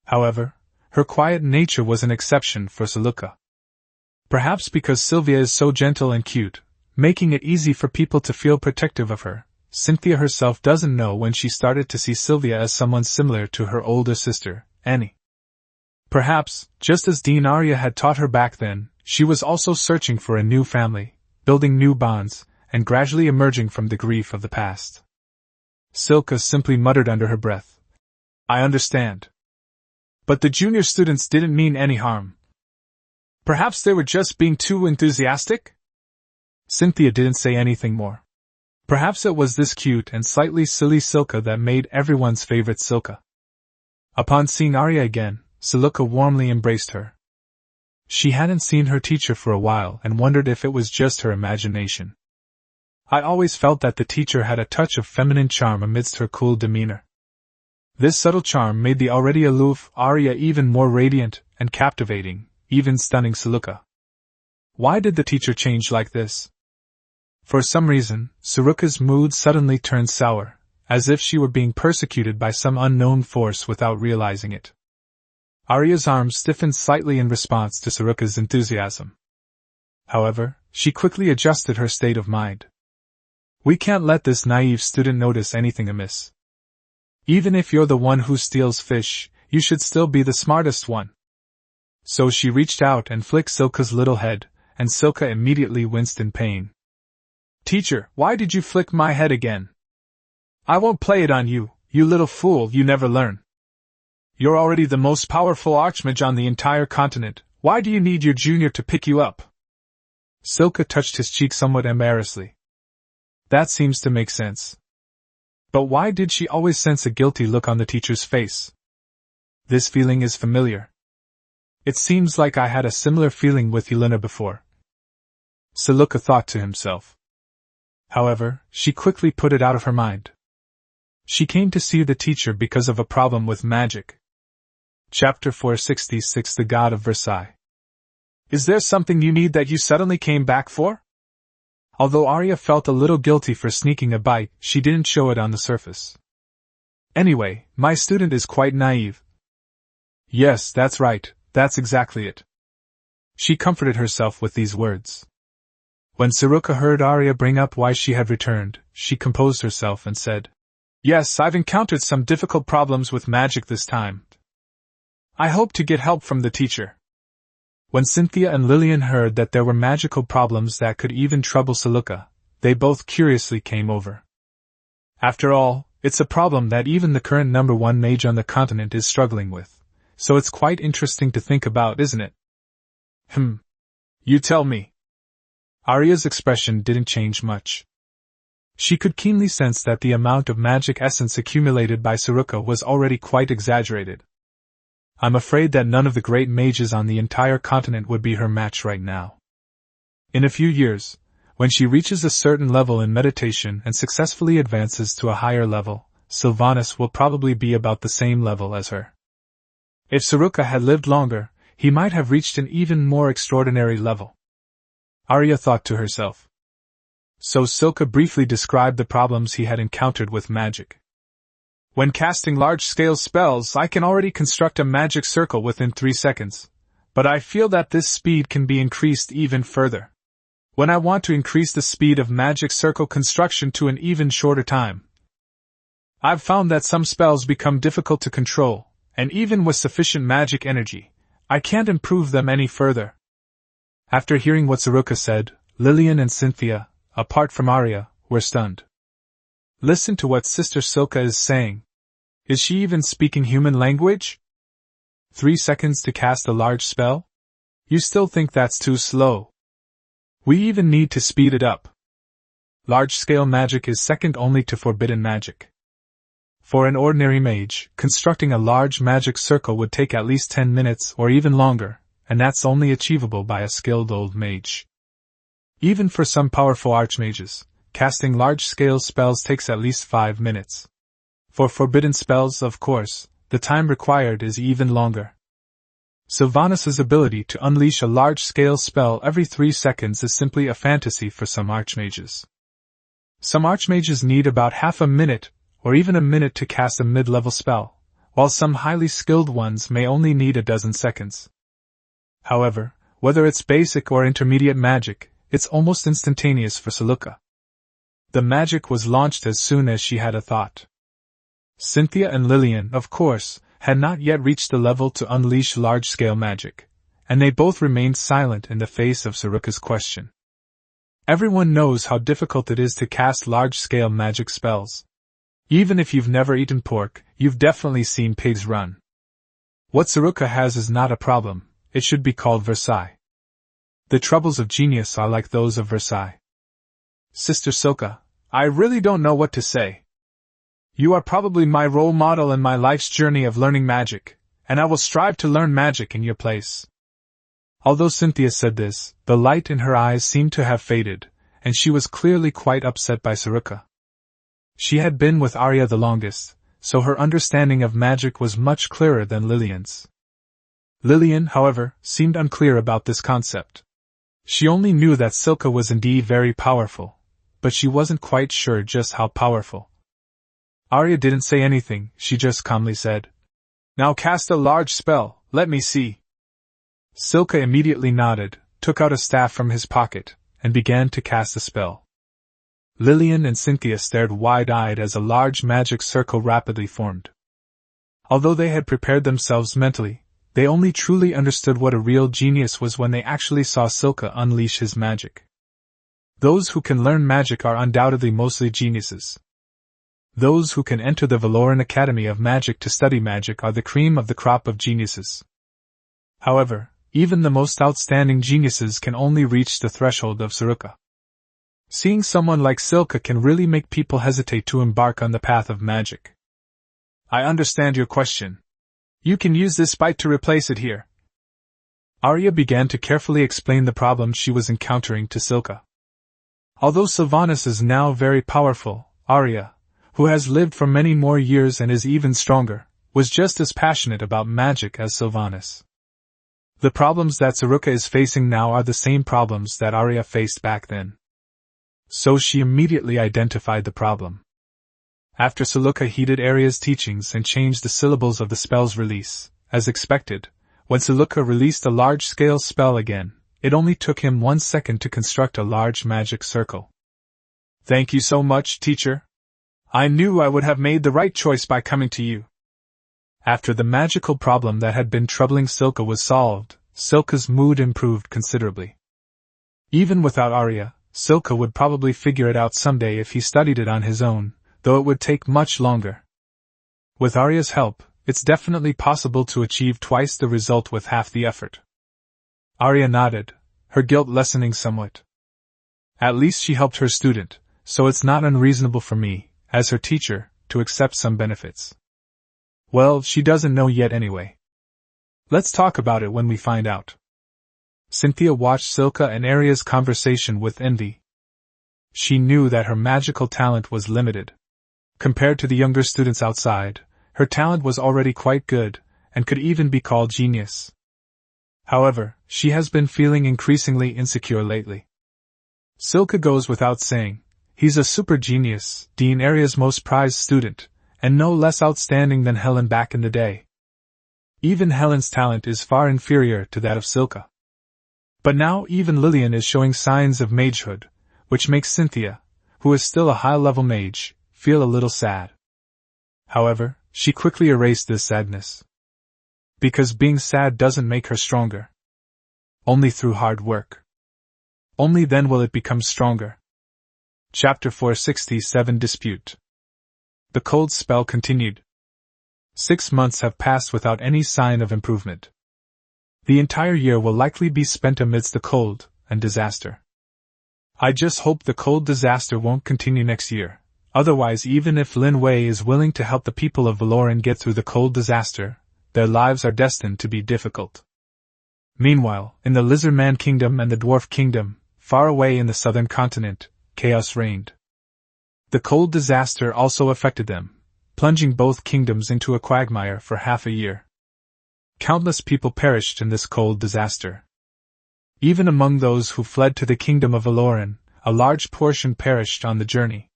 However, her quiet nature was an exception for Saluka. Perhaps because Sylvia is so gentle and cute, making it easy for people to feel protective of her, Cynthia herself doesn't know when she started to see Sylvia as someone similar to her older sister, Annie. Perhaps, just as Dean Arya had taught her back then, she was also searching for a new family, building new bonds, and gradually emerging from the grief of the past. Silka simply muttered under her breath. "I understand. But the junior students didn't mean any harm. Perhaps they were just being too enthusiastic?" Cynthia didn't say anything more. Perhaps it was this cute and slightly silly Silka that made everyone's favorite Silka. Upon seeing Arya again, Saluka warmly embraced her. She hadn't seen her teacher for a while and wondered if it was just her imagination. I always felt that the teacher had a touch of feminine charm amidst her cool demeanor. This subtle charm made the already aloof Arya even more radiant and captivating, even stunning Luika. Why did the teacher change like this? For some reason, Luika's mood suddenly turned sour, as if she were being persecuted by some unknown force without realizing it. Arya's arms stiffened slightly in response to Luika's enthusiasm. However, she quickly adjusted her state of mind. We can't let this naive student notice anything amiss. Even if you're the one who steals fish, you should still be the smartest one. So she reached out and flicked Silka's little head, and Silka immediately winced in pain. Teacher, why did you flick my head again? I won't play it on you, you little fool, you never learn. You're already the most powerful archmage on the entire continent, why do you need your junior to pick you up? Silka touched his cheek somewhat embarrassedly. That seems to make sense. But why did she always sense a guilty look on the teacher's face? This feeling is familiar. It seems like I had a similar feeling with Yelena before. Luika thought to himself. However, she quickly put it out of her mind. She came to see the teacher because of a problem with magic. Chapter 466 The God of Versailles. Is there something you need that you suddenly came back for? Although Arya felt a little guilty for sneaking a bite, she didn't show it on the surface. Anyway, my student is quite naive. Yes, that's right, that's exactly it. She comforted herself with these words. When Luika heard Arya bring up why she had returned, she composed herself and said, Yes, I've encountered some difficult problems with magic this time. I hope to get help from the teacher. When Cynthia and Lillian heard that there were magical problems that could even trouble Luika, they both curiously came over. After all, it's a problem that even the current number one mage on the continent is struggling with, so it's quite interesting to think about, isn't it? You tell me. Arya's expression didn't change much. She could keenly sense that the amount of magic essence accumulated by Luika was already quite exaggerated. I'm afraid that none of the great mages on the entire continent would be her match right now. In a few years, when she reaches a certain level in meditation and successfully advances to a higher level, Sylvanas will probably be about the same level as her. If Luika had lived longer, he might have reached an even more extraordinary level. Arya thought to herself. So Silka briefly described the problems he had encountered with magic. When casting large-scale spells, I can already construct a magic circle within 3 seconds, but I feel that this speed can be increased even further. When I want to increase the speed of magic circle construction to an even shorter time, I've found that some spells become difficult to control, and even with sufficient magic energy, I can't improve them any further. After hearing what Luika said, Lillian and Cynthia, apart from Arya, were stunned. Listen to what Sister Silka is saying. Is she even speaking human language? 3 seconds to cast a large spell? You still think that's too slow? We even need to speed it up. Large-scale magic is second only to forbidden magic. For an ordinary mage, constructing a large magic circle would take at least 10 minutes or even longer, and that's only achievable by a skilled old mage. Even for some powerful archmages, casting large-scale spells takes at least 5 minutes. For forbidden spells, of course, the time required is even longer. Sylvanas' ability to unleash a large-scale spell every 3 seconds is simply a fantasy for some archmages. Some archmages need about half a minute, or even a minute to cast a mid-level spell, while some highly skilled ones may only need a dozen seconds. However, whether it's basic or intermediate magic, it's almost instantaneous for Luika. The magic was launched as soon as she had a thought. Cynthia and Lillian, of course, had not yet reached the level to unleash large-scale magic, and they both remained silent in the face of Luika's question. Everyone knows how difficult it is to cast large-scale magic spells. Even if you've never eaten pork, you've definitely seen pigs run. What Luika has is not a problem, it should be called Versailles. The troubles of genius are like those of Versailles. Sister Silka, I really don't know what to say. You are probably my role model in my life's journey of learning magic, and I will strive to learn magic in your place. Although Cynthia said this, the light in her eyes seemed to have faded, and she was clearly quite upset by Saruka. She had been with Arya the longest, so her understanding of magic was much clearer than Lillian's. Lillian, however, seemed unclear about this concept. She only knew that Silka was indeed very powerful, but she wasn't quite sure just how powerful. Arya didn't say anything, she just calmly said, "Now cast a large spell, let me see." Silka immediately nodded, took out a staff from his pocket, and began to cast a spell. Lillian and Cynthia stared wide-eyed as a large magic circle rapidly formed. Although they had prepared themselves mentally, they only truly understood what a real genius was when they actually saw Silka unleash his magic. Those who can learn magic are undoubtedly mostly geniuses. Those who can enter the Valoran Academy of Magic to study magic are the cream of the crop of geniuses. However, even the most outstanding geniuses can only reach the threshold of Saruka. Seeing someone like Silka can really make people hesitate to embark on the path of magic. "I understand your question. You can use this bite to replace it here." Arya began to carefully explain the problem she was encountering to Silka. Although Sylvanas is now very powerful, Arya, who has lived for many more years and is even stronger, was just as passionate about magic as Sylvanas. The problems that Saruka is facing now are the same problems that Arya faced back then. So she immediately identified the problem. After Saruka heeded Arya's teachings and changed the syllables of the spell's release, as expected, when Saruka released a large-scale spell again, it only took him 1 second to construct a large magic circle. "Thank you so much, teacher. I knew I would have made the right choice by coming to you." After the magical problem that had been troubling Silka was solved, Silka's mood improved considerably. Even without Arya, Silka would probably figure it out someday if he studied it on his own, though it would take much longer. With Arya's help, it's definitely possible to achieve twice the result with half the effort. Arya nodded, her guilt lessening somewhat. At least she helped her student, so it's not unreasonable for me, as her teacher, to accept some benefits. Well, she doesn't know yet anyway. Let's talk about it when we find out. Cynthia watched Silka and Arya's conversation with envy. She knew that her magical talent was limited. Compared to the younger students outside, her talent was already quite good, and could even be called genius. However, she has been feeling increasingly insecure lately. Silka goes without saying, he's a super genius, Dean Arya's most prized student, and no less outstanding than Helen back in the day. Even Helen's talent is far inferior to that of Silka. But now even Lillian is showing signs of magehood, which makes Cynthia, who is still a high-level mage, feel a little sad. However, she quickly erased this sadness. Because being sad doesn't make her stronger. Only through hard work. Only then will it become stronger. Chapter 467 Dispute. The cold spell continued. 6 months have passed without any sign of improvement. The entire year will likely be spent amidst the cold and disaster. I just hope the cold disaster won't continue next year, otherwise even if Lin Wei is willing to help the people of Valoran get through the cold disaster, their lives are destined to be difficult. Meanwhile, in the Lizard Man Kingdom and the Dwarf Kingdom, far away in the southern continent, chaos reigned. The cold disaster also affected them, plunging both kingdoms into a quagmire for half a year. Countless people perished in this cold disaster. Even among those who fled to the kingdom of Valoran, a large portion perished on the journey.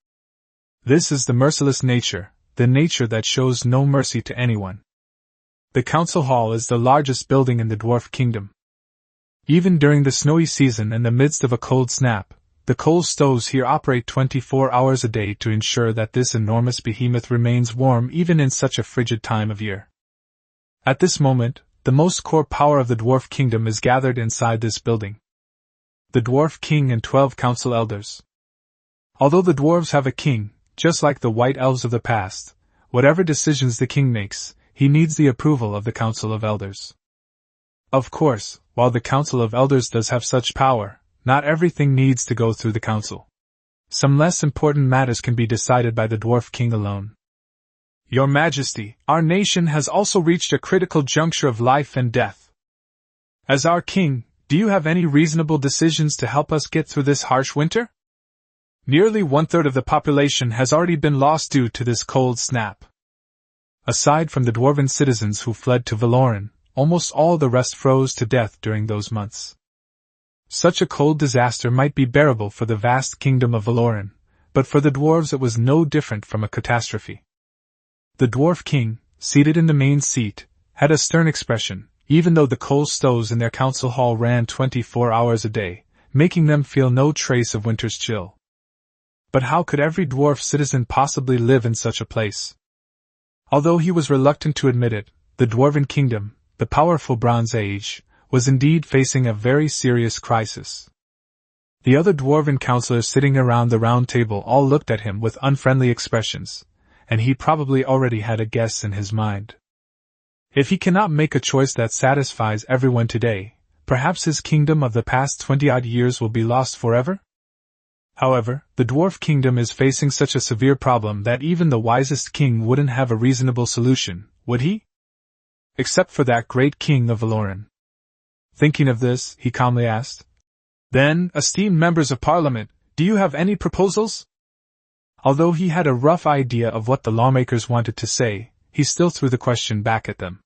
This is the merciless nature, the nature that shows no mercy to anyone. The council hall is the largest building in the Dwarf Kingdom. Even during the snowy season in the midst of a cold snap, the coal stoves here operate 24 hours a day to ensure that this enormous behemoth remains warm even in such a frigid time of year. At this moment, the most core power of the Dwarf Kingdom is gathered inside this building. The Dwarf King and 12 council elders. Although the dwarves have a king, just like the white elves of the past, whatever decisions the king makes, he needs the approval of the council of elders. Of course, while the council of elders does have such power, not everything needs to go through the council. Some less important matters can be decided by the Dwarf King alone. Your Majesty, our nation has also reached a critical juncture of life and death. As our king, do you have any reasonable decisions to help us get through this harsh winter? Nearly one-third of the population has already been lost due to this cold snap. Aside from the dwarven citizens who fled to Valoran, almost all the rest froze to death during those months. Such a cold disaster might be bearable for the vast kingdom of Valoran, but for the dwarves it was no different from a catastrophe. The dwarf king, seated in the main seat, had a stern expression, even though the coal stoves in their council hall ran 24 hours a day, making them feel no trace of winter's chill. But how could every dwarf citizen possibly live in such a place? Although he was reluctant to admit it, the dwarven kingdom, the powerful Bronze Age, was indeed facing a very serious crisis. The other dwarven councillors sitting around the round table all looked at him with unfriendly expressions, and he probably already had a guess in his mind. If he cannot make a choice that satisfies everyone today, perhaps his kingdom of the past 20-odd years will be lost forever? However, the dwarf kingdom is facing such a severe problem that even the wisest king wouldn't have a reasonable solution, would he? Except for that great king of Valoran. Thinking of this, he calmly asked, "Then, esteemed members of parliament, do you have any proposals?" Although he had a rough idea of what the lawmakers wanted to say, he still threw the question back at them.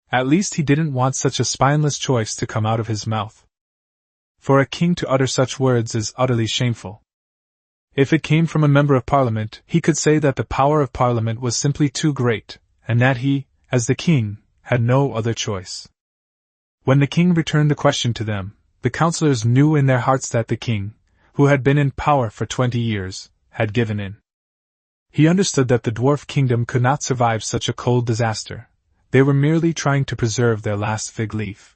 At least he didn't want such a spineless choice to come out of his mouth. For a king to utter such words is utterly shameful. If it came from a member of parliament, he could say that the power of parliament was simply too great, and that he, as the king, had no other choice. When the king returned the question to them, the councillors knew in their hearts that the king, who had been in power for 20 years, had given in. He understood that the dwarf kingdom could not survive such a cold disaster. They were merely trying to preserve their last fig leaf.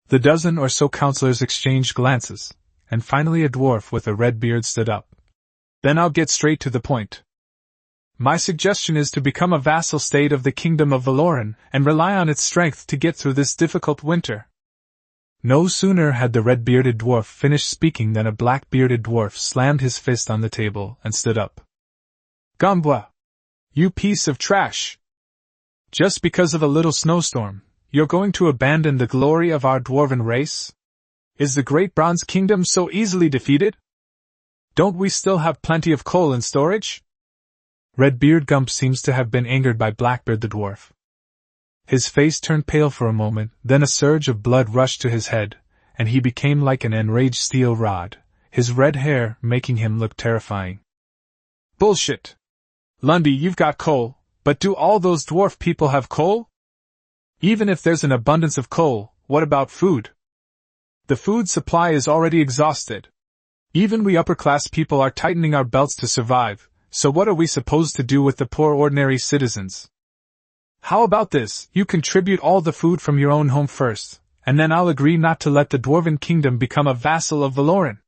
The dozen or so councillors exchanged glances, and finally a dwarf with a red beard stood up. "Then I'll get straight to the point. My suggestion is to become a vassal state of the kingdom of Valoran and rely on its strength to get through this difficult winter." No sooner had the red-bearded dwarf finished speaking than a black-bearded dwarf slammed his fist on the table and stood up. "Gambwa! You piece of trash! Just because of a little snowstorm, you're going to abandon the glory of our dwarven race? Is the great Bronze Kingdom so easily defeated? Don't we still have plenty of coal in storage?" Redbeard Gump seems to have been angered by Blackbeard the dwarf. His face turned pale for a moment, then a surge of blood rushed to his head, and he became like an enraged steel rod, his red hair making him look terrifying. "Bullshit! Lundy, you've got coal, but do all those dwarf people have coal? Even if there's an abundance of coal, what about food? The food supply is already exhausted. Even we upper-class people are tightening our belts to survive, so what are we supposed to do with the poor ordinary citizens? How about this, you contribute all the food from your own home first, and then I'll agree not to let the dwarven kingdom become a vassal of Valoran."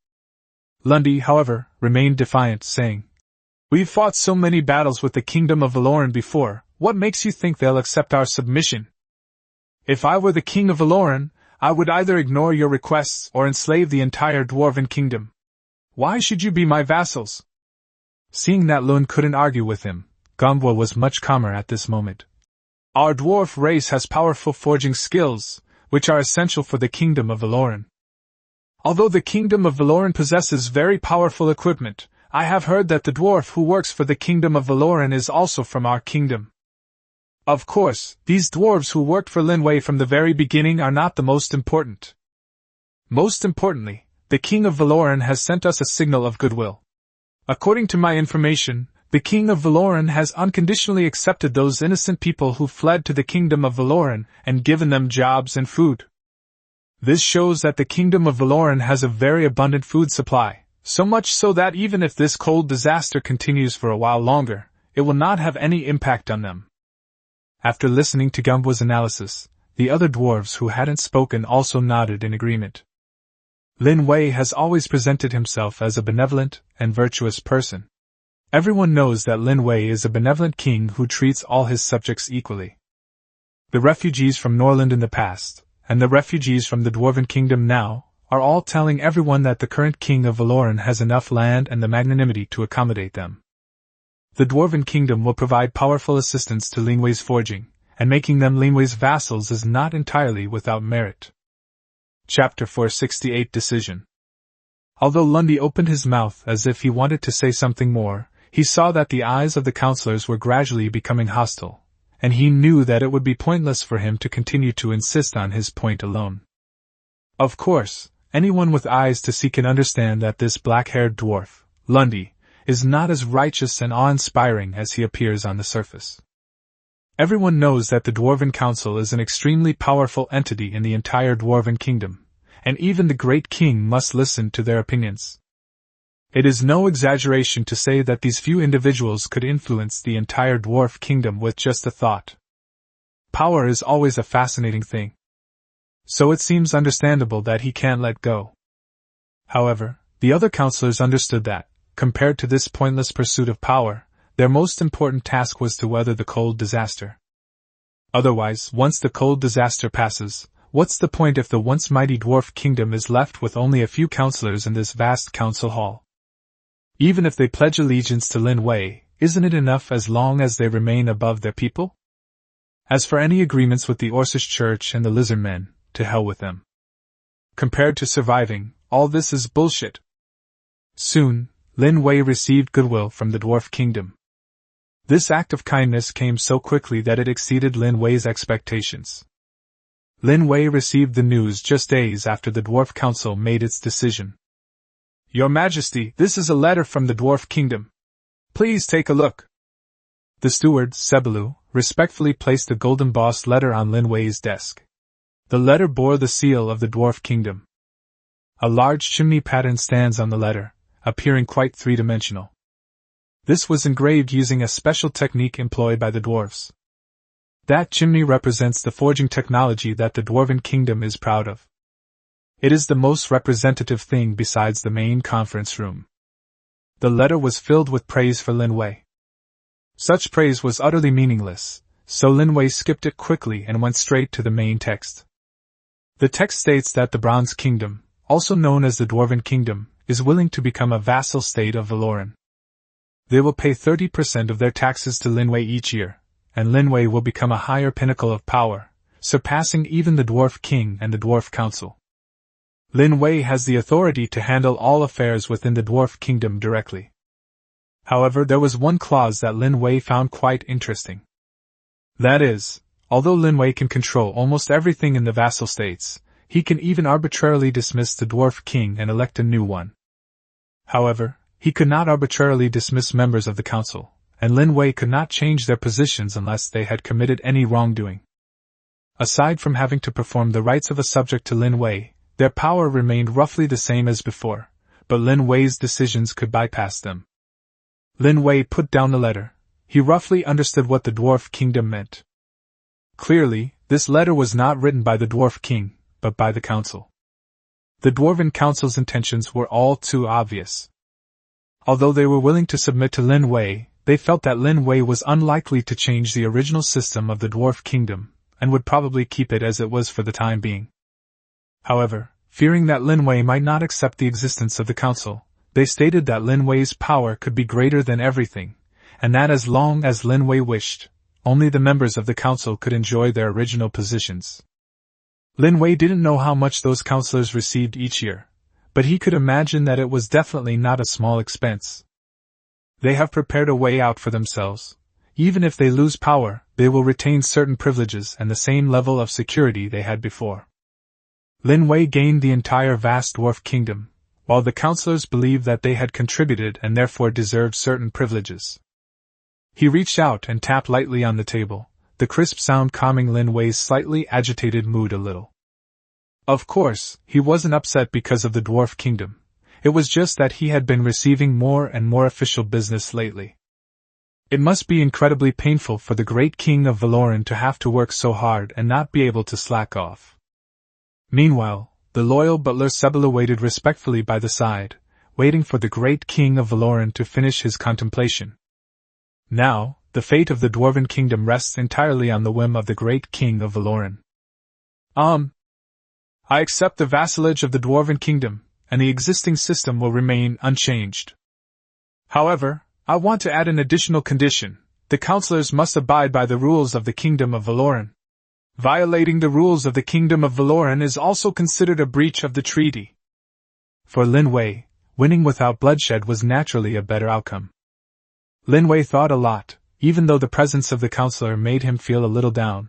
Lundy, however, remained defiant, saying, "We've fought so many battles with the kingdom of Valoran before, what makes you think they'll accept our submission? If I were the king of Valoran, I would either ignore your requests or enslave the entire dwarven kingdom. Why should you be my vassals?" Seeing that Lun couldn't argue with him, Gambwa was much calmer at this moment. "Our dwarf race has powerful forging skills, which are essential for the kingdom of Valoran. Although the kingdom of Valoran possesses very powerful equipment, I have heard that the dwarf who works for the kingdom of Valoran is also from our kingdom. Of course, these dwarves who worked for Lin Wei from the very beginning are not the most important. Most importantly, the king of Valoran has sent us a signal of goodwill. According to my information, the king of Valoran has unconditionally accepted those innocent people who fled to the kingdom of Valoran and given them jobs and food. This shows that the kingdom of Valoran has a very abundant food supply, so much so that even if this cold disaster continues for a while longer, it will not have any impact on them." After listening to Gambwa's analysis, the other dwarves who hadn't spoken also nodded in agreement. Lin Wei has always presented himself as a benevolent and virtuous person. Everyone knows that Lin Wei is a benevolent king who treats all his subjects equally. The refugees from Norland in the past, and the refugees from the Dwarven Kingdom now, are all telling everyone that the current king of Valoran has enough land and the magnanimity to accommodate them. The Dwarven Kingdom will provide powerful assistance to Lin Wei's forging, and making them Lin Wei's vassals is not entirely without merit. Chapter 468 Decision. Although Lundy opened his mouth as if he wanted to say something more, he saw that the eyes of the counselors were gradually becoming hostile, and he knew that it would be pointless for him to continue to insist on his point alone. Of course, anyone with eyes to see can understand that this black-haired dwarf, Lundy, is not as righteous and awe-inspiring as he appears on the surface. Everyone knows that the Dwarven Council is an extremely powerful entity in the entire Dwarven Kingdom, and even the Great King must listen to their opinions. It is no exaggeration to say that these few individuals could influence the entire Dwarf Kingdom with just a thought. Power is always a fascinating thing. So it seems understandable that he can't let go. However, the other counselors understood that, compared to this pointless pursuit of power, their most important task was to weather the cold disaster. Otherwise, once the cold disaster passes, what's the point if the once mighty dwarf kingdom is left with only a few counselors in this vast council hall? Even if they pledge allegiance to Lin Wei, isn't it enough as long as they remain above their people? As for any agreements with the Orcish Church and the Lizard Men, to hell with them. Compared to surviving, all this is bullshit. Soon, Lin Wei received goodwill from the Dwarf Kingdom. This act of kindness came so quickly that it exceeded Lin Wei's expectations. Lin Wei received the news just days after the Dwarf Council made its decision. Your Majesty, this is a letter from the Dwarf Kingdom. Please take a look. The steward, Sebelu, respectfully placed the golden boss letter on Lin Wei's desk. The letter bore the seal of the Dwarf Kingdom. A large chimney pattern stands on the letter, appearing quite three-dimensional. This was engraved using a special technique employed by the dwarves. That chimney represents the forging technology that the Dwarven Kingdom is proud of. It is the most representative thing besides the main conference room. The letter was filled with praise for Lin Wei. Such praise was utterly meaningless, so Lin Wei skipped it quickly and went straight to the main text. The text states that the Bronze Kingdom, also known as the Dwarven Kingdom, is willing to become a vassal state of Valoran. They will pay 30% of their taxes to Lin Wei each year, and Lin Wei will become a higher pinnacle of power, surpassing even the Dwarf King and the Dwarf Council. Lin Wei has the authority to handle all affairs within the Dwarf Kingdom directly. However, there was one clause that Lin Wei found quite interesting. That is, although Lin Wei can control almost everything in the vassal states, he can even arbitrarily dismiss the Dwarf King and elect a new one. However, he could not arbitrarily dismiss members of the council, and Lin Wei could not change their positions unless they had committed any wrongdoing. Aside from having to perform the rites of a subject to Lin Wei, their power remained roughly the same as before, but Lin Wei's decisions could bypass them. Lin Wei put down the letter. He roughly understood what the Dwarf Kingdom meant. Clearly, this letter was not written by the Dwarf King, but by the Council. The Dwarven Council's intentions were all too obvious. Although they were willing to submit to Lin Wei, they felt that Lin Wei was unlikely to change the original system of the Dwarf Kingdom, and would probably keep it as it was for the time being. However, fearing that Lin Wei might not accept the existence of the Council, they stated that Lin Wei's power could be greater than everything, and that as long as Lin Wei wished, only the members of the Council could enjoy their original positions. Lin Wei didn't know how much those councillors received each year, but he could imagine that it was definitely not a small expense. They have prepared a way out for themselves. Even if they lose power, they will retain certain privileges and the same level of security they had before. Lin Wei gained the entire vast dwarf kingdom, while the councillors believed that they had contributed and therefore deserved certain privileges. He reached out and tapped lightly on the table, the crisp sound calming Lin Wei's slightly agitated mood a little. Of course, he wasn't upset because of the dwarf kingdom. It was just that he had been receiving more and more official business lately. It must be incredibly painful for the great king of Valoran to have to work so hard and not be able to slack off. Meanwhile, the loyal butler Sebelu waited respectfully by the side, waiting for the great king of Valoran to finish his contemplation. Now, the fate of the Dwarven Kingdom rests entirely on the whim of the great king of Valoran. I accept the vassalage of the Dwarven Kingdom, and the existing system will remain unchanged. However, I want to add an additional condition. The councillors must abide by the rules of the Kingdom of Valoran. Violating the rules of the Kingdom of Valoran is also considered a breach of the treaty. For Lin Wei, winning without bloodshed was naturally a better outcome. Lin Wei thought a lot, even though the presence of the counselor made him feel a little down.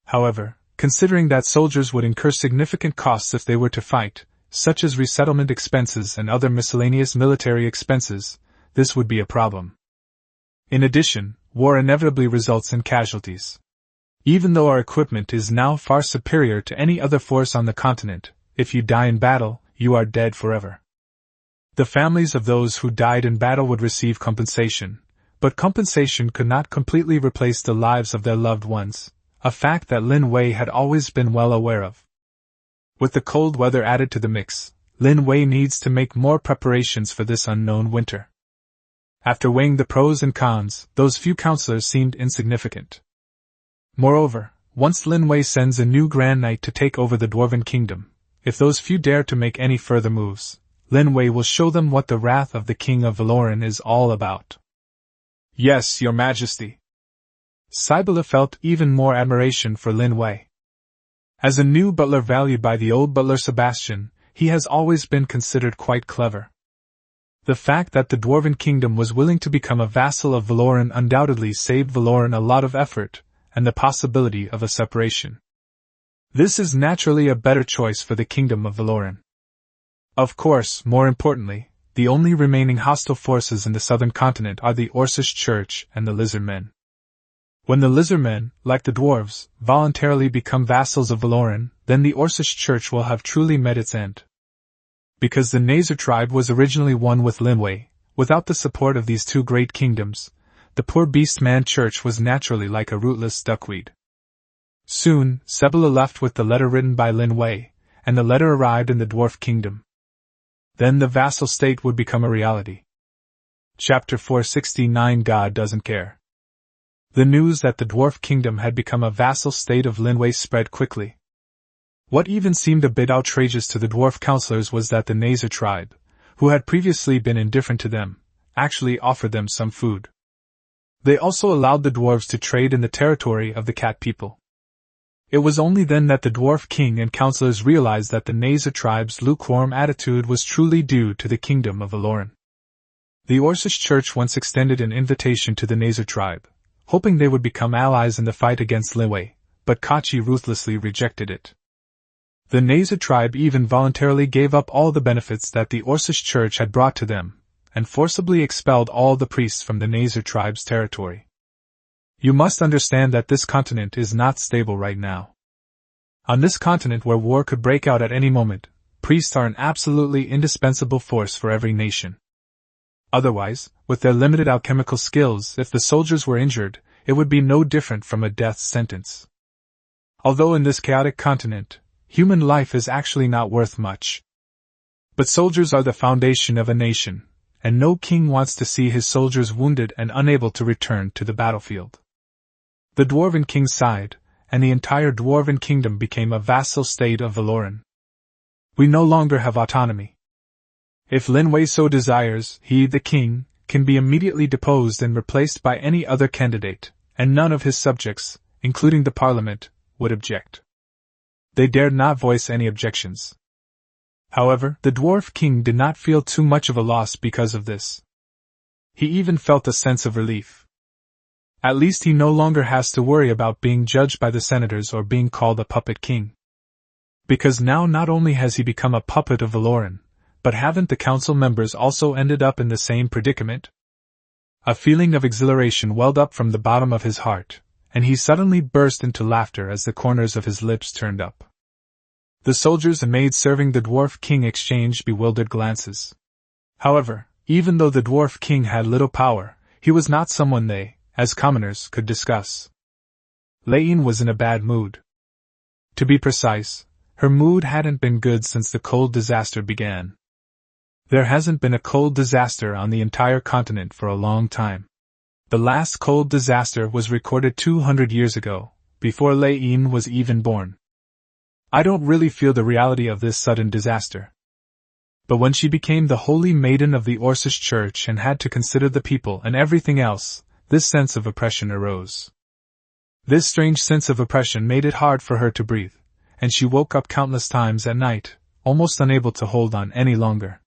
However, considering that soldiers would incur significant costs if they were to fight, such as resettlement expenses and other miscellaneous military expenses, this would be a problem. In addition, war inevitably results in casualties. Even though our equipment is now far superior to any other force on the continent, if you die in battle, you are dead forever. The families of those who died in battle would receive compensation, but compensation could not completely replace the lives of their loved ones, a fact that Lin Wei had always been well aware of. With the cold weather added to the mix, Lin Wei needs to make more preparations for this unknown winter. After weighing the pros and cons, those few counselors seemed insignificant. Moreover, once Lin Wei sends a new Grand Knight to take over the Dwarven Kingdom, if those few dare to make any further moves, Lin Wei will show them what the wrath of the King of Valoran is all about. Yes, Your Majesty. Cybele felt even more admiration for Lin Wei. As a new butler valued by the old butler Sebastian, he has always been considered quite clever. The fact that the Dwarven Kingdom was willing to become a vassal of Valoran undoubtedly saved Valoran a lot of effort, and the possibility of a separation. This is naturally a better choice for the Kingdom of Valoran. Of course, more importantly, the only remaining hostile forces in the southern continent are the Orcish Church and the Lizardmen. When the Lizardmen, like the dwarves, voluntarily become vassals of Valoran, then the Orcish Church will have truly met its end. Because the Nazar tribe was originally one with Lin Wei, without the support of these two great kingdoms, the poor Beastman Church was naturally like a rootless duckweed. Soon, Cybele left with the letter written by Lin Wei, and the letter arrived in the Dwarf Kingdom. Then the vassal state would become a reality. Chapter 469 God Doesn't Care. The news that the Dwarf Kingdom had become a vassal state of Lin Wei spread quickly. What even seemed a bit outrageous to the dwarf counselors was that the Nazar tribe, who had previously been indifferent to them, actually offered them some food. They also allowed the dwarves to trade in the territory of the cat people. It was only then that the dwarf king and counselors realized that the Nazar tribe's lukewarm attitude was truly due to the kingdom of Valoran. The Orcish Church once extended an invitation to the Nazar tribe, hoping they would become allies in the fight against Lin Wei, but Kachi ruthlessly rejected it. The Nazar tribe even voluntarily gave up all the benefits that the Orcish Church had brought to them, and forcibly expelled all the priests from the Nazar tribe's territory. You must understand that this continent is not stable right now. On this continent where war could break out at any moment, priests are an absolutely indispensable force for every nation. Otherwise, with their limited alchemical skills, if the soldiers were injured, it would be no different from a death sentence. Although in this chaotic continent, human life is actually not worth much. But soldiers are the foundation of a nation, and no king wants to see his soldiers wounded and unable to return to the battlefield. The Dwarven king sighed, and the entire Dwarven kingdom became a vassal state of Valoran. We no longer have autonomy. If Lin Wei so desires, he, the king, can be immediately deposed and replaced by any other candidate, and none of his subjects, including the parliament, would object. They dared not voice any objections. However, the dwarf king did not feel too much of a loss because of this. He even felt a sense of relief. At least he no longer has to worry about being judged by the senators or being called a puppet king. Because now not only has he become a puppet of Valoran, but haven't the council members also ended up in the same predicament? A feeling of exhilaration welled up from the bottom of his heart, and he suddenly burst into laughter as the corners of his lips turned up. The soldiers and maids serving the dwarf king exchanged bewildered glances. However, even though the dwarf king had little power, he was not someone they, as commoners, could discuss. Lei was in a bad mood. To be precise, her mood hadn't been good since the cold disaster began. There hasn't been a cold disaster on the entire continent for a long time. The last cold disaster was recorded 200 years ago, before Lei was even born. I don't really feel the reality of this sudden disaster. But when she became the holy maiden of the Orcish Church and had to consider the people and everything else, this sense of oppression arose. This strange sense of oppression made it hard for her to breathe, and she woke up countless times at night, almost unable to hold on any longer.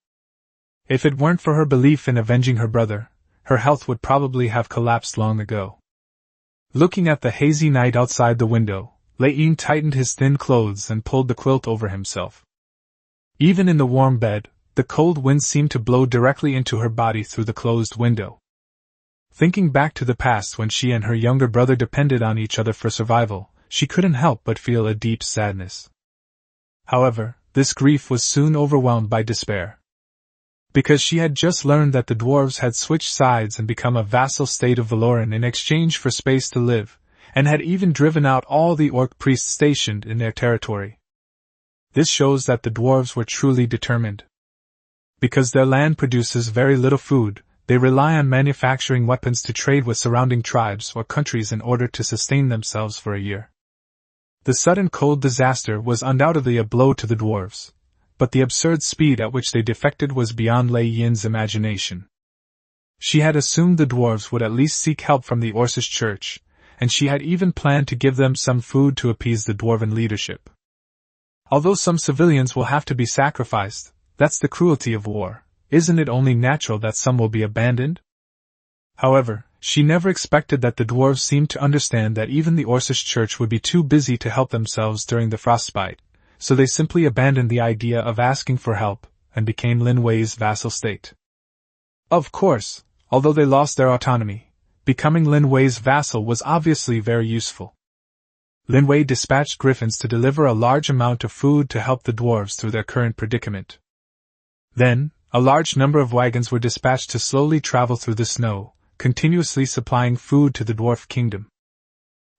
If it weren't for her belief in avenging her brother, her health would probably have collapsed long ago. Looking at the hazy night outside the window, Lin tightened his thin clothes and pulled the quilt over himself. Even in the warm bed, the cold wind seemed to blow directly into her body through the closed window. Thinking back to the past when she and her younger brother depended on each other for survival, she couldn't help but feel a deep sadness. However, this grief was soon overwhelmed by despair. Because she had just learned that the dwarves had switched sides and become a vassal state of Valoran in exchange for space to live, and had even driven out all the orc priests stationed in their territory. This shows that the dwarves were truly determined. Because their land produces very little food, they rely on manufacturing weapons to trade with surrounding tribes or countries in order to sustain themselves for a year. The sudden cold disaster was undoubtedly a blow to the dwarves, but the absurd speed at which they defected was beyond Lei Yin's imagination. She had assumed the dwarves would at least seek help from the Orcish Church, and she had even planned to give them some food to appease the dwarven leadership. Although some civilians will have to be sacrificed, that's the cruelty of war. Isn't it only natural that some will be abandoned? However, she never expected that the dwarves seemed to understand that even the Orcish Church would be too busy to help themselves during the frostbite, so they simply abandoned the idea of asking for help, and became Lin Wei's vassal state. Of course, although they lost their autonomy, becoming Lin Wei's vassal was obviously very useful. Lin Wei dispatched griffins to deliver a large amount of food to help the dwarves through their current predicament. Then, a large number of wagons were dispatched to slowly travel through the snow, continuously supplying food to the dwarf kingdom.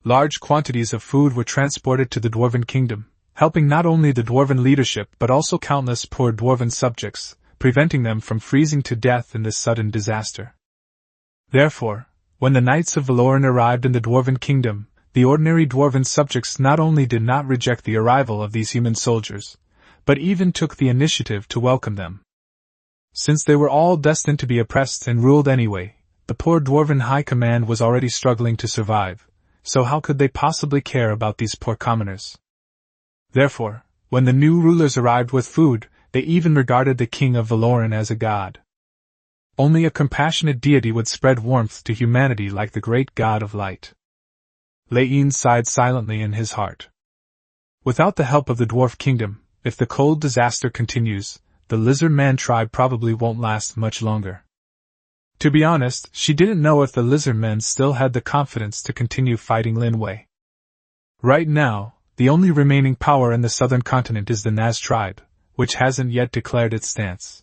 Large quantities of food were transported to the dwarven kingdom, helping not only the dwarven leadership but also countless poor dwarven subjects, preventing them from freezing to death in this sudden disaster. Therefore, when the Knights of Valoran arrived in the dwarven kingdom, the ordinary dwarven subjects not only did not reject the arrival of these human soldiers, but even took the initiative to welcome them. Since they were all destined to be oppressed and ruled anyway, the poor dwarven high command was already struggling to survive, so how could they possibly care about these poor commoners? Therefore, when the new rulers arrived with food, they even regarded the king of Valoran as a god. Only a compassionate deity would spread warmth to humanity like the great god of light. Lei Yin sighed silently in his heart. Without the help of the dwarf kingdom, if the cold disaster continues, the lizard man tribe probably won't last much longer. To be honest, she didn't know if the lizard men still had the confidence to continue fighting Lin Wei. Right now, the only remaining power in the southern continent is the Naz tribe, which hasn't yet declared its stance.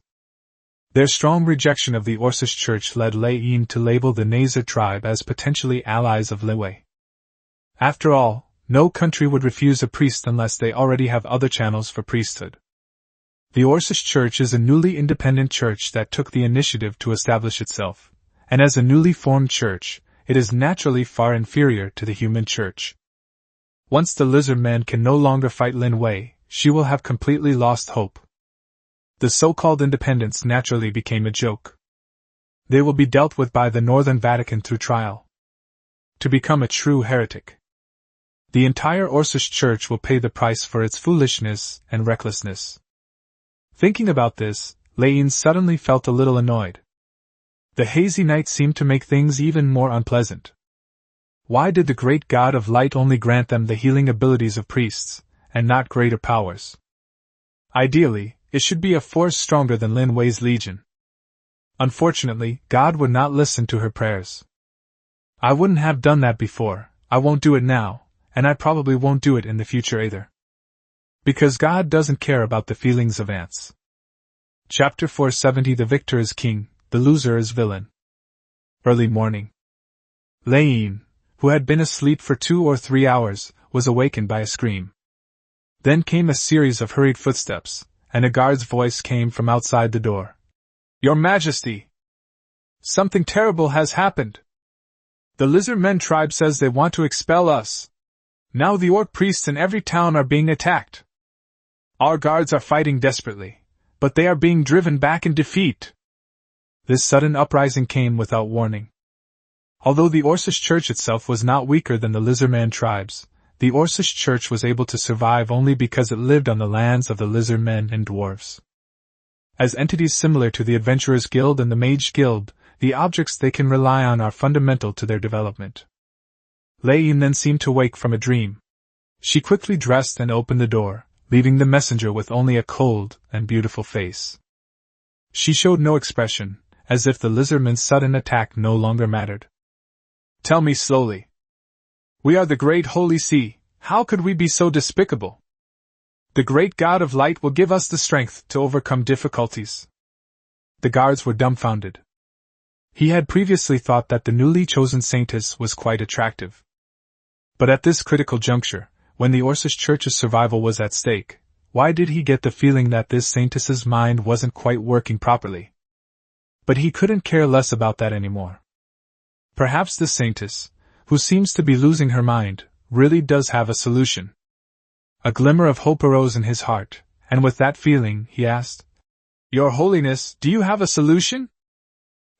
Their strong rejection of the Orcish Church led Lei Yin to label the Nazir tribe as potentially allies of Lin Wei. After all, no country would refuse a priest unless they already have other channels for priesthood. The Orcish Church is a newly independent church that took the initiative to establish itself, and as a newly formed church, it is naturally far inferior to the human church. Once the lizard man can no longer fight Lin Wei, she will have completely lost hope. The so-called independents naturally became a joke. They will be dealt with by the Northern Vatican through trial. To become a true heretic, the entire Orcish Church will pay the price for its foolishness and recklessness. Thinking about this, Lei Yin suddenly felt a little annoyed. The hazy night seemed to make things even more unpleasant. Why did the great god of light only grant them the healing abilities of priests, and not greater powers? Ideally, it should be a force stronger than Lin Wei's legion. Unfortunately, God would not listen to her prayers. I wouldn't have done that before, I won't do it now, and I probably won't do it in the future either. Because God doesn't care about the feelings of ants. Chapter 470. The victor is king, the loser is villain. Early morning. Lei Yin, who had been asleep for 2 or 3 hours, was awakened by a scream. Then came a series of hurried footsteps, and a guard's voice came from outside the door. Your Majesty! Something terrible has happened. The lizard men tribe says they want to expel us. Now the orc priests in every town are being attacked. Our guards are fighting desperately, but they are being driven back in defeat. This sudden uprising came without warning. Although the Orcish Church itself was not weaker than the Lizardman tribes, the Orcish church was able to survive only because it lived on the lands of the lizard men and dwarves. As entities similar to the Adventurers Guild and the Mage Guild, the objects they can rely on are fundamental to their development. Lin then seemed to wake from a dream. She quickly dressed and opened the door, leaving the messenger with only a cold and beautiful face. She showed no expression, as if the lizardman's sudden attack no longer mattered. "Tell me slowly. We are the Great Holy Sea, how could we be so despicable? The great God of light will give us the strength to overcome difficulties." The guards were dumbfounded. He had previously thought that the newly chosen saintess was quite attractive. But at this critical juncture, when the Orcish Church's survival was at stake, why did he get the feeling that this saintess's mind wasn't quite working properly? But he couldn't care less about that anymore. Perhaps this saintess, who seems to be losing her mind, really does have a solution. A glimmer of hope arose in his heart, and with that feeling, he asked, "Your Holiness, do you have a solution?"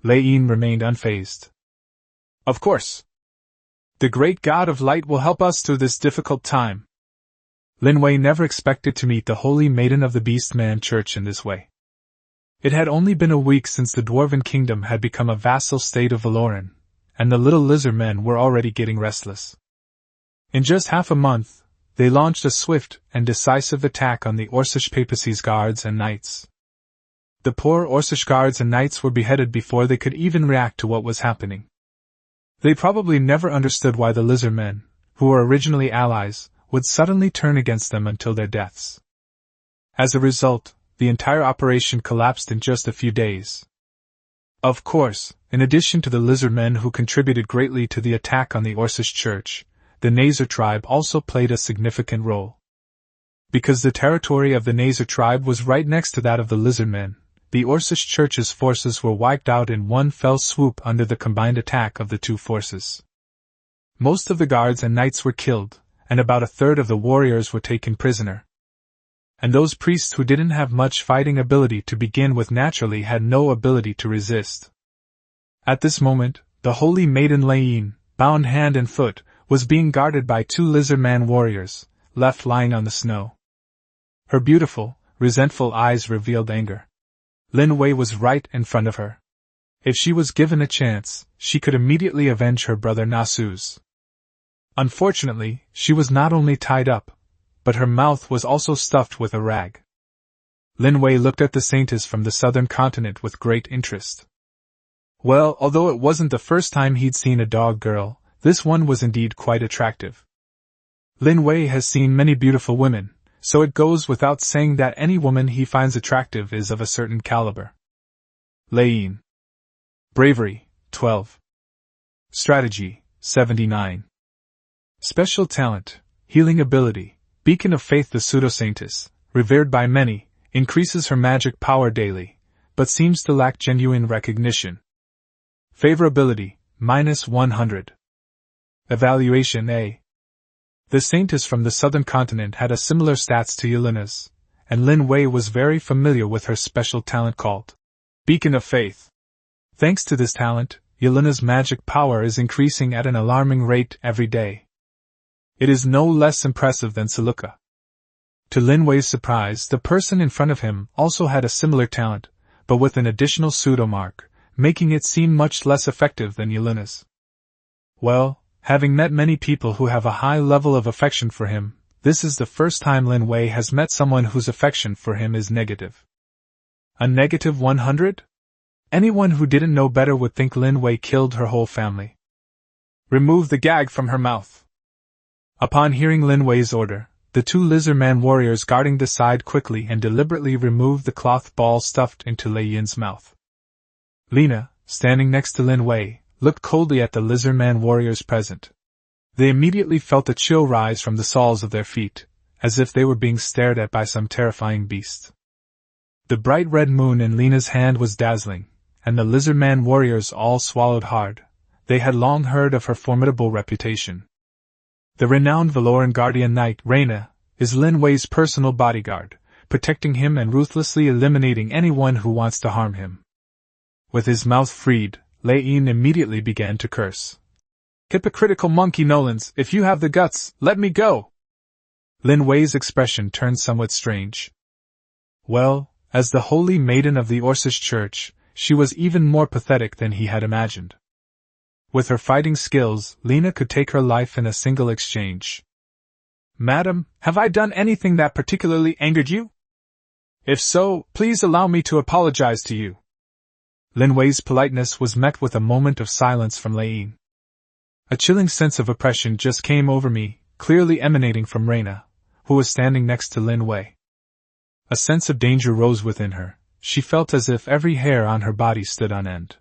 Lin remained unfazed. "Of course. The great God of light will help us through this difficult time." Lin Wei never expected to meet the Holy Maiden of the Beastman Church in this way. It had only been a week since the Dwarven Kingdom had become a vassal state of Valoran, and the little lizard men were already getting restless. In just half a month, they launched a swift and decisive attack on the Orcish Papacy's guards and knights. The poor Orcish guards and knights were beheaded before they could even react to what was happening. They probably never understood why the lizard men, who were originally allies, would suddenly turn against them until their deaths. As a result, the entire operation collapsed in just a few days. Of course, in addition to the lizard men who contributed greatly to the attack on the Orcish Church, the Nazar tribe also played a significant role. Because the territory of the Nazar tribe was right next to that of the lizard men, the Orcish Church's forces were wiped out in one fell swoop under the combined attack of the two forces. Most of the guards and knights were killed, and about a third of the warriors were taken prisoner. And those priests who didn't have much fighting ability to begin with naturally had no ability to resist. At this moment, the Holy Maiden Lin, bound hand and foot, was being guarded by two lizard-man warriors, left lying on the snow. Her beautiful, resentful eyes revealed anger. Lin Wei was right in front of her. If she was given a chance, she could immediately avenge her brother Nasu's. Unfortunately, she was not only tied up, but her mouth was also stuffed with a rag. Lin Wei looked at the saintess from the southern continent with great interest. Well, although it wasn't the first time he'd seen a dog girl, this one was indeed quite attractive. Lin Wei has seen many beautiful women, so it goes without saying that any woman he finds attractive is of a certain caliber. Lin. Bravery, 12. Strategy, 79. Special talent, healing ability, beacon of faith. The pseudo-saintess, revered by many, increases her magic power daily, but seems to lack genuine recognition. Favorability, -100. Evaluation A. The saintess from the southern continent had a similar stats to Yelena's, and Lin Wei was very familiar with her special talent called Beacon of Faith. Thanks to this talent, Yelena's magic power is increasing at an alarming rate every day. It is no less impressive than Luika. To Lin Wei's surprise, the person in front of him also had a similar talent, but with an additional pseudo-mark, making it seem much less effective than Yelena's. Well, having met many people who have a high level of affection for him, this is the first time Lin Wei has met someone whose affection for him is negative. A -100? Anyone who didn't know better would think Lin Wei killed her whole family. Remove the gag from her mouth. Upon hearing Lin Wei's order, the two lizard-man warriors guarding the side quickly and deliberately removed the cloth ball stuffed into Lei Yin's mouth. Lina, standing next to Lin Wei, looked coldly at the lizard-man warriors present. They immediately felt a chill rise from the soles of their feet, as if they were being stared at by some terrifying beast. The bright red moon in Lina's hand was dazzling, and the lizard-man warriors all swallowed hard. They had long heard of her formidable reputation. The renowned Valoran guardian knight, Reina, is Lin Wei's personal bodyguard, protecting him and ruthlessly eliminating anyone who wants to harm him. With his mouth freed, Lei Yin immediately began to curse. Hypocritical monkey Nolans, if you have the guts, let me go! Lin Wei's expression turned somewhat strange. Well, as the holy maiden of the Orcish Church, she was even more pathetic than he had imagined. With her fighting skills, Lina could take her life in a single exchange. Madam, have I done anything that particularly angered you? If so, please allow me to apologize to you. Lin Wei's politeness was met with a moment of silence from Lei. A chilling sense of oppression just came over me, clearly emanating from Reina, who was standing next to Lin Wei. A sense of danger rose within her. She felt as if every hair on her body stood on end.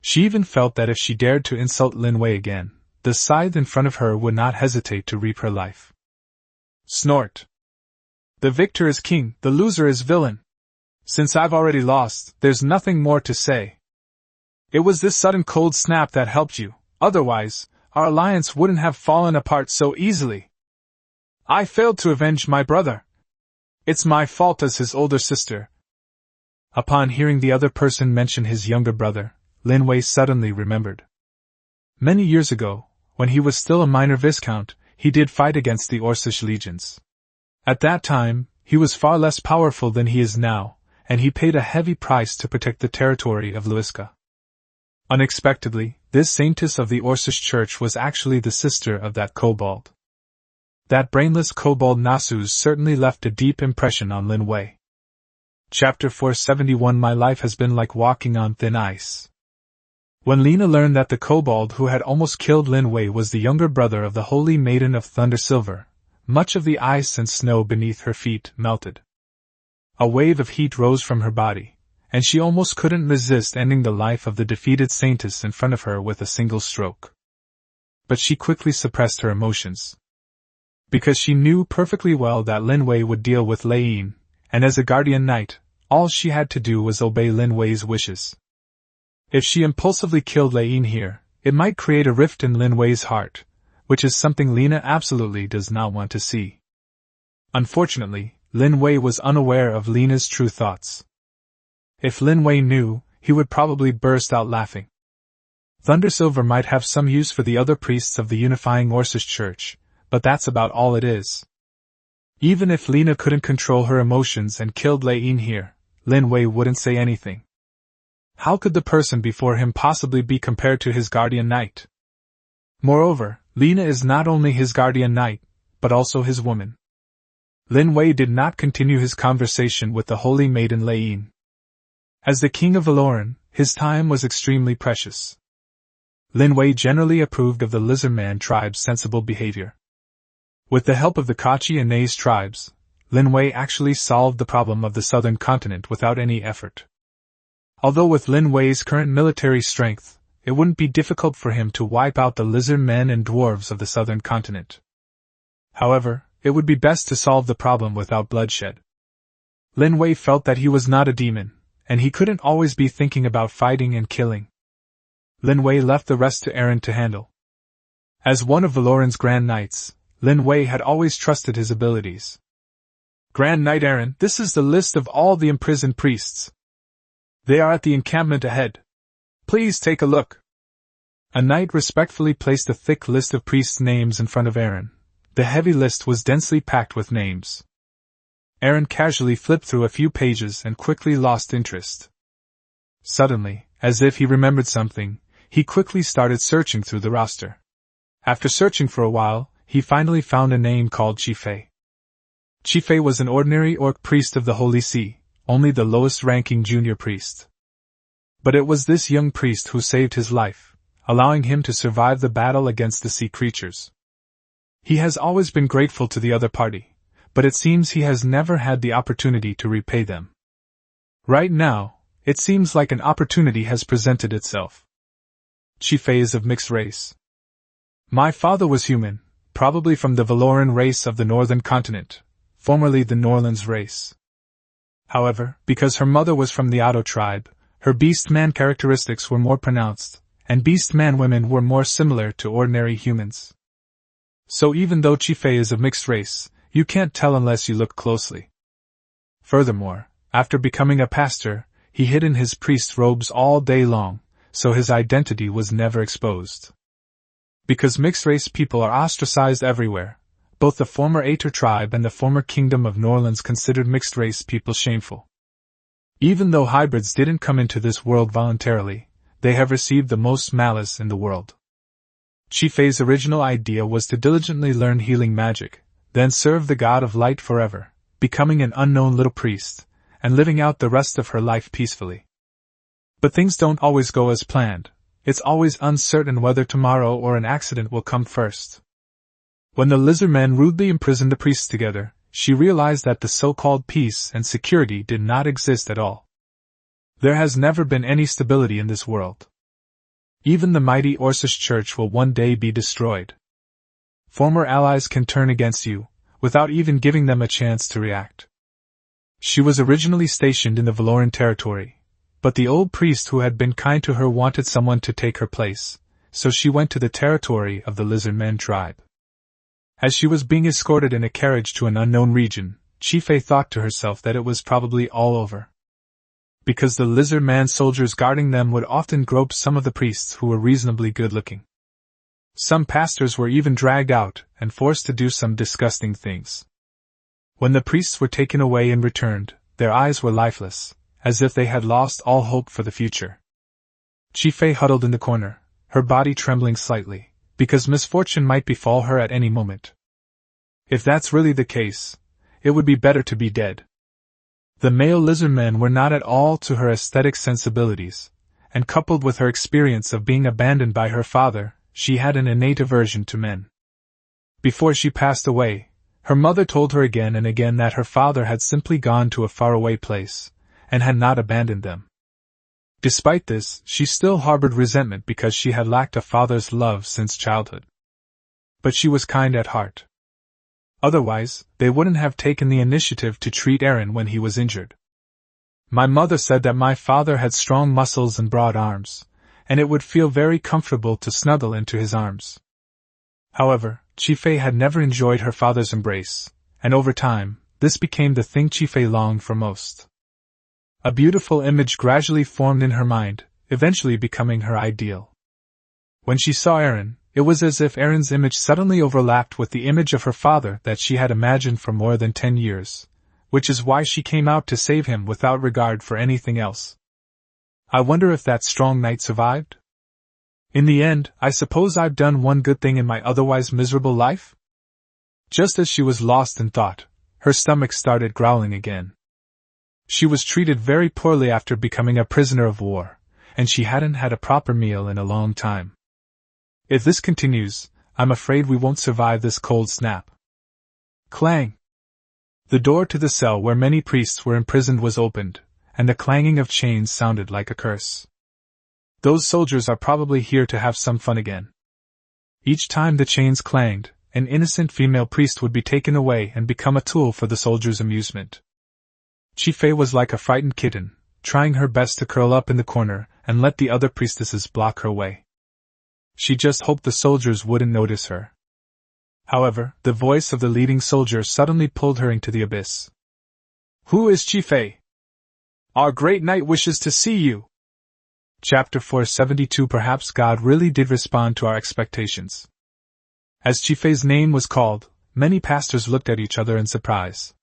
She even felt that if she dared to insult Lin Wei again, the scythe in front of her would not hesitate to reap her life. Snort. The victor is king, the loser is villain. Since I've already lost, there's nothing more to say. It was this sudden cold snap that helped you, otherwise, our alliance wouldn't have fallen apart so easily. I failed to avenge my brother. It's my fault as his older sister. Upon hearing the other person mention his younger brother, Lin Wei suddenly remembered. Many years ago, when he was still a minor viscount, he did fight against the Orcish legions. At that time, he was far less powerful than he is now, and he paid a heavy price to protect the territory of Luiska. Unexpectedly, this saintess of the Orcish Church was actually the sister of that kobold. That brainless kobold Nasus certainly left a deep impression on Lin Wei. Chapter 471 My life has been like walking on thin ice. When Lina learned that the kobold who had almost killed Lin Wei was the younger brother of the Holy Maiden of Thunder Silver, much of the ice and snow beneath her feet melted. A wave of heat rose from her body, and she almost couldn't resist ending the life of the defeated saintess in front of her with a single stroke. But she quickly suppressed her emotions. Because she knew perfectly well that Lin Wei would deal with Lei, and as a guardian knight, all she had to do was obey Lin Wei's wishes. If she impulsively killed Lei here, it might create a rift in Lin Wei's heart, which is something Lina absolutely does not want to see. Unfortunately, Lin Wei was unaware of Lina's true thoughts. If Lin Wei knew, he would probably burst out laughing. Thunder Silver might have some use for the other priests of the unifying Orcish Church, but that's about all it is. Even if Lina couldn't control her emotions and killed Lei here, Lin Wei wouldn't say anything. How could the person before him possibly be compared to his guardian knight? Moreover, Lina is not only his guardian knight, but also his woman. Lin Wei did not continue his conversation with the holy maiden Lei. As the king of Valoran, his time was extremely precious. Lin Wei generally approved of the Lizardman tribe's sensible behavior. With the help of the Kachi and Nais tribes, Lin Wei actually solved the problem of the southern continent without any effort. Although with Lin Wei's current military strength, it wouldn't be difficult for him to wipe out the lizard men and dwarves of the southern continent. However, it would be best to solve the problem without bloodshed. Lin Wei felt that he was not a demon, and he couldn't always be thinking about fighting and killing. Lin Wei left the rest to Aaron to handle. As one of Valoran's Grand Knights, Lin Wei had always trusted his abilities. Grand Knight Aaron, this is the list of all the imprisoned priests. They are at the encampment ahead. Please take a look. A knight respectfully placed a thick list of priests' names in front of Aaron. The heavy list was densely packed with names. Aaron casually flipped through a few pages and quickly lost interest. Suddenly, as if he remembered something, he quickly started searching through the roster. After searching for a while, he finally found a name called Chifei. Chifei was an ordinary orc priest of the Holy See, only the lowest-ranking junior priest. But it was this young priest who saved his life, allowing him to survive the battle against the sea creatures. He has always been grateful to the other party, but it seems he has never had the opportunity to repay them. Right now, it seems like an opportunity has presented itself. Chifei is of mixed race. My father was human, probably from the Valoran race of the northern continent, formerly the Norlands race. However, because her mother was from the Otto tribe, her beast-man characteristics were more pronounced, and beast-man women were more similar to ordinary humans. So even though Chifei is of mixed race, you can't tell unless you look closely. Furthermore, after becoming a pastor, he hid in his priest's robes all day long, so his identity was never exposed. Because mixed-race people are ostracized everywhere, both the former Ater tribe and the former Kingdom of Norlands considered mixed-race people shameful. Even though hybrids didn't come into this world voluntarily, they have received the most malice in the world. Chifei's original idea was to diligently learn healing magic, then serve the god of light forever, becoming an unknown little priest, and living out the rest of her life peacefully. But things don't always go as planned. It's always uncertain whether tomorrow or an accident will come first. When the lizard men rudely imprisoned the priests together, she realized that the so-called peace and security did not exist at all. There has never been any stability in this world. Even the mighty Orcish church will one day be destroyed. Former allies can turn against you, without even giving them a chance to react. She was originally stationed in the Valoran territory, but the old priest who had been kind to her wanted someone to take her place, so she went to the territory of the Lizardmen tribe. As she was being escorted in a carriage to an unknown region, Chifei thought to herself that it was probably all over. Because the Lizardman soldiers guarding them would often grope some of the priests who were reasonably good-looking. Some pastors were even dragged out and forced to do some disgusting things. When the priests were taken away and returned, their eyes were lifeless, as if they had lost all hope for the future. Chifei huddled in the corner, her body trembling slightly, because misfortune might befall her at any moment. If that's really the case, it would be better to be dead. The male lizardmen were not at all to her aesthetic sensibilities, and coupled with her experience of being abandoned by her father, she had an innate aversion to men. Before she passed away, her mother told her again and again that her father had simply gone to a faraway place, and had not abandoned them. Despite this, she still harbored resentment because she had lacked a father's love since childhood. But she was kind at heart. Otherwise, they wouldn't have taken the initiative to treat Aaron when he was injured. My mother said that my father had strong muscles and broad arms, and it would feel very comfortable to snuggle into his arms. However, Chifei had never enjoyed her father's embrace, and over time, this became the thing Chifei longed for most. A beautiful image gradually formed in her mind, eventually becoming her ideal. When she saw Aaron, it was as if Aaron's image suddenly overlapped with the image of her father that she had imagined for more than 10 years, which is why she came out to save him without regard for anything else. I wonder if that strong knight survived? In the end, I suppose I've done one good thing in my otherwise miserable life? Just as she was lost in thought, her stomach started growling again. She was treated very poorly after becoming a prisoner of war, and she hadn't had a proper meal in a long time. If this continues, I'm afraid we won't survive this cold snap. Clang! The door to the cell where many priests were imprisoned was opened, and the clanging of chains sounded like a curse. Those soldiers are probably here to have some fun again. Each time the chains clanged, an innocent female priest would be taken away and become a tool for the soldiers' amusement. Chifei was like a frightened kitten, trying her best to curl up in the corner and let the other priestesses block her way. She just hoped the soldiers wouldn't notice her. However, the voice of the leading soldier suddenly pulled her into the abyss. Who is Chifei? Our great knight wishes to see you. Chapter 472. Perhaps God really did respond to our expectations. As Chifei's name was called, many pastors looked at each other in surprise.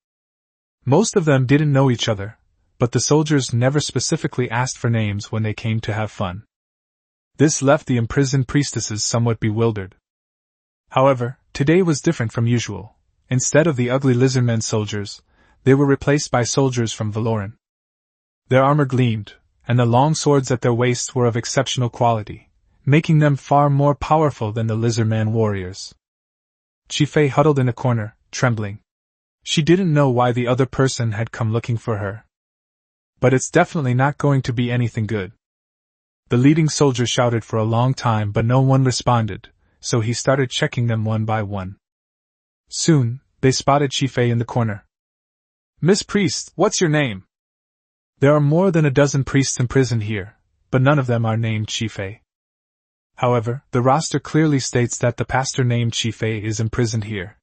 Most of them didn't know each other, but the soldiers never specifically asked for names when they came to have fun. This left the imprisoned priestesses somewhat bewildered. However, today was different from usual. Instead of the ugly lizardmen soldiers, they were replaced by soldiers from Valoran. Their armor gleamed, and the long swords at their waists were of exceptional quality, making them far more powerful than the lizardman warriors. Chifei huddled in a corner, trembling. She didn't know why the other person had come looking for her. But it's definitely not going to be anything good. The leading soldier shouted for a long time, but no one responded, so he started checking them one by one. Soon, they spotted Chifei in the corner. Miss Priest, what's your name? There are more than a dozen priests imprisoned here, but none of them are named Chifei. However, the roster clearly states that the pastor named Chifei is imprisoned here.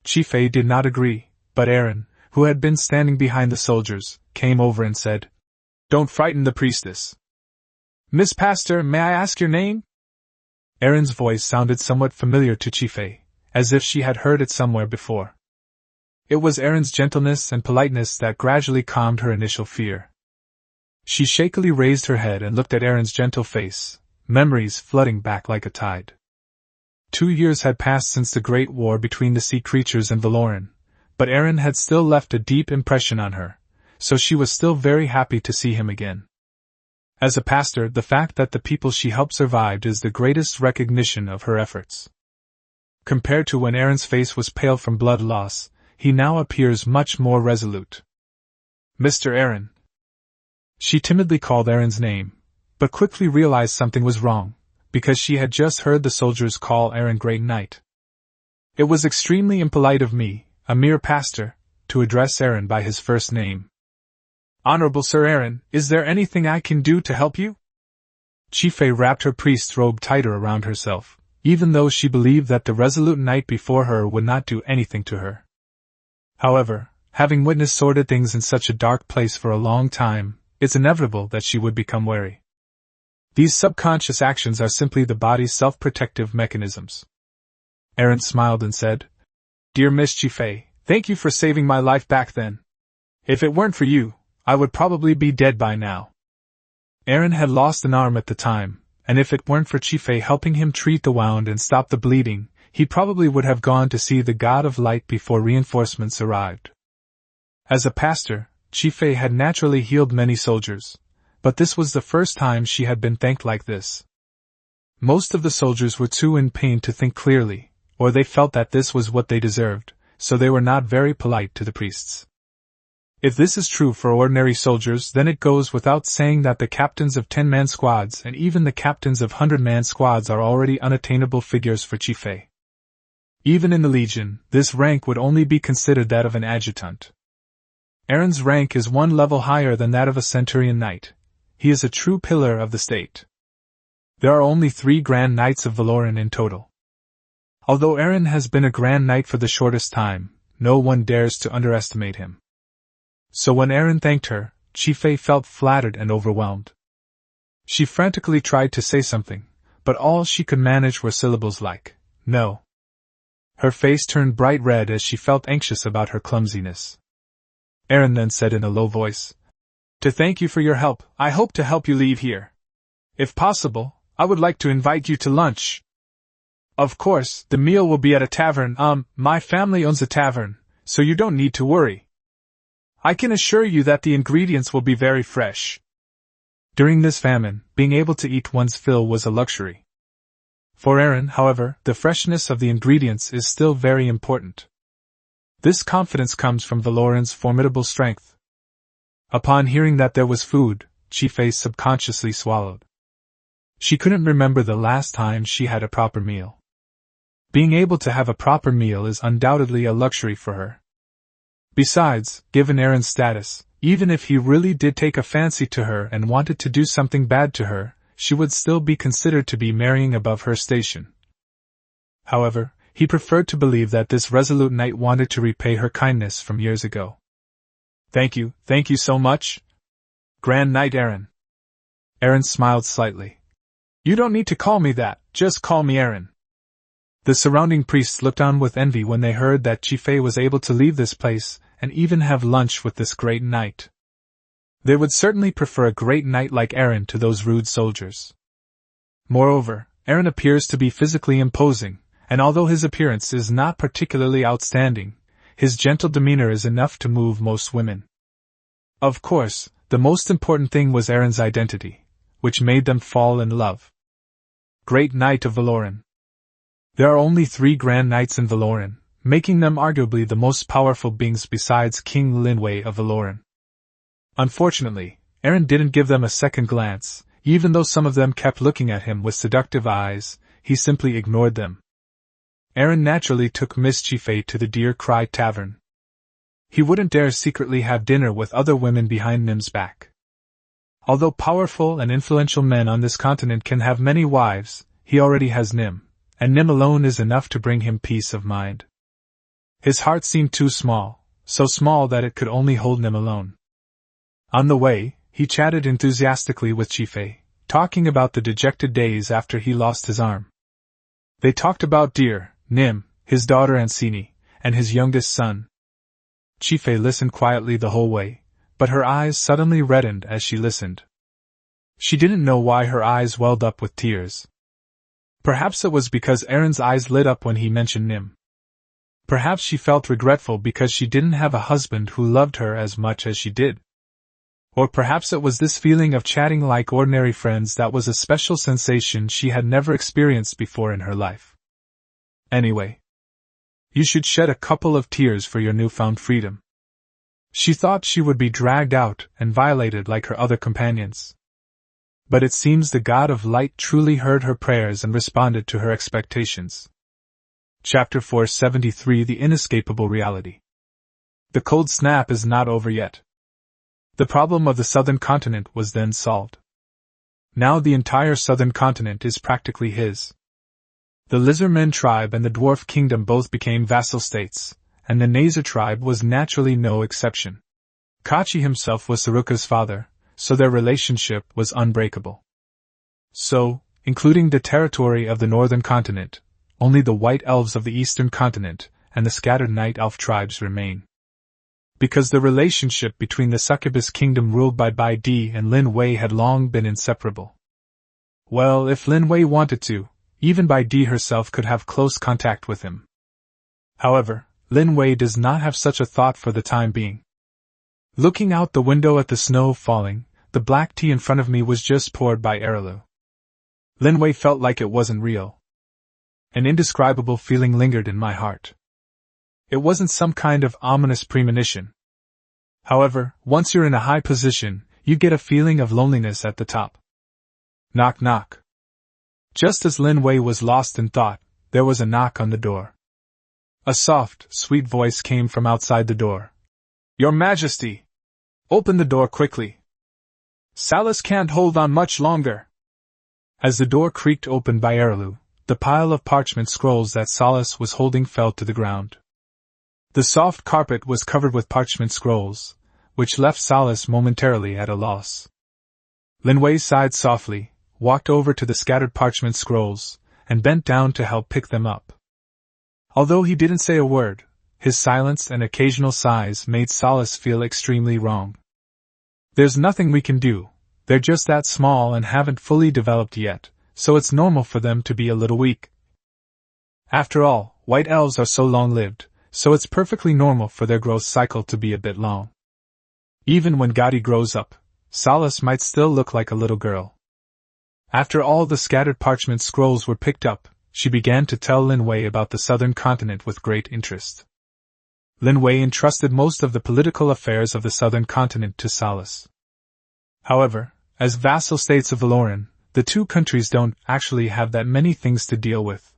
Chifei did not agree, but Aaron, who had been standing behind the soldiers, came over and said, Don't frighten the priestess. Miss Pastor, may I ask your name? Erin's voice sounded somewhat familiar to Chifei, as if she had heard it somewhere before. It was Erin's gentleness and politeness that gradually calmed her initial fear. She shakily raised her head and looked at Erin's gentle face, memories flooding back like a tide. 2 years had passed since the great war between the sea creatures and Valoran, but Erin had still left a deep impression on her, so she was still very happy to see him again. As a pastor, the fact that the people she helped survived is the greatest recognition of her efforts. Compared to when Erin's face was pale from blood loss, he now appears much more resolute. Mr. Erin. She timidly called Erin's name, but quickly realized something was wrong, because she had just heard the soldiers call Erin Great Knight. It was extremely impolite of me, a mere pastor, to address Erin by his first name. Honorable Sir Erin, is there anything I can do to help you? Chifei wrapped her priest's robe tighter around herself, even though she believed that the resolute knight before her would not do anything to her. However, having witnessed sordid things in such a dark place for a long time, it's inevitable that she would become wary. These subconscious actions are simply the body's self-protective mechanisms. Erin smiled and said, Dear Miss Chifei, thank you for saving my life back then. If it weren't for you, I would probably be dead by now. Erin had lost an arm at the time, and if it weren't for Chifei helping him treat the wound and stop the bleeding, he probably would have gone to see the God of Light before reinforcements arrived. As a pastor, Chifei had naturally healed many soldiers, but this was the first time she had been thanked like this. Most of the soldiers were too in pain to think clearly, or they felt that this was what they deserved, so they were not very polite to the priests. If this is true for ordinary soldiers, then it goes without saying that the captains of 10-man squads and even the captains of 100-man squads are already unattainable figures for Chifei. Even in the Legion, this rank would only be considered that of an adjutant. Erin's rank is one level higher than that of a centurion knight. He is a true pillar of the state. There are only 3 Grand Knights of Valoran in total. Although Erin has been a Grand Knight for the shortest time, no one dares to underestimate him. So when Erin thanked her, Chifei felt flattered and overwhelmed. She frantically tried to say something, but all she could manage were syllables like, no. Her face turned bright red as she felt anxious about her clumsiness. Erin then said in a low voice, To thank you for your help, I hope to help you leave here. If possible, I would like to invite you to lunch. Of course, the meal will be at a tavern. My family owns a tavern, so you don't need to worry. I can assure you that the ingredients will be very fresh. During this famine, being able to eat one's fill was a luxury. For Erin, however, the freshness of the ingredients is still very important. This confidence comes from Valoran's formidable strength. Upon hearing that there was food, Chifei subconsciously swallowed. She couldn't remember the last time she had a proper meal. Being able to have a proper meal is undoubtedly a luxury for her. Besides, given Erin's status, even if he really did take a fancy to her and wanted to do something bad to her, she would still be considered to be marrying above her station. However, he preferred to believe that this resolute knight wanted to repay her kindness from years ago. Thank you so much, Grand Knight Erin. Erin smiled slightly. You don't need to call me that, just call me Erin. The surrounding priests looked on with envy when they heard that Chifei was able to leave this place and even have lunch with this great knight. They would certainly prefer a great knight like Erin to those rude soldiers. Moreover, Erin appears to be physically imposing, and although his appearance is not particularly outstanding, his gentle demeanor is enough to move most women. Of course, the most important thing was Erin's identity, which made them fall in love. Great Knight of Valoran. There are only 3 Grand Knights in Valoran, making them arguably the most powerful beings besides King Lin Wei of Valoran. Unfortunately, Erin didn't give them a second glance. Even though some of them kept looking at him with seductive eyes, he simply ignored them. Erin naturally took Miss Chifei to the Deer Cry Tavern. He wouldn't dare secretly have dinner with other women behind Nim's back. Although powerful and influential men on this continent can have many wives, he already has Nim, and Nim alone is enough to bring him peace of mind. His heart seemed too small, so small that it could only hold Nim alone. On the way, he chatted enthusiastically with Chifei, talking about the dejected days after he lost his arm. They talked about dear Nim, his daughter Ancini, and his youngest son. Chifei listened quietly the whole way, but her eyes suddenly reddened as she listened. She didn't know why her eyes welled up with tears. Perhaps it was because Aaron's eyes lit up when he mentioned Nim. Perhaps she felt regretful because she didn't have a husband who loved her as much as she did. Or perhaps it was this feeling of chatting like ordinary friends that was a special sensation she had never experienced before in her life. Anyway, you should shed a couple of tears for your newfound freedom. She thought she would be dragged out and violated like her other companions. But it seems the God of Light truly heard her prayers and responded to her expectations. Chapter 473 The Inescapable Reality. The cold snap is not over yet. The problem of the southern continent was then solved. Now the entire southern continent is practically his. The Lizardmen tribe and the Dwarf Kingdom both became vassal states, and the Nazer tribe was naturally no exception. Kachi himself was Saruka's father, so their relationship was unbreakable. So, including the territory of the northern continent, only the white elves of the eastern continent and the scattered night elf tribes remain. Because the relationship between the succubus kingdom ruled by Bai Di and Lin Wei had long been inseparable. Well, if Lin Wei wanted to, even Bai Di herself could have close contact with him. However, Lin Wei does not have such a thought for the time being. Looking out the window at the snow falling, the black tea in front of me was just poured by Erilu. Lin Wei felt like it wasn't real. An indescribable feeling lingered in my heart. It wasn't some kind of ominous premonition. However, once you're in a high position, you get a feeling of loneliness at the top. Knock knock. Just as Lin Wei was lost in thought, there was a knock on the door. A soft, sweet voice came from outside the door. Your Majesty! Open the door quickly. Salas can't hold on much longer. As the door creaked open by Erilu, the pile of parchment scrolls that Salas was holding fell to the ground. The soft carpet was covered with parchment scrolls, which left Salas momentarily at a loss. Lin Wei sighed softly, walked over to the scattered parchment scrolls, and bent down to help pick them up. Although he didn't say a word, his silence and occasional sighs made Salas feel extremely wrong. There's nothing we can do, they're just that small and haven't fully developed yet, so it's normal for them to be a little weak. After all, white elves are so long-lived, so it's perfectly normal for their growth cycle to be a bit long. Even when Gotti grows up, Salas might still look like a little girl. After all the scattered parchment scrolls were picked up, she began to tell Lin Wei about the southern continent with great interest. Lin Wei entrusted most of the political affairs of the southern continent to Salas. However, as vassal states of Valoran, the two countries don't actually have that many things to deal with.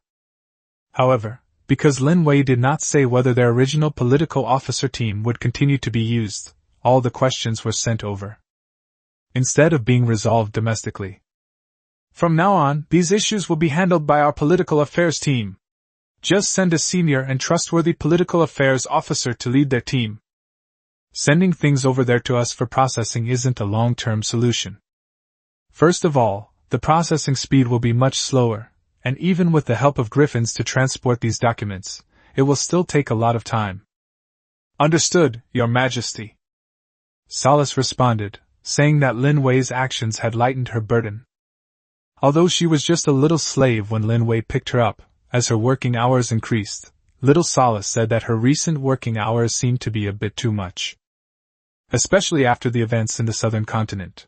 However, because Lin Wei did not say whether their original political officer team would continue to be used, all the questions were sent over, instead of being resolved domestically. From now on, these issues will be handled by our political affairs team. Just send a senior and trustworthy political affairs officer to lead their team. Sending things over there to us for processing isn't a long-term solution. First of all, the processing speed will be much slower, and even with the help of griffins to transport these documents, it will still take a lot of time. Understood, Your Majesty. Salas responded, saying that Lin Wei's actions had lightened her burden. Although she was just a little slave when Lin Wei picked her up, as her working hours increased, little Salas said that her recent working hours seemed to be a bit too much. Especially after the events in the southern continent.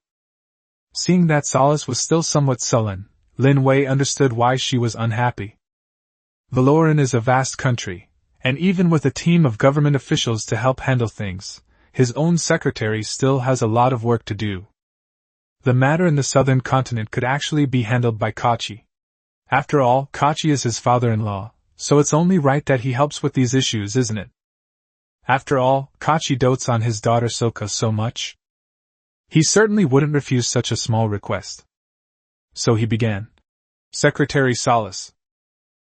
Seeing that Salas was still somewhat sullen, Lin Wei understood why she was unhappy. Valoran is a vast country, and even with a team of government officials to help handle things, his own secretary still has a lot of work to do. The matter in the southern continent could actually be handled by Kachi. After all, Kachi is his father-in-law, so it's only right that he helps with these issues, isn't it? After all, Kachi dotes on his daughter Soka so much. He certainly wouldn't refuse such a small request. So he began. Secretary Salas.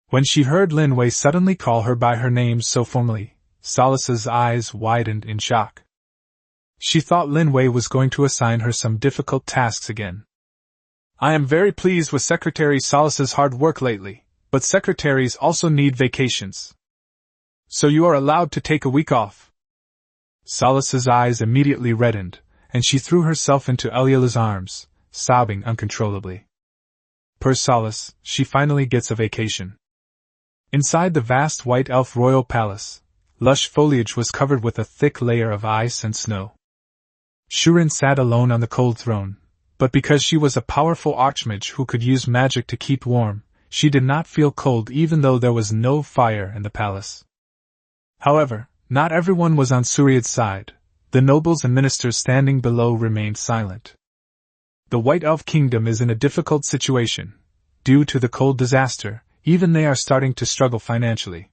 When she heard Lin Wei suddenly call her by her name so formally, Salas's eyes widened in shock. She thought Lin Wei was going to assign her some difficult tasks again. I am very pleased with Secretary Salas's hard work lately, But secretaries also need vacations. So you are allowed to take a week off. Solace's eyes immediately reddened, and she threw herself into Eliela's arms, sobbing uncontrollably. Per Solace, she finally gets a vacation. Inside the vast white elf royal palace, lush foliage was covered with a thick layer of ice and snow. Shurin sat alone on the cold throne, but because she was a powerful archmage who could use magic to keep warm, she did not feel cold even though there was no fire in the palace. However, not everyone was on Suriad's side. The nobles and ministers standing below remained silent. The White Elf Kingdom is in a difficult situation. Due to the cold disaster, even they are starting to struggle financially.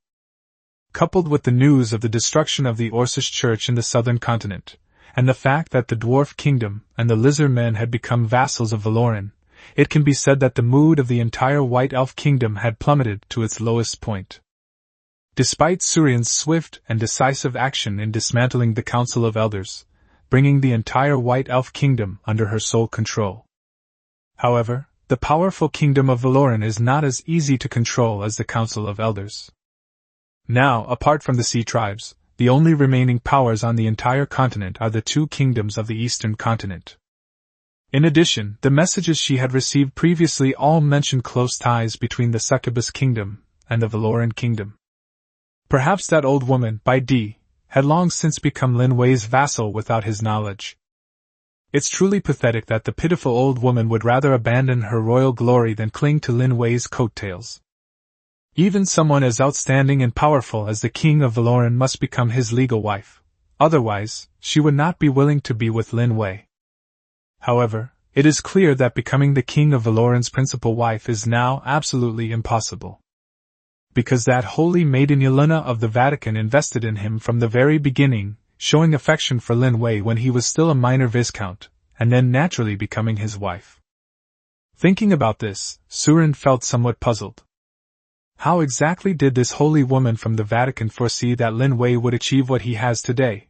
Coupled with the news of the destruction of the Orcish Church in the southern continent, and the fact that the Dwarf Kingdom and the Lizard Men had become vassals of Valoran, it can be said that the mood of the entire White Elf Kingdom had plummeted to its lowest point. Despite Surian's swift and decisive action in dismantling the Council of Elders, bringing the entire White Elf Kingdom under her sole control. However, the powerful Kingdom of Valoran is not as easy to control as the Council of Elders. Now, apart from the Sea Tribes, the only remaining powers on the entire continent are the two kingdoms of the Eastern Continent. In addition, the messages she had received previously all mentioned close ties between the Succubus Kingdom and the Valoran Kingdom. Perhaps that old woman, by D, had long since become Lin Wei's vassal without his knowledge. It's truly pathetic that the pitiful old woman would rather abandon her royal glory than cling to Lin Wei's coattails. Even someone as outstanding and powerful as the King of Valoran must become his legal wife. Otherwise, she would not be willing to be with Lin Wei. However, it is clear that becoming the King of Valoran's principal wife is now absolutely impossible. Because that holy maiden Yelena of the Vatican invested in him from the very beginning, showing affection for Lin Wei when he was still a minor viscount, and then naturally becoming his wife. Thinking about this, Surin felt somewhat puzzled. How exactly did this holy woman from the Vatican foresee that Lin Wei would achieve what he has today?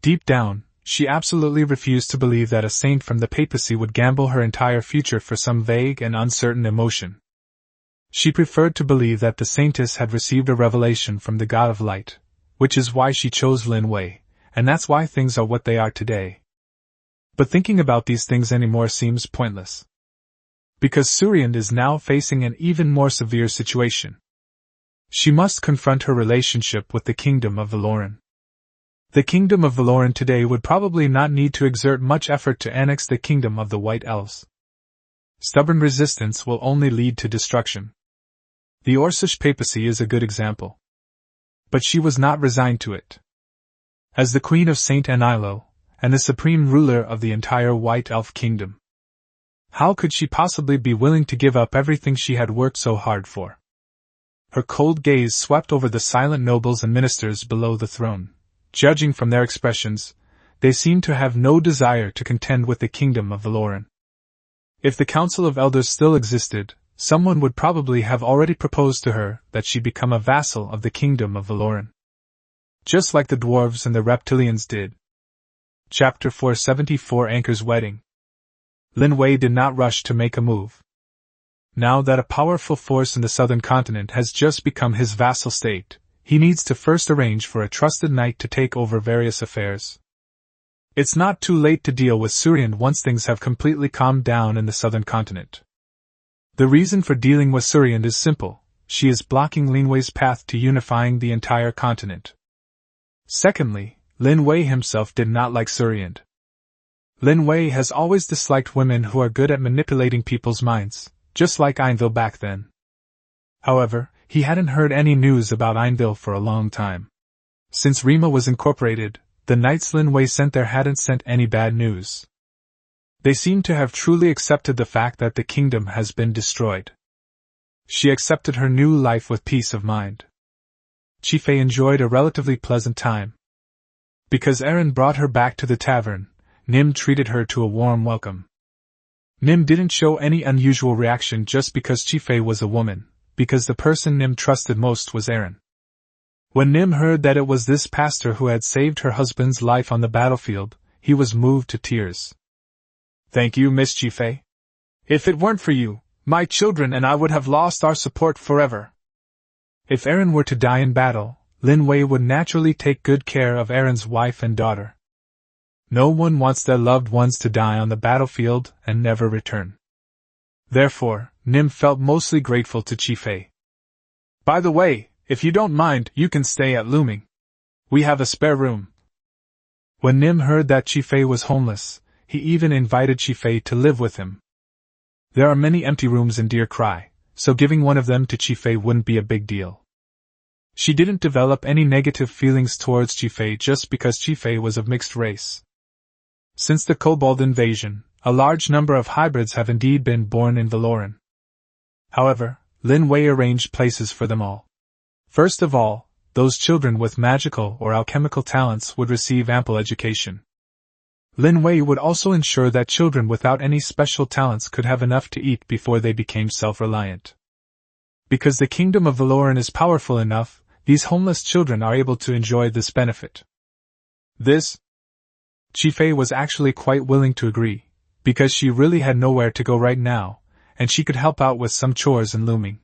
Deep down, she absolutely refused to believe that a saint from the papacy would gamble her entire future for some vague and uncertain emotion. She preferred to believe that the saintess had received a revelation from the God of Light, which is why she chose Lin Wei, and that's why things are what they are today. But thinking about these things anymore seems pointless. Because Suriand is now facing an even more severe situation. She must confront her relationship with the Kingdom of Valoran. The Kingdom of Valoran today would probably not need to exert much effort to annex the Kingdom of the White Elves. Stubborn resistance will only lead to destruction. The Orcish papacy is a good example. But she was not resigned to it. As the Queen of Saint Anilo, and the supreme ruler of the entire White Elf Kingdom, how could she possibly be willing to give up everything she had worked so hard for? Her cold gaze swept over the silent nobles and ministers below the throne. Judging from their expressions, they seemed to have no desire to contend with the Kingdom of Valoran. If the Council of Elders still existed, someone would probably have already proposed to her that she become a vassal of the Kingdom of Valoran. Just like the dwarves and the reptilians did. Chapter 474 Anchor's Wedding. Lin Wei did not rush to make a move. Now that a powerful force in the southern continent has just become his vassal state, he needs to first arrange for a trusted knight to take over various affairs. It's not too late to deal with Suriand once things have completely calmed down in the southern continent. The reason for dealing with Suriand is simple: she is blocking Lin Wei's path to unifying the entire continent. Secondly, Lin Wei himself did not like Suriand. Lin Wei has always disliked women who are good at manipulating people's minds, just like Ainville back then. However, he hadn't heard any news about Ainville for a long time. Since Rima was incorporated, the knights Lin Wei sent there hadn't sent any bad news. They seem to have truly accepted the fact that the kingdom has been destroyed. She accepted her new life with peace of mind. Chifei enjoyed a relatively pleasant time. Because Aaron brought her back to the tavern, Nim treated her to a warm welcome. Nim didn't show any unusual reaction just because Chifei was a woman, because the person Nim trusted most was Aaron. When Nim heard that it was this pastor who had saved her husband's life on the battlefield, he was moved to tears. "Thank you, Miss Chifei. If it weren't for you, my children and I would have lost our support forever. If Eren were to die in battle, Lin Wei would naturally take good care of Eren's wife and daughter. No one wants their loved ones to die on the battlefield and never return. Therefore, Nim felt mostly grateful to Chi-Fei. By the way, if you don't mind, you can stay at Looming. We have a spare room. When Nim heard that Chi-Fei was homeless, he even invited Chi-Fei to live with him. There are many empty rooms in Deer Cry, so giving one of them to Chi-Fei wouldn't be a big deal. She didn't develop any negative feelings towards Chi-Fei just because Chi-Fei was of mixed race. Since the Kobold invasion, a large number of hybrids have indeed been born in Valoran. However, Lin Wei arranged places for them all. First of all, those children with magical or alchemical talents would receive ample education. Lin Wei would also ensure that children without any special talents could have enough to eat before they became self-reliant. Because the kingdom of Valoran is powerful enough, these homeless children are able to enjoy this benefit. Chi-Fei was actually quite willing to agree, because she really had nowhere to go right now, and she could help out with some chores in Looming.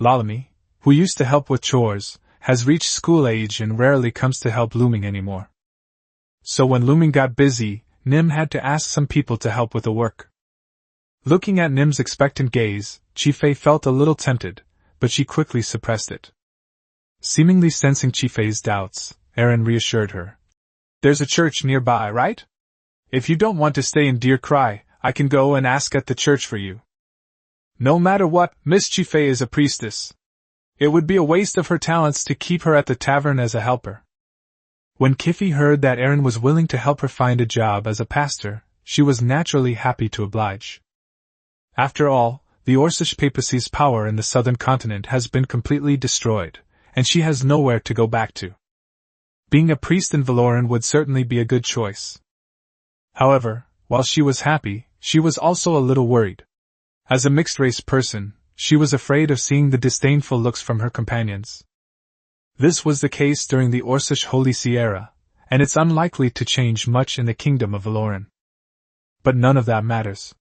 Lalami, who used to help with chores, has reached school age and rarely comes to help Looming anymore. So when Looming got busy, Nim had to ask some people to help with the work. Looking at Nim's expectant gaze, Chi-Fei felt a little tempted, but she quickly suppressed it. Seemingly sensing Chi-Fei's doubts, Eren reassured her. There's a church nearby, right? If you don't want to stay in Deer Cry, I can go and ask at the church for you. No matter what, Miss Chi-Fei is a priestess. It would be a waste of her talents to keep her at the tavern as a helper. When Kiffy heard that Eren was willing to help her find a job as a pastor, she was naturally happy to oblige. After all, the Orcish papacy's power in the southern continent has been completely destroyed, and she has nowhere to go back to. Being a priest in Valoran would certainly be a good choice. However, while she was happy, she was also a little worried. As a mixed-race person, she was afraid of seeing the disdainful looks from her companions. This was the case during the Orcish Holy See era, and it's unlikely to change much in the kingdom of Valoran. But none of that matters.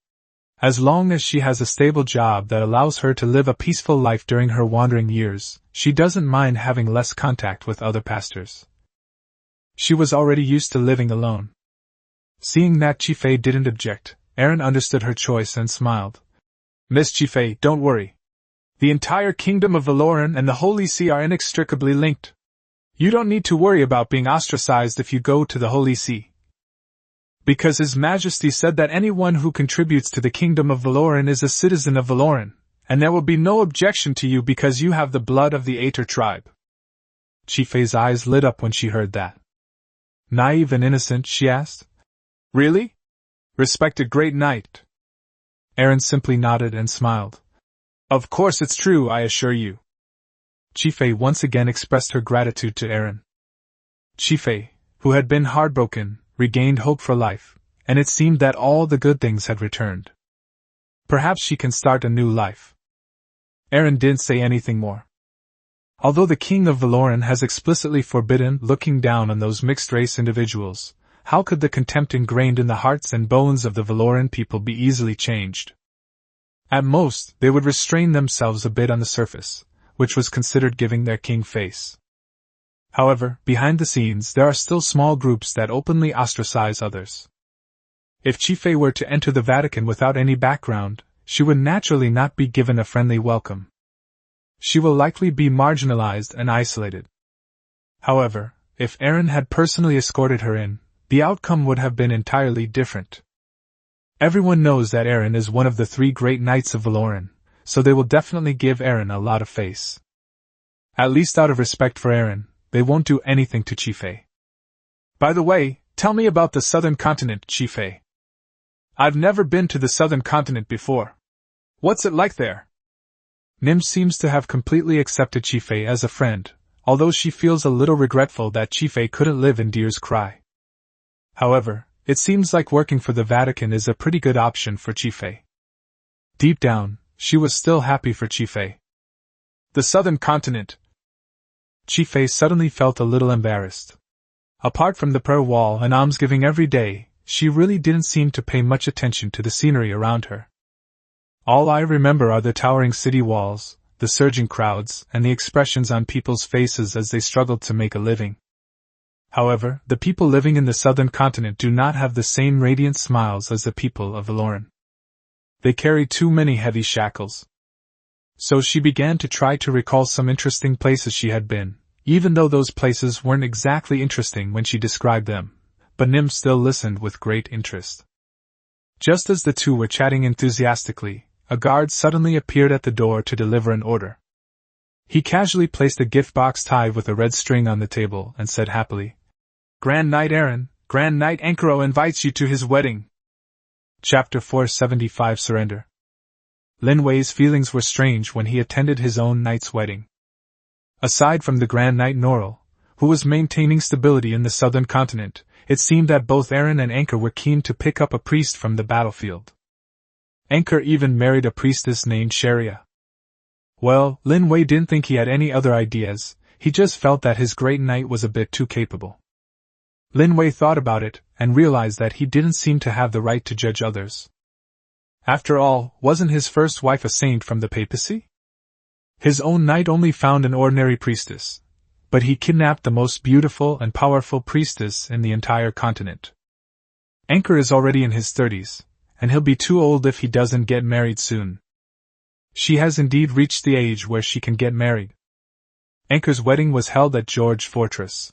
As long as she has a stable job that allows her to live a peaceful life during her wandering years, she doesn't mind having less contact with other pastors. She was already used to living alone. Seeing that Chi-Fei didn't object, Eren understood her choice and smiled. Miss Chi-Fei, don't worry. The entire kingdom of Valoran and the Holy See are inextricably linked. You don't need to worry about being ostracized if you go to the Holy See. Because His Majesty said that anyone who contributes to the kingdom of Valoran is a citizen of Valoran, and there will be no objection to you because you have the blood of the Aether tribe. Chi-Fei's eyes lit up when she heard that. Naive and innocent, she asked. Really? Respected great knight. Eren simply nodded and smiled. Of course it's true, I assure you. Chi-Fei once again expressed her gratitude to Eren. Chi-Fei, who had been heartbroken, regained hope for life, and it seemed that all the good things had returned. Perhaps she can start a new life. Eren didn't say anything more. Although the king of Valoran has explicitly forbidden looking down on those mixed-race individuals, how could the contempt ingrained in the hearts and bones of the Valoran people be easily changed? At most, they would restrain themselves a bit on the surface, which was considered giving their king face. However, behind the scenes there are still small groups that openly ostracize others. If Chi-Fei were to enter the Vatican without any background, she would naturally not be given a friendly welcome. She will likely be marginalized and isolated. However, if Eren had personally escorted her in, the outcome would have been entirely different. Everyone knows that Eren is one of the 3 great knights of Valoran, so they will definitely give Eren a lot of face. At least out of respect for Eren, they won't do anything to Chi-Fei. By the way, tell me about the southern continent, Chi-Fei. I've never been to the southern continent before. What's it like there? Nim seems to have completely accepted Chi-Fei as a friend, although she feels a little regretful that Chi-Fei couldn't live in Deer's Cry. However, it seems like working for the Vatican is a pretty good option for Chi-Fei. Deep down, she was still happy for Chi-Fei. The southern continent. Chi-Fei suddenly felt a little embarrassed. Apart from the prayer wall and almsgiving every day, she really didn't seem to pay much attention to the scenery around her. All I remember are the towering city walls, the surging crowds, and the expressions on people's faces as they struggled to make a living. However, the people living in the southern continent do not have the same radiant smiles as the people of Valoran. They carry too many heavy shackles. So she began to try to recall some interesting places she had been, even though those places weren't exactly interesting when she described them, but Nim still listened with great interest. Just as the two were chatting enthusiastically, a guard suddenly appeared at the door to deliver an order. He casually placed a gift box tied with a red string on the table and said happily, "Grand Knight Aaron, Grand Knight Ankaro invites you to his wedding." Chapter 475 Surrender. Lin Wei's feelings were strange when he attended his own knight's wedding. Aside from the Grand Knight Norrell, who was maintaining stability in the southern continent, it seemed that both Aaron and Ankar were keen to pick up a priest from the battlefield. Ankar even married a priestess named Sharia. Well, Lin Wei didn't think he had any other ideas, he just felt that his great knight was a bit too capable. Lin Wei thought about it, and realized that he didn't seem to have the right to judge others. After all, wasn't his first wife a saint from the papacy? His own knight only found an ordinary priestess, but he kidnapped the most beautiful and powerful priestess in the entire continent. Ankar is already in his 30s, and he'll be too old if he doesn't get married soon. She has indeed reached the age where she can get married. Ankar's wedding was held at George Fortress.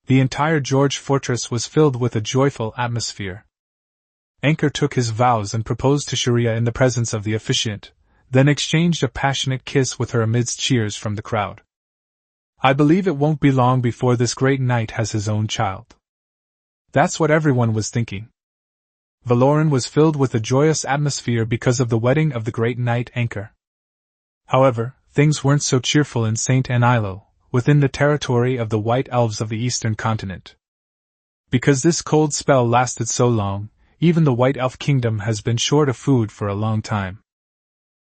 The entire George Fortress was filled with a joyful atmosphere. Ankar took his vows and proposed to Sharia in the presence of the officiant, then exchanged a passionate kiss with her amidst cheers from the crowd. I believe it won't be long before this great knight has his own child. That's what everyone was thinking. Valoran was filled with a joyous atmosphere because of the wedding of the great knight Ankar. However, things weren't so cheerful in St. Anilo, within the territory of the White Elves of the Eastern Continent. Because this cold spell lasted so long, even the White Elf Kingdom has been short of food for a long time.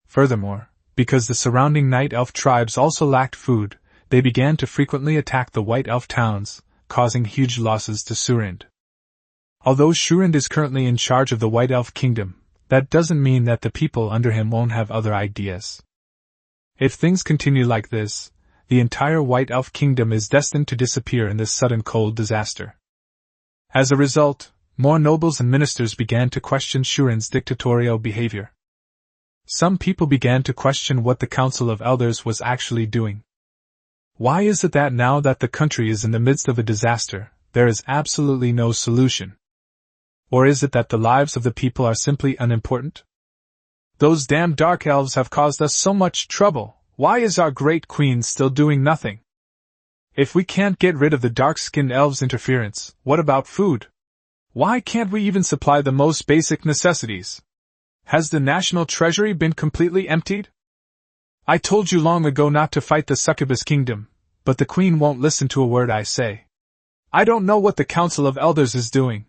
Furthermore, because the surrounding Night Elf tribes also lacked food, they began to frequently attack the White Elf towns, causing huge losses to Surind. Although Surind is currently in charge of the White Elf Kingdom, that doesn't mean that the people under him won't have other ideas. If things continue like this, the entire White Elf Kingdom is destined to disappear in this sudden cold disaster. As a result, more nobles and ministers began to question Shurin's dictatorial behavior. Some people began to question what the Council of Elders was actually doing. Why is it that now that the country is in the midst of a disaster, there is absolutely no solution? Or is it that the lives of the people are simply unimportant? Those damn dark elves have caused us so much trouble. Why is our great queen still doing nothing? If we can't get rid of the dark-skinned elves' interference, what about food? Why can't we even supply the most basic necessities? Has the national treasury been completely emptied? I told you long ago not to fight the Succubus Kingdom, but the Queen won't listen to a word I say. I don't know what the Council of Elders is doing.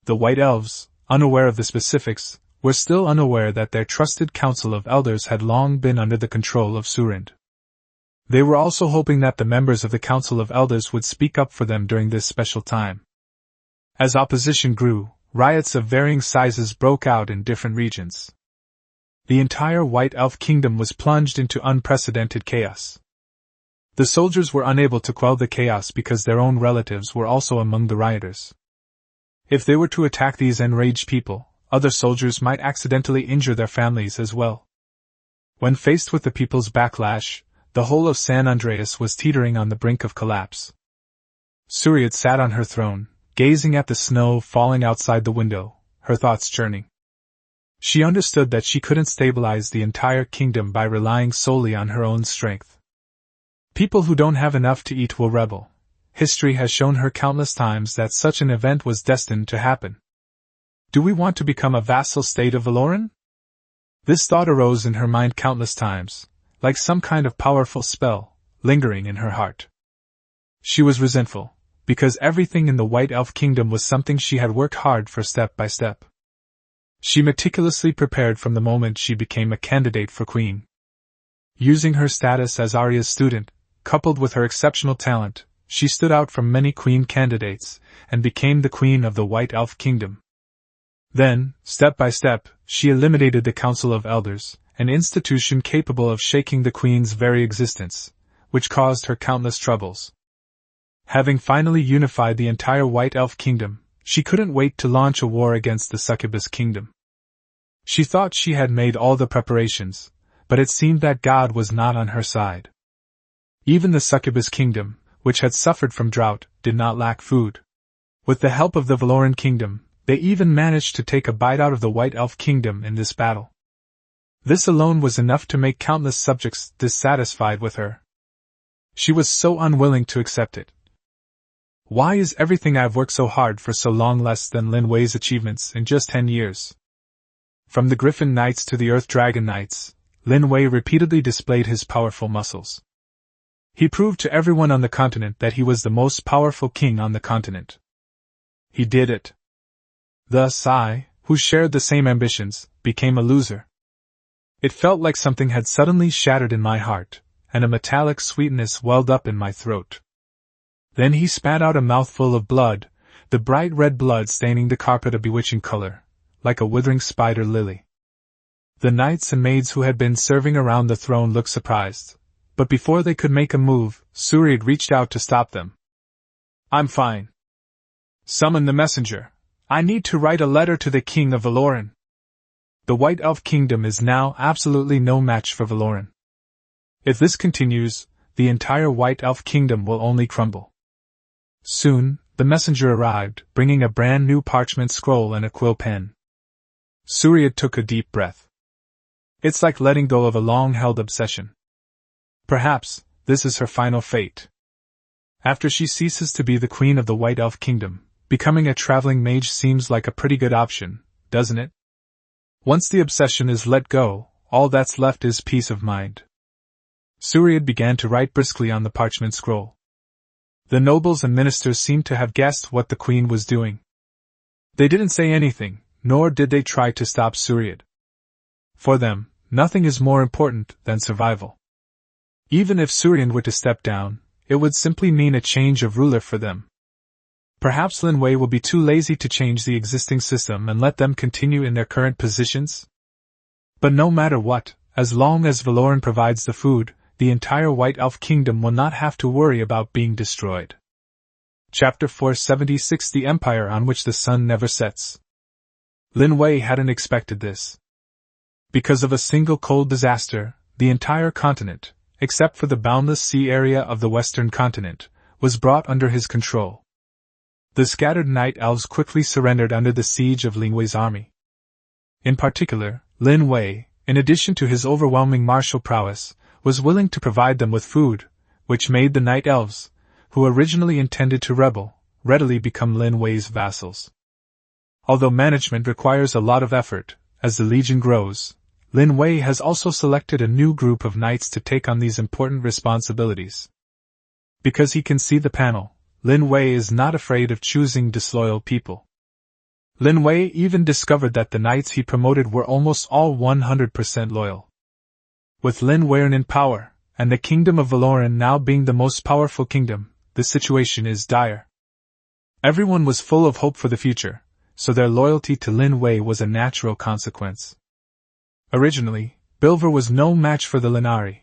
The White Elves, unaware of the specifics, were still unaware that their trusted Council of Elders had long been under the control of Surind. They were also hoping that the members of the Council of Elders would speak up for them during this special time. As opposition grew, riots of varying sizes broke out in different regions. The entire White Elf Kingdom was plunged into unprecedented chaos. The soldiers were unable to quell the chaos because their own relatives were also among the rioters. If they were to attack these enraged people, other soldiers might accidentally injure their families as well. When faced with the people's backlash, the whole of San Andreas was teetering on the brink of collapse. Suriat sat on her throne, gazing at the snow falling outside the window, her thoughts churning. She understood that she couldn't stabilize the entire kingdom by relying solely on her own strength. People who don't have enough to eat will rebel. History has shown her countless times that such an event was destined to happen. Do we want to become a vassal state of Valoran? This thought arose in her mind countless times, like some kind of powerful spell, lingering in her heart. She was resentful, because everything in the White Elf Kingdom was something she had worked hard for step by step. She meticulously prepared from the moment she became a candidate for queen. Using her status as Arya's student, coupled with her exceptional talent, she stood out from many queen candidates, and became the queen of the White Elf Kingdom. Then, step by step, she eliminated the Council of Elders, an institution capable of shaking the Queen's very existence, which caused her countless troubles. Having finally unified the entire White Elf Kingdom, she couldn't wait to launch a war against the Succubus Kingdom. She thought she had made all the preparations, but it seemed that God was not on her side. Even the Succubus Kingdom, which had suffered from drought, did not lack food. With the help of the Valoran Kingdom, they even managed to take a bite out of the White Elf Kingdom in this battle. This alone was enough to make countless subjects dissatisfied with her. She was so unwilling to accept it. Why is everything I've worked so hard for so long less than Lin Wei's achievements in just 10 years? From the Griffin Knights to the Earth Dragon Knights, Lin Wei repeatedly displayed his powerful muscles. He proved to everyone on the continent that he was the most powerful king on the continent. He did it. Thus I, who shared the same ambitions, became a loser. It felt like something had suddenly shattered in my heart, and a metallic sweetness welled up in my throat. Then he spat out a mouthful of blood, the bright red blood staining the carpet a bewitching color, like a withering spider lily. The knights and maids who had been serving around the throne looked surprised, but before they could make a move, Suryad reached out to stop them. I'm fine. Summon the messenger. I need to write a letter to the King of Valoran. The White Elf Kingdom is now absolutely no match for Valoran. If this continues, the entire White Elf Kingdom will only crumble. Soon, the messenger arrived, bringing a brand new parchment scroll and a quill pen. Suryad took a deep breath. It's like letting go of a long-held obsession. Perhaps, this is her final fate. After she ceases to be the queen of the White Elf Kingdom, becoming a traveling mage seems like a pretty good option, doesn't it? Once the obsession is let go, all that's left is peace of mind. Suryad began to write briskly on the parchment scroll. The nobles and ministers seemed to have guessed what the queen was doing. They didn't say anything, nor did they try to stop Suryad. For them, nothing is more important than survival. Even if Suryad were to step down, it would simply mean a change of ruler for them. Perhaps Lin Wei will be too lazy to change the existing system and let them continue in their current positions? But no matter what, as long as Valoran provides the food, the entire White Elf Kingdom will not have to worry about being destroyed. Chapter 476 The Empire on which the sun never sets. Lin Wei hadn't expected this. Because of a single cold disaster, the entire continent, except for the boundless sea area of the western continent, was brought under his control. The scattered night elves quickly surrendered under the siege of Lin Wei's army. In particular, Lin Wei, in addition to his overwhelming martial prowess, was willing to provide them with food, which made the night elves, who originally intended to rebel, readily become Lin Wei's vassals. Although management requires a lot of effort, as the legion grows, Lin Wei has also selected a new group of knights to take on these important responsibilities. Because he can see the panel, Lin Wei is not afraid of choosing disloyal people. Lin Wei even discovered that the knights he promoted were almost all 100% loyal. With Lin Wei in power, and the Kingdom of Valoran now being the most powerful kingdom, the situation is dire. Everyone was full of hope for the future, so their loyalty to Lin Wei was a natural consequence. Originally, Bilver was no match for the Linari,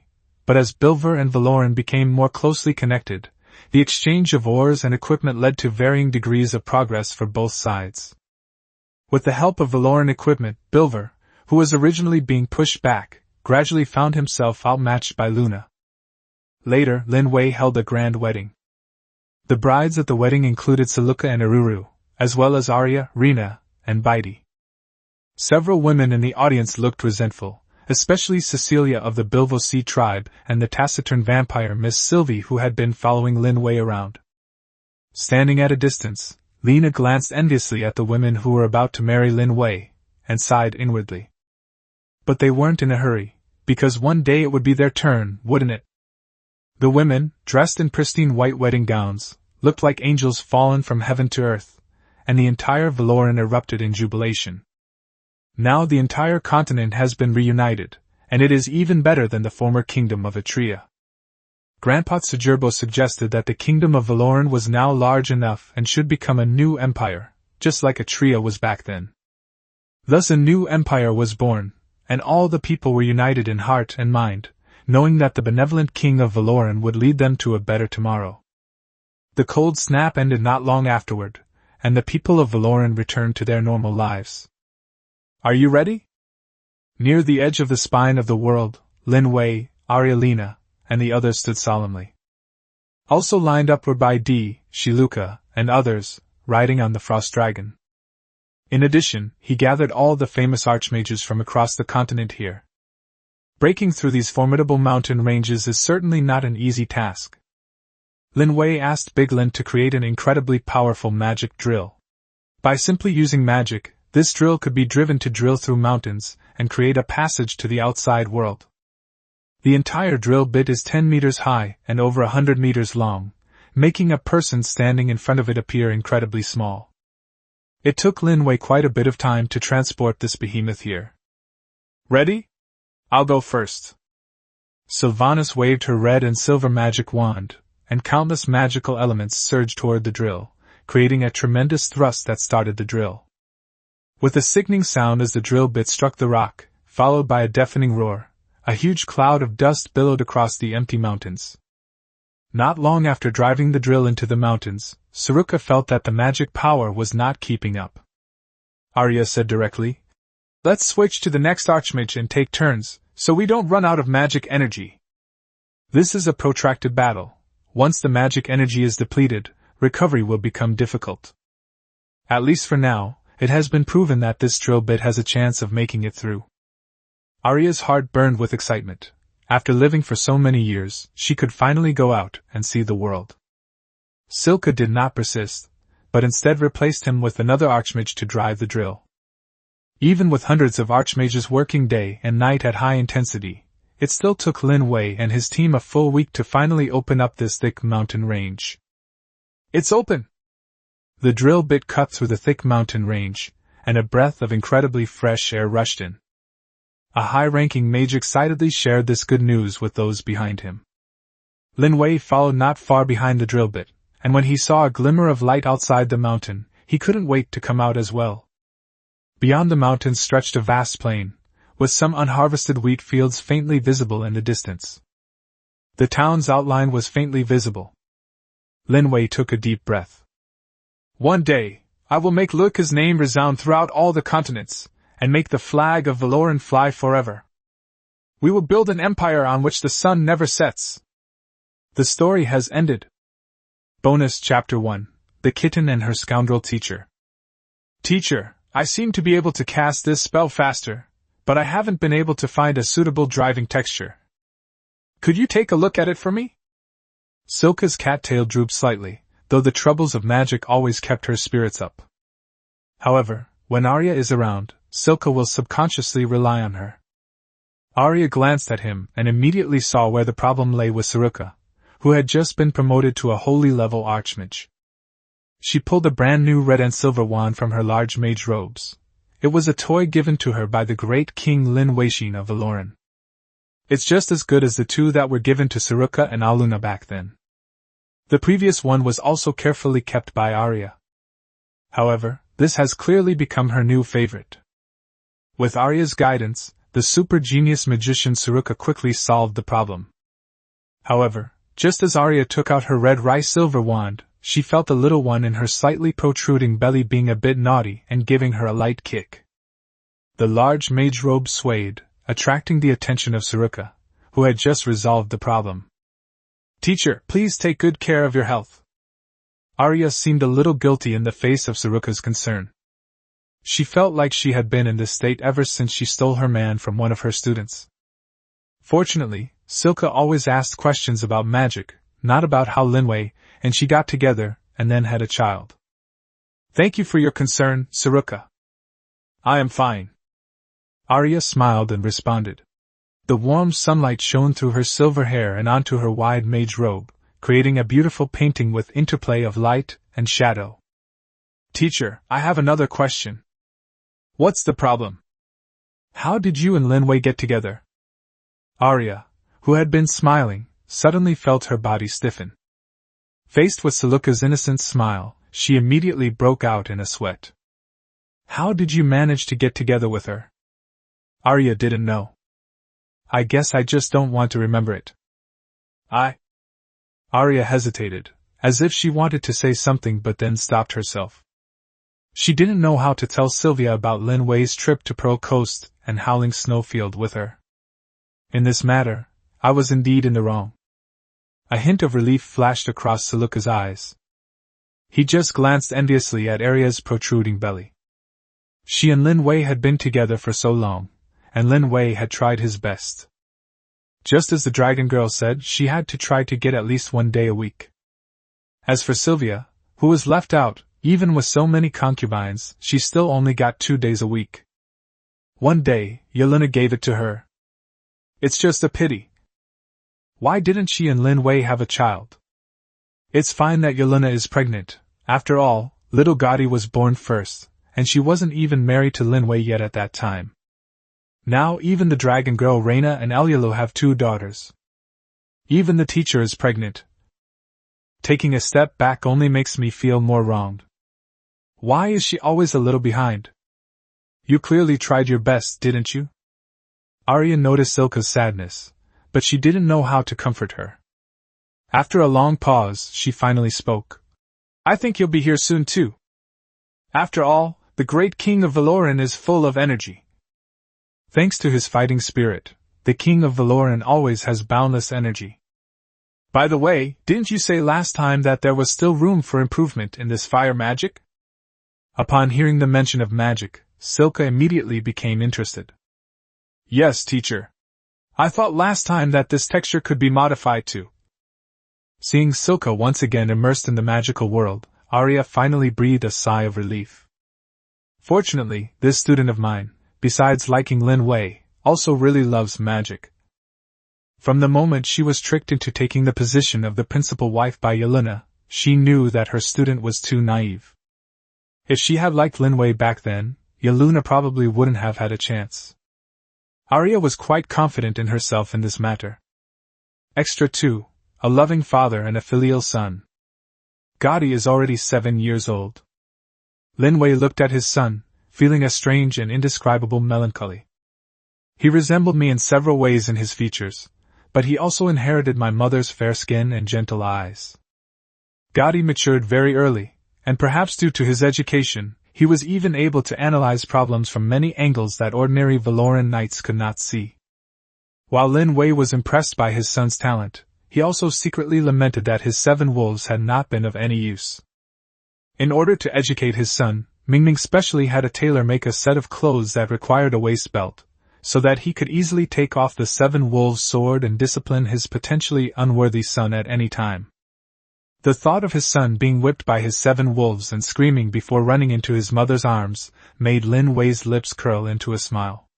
but as Bilver and Valoran became more closely connected, the exchange of ores and equipment led to varying degrees of progress for both sides. With the help of Valoran equipment, Bilver, who was originally being pushed back, gradually found himself outmatched by Luna. Later, Lin Wei held a grand wedding. The brides at the wedding included Saluka and Aruru, as well as Arya, Rina, and Baidi. Several women in the audience looked resentful, especially Cecilia of the Bilvosi tribe and the taciturn vampire Miss Sylvie who had been following Lin Wei around. Standing at a distance, Lena glanced enviously at the women who were about to marry Lin Wei, and sighed inwardly. But they weren't in a hurry, because one day it would be their turn, wouldn't it? The women, dressed in pristine white wedding gowns, looked like angels fallen from heaven to earth, and the entire Valoran erupted in jubilation. Now the entire continent has been reunited, and it is even better than the former kingdom of Atria. Grandpa Tsujerbo suggested that the kingdom of Valoran was now large enough and should become a new empire, just like Atria was back then. Thus a new empire was born, and all the people were united in heart and mind, knowing that the benevolent king of Valoran would lead them to a better tomorrow. The cold snap ended not long afterward, and the people of Valoran returned to their normal lives. Are you ready? Near the edge of the spine of the world, Lin Wei, Lina, and the others stood solemnly. Also lined up were Bai Di, Luika, and others, riding on the frost dragon. In addition, he gathered all the famous archmages from across the continent here. Breaking through these formidable mountain ranges is certainly not an easy task. Lin Wei asked Big Lin to create an incredibly powerful magic drill. By simply using magic, this drill could be driven to drill through mountains and create a passage to the outside world. The entire drill bit is 10 meters high and over 100 meters long, making a person standing in front of it appear incredibly small. It took Lin Wei quite a bit of time to transport this behemoth here. Ready? I'll go first. Sylvanas waved her red and silver magic wand, and countless magical elements surged toward the drill, creating a tremendous thrust that started the drill. With a sickening sound as the drill bit struck the rock, followed by a deafening roar, a huge cloud of dust billowed across the empty mountains. Not long after driving the drill into the mountains, Suruka felt that the magic power was not keeping up. Arya said directly, "Let's switch to the next archmage and take turns, so we don't run out of magic energy. This is a protracted battle. Once the magic energy is depleted, recovery will become difficult. At least for now, it has been proven that this drill bit has a chance of making it through." Arya's heart burned with excitement. After living for so many years, she could finally go out and see the world. Silka did not persist, but instead replaced him with another archmage to drive the drill. Even with hundreds of archmages working day and night at high intensity, it still took Lin Wei and his team a full week to finally open up this thick mountain range. "It's open!" The drill bit cut through the thick mountain range, and a breath of incredibly fresh air rushed in. A high-ranking mage excitedly shared this good news with those behind him. Lin Wei followed not far behind the drill bit, and when he saw a glimmer of light outside the mountain, he couldn't wait to come out as well. Beyond the mountains stretched a vast plain, with some unharvested wheat fields faintly visible in the distance. The town's outline was faintly visible. Lin Wei took a deep breath. "One day, I will make Luika's name resound throughout all the continents, and make the flag of Valoran fly forever. We will build an empire on which the sun never sets." The story has ended. Bonus Chapter 1: The Kitten and Her Scoundrel Teacher. Teacher, I seem to be able to cast this spell faster, but I haven't been able to find a suitable driving texture. Could you take a look at it for me? Silka's cattail drooped slightly, though the troubles of magic always kept her spirits up. However, when Arya is around, Silka will subconsciously rely on her. Arya glanced at him and immediately saw where the problem lay with Suruka, who had just been promoted to a holy level archmage. She pulled a brand new red and silver wand from her large mage robes. It was a toy given to her by the great King Lin Wei of Valoran. It's just as good as the two that were given to Suruka and Aluna back then. The previous one was also carefully kept by Arya. However, this has clearly become her new favorite. With Arya's guidance, the super genius magician Suruka quickly solved the problem. However, just as Arya took out her red rice-silver wand, she felt the little one in her slightly protruding belly being a bit naughty and giving her a light kick. The large mage robe swayed, attracting the attention of Suruka, who had just resolved the problem. "Teacher, please take good care of your health." Arya seemed a little guilty in the face of Suruka's concern. She felt like she had been in this state ever since she stole her man from one of her students. Fortunately, Silka always asked questions about magic, not about how Lin Wei and she got together and then had a child. "Thank you for your concern, Suruka. I am fine." Arya smiled and responded. The warm sunlight shone through her silver hair and onto her wide mage robe, creating a beautiful painting with interplay of light and shadow. "Teacher, I have another question." "What's the problem?" "How did you and Lin Wei get together?" Arya, who had been smiling, suddenly felt her body stiffen. Faced with Suruka's innocent smile, she immediately broke out in a sweat. How did you manage to get together with her? Arya didn't know. I guess I just don't want to remember it. Arya hesitated, as if she wanted to say something but then stopped herself. She didn't know how to tell Sylvia about Lin Wei's trip to Pearl Coast and Howling Snowfield with her. In this matter, I was indeed in the wrong. A hint of relief flashed across Luika's eyes. He just glanced enviously at Arya's protruding belly. She and Lin Wei had been together for so long, and Lin Wei had tried his best. Just as the dragon girl said, she had to try to get at least 1 day a week. As for Sylvia, who was left out, even with so many concubines, she still only got 2 days a week. One day, Yelena gave it to her. It's just a pity. Why didn't she and Lin Wei have a child? It's fine that Yelena is pregnant. After all, little Gotti was born first, and she wasn't even married to Lin Wei yet at that time. Now even the dragon girl Reina and Elyalo have 2 daughters. Even the teacher is pregnant. Taking a step back only makes me feel more wronged. Why is she always a little behind? You clearly tried your best, didn't you? Arya noticed Silka's sadness, but she didn't know how to comfort her. After a long pause, she finally spoke. I think you'll be here soon too. After all, the great king of Valoran is full of energy. Thanks to his fighting spirit, the king of Valoran always has boundless energy. By the way, didn't you say last time that there was still room for improvement in this fire magic? Upon hearing the mention of magic, Silka immediately became interested. Yes, teacher. I thought last time that this texture could be modified too. Seeing Silka once again immersed in the magical world, Arya finally breathed a sigh of relief. Fortunately, this student of mine, besides liking Lin Wei, also really loves magic. From the moment she was tricked into taking the position of the principal wife by Yelena, she knew that her student was too naive. If she had liked Lin Wei back then, Yelena probably wouldn't have had a chance. Arya was quite confident in herself in this matter. Extra 2, a loving father and a filial son. Gotti is already 7 years old. Lin Wei looked at his son, feeling a strange and indescribable melancholy. He resembled me in several ways in his features, but he also inherited my mother's fair skin and gentle eyes. Gotti matured very early, and perhaps due to his education, he was even able to analyze problems from many angles that ordinary Valoran knights could not see. While Lin Wei was impressed by his son's talent, he also secretly lamented that his 7 wolves had not been of any use. In order to educate his son, Mingming specially had a tailor make a set of clothes that required a waist belt, so that he could easily take off the 7 wolves' sword and discipline his potentially unworthy son at any time. The thought of his son being whipped by his 7 wolves and screaming before running into his mother's arms made Lin Wei's lips curl into a smile.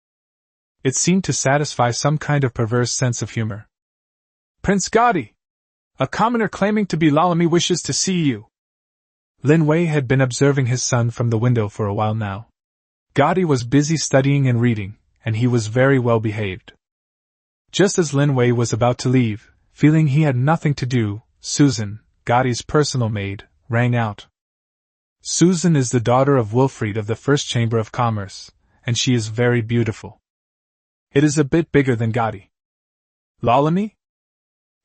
It seemed to satisfy some kind of perverse sense of humor. Prince Gotti! A commoner claiming to be Lalami wishes to see you. Lin Wei had been observing his son from the window for a while now. Gotti was busy studying and reading, and he was very well behaved. Just as Lin Wei was about to leave, feeling he had nothing to do, Susan, Gotti's personal maid, rang out. Susan is the daughter of Wilfried of the First Chamber of Commerce, and she is very beautiful. It is a bit bigger than Gotti. Lalami?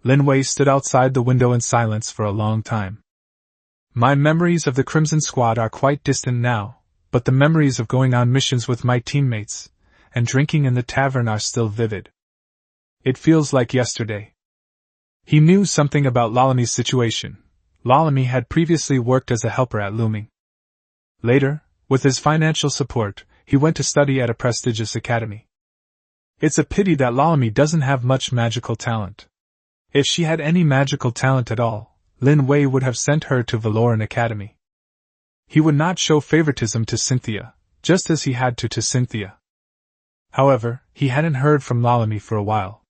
Lin Wei stood outside the window in silence for a long time. My memories of the Crimson Squad are quite distant now, but the memories of going on missions with my teammates and drinking in the tavern are still vivid. It feels like yesterday. He knew something about Lalami's situation. Lalami had previously worked as a helper at Looming. Later, with his financial support, he went to study at a prestigious academy. It's a pity that Lalami doesn't have much magical talent. If she had any magical talent at all, Lin Wei would have sent her to Valoran Academy. He would not show favoritism to Cynthia, just as he had to Cynthia. However, he hadn't heard from Lalami for a while.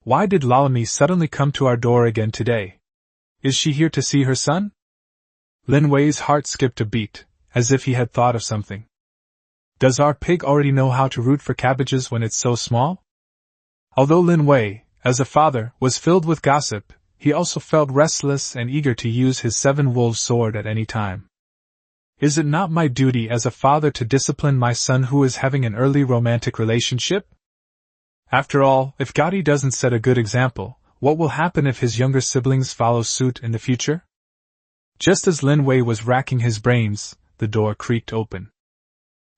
Why did Lalami suddenly come to our door again today? Is she here to see her son? Lin Wei's heart skipped a beat, as if he had thought of something. Does our pig already know how to root for cabbages when it's so small? Although Lin Wei, as a father, was filled with gossip, he also felt restless and eager to use his 7 wolves sword at any time. Is it not my duty as a father to discipline my son who is having an early romantic relationship? After all, if Gotti doesn't set a good example, what will happen if his younger siblings follow suit in the future? Just as Lin Wei was racking his brains, the door creaked open.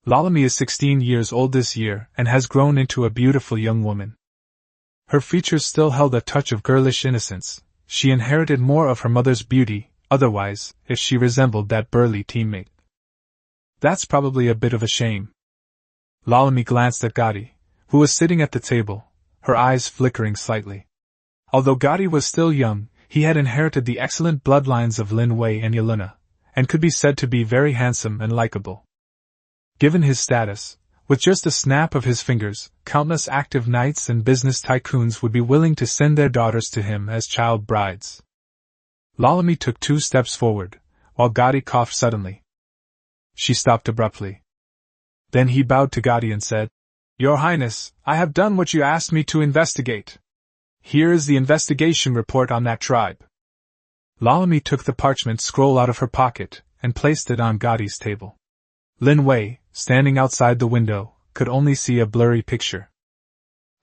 Lalami is 16 years old this year and has grown into a beautiful young woman. Her features still held a touch of girlish innocence. She inherited more of her mother's beauty, otherwise, if she resembled that burly teammate. That's probably a bit of a shame. Lalami glanced at Gotti, who was sitting at the table, her eyes flickering slightly. Although Gotti was still young, he had inherited the excellent bloodlines of Lin Wei and Yelena, and could be said to be very handsome and likable. Given his status, with just a snap of his fingers, countless active knights and business tycoons would be willing to send their daughters to him as child brides. Lalami took 2 steps forward, while Gotti coughed suddenly. She stopped abruptly. Then he bowed to Gotti and said, "Your Highness, I have done what you asked me to investigate. Here is the investigation report on that tribe." Lalami took the parchment scroll out of her pocket and placed it on Gotti's table. Lin Wei, standing outside the window, could only see a blurry picture.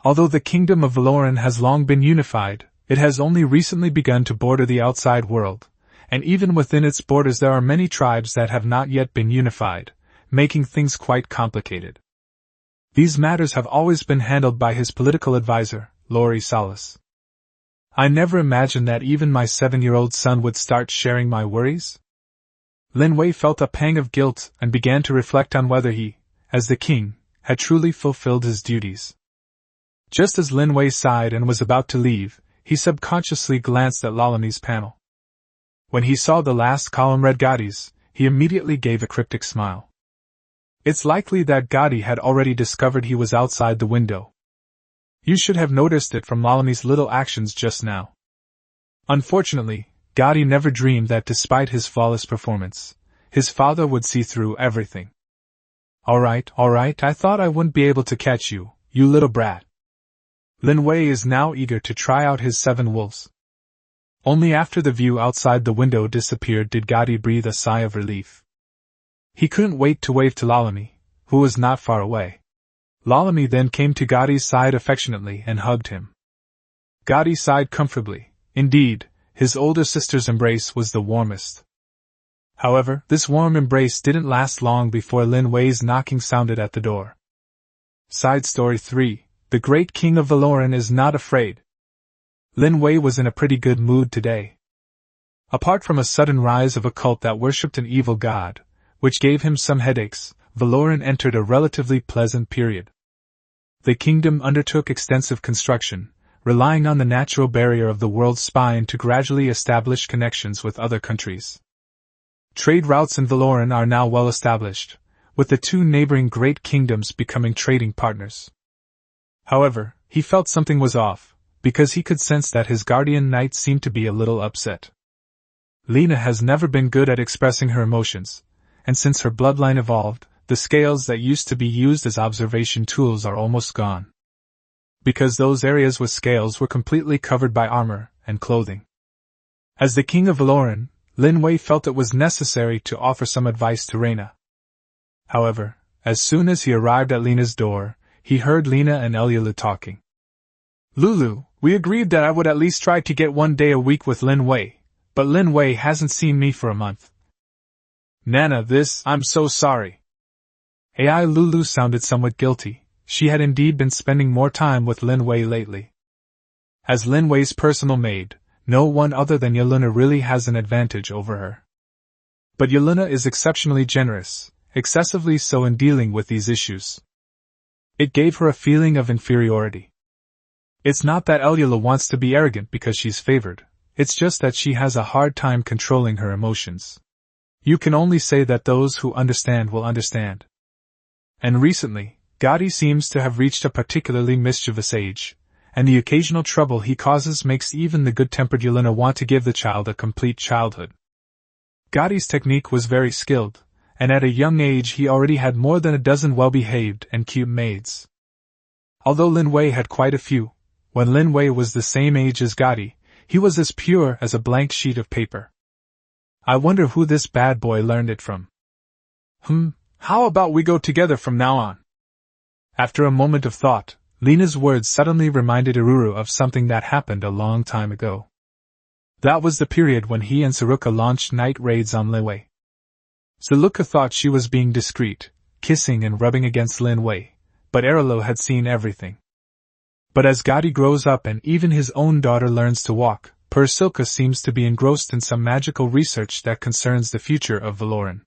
Although the kingdom of Valoran has long been unified, it has only recently begun to border the outside world, and even within its borders there are many tribes that have not yet been unified, making things quite complicated. These matters have always been handled by his political advisor, Lori Salas. I never imagined that even my 7-year-old son would start sharing my worries. Lin Wei felt a pang of guilt and began to reflect on whether he, as the king, had truly fulfilled his duties. Just as Lin Wei sighed and was about to leave, he subconsciously glanced at Lalami's panel. When he saw the last column read Gotti's, he immediately gave a cryptic smile. It's likely that Gotti had already discovered he was outside the window. You should have noticed it from Lalami's little actions just now. Unfortunately, Gotti never dreamed that despite his flawless performance, his father would see through everything. All right, I thought I wouldn't be able to catch you, you little brat. Lin Wei is now eager to try out his 7 wolves. Only after the view outside the window disappeared did Gotti breathe a sigh of relief. He couldn't wait to wave to Lalami, who was not far away. Lalami then came to Gotti's side affectionately and hugged him. Gotti sighed comfortably. Indeed, his older sister's embrace was the warmest. However, this warm embrace didn't last long before Lin Wei's knocking sounded at the door. Side Story 3: The Great King of Valoran is Not Afraid. Lin Wei was in a pretty good mood today. Apart from a sudden rise of a cult that worshipped an evil god, which gave him some headaches, Valoran entered a relatively pleasant period. The kingdom undertook extensive construction, relying on the natural barrier of the world's spine to gradually establish connections with other countries. Trade routes in Valoran are now well established, with the 2 neighboring great kingdoms becoming trading partners. However, he felt something was off, because he could sense that his guardian knight seemed to be a little upset. Lena has never been good at expressing her emotions, and since her bloodline evolved, the scales that used to be used as observation tools are almost gone. Because those areas with scales were completely covered by armor and clothing. As the king of Valoran, Lin Wei felt it was necessary to offer some advice to Reina. However, as soon as he arrived at Lena's door, he heard Lena and Elyulu talking. "Lulu, we agreed that I would at least try to get 1 day a week with Lin Wei, but Lin Wei hasn't seen me for a month. Nana, I'm so sorry." AI Lulu sounded somewhat guilty. She had indeed been spending more time with Lin Wei lately. As Lin Wei's personal maid, no one other than Yelena really has an advantage over her. But Yelena is exceptionally generous, excessively so in dealing with these issues. It gave her a feeling of inferiority. It's not that Elyulu wants to be arrogant because she's favored, it's just that she has a hard time controlling her emotions. You can only say that those who understand will understand. And recently, Gotti seems to have reached a particularly mischievous age, and the occasional trouble he causes makes even the good-tempered Yelena want to give the child a complete childhood. Gotti's technique was very skilled, and at a young age he already had more than a dozen well-behaved and cute maids. Although Lin Wei had quite a few, when Lin Wei was the same age as Gotti, he was as pure as a blank sheet of paper. I wonder who this bad boy learned it from. How about we go together from now on? After a moment of thought, Lena's words suddenly reminded Iruru of something that happened a long time ago. That was the period when he and Saruka launched night raids on Lin Wei. Saruka thought she was being discreet, kissing and rubbing against Lin Wei, but Arilo had seen everything. But as Gotti grows up and even his own daughter learns to walk, Silka seems to be engrossed in some magical research that concerns the future of Valoran.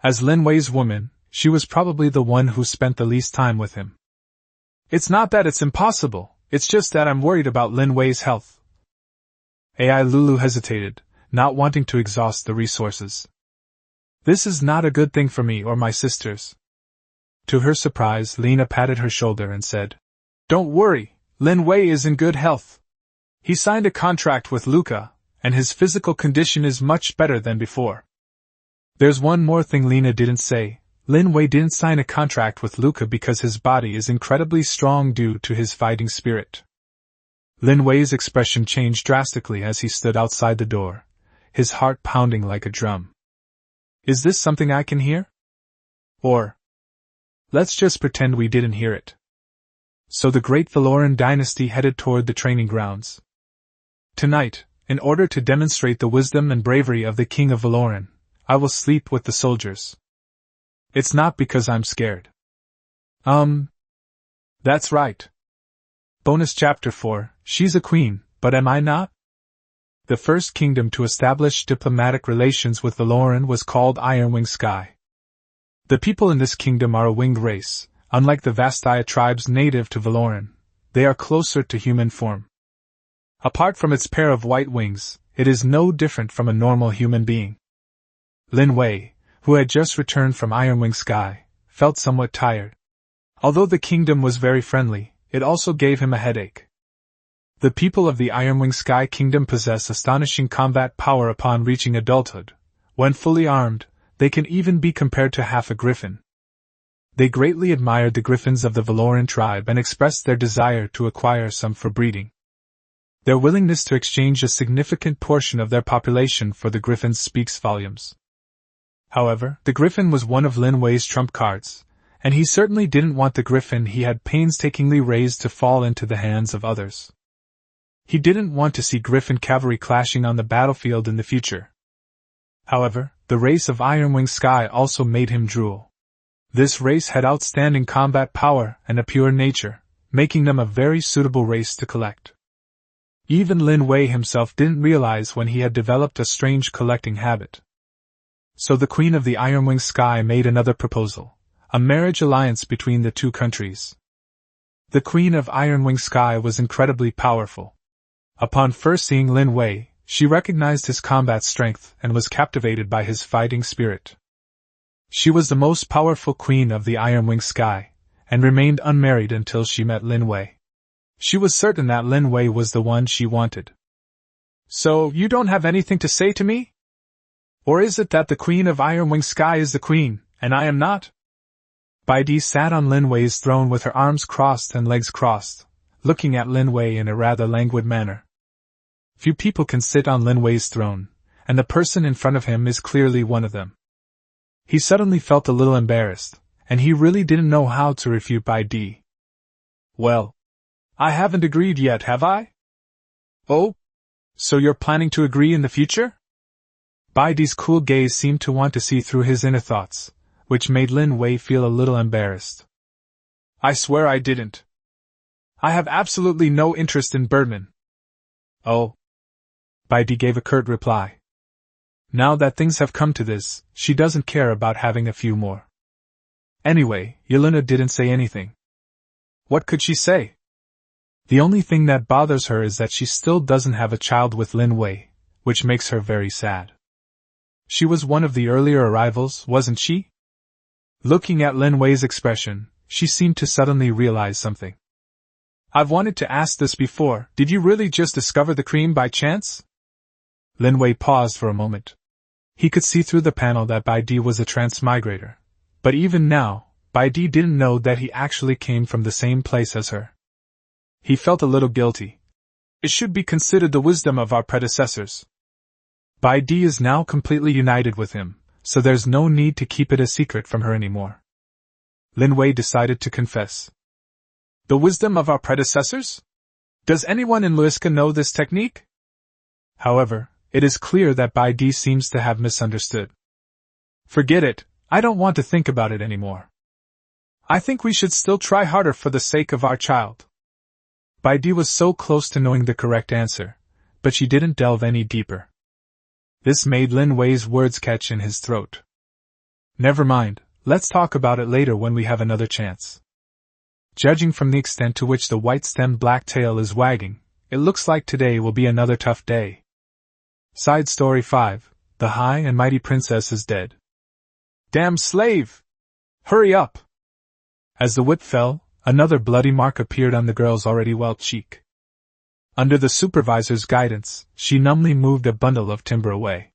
As Lin Wei's woman, she was probably the one who spent the least time with him. It's not that it's impossible, it's just that I'm worried about Lin Wei's health. Ai Lulu hesitated, not wanting to exhaust the resources. This is not a good thing for me or my sisters. To her surprise, Lena patted her shoulder and said, Don't worry, Lin Wei is in good health. He signed a contract with Luika, and his physical condition is much better than before. There's one more thing Lena didn't say. Lin Wei didn't sign a contract with Luika because his body is incredibly strong due to his fighting spirit. Lin Wei's expression changed drastically as he stood outside the door, his heart pounding like a drum. Is this something I can hear? Or, let's just pretend we didn't hear it. So the great Valoran dynasty headed toward the training grounds. Tonight, in order to demonstrate the wisdom and bravery of the king of Valoran, I will sleep with the soldiers. It's not because I'm scared. That's right. Bonus Chapter 4, She's a queen, but am I not? The first kingdom to establish diplomatic relations with Valoran was called Ironwing Sky. The people in this kingdom are a winged race. Unlike the Vastia tribes native to Valoran, they are closer to human form. Apart from its pair of white wings, it is no different from a normal human being. Lin Wei, who had just returned from Ironwing Sky, felt somewhat tired. Although the kingdom was very friendly, it also gave him a headache. The people of the Ironwing Sky Kingdom possess astonishing combat power upon reaching adulthood. When fully armed, they can even be compared to half a griffin. They greatly admired the griffins of the Valoran tribe and expressed their desire to acquire some for breeding. Their willingness to exchange a significant portion of their population for the griffins speaks volumes. However, the griffin was one of Lin Wei's trump cards, and he certainly didn't want the griffin he had painstakingly raised to fall into the hands of others. He didn't want to see griffin cavalry clashing on the battlefield in the future. However, the race of Ironwing Sky also made him drool. This race had outstanding combat power and a pure nature, making them a very suitable race to collect. Even Lin Wei himself didn't realize when he had developed a strange collecting habit. So the Queen of the Ironwing Sky made another proposal, a marriage alliance between the two countries. The Queen of Ironwing Sky was incredibly powerful. Upon first seeing Lin Wei, she recognized his combat strength and was captivated by his fighting spirit. She was the most powerful queen of the Ironwing Sky, and remained unmarried until she met Lin Wei. She was certain that Lin Wei was the one she wanted. So, you don't have anything to say to me? Or is it that the Queen of Ironwing Sky is the queen, and I am not? Baidi sat on Lin Wei's throne with her arms crossed and legs crossed, looking at Lin Wei in a rather languid manner. Few people can sit on Lin Wei's throne, and the person in front of him is clearly one of them. He suddenly felt a little embarrassed, and he really didn't know how to refute Baidi. Well, I haven't agreed yet, have I? Oh? So you're planning to agree in the future? Baidi's cool gaze seemed to want to see through his inner thoughts, which made Lin Wei feel a little embarrassed. I swear I didn't. I have absolutely no interest in Birdman. Oh. Baidi gave a curt reply. Now that things have come to this, she doesn't care about having a few more. Anyway, Yelena didn't say anything. What could she say? The only thing that bothers her is that she still doesn't have a child with Lin Wei, which makes her very sad. She was one of the earlier arrivals, wasn't she? Looking at Lin Wei's expression, she seemed to suddenly realize something. I've wanted to ask this before, did you really just discover the cream by chance? Lin Wei paused for a moment. He could see through the panel that Baidi was a transmigrator, but even now, Baidi didn't know that he actually came from the same place as her. He felt a little guilty. It should be considered the wisdom of our predecessors. Baidi is now completely united with him, so there's no need to keep it a secret from her anymore. Lin Wei decided to confess. The wisdom of our predecessors? Does anyone in Luiska know this technique? However, it is clear that Bai Di seems to have misunderstood. Forget it, I don't want to think about it anymore. I think we should still try harder for the sake of our child. Bai Di was so close to knowing the correct answer, but she didn't delve any deeper. This made Lin Wei's words catch in his throat. Never mind, let's talk about it later when we have another chance. Judging from the extent to which the white-stemmed black tail is wagging, it looks like today will be another tough day. Side Story 5, The High and Mighty Princess is dead. Damn slave! Hurry up! As the whip fell, another bloody mark appeared on the girl's already welt cheek. Under the supervisor's guidance, she numbly moved a bundle of timber away.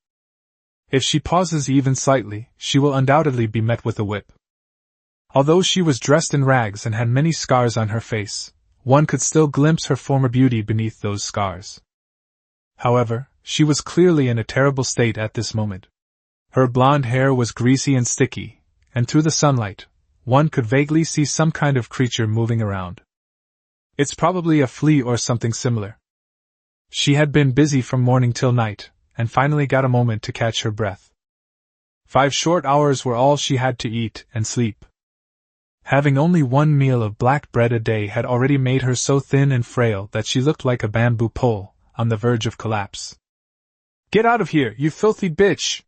If she pauses even slightly, she will undoubtedly be met with a whip. Although she was dressed in rags and had many scars on her face, one could still glimpse her former beauty beneath those scars. However, she was clearly in a terrible state at this moment. Her blonde hair was greasy and sticky, and through the sunlight, one could vaguely see some kind of creature moving around. It's probably a flea or something similar. She had been busy from morning till night, and finally got a moment to catch her breath. 5 short hours were all she had to eat and sleep. Having only one meal of black bread a day had already made her so thin and frail that she looked like a bamboo pole, on the verge of collapse. Get out of here, you filthy bitch!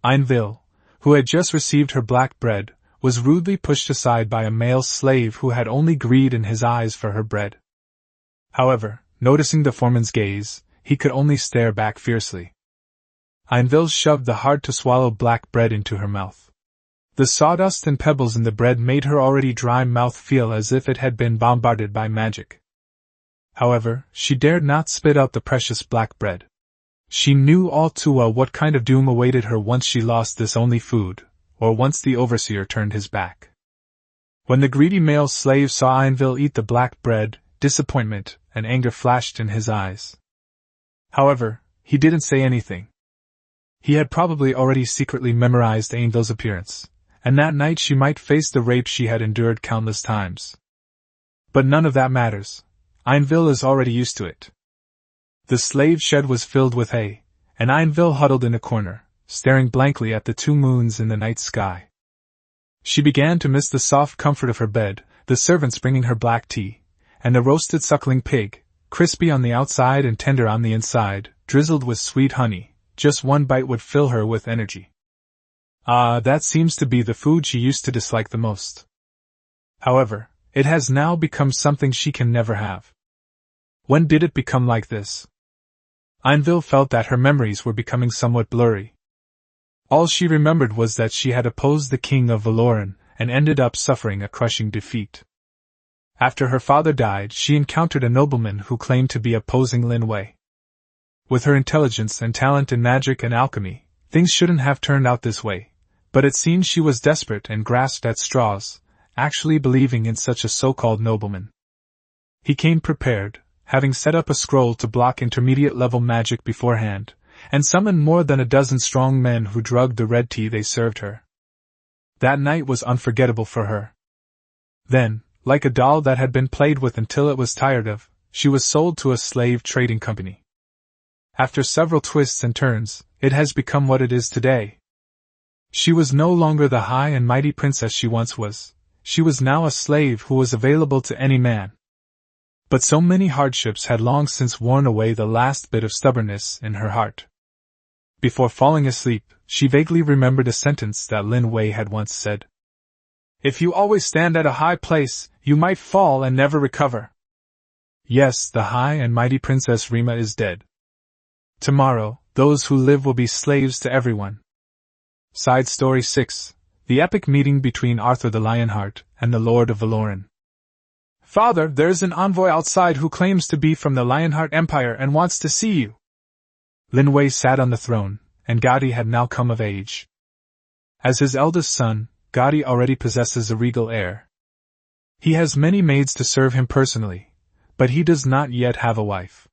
Ainville, who had just received her black bread, was rudely pushed aside by a male slave who had only greed in his eyes for her bread. However, noticing the foreman's gaze, he could only stare back fiercely. Ainville shoved the hard-to-swallow black bread into her mouth. The sawdust and pebbles in the bread made her already dry mouth feel as if it had been bombarded by magic. However, she dared not spit out the precious black bread. She knew all too well what kind of doom awaited her once she lost this only food, or once the overseer turned his back. When the greedy male slave saw Ainville eat the black bread, disappointment and anger flashed in his eyes. However, he didn't say anything. He had probably already secretly memorized Ainville's appearance, and that night she might face the rape she had endured countless times. But none of that matters. Ainville is already used to it. The slave shed was filled with hay, and Ainville huddled in a corner, staring blankly at the 2 moons in the night sky. She began to miss the soft comfort of her bed, the servants bringing her black tea, and the roasted suckling pig, crispy on the outside and tender on the inside, drizzled with sweet honey. Just one bite would fill her with energy. That seems to be the food she used to dislike the most. However, it has now become something she can never have. When did it become like this? Ainville felt that her memories were becoming somewhat blurry. All she remembered was that she had opposed the king of Valoran and ended up suffering a crushing defeat. After her father died, she encountered a nobleman who claimed to be opposing Lin Wei. With her intelligence and talent in magic and alchemy, things shouldn't have turned out this way, but it seemed she was desperate and grasped at straws, actually believing in such a so-called nobleman. He came prepared, having set up a scroll to block intermediate-level magic beforehand, and summoned more than a dozen strong men who drugged the red tea they served her. That night was unforgettable for her. Then, like a doll that had been played with until it was tired of, she was sold to a slave trading company. After several twists and turns, it has become what it is today. She was no longer the high and mighty princess she once was. She was now a slave who was available to any man. But so many hardships had long since worn away the last bit of stubbornness in her heart. Before falling asleep, she vaguely remembered a sentence that Lin Wei had once said. If you always stand at a high place, you might fall and never recover. Yes, the high and mighty Princess Rima is dead. Tomorrow, those who live will be slaves to everyone. Side Story 6, The Epic Meeting Between Arthur the Lionheart and the Lord of Valoran. Father, there's an envoy outside who claims to be from the Lionheart Empire and wants to see you. Lin Wei sat on the throne, and Gaudi had now come of age. As his eldest son, Gaudi already possesses a regal heir. He has many maids to serve him personally, but he does not yet have a wife.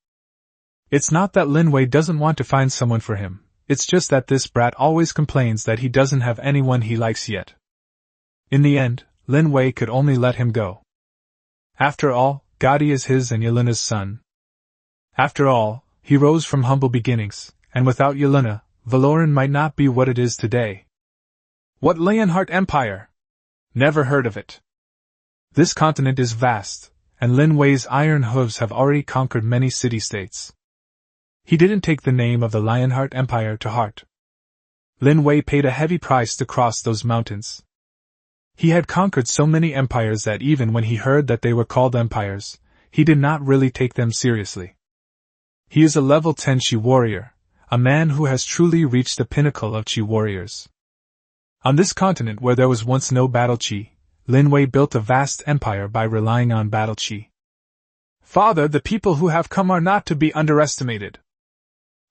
It's not that Lin Wei doesn't want to find someone for him, It's just that this brat always complains that he doesn't have anyone he likes yet. In the end, Lin Wei could only let him go. After all, Gotti is his and Yelena's son. After all, he rose from humble beginnings, and without Yelena, Valoran might not be what it is today. What Lionheart Empire? Never heard of it. This continent is vast, and Lin Wei's iron hooves have already conquered many city-states. He didn't take the name of the Lionheart Empire to heart. Lin Wei paid a heavy price to cross those mountains. He had conquered so many empires that even when he heard that they were called empires, he did not really take them seriously. He is a level 10 Chi warrior, a man who has truly reached the pinnacle of Chi warriors. On this continent where there was once no battle Chi, Lin Wei built a vast empire by relying on battle Chi. Father, the people who have come are not to be underestimated.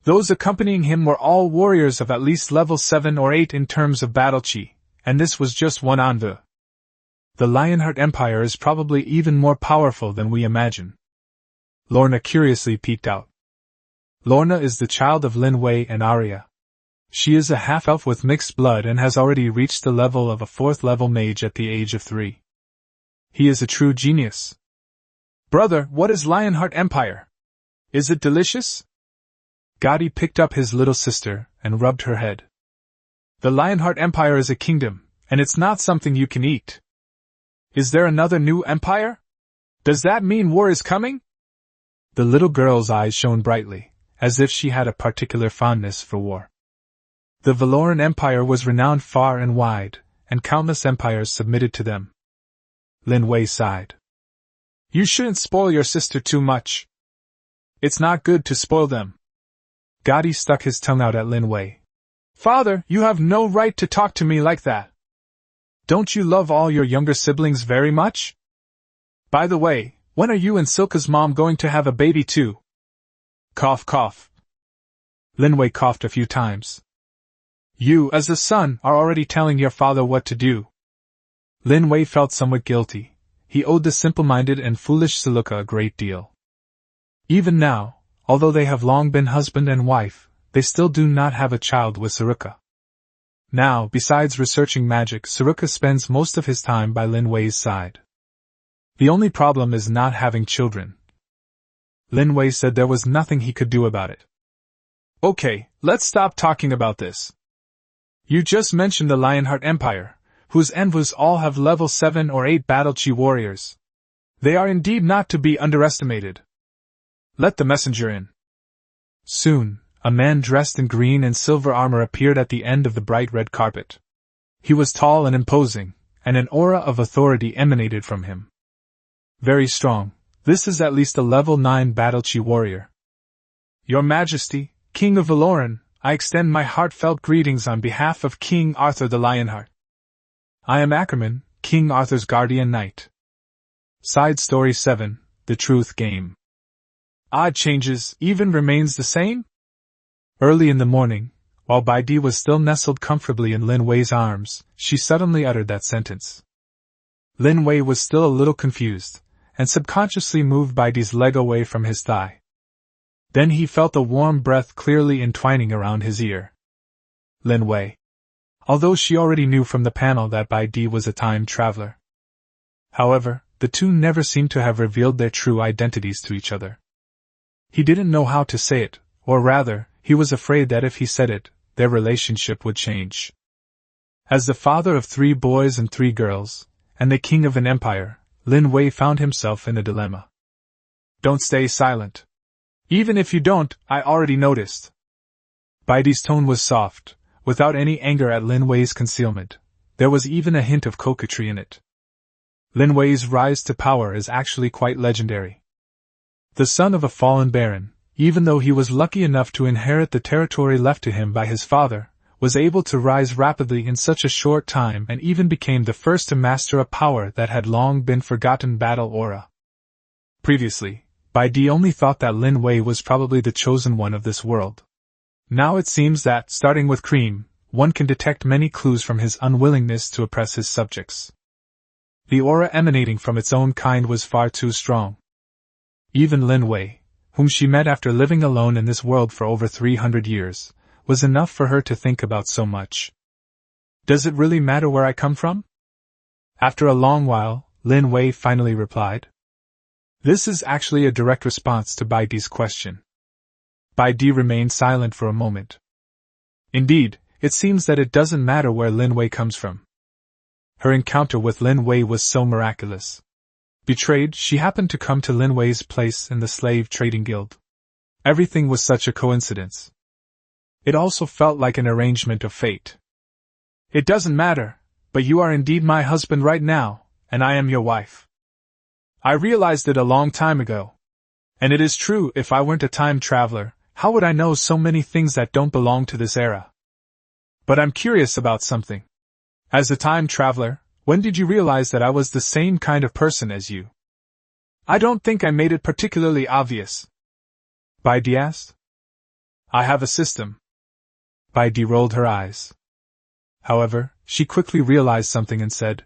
Those accompanying him were all warriors of at least level 7 or 8 in terms of battle Chi, and this was just one envoy. The Lionheart Empire is probably even more powerful than we imagine. Lorna curiously peeked out. Lorna is the child of Lin Wei and Arya. She is a half-elf with mixed blood and has already reached the level of a 4th-level mage at the age of 3. He is a true genius. Brother, what is Lionheart Empire? Is it delicious? Gotti picked up his little sister and rubbed her head. The Lionheart Empire is a kingdom, and it's not something you can eat. Is there another new empire? Does that mean war is coming? The little girl's eyes shone brightly, as if she had a particular fondness for war. The Valoran Empire was renowned far and wide, and countless empires submitted to them. Lin Wei sighed. You shouldn't spoil your sister too much. It's not good to spoil them. Gotti stuck his tongue out at Lin Wei. Father, you have no right to talk to me like that. Don't you love all your younger siblings very much? By the way, when are you and Silka's mom going to have a baby too? Cough cough. Lin Wei coughed a few times. You, as a son, are already telling your father what to do. Lin Wei felt somewhat guilty. He owed the simple-minded and foolish Silka a great deal. Even now, although they have long been husband and wife, they still do not have a child with Silka. Now, besides researching magic, Silka spends most of his time by Lin Wei's side. The only problem is not having children. Lin Wei said there was nothing he could do about it. Okay, let's stop talking about this. You just mentioned the Lionheart Empire, whose envoys all have level 7 or 8 battle Chi warriors. They are indeed not to be underestimated. Let the messenger in. Soon, a man dressed in green and silver armor appeared at the end of the bright red carpet. He was tall and imposing, and an aura of authority emanated from him. Very strong. This is at least a level 9 battle Chi warrior. Your Majesty, King of Valoran, I extend my heartfelt greetings on behalf of King Arthur the Lionheart. I am Ackerman, King Arthur's guardian knight. Side Story 7, The Truth Game. Odd changes, even remains the same? Early in the morning, while Baidi was still nestled comfortably in Lin Wei's arms, she suddenly uttered that sentence. Lin Wei was still a little confused, and subconsciously moved Baidi's leg away from his thigh. Then he felt a warm breath clearly entwining around his ear. Lin Wei. Although she already knew from the panel that Baidi was a time traveler. However, the two never seemed to have revealed their true identities to each other. He didn't know how to say it, or rather, he was afraid that if he said it, their relationship would change. As the father of 3 boys and 3 girls, and the king of an empire, Lin Wei found himself in a dilemma. Don't stay silent. Even if you don't, I already noticed. Baidi's tone was soft, without any anger at Lin Wei's concealment. There was even a hint of coquetry in it. Lin Wei's rise to power is actually quite legendary. The son of a fallen baron, even though he was lucky enough to inherit the territory left to him by his father, was able to rise rapidly in such a short time and even became the first to master a power that had long been forgotten, battle aura. Previously, Baidi only thought that Lin Wei was probably the chosen one of this world. Now it seems that, starting with Cream, one can detect many clues from his unwillingness to oppress his subjects. The aura emanating from its own kind was far too strong. Even Lin Wei, whom she met after living alone in this world for over 300 years, was enough for her to think about so much. Does it really matter where I come from? After a long while, Lin Wei finally replied. This is actually a direct response to Bai Di's question. Bai Di remained silent for a moment. Indeed, it seems that it doesn't matter where Lin Wei comes from. Her encounter with Lin Wei was so miraculous. Betrayed, she happened to come to Lin Wei's place in the slave trading guild. Everything was such a coincidence. It also felt like an arrangement of fate. It doesn't matter, but you are indeed my husband right now, and I am your wife. I realized it a long time ago. And it is true, if I weren't a time traveler, how would I know so many things that don't belong to this era? But I'm curious about something. As a time traveler, when did you realize that I was the same kind of person as you? I don't think I made it particularly obvious. Bai Di asked. I have a system. Bai Di rolled her eyes. However, she quickly realized something and said,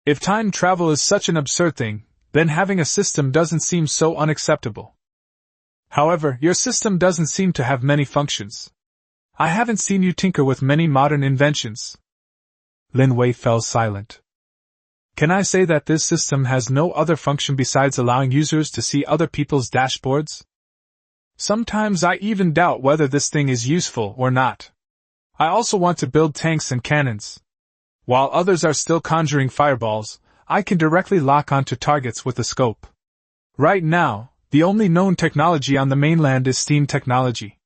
if time travel is such an absurd thing, then having a system doesn't seem so unacceptable. However, your system doesn't seem to have many functions. I haven't seen you tinker with many modern inventions. Lin Wei fell silent. Can I say that this system has no other function besides allowing users to see other people's dashboards? Sometimes I even doubt whether this thing is useful or not. I also want to build tanks and cannons. While others are still conjuring fireballs, I can directly lock onto targets with a scope. Right now, the only known technology on the mainland is steam technology.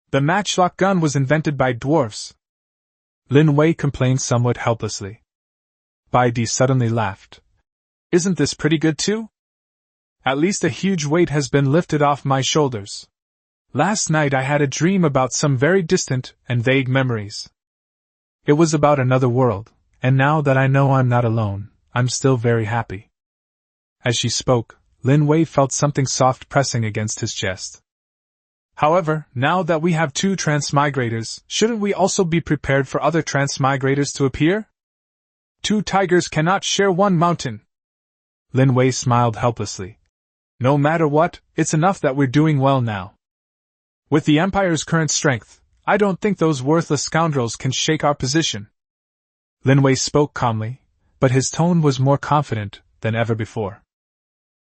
The matchlock gun was invented by dwarves. Lin Wei complained somewhat helplessly. Bai Di suddenly laughed. Isn't this pretty good too? At least a huge weight has been lifted off my shoulders. Last night I had a dream about some very distant and vague memories. It was about another world, and now that I know I'm not alone, I'm still very happy. As she spoke, Lin Wei felt something soft pressing against his chest. However, now that we have 2 transmigrators, shouldn't we also be prepared for other transmigrators to appear? 2 tigers cannot share one mountain. Lin Wei smiled helplessly. No matter what, it's enough that we're doing well now. With the Empire's current strength, I don't think those worthless scoundrels can shake our position. Lin Wei spoke calmly, but his tone was more confident than ever before.